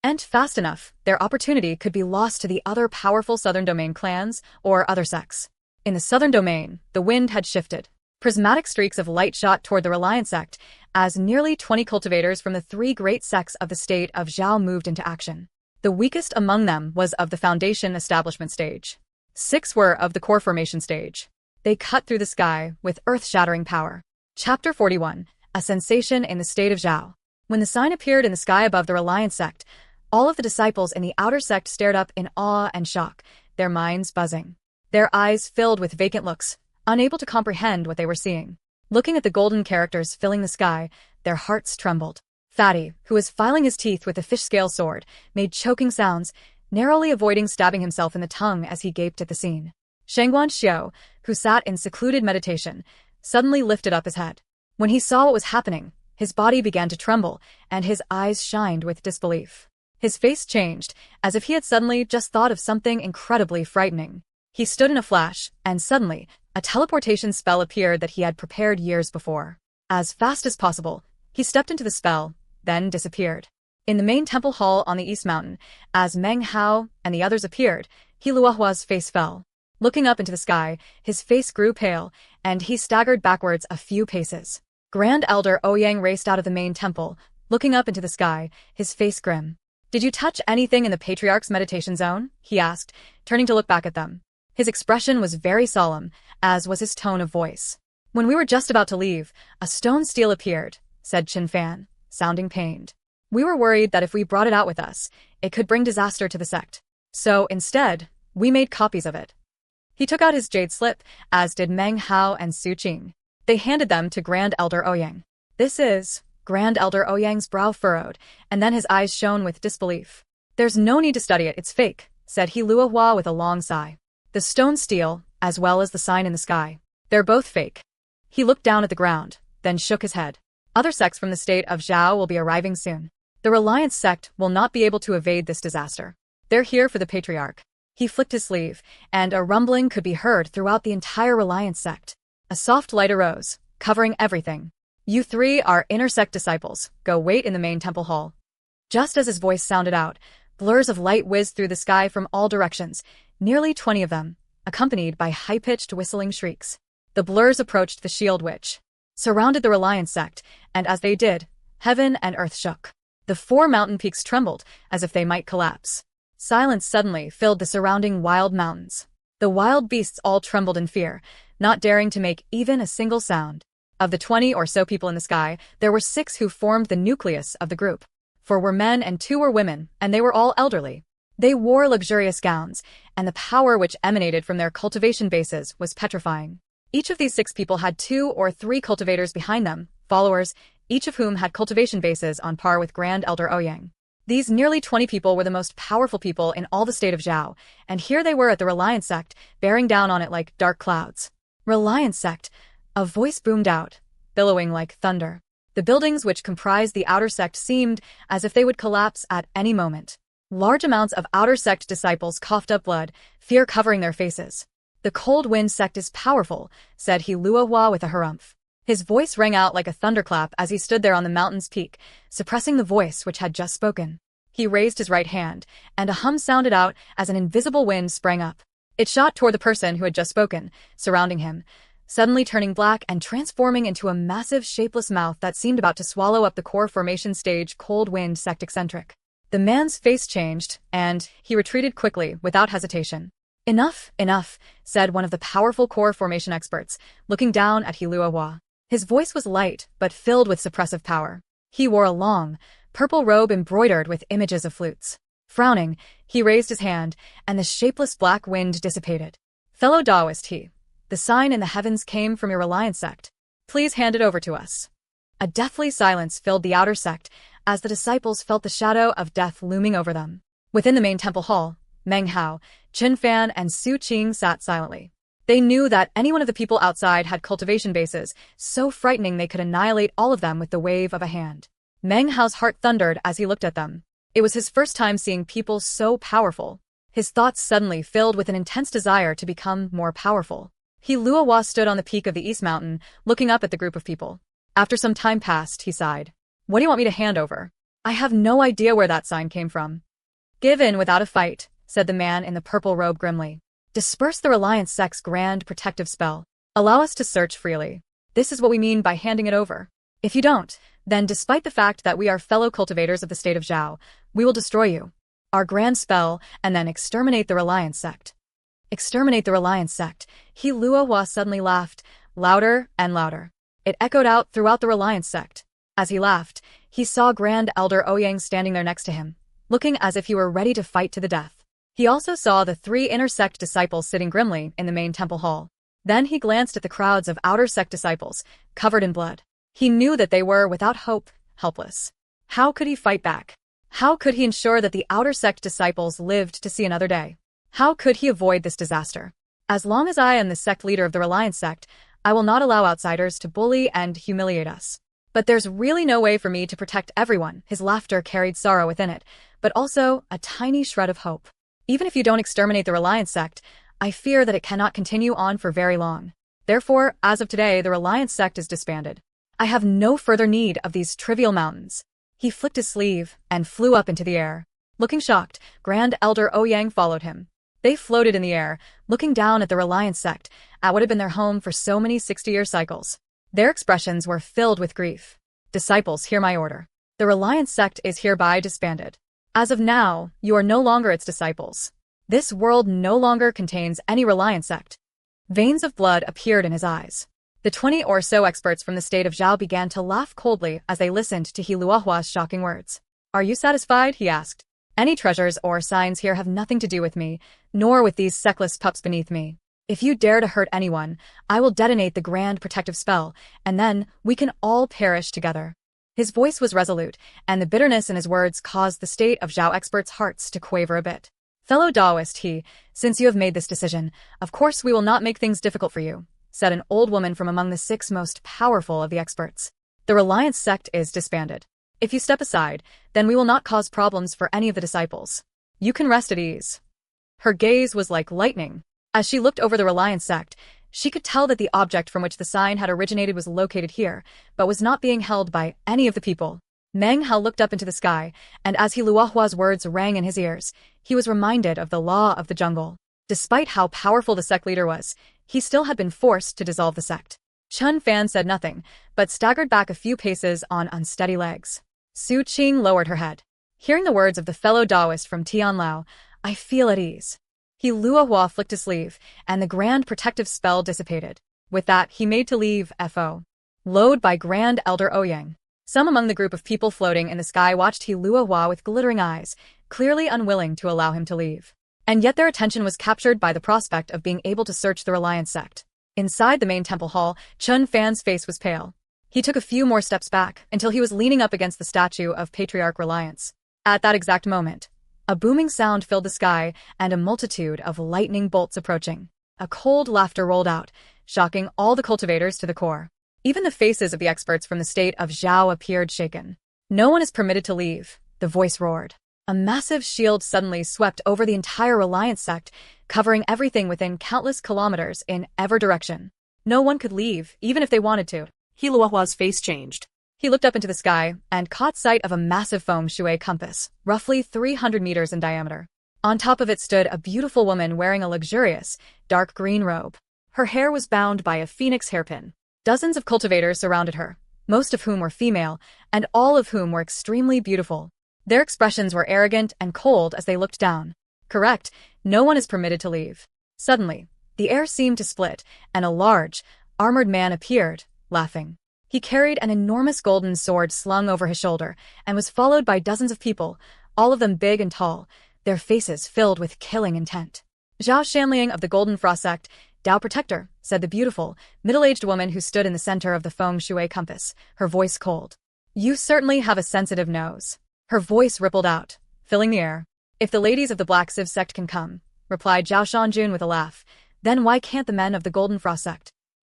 went fast enough, their opportunity could be lost to the other powerful southern domain clans or other sects. In the southern domain, the wind had shifted. Prismatic streaks of light shot toward the Reliance sect as nearly 20 cultivators from the three great sects of the state of Zhao moved into action. The weakest among them was of the foundation establishment stage. 6 were of the core formation stage. They cut through the sky with earth-shattering power. Chapter 41, A Sensation in the State of Zhao. When the sign appeared in the sky above the Reliance sect, all of the disciples in the outer sect stared up in awe and shock, their minds buzzing. Their eyes filled with vacant looks, unable to comprehend what they were seeing. Looking at the golden characters filling the sky, their hearts trembled. Fatty, who was filing his teeth with a fish-scale sword, made choking sounds, narrowly avoiding stabbing himself in the tongue as he gaped at the scene. Shangguan Xiao, who sat in secluded meditation, suddenly lifted up his head. When he saw what was happening, his body began to tremble, and his eyes shined with disbelief. His face changed, as if he had suddenly just thought of something incredibly frightening. He stood in a flash, and suddenly, a teleportation spell appeared that he had prepared years before. As fast as possible, he stepped into the spell, then disappeared. In the main temple hall on the East Mountain, as Meng Hao and the others appeared, Luohua's face fell. Looking up into the sky, his face grew pale, and he staggered backwards a few paces. Grand Elder Ouyang raced out of the main temple, looking up into the sky, his face grim. "Did you touch anything in the Patriarch's meditation zone?" he asked, turning to look back at them. His expression was very solemn, as was his tone of voice. "When we were just about to leave, a stone stele appeared," said Qin Fan, sounding pained. "We were worried that if we brought it out with us, it could bring disaster to the sect. So, instead, we made copies of it." He took out his jade slip, as did Meng Hao and Su Qing. They handed them to Grand Elder Ouyang. This is... Grand Elder Ouyang's brow furrowed, and then his eyes shone with disbelief. There's no need to study it, it's fake, said he Luohua with a long sigh. The stone steel, as well as the sign in the sky. They're both fake. He looked down at the ground, then shook his head. Other sects from the state of Zhao will be arriving soon. The Reliance sect will not be able to evade this disaster. They're here for the Patriarch. He flicked his sleeve, and a rumbling could be heard throughout the entire Reliance sect. A soft light arose, covering everything. You three are inner sect disciples. Go wait in the main temple hall. Just as his voice sounded out, blurs of light whizzed through the sky from all directions, nearly 20 of them, accompanied by high-pitched whistling shrieks. The blurs approached the shield which surrounded the Reliance sect, and as they did, heaven and earth shook. The 4 mountain peaks trembled, as if they might collapse. Silence suddenly filled the surrounding wild mountains. The wild beasts all trembled in fear, not daring to make even a single sound. Of the 20 or so people in the sky, there were 6 who formed the nucleus of the group. 4 were men and 2 were women, and they were all elderly. They wore luxurious gowns, and the power which emanated from their cultivation bases was petrifying. Each of these 6 people had 2 or 3 cultivators behind them, followers, each of whom had cultivation bases on par with Grand Elder Ouyang. These nearly 20 people were the most powerful people in all the state of Zhao, and here they were at the Reliance sect, bearing down on it like dark clouds. Reliance sect, a voice boomed out, billowing like thunder. The buildings which comprised the outer sect seemed as if they would collapse at any moment. Large amounts of outer sect disciples coughed up blood, fear covering their faces. The Cold Wind sect is powerful, said he Luohua with a harumph. His voice rang out like a thunderclap as he stood there on the mountain's peak, suppressing the voice which had just spoken. He raised his right hand, and a hum sounded out as an invisible wind sprang up. It shot toward the person who had just spoken, surrounding him, suddenly turning black and transforming into a massive shapeless mouth that seemed about to swallow up the core formation stage Cold Wind sect eccentric. The man's face changed, and he retreated quickly, without hesitation. Enough, enough, said one of the powerful core formation experts, looking down at Luohua. His voice was light, but filled with suppressive power. He wore a long, purple robe embroidered with images of flutes. Frowning, he raised his hand, and the shapeless black wind dissipated. Fellow Taoist he. The sign in the heavens came from your Reliance sect. Please hand it over to us. A deathly silence filled the outer sect, as the disciples felt the shadow of death looming over them. Within the main temple hall, Meng Hao, Qin Fan and Su Qing sat silently. They knew that any one of the people outside had cultivation bases, so frightening they could annihilate all of them with the wave of a hand. Meng Hao's heart thundered as he looked at them. It was his first time seeing people so powerful. His thoughts suddenly filled with an intense desire to become more powerful. He Luohua stood on the peak of the East Mountain, looking up at the group of people. After some time passed, he sighed. What do you want me to hand over? I have no idea where that sign came from. Give in without a fight, said the man in the purple robe grimly. Disperse the Reliance sect's grand protective spell. Allow us to search freely. This is what we mean by handing it over. If you don't, then despite the fact that we are fellow cultivators of the state of Zhao, we will destroy you. Our grand spell, and then exterminate the Reliance sect. Exterminate the Reliance sect. He Luohua suddenly laughed, louder and louder. It echoed out throughout the Reliance sect. As he laughed, he saw Grand Elder Ouyang standing there next to him, looking as if he were ready to fight to the death. He also saw the 3 inner sect disciples sitting grimly in the main temple hall. Then he glanced at the crowds of outer sect disciples, covered in blood. He knew that they were without hope, helpless. How could he fight back? How could he ensure that the outer sect disciples lived to see another day? How could he avoid this disaster? As long as I am the sect leader of the Reliance sect, I will not allow outsiders to bully and humiliate us. But there's really no way for me to protect everyone. His laughter carried sorrow within it, but also a tiny shred of hope. Even if you don't exterminate the Reliance sect, I fear that it cannot continue on for very long. Therefore, as of today, the Reliance sect is disbanded. I have no further need of these trivial mountains. He flicked his sleeve and flew up into the air. Looking shocked, Grand Elder Ouyang followed him. They floated in the air, looking down at the Reliance sect, at what had been their home for so many 60-year cycles. Their expressions were filled with grief. Disciples, hear my order. The Reliance sect is hereby disbanded. As of now, you are no longer its disciples. This world no longer contains any Reliance sect. Veins of blood appeared in his eyes. The 20 or so experts from the state of Zhao began to laugh coldly as they listened to Luohua's shocking words. Are you satisfied? He asked. Any treasures or signs here have nothing to do with me, nor with these seckless pups beneath me. If you dare to hurt anyone, I will detonate the grand protective spell, and then we can all perish together. His voice was resolute, and the bitterness in his words caused the state of Zhao experts' hearts to quaver a bit. Fellow Daoist he, since you have made this decision, of course we will not make things difficult for you, said an old woman from among the 6 most powerful of the experts. The Reliance sect is disbanded. If you step aside, then we will not cause problems for any of the disciples. You can rest at ease. Her gaze was like lightning. As she looked over the Reliance sect, she could tell that the object from which the sign had originated was located here, but was not being held by any of the people. Meng Hao looked up into the sky, and as Luohua's words rang in his ears, he was reminded of the law of the jungle. Despite how powerful the sect leader was, he still had been forced to dissolve the sect. Chun Fan said nothing, but staggered back a few paces on unsteady legs. Su Qing lowered her head. Hearing the words of the fellow Daoist from Tianlao, I feel at ease. Luohua flicked his sleeve, and the grand protective spell dissipated. With that, he made to leave FO. Load by Grand Elder Ouyang. Some among the group of people floating in the sky watched Luohua with glittering eyes, clearly unwilling to allow him to leave. And yet their attention was captured by the prospect of being able to search the Reliance sect. Inside the main temple hall, Chun Fan's face was pale. He took a few more steps back until he was leaning up against the statue of Patriarch Reliance. At that exact moment, a booming sound filled the sky and a multitude of lightning bolts approaching. A cold laughter rolled out, shocking all the cultivators to the core. Even the faces of the experts from the state of Zhao appeared shaken. No one is permitted to leave, the voice roared. A massive shield suddenly swept over the entire Reliance sect, covering everything within countless kilometers in every direction. No one could leave, even if they wanted to. Luohua's face changed. He looked up into the sky and caught sight of a massive feng shui compass, roughly 300 meters in diameter. On top of it stood a beautiful woman wearing a luxurious, dark green robe. Her hair was bound by a phoenix hairpin. Dozens of cultivators surrounded her, most of whom were female, and all of whom were extremely beautiful. Their expressions were arrogant and cold as they looked down. Correct, no one is permitted to leave. Suddenly, the air seemed to split, and a large, armored man appeared, laughing. He carried an enormous golden sword slung over his shoulder, and was followed by dozens of people, all of them big and tall, their faces filled with killing intent. Zhao Shanliang of the Golden Frost sect, Dao Protector, said the beautiful, middle-aged woman who stood in the center of the feng shui compass, her voice cold. You certainly have a sensitive nose. Her voice rippled out, filling the air. If the ladies of the Black Civ sect can come, replied Zhao Shanjun with a laugh, then why can't the men of the Golden Frost sect?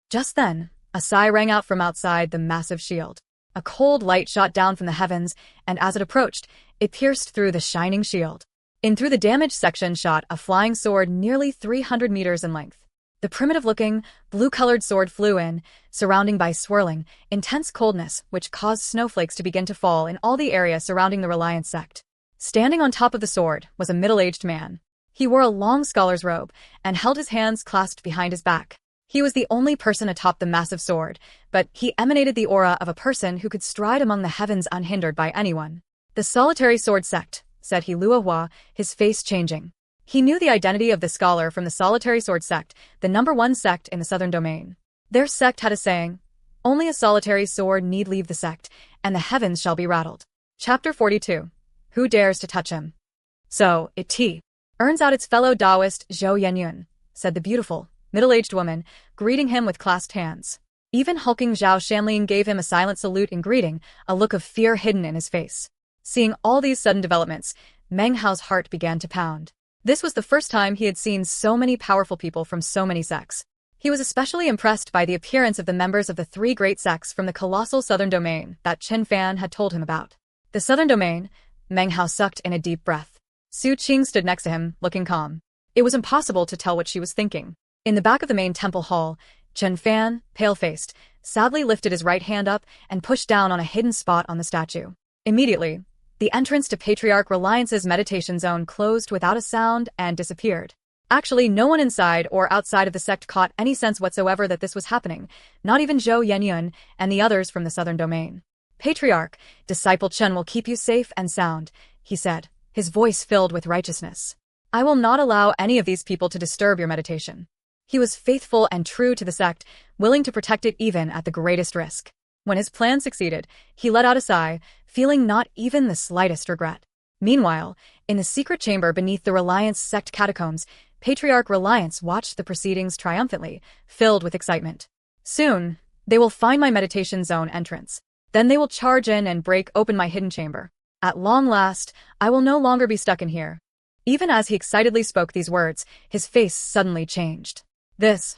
Just then, a sigh rang out from outside the massive shield. A cold light shot down from the heavens, and as it approached, it pierced through the shining shield. In through the damaged section shot a flying sword nearly 300 meters in length. The primitive-looking, blue-colored sword flew in, surrounding by swirling, intense coldness which caused snowflakes to begin to fall in all the area surrounding the Reliance sect. Standing on top of the sword was a middle-aged man. He wore a long scholar's robe and held his hands clasped behind his back. He was the only person atop the massive sword, but he emanated the aura of a person who could stride among the heavens unhindered by anyone. The Solitary Sword Sect, said Luohua, his face changing. He knew the identity of the scholar from the Solitary Sword Sect, the #1 sect in the southern domain. Their sect had a saying, only a solitary sword need leave the sect, and the heavens shall be rattled. Chapter 42. Who dares to touch him? So, it earns out its fellow Taoist Zhou Yenyun, said the beautiful, middle-aged woman, greeting him with clasped hands. Even hulking Zhao Shanliang gave him a silent salute in greeting, a look of fear hidden in his face. Seeing all these sudden developments, Meng Hao's heart began to pound. This was the first time he had seen so many powerful people from so many sects. He was especially impressed by the appearance of the members of the 3 great sects from the colossal southern domain that Chen Fan had told him about. The southern domain, Meng Hao sucked in a deep breath. Su Qing stood next to him, looking calm. It was impossible to tell what she was thinking. In the back of the main temple hall, Chen Fan, pale-faced, sadly lifted his right hand up and pushed down on a hidden spot on the statue. Immediately, the entrance to Patriarch Reliance's meditation zone closed without a sound and disappeared. Actually, no one inside or outside of the sect caught any sense whatsoever that this was happening, not even Zhou Yenyun and the others from the southern domain. Patriarch, Disciple Chen will keep you safe and sound, he said, his voice filled with righteousness. I will not allow any of these people to disturb your meditation. He was faithful and true to the sect, willing to protect it even at the greatest risk. When his plan succeeded, he let out a sigh, feeling not even the slightest regret. Meanwhile, in the secret chamber beneath the Reliance sect catacombs, Patriarch Reliance watched the proceedings triumphantly, filled with excitement. Soon, they will find my meditation zone entrance. Then they will charge in and break open my hidden chamber. At long last, I will no longer be stuck in here. Even as he excitedly spoke these words, his face suddenly changed. This,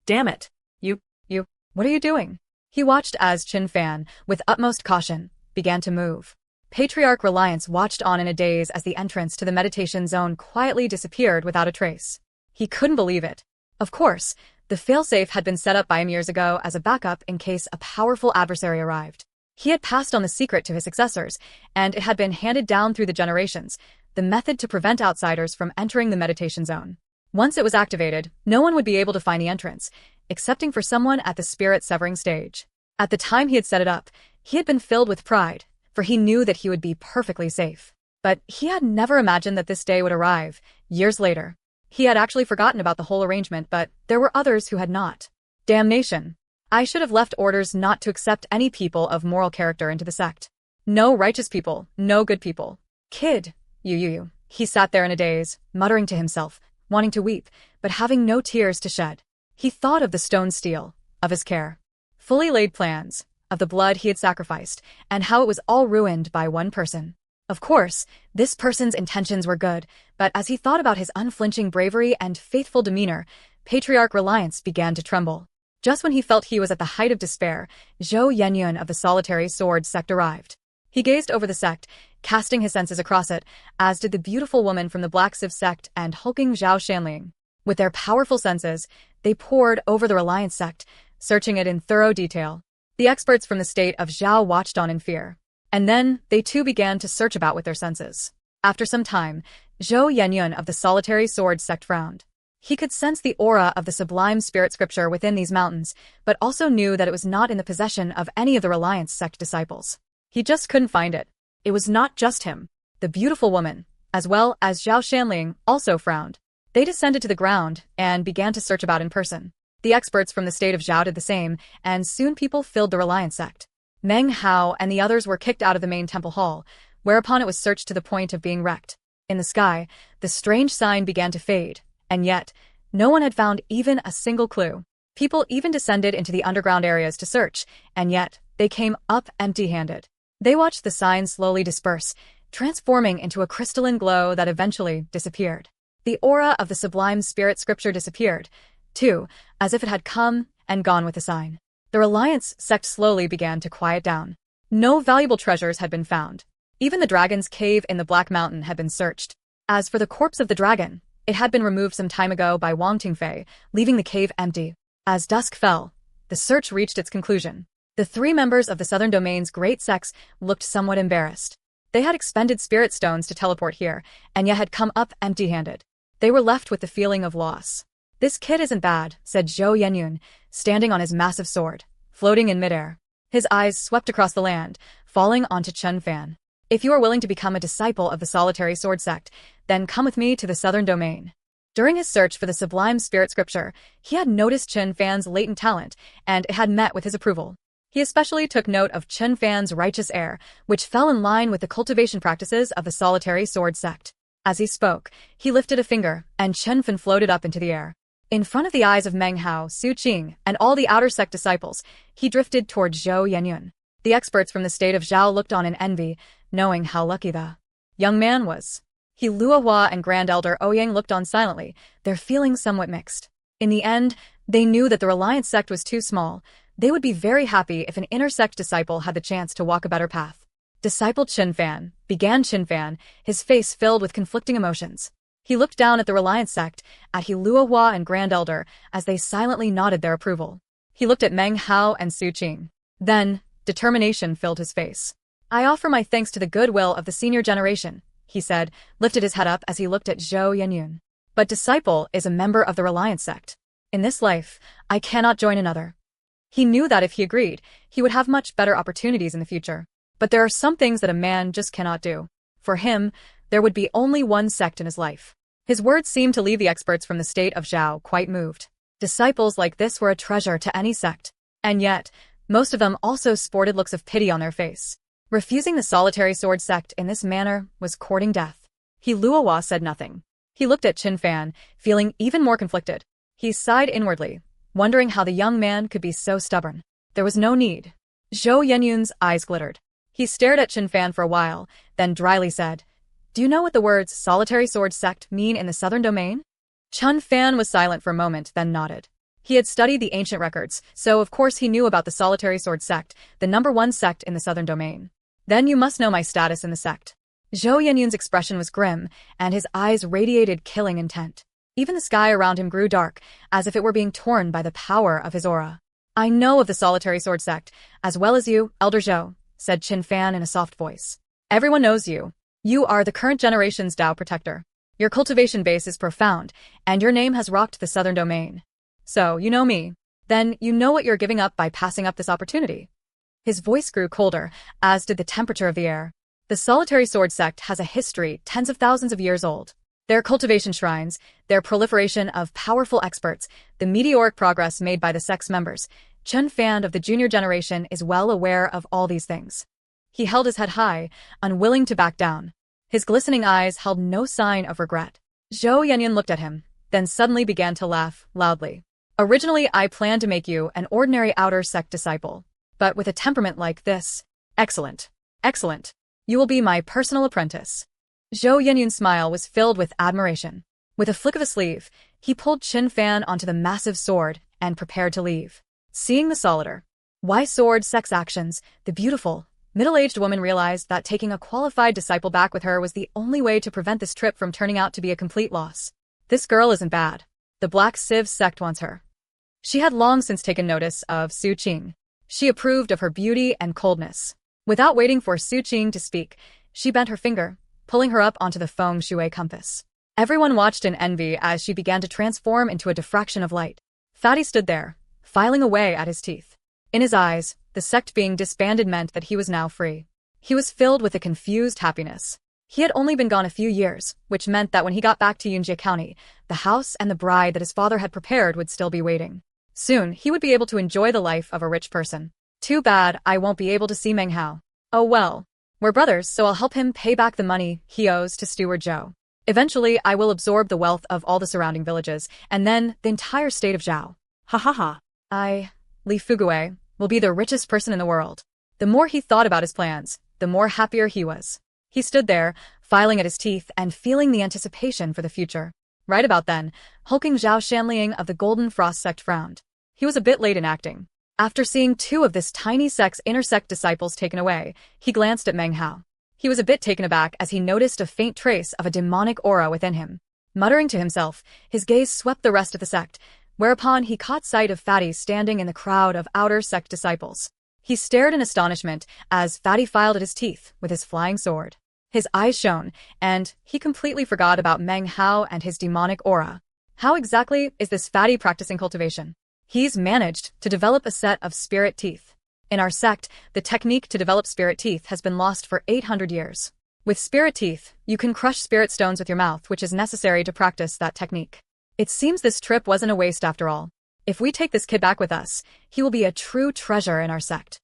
Damn it. what are you doing? He watched as Qin Fan, with utmost caution, began to move. Patriarch Reliance watched on in a daze as the entrance to the meditation zone quietly disappeared without a trace. He couldn't believe it. Of course, the failsafe had been set up by him years ago as a backup in case a powerful adversary arrived. He had passed on the secret to his successors, and it had been handed down through the generations, the method to prevent outsiders from entering the meditation zone. Once it was activated, no one would be able to find the entrance, excepting for someone at the spirit-severing stage. At the time he had set it up, he had been filled with pride, for he knew that he would be perfectly safe. But he had never imagined that this day would arrive, years later. He had actually forgotten about the whole arrangement, but there were others who had not. Damnation. I should have left orders not to accept any people of moral character into the sect. No righteous people, no good people. Kid, you. He sat there in a daze, muttering to himself, wanting to weep, but having no tears to shed. He thought of the stone steel, of his care, fully laid plans, of the blood he had sacrificed, and how it was all ruined by one person. Of course, this person's intentions were good, but as he thought about his unflinching bravery and faithful demeanor, Patriarch Reliance began to tremble. Just when he felt he was at the height of despair, Zhou Yenyun of the Solitary Sword sect arrived. He gazed over the sect, casting his senses across it, as did the beautiful woman from the Black Sieve sect and hulking Zhao Shanling. With their powerful senses, they pored over the Reliance sect, searching it in thorough detail. The experts from the state of Zhao watched on in fear. And then, they too began to search about with their senses. After some time, Zhou Yenyun of the Solitary Sword sect frowned. He could sense the aura of the sublime spirit scripture within these mountains, but also knew that it was not in the possession of any of the Reliance sect disciples. He just couldn't find it. It was not just him. The beautiful woman, as well as Zhao Shanling, also frowned. They descended to the ground and began to search about in person. The experts from the state of Zhao did the same, and soon people filled the Reliance sect. Meng Hao and the others were kicked out of the main temple hall, whereupon it was searched to the point of being wrecked. In the sky, the strange sign began to fade, and yet, no one had found even a single clue. People even descended into the underground areas to search, and yet, they came up empty-handed. They watched the sign slowly disperse, transforming into a crystalline glow that eventually disappeared. The aura of the sublime spirit scripture disappeared, too, as if it had come and gone with the sign. The Reliance sect slowly began to quiet down. No valuable treasures had been found. Even the dragon's cave in the Black Mountain had been searched. As for the corpse of the dragon, it had been removed some time ago by Wang Tingfei, leaving the cave empty. As dusk fell, the search reached its conclusion. The 3 members of the Southern Domain's great sects looked somewhat embarrassed. They had expended spirit stones to teleport here, and yet had come up empty-handed. They were left with the feeling of loss. "This kid isn't bad," said Zhou Yenyun, standing on his massive sword, floating in midair. His eyes swept across the land, falling onto Qin Fan. "If you are willing to become a disciple of the Solitary Sword sect, then come with me to the Southern Domain." During his search for the sublime spirit scripture, he had noticed Qin Fan's latent talent, and it had met with his approval. He especially took note of Qin Fan's righteous air, which fell in line with the cultivation practices of the Solitary Sword sect. As he spoke, he lifted a finger, and Qin Fan floated up into the air. In front of the eyes of Meng Hao, Su Qing, and all the outer sect disciples, he drifted toward Zhou Yenyun. The experts from the state of Zhao looked on in envy, knowing how lucky the young man was. He Luohua and Grand Elder Ouyang looked on silently, their feelings somewhat mixed. In the end, they knew that the Reliance sect was too small. They would be very happy if an inner sect disciple had the chance to walk a better path. "Disciple Qin Fan," began Qin Fan, his face filled with conflicting emotions. He looked down at the Reliance sect, at Luohua and Grand Elder, as they silently nodded their approval. He looked at Meng Hao and Su Qing. Then, determination filled his face. "I offer my thanks to the goodwill of the senior generation," he said, lifted his head up as he looked at Zhou Yenyun. "But disciple is a member of the Reliance sect. In this life, I cannot join another." He knew that if he agreed, he would have much better opportunities in the future. But there are some things that a man just cannot do. For him, there would be only one sect in his life. His words seemed to leave the experts from the state of Zhao quite moved. Disciples like this were a treasure to any sect. And yet, most of them also sported looks of pity on their face. Refusing the Solitary Sword sect in this manner was courting death. He Luohua said nothing. He looked at Qin Fan, feeling even more conflicted. He sighed inwardly, wondering how the young man could be so stubborn. There was no need. Zhou Yenyun's eyes glittered. He stared at Qin Fan for a while, then dryly said, "Do you know what the words solitary sword sect mean in the southern domain?" Qin Fan was silent for a moment, then nodded. He had studied the ancient records, so of course he knew about the solitary sword sect, the #1 sect in the southern domain. "Then you must know my status in the sect." Zhou Yenyun's expression was grim, and his eyes radiated killing intent. Even the sky around him grew dark, as if it were being torn by the power of his aura. "I know of the solitary sword sect, as well as you, Elder Zhou," said Qin Fan in a soft voice. "Everyone knows you. You are the current generation's Dao protector. Your cultivation base is profound, and your name has rocked the southern domain. So, you know me. Then you know what you're giving up by passing up this opportunity." His voice grew colder, as did the temperature of the air. The solitary sword sect has a history tens of thousands of years old. Their cultivation shrines, their proliferation of powerful experts, the meteoric progress made by the sect's members. Qin Fan of the junior generation is well aware of all these things. He held his head high, unwilling to back down. His glistening eyes held no sign of regret. Zhou Yenyun looked at him, then suddenly began to laugh, loudly. "Originally I planned to make you an ordinary outer sect disciple. But with a temperament like this, excellent, excellent. You will be my personal apprentice." Zhou Yenyun's smile was filled with admiration. With a flick of a sleeve, he pulled Qin Fan onto the massive sword and prepared to leave. Seeing the solitaire wise sword sect's actions, the beautiful, middle-aged woman realized that taking a qualified disciple back with her was the only way to prevent this trip from turning out to be a complete loss. This girl isn't bad. The Black Civ sect wants her. She had long since taken notice of Su Qing. She approved of her beauty and coldness. Without waiting for Su Qing to speak, she bent her finger, pulling her up onto the feng shui compass. Everyone watched in envy as she began to transform into a diffraction of light. Fatty stood there, filing away at his teeth. In his eyes, the sect being disbanded meant that he was now free. He was filled with a confused happiness. He had only been gone a few years, which meant that when he got back to Yunjie County, the house and the bride that his father had prepared would still be waiting. Soon, he would be able to enjoy the life of a rich person. "Too bad I won't be able to see Meng Hao. Oh well. We're brothers, so I'll help him pay back the money he owes to Steward Zhou. Eventually, I will absorb the wealth of all the surrounding villages, and then the entire state of Zhao. Ha ha ha. Li Fugue, will be the richest person in the world." The more he thought about his plans, the more happier he was. He stood there, filing at his teeth and feeling the anticipation for the future. Right about then, hulking Zhao Shanliang of the Golden Frost sect frowned. He was a bit late in acting. After seeing two of this tiny sect's intersect disciples taken away, he glanced at Meng Hao. He was a bit taken aback as he noticed a faint trace of a demonic aura within him. Muttering to himself, his gaze swept the rest of the sect, whereupon he caught sight of Fatty standing in the crowd of outer sect disciples. He stared in astonishment as Fatty filed at his teeth with his flying sword. His eyes shone, and he completely forgot about Meng Hao and his demonic aura. How exactly is this Fatty practicing cultivation? He's managed to develop a set of spirit teeth. In our sect, the technique to develop spirit teeth has been lost for 800 years. With spirit teeth, you can crush spirit stones with your mouth, which is necessary to practice that technique. It seems this trip wasn't a waste after all. If we take this kid back with us, he will be a true treasure in our sect.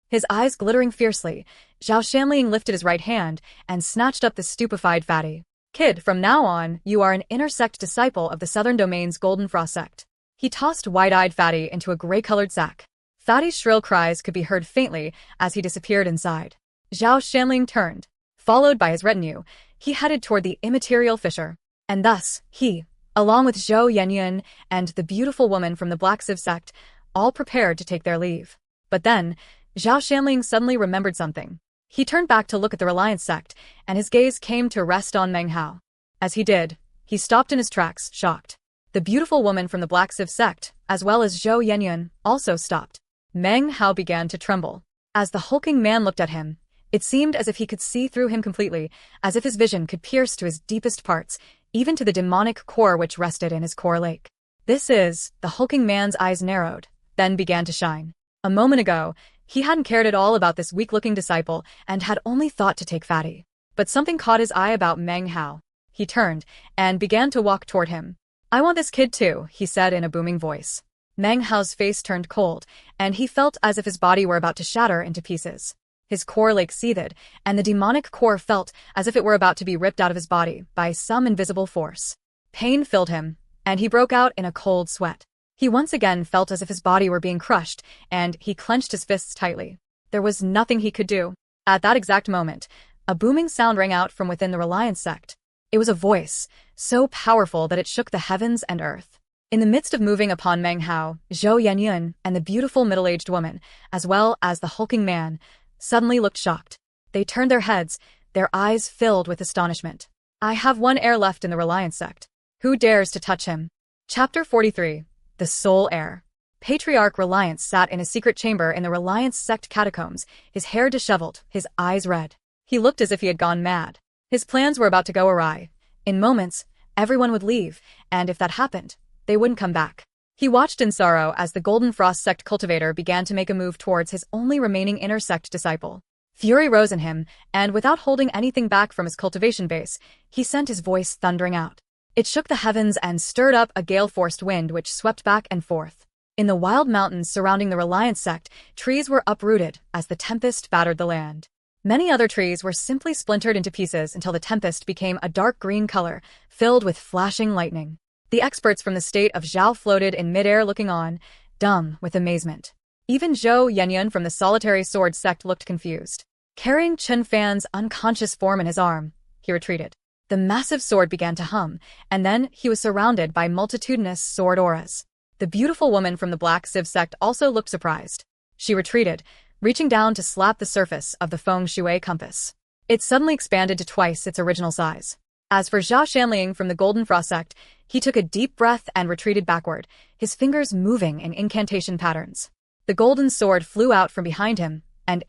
His eyes glittering fiercely, Zhao Shanliang lifted his right hand and snatched up the stupefied Fatty. "Kid, from now on, you are an intersect disciple of the Southern Domain's Golden Frost sect." He tossed wide-eyed Fatty into a gray-colored sack. Fatty's shrill cries could be heard faintly as he disappeared inside. Zhao Shanliang turned. Followed by his retinue, he headed toward the immaterial fissure. And thus, he, along with Zhou Yenyun and the beautiful woman from the Black Civ sect, all prepared to take their leave. But then, Zhao Shanliang suddenly remembered something. He turned back to look at the Reliance sect, and his gaze came to rest on Meng Hao. As he did, he stopped in his tracks, shocked. The beautiful woman from the Black Civ sect, as well as Zhou Yenyun, also stopped. Meng Hao began to tremble. As the hulking man looked at him, it seemed as if he could see through him completely, as if his vision could pierce to his deepest parts, even to the demonic core which rested in his core lake. The hulking man's eyes narrowed, then began to shine. A moment ago, he hadn't cared at all about this weak-looking disciple and had only thought to take Fatty. But something caught his eye about Meng Hao. He turned and began to walk toward him. "I want this kid too," he said in a booming voice. Meng Hao's face turned cold, and he felt as if his body were about to shatter into pieces. His core lake seethed, and the demonic core felt as if it were about to be ripped out of his body by some invisible force. Pain filled him, and he broke out in a cold sweat. He once again felt as if his body were being crushed, and he clenched his fists tightly. There was nothing he could do. At that exact moment, a booming sound rang out from within the Reliance sect. It was a voice, so powerful that it shook the heavens and earth. In the midst of moving upon Meng Hao, Zhou Yanyan and the beautiful middle-aged woman, as well as the hulking man, suddenly looked shocked. They turned their heads, their eyes filled with astonishment. I have one heir left in the Reliance sect. Who dares to touch him? Chapter 43. The Sole Heir. Patriarch Reliance sat in a secret chamber in the Reliance sect catacombs, his hair disheveled, his eyes red. He looked as if he had gone mad. His plans were about to go awry. In moments, everyone would leave, and if that happened, they wouldn't come back. He watched in sorrow as the Golden Frost sect cultivator began to make a move towards his only remaining inner sect disciple. Fury rose in him, and without holding anything back from his cultivation base, he sent his voice thundering out. It shook the heavens and stirred up a gale-forced wind which swept back and forth. In the wild mountains surrounding the Reliance sect, trees were uprooted as the tempest battered the land. Many other trees were simply splintered into pieces until the tempest became a dark green color, filled with flashing lightning. The experts from the state of Zhao floated in midair looking on, dumb with amazement. Even Zhou Yanyan from the solitary sword sect looked confused. Carrying Chen Fan's unconscious form in his arm, he retreated. The massive sword began to hum, and then he was surrounded by multitudinous sword auras. The beautiful woman from the Black Civ sect also looked surprised. She retreated, reaching down to slap the surface of the feng shui compass. It suddenly expanded to twice its original size. As for Zhao Shanliang from the Golden Frost sect, he took a deep breath and retreated backward, his fingers moving in incantation patterns. The golden sword flew out from behind him, and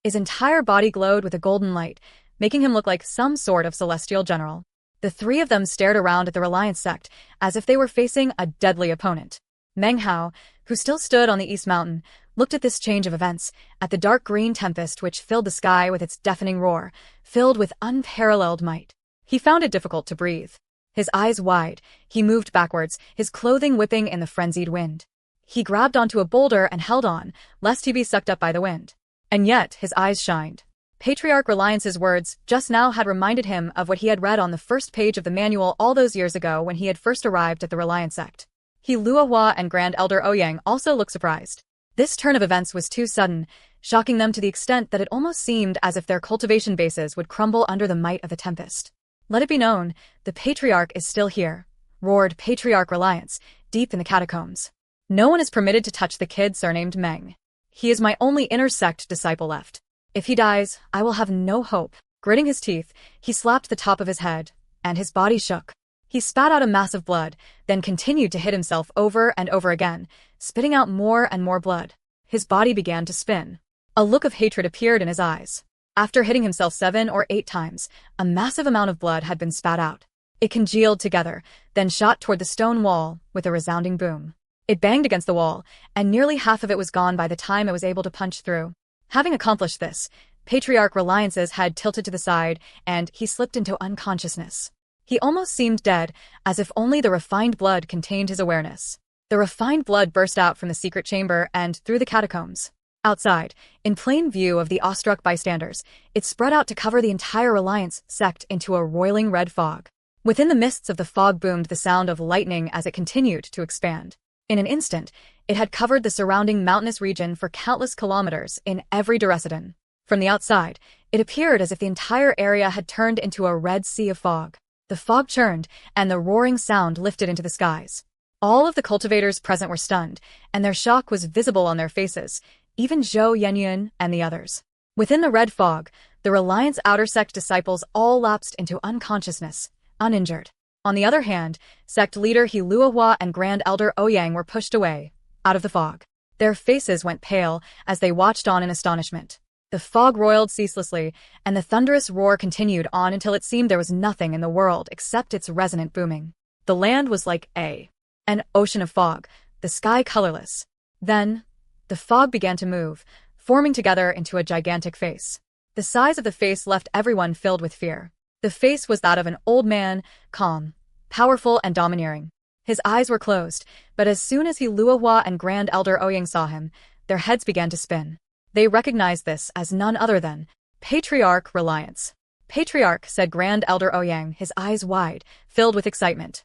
his entire body glowed with a golden light, making him look like some sort of celestial general. The three of them stared around at the Reliance sect, as if they were facing a deadly opponent. Meng Hao, who still stood on the East Mountain, looked at this change of events, at the dark green tempest which filled the sky with its deafening roar, filled with unparalleled might. He found it difficult to breathe. His eyes wide, he moved backwards, his clothing whipping in the frenzied wind. He grabbed onto a boulder and held on, lest he be sucked up by the wind. And yet his eyes shined. Patriarch Reliance's words just now had reminded him of what he had read on the first page of the manual all those years ago when he had first arrived at the Reliance sect. He Luohua and Grand Elder Ouyang also looked surprised. This turn of events was too sudden, shocking them to the extent that it almost seemed as if their cultivation bases would crumble under the might of the tempest. Let it be known, the Patriarch is still here, roared Patriarch Reliance, deep in the catacombs. No one is permitted to touch the kid surnamed Meng. He is my only inner sect disciple left. If he dies, I will have no hope. Gritting his teeth, he slapped the top of his head, and his body shook. He spat out a mass of blood, then continued to hit himself over and over again, spitting out more and more blood. His body began to spin. A look of hatred appeared in his eyes. After hitting himself 7 or 8 times, a massive amount of blood had been spat out. It congealed together, then shot toward the stone wall with a resounding boom. It banged against the wall, and nearly half of it was gone by the time it was able to punch through. Having accomplished this, Patriarch Reliance's head tilted to the side, and he slipped into unconsciousness. He almost seemed dead, as if only the refined blood contained his awareness. The refined blood burst out from the secret chamber and through the catacombs. Outside, in plain view of the awestruck bystanders, it spread out to cover the entire Reliance sect into a roiling red fog. Within the mists of the fog boomed the sound of lightning as it continued to expand. In an instant, it had covered the surrounding mountainous region for countless kilometers in every direction. From the outside, it appeared as if the entire area had turned into a red sea of fog. The fog churned, and the roaring sound lifted into the skies. All of the cultivators present were stunned, and their shock was visible on their faces, even Zhou Yanyan and the others. Within the red fog, the Reliance outer sect disciples all lapsed into unconsciousness, uninjured. On the other hand, sect leader He Luohua and Grand Elder Ouyang were pushed away, out of the fog. Their faces went pale as they watched on in astonishment. The fog roiled ceaselessly, and the thunderous roar continued on until it seemed there was nothing in the world except its resonant booming. The land was like an ocean of fog, the sky colorless. Then, the fog began to move, forming together into a gigantic face. The size of the face left everyone filled with fear. The face was that of an old man, calm, powerful and domineering. His eyes were closed, but as soon as He Luohua and Grand Elder Ouyang saw him, their heads began to spin. They recognized this as none other than Patriarch Reliance. Patriarch, said Grand Elder Ouyang, his eyes wide, filled with excitement.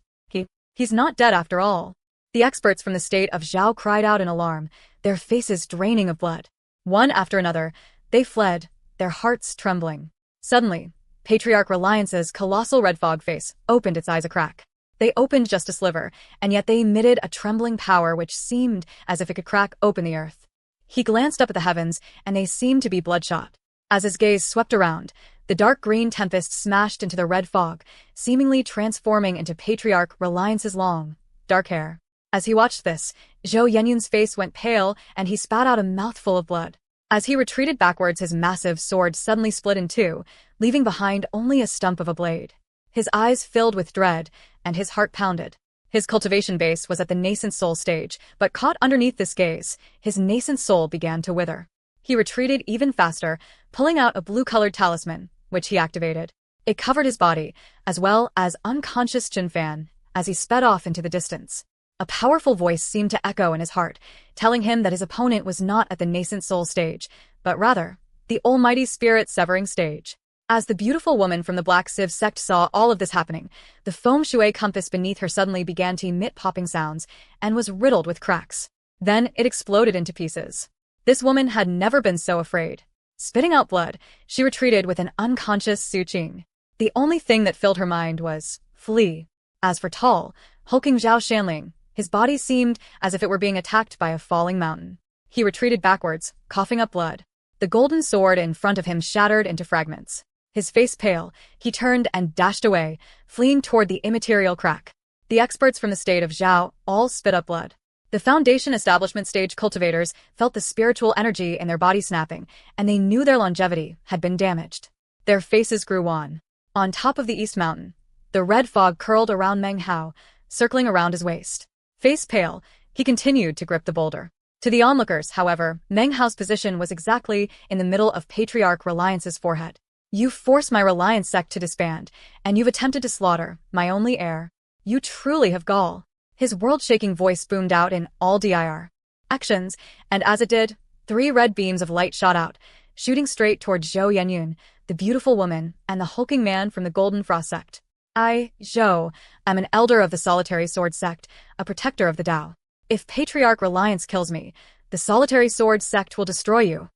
He's not dead after all. The experts from the state of Zhao cried out in alarm, their faces draining of blood. One after another, they fled, their hearts trembling. Suddenly, Patriarch Reliance's colossal red fog face opened its eyes a crack. They opened just a sliver, and yet they emitted a trembling power which seemed as if it could crack open the earth. He glanced up at the heavens, and they seemed to be bloodshot. As his gaze swept around, the dark green tempest smashed into the red fog, seemingly transforming into Patriarch Reliance's long, dark hair. As he watched this, Zhou Yenyun's face went pale and he spat out a mouthful of blood. As he retreated backwards, his massive sword suddenly split in two, leaving behind only a stump of a blade. His eyes filled with dread, and his heart pounded. His cultivation base was at the nascent soul stage, but caught underneath this gaze, his nascent soul began to wither. He retreated even faster, pulling out a blue-colored talisman, which he activated. It covered his body, as well as unconscious Jinfan, as he sped off into the distance. A powerful voice seemed to echo in his heart, telling him that his opponent was not at the nascent soul stage, but rather, the almighty spirit-severing stage. As the beautiful woman from the Black Sieve sect saw all of this happening, the foam shui compass beneath her suddenly began to emit popping sounds, and was riddled with cracks. Then it exploded into pieces. This woman had never been so afraid. Spitting out blood, she retreated with an unconscious Su Qing. The only thing that filled her mind was, flee. As for tall, hulking Zhao Shanling, his body seemed as if it were being attacked by a falling mountain. He retreated backwards, coughing up blood. The golden sword in front of him shattered into fragments. His face pale, he turned and dashed away, fleeing toward the immaterial crack. The experts from the state of Zhao all spit up blood. The foundation establishment stage cultivators felt the spiritual energy in their body snapping, and they knew their longevity had been damaged. Their faces grew wan. On top of the East Mountain, the red fog curled around Meng Hao, circling around his waist. Face pale, he continued to grip the boulder. To the onlookers, however, Meng Hao's position was exactly in the middle of Patriarch Reliance's forehead. "You've forced my Reliance sect to disband, and you've attempted to slaughter my only heir. You truly have gall." His world-shaking voice boomed out in all dir actions, and as it did, 3 red beams of light shot out, shooting straight toward Zhou Yenyun, the beautiful woman, and the hulking man from the Golden Frost sect. "I, Zhou, am an elder of the Solitary Sword sect, a protector of the Tao. If Patriarch Reliance kills me, the Solitary Sword sect will destroy you.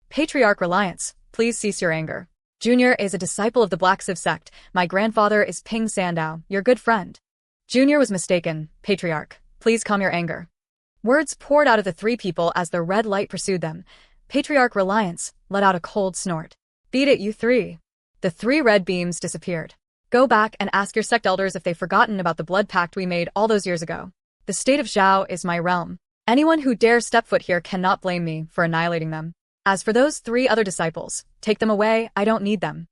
Patriarch Reliance, please cease your anger. Junior is a disciple of the Black Sieve sect. My grandfather is Ping Sandao, your good friend." Junior was mistaken. "Patriarch, please calm your anger." Words poured out of the 3 people as the red light pursued them. Patriarch Reliance let out a cold snort. "Beat it, you 3. The 3 red beams disappeared. "Go back and ask your sect elders if they've forgotten about the blood pact we made all those years ago. The state of Zhao is my realm. Anyone who dares step foot here cannot blame me for annihilating them. As for those 3 other disciples, take them away, I don't need them."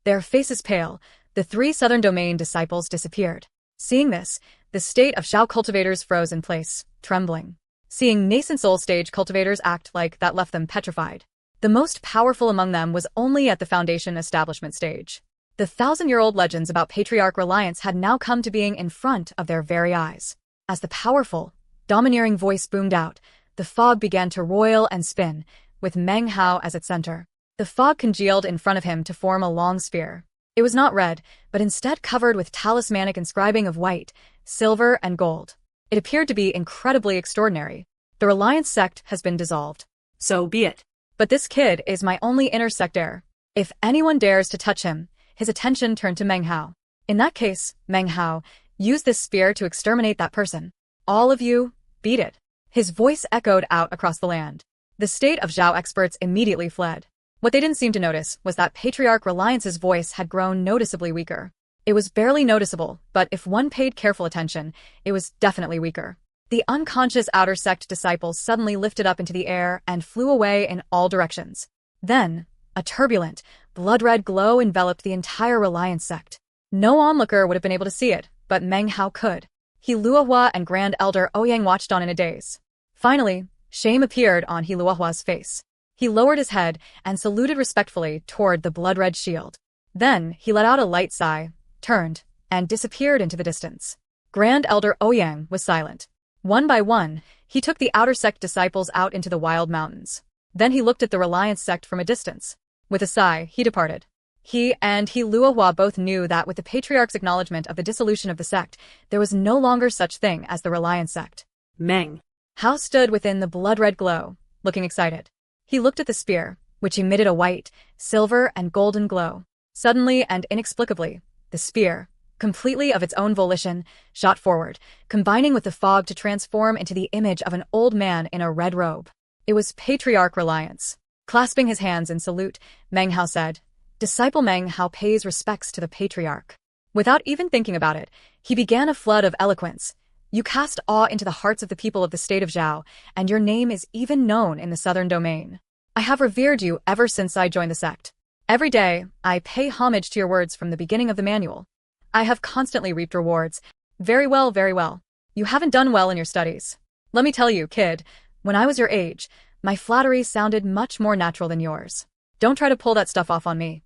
Their faces pale, the 3 Southern Domain disciples disappeared. Seeing this, the state of Zhao cultivators froze in place, trembling. Seeing nascent soul stage cultivators act like that left them petrified. The most powerful among them was only at the foundation establishment stage. The 1,000-year-old legends about Patriarch Reliance had now come to being in front of their very eyes. As the powerful, domineering voice boomed out, the fog began to roil and spin, with Meng Hao as its center. The fog congealed in front of him to form a long spear. It was not red, but instead covered with talismanic inscribing of white, silver, and gold. It appeared to be incredibly extraordinary. The Reliance sect has been dissolved. So be it. But this kid is my only inner sect heir. If anyone dares to touch him, his attention turned to Meng Hao. In that case, Meng Hao, use this spear to exterminate that person. All of you, beat it. His voice echoed out across the land. The state of Zhao experts immediately fled. What they didn't seem to notice was that Patriarch Reliance's voice had grown noticeably weaker. It was barely noticeable, but if one paid careful attention, it was definitely weaker. The unconscious outer sect disciples suddenly lifted up into the air and flew away in all directions. Then, a turbulent, blood-red glow enveloped the entire Reliance sect. No onlooker would have been able to see it, but Meng Hao could. He Luohua and Grand Elder Ouyang watched on in a daze. Finally, shame appeared on He Luohua's face. He lowered his head and saluted respectfully toward the blood-red shield. Then, he let out a light sigh, turned, and disappeared into the distance. Grand Elder Ouyang was silent. One by one, he took the outer sect disciples out into the wild mountains. Then he looked at the Reliance sect from a distance. With a sigh, he departed. He Luohua both knew that with the patriarch's acknowledgement of the dissolution of the sect, there was no longer such thing as the Reliance sect. Meng Hao stood within the blood-red glow, looking excited. He looked at the spear, which emitted a white, silver, and golden glow. Suddenly and inexplicably, the spear, completely of its own volition, shot forward, combining with the fog to transform into the image of an old man in a red robe. It was Patriarch Reliance. Clasping his hands in salute, Meng Hao said, "Disciple Meng Hao pays respects to the Patriarch." Without even thinking about it, he began a flood of eloquence. "You cast awe into the hearts of the people of the state of Zhao, and your name is even known in the southern domain. I have revered you ever since I joined the sect. Every day, I pay homage to your words from the beginning of the manual. I have constantly reaped rewards. Very well, very well. You haven't done well in your studies. Let me tell you, kid, when I was your age, my flattery sounded much more natural than yours. Don't try to pull that stuff off on me."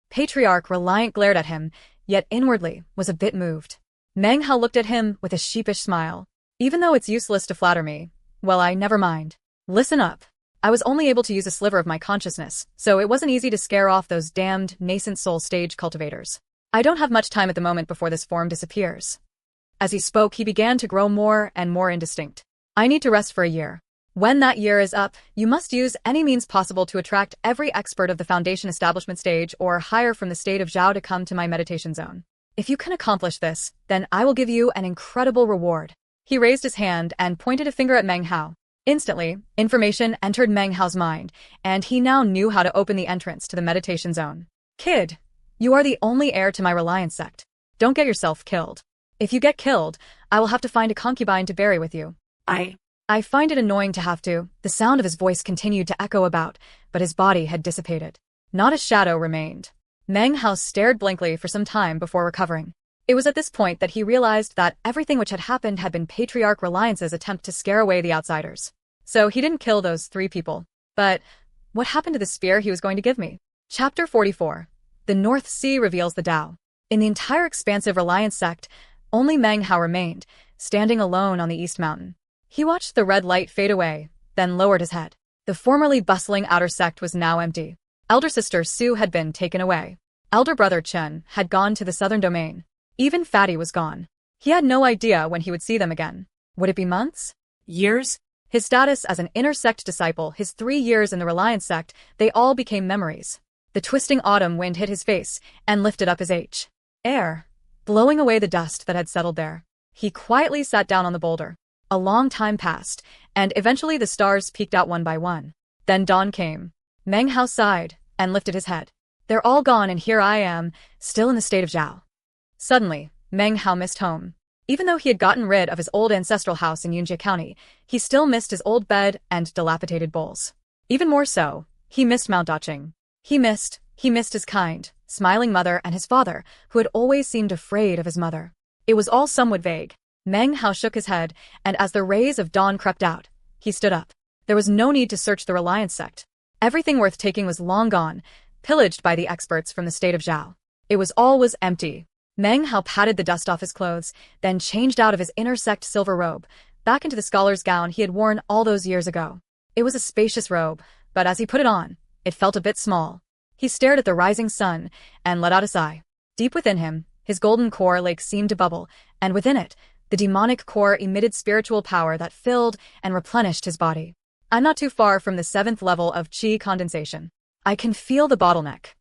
Patriarch Reliant glared at him, yet inwardly was a bit moved. Meng Hao looked at him with a sheepish smile. "Even though it's useless to flatter me, well, I never mind. Listen up. I was only able to use a sliver of my consciousness, so it wasn't easy to scare off those damned nascent soul stage cultivators. I don't have much time at the moment before this form disappears." As he spoke, he began to grow more and more indistinct. "I need to rest for a year. When that year is up, you must use any means possible to attract every expert of the Foundation establishment stage or higher from the state of Zhao to come to my meditation zone. If you can accomplish this, then I will give you an incredible reward." He raised his hand and pointed a finger at Meng Hao. Instantly, information entered Meng Hao's mind, and he now knew how to open the entrance to the meditation zone. "Kid, you are the only heir to my Reliance sect. Don't get yourself killed. If you get killed, I will have to find a concubine to bury with you." I find it annoying to have to." The sound of his voice continued to echo about, but his body had dissipated. Not a shadow remained. Meng Hao stared blankly for some time before recovering. It was at this point that he realized that everything which had happened had been Patriarch Reliance's attempt to scare away the outsiders. So he didn't kill those 3 people. But what happened to the spear he was going to give me? Chapter 44. The North Sea reveals the Tao. In the entire expansive Reliance sect, only Meng Hao remained, standing alone on the East Mountain. He watched the red light fade away, then lowered his head. The formerly bustling outer sect was now empty. Elder sister Su had been taken away. Elder brother Chen had gone to the southern domain. Even Fatty was gone. He had no idea when he would see them again. Would it be months? Years? His status as an inner sect disciple, his 3 years in the Reliance sect, they all became memories. The twisting autumn wind hit his face and lifted up his air, blowing away the dust that had settled there. He quietly sat down on the boulder. A long time passed, and eventually the stars peeked out one by one. Then dawn came. Meng Hao sighed and lifted his head. They're all gone and here I am, still in the state of Zhao. Suddenly, Meng Hao missed home. Even though he had gotten rid of his old ancestral house in Yunjie County, he still missed his old bed and dilapidated bowls. Even more so, he missed Mount Dacheng. He missed his kind, smiling mother and his father, who had always seemed afraid of his mother. It was all somewhat vague. Meng Hao shook his head, and as the rays of dawn crept out, he stood up. There was no need to search the Reliance sect. Everything worth taking was long gone, pillaged by the experts from the state of Zhao. It was empty. Meng Hao patted the dust off his clothes, then changed out of his inner sect silver robe, back into the scholar's gown he had worn all those years ago. It was a spacious robe, but as he put it on, it felt a bit small. He stared at the rising sun and let out a sigh. Deep within him, his golden core lake seemed to bubble, and within it, the demonic core emitted spiritual power that filled and replenished his body. I'm not too far from the 7th level of qi condensation. I can feel the bottleneck.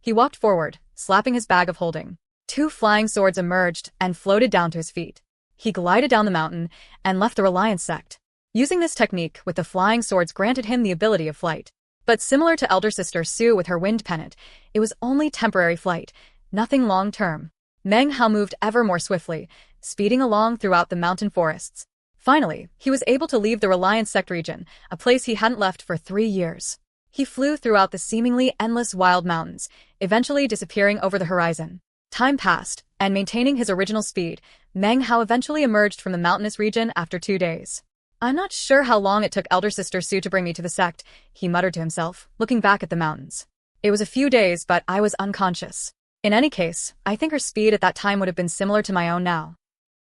He walked forward, slapping his bag of holding. 2 flying swords emerged and floated down to his feet. He glided down the mountain and left the Reliance sect. Using this technique with the flying swords granted him the ability of flight. But similar to elder sister Su with her wind pennant, it was only temporary flight, nothing long-term. Meng Hao moved ever more swiftly, speeding along throughout the mountain forests. Finally, he was able to leave the Reliance sect region, a place he hadn't left for 3 years. He flew throughout the seemingly endless wild mountains, eventually disappearing over the horizon. Time passed, and maintaining his original speed, Meng Hao eventually emerged from the mountainous region after 2 days. I'm not sure how long it took elder sister Su to bring me to the sect, he muttered to himself, looking back at the mountains. It was a few days, but I was unconscious. In any case, I think her speed at that time would have been similar to my own now.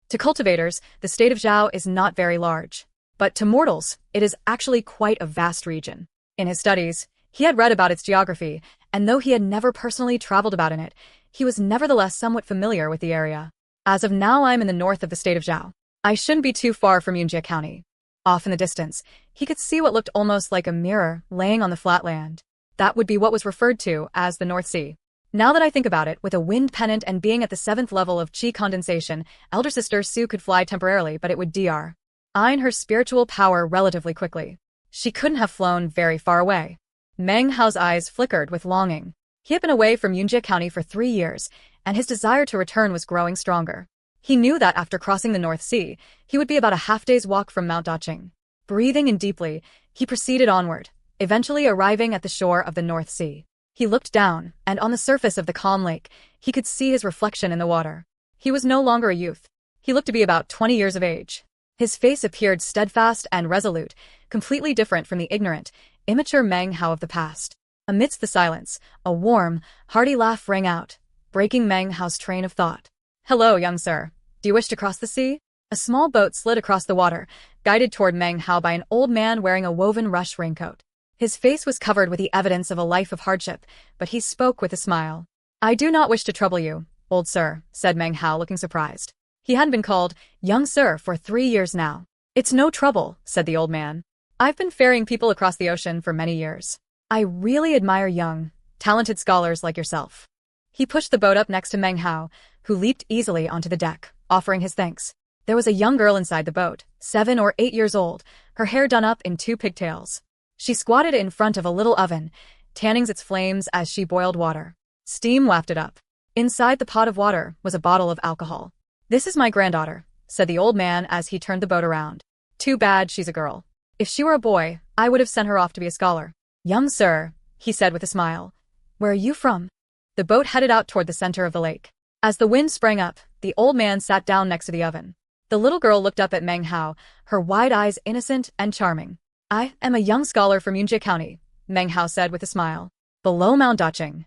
To cultivators, the state of Zhao is not very large. But to mortals, it is actually quite a vast region. In his studies, he had read about its geography, and though he had never personally traveled about in it, he was nevertheless somewhat familiar with the area. As of now, I'm in the north of the state of Zhao. I shouldn't be too far from Yunjie County. Off in the distance, he could see what looked almost like a mirror laying on the flat land. That would be what was referred to as the North Sea. Now that I think about it, with a wind pennant and being at the 7th level of chi condensation, elder sister Su could fly temporarily, but it would dr. In her spiritual power relatively quickly. She couldn't have flown very far away. Meng Hao's eyes flickered with longing. He had been away from Yunjie County for 3 years, and his desire to return was growing stronger. He knew that after crossing the North Sea, he would be about a half-day's walk from Mount Daqing. Breathing in deeply, he proceeded onward, eventually arriving at the shore of the North Sea. He looked down, and on the surface of the calm lake, he could see his reflection in the water. He was no longer a youth. He looked to be about 20 years of age. His face appeared steadfast and resolute, completely different from the ignorant, immature Meng Hao of the past. Amidst the silence, a warm, hearty laugh rang out, breaking Meng Hao's train of thought. "Hello, young sir. Do you wish to cross the sea?" A small boat slid across the water, guided toward Meng Hao by an old man wearing a woven rush raincoat. His face was covered with the evidence of a life of hardship, but he spoke with a smile. "I do not wish to trouble you, old sir," said Meng Hao, looking surprised. He hadn't been called young sir for 3 years now. "It's no trouble," said the old man. "I've been ferrying people across the ocean for many years. I really admire young, talented scholars like yourself." He pushed the boat up next to Meng Hao, who leaped easily onto the deck, offering his thanks. There was a young girl inside the boat, 7 or 8 years old, her hair done up in 2 pigtails. She squatted in front of a little oven, tanning its flames as she boiled water. Steam wafted up. Inside the pot of water was a bottle of alcohol. "This is my granddaughter," said the old man as he turned the boat around. "Too bad she's a girl. If she were a boy, I would have sent her off to be a scholar." "Young sir," he said with a smile, "where are you from?" The boat headed out toward the center of the lake. As the wind sprang up, the old man sat down next to the oven. The little girl looked up at Meng Hao, her wide eyes innocent and charming. "I am a young scholar from Yunjie County," Meng Hao said with a smile. "Below Mount Daqing."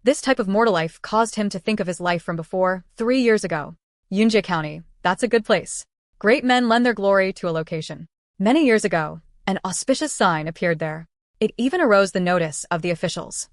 This type of mortal life caused him to think of his life from before, 3 years ago. Yunjie County, that's a good place. Great men lend their glory to a location. Many years ago, an auspicious sign appeared there. It even arose the notice of the officials.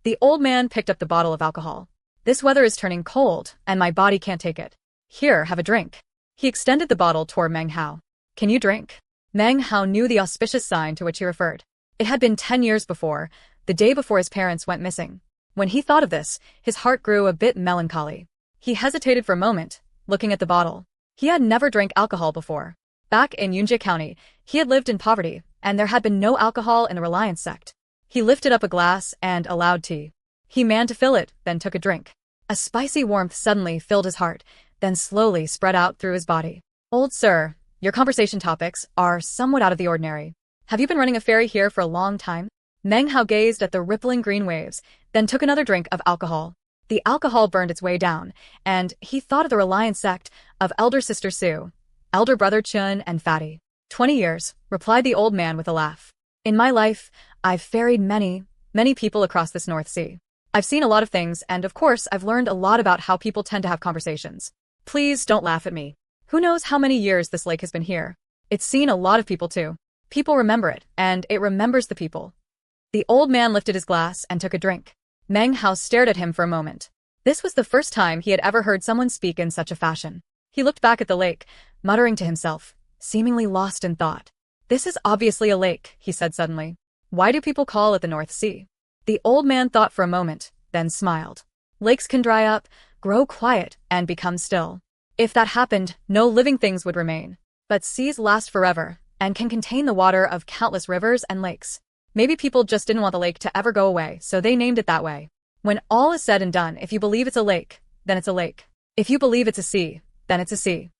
The old man picked up the bottle of alcohol. "This weather is turning cold, and my body can't take it. Here, have a drink." He extended the bottle toward Meng Hao. "Can you drink?" Meng Hao knew the auspicious sign to which he referred. It had been 10 years before, the day before his parents went missing. When he thought of this, his heart grew a bit melancholy. He hesitated for a moment, looking at the bottle. He had never drank alcohol before. Back in Yunjie County, he had lived in poverty, and there had been no alcohol in the Reliance sect. He lifted up a glass and allowed tea. He managed to fill it, then took a drink. A spicy warmth suddenly filled his heart, then slowly spread out through his body. "Old sir, your conversation topics are somewhat out of the ordinary. Have you been running a ferry here for a long time?" Meng Hao gazed at the rippling green waves, then took another drink of alcohol. The alcohol burned its way down, and he thought of the Reliance sect, of elder sister Su, elder brother Chun, and Fatty. 20 years, replied the old man with a laugh. "In my life, I've ferried many people across this North Sea. I've seen a lot of things, and of course I've learned a lot about how people tend to have conversations. Please don't laugh at me. Who knows how many years this lake has been here? It's seen a lot of people too. People remember it, and it remembers the people." The old man lifted his glass and took a drink. Meng Hao stared at him for a moment. This was the first time he had ever heard someone speak in such a fashion. He looked back at the lake, muttering to himself, seemingly lost in thought. "This is obviously a lake," he said suddenly. "Why do people call it the North Sea?" The old man thought for a moment, then smiled. "Lakes can dry up, grow quiet, and become still. If that happened, no living things would remain. But seas last forever, and can contain the water of countless rivers and lakes. Maybe people just didn't want the lake to ever go away, so they named it that way. When all is said and done, if you believe it's a lake, then it's a lake. If you believe it's a sea, then it's a sea."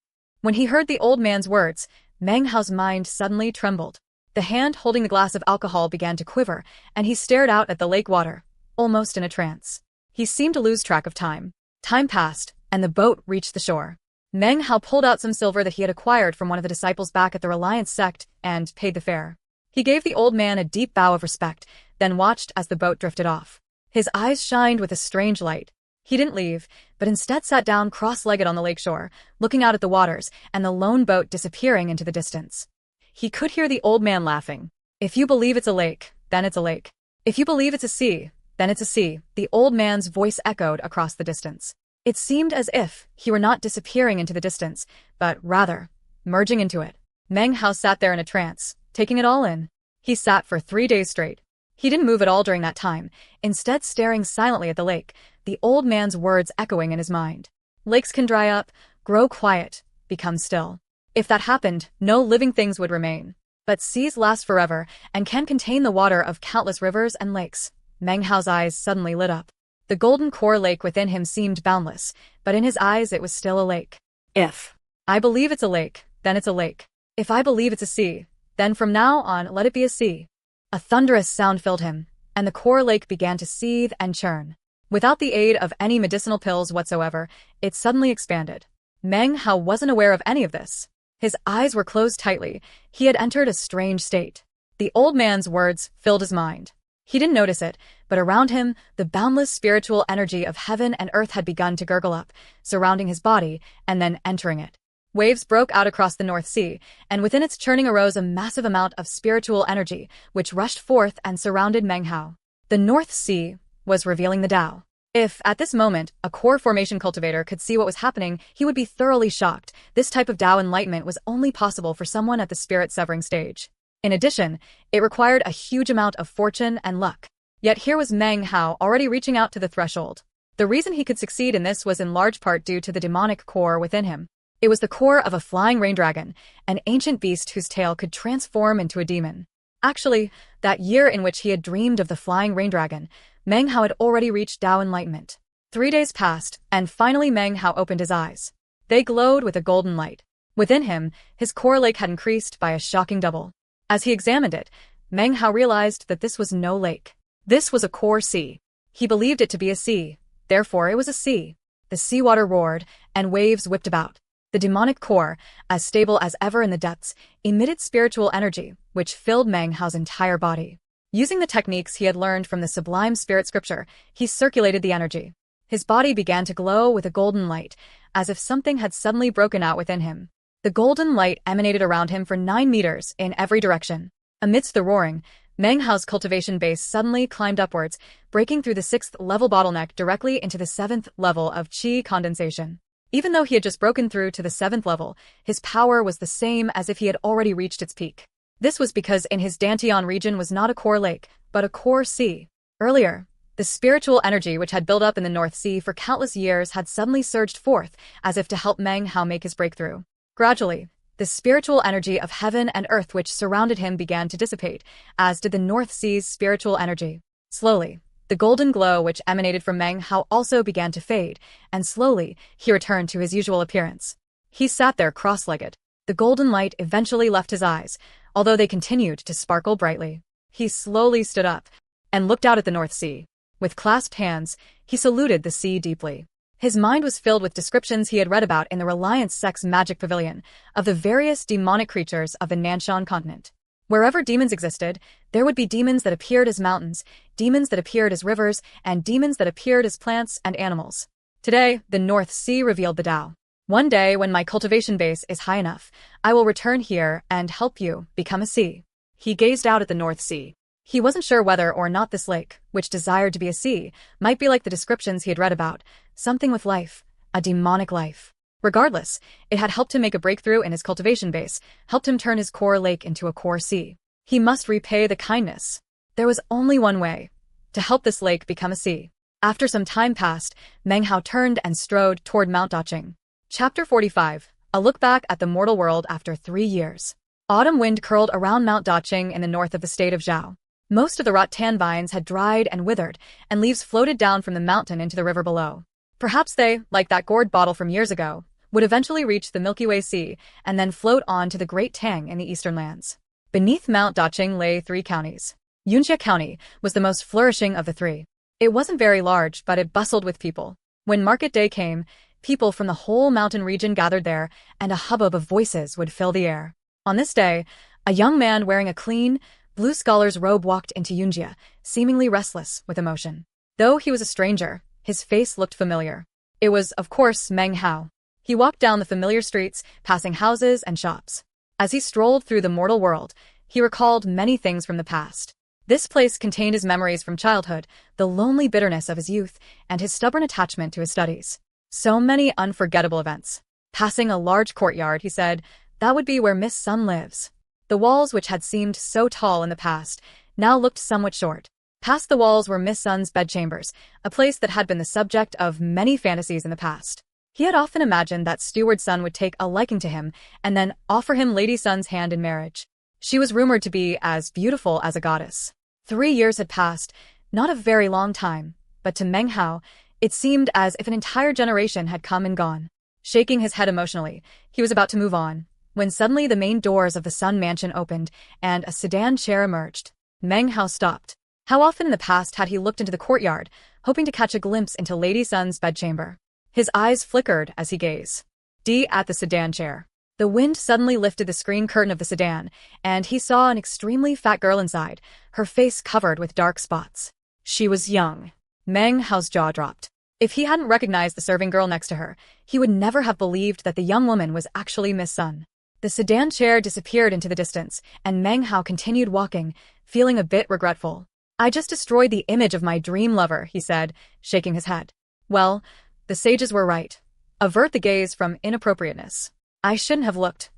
When he heard the old man's words, Meng Hao's mind suddenly trembled. The hand holding the glass of alcohol began to quiver, and he stared out at the lake water, almost in a trance. He seemed to lose track of time. Time passed, and the boat reached the shore. Meng Hao pulled out some silver that he had acquired from one of the disciples back at the Reliance sect and paid the fare. He gave the old man a deep bow of respect, then watched as the boat drifted off. His eyes shined with a strange light. He didn't leave, but instead sat down cross-legged on the lakeshore, looking out at the waters and the lone boat disappearing into the distance. He could hear the old man laughing. "If you believe it's a lake, then it's a lake. If you believe it's a sea, then it's a sea, the old man's voice echoed across the distance. It seemed as if he were not disappearing into the distance, but rather, merging into it. Meng Hao sat there in a trance, taking it all in. He sat for 3 days straight. He didn't move at all during that time, instead staring silently at the lake, the old man's words echoing in his mind. Lakes can dry up, grow quiet, become still. If that happened, no living things would remain. But seas last forever and can contain the water of countless rivers and lakes. Meng Hao's eyes suddenly lit up. The golden core lake within him seemed boundless, but in his eyes it was still a lake. If I believe it's a lake, then it's a lake. If I believe it's a sea, then from now on let it be a sea. A thunderous sound filled him, and the core lake began to seethe and churn. Without the aid of any medicinal pills whatsoever, it suddenly expanded. Meng Hao wasn't aware of any of this. His eyes were closed tightly. He had entered a strange state. The old man's words filled his mind. He didn't notice it, but around him, the boundless spiritual energy of heaven and earth had begun to gurgle up, surrounding his body, and then entering it. Waves broke out across the North Sea, and within its churning arose a massive amount of spiritual energy, which rushed forth and surrounded Meng Hao. The North Sea was revealing the Tao. If, at this moment, a core formation cultivator could see what was happening, he would be thoroughly shocked. This type of Tao enlightenment was only possible for someone at the spirit-severing stage. In addition, it required a huge amount of fortune and luck. Yet here was Meng Hao already reaching out to the threshold. The reason he could succeed in this was in large part due to the demonic core within him. It was the core of a flying rain dragon, an ancient beast whose tail could transform into a demon. Actually, that year in which he had dreamed of the flying rain dragon, Meng Hao had already reached Tao enlightenment. 3 days passed, and finally Meng Hao opened his eyes. They glowed with a golden light. Within him, his core lake had increased by a shocking double. As he examined it, Meng Hao realized that this was no lake. This was a core sea. He believed it to be a sea, therefore it was a sea. The seawater roared, and waves whipped about. The demonic core, as stable as ever in the depths, emitted spiritual energy, which filled Meng Hao's entire body. Using the techniques he had learned from the sublime spirit scripture, he circulated the energy. His body began to glow with a golden light, as if something had suddenly broken out within him. The golden light emanated around him for 9 meters in every direction. Amidst the roaring, Meng Hao's cultivation base suddenly climbed upwards, breaking through the 6th level bottleneck directly into the 7th level of qi condensation. Even though he had just broken through to the 7th level, his power was the same as if he had already reached its peak. This was because in his Dantian region was not a core lake, but a core sea. Earlier, the spiritual energy which had built up in the North Sea for countless years had suddenly surged forth, as if to help Meng Hao make his breakthrough. Gradually, the spiritual energy of heaven and earth which surrounded him began to dissipate, as did the North Sea's spiritual energy. Slowly, the golden glow which emanated from Meng Hao also began to fade, and slowly, he returned to his usual appearance. He sat there cross-legged. The golden light eventually left his eyes, although they continued to sparkle brightly. He slowly stood up and looked out at the North Sea. With clasped hands, he saluted the sea deeply. His mind was filled with descriptions he had read about in the Reliance Sex Magic Pavilion of the various demonic creatures of the Nanshan continent. Wherever demons existed, there would be demons that appeared as mountains, demons that appeared as rivers, and demons that appeared as plants and animals. Today, the North Sea revealed the Tao. One day, when my cultivation base is high enough, I will return here and help you become a sea. He gazed out at the North Sea. He wasn't sure whether or not this lake, which desired to be a sea, might be like the descriptions he had read about, something with life, a demonic life. Regardless, it had helped him make a breakthrough in his cultivation base, helped him turn his core lake into a core sea. He must repay the kindness. There was only one way, to help this lake become a sea. After some time passed, Meng Hao turned and strode toward Mount Dacheng. Chapter 45. A look back at the mortal world after 3 years. Autumn wind curled around Mount Dacheng in the north of the state of Zhao. Most of the rattan vines had dried and withered, and leaves floated down from the mountain into the river below. Perhaps they, like that gourd bottle from years ago, would eventually reach the Milky Way Sea and then float on to the Great Tang in the eastern lands. Beneath Mount Dacheng lay 3 counties. Yunjia County was the most flourishing of the 3. It wasn't very large, but it bustled with people. When market day came, people from the whole mountain region gathered there, and a hubbub of voices would fill the air. On this day, a young man wearing a clean, blue scholar's robe walked into Yunjia, seemingly restless with emotion. Though he was a stranger, his face looked familiar. It was, of course, Meng Hao. He walked down the familiar streets, passing houses and shops. As he strolled through the mortal world, he recalled many things from the past. This place contained his memories from childhood, the lonely bitterness of his youth, and his stubborn attachment to his studies. So many unforgettable events. Passing a large courtyard, he said, "That would be where Miss Sun lives." The walls, which had seemed so tall in the past, now looked somewhat short. Past the walls were Miss Sun's bedchambers, a place that had been the subject of many fantasies in the past. He had often imagined that Steward Sun would take a liking to him and then offer him Lady Sun's hand in marriage. She was rumored to be as beautiful as a goddess. 3 years had passed, not a very long time, but to Meng Hao, it seemed as if an entire generation had come and gone. Shaking his head emotionally, he was about to move on, when suddenly the main doors of the Sun Mansion opened and a sedan chair emerged. Meng Hao stopped. How often in the past had he looked into the courtyard, hoping to catch a glimpse into Lady Sun's bedchamber? His eyes flickered as he gazed at the sedan chair. The wind suddenly lifted the screen curtain of the sedan, and he saw an extremely fat girl inside, her face covered with dark spots. She was young. Meng Hao's jaw dropped. If he hadn't recognized the serving girl next to her, he would never have believed that the young woman was actually Miss Sun. The sedan chair disappeared into the distance, and Meng Hao continued walking, feeling a bit regretful. "I just destroyed the image of my dream lover," he said, shaking his head. "Well, the sages were right. Avert the gaze from inappropriateness. I shouldn't have looked.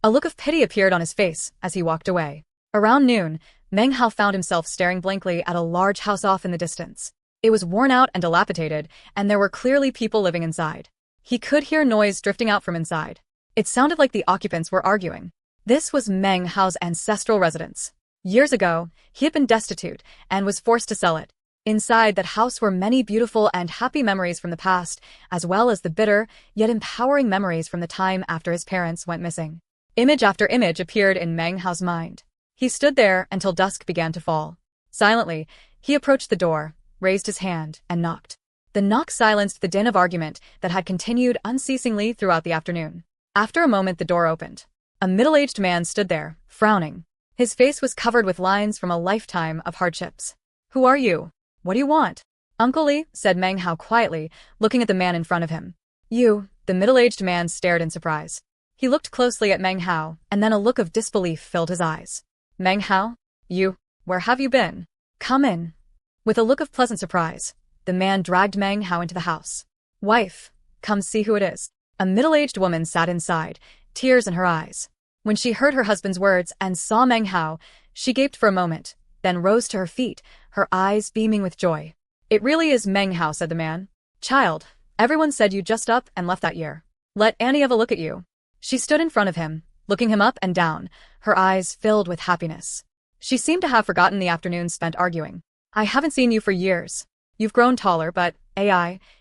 A look of pity appeared on his face as he walked away. Around noon, Meng Hao found himself staring blankly at a large house off in the distance. It was worn out and dilapidated, and there were clearly people living inside. He could hear noise drifting out from inside. It sounded like the occupants were arguing. This was Meng Hao's ancestral residence. Years ago, he had been destitute and was forced to sell it. Inside that house were many beautiful and happy memories from the past, as well as the bitter, yet empowering memories from the time after his parents went missing. Image after image appeared in Meng Hao's mind. He stood there until dusk began to fall. Silently, he approached the door, raised his hand, and knocked. The knock silenced the din of argument that had continued unceasingly throughout the afternoon. After a moment, the door opened. A middle-aged man stood there, frowning. His face was covered with lines from a lifetime of hardships. "Who are you? What do you want?" "Uncle Li," said Meng Hao quietly, looking at the man in front of him. "You," the middle-aged man stared in surprise. He looked closely at Meng Hao, and then a look of disbelief filled his eyes. "Meng Hao? You? Where have you been? Come in." With a look of pleasant surprise, the man dragged Meng Hao into the house. "Wife, come see who it is." A middle-aged woman sat inside, tears in her eyes. When she heard her husband's words and saw Meng Hao, she gaped for a moment, then rose to her feet, her eyes beaming with joy. "It really is Meng Hao," said the man. "Child, everyone said you just up and left that year. Let Annie have a look at you." She stood in front of him, looking him up and down, her eyes filled with happiness. She seemed to have forgotten the afternoon spent arguing. "I haven't seen you for years. You've grown taller, but,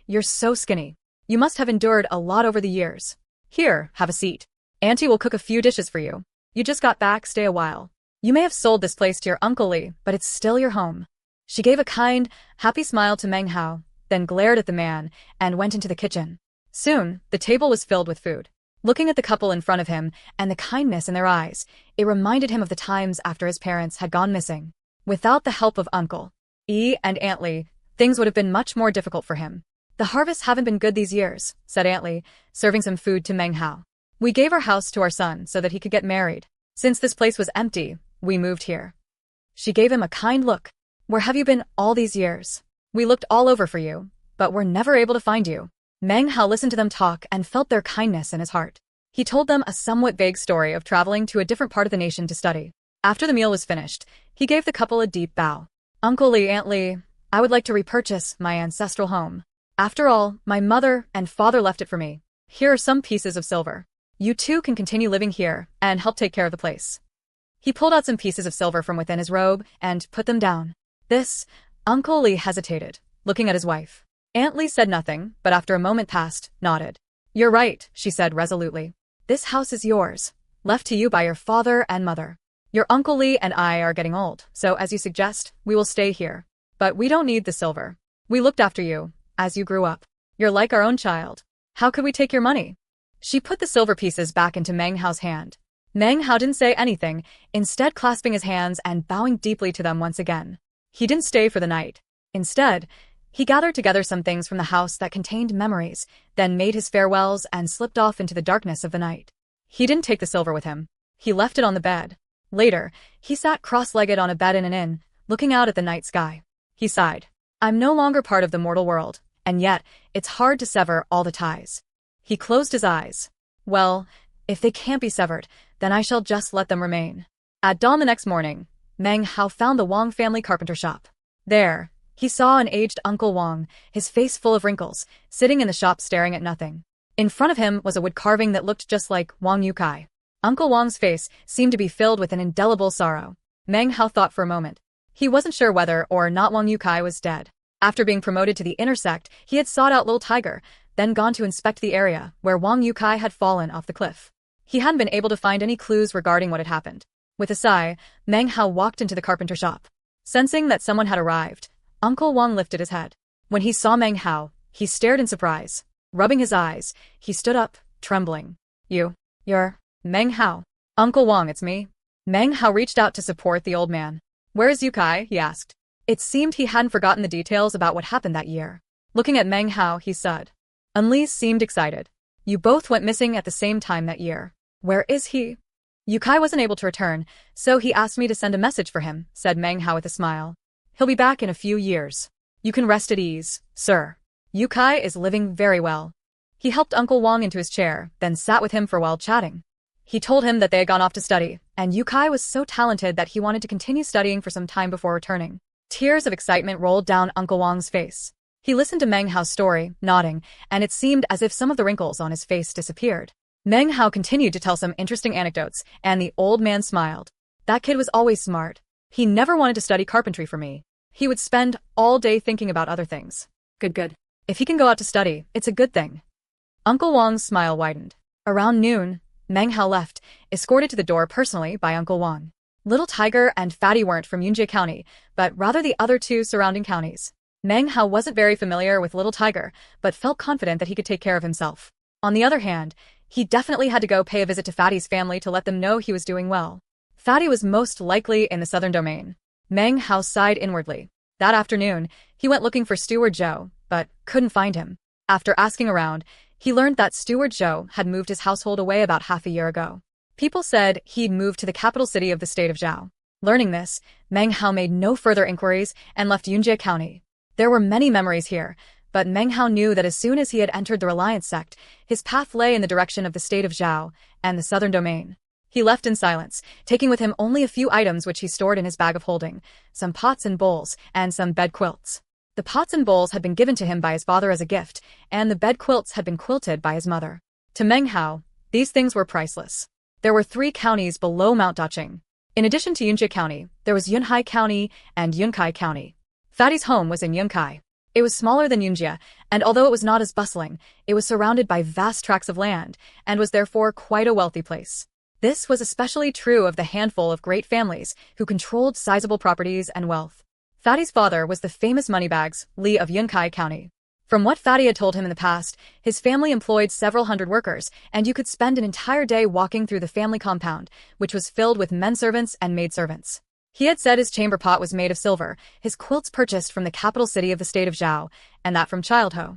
you're so skinny. You must have endured a lot over the years. Here, have a seat. Auntie will cook a few dishes for you. You just got back, stay a while. You may have sold this place to your Uncle Li, but it's still your home." She gave a kind, happy smile to Meng Hao, then glared at the man, and went into the kitchen. Soon, the table was filled with food. Looking at the couple in front of him, and the kindness in their eyes, it reminded him of the times after his parents had gone missing. Without the help of Uncle E and Aunt Li, things would have been much more difficult for him. "The harvests haven't been good these years," said Aunt Li, serving some food to Meng Hao. "We gave our house to our son so that he could get married. Since this place was empty, we moved here." She gave him a kind look. "Where have you been all these years? We looked all over for you, but were never able to find you." Meng Hao listened to them talk and felt their kindness in his heart. He told them a somewhat vague story of traveling to a different part of the nation to study. After the meal was finished, he gave the couple a deep bow. "Uncle Li, Aunt Li, I would like to repurchase my ancestral home. After all, my mother and father left it for me. Here are some pieces of silver. You two can continue living here and help take care of the place." He pulled out some pieces of silver from within his robe and put them down. Uncle Li hesitated, looking at his wife. Aunt Li said nothing, but after a moment passed, nodded. "You're right," she said resolutely. "This house is yours, left to you by your father and mother. Your Uncle Li and I are getting old, so as you suggest, we will stay here. But we don't need the silver. We looked after you as you grew up. You're like our own child. How could we take your money?" She put the silver pieces back into Meng Hao's hand. Meng Hao didn't say anything, instead clasping his hands and bowing deeply to them once again. He didn't stay for the night. Instead, he gathered together some things from the house that contained memories, then made his farewells and slipped off into the darkness of the night. He didn't take the silver with him. He left it on the bed. Later, he sat cross-legged on a bed in an inn, looking out at the night sky. He sighed. I'm no longer part of the mortal world, and yet, it's hard to sever all the ties. He closed his eyes. Well, if they can't be severed, then I shall just let them remain. At dawn the next morning, Meng Hao found the Wang family carpenter shop. There, he saw an aged Uncle Wang, his face full of wrinkles, sitting in the shop staring at nothing. In front of him was a wood carving that looked just like Wang Yukai. Uncle Wang's face seemed to be filled with an indelible sorrow. Meng Hao thought for a moment. He wasn't sure whether or not Wang Yukai was dead. After being promoted to the inner sect, he had sought out Little Tiger, then gone to inspect the area where Wang Yukai had fallen off the cliff. He hadn't been able to find any clues regarding what had happened. With a sigh, Meng Hao walked into the carpenter shop. Sensing that someone had arrived, Uncle Wang lifted his head. When he saw Meng Hao, he stared in surprise. Rubbing his eyes, he stood up, trembling. You're Meng Hao. Uncle Wang, it's me. Meng Hao reached out to support the old man. Where is Yukai? He asked. It seemed he hadn't forgotten the details about what happened that year. Looking at Meng Hao, he said. Unli seemed excited. You both went missing at the same time that year. Where is he? Yukai wasn't able to return, so he asked me to send a message for him, said Meng Hao with a smile. He'll be back in a few years. You can rest at ease, sir. Yukai is living very well. He helped Uncle Wang into his chair, then sat with him for a while chatting. He told him that they had gone off to study, and Yukai was so talented that he wanted to continue studying for some time before returning. Tears of excitement rolled down Uncle Wang's face. He listened to Meng Hao's story, nodding, and it seemed as if some of the wrinkles on his face disappeared. Meng Hao continued to tell some interesting anecdotes, and the old man smiled. That kid was always smart. He never wanted to study carpentry for me. He would spend all day thinking about other things. Good. If he can go out to study, it's a good thing. Uncle Wang's smile widened. Around noon, Meng Hao left, escorted to the door personally by Uncle Wang. Little Tiger and Fatty weren't from Yunjie County, but rather the other two surrounding counties. Meng Hao wasn't very familiar with Little Tiger, but felt confident that he could take care of himself. On the other hand, he definitely had to go pay a visit to Fatty's family to let them know he was doing well. Fatty was most likely in the southern domain. Meng Hao sighed inwardly. That afternoon, he went looking for Steward Zhou, but couldn't find him. After asking around, he learned that Steward Zhou had moved his household away about half a year ago. People said he'd moved to the capital city of the state of Zhao. Learning this, Meng Hao made no further inquiries and left Yunjie County. There were many memories here, but Meng Hao knew that as soon as he had entered the Reliance sect, his path lay in the direction of the state of Zhao and the southern domain. He left in silence, taking with him only a few items which he stored in his bag of holding, some pots and bowls, and some bed quilts. The pots and bowls had been given to him by his father as a gift, and the bed quilts had been quilted by his mother. To Meng Hao, these things were priceless. There were 3 counties below Mount Dacheng. In addition to Yunjie County, there was Yunhai County and Yunkai County. Fatty's home was in Yunkai. It was smaller than Yunjie, and although it was not as bustling, it was surrounded by vast tracts of land, and was therefore quite a wealthy place. This was especially true of the handful of great families who controlled sizable properties and wealth. Fatty's father was the famous Moneybags Li of Yunkai County. From what Fatty had told him in the past, his family employed several hundred workers, and you could spend an entire day walking through the family compound, which was filled with menservants and maidservants. He had said his chamber pot was made of silver, his quilts purchased from the capital city of the state of Zhao, and that from Childho.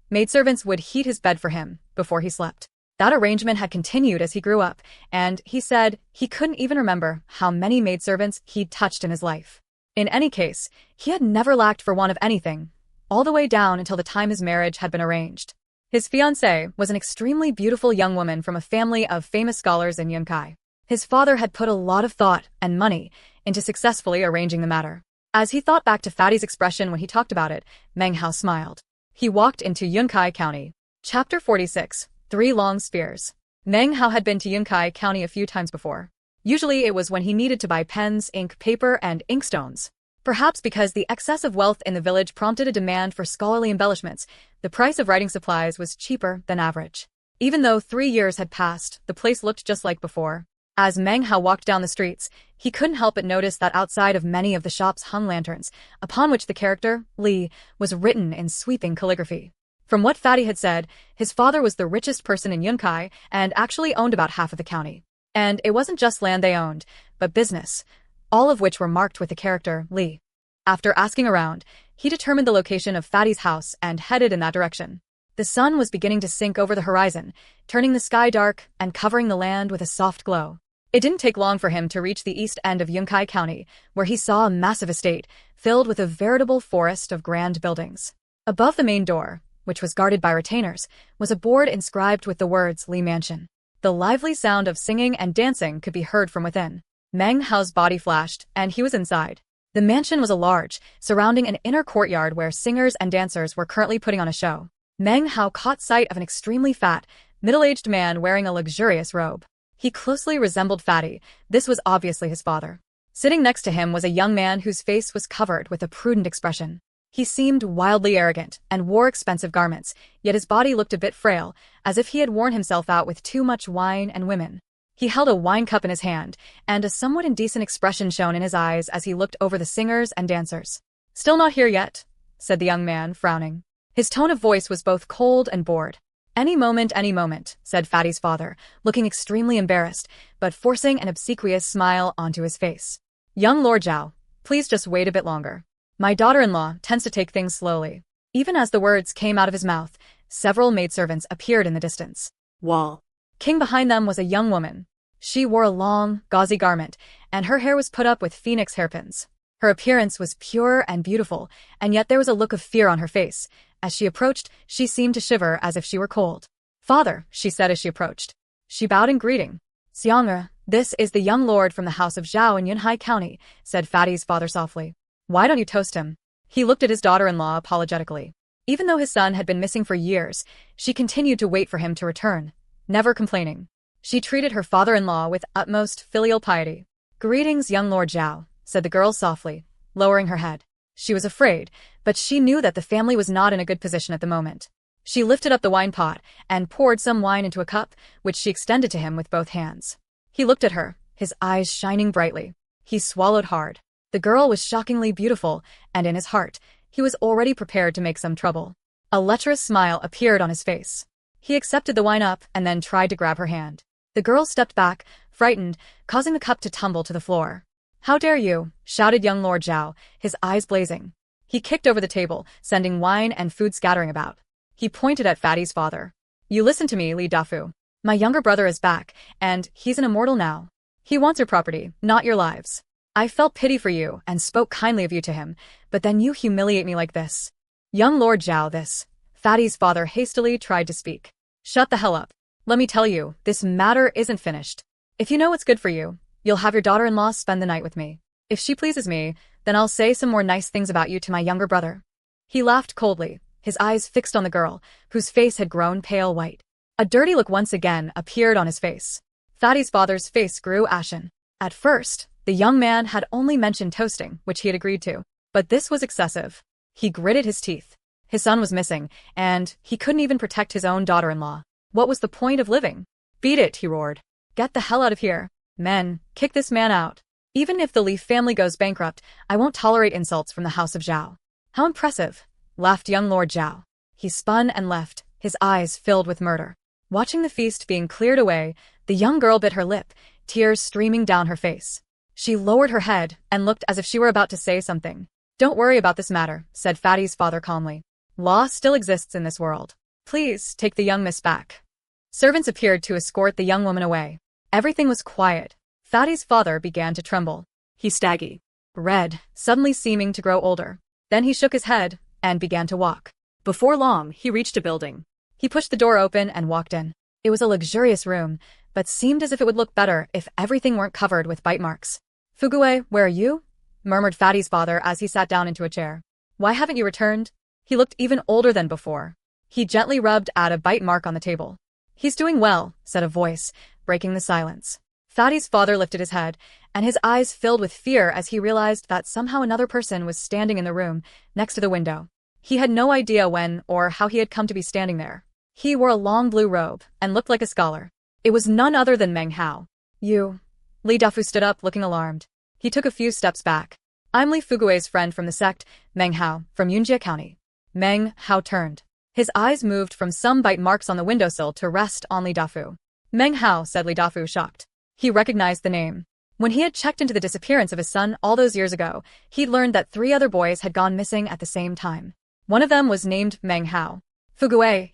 Maidservants would heat his bed for him before he slept. That arrangement had continued as he grew up, and he said he couldn't even remember how many maidservants he'd touched in his life. In any case, he had never lacked for want of anything, all the way down until the time his marriage had been arranged. His fiancée was an extremely beautiful young woman from a family of famous scholars in Yunkai. His father had put a lot of thought and money into successfully arranging the matter. As he thought back to Fatty's expression when he talked about it, Meng Hao smiled. He walked into Yunkai County. Chapter 46. 3 Long Spears. Meng Hao had been to Yunkai County a few times before. Usually it was when he needed to buy pens, ink, paper, and inkstones. Perhaps because the excess of wealth in the village prompted a demand for scholarly embellishments, the price of writing supplies was cheaper than average. Even though 3 years had passed, the place looked just like before. As Meng Hao walked down the streets, he couldn't help but notice that outside of many of the shops hung lanterns, upon which the character, Li, was written in sweeping calligraphy. From what Fatty had said, his father was the richest person in Yunkai and actually owned about half of the county. And it wasn't just land they owned, but business, all of which were marked with the character, Li. After asking around, he determined the location of Fatty's house and headed in that direction. The sun was beginning to sink over the horizon, turning the sky dark and covering the land with a soft glow. It didn't take long for him to reach the east end of Yunkai County, where he saw a massive estate filled with a veritable forest of grand buildings. Above the main door, which was guarded by retainers, was a board inscribed with the words Li Mansion. The lively sound of singing and dancing could be heard from within. Meng Hao's body flashed, and he was inside. The mansion was a large, surrounding an inner courtyard where singers and dancers were currently putting on a show. Meng Hao caught sight of an extremely fat, middle-aged man wearing a luxurious robe. He closely resembled Fatty. This was obviously his father. Sitting next to him was a young man whose face was covered with a prudent expression. He seemed wildly arrogant and wore expensive garments, yet his body looked a bit frail, as if he had worn himself out with too much wine and women. He held a wine cup in his hand, and a somewhat indecent expression shone in his eyes as he looked over the singers and dancers. "Still not here yet," said the young man, frowning. His tone of voice was both cold and bored. Any moment," said Fatty's father, looking extremely embarrassed, but forcing an obsequious smile onto his face. "Young Lord Zhao, please just wait a bit longer. My daughter-in-law tends to take things slowly." Even as the words came out of his mouth, several maidservants appeared in the distance. Wall. King behind them was a young woman. She wore a long, gauzy garment, and her hair was put up with phoenix hairpins. Her appearance was pure and beautiful, and yet there was a look of fear on her face. As she approached, she seemed to shiver as if she were cold. "Father," she said as she approached. She bowed in greeting. "Xiang'er, this is the young lord from the house of Zhao in Yunhai County," said Fatty's father softly. "Why don't you toast him?" He looked at his daughter-in-law apologetically. Even though his son had been missing for years, she continued to wait for him to return, never complaining. She treated her father-in-law with utmost filial piety. "Greetings, young Lord Zhao," said the girl softly, lowering her head. She was afraid, but she knew that the family was not in a good position at the moment. She lifted up the wine pot and poured some wine into a cup, which she extended to him with both hands. He looked at her, his eyes shining brightly. He swallowed hard. The girl was shockingly beautiful, and in his heart, he was already prepared to make some trouble. A lecherous smile appeared on his face. He accepted the wine up and then tried to grab her hand. The girl stepped back, frightened, causing the cup to tumble to the floor. "How dare you?" shouted young Lord Zhao, his eyes blazing. He kicked over the table, sending wine and food scattering about. He pointed at Fatty's father. "You listen to me, Li Dafu. My younger brother is back, and he's an immortal now. He wants your property, not your lives. I felt pity for you and spoke kindly of you to him, but then you humiliate me like this." Young Lord Zhao, this. Fatty's father hastily tried to speak. "Shut the hell up. Let me tell you, this matter isn't finished. If you know what's good for you, you'll have your daughter-in-law spend the night with me. If she pleases me, then I'll say some more nice things about you to my younger brother." He laughed coldly, his eyes fixed on the girl, whose face had grown pale white. A dirty look once again appeared on his face. Fatty's father's face grew ashen. At first, the young man had only mentioned toasting, which he had agreed to. But this was excessive. He gritted his teeth. His son was missing, and he couldn't even protect his own daughter-in-law. What was the point of living? "Beat it," he roared. "Get the hell out of here. Men, kick this man out. Even if the Li family goes bankrupt, I won't tolerate insults from the house of Zhao." "How impressive," laughed young Lord Zhao. He spun and left, his eyes filled with murder. Watching the feast being cleared away, the young girl bit her lip, tears streaming down her face. She lowered her head and looked as if she were about to say something. "Don't worry about this matter," said Fatty's father calmly. "Law still exists in this world. Please take the young miss back." Servants appeared to escort the young woman away. Everything was quiet. Fatty's father began to tremble. He staggered, red, suddenly seeming to grow older. Then he shook his head and began to walk. Before long, he reached a building. He pushed the door open and walked in. It was a luxurious room, but seemed as if it would look better if everything weren't covered with bite marks. "Fugue, where are you?" murmured Fatty's father as he sat down into a chair. "Why haven't you returned?" He looked even older than before. He gently rubbed out a bite mark on the table. "He's doing well," said a voice, breaking the silence. Fatty's father lifted his head, and his eyes filled with fear as he realized that somehow another person was standing in the room, next to the window. He had no idea when or how he had come to be standing there. He wore a long blue robe and looked like a scholar. It was none other than Meng Hao. "You?" Li Dafu stood up, looking alarmed. He took a few steps back. "I'm Li Fugue's friend from the sect, Meng Hao, from Yunjie County." Meng Hao turned. His eyes moved from some bite marks on the windowsill to rest on Li Dafu. "Meng Hao," said Li Dafu, shocked. He recognized the name. When he had checked into the disappearance of his son all those years ago, he'd learned that 3 other boys had gone missing at the same time. One of them was named Meng Hao. Fugue,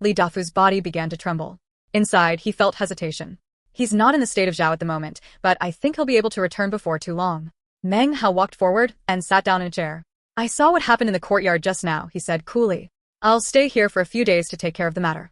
Li Dafu's body began to tremble. Inside, he felt hesitation. He's not in the state of Zhao at the moment, but I think he'll be able to return before too long. Meng Hao walked forward and sat down in a chair. I saw what happened in the courtyard just now, he said coolly. I'll stay here for a few days to take care of the matter.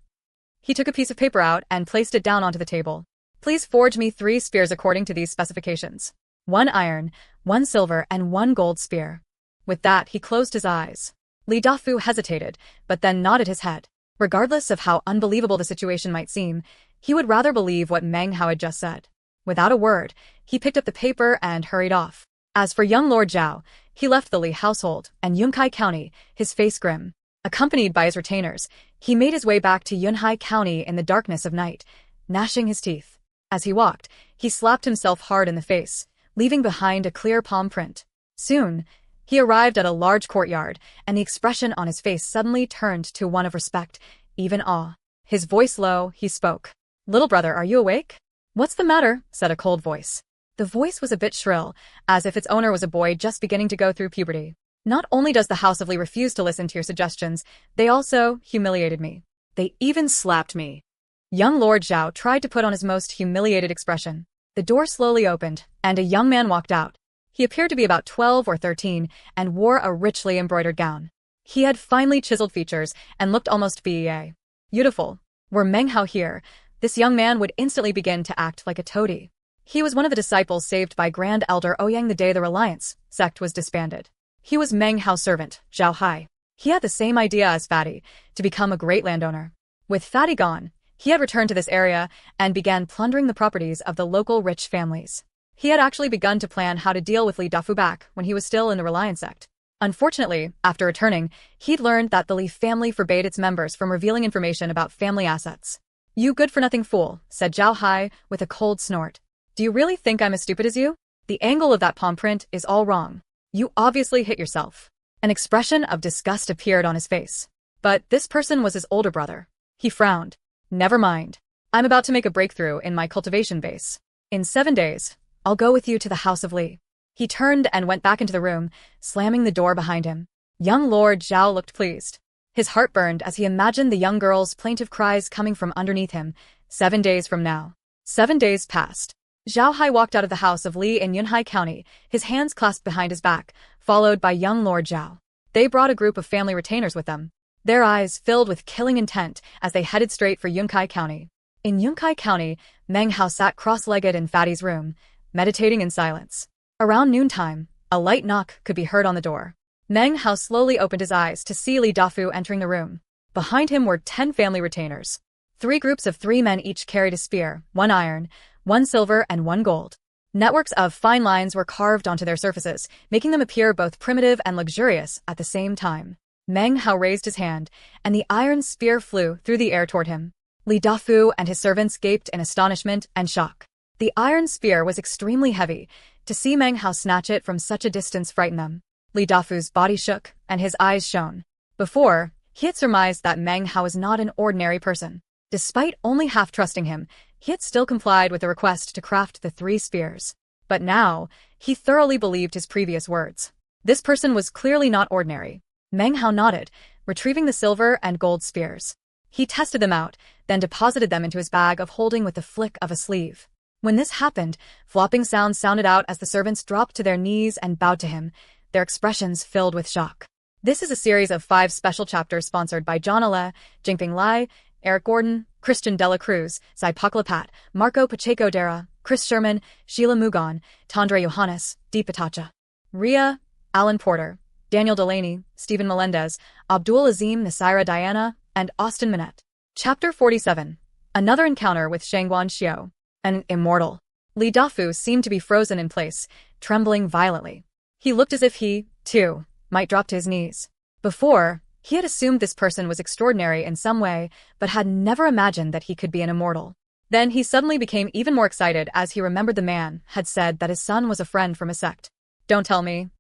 He took a piece of paper out and placed it down onto the table. Please forge me 3 spears according to these specifications. 1 iron, 1 silver, and 1 gold spear. With that, he closed his eyes. Li Dafu hesitated, but then nodded his head. Regardless of how unbelievable the situation might seem, he would rather believe what Meng Hao had just said. Without a word, he picked up the paper and hurried off. As for young Lord Zhao, he left the Li household and Yunkai County, his face grim. Accompanied by his retainers, he made his way back to Yunhai County in the darkness of night, gnashing his teeth. As he walked, he slapped himself hard in the face, leaving behind a clear palm print. Soon, he arrived at a large courtyard, and the expression on his face suddenly turned to one of respect, even awe. His voice low, he spoke. Little brother, are you awake? What's the matter? Said a cold voice. The voice was a bit shrill, as if its owner was a boy just beginning to go through puberty. Not only does the House of Li refuse to listen to your suggestions, they also humiliated me. They even slapped me. Young Lord Zhao tried to put on his most humiliated expression. The door slowly opened, and a young man walked out. He appeared to be about 12 or 13 and wore a richly embroidered gown. He had finely chiseled features and looked almost beautiful. Were Meng Hao here, this young man would instantly begin to act like a toady. He was one of the disciples saved by Grand Elder Ouyang the day the Reliance sect was disbanded. He was Meng Hao's servant, Zhao Hai. He had the same idea as Fatty, to become a great landowner. With Fatty gone, he had returned to this area and began plundering the properties of the local rich families. He had actually begun to plan how to deal with Li Dafu back when he was still in the Reliance sect. Unfortunately, after returning, he'd learned that the Li family forbade its members from revealing information about family assets. You good-for-nothing fool, said Zhao Hai with a cold snort. Do you really think I'm as stupid as you? The angle of that palm print is all wrong. You obviously hit yourself. An expression of disgust appeared on his face. But this person was his older brother. He frowned. Never mind. I'm about to make a breakthrough in my cultivation base. In 7 days, I'll go with you to the House of Li. He turned and went back into the room, slamming the door behind him. Young Lord Zhao looked pleased. His heart burned as he imagined the young girl's plaintive cries coming from underneath him. 7 days from now. 7 days passed. Zhao Hai walked out of the House of Li in Yunhai County, his hands clasped behind his back, followed by young Lord Zhao. They brought a group of family retainers with them. Their eyes filled with killing intent as they headed straight for Yunkai County. In Yunkai County, Meng Hao sat cross-legged in Fatty's room, meditating in silence. Around noontime, a light knock could be heard on the door. Meng Hao slowly opened his eyes to see Li Dafu entering the room. Behind him were 10 family retainers. 3 groups of 3 men each carried a spear, 1 iron, 1 silver, and 1 gold. Networks of fine lines were carved onto their surfaces, making them appear both primitive and luxurious at the same time. Meng Hao raised his hand, and the iron spear flew through the air toward him. Li Dafu and his servants gaped in astonishment and shock. The iron spear was extremely heavy. To see Meng Hao snatch it from such a distance frightened them. Li Dafu's body shook, and his eyes shone. Before, he had surmised that Meng Hao was not an ordinary person. Despite only half trusting him, he had still complied with the request to craft the 3 spears. But now, he thoroughly believed his previous words. This person was clearly not ordinary. Meng Hao nodded, retrieving the silver and gold spears. He tested them out, then deposited them into his bag of holding with the flick of a sleeve. When this happened, flopping sounds sounded out as the servants dropped to their knees and bowed to him, their expressions filled with shock. This is a series of 5 special chapters sponsored by John Ale, Jingping Lai, Eric Gordon, Christian Dela Cruz, Cy Paklapat, Marco Pacheco Dera, Chris Sherman, Sheila Mugon, Tandre Johannes, Deepatacha, Ria, Alan Porter, Daniel Delaney, Stephen Melendez, Abdul Azim Nasira Diana, and Austin Minette. Chapter 47. Another encounter with Shangguan Xiao. An immortal. Li Dafu seemed to be frozen in place, trembling violently. He looked as if he, too, might drop to his knees. Before, he had assumed this person was extraordinary in some way, but had never imagined that he could be an immortal. Then he suddenly became even more excited as he remembered the man had said that his son was a friend from a sect. Don't tell me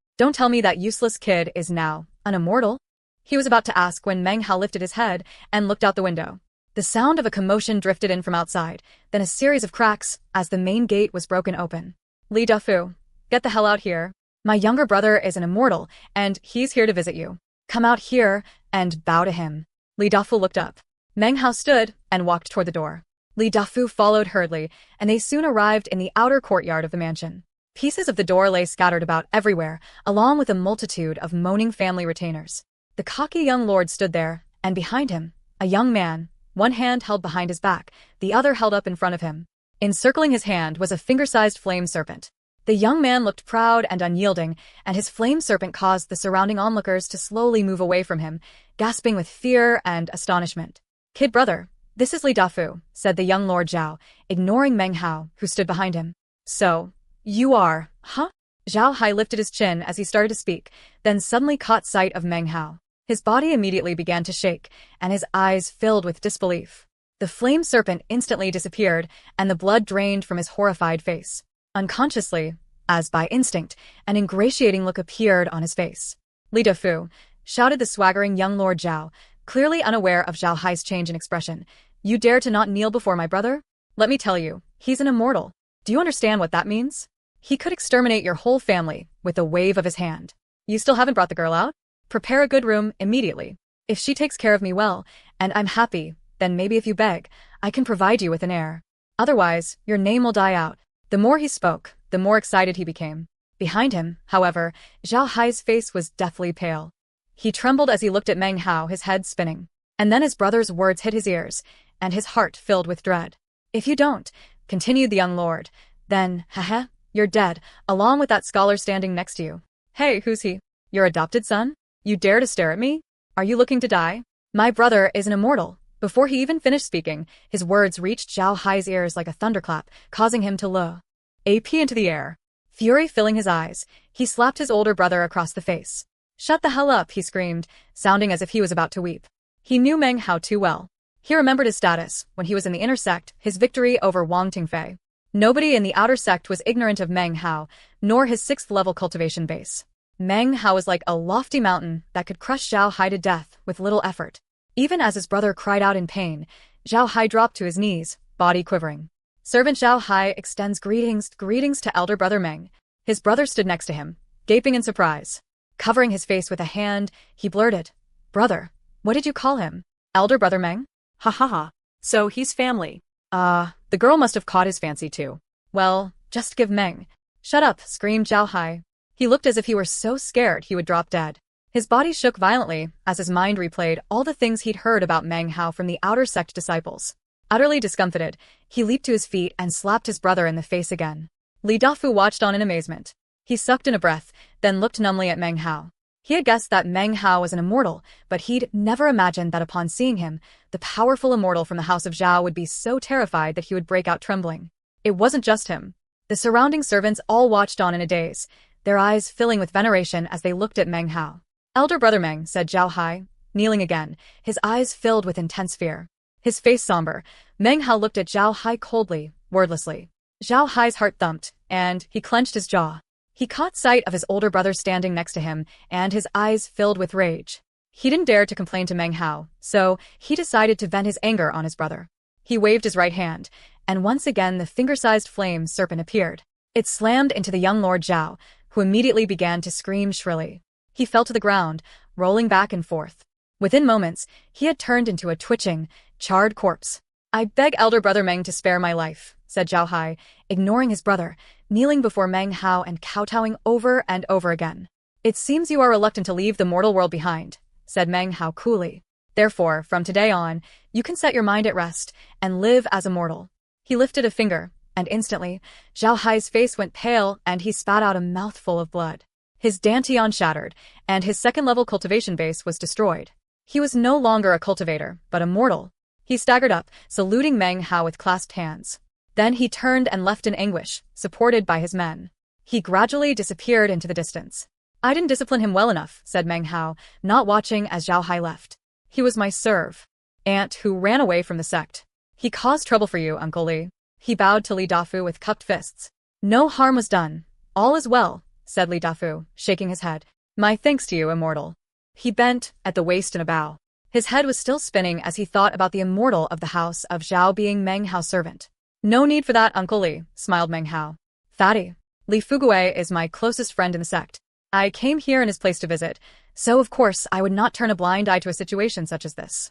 that useless kid is now an immortal? He was about to ask when Meng Hao lifted his head and looked out the window. The sound of a commotion drifted in from outside, then a series of cracks as the main gate was broken open. Li Dafu, get the hell out here. My younger brother is an immortal, and he's here to visit you. Come out here and bow to him. Li Dafu looked up. Meng Hao stood and walked toward the door. Li Dafu followed hurriedly, and they soon arrived in the outer courtyard of the mansion. Pieces of the door lay scattered about everywhere, along with a multitude of moaning family retainers. The cocky young lord stood there, and behind him, a young man, one hand held behind his back, the other held up in front of him. Encircling his hand was a finger-sized flame serpent. The young man looked proud and unyielding, and his flame serpent caused the surrounding onlookers to slowly move away from him, gasping with fear and astonishment. "Kid brother, this is Li Dafu," said the young Lord Zhao, ignoring Meng Hao, who stood behind him. "So, you are, huh?" Zhao Hai lifted his chin as he started to speak, then suddenly caught sight of Meng Hao. His body immediately began to shake, and his eyes filled with disbelief. The flame serpent instantly disappeared, and the blood drained from his horrified face. Unconsciously, as by instinct, an ingratiating look appeared on his face. "Li Dafu," shouted the swaggering young Lord Zhao, clearly unaware of Zhao Hai's change in expression. "You dare to not kneel before my brother? Let me tell you, he's an immortal. Do you understand what that means? He could exterminate your whole family with a wave of his hand. You still haven't brought the girl out? Prepare a good room immediately. If she takes care of me well, and I'm happy, then maybe if you beg, I can provide you with an heir. Otherwise, your name will die out." The more he spoke, the more excited he became. Behind him, however, Zhao Hai's face was deathly pale. He trembled as he looked at Meng Hao, his head spinning. And then his brother's words hit his ears, and his heart filled with dread. "If you don't," continued the young lord, "then, haha, you're dead, along with that scholar standing next to you." "Hey, who's he? Your adopted son? You dare to stare at me? Are you looking to die? My brother is an immortal." Before he even finished speaking, his words reached Zhao Hai's ears like a thunderclap, causing him to look up into the air. Fury filling his eyes, he slapped his older brother across the face. "Shut the hell up," he screamed, sounding as if he was about to weep. He knew Meng Hao too well. He remembered his status when he was in the inner sect, his victory over Wang Tingfei. Nobody in the outer sect was ignorant of Meng Hao, nor his 6th-level cultivation base. Meng Hao was like a lofty mountain that could crush Zhao Hai to death with little effort. Even as his brother cried out in pain, Zhao Hai dropped to his knees, body quivering. "Servant Zhao Hai extends greetings to elder brother Meng." His brother stood next to him, gaping in surprise. Covering his face with a hand, he blurted, "Brother, what did you call him? Elder brother Meng?" Ha ha ha. So he's family. The girl must have caught his fancy too. "Well, just give Meng." "Shut up," screamed Zhao Hai. He looked as if he were so scared he would drop dead. His body shook violently as his mind replayed all the things he'd heard about Meng Hao from the outer sect disciples. Utterly discomfited, he leaped to his feet and slapped his brother in the face again. Li Dafu watched on in amazement. He sucked in a breath, then looked numbly at Meng Hao. He had guessed that Meng Hao was an immortal, but he'd never imagined that upon seeing him, the powerful immortal from the House of Zhao would be so terrified that he would break out trembling. It wasn't just him. The surrounding servants all watched on in a daze, their eyes filling with veneration as they looked at Meng Hao. "Elder brother Meng," said Zhao Hai, kneeling again, his eyes filled with intense fear. His face somber, Meng Hao looked at Zhao Hai coldly, wordlessly. Zhao Hai's heart thumped, and he clenched his jaw. He caught sight of his older brother standing next to him, and his eyes filled with rage. He didn't dare to complain to Meng Hao, so he decided to vent his anger on his brother. He waved his right hand, and once again the finger-sized flame serpent appeared. It slammed into the young Lord Zhao, who immediately began to scream shrilly. He fell to the ground, rolling back and forth. Within moments, he had turned into a twitching, charred corpse. "I beg elder brother Meng to spare my life," said Zhao Hai, ignoring his brother, kneeling before Meng Hao and kowtowing over and over again. "It seems you are reluctant to leave the mortal world behind," said Meng Hao coolly. "Therefore, from today on, you can set your mind at rest and live as a mortal." He lifted a finger, and instantly, Zhao Hai's face went pale and he spat out a mouthful of blood. His dantian shattered, and his 2nd-level cultivation base was destroyed. He was no longer a cultivator, but a mortal. He staggered up, saluting Meng Hao with clasped hands. Then he turned and left in anguish, supported by his men. He gradually disappeared into the distance. "I didn't discipline him well enough," said Meng Hao, not watching as Zhao Hai left. "He was my servant who ran away from the sect. He caused trouble for you, Uncle Li." He bowed to Li Dafu with cupped fists. "No harm was done. All is well," said Li Dafu, shaking his head. "My thanks to you, immortal." He bent at the waist in a bow. His head was still spinning as he thought about the immortal of the House of Zhao being Meng Hao's servant. "No need for that, Uncle Li," smiled Meng Hao. "Fatty, Li Fugui is my closest friend in the sect. I came here in his place to visit, so of course I would not turn a blind eye to a situation such as this."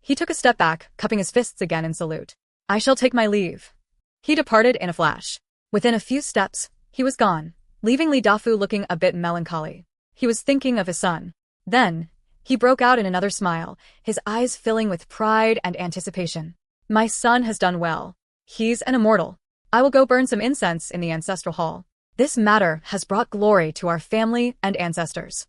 He took a step back, cupping his fists again in salute. I shall take my leave. He departed in a flash. Within a few steps, he was gone, leaving Li Dafu looking a bit melancholy. He was thinking of his son. Then, he broke out in another smile, his eyes filling with pride and anticipation. My son has done well. He's an immortal. I will go burn some incense in the ancestral hall. This matter has brought glory to our family and ancestors.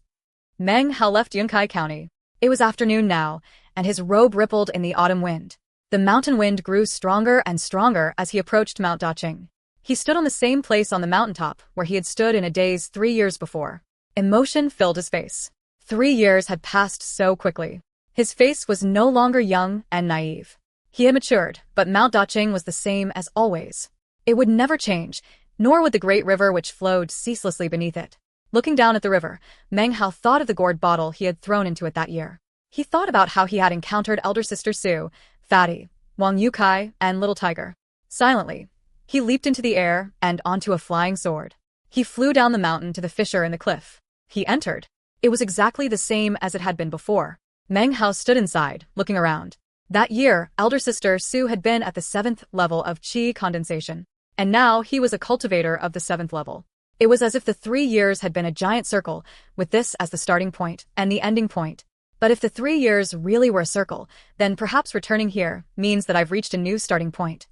Meng Hao left Yunkai County. It was afternoon now, and his robe rippled in the autumn wind. The mountain wind grew stronger and stronger as he approached Mount Daqing. He stood on the same place on the mountaintop where he had stood in a daze 3 years before. Emotion filled his face. 3 years had passed so quickly. His face was no longer young and naive. He had matured, but Mount Daqing was the same as always. It would never change, nor would the great river which flowed ceaselessly beneath it. Looking down at the river, Meng Hao thought of the gourd bottle he had thrown into it that year. He thought about how he had encountered elder sister Su, Fatty, Wang Yukai, and Little Tiger. Silently, he leaped into the air and onto a flying sword. He flew down the mountain to the fissure in the cliff. He entered. It was exactly the same as it had been before. Meng Hao stood inside, looking around. That year, elder sister Su had been at the 7th level of qi condensation, and now he was a cultivator of the 7th level. It was as if the 3 years had been a giant circle, with this as the starting point and the ending point. But if the 3 years really were a circle, then perhaps returning here means that I've reached a new starting point.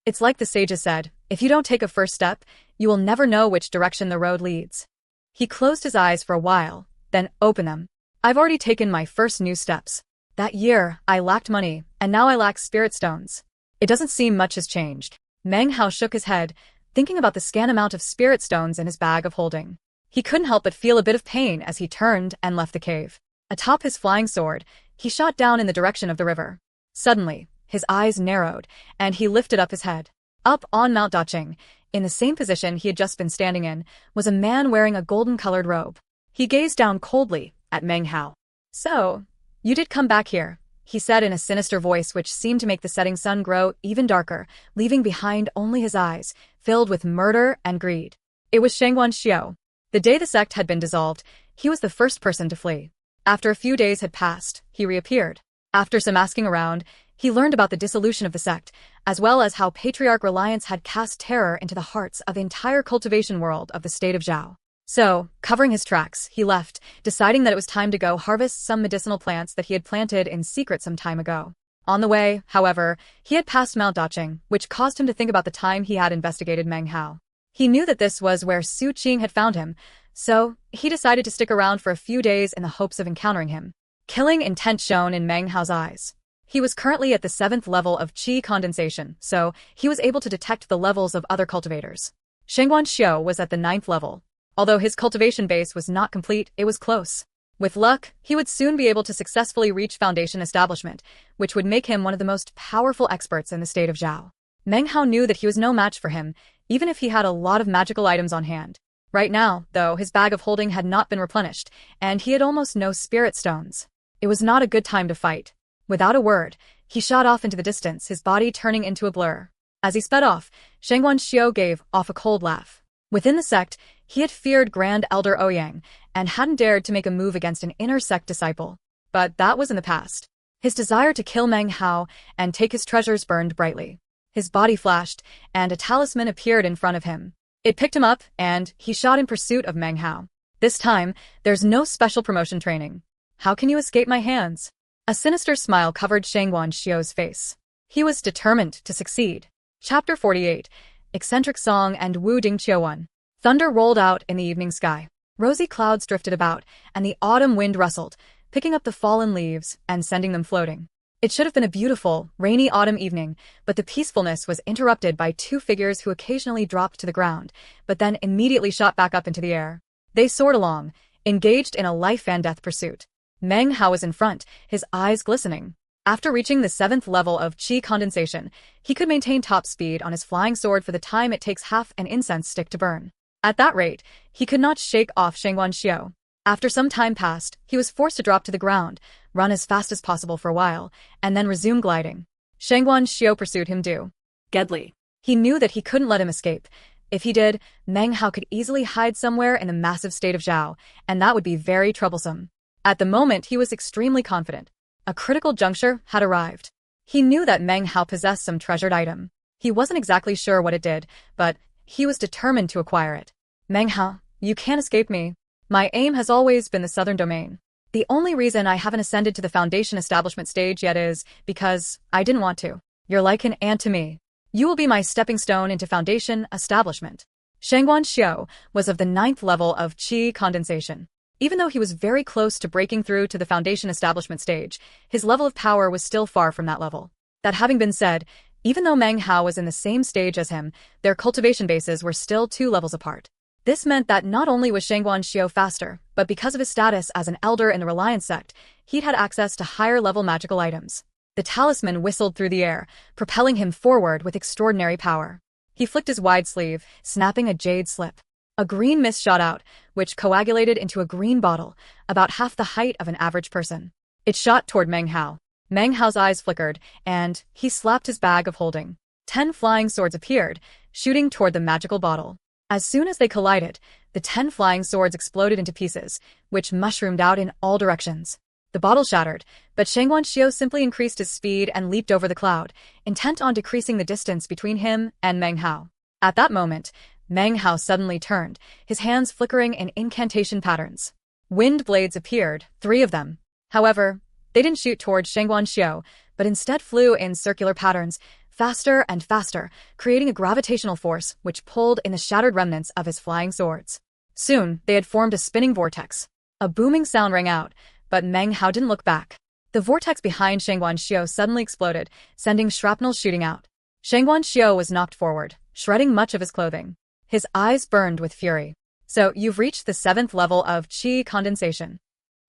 It's like the sages said, if you don't take a first step, you will never know which direction the road leads. He closed his eyes for a while, then opened them. I've already taken my first new steps. That year, I lacked money, and now I lack spirit stones. It doesn't seem much has changed. Meng Hao shook his head, thinking about the scant amount of spirit stones in his bag of holding. He couldn't help but feel a bit of pain as he turned and left the cave. Atop his flying sword, he shot down in the direction of the river. Suddenly, his eyes narrowed, and he lifted up his head. Up on Mount Daqing, in the same position he had just been standing in, was a man wearing a golden-colored robe. He gazed down coldly at Meng Hao. So, you did come back here, he said in a sinister voice which seemed to make the setting sun grow even darker, leaving behind only his eyes, filled with murder and greed. It was Shangguan Xiao. The day the sect had been dissolved, he was the first person to flee. After a few days had passed, he reappeared. After some asking around, he learned about the dissolution of the sect, as well as how Patriarch Reliance had cast terror into the hearts of the entire cultivation world of the state of Zhao. So, covering his tracks, he left, deciding that it was time to go harvest some medicinal plants that he had planted in secret some time ago. On the way, however, he had passed Mount Daqing, which caused him to think about the time he had investigated Meng Hao. He knew that this was where Su Qing had found him, so he decided to stick around for a few days in the hopes of encountering him. Killing intent shone in Meng Hao's eyes. He was currently at the 7th level of qi condensation, so he was able to detect the levels of other cultivators. Shangguan Xiao was at the 9th level. Although his cultivation base was not complete, it was close. With luck, he would soon be able to successfully reach foundation establishment, which would make him one of the most powerful experts in the state of Zhao. Meng Hao knew that he was no match for him, even if he had a lot of magical items on hand. Right now, though, his bag of holding had not been replenished, and he had almost no spirit stones. It was not a good time to fight. Without a word, he shot off into the distance, his body turning into a blur. As he sped off, Shangguan Xiao gave off a cold laugh. Within the sect, he had feared Grand Elder Ouyang, and hadn't dared to make a move against an inner sect disciple. But that was in the past. His desire to kill Meng Hao and take his treasures burned brightly. His body flashed, and a talisman appeared in front of him. It picked him up, and he shot in pursuit of Meng Hao. This time, there's no special promotion training. How can you escape my hands? A sinister smile covered Shangguan Xiao's face. He was determined to succeed. Chapter 48. Eccentric Song and Wu Ding Qiuan. Thunder rolled out in the evening sky. Rosy clouds drifted about, and the autumn wind rustled, picking up the fallen leaves and sending them floating. It should have been a beautiful, rainy autumn evening, but the peacefulness was interrupted by two figures who occasionally dropped to the ground, but then immediately shot back up into the air. They soared along, engaged in a life-and-death pursuit. Meng Hao was in front, his eyes glistening. After reaching the 7th level of qi condensation, he could maintain top speed on his flying sword for the time it takes half an incense stick to burn. At that rate, he could not shake off Shangguan Xiao. After some time passed, he was forced to drop to the ground, run as fast as possible for a while, and then resume gliding. Shangguan Xiao pursued him due deadly. He knew that he couldn't let him escape. If he did, Meng Hao could easily hide somewhere in the massive state of Zhao, and that would be very troublesome. At the moment, he was extremely confident. A critical juncture had arrived. He knew that Meng Hao possessed some treasured item. He wasn't exactly sure what it did, but he was determined to acquire it. Meng Hao, you can't escape me. My aim has always been the southern domain. The only reason I haven't ascended to the foundation establishment stage yet is because I didn't want to. You're like an ant to me. You will be my stepping stone into foundation establishment. Shangguan Xiu was of the 9th level of qi condensation. Even though he was very close to breaking through to the foundation establishment stage, his level of power was still far from that level. That having been said, even though Meng Hao was in the same stage as him, their cultivation bases were still 2 levels apart. This meant that not only was Shangguan Xiu faster, but because of his status as an elder in the Reliance sect, he'd had access to higher-level magical items. The talisman whistled through the air, propelling him forward with extraordinary power. He flicked his wide sleeve, snapping a jade slip. A green mist shot out, which coagulated into a green bottle, about half the height of an average person. It shot toward Meng Hao. Meng Hao's eyes flickered, and he slapped his bag of holding. 10 flying swords appeared, shooting toward the magical bottle. As soon as they collided, the 10 flying swords exploded into pieces, which mushroomed out in all directions. The bottle shattered, but Shangguan Xiu simply increased his speed and leaped over the cloud, intent on decreasing the distance between him and Meng Hao. At that moment, Meng Hao suddenly turned, his hands flickering in incantation patterns. Wind blades appeared, 3 of them. However, they didn't shoot toward Shangguan Xiu, but instead flew in circular patterns, faster and faster, creating a gravitational force which pulled in the shattered remnants of his flying swords. Soon, they had formed a spinning vortex. A booming sound rang out, but Meng Hao didn't look back. The vortex behind Shangguan Xiu suddenly exploded, sending shrapnel shooting out. Shangguan Xiu was knocked forward, shredding much of his clothing. His eyes burned with fury. So, you've reached the 7th level of qi condensation.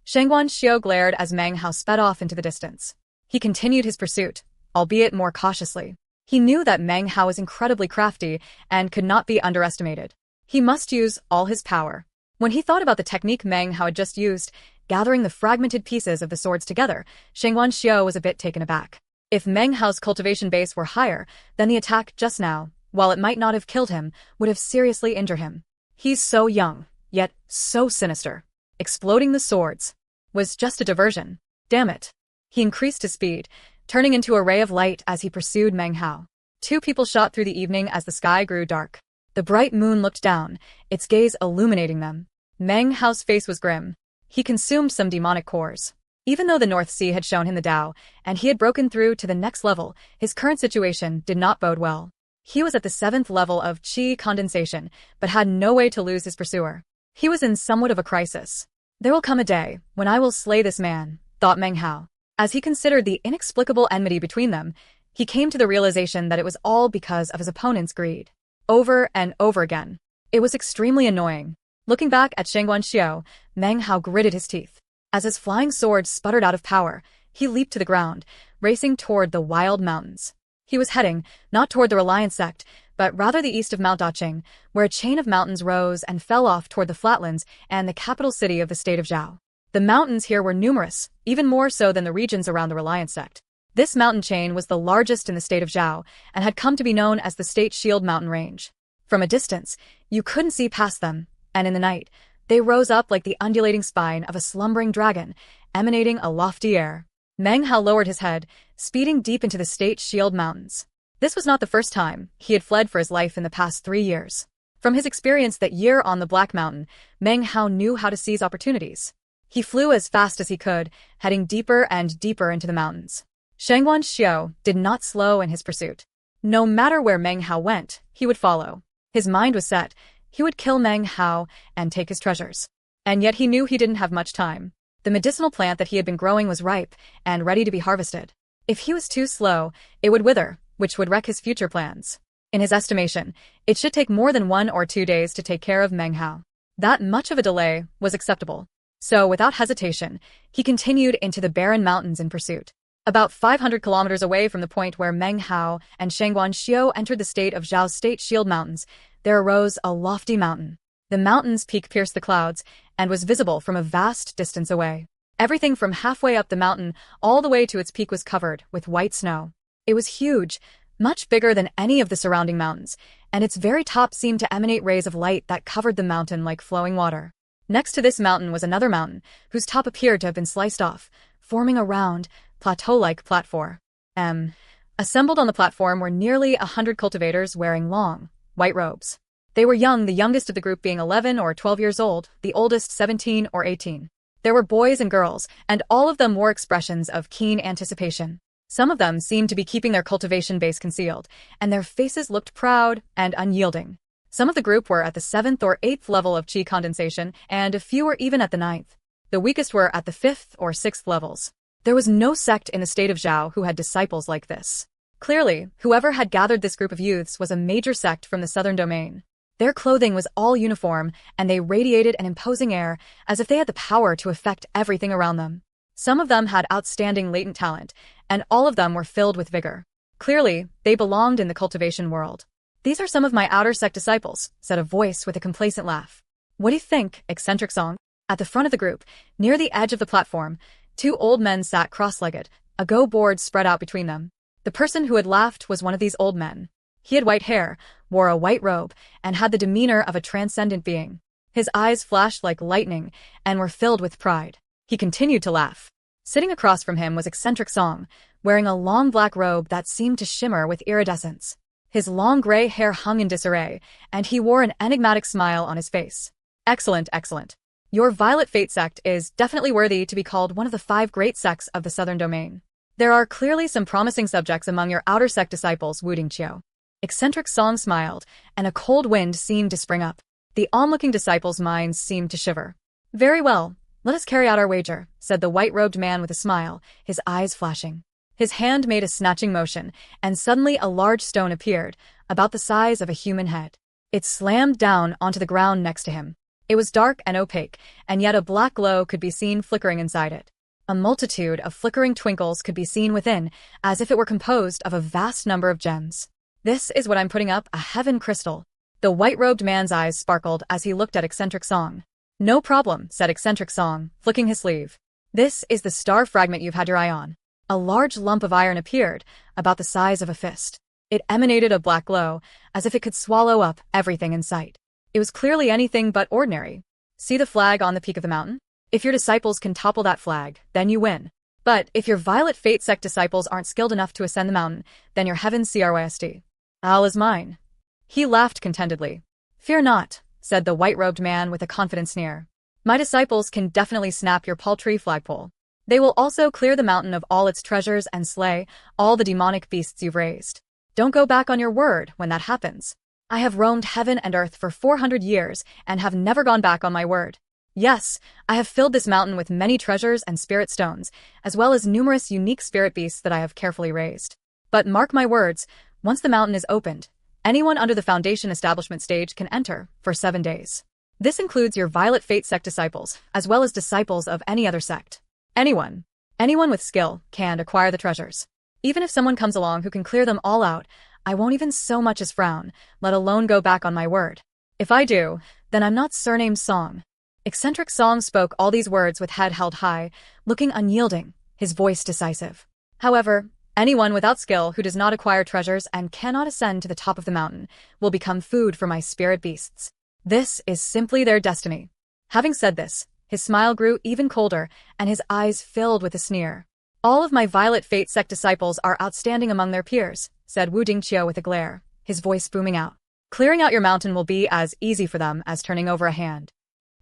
Shangguan Xiu glared as Meng Hao sped off into the distance. He continued his pursuit, albeit more cautiously. He knew that Meng Hao was incredibly crafty and could not be underestimated. He must use all his power. When he thought about the technique Meng Hao had just used, gathering the fragmented pieces of the swords together, Shangguan Xiu was a bit taken aback. If Meng Hao's cultivation base were higher, then the attack just now, while it might not have killed him, would have seriously injured him. He's so young, yet so sinister. Exploding the swords was just a diversion. Damn it. He increased his speed, turning into a ray of light as he pursued Meng Hao. 2 people shot through the evening as the sky grew dark. The bright moon looked down, its gaze illuminating them. Meng Hao's face was grim. He consumed some demonic cores. Even though the North Sea had shown him the Tao, and he had broken through to the next level, his current situation did not bode well. He was at the 7th level of qi condensation, but had no way to lose his pursuer. He was in somewhat of a crisis. There will come a day when I will slay this man, thought Meng Hao. As he considered the inexplicable enmity between them, he came to the realization that it was all because of his opponent's greed. Over and over again. It was extremely annoying. Looking back at Shangguan Xiu, Meng Hao gritted his teeth. As his flying sword sputtered out of power, he leaped to the ground, racing toward the wild mountains. He was heading, not toward the Reliance sect, but rather the east of Mount Daqing, where a chain of mountains rose and fell off toward the flatlands and the capital city of the state of Zhao. The mountains here were numerous, even more so than the regions around the Reliance sect. This mountain chain was the largest in the state of Zhao and had come to be known as the State Shield Mountain Range. From a distance, you couldn't see past them, and in the night, they rose up like the undulating spine of a slumbering dragon, emanating a lofty air. Meng Hao lowered his head, speeding deep into the State Shield Mountains. This was not the first time he had fled for his life in the past 3 years. From his experience that year on the Black Mountain, Meng Hao knew how to seize opportunities. He flew as fast as he could, heading deeper and deeper into the mountains. Shangguan Xiu did not slow in his pursuit. No matter where Meng Hao went, he would follow. His mind was set. He would kill Meng Hao and take his treasures. And yet he knew he didn't have much time. The medicinal plant that he had been growing was ripe and ready to be harvested. If he was too slow, it would wither, which would wreck his future plans. In his estimation, it should take more than 1 or 2 days to take care of Meng Hao. That much of a delay was acceptable. So, without hesitation, he continued into the barren mountains in pursuit. About 500 kilometers away from the point where Meng Hao and Shangguan Xiu entered the state of Zhao's State Shield Mountains, there arose a lofty mountain. The mountain's peak pierced the clouds and was visible from a vast distance away. Everything from halfway up the mountain all the way to its peak was covered with white snow. It was huge, much bigger than any of the surrounding mountains, and its very top seemed to emanate rays of light that covered the mountain like flowing water. Next to this mountain was another mountain, whose top appeared to have been sliced off, forming a round, plateau-like platform. M. Assembled on the platform were nearly 100 cultivators wearing long, white robes. They were young, the youngest of the group being 11 or 12 years old, the oldest 17 or 18. There were boys and girls, and all of them wore expressions of keen anticipation. Some of them seemed to be keeping their cultivation base concealed, and their faces looked proud and unyielding. Some of the group were at the 7th or 8th level of qi condensation, and a few were even at the 9th. The weakest were at the 5th or 6th levels. There was no sect in the state of Zhao who had disciples like this. Clearly, whoever had gathered this group of youths was a major sect from the southern domain. Their clothing was all uniform, and they radiated an imposing air, as if they had the power to affect everything around them. Some of them had outstanding latent talent, and all of them were filled with vigor. Clearly, they belonged in the cultivation world. "These are some of my outer sect disciples," said a voice with a complacent laugh. "What do you think, eccentric song?" At the front of the group, near the edge of the platform, two old men sat cross-legged, a go board spread out between them. The person who had laughed was one of these old men. He had white hair, wore a white robe, and had the demeanor of a transcendent being. His eyes flashed like lightning and were filled with pride. He continued to laugh. Sitting across from him was eccentric Song, wearing a long black robe that seemed to shimmer with iridescence. His long gray hair hung in disarray, and he wore an enigmatic smile on his face. "Excellent, excellent. Your Violet Fate sect is definitely worthy to be called one of the 5 great sects of the southern domain. There are clearly some promising subjects among your outer sect disciples, Wu Dingqiu." Eccentric Song smiled, and a cold wind seemed to spring up. The onlooking disciples' minds seemed to shiver. "Very well, let us carry out our wager," said the white-robed man with a smile, his eyes flashing. His hand made a snatching motion, and suddenly a large stone appeared, about the size of a human head. It slammed down onto the ground next to him. It was dark and opaque, and yet a black glow could be seen flickering inside it. A multitude of flickering twinkles could be seen within, as if it were composed of a vast number of gems. "This is what I'm putting up, a heaven crystal." The white-robed man's eyes sparkled as he looked at Eccentric Song. "No problem," said Eccentric Song, flicking his sleeve. "This is the star fragment you've had your eye on." A large lump of iron appeared, about the size of a fist. It emanated a black glow, as if it could swallow up everything in sight. It was clearly anything but ordinary. "See the flag on the peak of the mountain? If your disciples can topple that flag, then you win. But if your Violet Fate sect disciples aren't skilled enough to ascend the mountain, then your heaven CRYST. All is mine." He laughed contentedly. "Fear not," said the white-robed man with a confident sneer. "My disciples can definitely snap your paltry flagpole. They will also clear the mountain of all its treasures and slay all the demonic beasts you've raised. Don't go back on your word when that happens. I have roamed heaven and earth for 400 years and have never gone back on my word. Yes, I have filled this mountain with many treasures and spirit stones, as well as numerous unique spirit beasts that I have carefully raised. But mark my words, once the mountain is opened, anyone under the foundation establishment stage can enter for 7 days. This includes your Violet Fate sect disciples, as well as disciples of any other sect. Anyone with skill can acquire the treasures. Even if someone comes along who can clear them all out, I won't even so much as frown, let alone go back on my word. If I do, then I'm not surnamed Song." Eccentric Song spoke all these words with head held high, looking unyielding, his voice decisive. "However, anyone without skill who does not acquire treasures and cannot ascend to the top of the mountain will become food for my spirit beasts. This is simply their destiny." Having said this, his smile grew even colder, and his eyes filled with a sneer. "All of my Violet Fate sect disciples are outstanding among their peers," said Wu Dingqiu with a glare, his voice booming out. "Clearing out your mountain will be as easy for them as turning over a hand.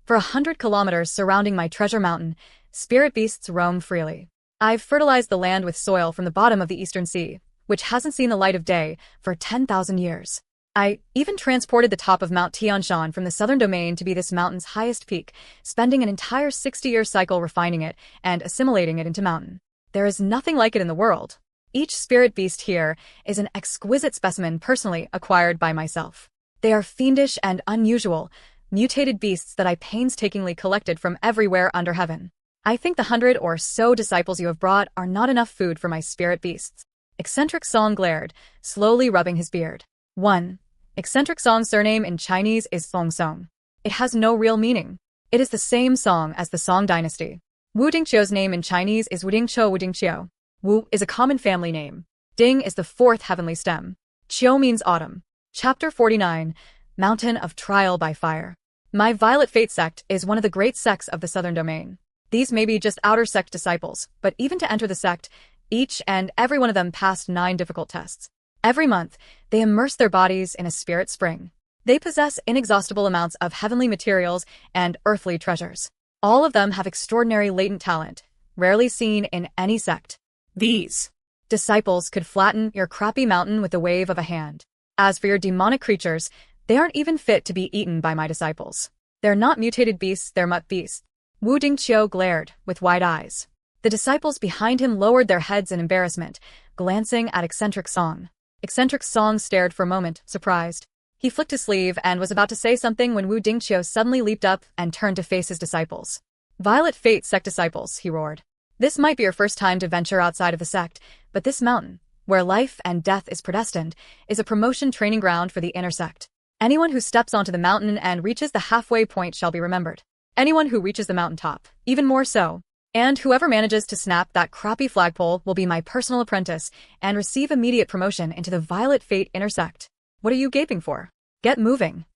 For 100 kilometers surrounding my treasure mountain, spirit beasts roam freely. I've fertilized the land with soil from the bottom of the Eastern Sea, which hasn't seen the light of day for 10,000 years. I even transported the top of Mount Tianshan from the southern domain to be this mountain's highest peak, spending an entire 60-year cycle refining it and assimilating it into mountain. There is nothing like it in the world. Each spirit beast here is an exquisite specimen personally acquired by myself. They are fiendish and unusual, mutated beasts that I painstakingly collected from everywhere under heaven. I think the 100 or so disciples you have brought are not enough food for my spirit beasts." Eccentric Song glared, slowly rubbing his beard. 1. Eccentric Song's surname in Chinese is Song Song. It has no real meaning. It is the same Song as the Song dynasty. Wu Dingqiu's name in Chinese is Wu Dingqiu. Wu is a common family name. Ding is the 4th heavenly stem. Qiu means autumn. Chapter 49, Mountain of Trial by Fire. My Violet Fate sect is one of the great sects of the southern domain. These may be just outer sect disciples, but even to enter the sect, Each and every one of them passed 9 difficult tests. Every month, they immerse their bodies in a spirit spring. They possess inexhaustible amounts of heavenly materials and earthly treasures. All of them have extraordinary latent talent, rarely seen in any sect. These Disciples could flatten your crappy mountain with the wave of a hand. As for your demonic creatures, they aren't even fit to be eaten by my disciples. They're not mutated beasts, they're mutt beasts. Wu Dingqiu glared, with wide eyes. The disciples behind him lowered their heads in embarrassment, glancing at Eccentric Song. Eccentric Song stared for a moment, surprised. He flicked his sleeve and was about to say something when Wu Dingqiu suddenly leaped up and turned to face his disciples. Violet Fate Sect disciples, he roared. This might be your first time to venture outside of the sect, but this mountain, where life and death is predestined, is a promotion training ground for the inner sect. Anyone who steps onto the mountain and reaches the halfway point shall be remembered. Anyone who reaches the mountaintop, even more so. And whoever manages to snap that crappy flagpole will be my personal apprentice and receive immediate promotion into the Violet Fate inner sect. What are you gaping for? Get moving.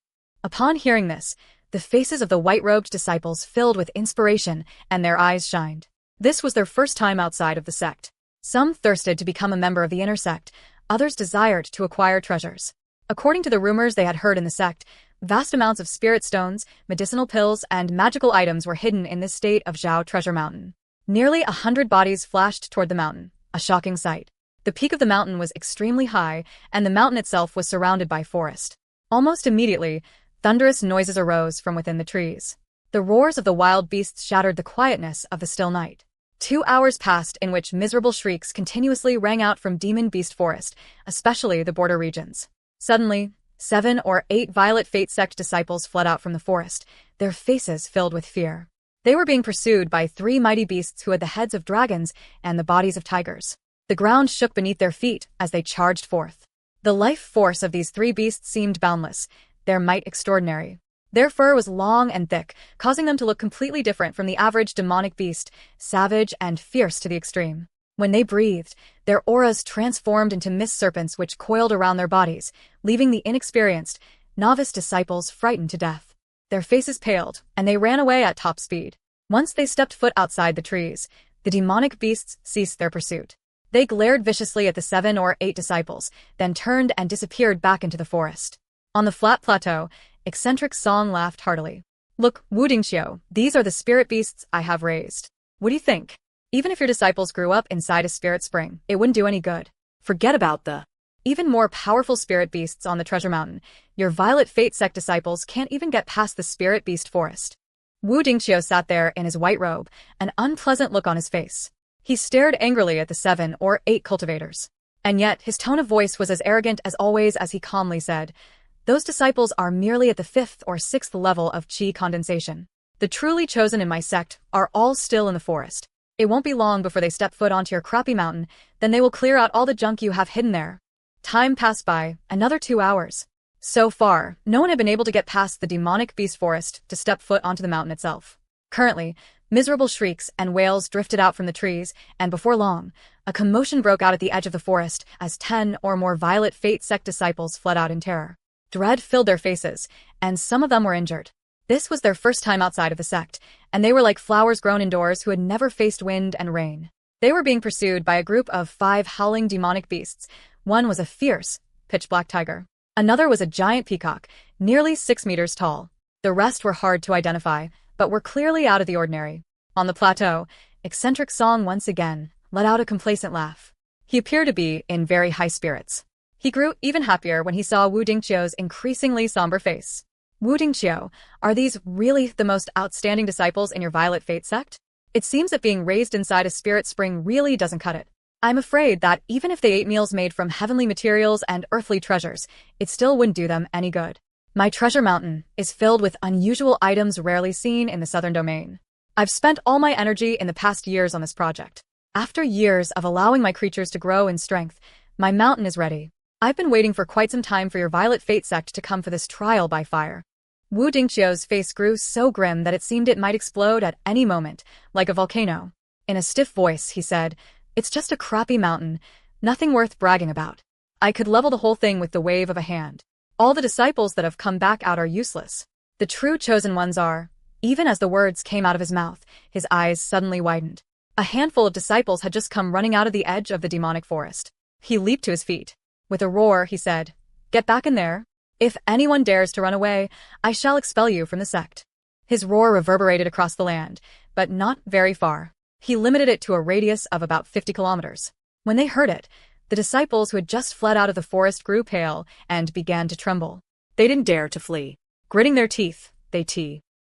Upon hearing this, the faces of the white-robed disciples filled with inspiration and their eyes shined. This was their first time outside of the sect. Some thirsted to become a member of the inner sect, others desired to acquire treasures. According to the rumors they had heard in the sect, vast amounts of spirit stones, medicinal pills, and magical items were hidden in this state of Zhao Treasure Mountain. Nearly 100 bodies flashed toward the mountain, a shocking sight. The peak of the mountain was extremely high, and the mountain itself was surrounded by forest. Almost immediately, thunderous noises arose from within the trees. The roars of the wild beasts shattered the quietness of the still night. 2 hours passed in which miserable shrieks continuously rang out from Demon Beast Forest, especially the border regions. Suddenly, 7 or 8 Violet Fate Sect disciples fled out from the forest, their faces filled with fear. They were being pursued by 3 mighty beasts who had the heads of dragons and the bodies of tigers. The ground shook beneath their feet as they charged forth. The life force of these 3 beasts seemed boundless, their might extraordinary. Their fur was long and thick, causing them to look completely different from the average demonic beast, savage and fierce to the extreme. When they breathed, their auras transformed into mist serpents which coiled around their bodies, leaving the inexperienced, novice disciples frightened to death. Their faces paled, and they ran away at top speed. Once they stepped foot outside the trees, the demonic beasts ceased their pursuit. They glared viciously at the 7 or 8 disciples, then turned and disappeared back into the forest. On the flat plateau, Eccentric Song laughed heartily. Look, Wu Dingqiu, these are the spirit beasts I have raised. What do you think? Even if your disciples grew up inside a spirit spring, it wouldn't do any good. Forget about the even more powerful spirit beasts on the treasure mountain. Your Violet Fate Sect disciples can't even get past the spirit beast forest. Wu Dingqiu sat there in his white robe, an unpleasant look on his face. He stared angrily at the 7 or 8 cultivators. And yet, his tone of voice was as arrogant as always as he calmly said, "Those disciples are merely at the 5th or 6th level of qi condensation. The truly chosen in my sect are all still in the forest. It won't be long before they step foot onto your crappy mountain, then they will clear out all the junk you have hidden there." Time passed by, another 2 hours. So far, no one had been able to get past the demonic beast forest to step foot onto the mountain itself. Currently, miserable shrieks and wails drifted out from the trees, and before long, a commotion broke out at the edge of the forest as 10 or more Violet Fate Sect disciples fled out in terror. Dread filled their faces, and some of them were injured. This was their first time outside of the sect, and they were like flowers grown indoors who had never faced wind and rain. They were being pursued by a group of 5 howling demonic beasts. One was a fierce, pitch-black tiger. Another was a giant peacock, nearly 6 meters tall. The rest were hard to identify, but were clearly out of the ordinary. On the plateau, Eccentric Song once again let out a complacent laugh. He appeared to be in very high spirits. He grew even happier when he saw Wu Dingqiu's increasingly somber face. Wu Dingqiu, are these really the most outstanding disciples in your Violet Fate sect? It seems that being raised inside a spirit spring really doesn't cut it. I'm afraid that even if they ate meals made from heavenly materials and earthly treasures, it still wouldn't do them any good. My treasure mountain is filled with unusual items rarely seen in the southern domain. I've spent all my energy in the past years on this project. After years of allowing my creatures to grow in strength, my mountain is ready. I've been waiting for quite some time for your Violet Fate sect to come for this trial by fire. Wu Dingqiu's face grew so grim that it seemed it might explode at any moment, like a volcano. In a stiff voice, he said, "It's just a crappy mountain, nothing worth bragging about. I could level the whole thing with the wave of a hand. All the disciples that have come back out are useless. The true chosen ones are." Even as the words came out of his mouth, his eyes suddenly widened. A handful of disciples had just come running out of the edge of the demonic forest. He leaped to his feet. With a roar, he said, "Get back in there. If anyone dares to run away, I shall expel you from the sect." His roar reverberated across the land, but not very far. He limited it to a radius of about 50 kilometers. When they heard it, the disciples who had just fled out of the forest grew pale and began to tremble. They didn't dare to flee. Gritting their teeth, they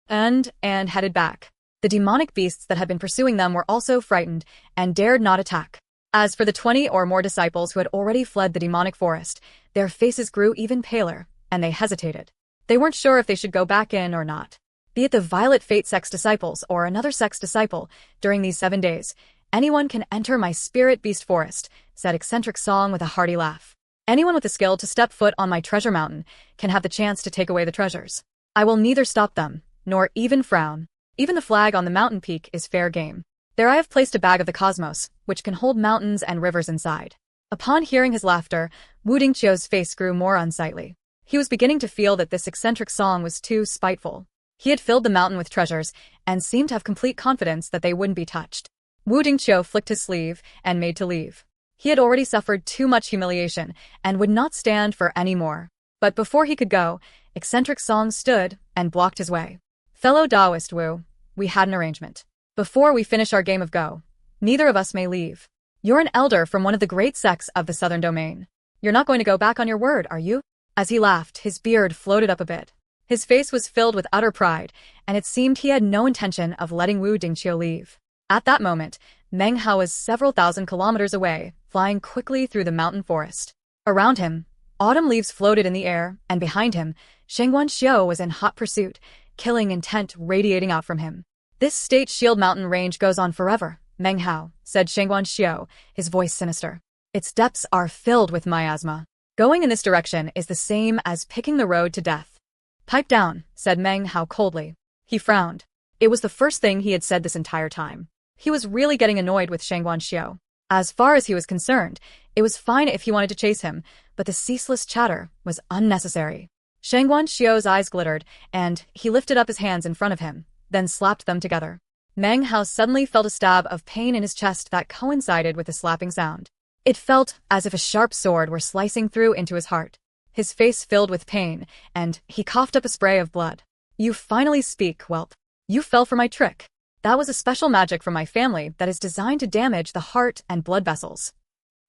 and headed back. The demonic beasts that had been pursuing them were also frightened and dared not attack. As for the 20 or more disciples who had already fled the demonic forest, their faces grew even paler, and they hesitated. They weren't sure if they should go back in or not. Be it the Violet Fate sect's disciples or another sect's disciple, during these 7 days, anyone can enter my spirit beast forest, said Eccentric Song with a hearty laugh. Anyone with the skill to step foot on my treasure mountain can have the chance to take away the treasures. I will neither stop them, nor even frown. Even the flag on the mountain peak is fair game. There I have placed a bag of the cosmos, which can hold mountains and rivers inside. Upon hearing his laughter, Wu Dingqiu's face grew more unsightly. He was beginning to feel that this Eccentric Song was too spiteful. He had filled the mountain with treasures, and seemed to have complete confidence that they wouldn't be touched. Wu Dingqiu flicked his sleeve and made to leave. He had already suffered too much humiliation, and would not stand for any more. But before he could go, Eccentric Song stood and blocked his way. "Fellow Taoist Wu, we had an arrangement. Before we finish our game of Go, neither of us may leave. You're an elder from one of the great sects of the Southern Domain. You're not going to go back on your word, are you?" As he laughed, his beard floated up a bit. His face was filled with utter pride, and it seemed he had no intention of letting Wu Dingqiu leave. At that moment, Meng Hao was several thousand kilometers away, flying quickly through the mountain forest. Around him, autumn leaves floated in the air, and behind him, Shengguan Xiu was in hot pursuit, killing intent radiating out from him. "This State Shield mountain range goes on forever, Meng Hao," said Shengguan Xiu, his voice sinister. "Its depths are filled with miasma. Going in this direction is the same as picking the road to death." "Pipe down," said Meng Hao coldly. He frowned. It was the first thing he had said this entire time. He was really getting annoyed with Shengguan Xiu. As far as he was concerned, it was fine if he wanted to chase him, but the ceaseless chatter was unnecessary. Shengguan Xiu's eyes glittered, and he lifted up his hands in front of him, then slapped them together. Meng Hao suddenly felt a stab of pain in his chest that coincided with the slapping sound. It felt as if a sharp sword were slicing through into his heart. His face filled with pain, and he coughed up a spray of blood. "You finally speak, whelp. You fell for my trick. That was a special magic from my family that is designed to damage the heart and blood vessels."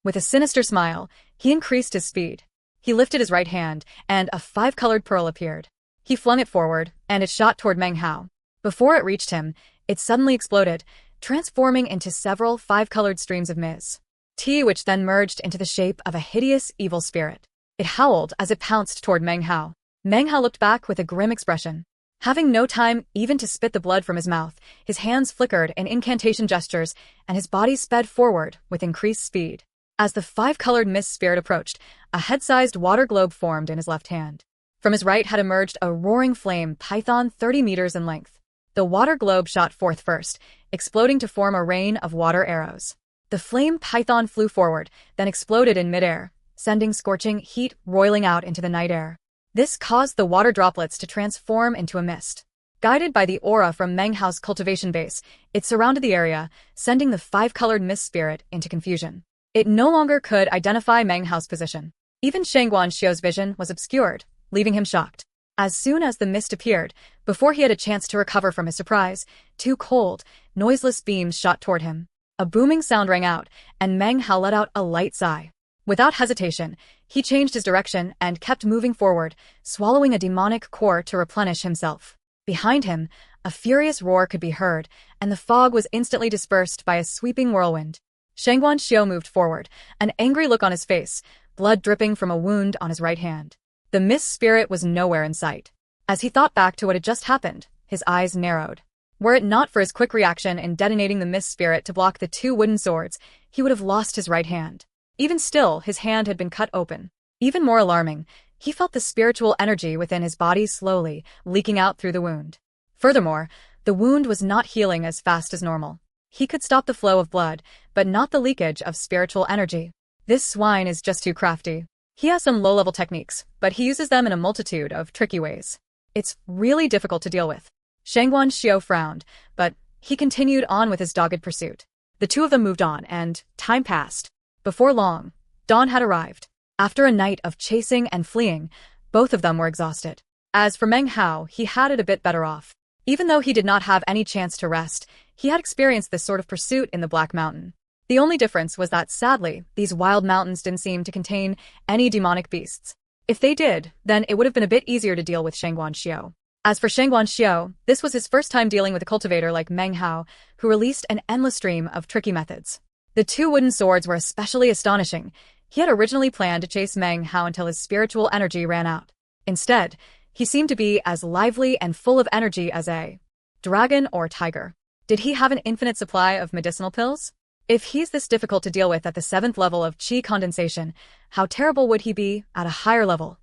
With a sinister smile, he increased his speed. He lifted his right hand, and a 5-colored pearl appeared. He flung it forward, and it shot toward Meng Hao. Before it reached him, it suddenly exploded, transforming into several 5-colored streams of mist, which then merged into the shape of a hideous evil spirit. It howled as it pounced toward Meng Hao. Meng Hao looked back with a grim expression. Having no time even to spit the blood from his mouth, his hands flickered in incantation gestures, and his body sped forward with increased speed. As the 5-colored mist spirit approached, a head-sized water globe formed in his left hand. From his right had emerged a roaring flame python 30 meters in length. The water globe shot forth first, exploding to form a rain of water arrows. The flame python flew forward, then exploded in midair, sending scorching heat roiling out into the night air. This caused the water droplets to transform into a mist. Guided by the aura from Meng Hao's cultivation base, it surrounded the area, sending the 5-colored mist spirit into confusion. It no longer could identify Meng Hao's position. Even Shengguan Xiu's vision was obscured, leaving him shocked. As soon as the mist appeared, before he had a chance to recover from his surprise, 2 cold, noiseless beams shot toward him. A booming sound rang out, and Meng Hao let out a light sigh. Without hesitation, he changed his direction and kept moving forward, swallowing a demonic core to replenish himself. Behind him, a furious roar could be heard, and the fog was instantly dispersed by a sweeping whirlwind. Shengguan Xiu moved forward, an angry look on his face, blood dripping from a wound on his right hand. The mist spirit was nowhere in sight. As he thought back to what had just happened, his eyes narrowed. Were it not for his quick reaction in detonating the mist spirit to block the 2 wooden swords, he would have lost his right hand. Even still, his hand had been cut open. Even more alarming, he felt the spiritual energy within his body slowly leaking out through the wound. Furthermore, the wound was not healing as fast as normal. He could stop the flow of blood, but not the leakage of spiritual energy. This swine is just too crafty. He has some low-level techniques, but he uses them in a multitude of tricky ways. It's really difficult to deal with. Shengguan Xiu frowned, but he continued on with his dogged pursuit. The two of them moved on, and time passed. Before long, dawn had arrived. After a night of chasing and fleeing, both of them were exhausted. As for Meng Hao, he had it a bit better off. Even though he did not have any chance to rest, he had experienced this sort of pursuit in the Black Mountain. The only difference was that, sadly, these wild mountains didn't seem to contain any demonic beasts. If they did, then it would have been a bit easier to deal with Shangguan Xiu. As for Shangguan Xiu, this was his first time dealing with a cultivator like Meng Hao, who released an endless stream of tricky methods. The two wooden swords were especially astonishing. He had originally planned to chase Meng Hao until his spiritual energy ran out. Instead, he seemed to be as lively and full of energy as a dragon or tiger. Did he have an infinite supply of medicinal pills? If he's this difficult to deal with at the 7th level of qi condensation, how terrible would he be at a higher level?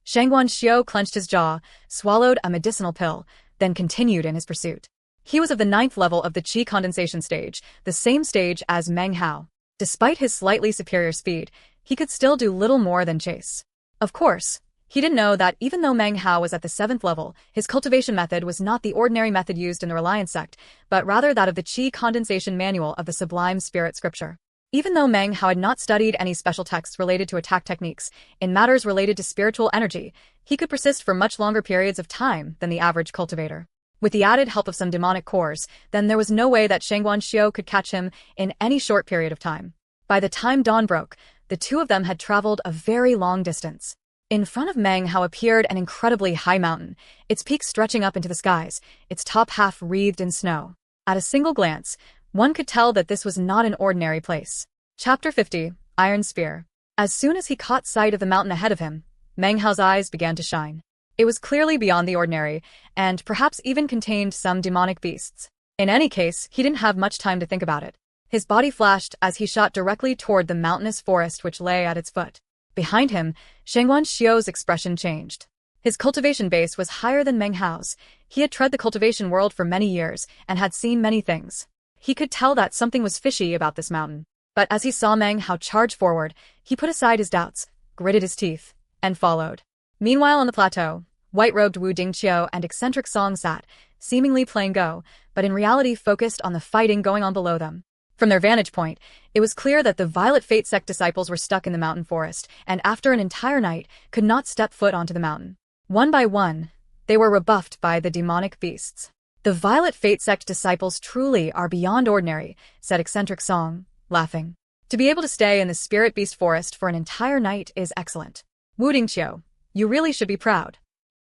Shangguan Xiu clenched his jaw, swallowed a medicinal pill, then continued in his pursuit. He was of the 9th level of the qi condensation stage, the same stage as Meng Hao. Despite his slightly superior speed, he could still do little more than chase. Of course, he didn't know that even though Meng Hao was at the 7th level, his cultivation method was not the ordinary method used in the Reliance sect, but rather that of the Qi condensation manual of the Sublime Spirit Scripture. Even though Meng Hao had not studied any special texts related to attack techniques, in matters related to spiritual energy, he could persist for much longer periods of time than the average cultivator. With the added help of some demonic cores, then there was no way that Shangguan Xiu could catch him in any short period of time. By the time dawn broke, the two of them had traveled a very long distance. In front of Meng Hao appeared an incredibly high mountain, its peak stretching up into the skies, its top half wreathed in snow. At a single glance, one could tell that this was not an ordinary place. Chapter 50, Iron Spear. As soon as he caught sight of the mountain ahead of him, Meng Hao's eyes began to shine. It was clearly beyond the ordinary, and perhaps even contained some demonic beasts. In any case, he didn't have much time to think about it. His body flashed as he shot directly toward the mountainous forest which lay at its foot. Behind him, Shangguan Xiu's expression changed. His cultivation base was higher than Meng Hao's. He had tread the cultivation world for many years and had seen many things. He could tell that something was fishy about this mountain. But as he saw Meng Hao charge forward, he put aside his doubts, gritted his teeth, and followed. Meanwhile on the plateau, white-robed Wu Dingqiu and eccentric Song sat, seemingly playing Go, but in reality focused on the fighting going on below them. From their vantage point, it was clear that the Violet Fate sect disciples were stuck in the mountain forest, and after an entire night, could not step foot onto the mountain. One by one, they were rebuffed by the demonic beasts. The Violet Fate sect disciples truly are beyond ordinary, said eccentric Song, laughing. To be able to stay in the Spirit Beast forest for an entire night is excellent. Wu Dingqiu, you really should be proud.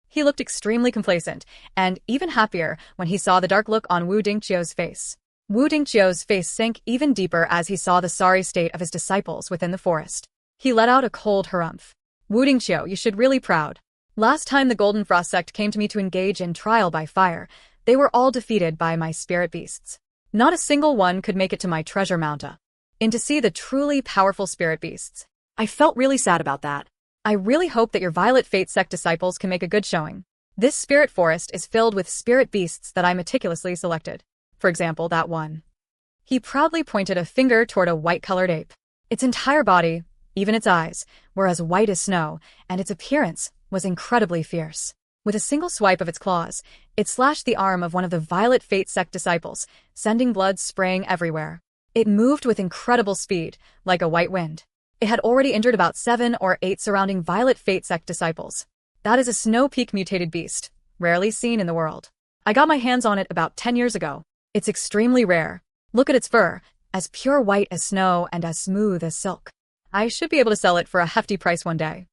He looked extremely complacent, and even happier when he saw the dark look on Wu Dingqiu's face. Wu Dingqiu's face sank even deeper as he saw the sorry state of his disciples within the forest. He let out a cold harumph. Wu Dingqiu, you should really proud. Last time the Golden Frost sect came to me to engage in trial by fire, they were all defeated by my spirit beasts. Not a single one could make it to my treasure mountain. And to see the truly powerful spirit beasts. I felt really sad about that. I really hope that your Violet Fate sect disciples can make a good showing. This spirit forest is filled with spirit beasts that I meticulously selected. For example, that one. He proudly pointed a finger toward a white-colored ape. Its entire body, even its eyes, were as white as snow, and its appearance was incredibly fierce. With a single swipe of its claws, it slashed the arm of one of the Violet Fate sect disciples, sending blood spraying everywhere. It moved with incredible speed, like a white wind. It had already injured about 7 or 8 surrounding Violet Fate sect disciples. That is a Snow Peak mutated beast, rarely seen in the world. I got my hands on it about 10 years ago. It's extremely rare. Look at its fur, as pure white as snow and as smooth as silk. I should be able to sell it for a hefty price one day.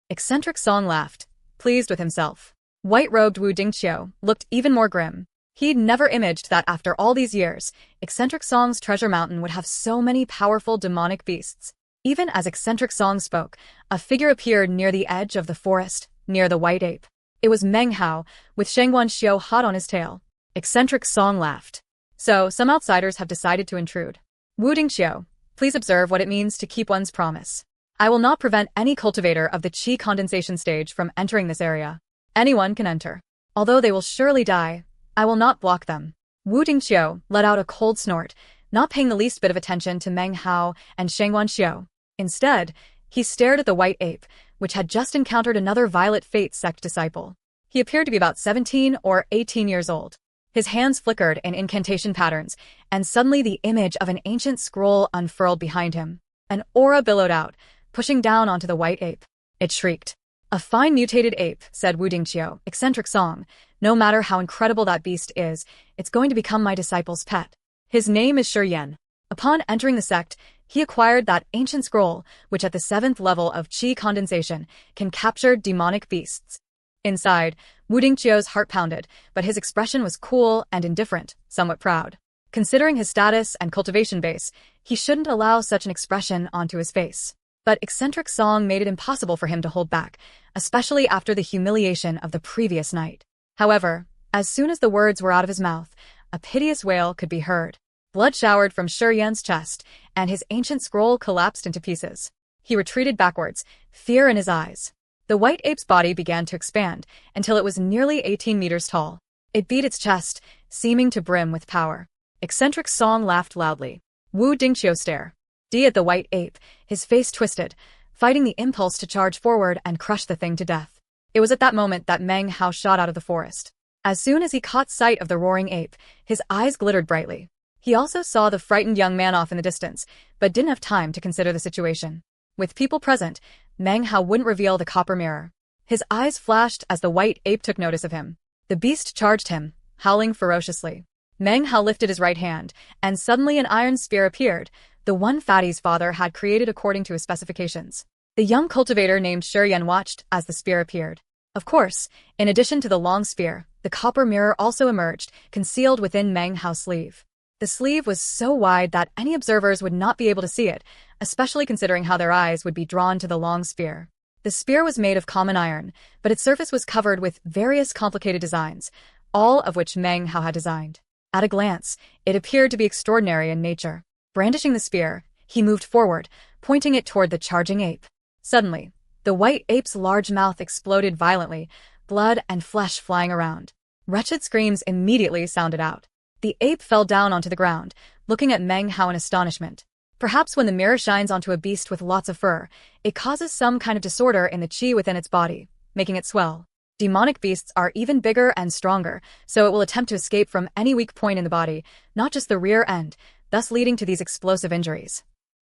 Eccentric Song laughed, pleased with himself. White-robed Wu Dingqiu looked even more grim. He'd never imagined that after all these years, Eccentric Song's treasure mountain would have so many powerful demonic beasts. Even as Eccentric Song spoke, a figure appeared near the edge of the forest, near the white ape. It was Meng Hao, with Shangguan Xiu hot on his tail. Eccentric Song laughed. So, some outsiders have decided to intrude. Wu Dingqiu, please observe what it means to keep one's promise. I will not prevent any cultivator of the qi condensation stage from entering this area. Anyone can enter. Although they will surely die, I will not block them. Wu Dingqiu let out a cold snort, not paying the least bit of attention to Meng Hao and Shangguan Xiu. Instead, he stared at the white ape, which had just encountered another Violet Fate sect disciple. He appeared to be about 17 or 18 years old. His hands flickered in incantation patterns, and suddenly the image of an ancient scroll unfurled behind him. An aura billowed out, pushing down onto the white ape. It shrieked. "A fine mutated ape," said Wu Dingqiu, eccentric song. "No matter how incredible that beast is, it's going to become my disciple's pet. His name is Shi Yan." Upon entering the sect, he acquired that ancient scroll, which at the 7th level of qi condensation can capture demonic beasts. Inside, Wu Dingqiu's heart pounded, but his expression was cool and indifferent, somewhat proud. Considering his status and cultivation base, he shouldn't allow such an expression onto his face. But eccentric song made it impossible for him to hold back, especially after the humiliation of the previous night. However, as soon as the words were out of his mouth, a piteous wail could be heard. Blood showered from Shi Yan's chest, and his ancient scroll collapsed into pieces. He retreated backwards, fear in his eyes. The white ape's body began to expand until it was nearly 18 meters tall. It beat its chest, seeming to brim with power. Eccentric song laughed loudly. Wu Dingqiu stared at the white ape, his face twisted, fighting the impulse to charge forward and crush the thing to death. It was at that moment that Meng Hao shot out of the forest. As soon as he caught sight of the roaring ape, his eyes glittered brightly. He also saw the frightened young man off in the distance, but didn't have time to consider the situation. With people present, Meng Hao wouldn't reveal the copper mirror. His eyes flashed as the white ape took notice of him. The beast charged him, howling ferociously. Meng Hao lifted his right hand, and suddenly an iron spear appeared, the one Fatty's father had created according to his specifications. The young cultivator named Shi Yan watched as the spear appeared. Of course, in addition to the long spear, the copper mirror also emerged, concealed within Meng Hao's sleeve. The sleeve was so wide that any observers would not be able to see it, especially considering how their eyes would be drawn to the long spear. The spear was made of common iron, but its surface was covered with various complicated designs, all of which Meng Hao had designed. At a glance, it appeared to be extraordinary in nature. Brandishing the spear, he moved forward, pointing it toward the charging ape. Suddenly, the white ape's large mouth exploded violently, blood and flesh flying around. Wretched screams immediately sounded out. The ape fell down onto the ground, looking at Meng Hao in astonishment. Perhaps when the mirror shines onto a beast with lots of fur, it causes some kind of disorder in the qi within its body, making it swell. Demonic beasts are even bigger and stronger, so it will attempt to escape from any weak point in the body, not just the rear end, thus leading to these explosive injuries.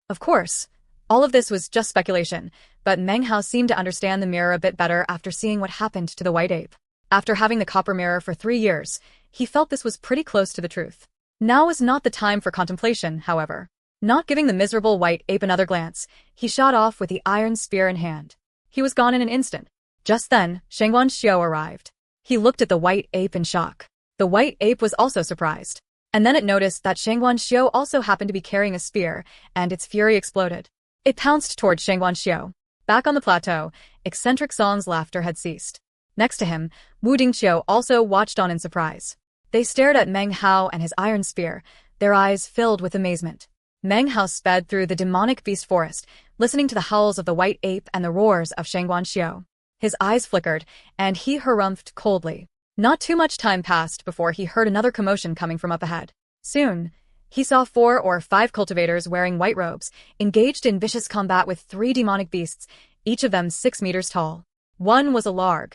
Of course, all of this was just speculation, but Meng Hao seemed to understand the mirror a bit better after seeing what happened to the white ape. After having the copper mirror for 3 years, he felt this was pretty close to the truth. Now was not the time for contemplation, however. Not giving the miserable white ape another glance, he shot off with the iron spear in hand. He was gone in an instant. Just then, Shengguan Xiu arrived. He looked at the white ape in shock. The white ape was also surprised. And then it noticed that Shengguan Xiu also happened to be carrying a spear, and its fury exploded. It pounced toward Shengguan Xiu. Back on the plateau, eccentric Song's laughter had ceased. Next to him, Wu Dingqiu also watched on in surprise. They stared at Meng Hao and his iron spear, their eyes filled with amazement. Meng Hao sped through the demonic beast forest, listening to the howls of the white ape and the roars of Shengguan Xiu. His eyes flickered, and he harumphed coldly. Not too much time passed before he heard another commotion coming from up ahead. Soon, he saw 4 or 5 cultivators wearing white robes, engaged in vicious combat with 3 demonic beasts, each of them 6 meters tall. One was a large,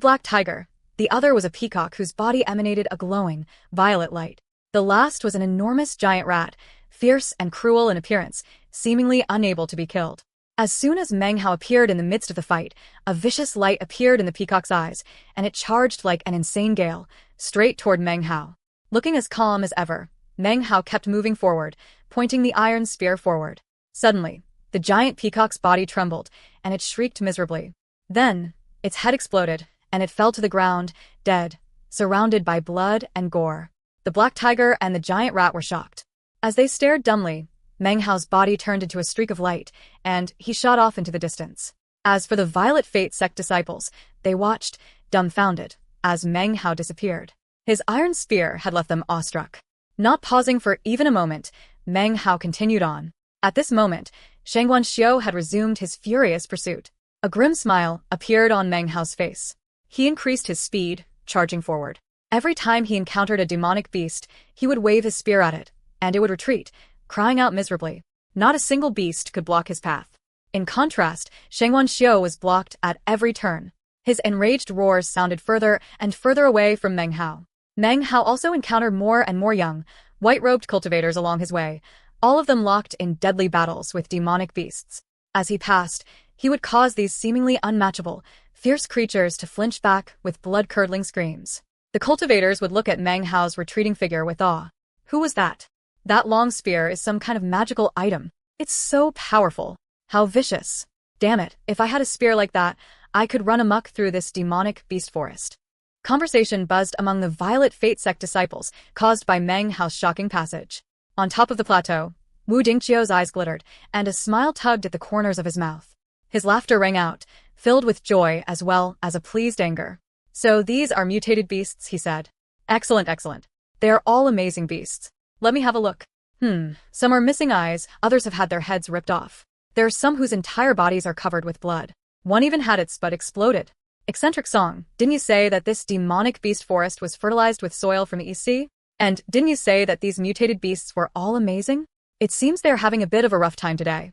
black tiger. The other was a peacock whose body emanated a glowing, violet light. The last was an enormous giant rat, fierce and cruel in appearance, seemingly unable to be killed. As soon as Meng Hao appeared in the midst of the fight, a vicious light appeared in the peacock's eyes, and it charged like an insane gale, straight toward Meng Hao. Looking as calm as ever, Meng Hao kept moving forward, pointing the iron spear forward. Suddenly, the giant peacock's body trembled, and it shrieked miserably. Then, its head exploded, and it fell to the ground, dead, surrounded by blood and gore. The black tiger and the giant rat were shocked. As they stared dumbly, Meng Hao's body turned into a streak of light, and he shot off into the distance. As for the Violet Fate sect disciples, they watched, dumbfounded, as Meng Hao disappeared. His iron spear had left them awestruck. Not pausing for even a moment, Meng Hao continued on. At this moment, Shengguan Xiu had resumed his furious pursuit. A grim smile appeared on Meng Hao's face. He increased his speed, charging forward. Every time he encountered a demonic beast, he would wave his spear at it, and it would retreat, crying out miserably. Not a single beast could block his path. In contrast, Shengguan Xiu was blocked at every turn. His enraged roars sounded further and further away from Meng Hao. Meng Hao also encountered more and more young, white-robed cultivators along his way, all of them locked in deadly battles with demonic beasts. As he passed, he would cause these seemingly unmatchable, fierce creatures to flinch back with blood-curdling screams. The cultivators would look at Meng Hao's retreating figure with awe. Who was that? That long spear is some kind of magical item. It's so powerful. How vicious. Damn it, if I had a spear like that, I could run amok through this demonic beast forest. Conversation buzzed among the Violet Fate sect disciples, caused by Meng Hao's shocking passage. On top of the plateau, Wu Dingqiu's eyes glittered, and a smile tugged at the corners of his mouth. His laughter rang out, filled with joy as well as a pleased anger. So these are mutated beasts, he said. Excellent, excellent. They are all amazing beasts. Let me have a look. Some are missing eyes, others have had their heads ripped off. There are some whose entire bodies are covered with blood. One even had its butt exploded. Eccentric Song, didn't you say that this demonic beast forest was fertilized with soil from the East Sea? And didn't you say that these mutated beasts were all amazing? It seems they're having a bit of a rough time today.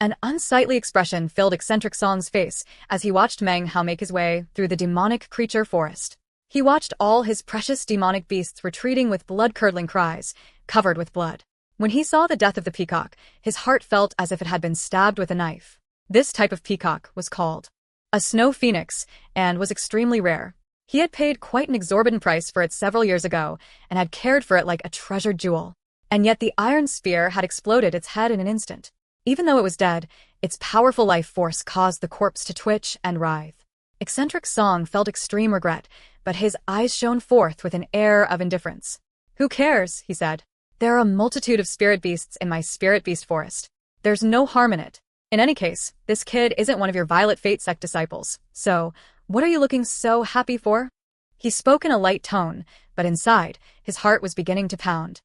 An unsightly expression filled Eccentric Song's face as he watched Meng Hao make his way through the demonic creature forest. He watched all his precious demonic beasts retreating with blood-curdling cries, covered with blood. When he saw the death of the peacock, his heart felt as if it had been stabbed with a knife. This type of peacock was called a snow phoenix and was extremely rare. He had paid quite an exorbitant price for it several years ago and had cared for it like a treasured jewel. And yet the iron spear had exploded its head in an instant. Even though it was dead, its powerful life force caused the corpse to twitch and writhe. Eccentric Song felt extreme regret, but his eyes shone forth with an air of indifference. Who cares, he said. There are a multitude of spirit beasts in my spirit beast forest. There's no harm in it. In any case, this kid isn't one of your Violet Fate sect disciples, so what are you looking so happy for? He spoke in a light tone, but inside, his heart was beginning to pound.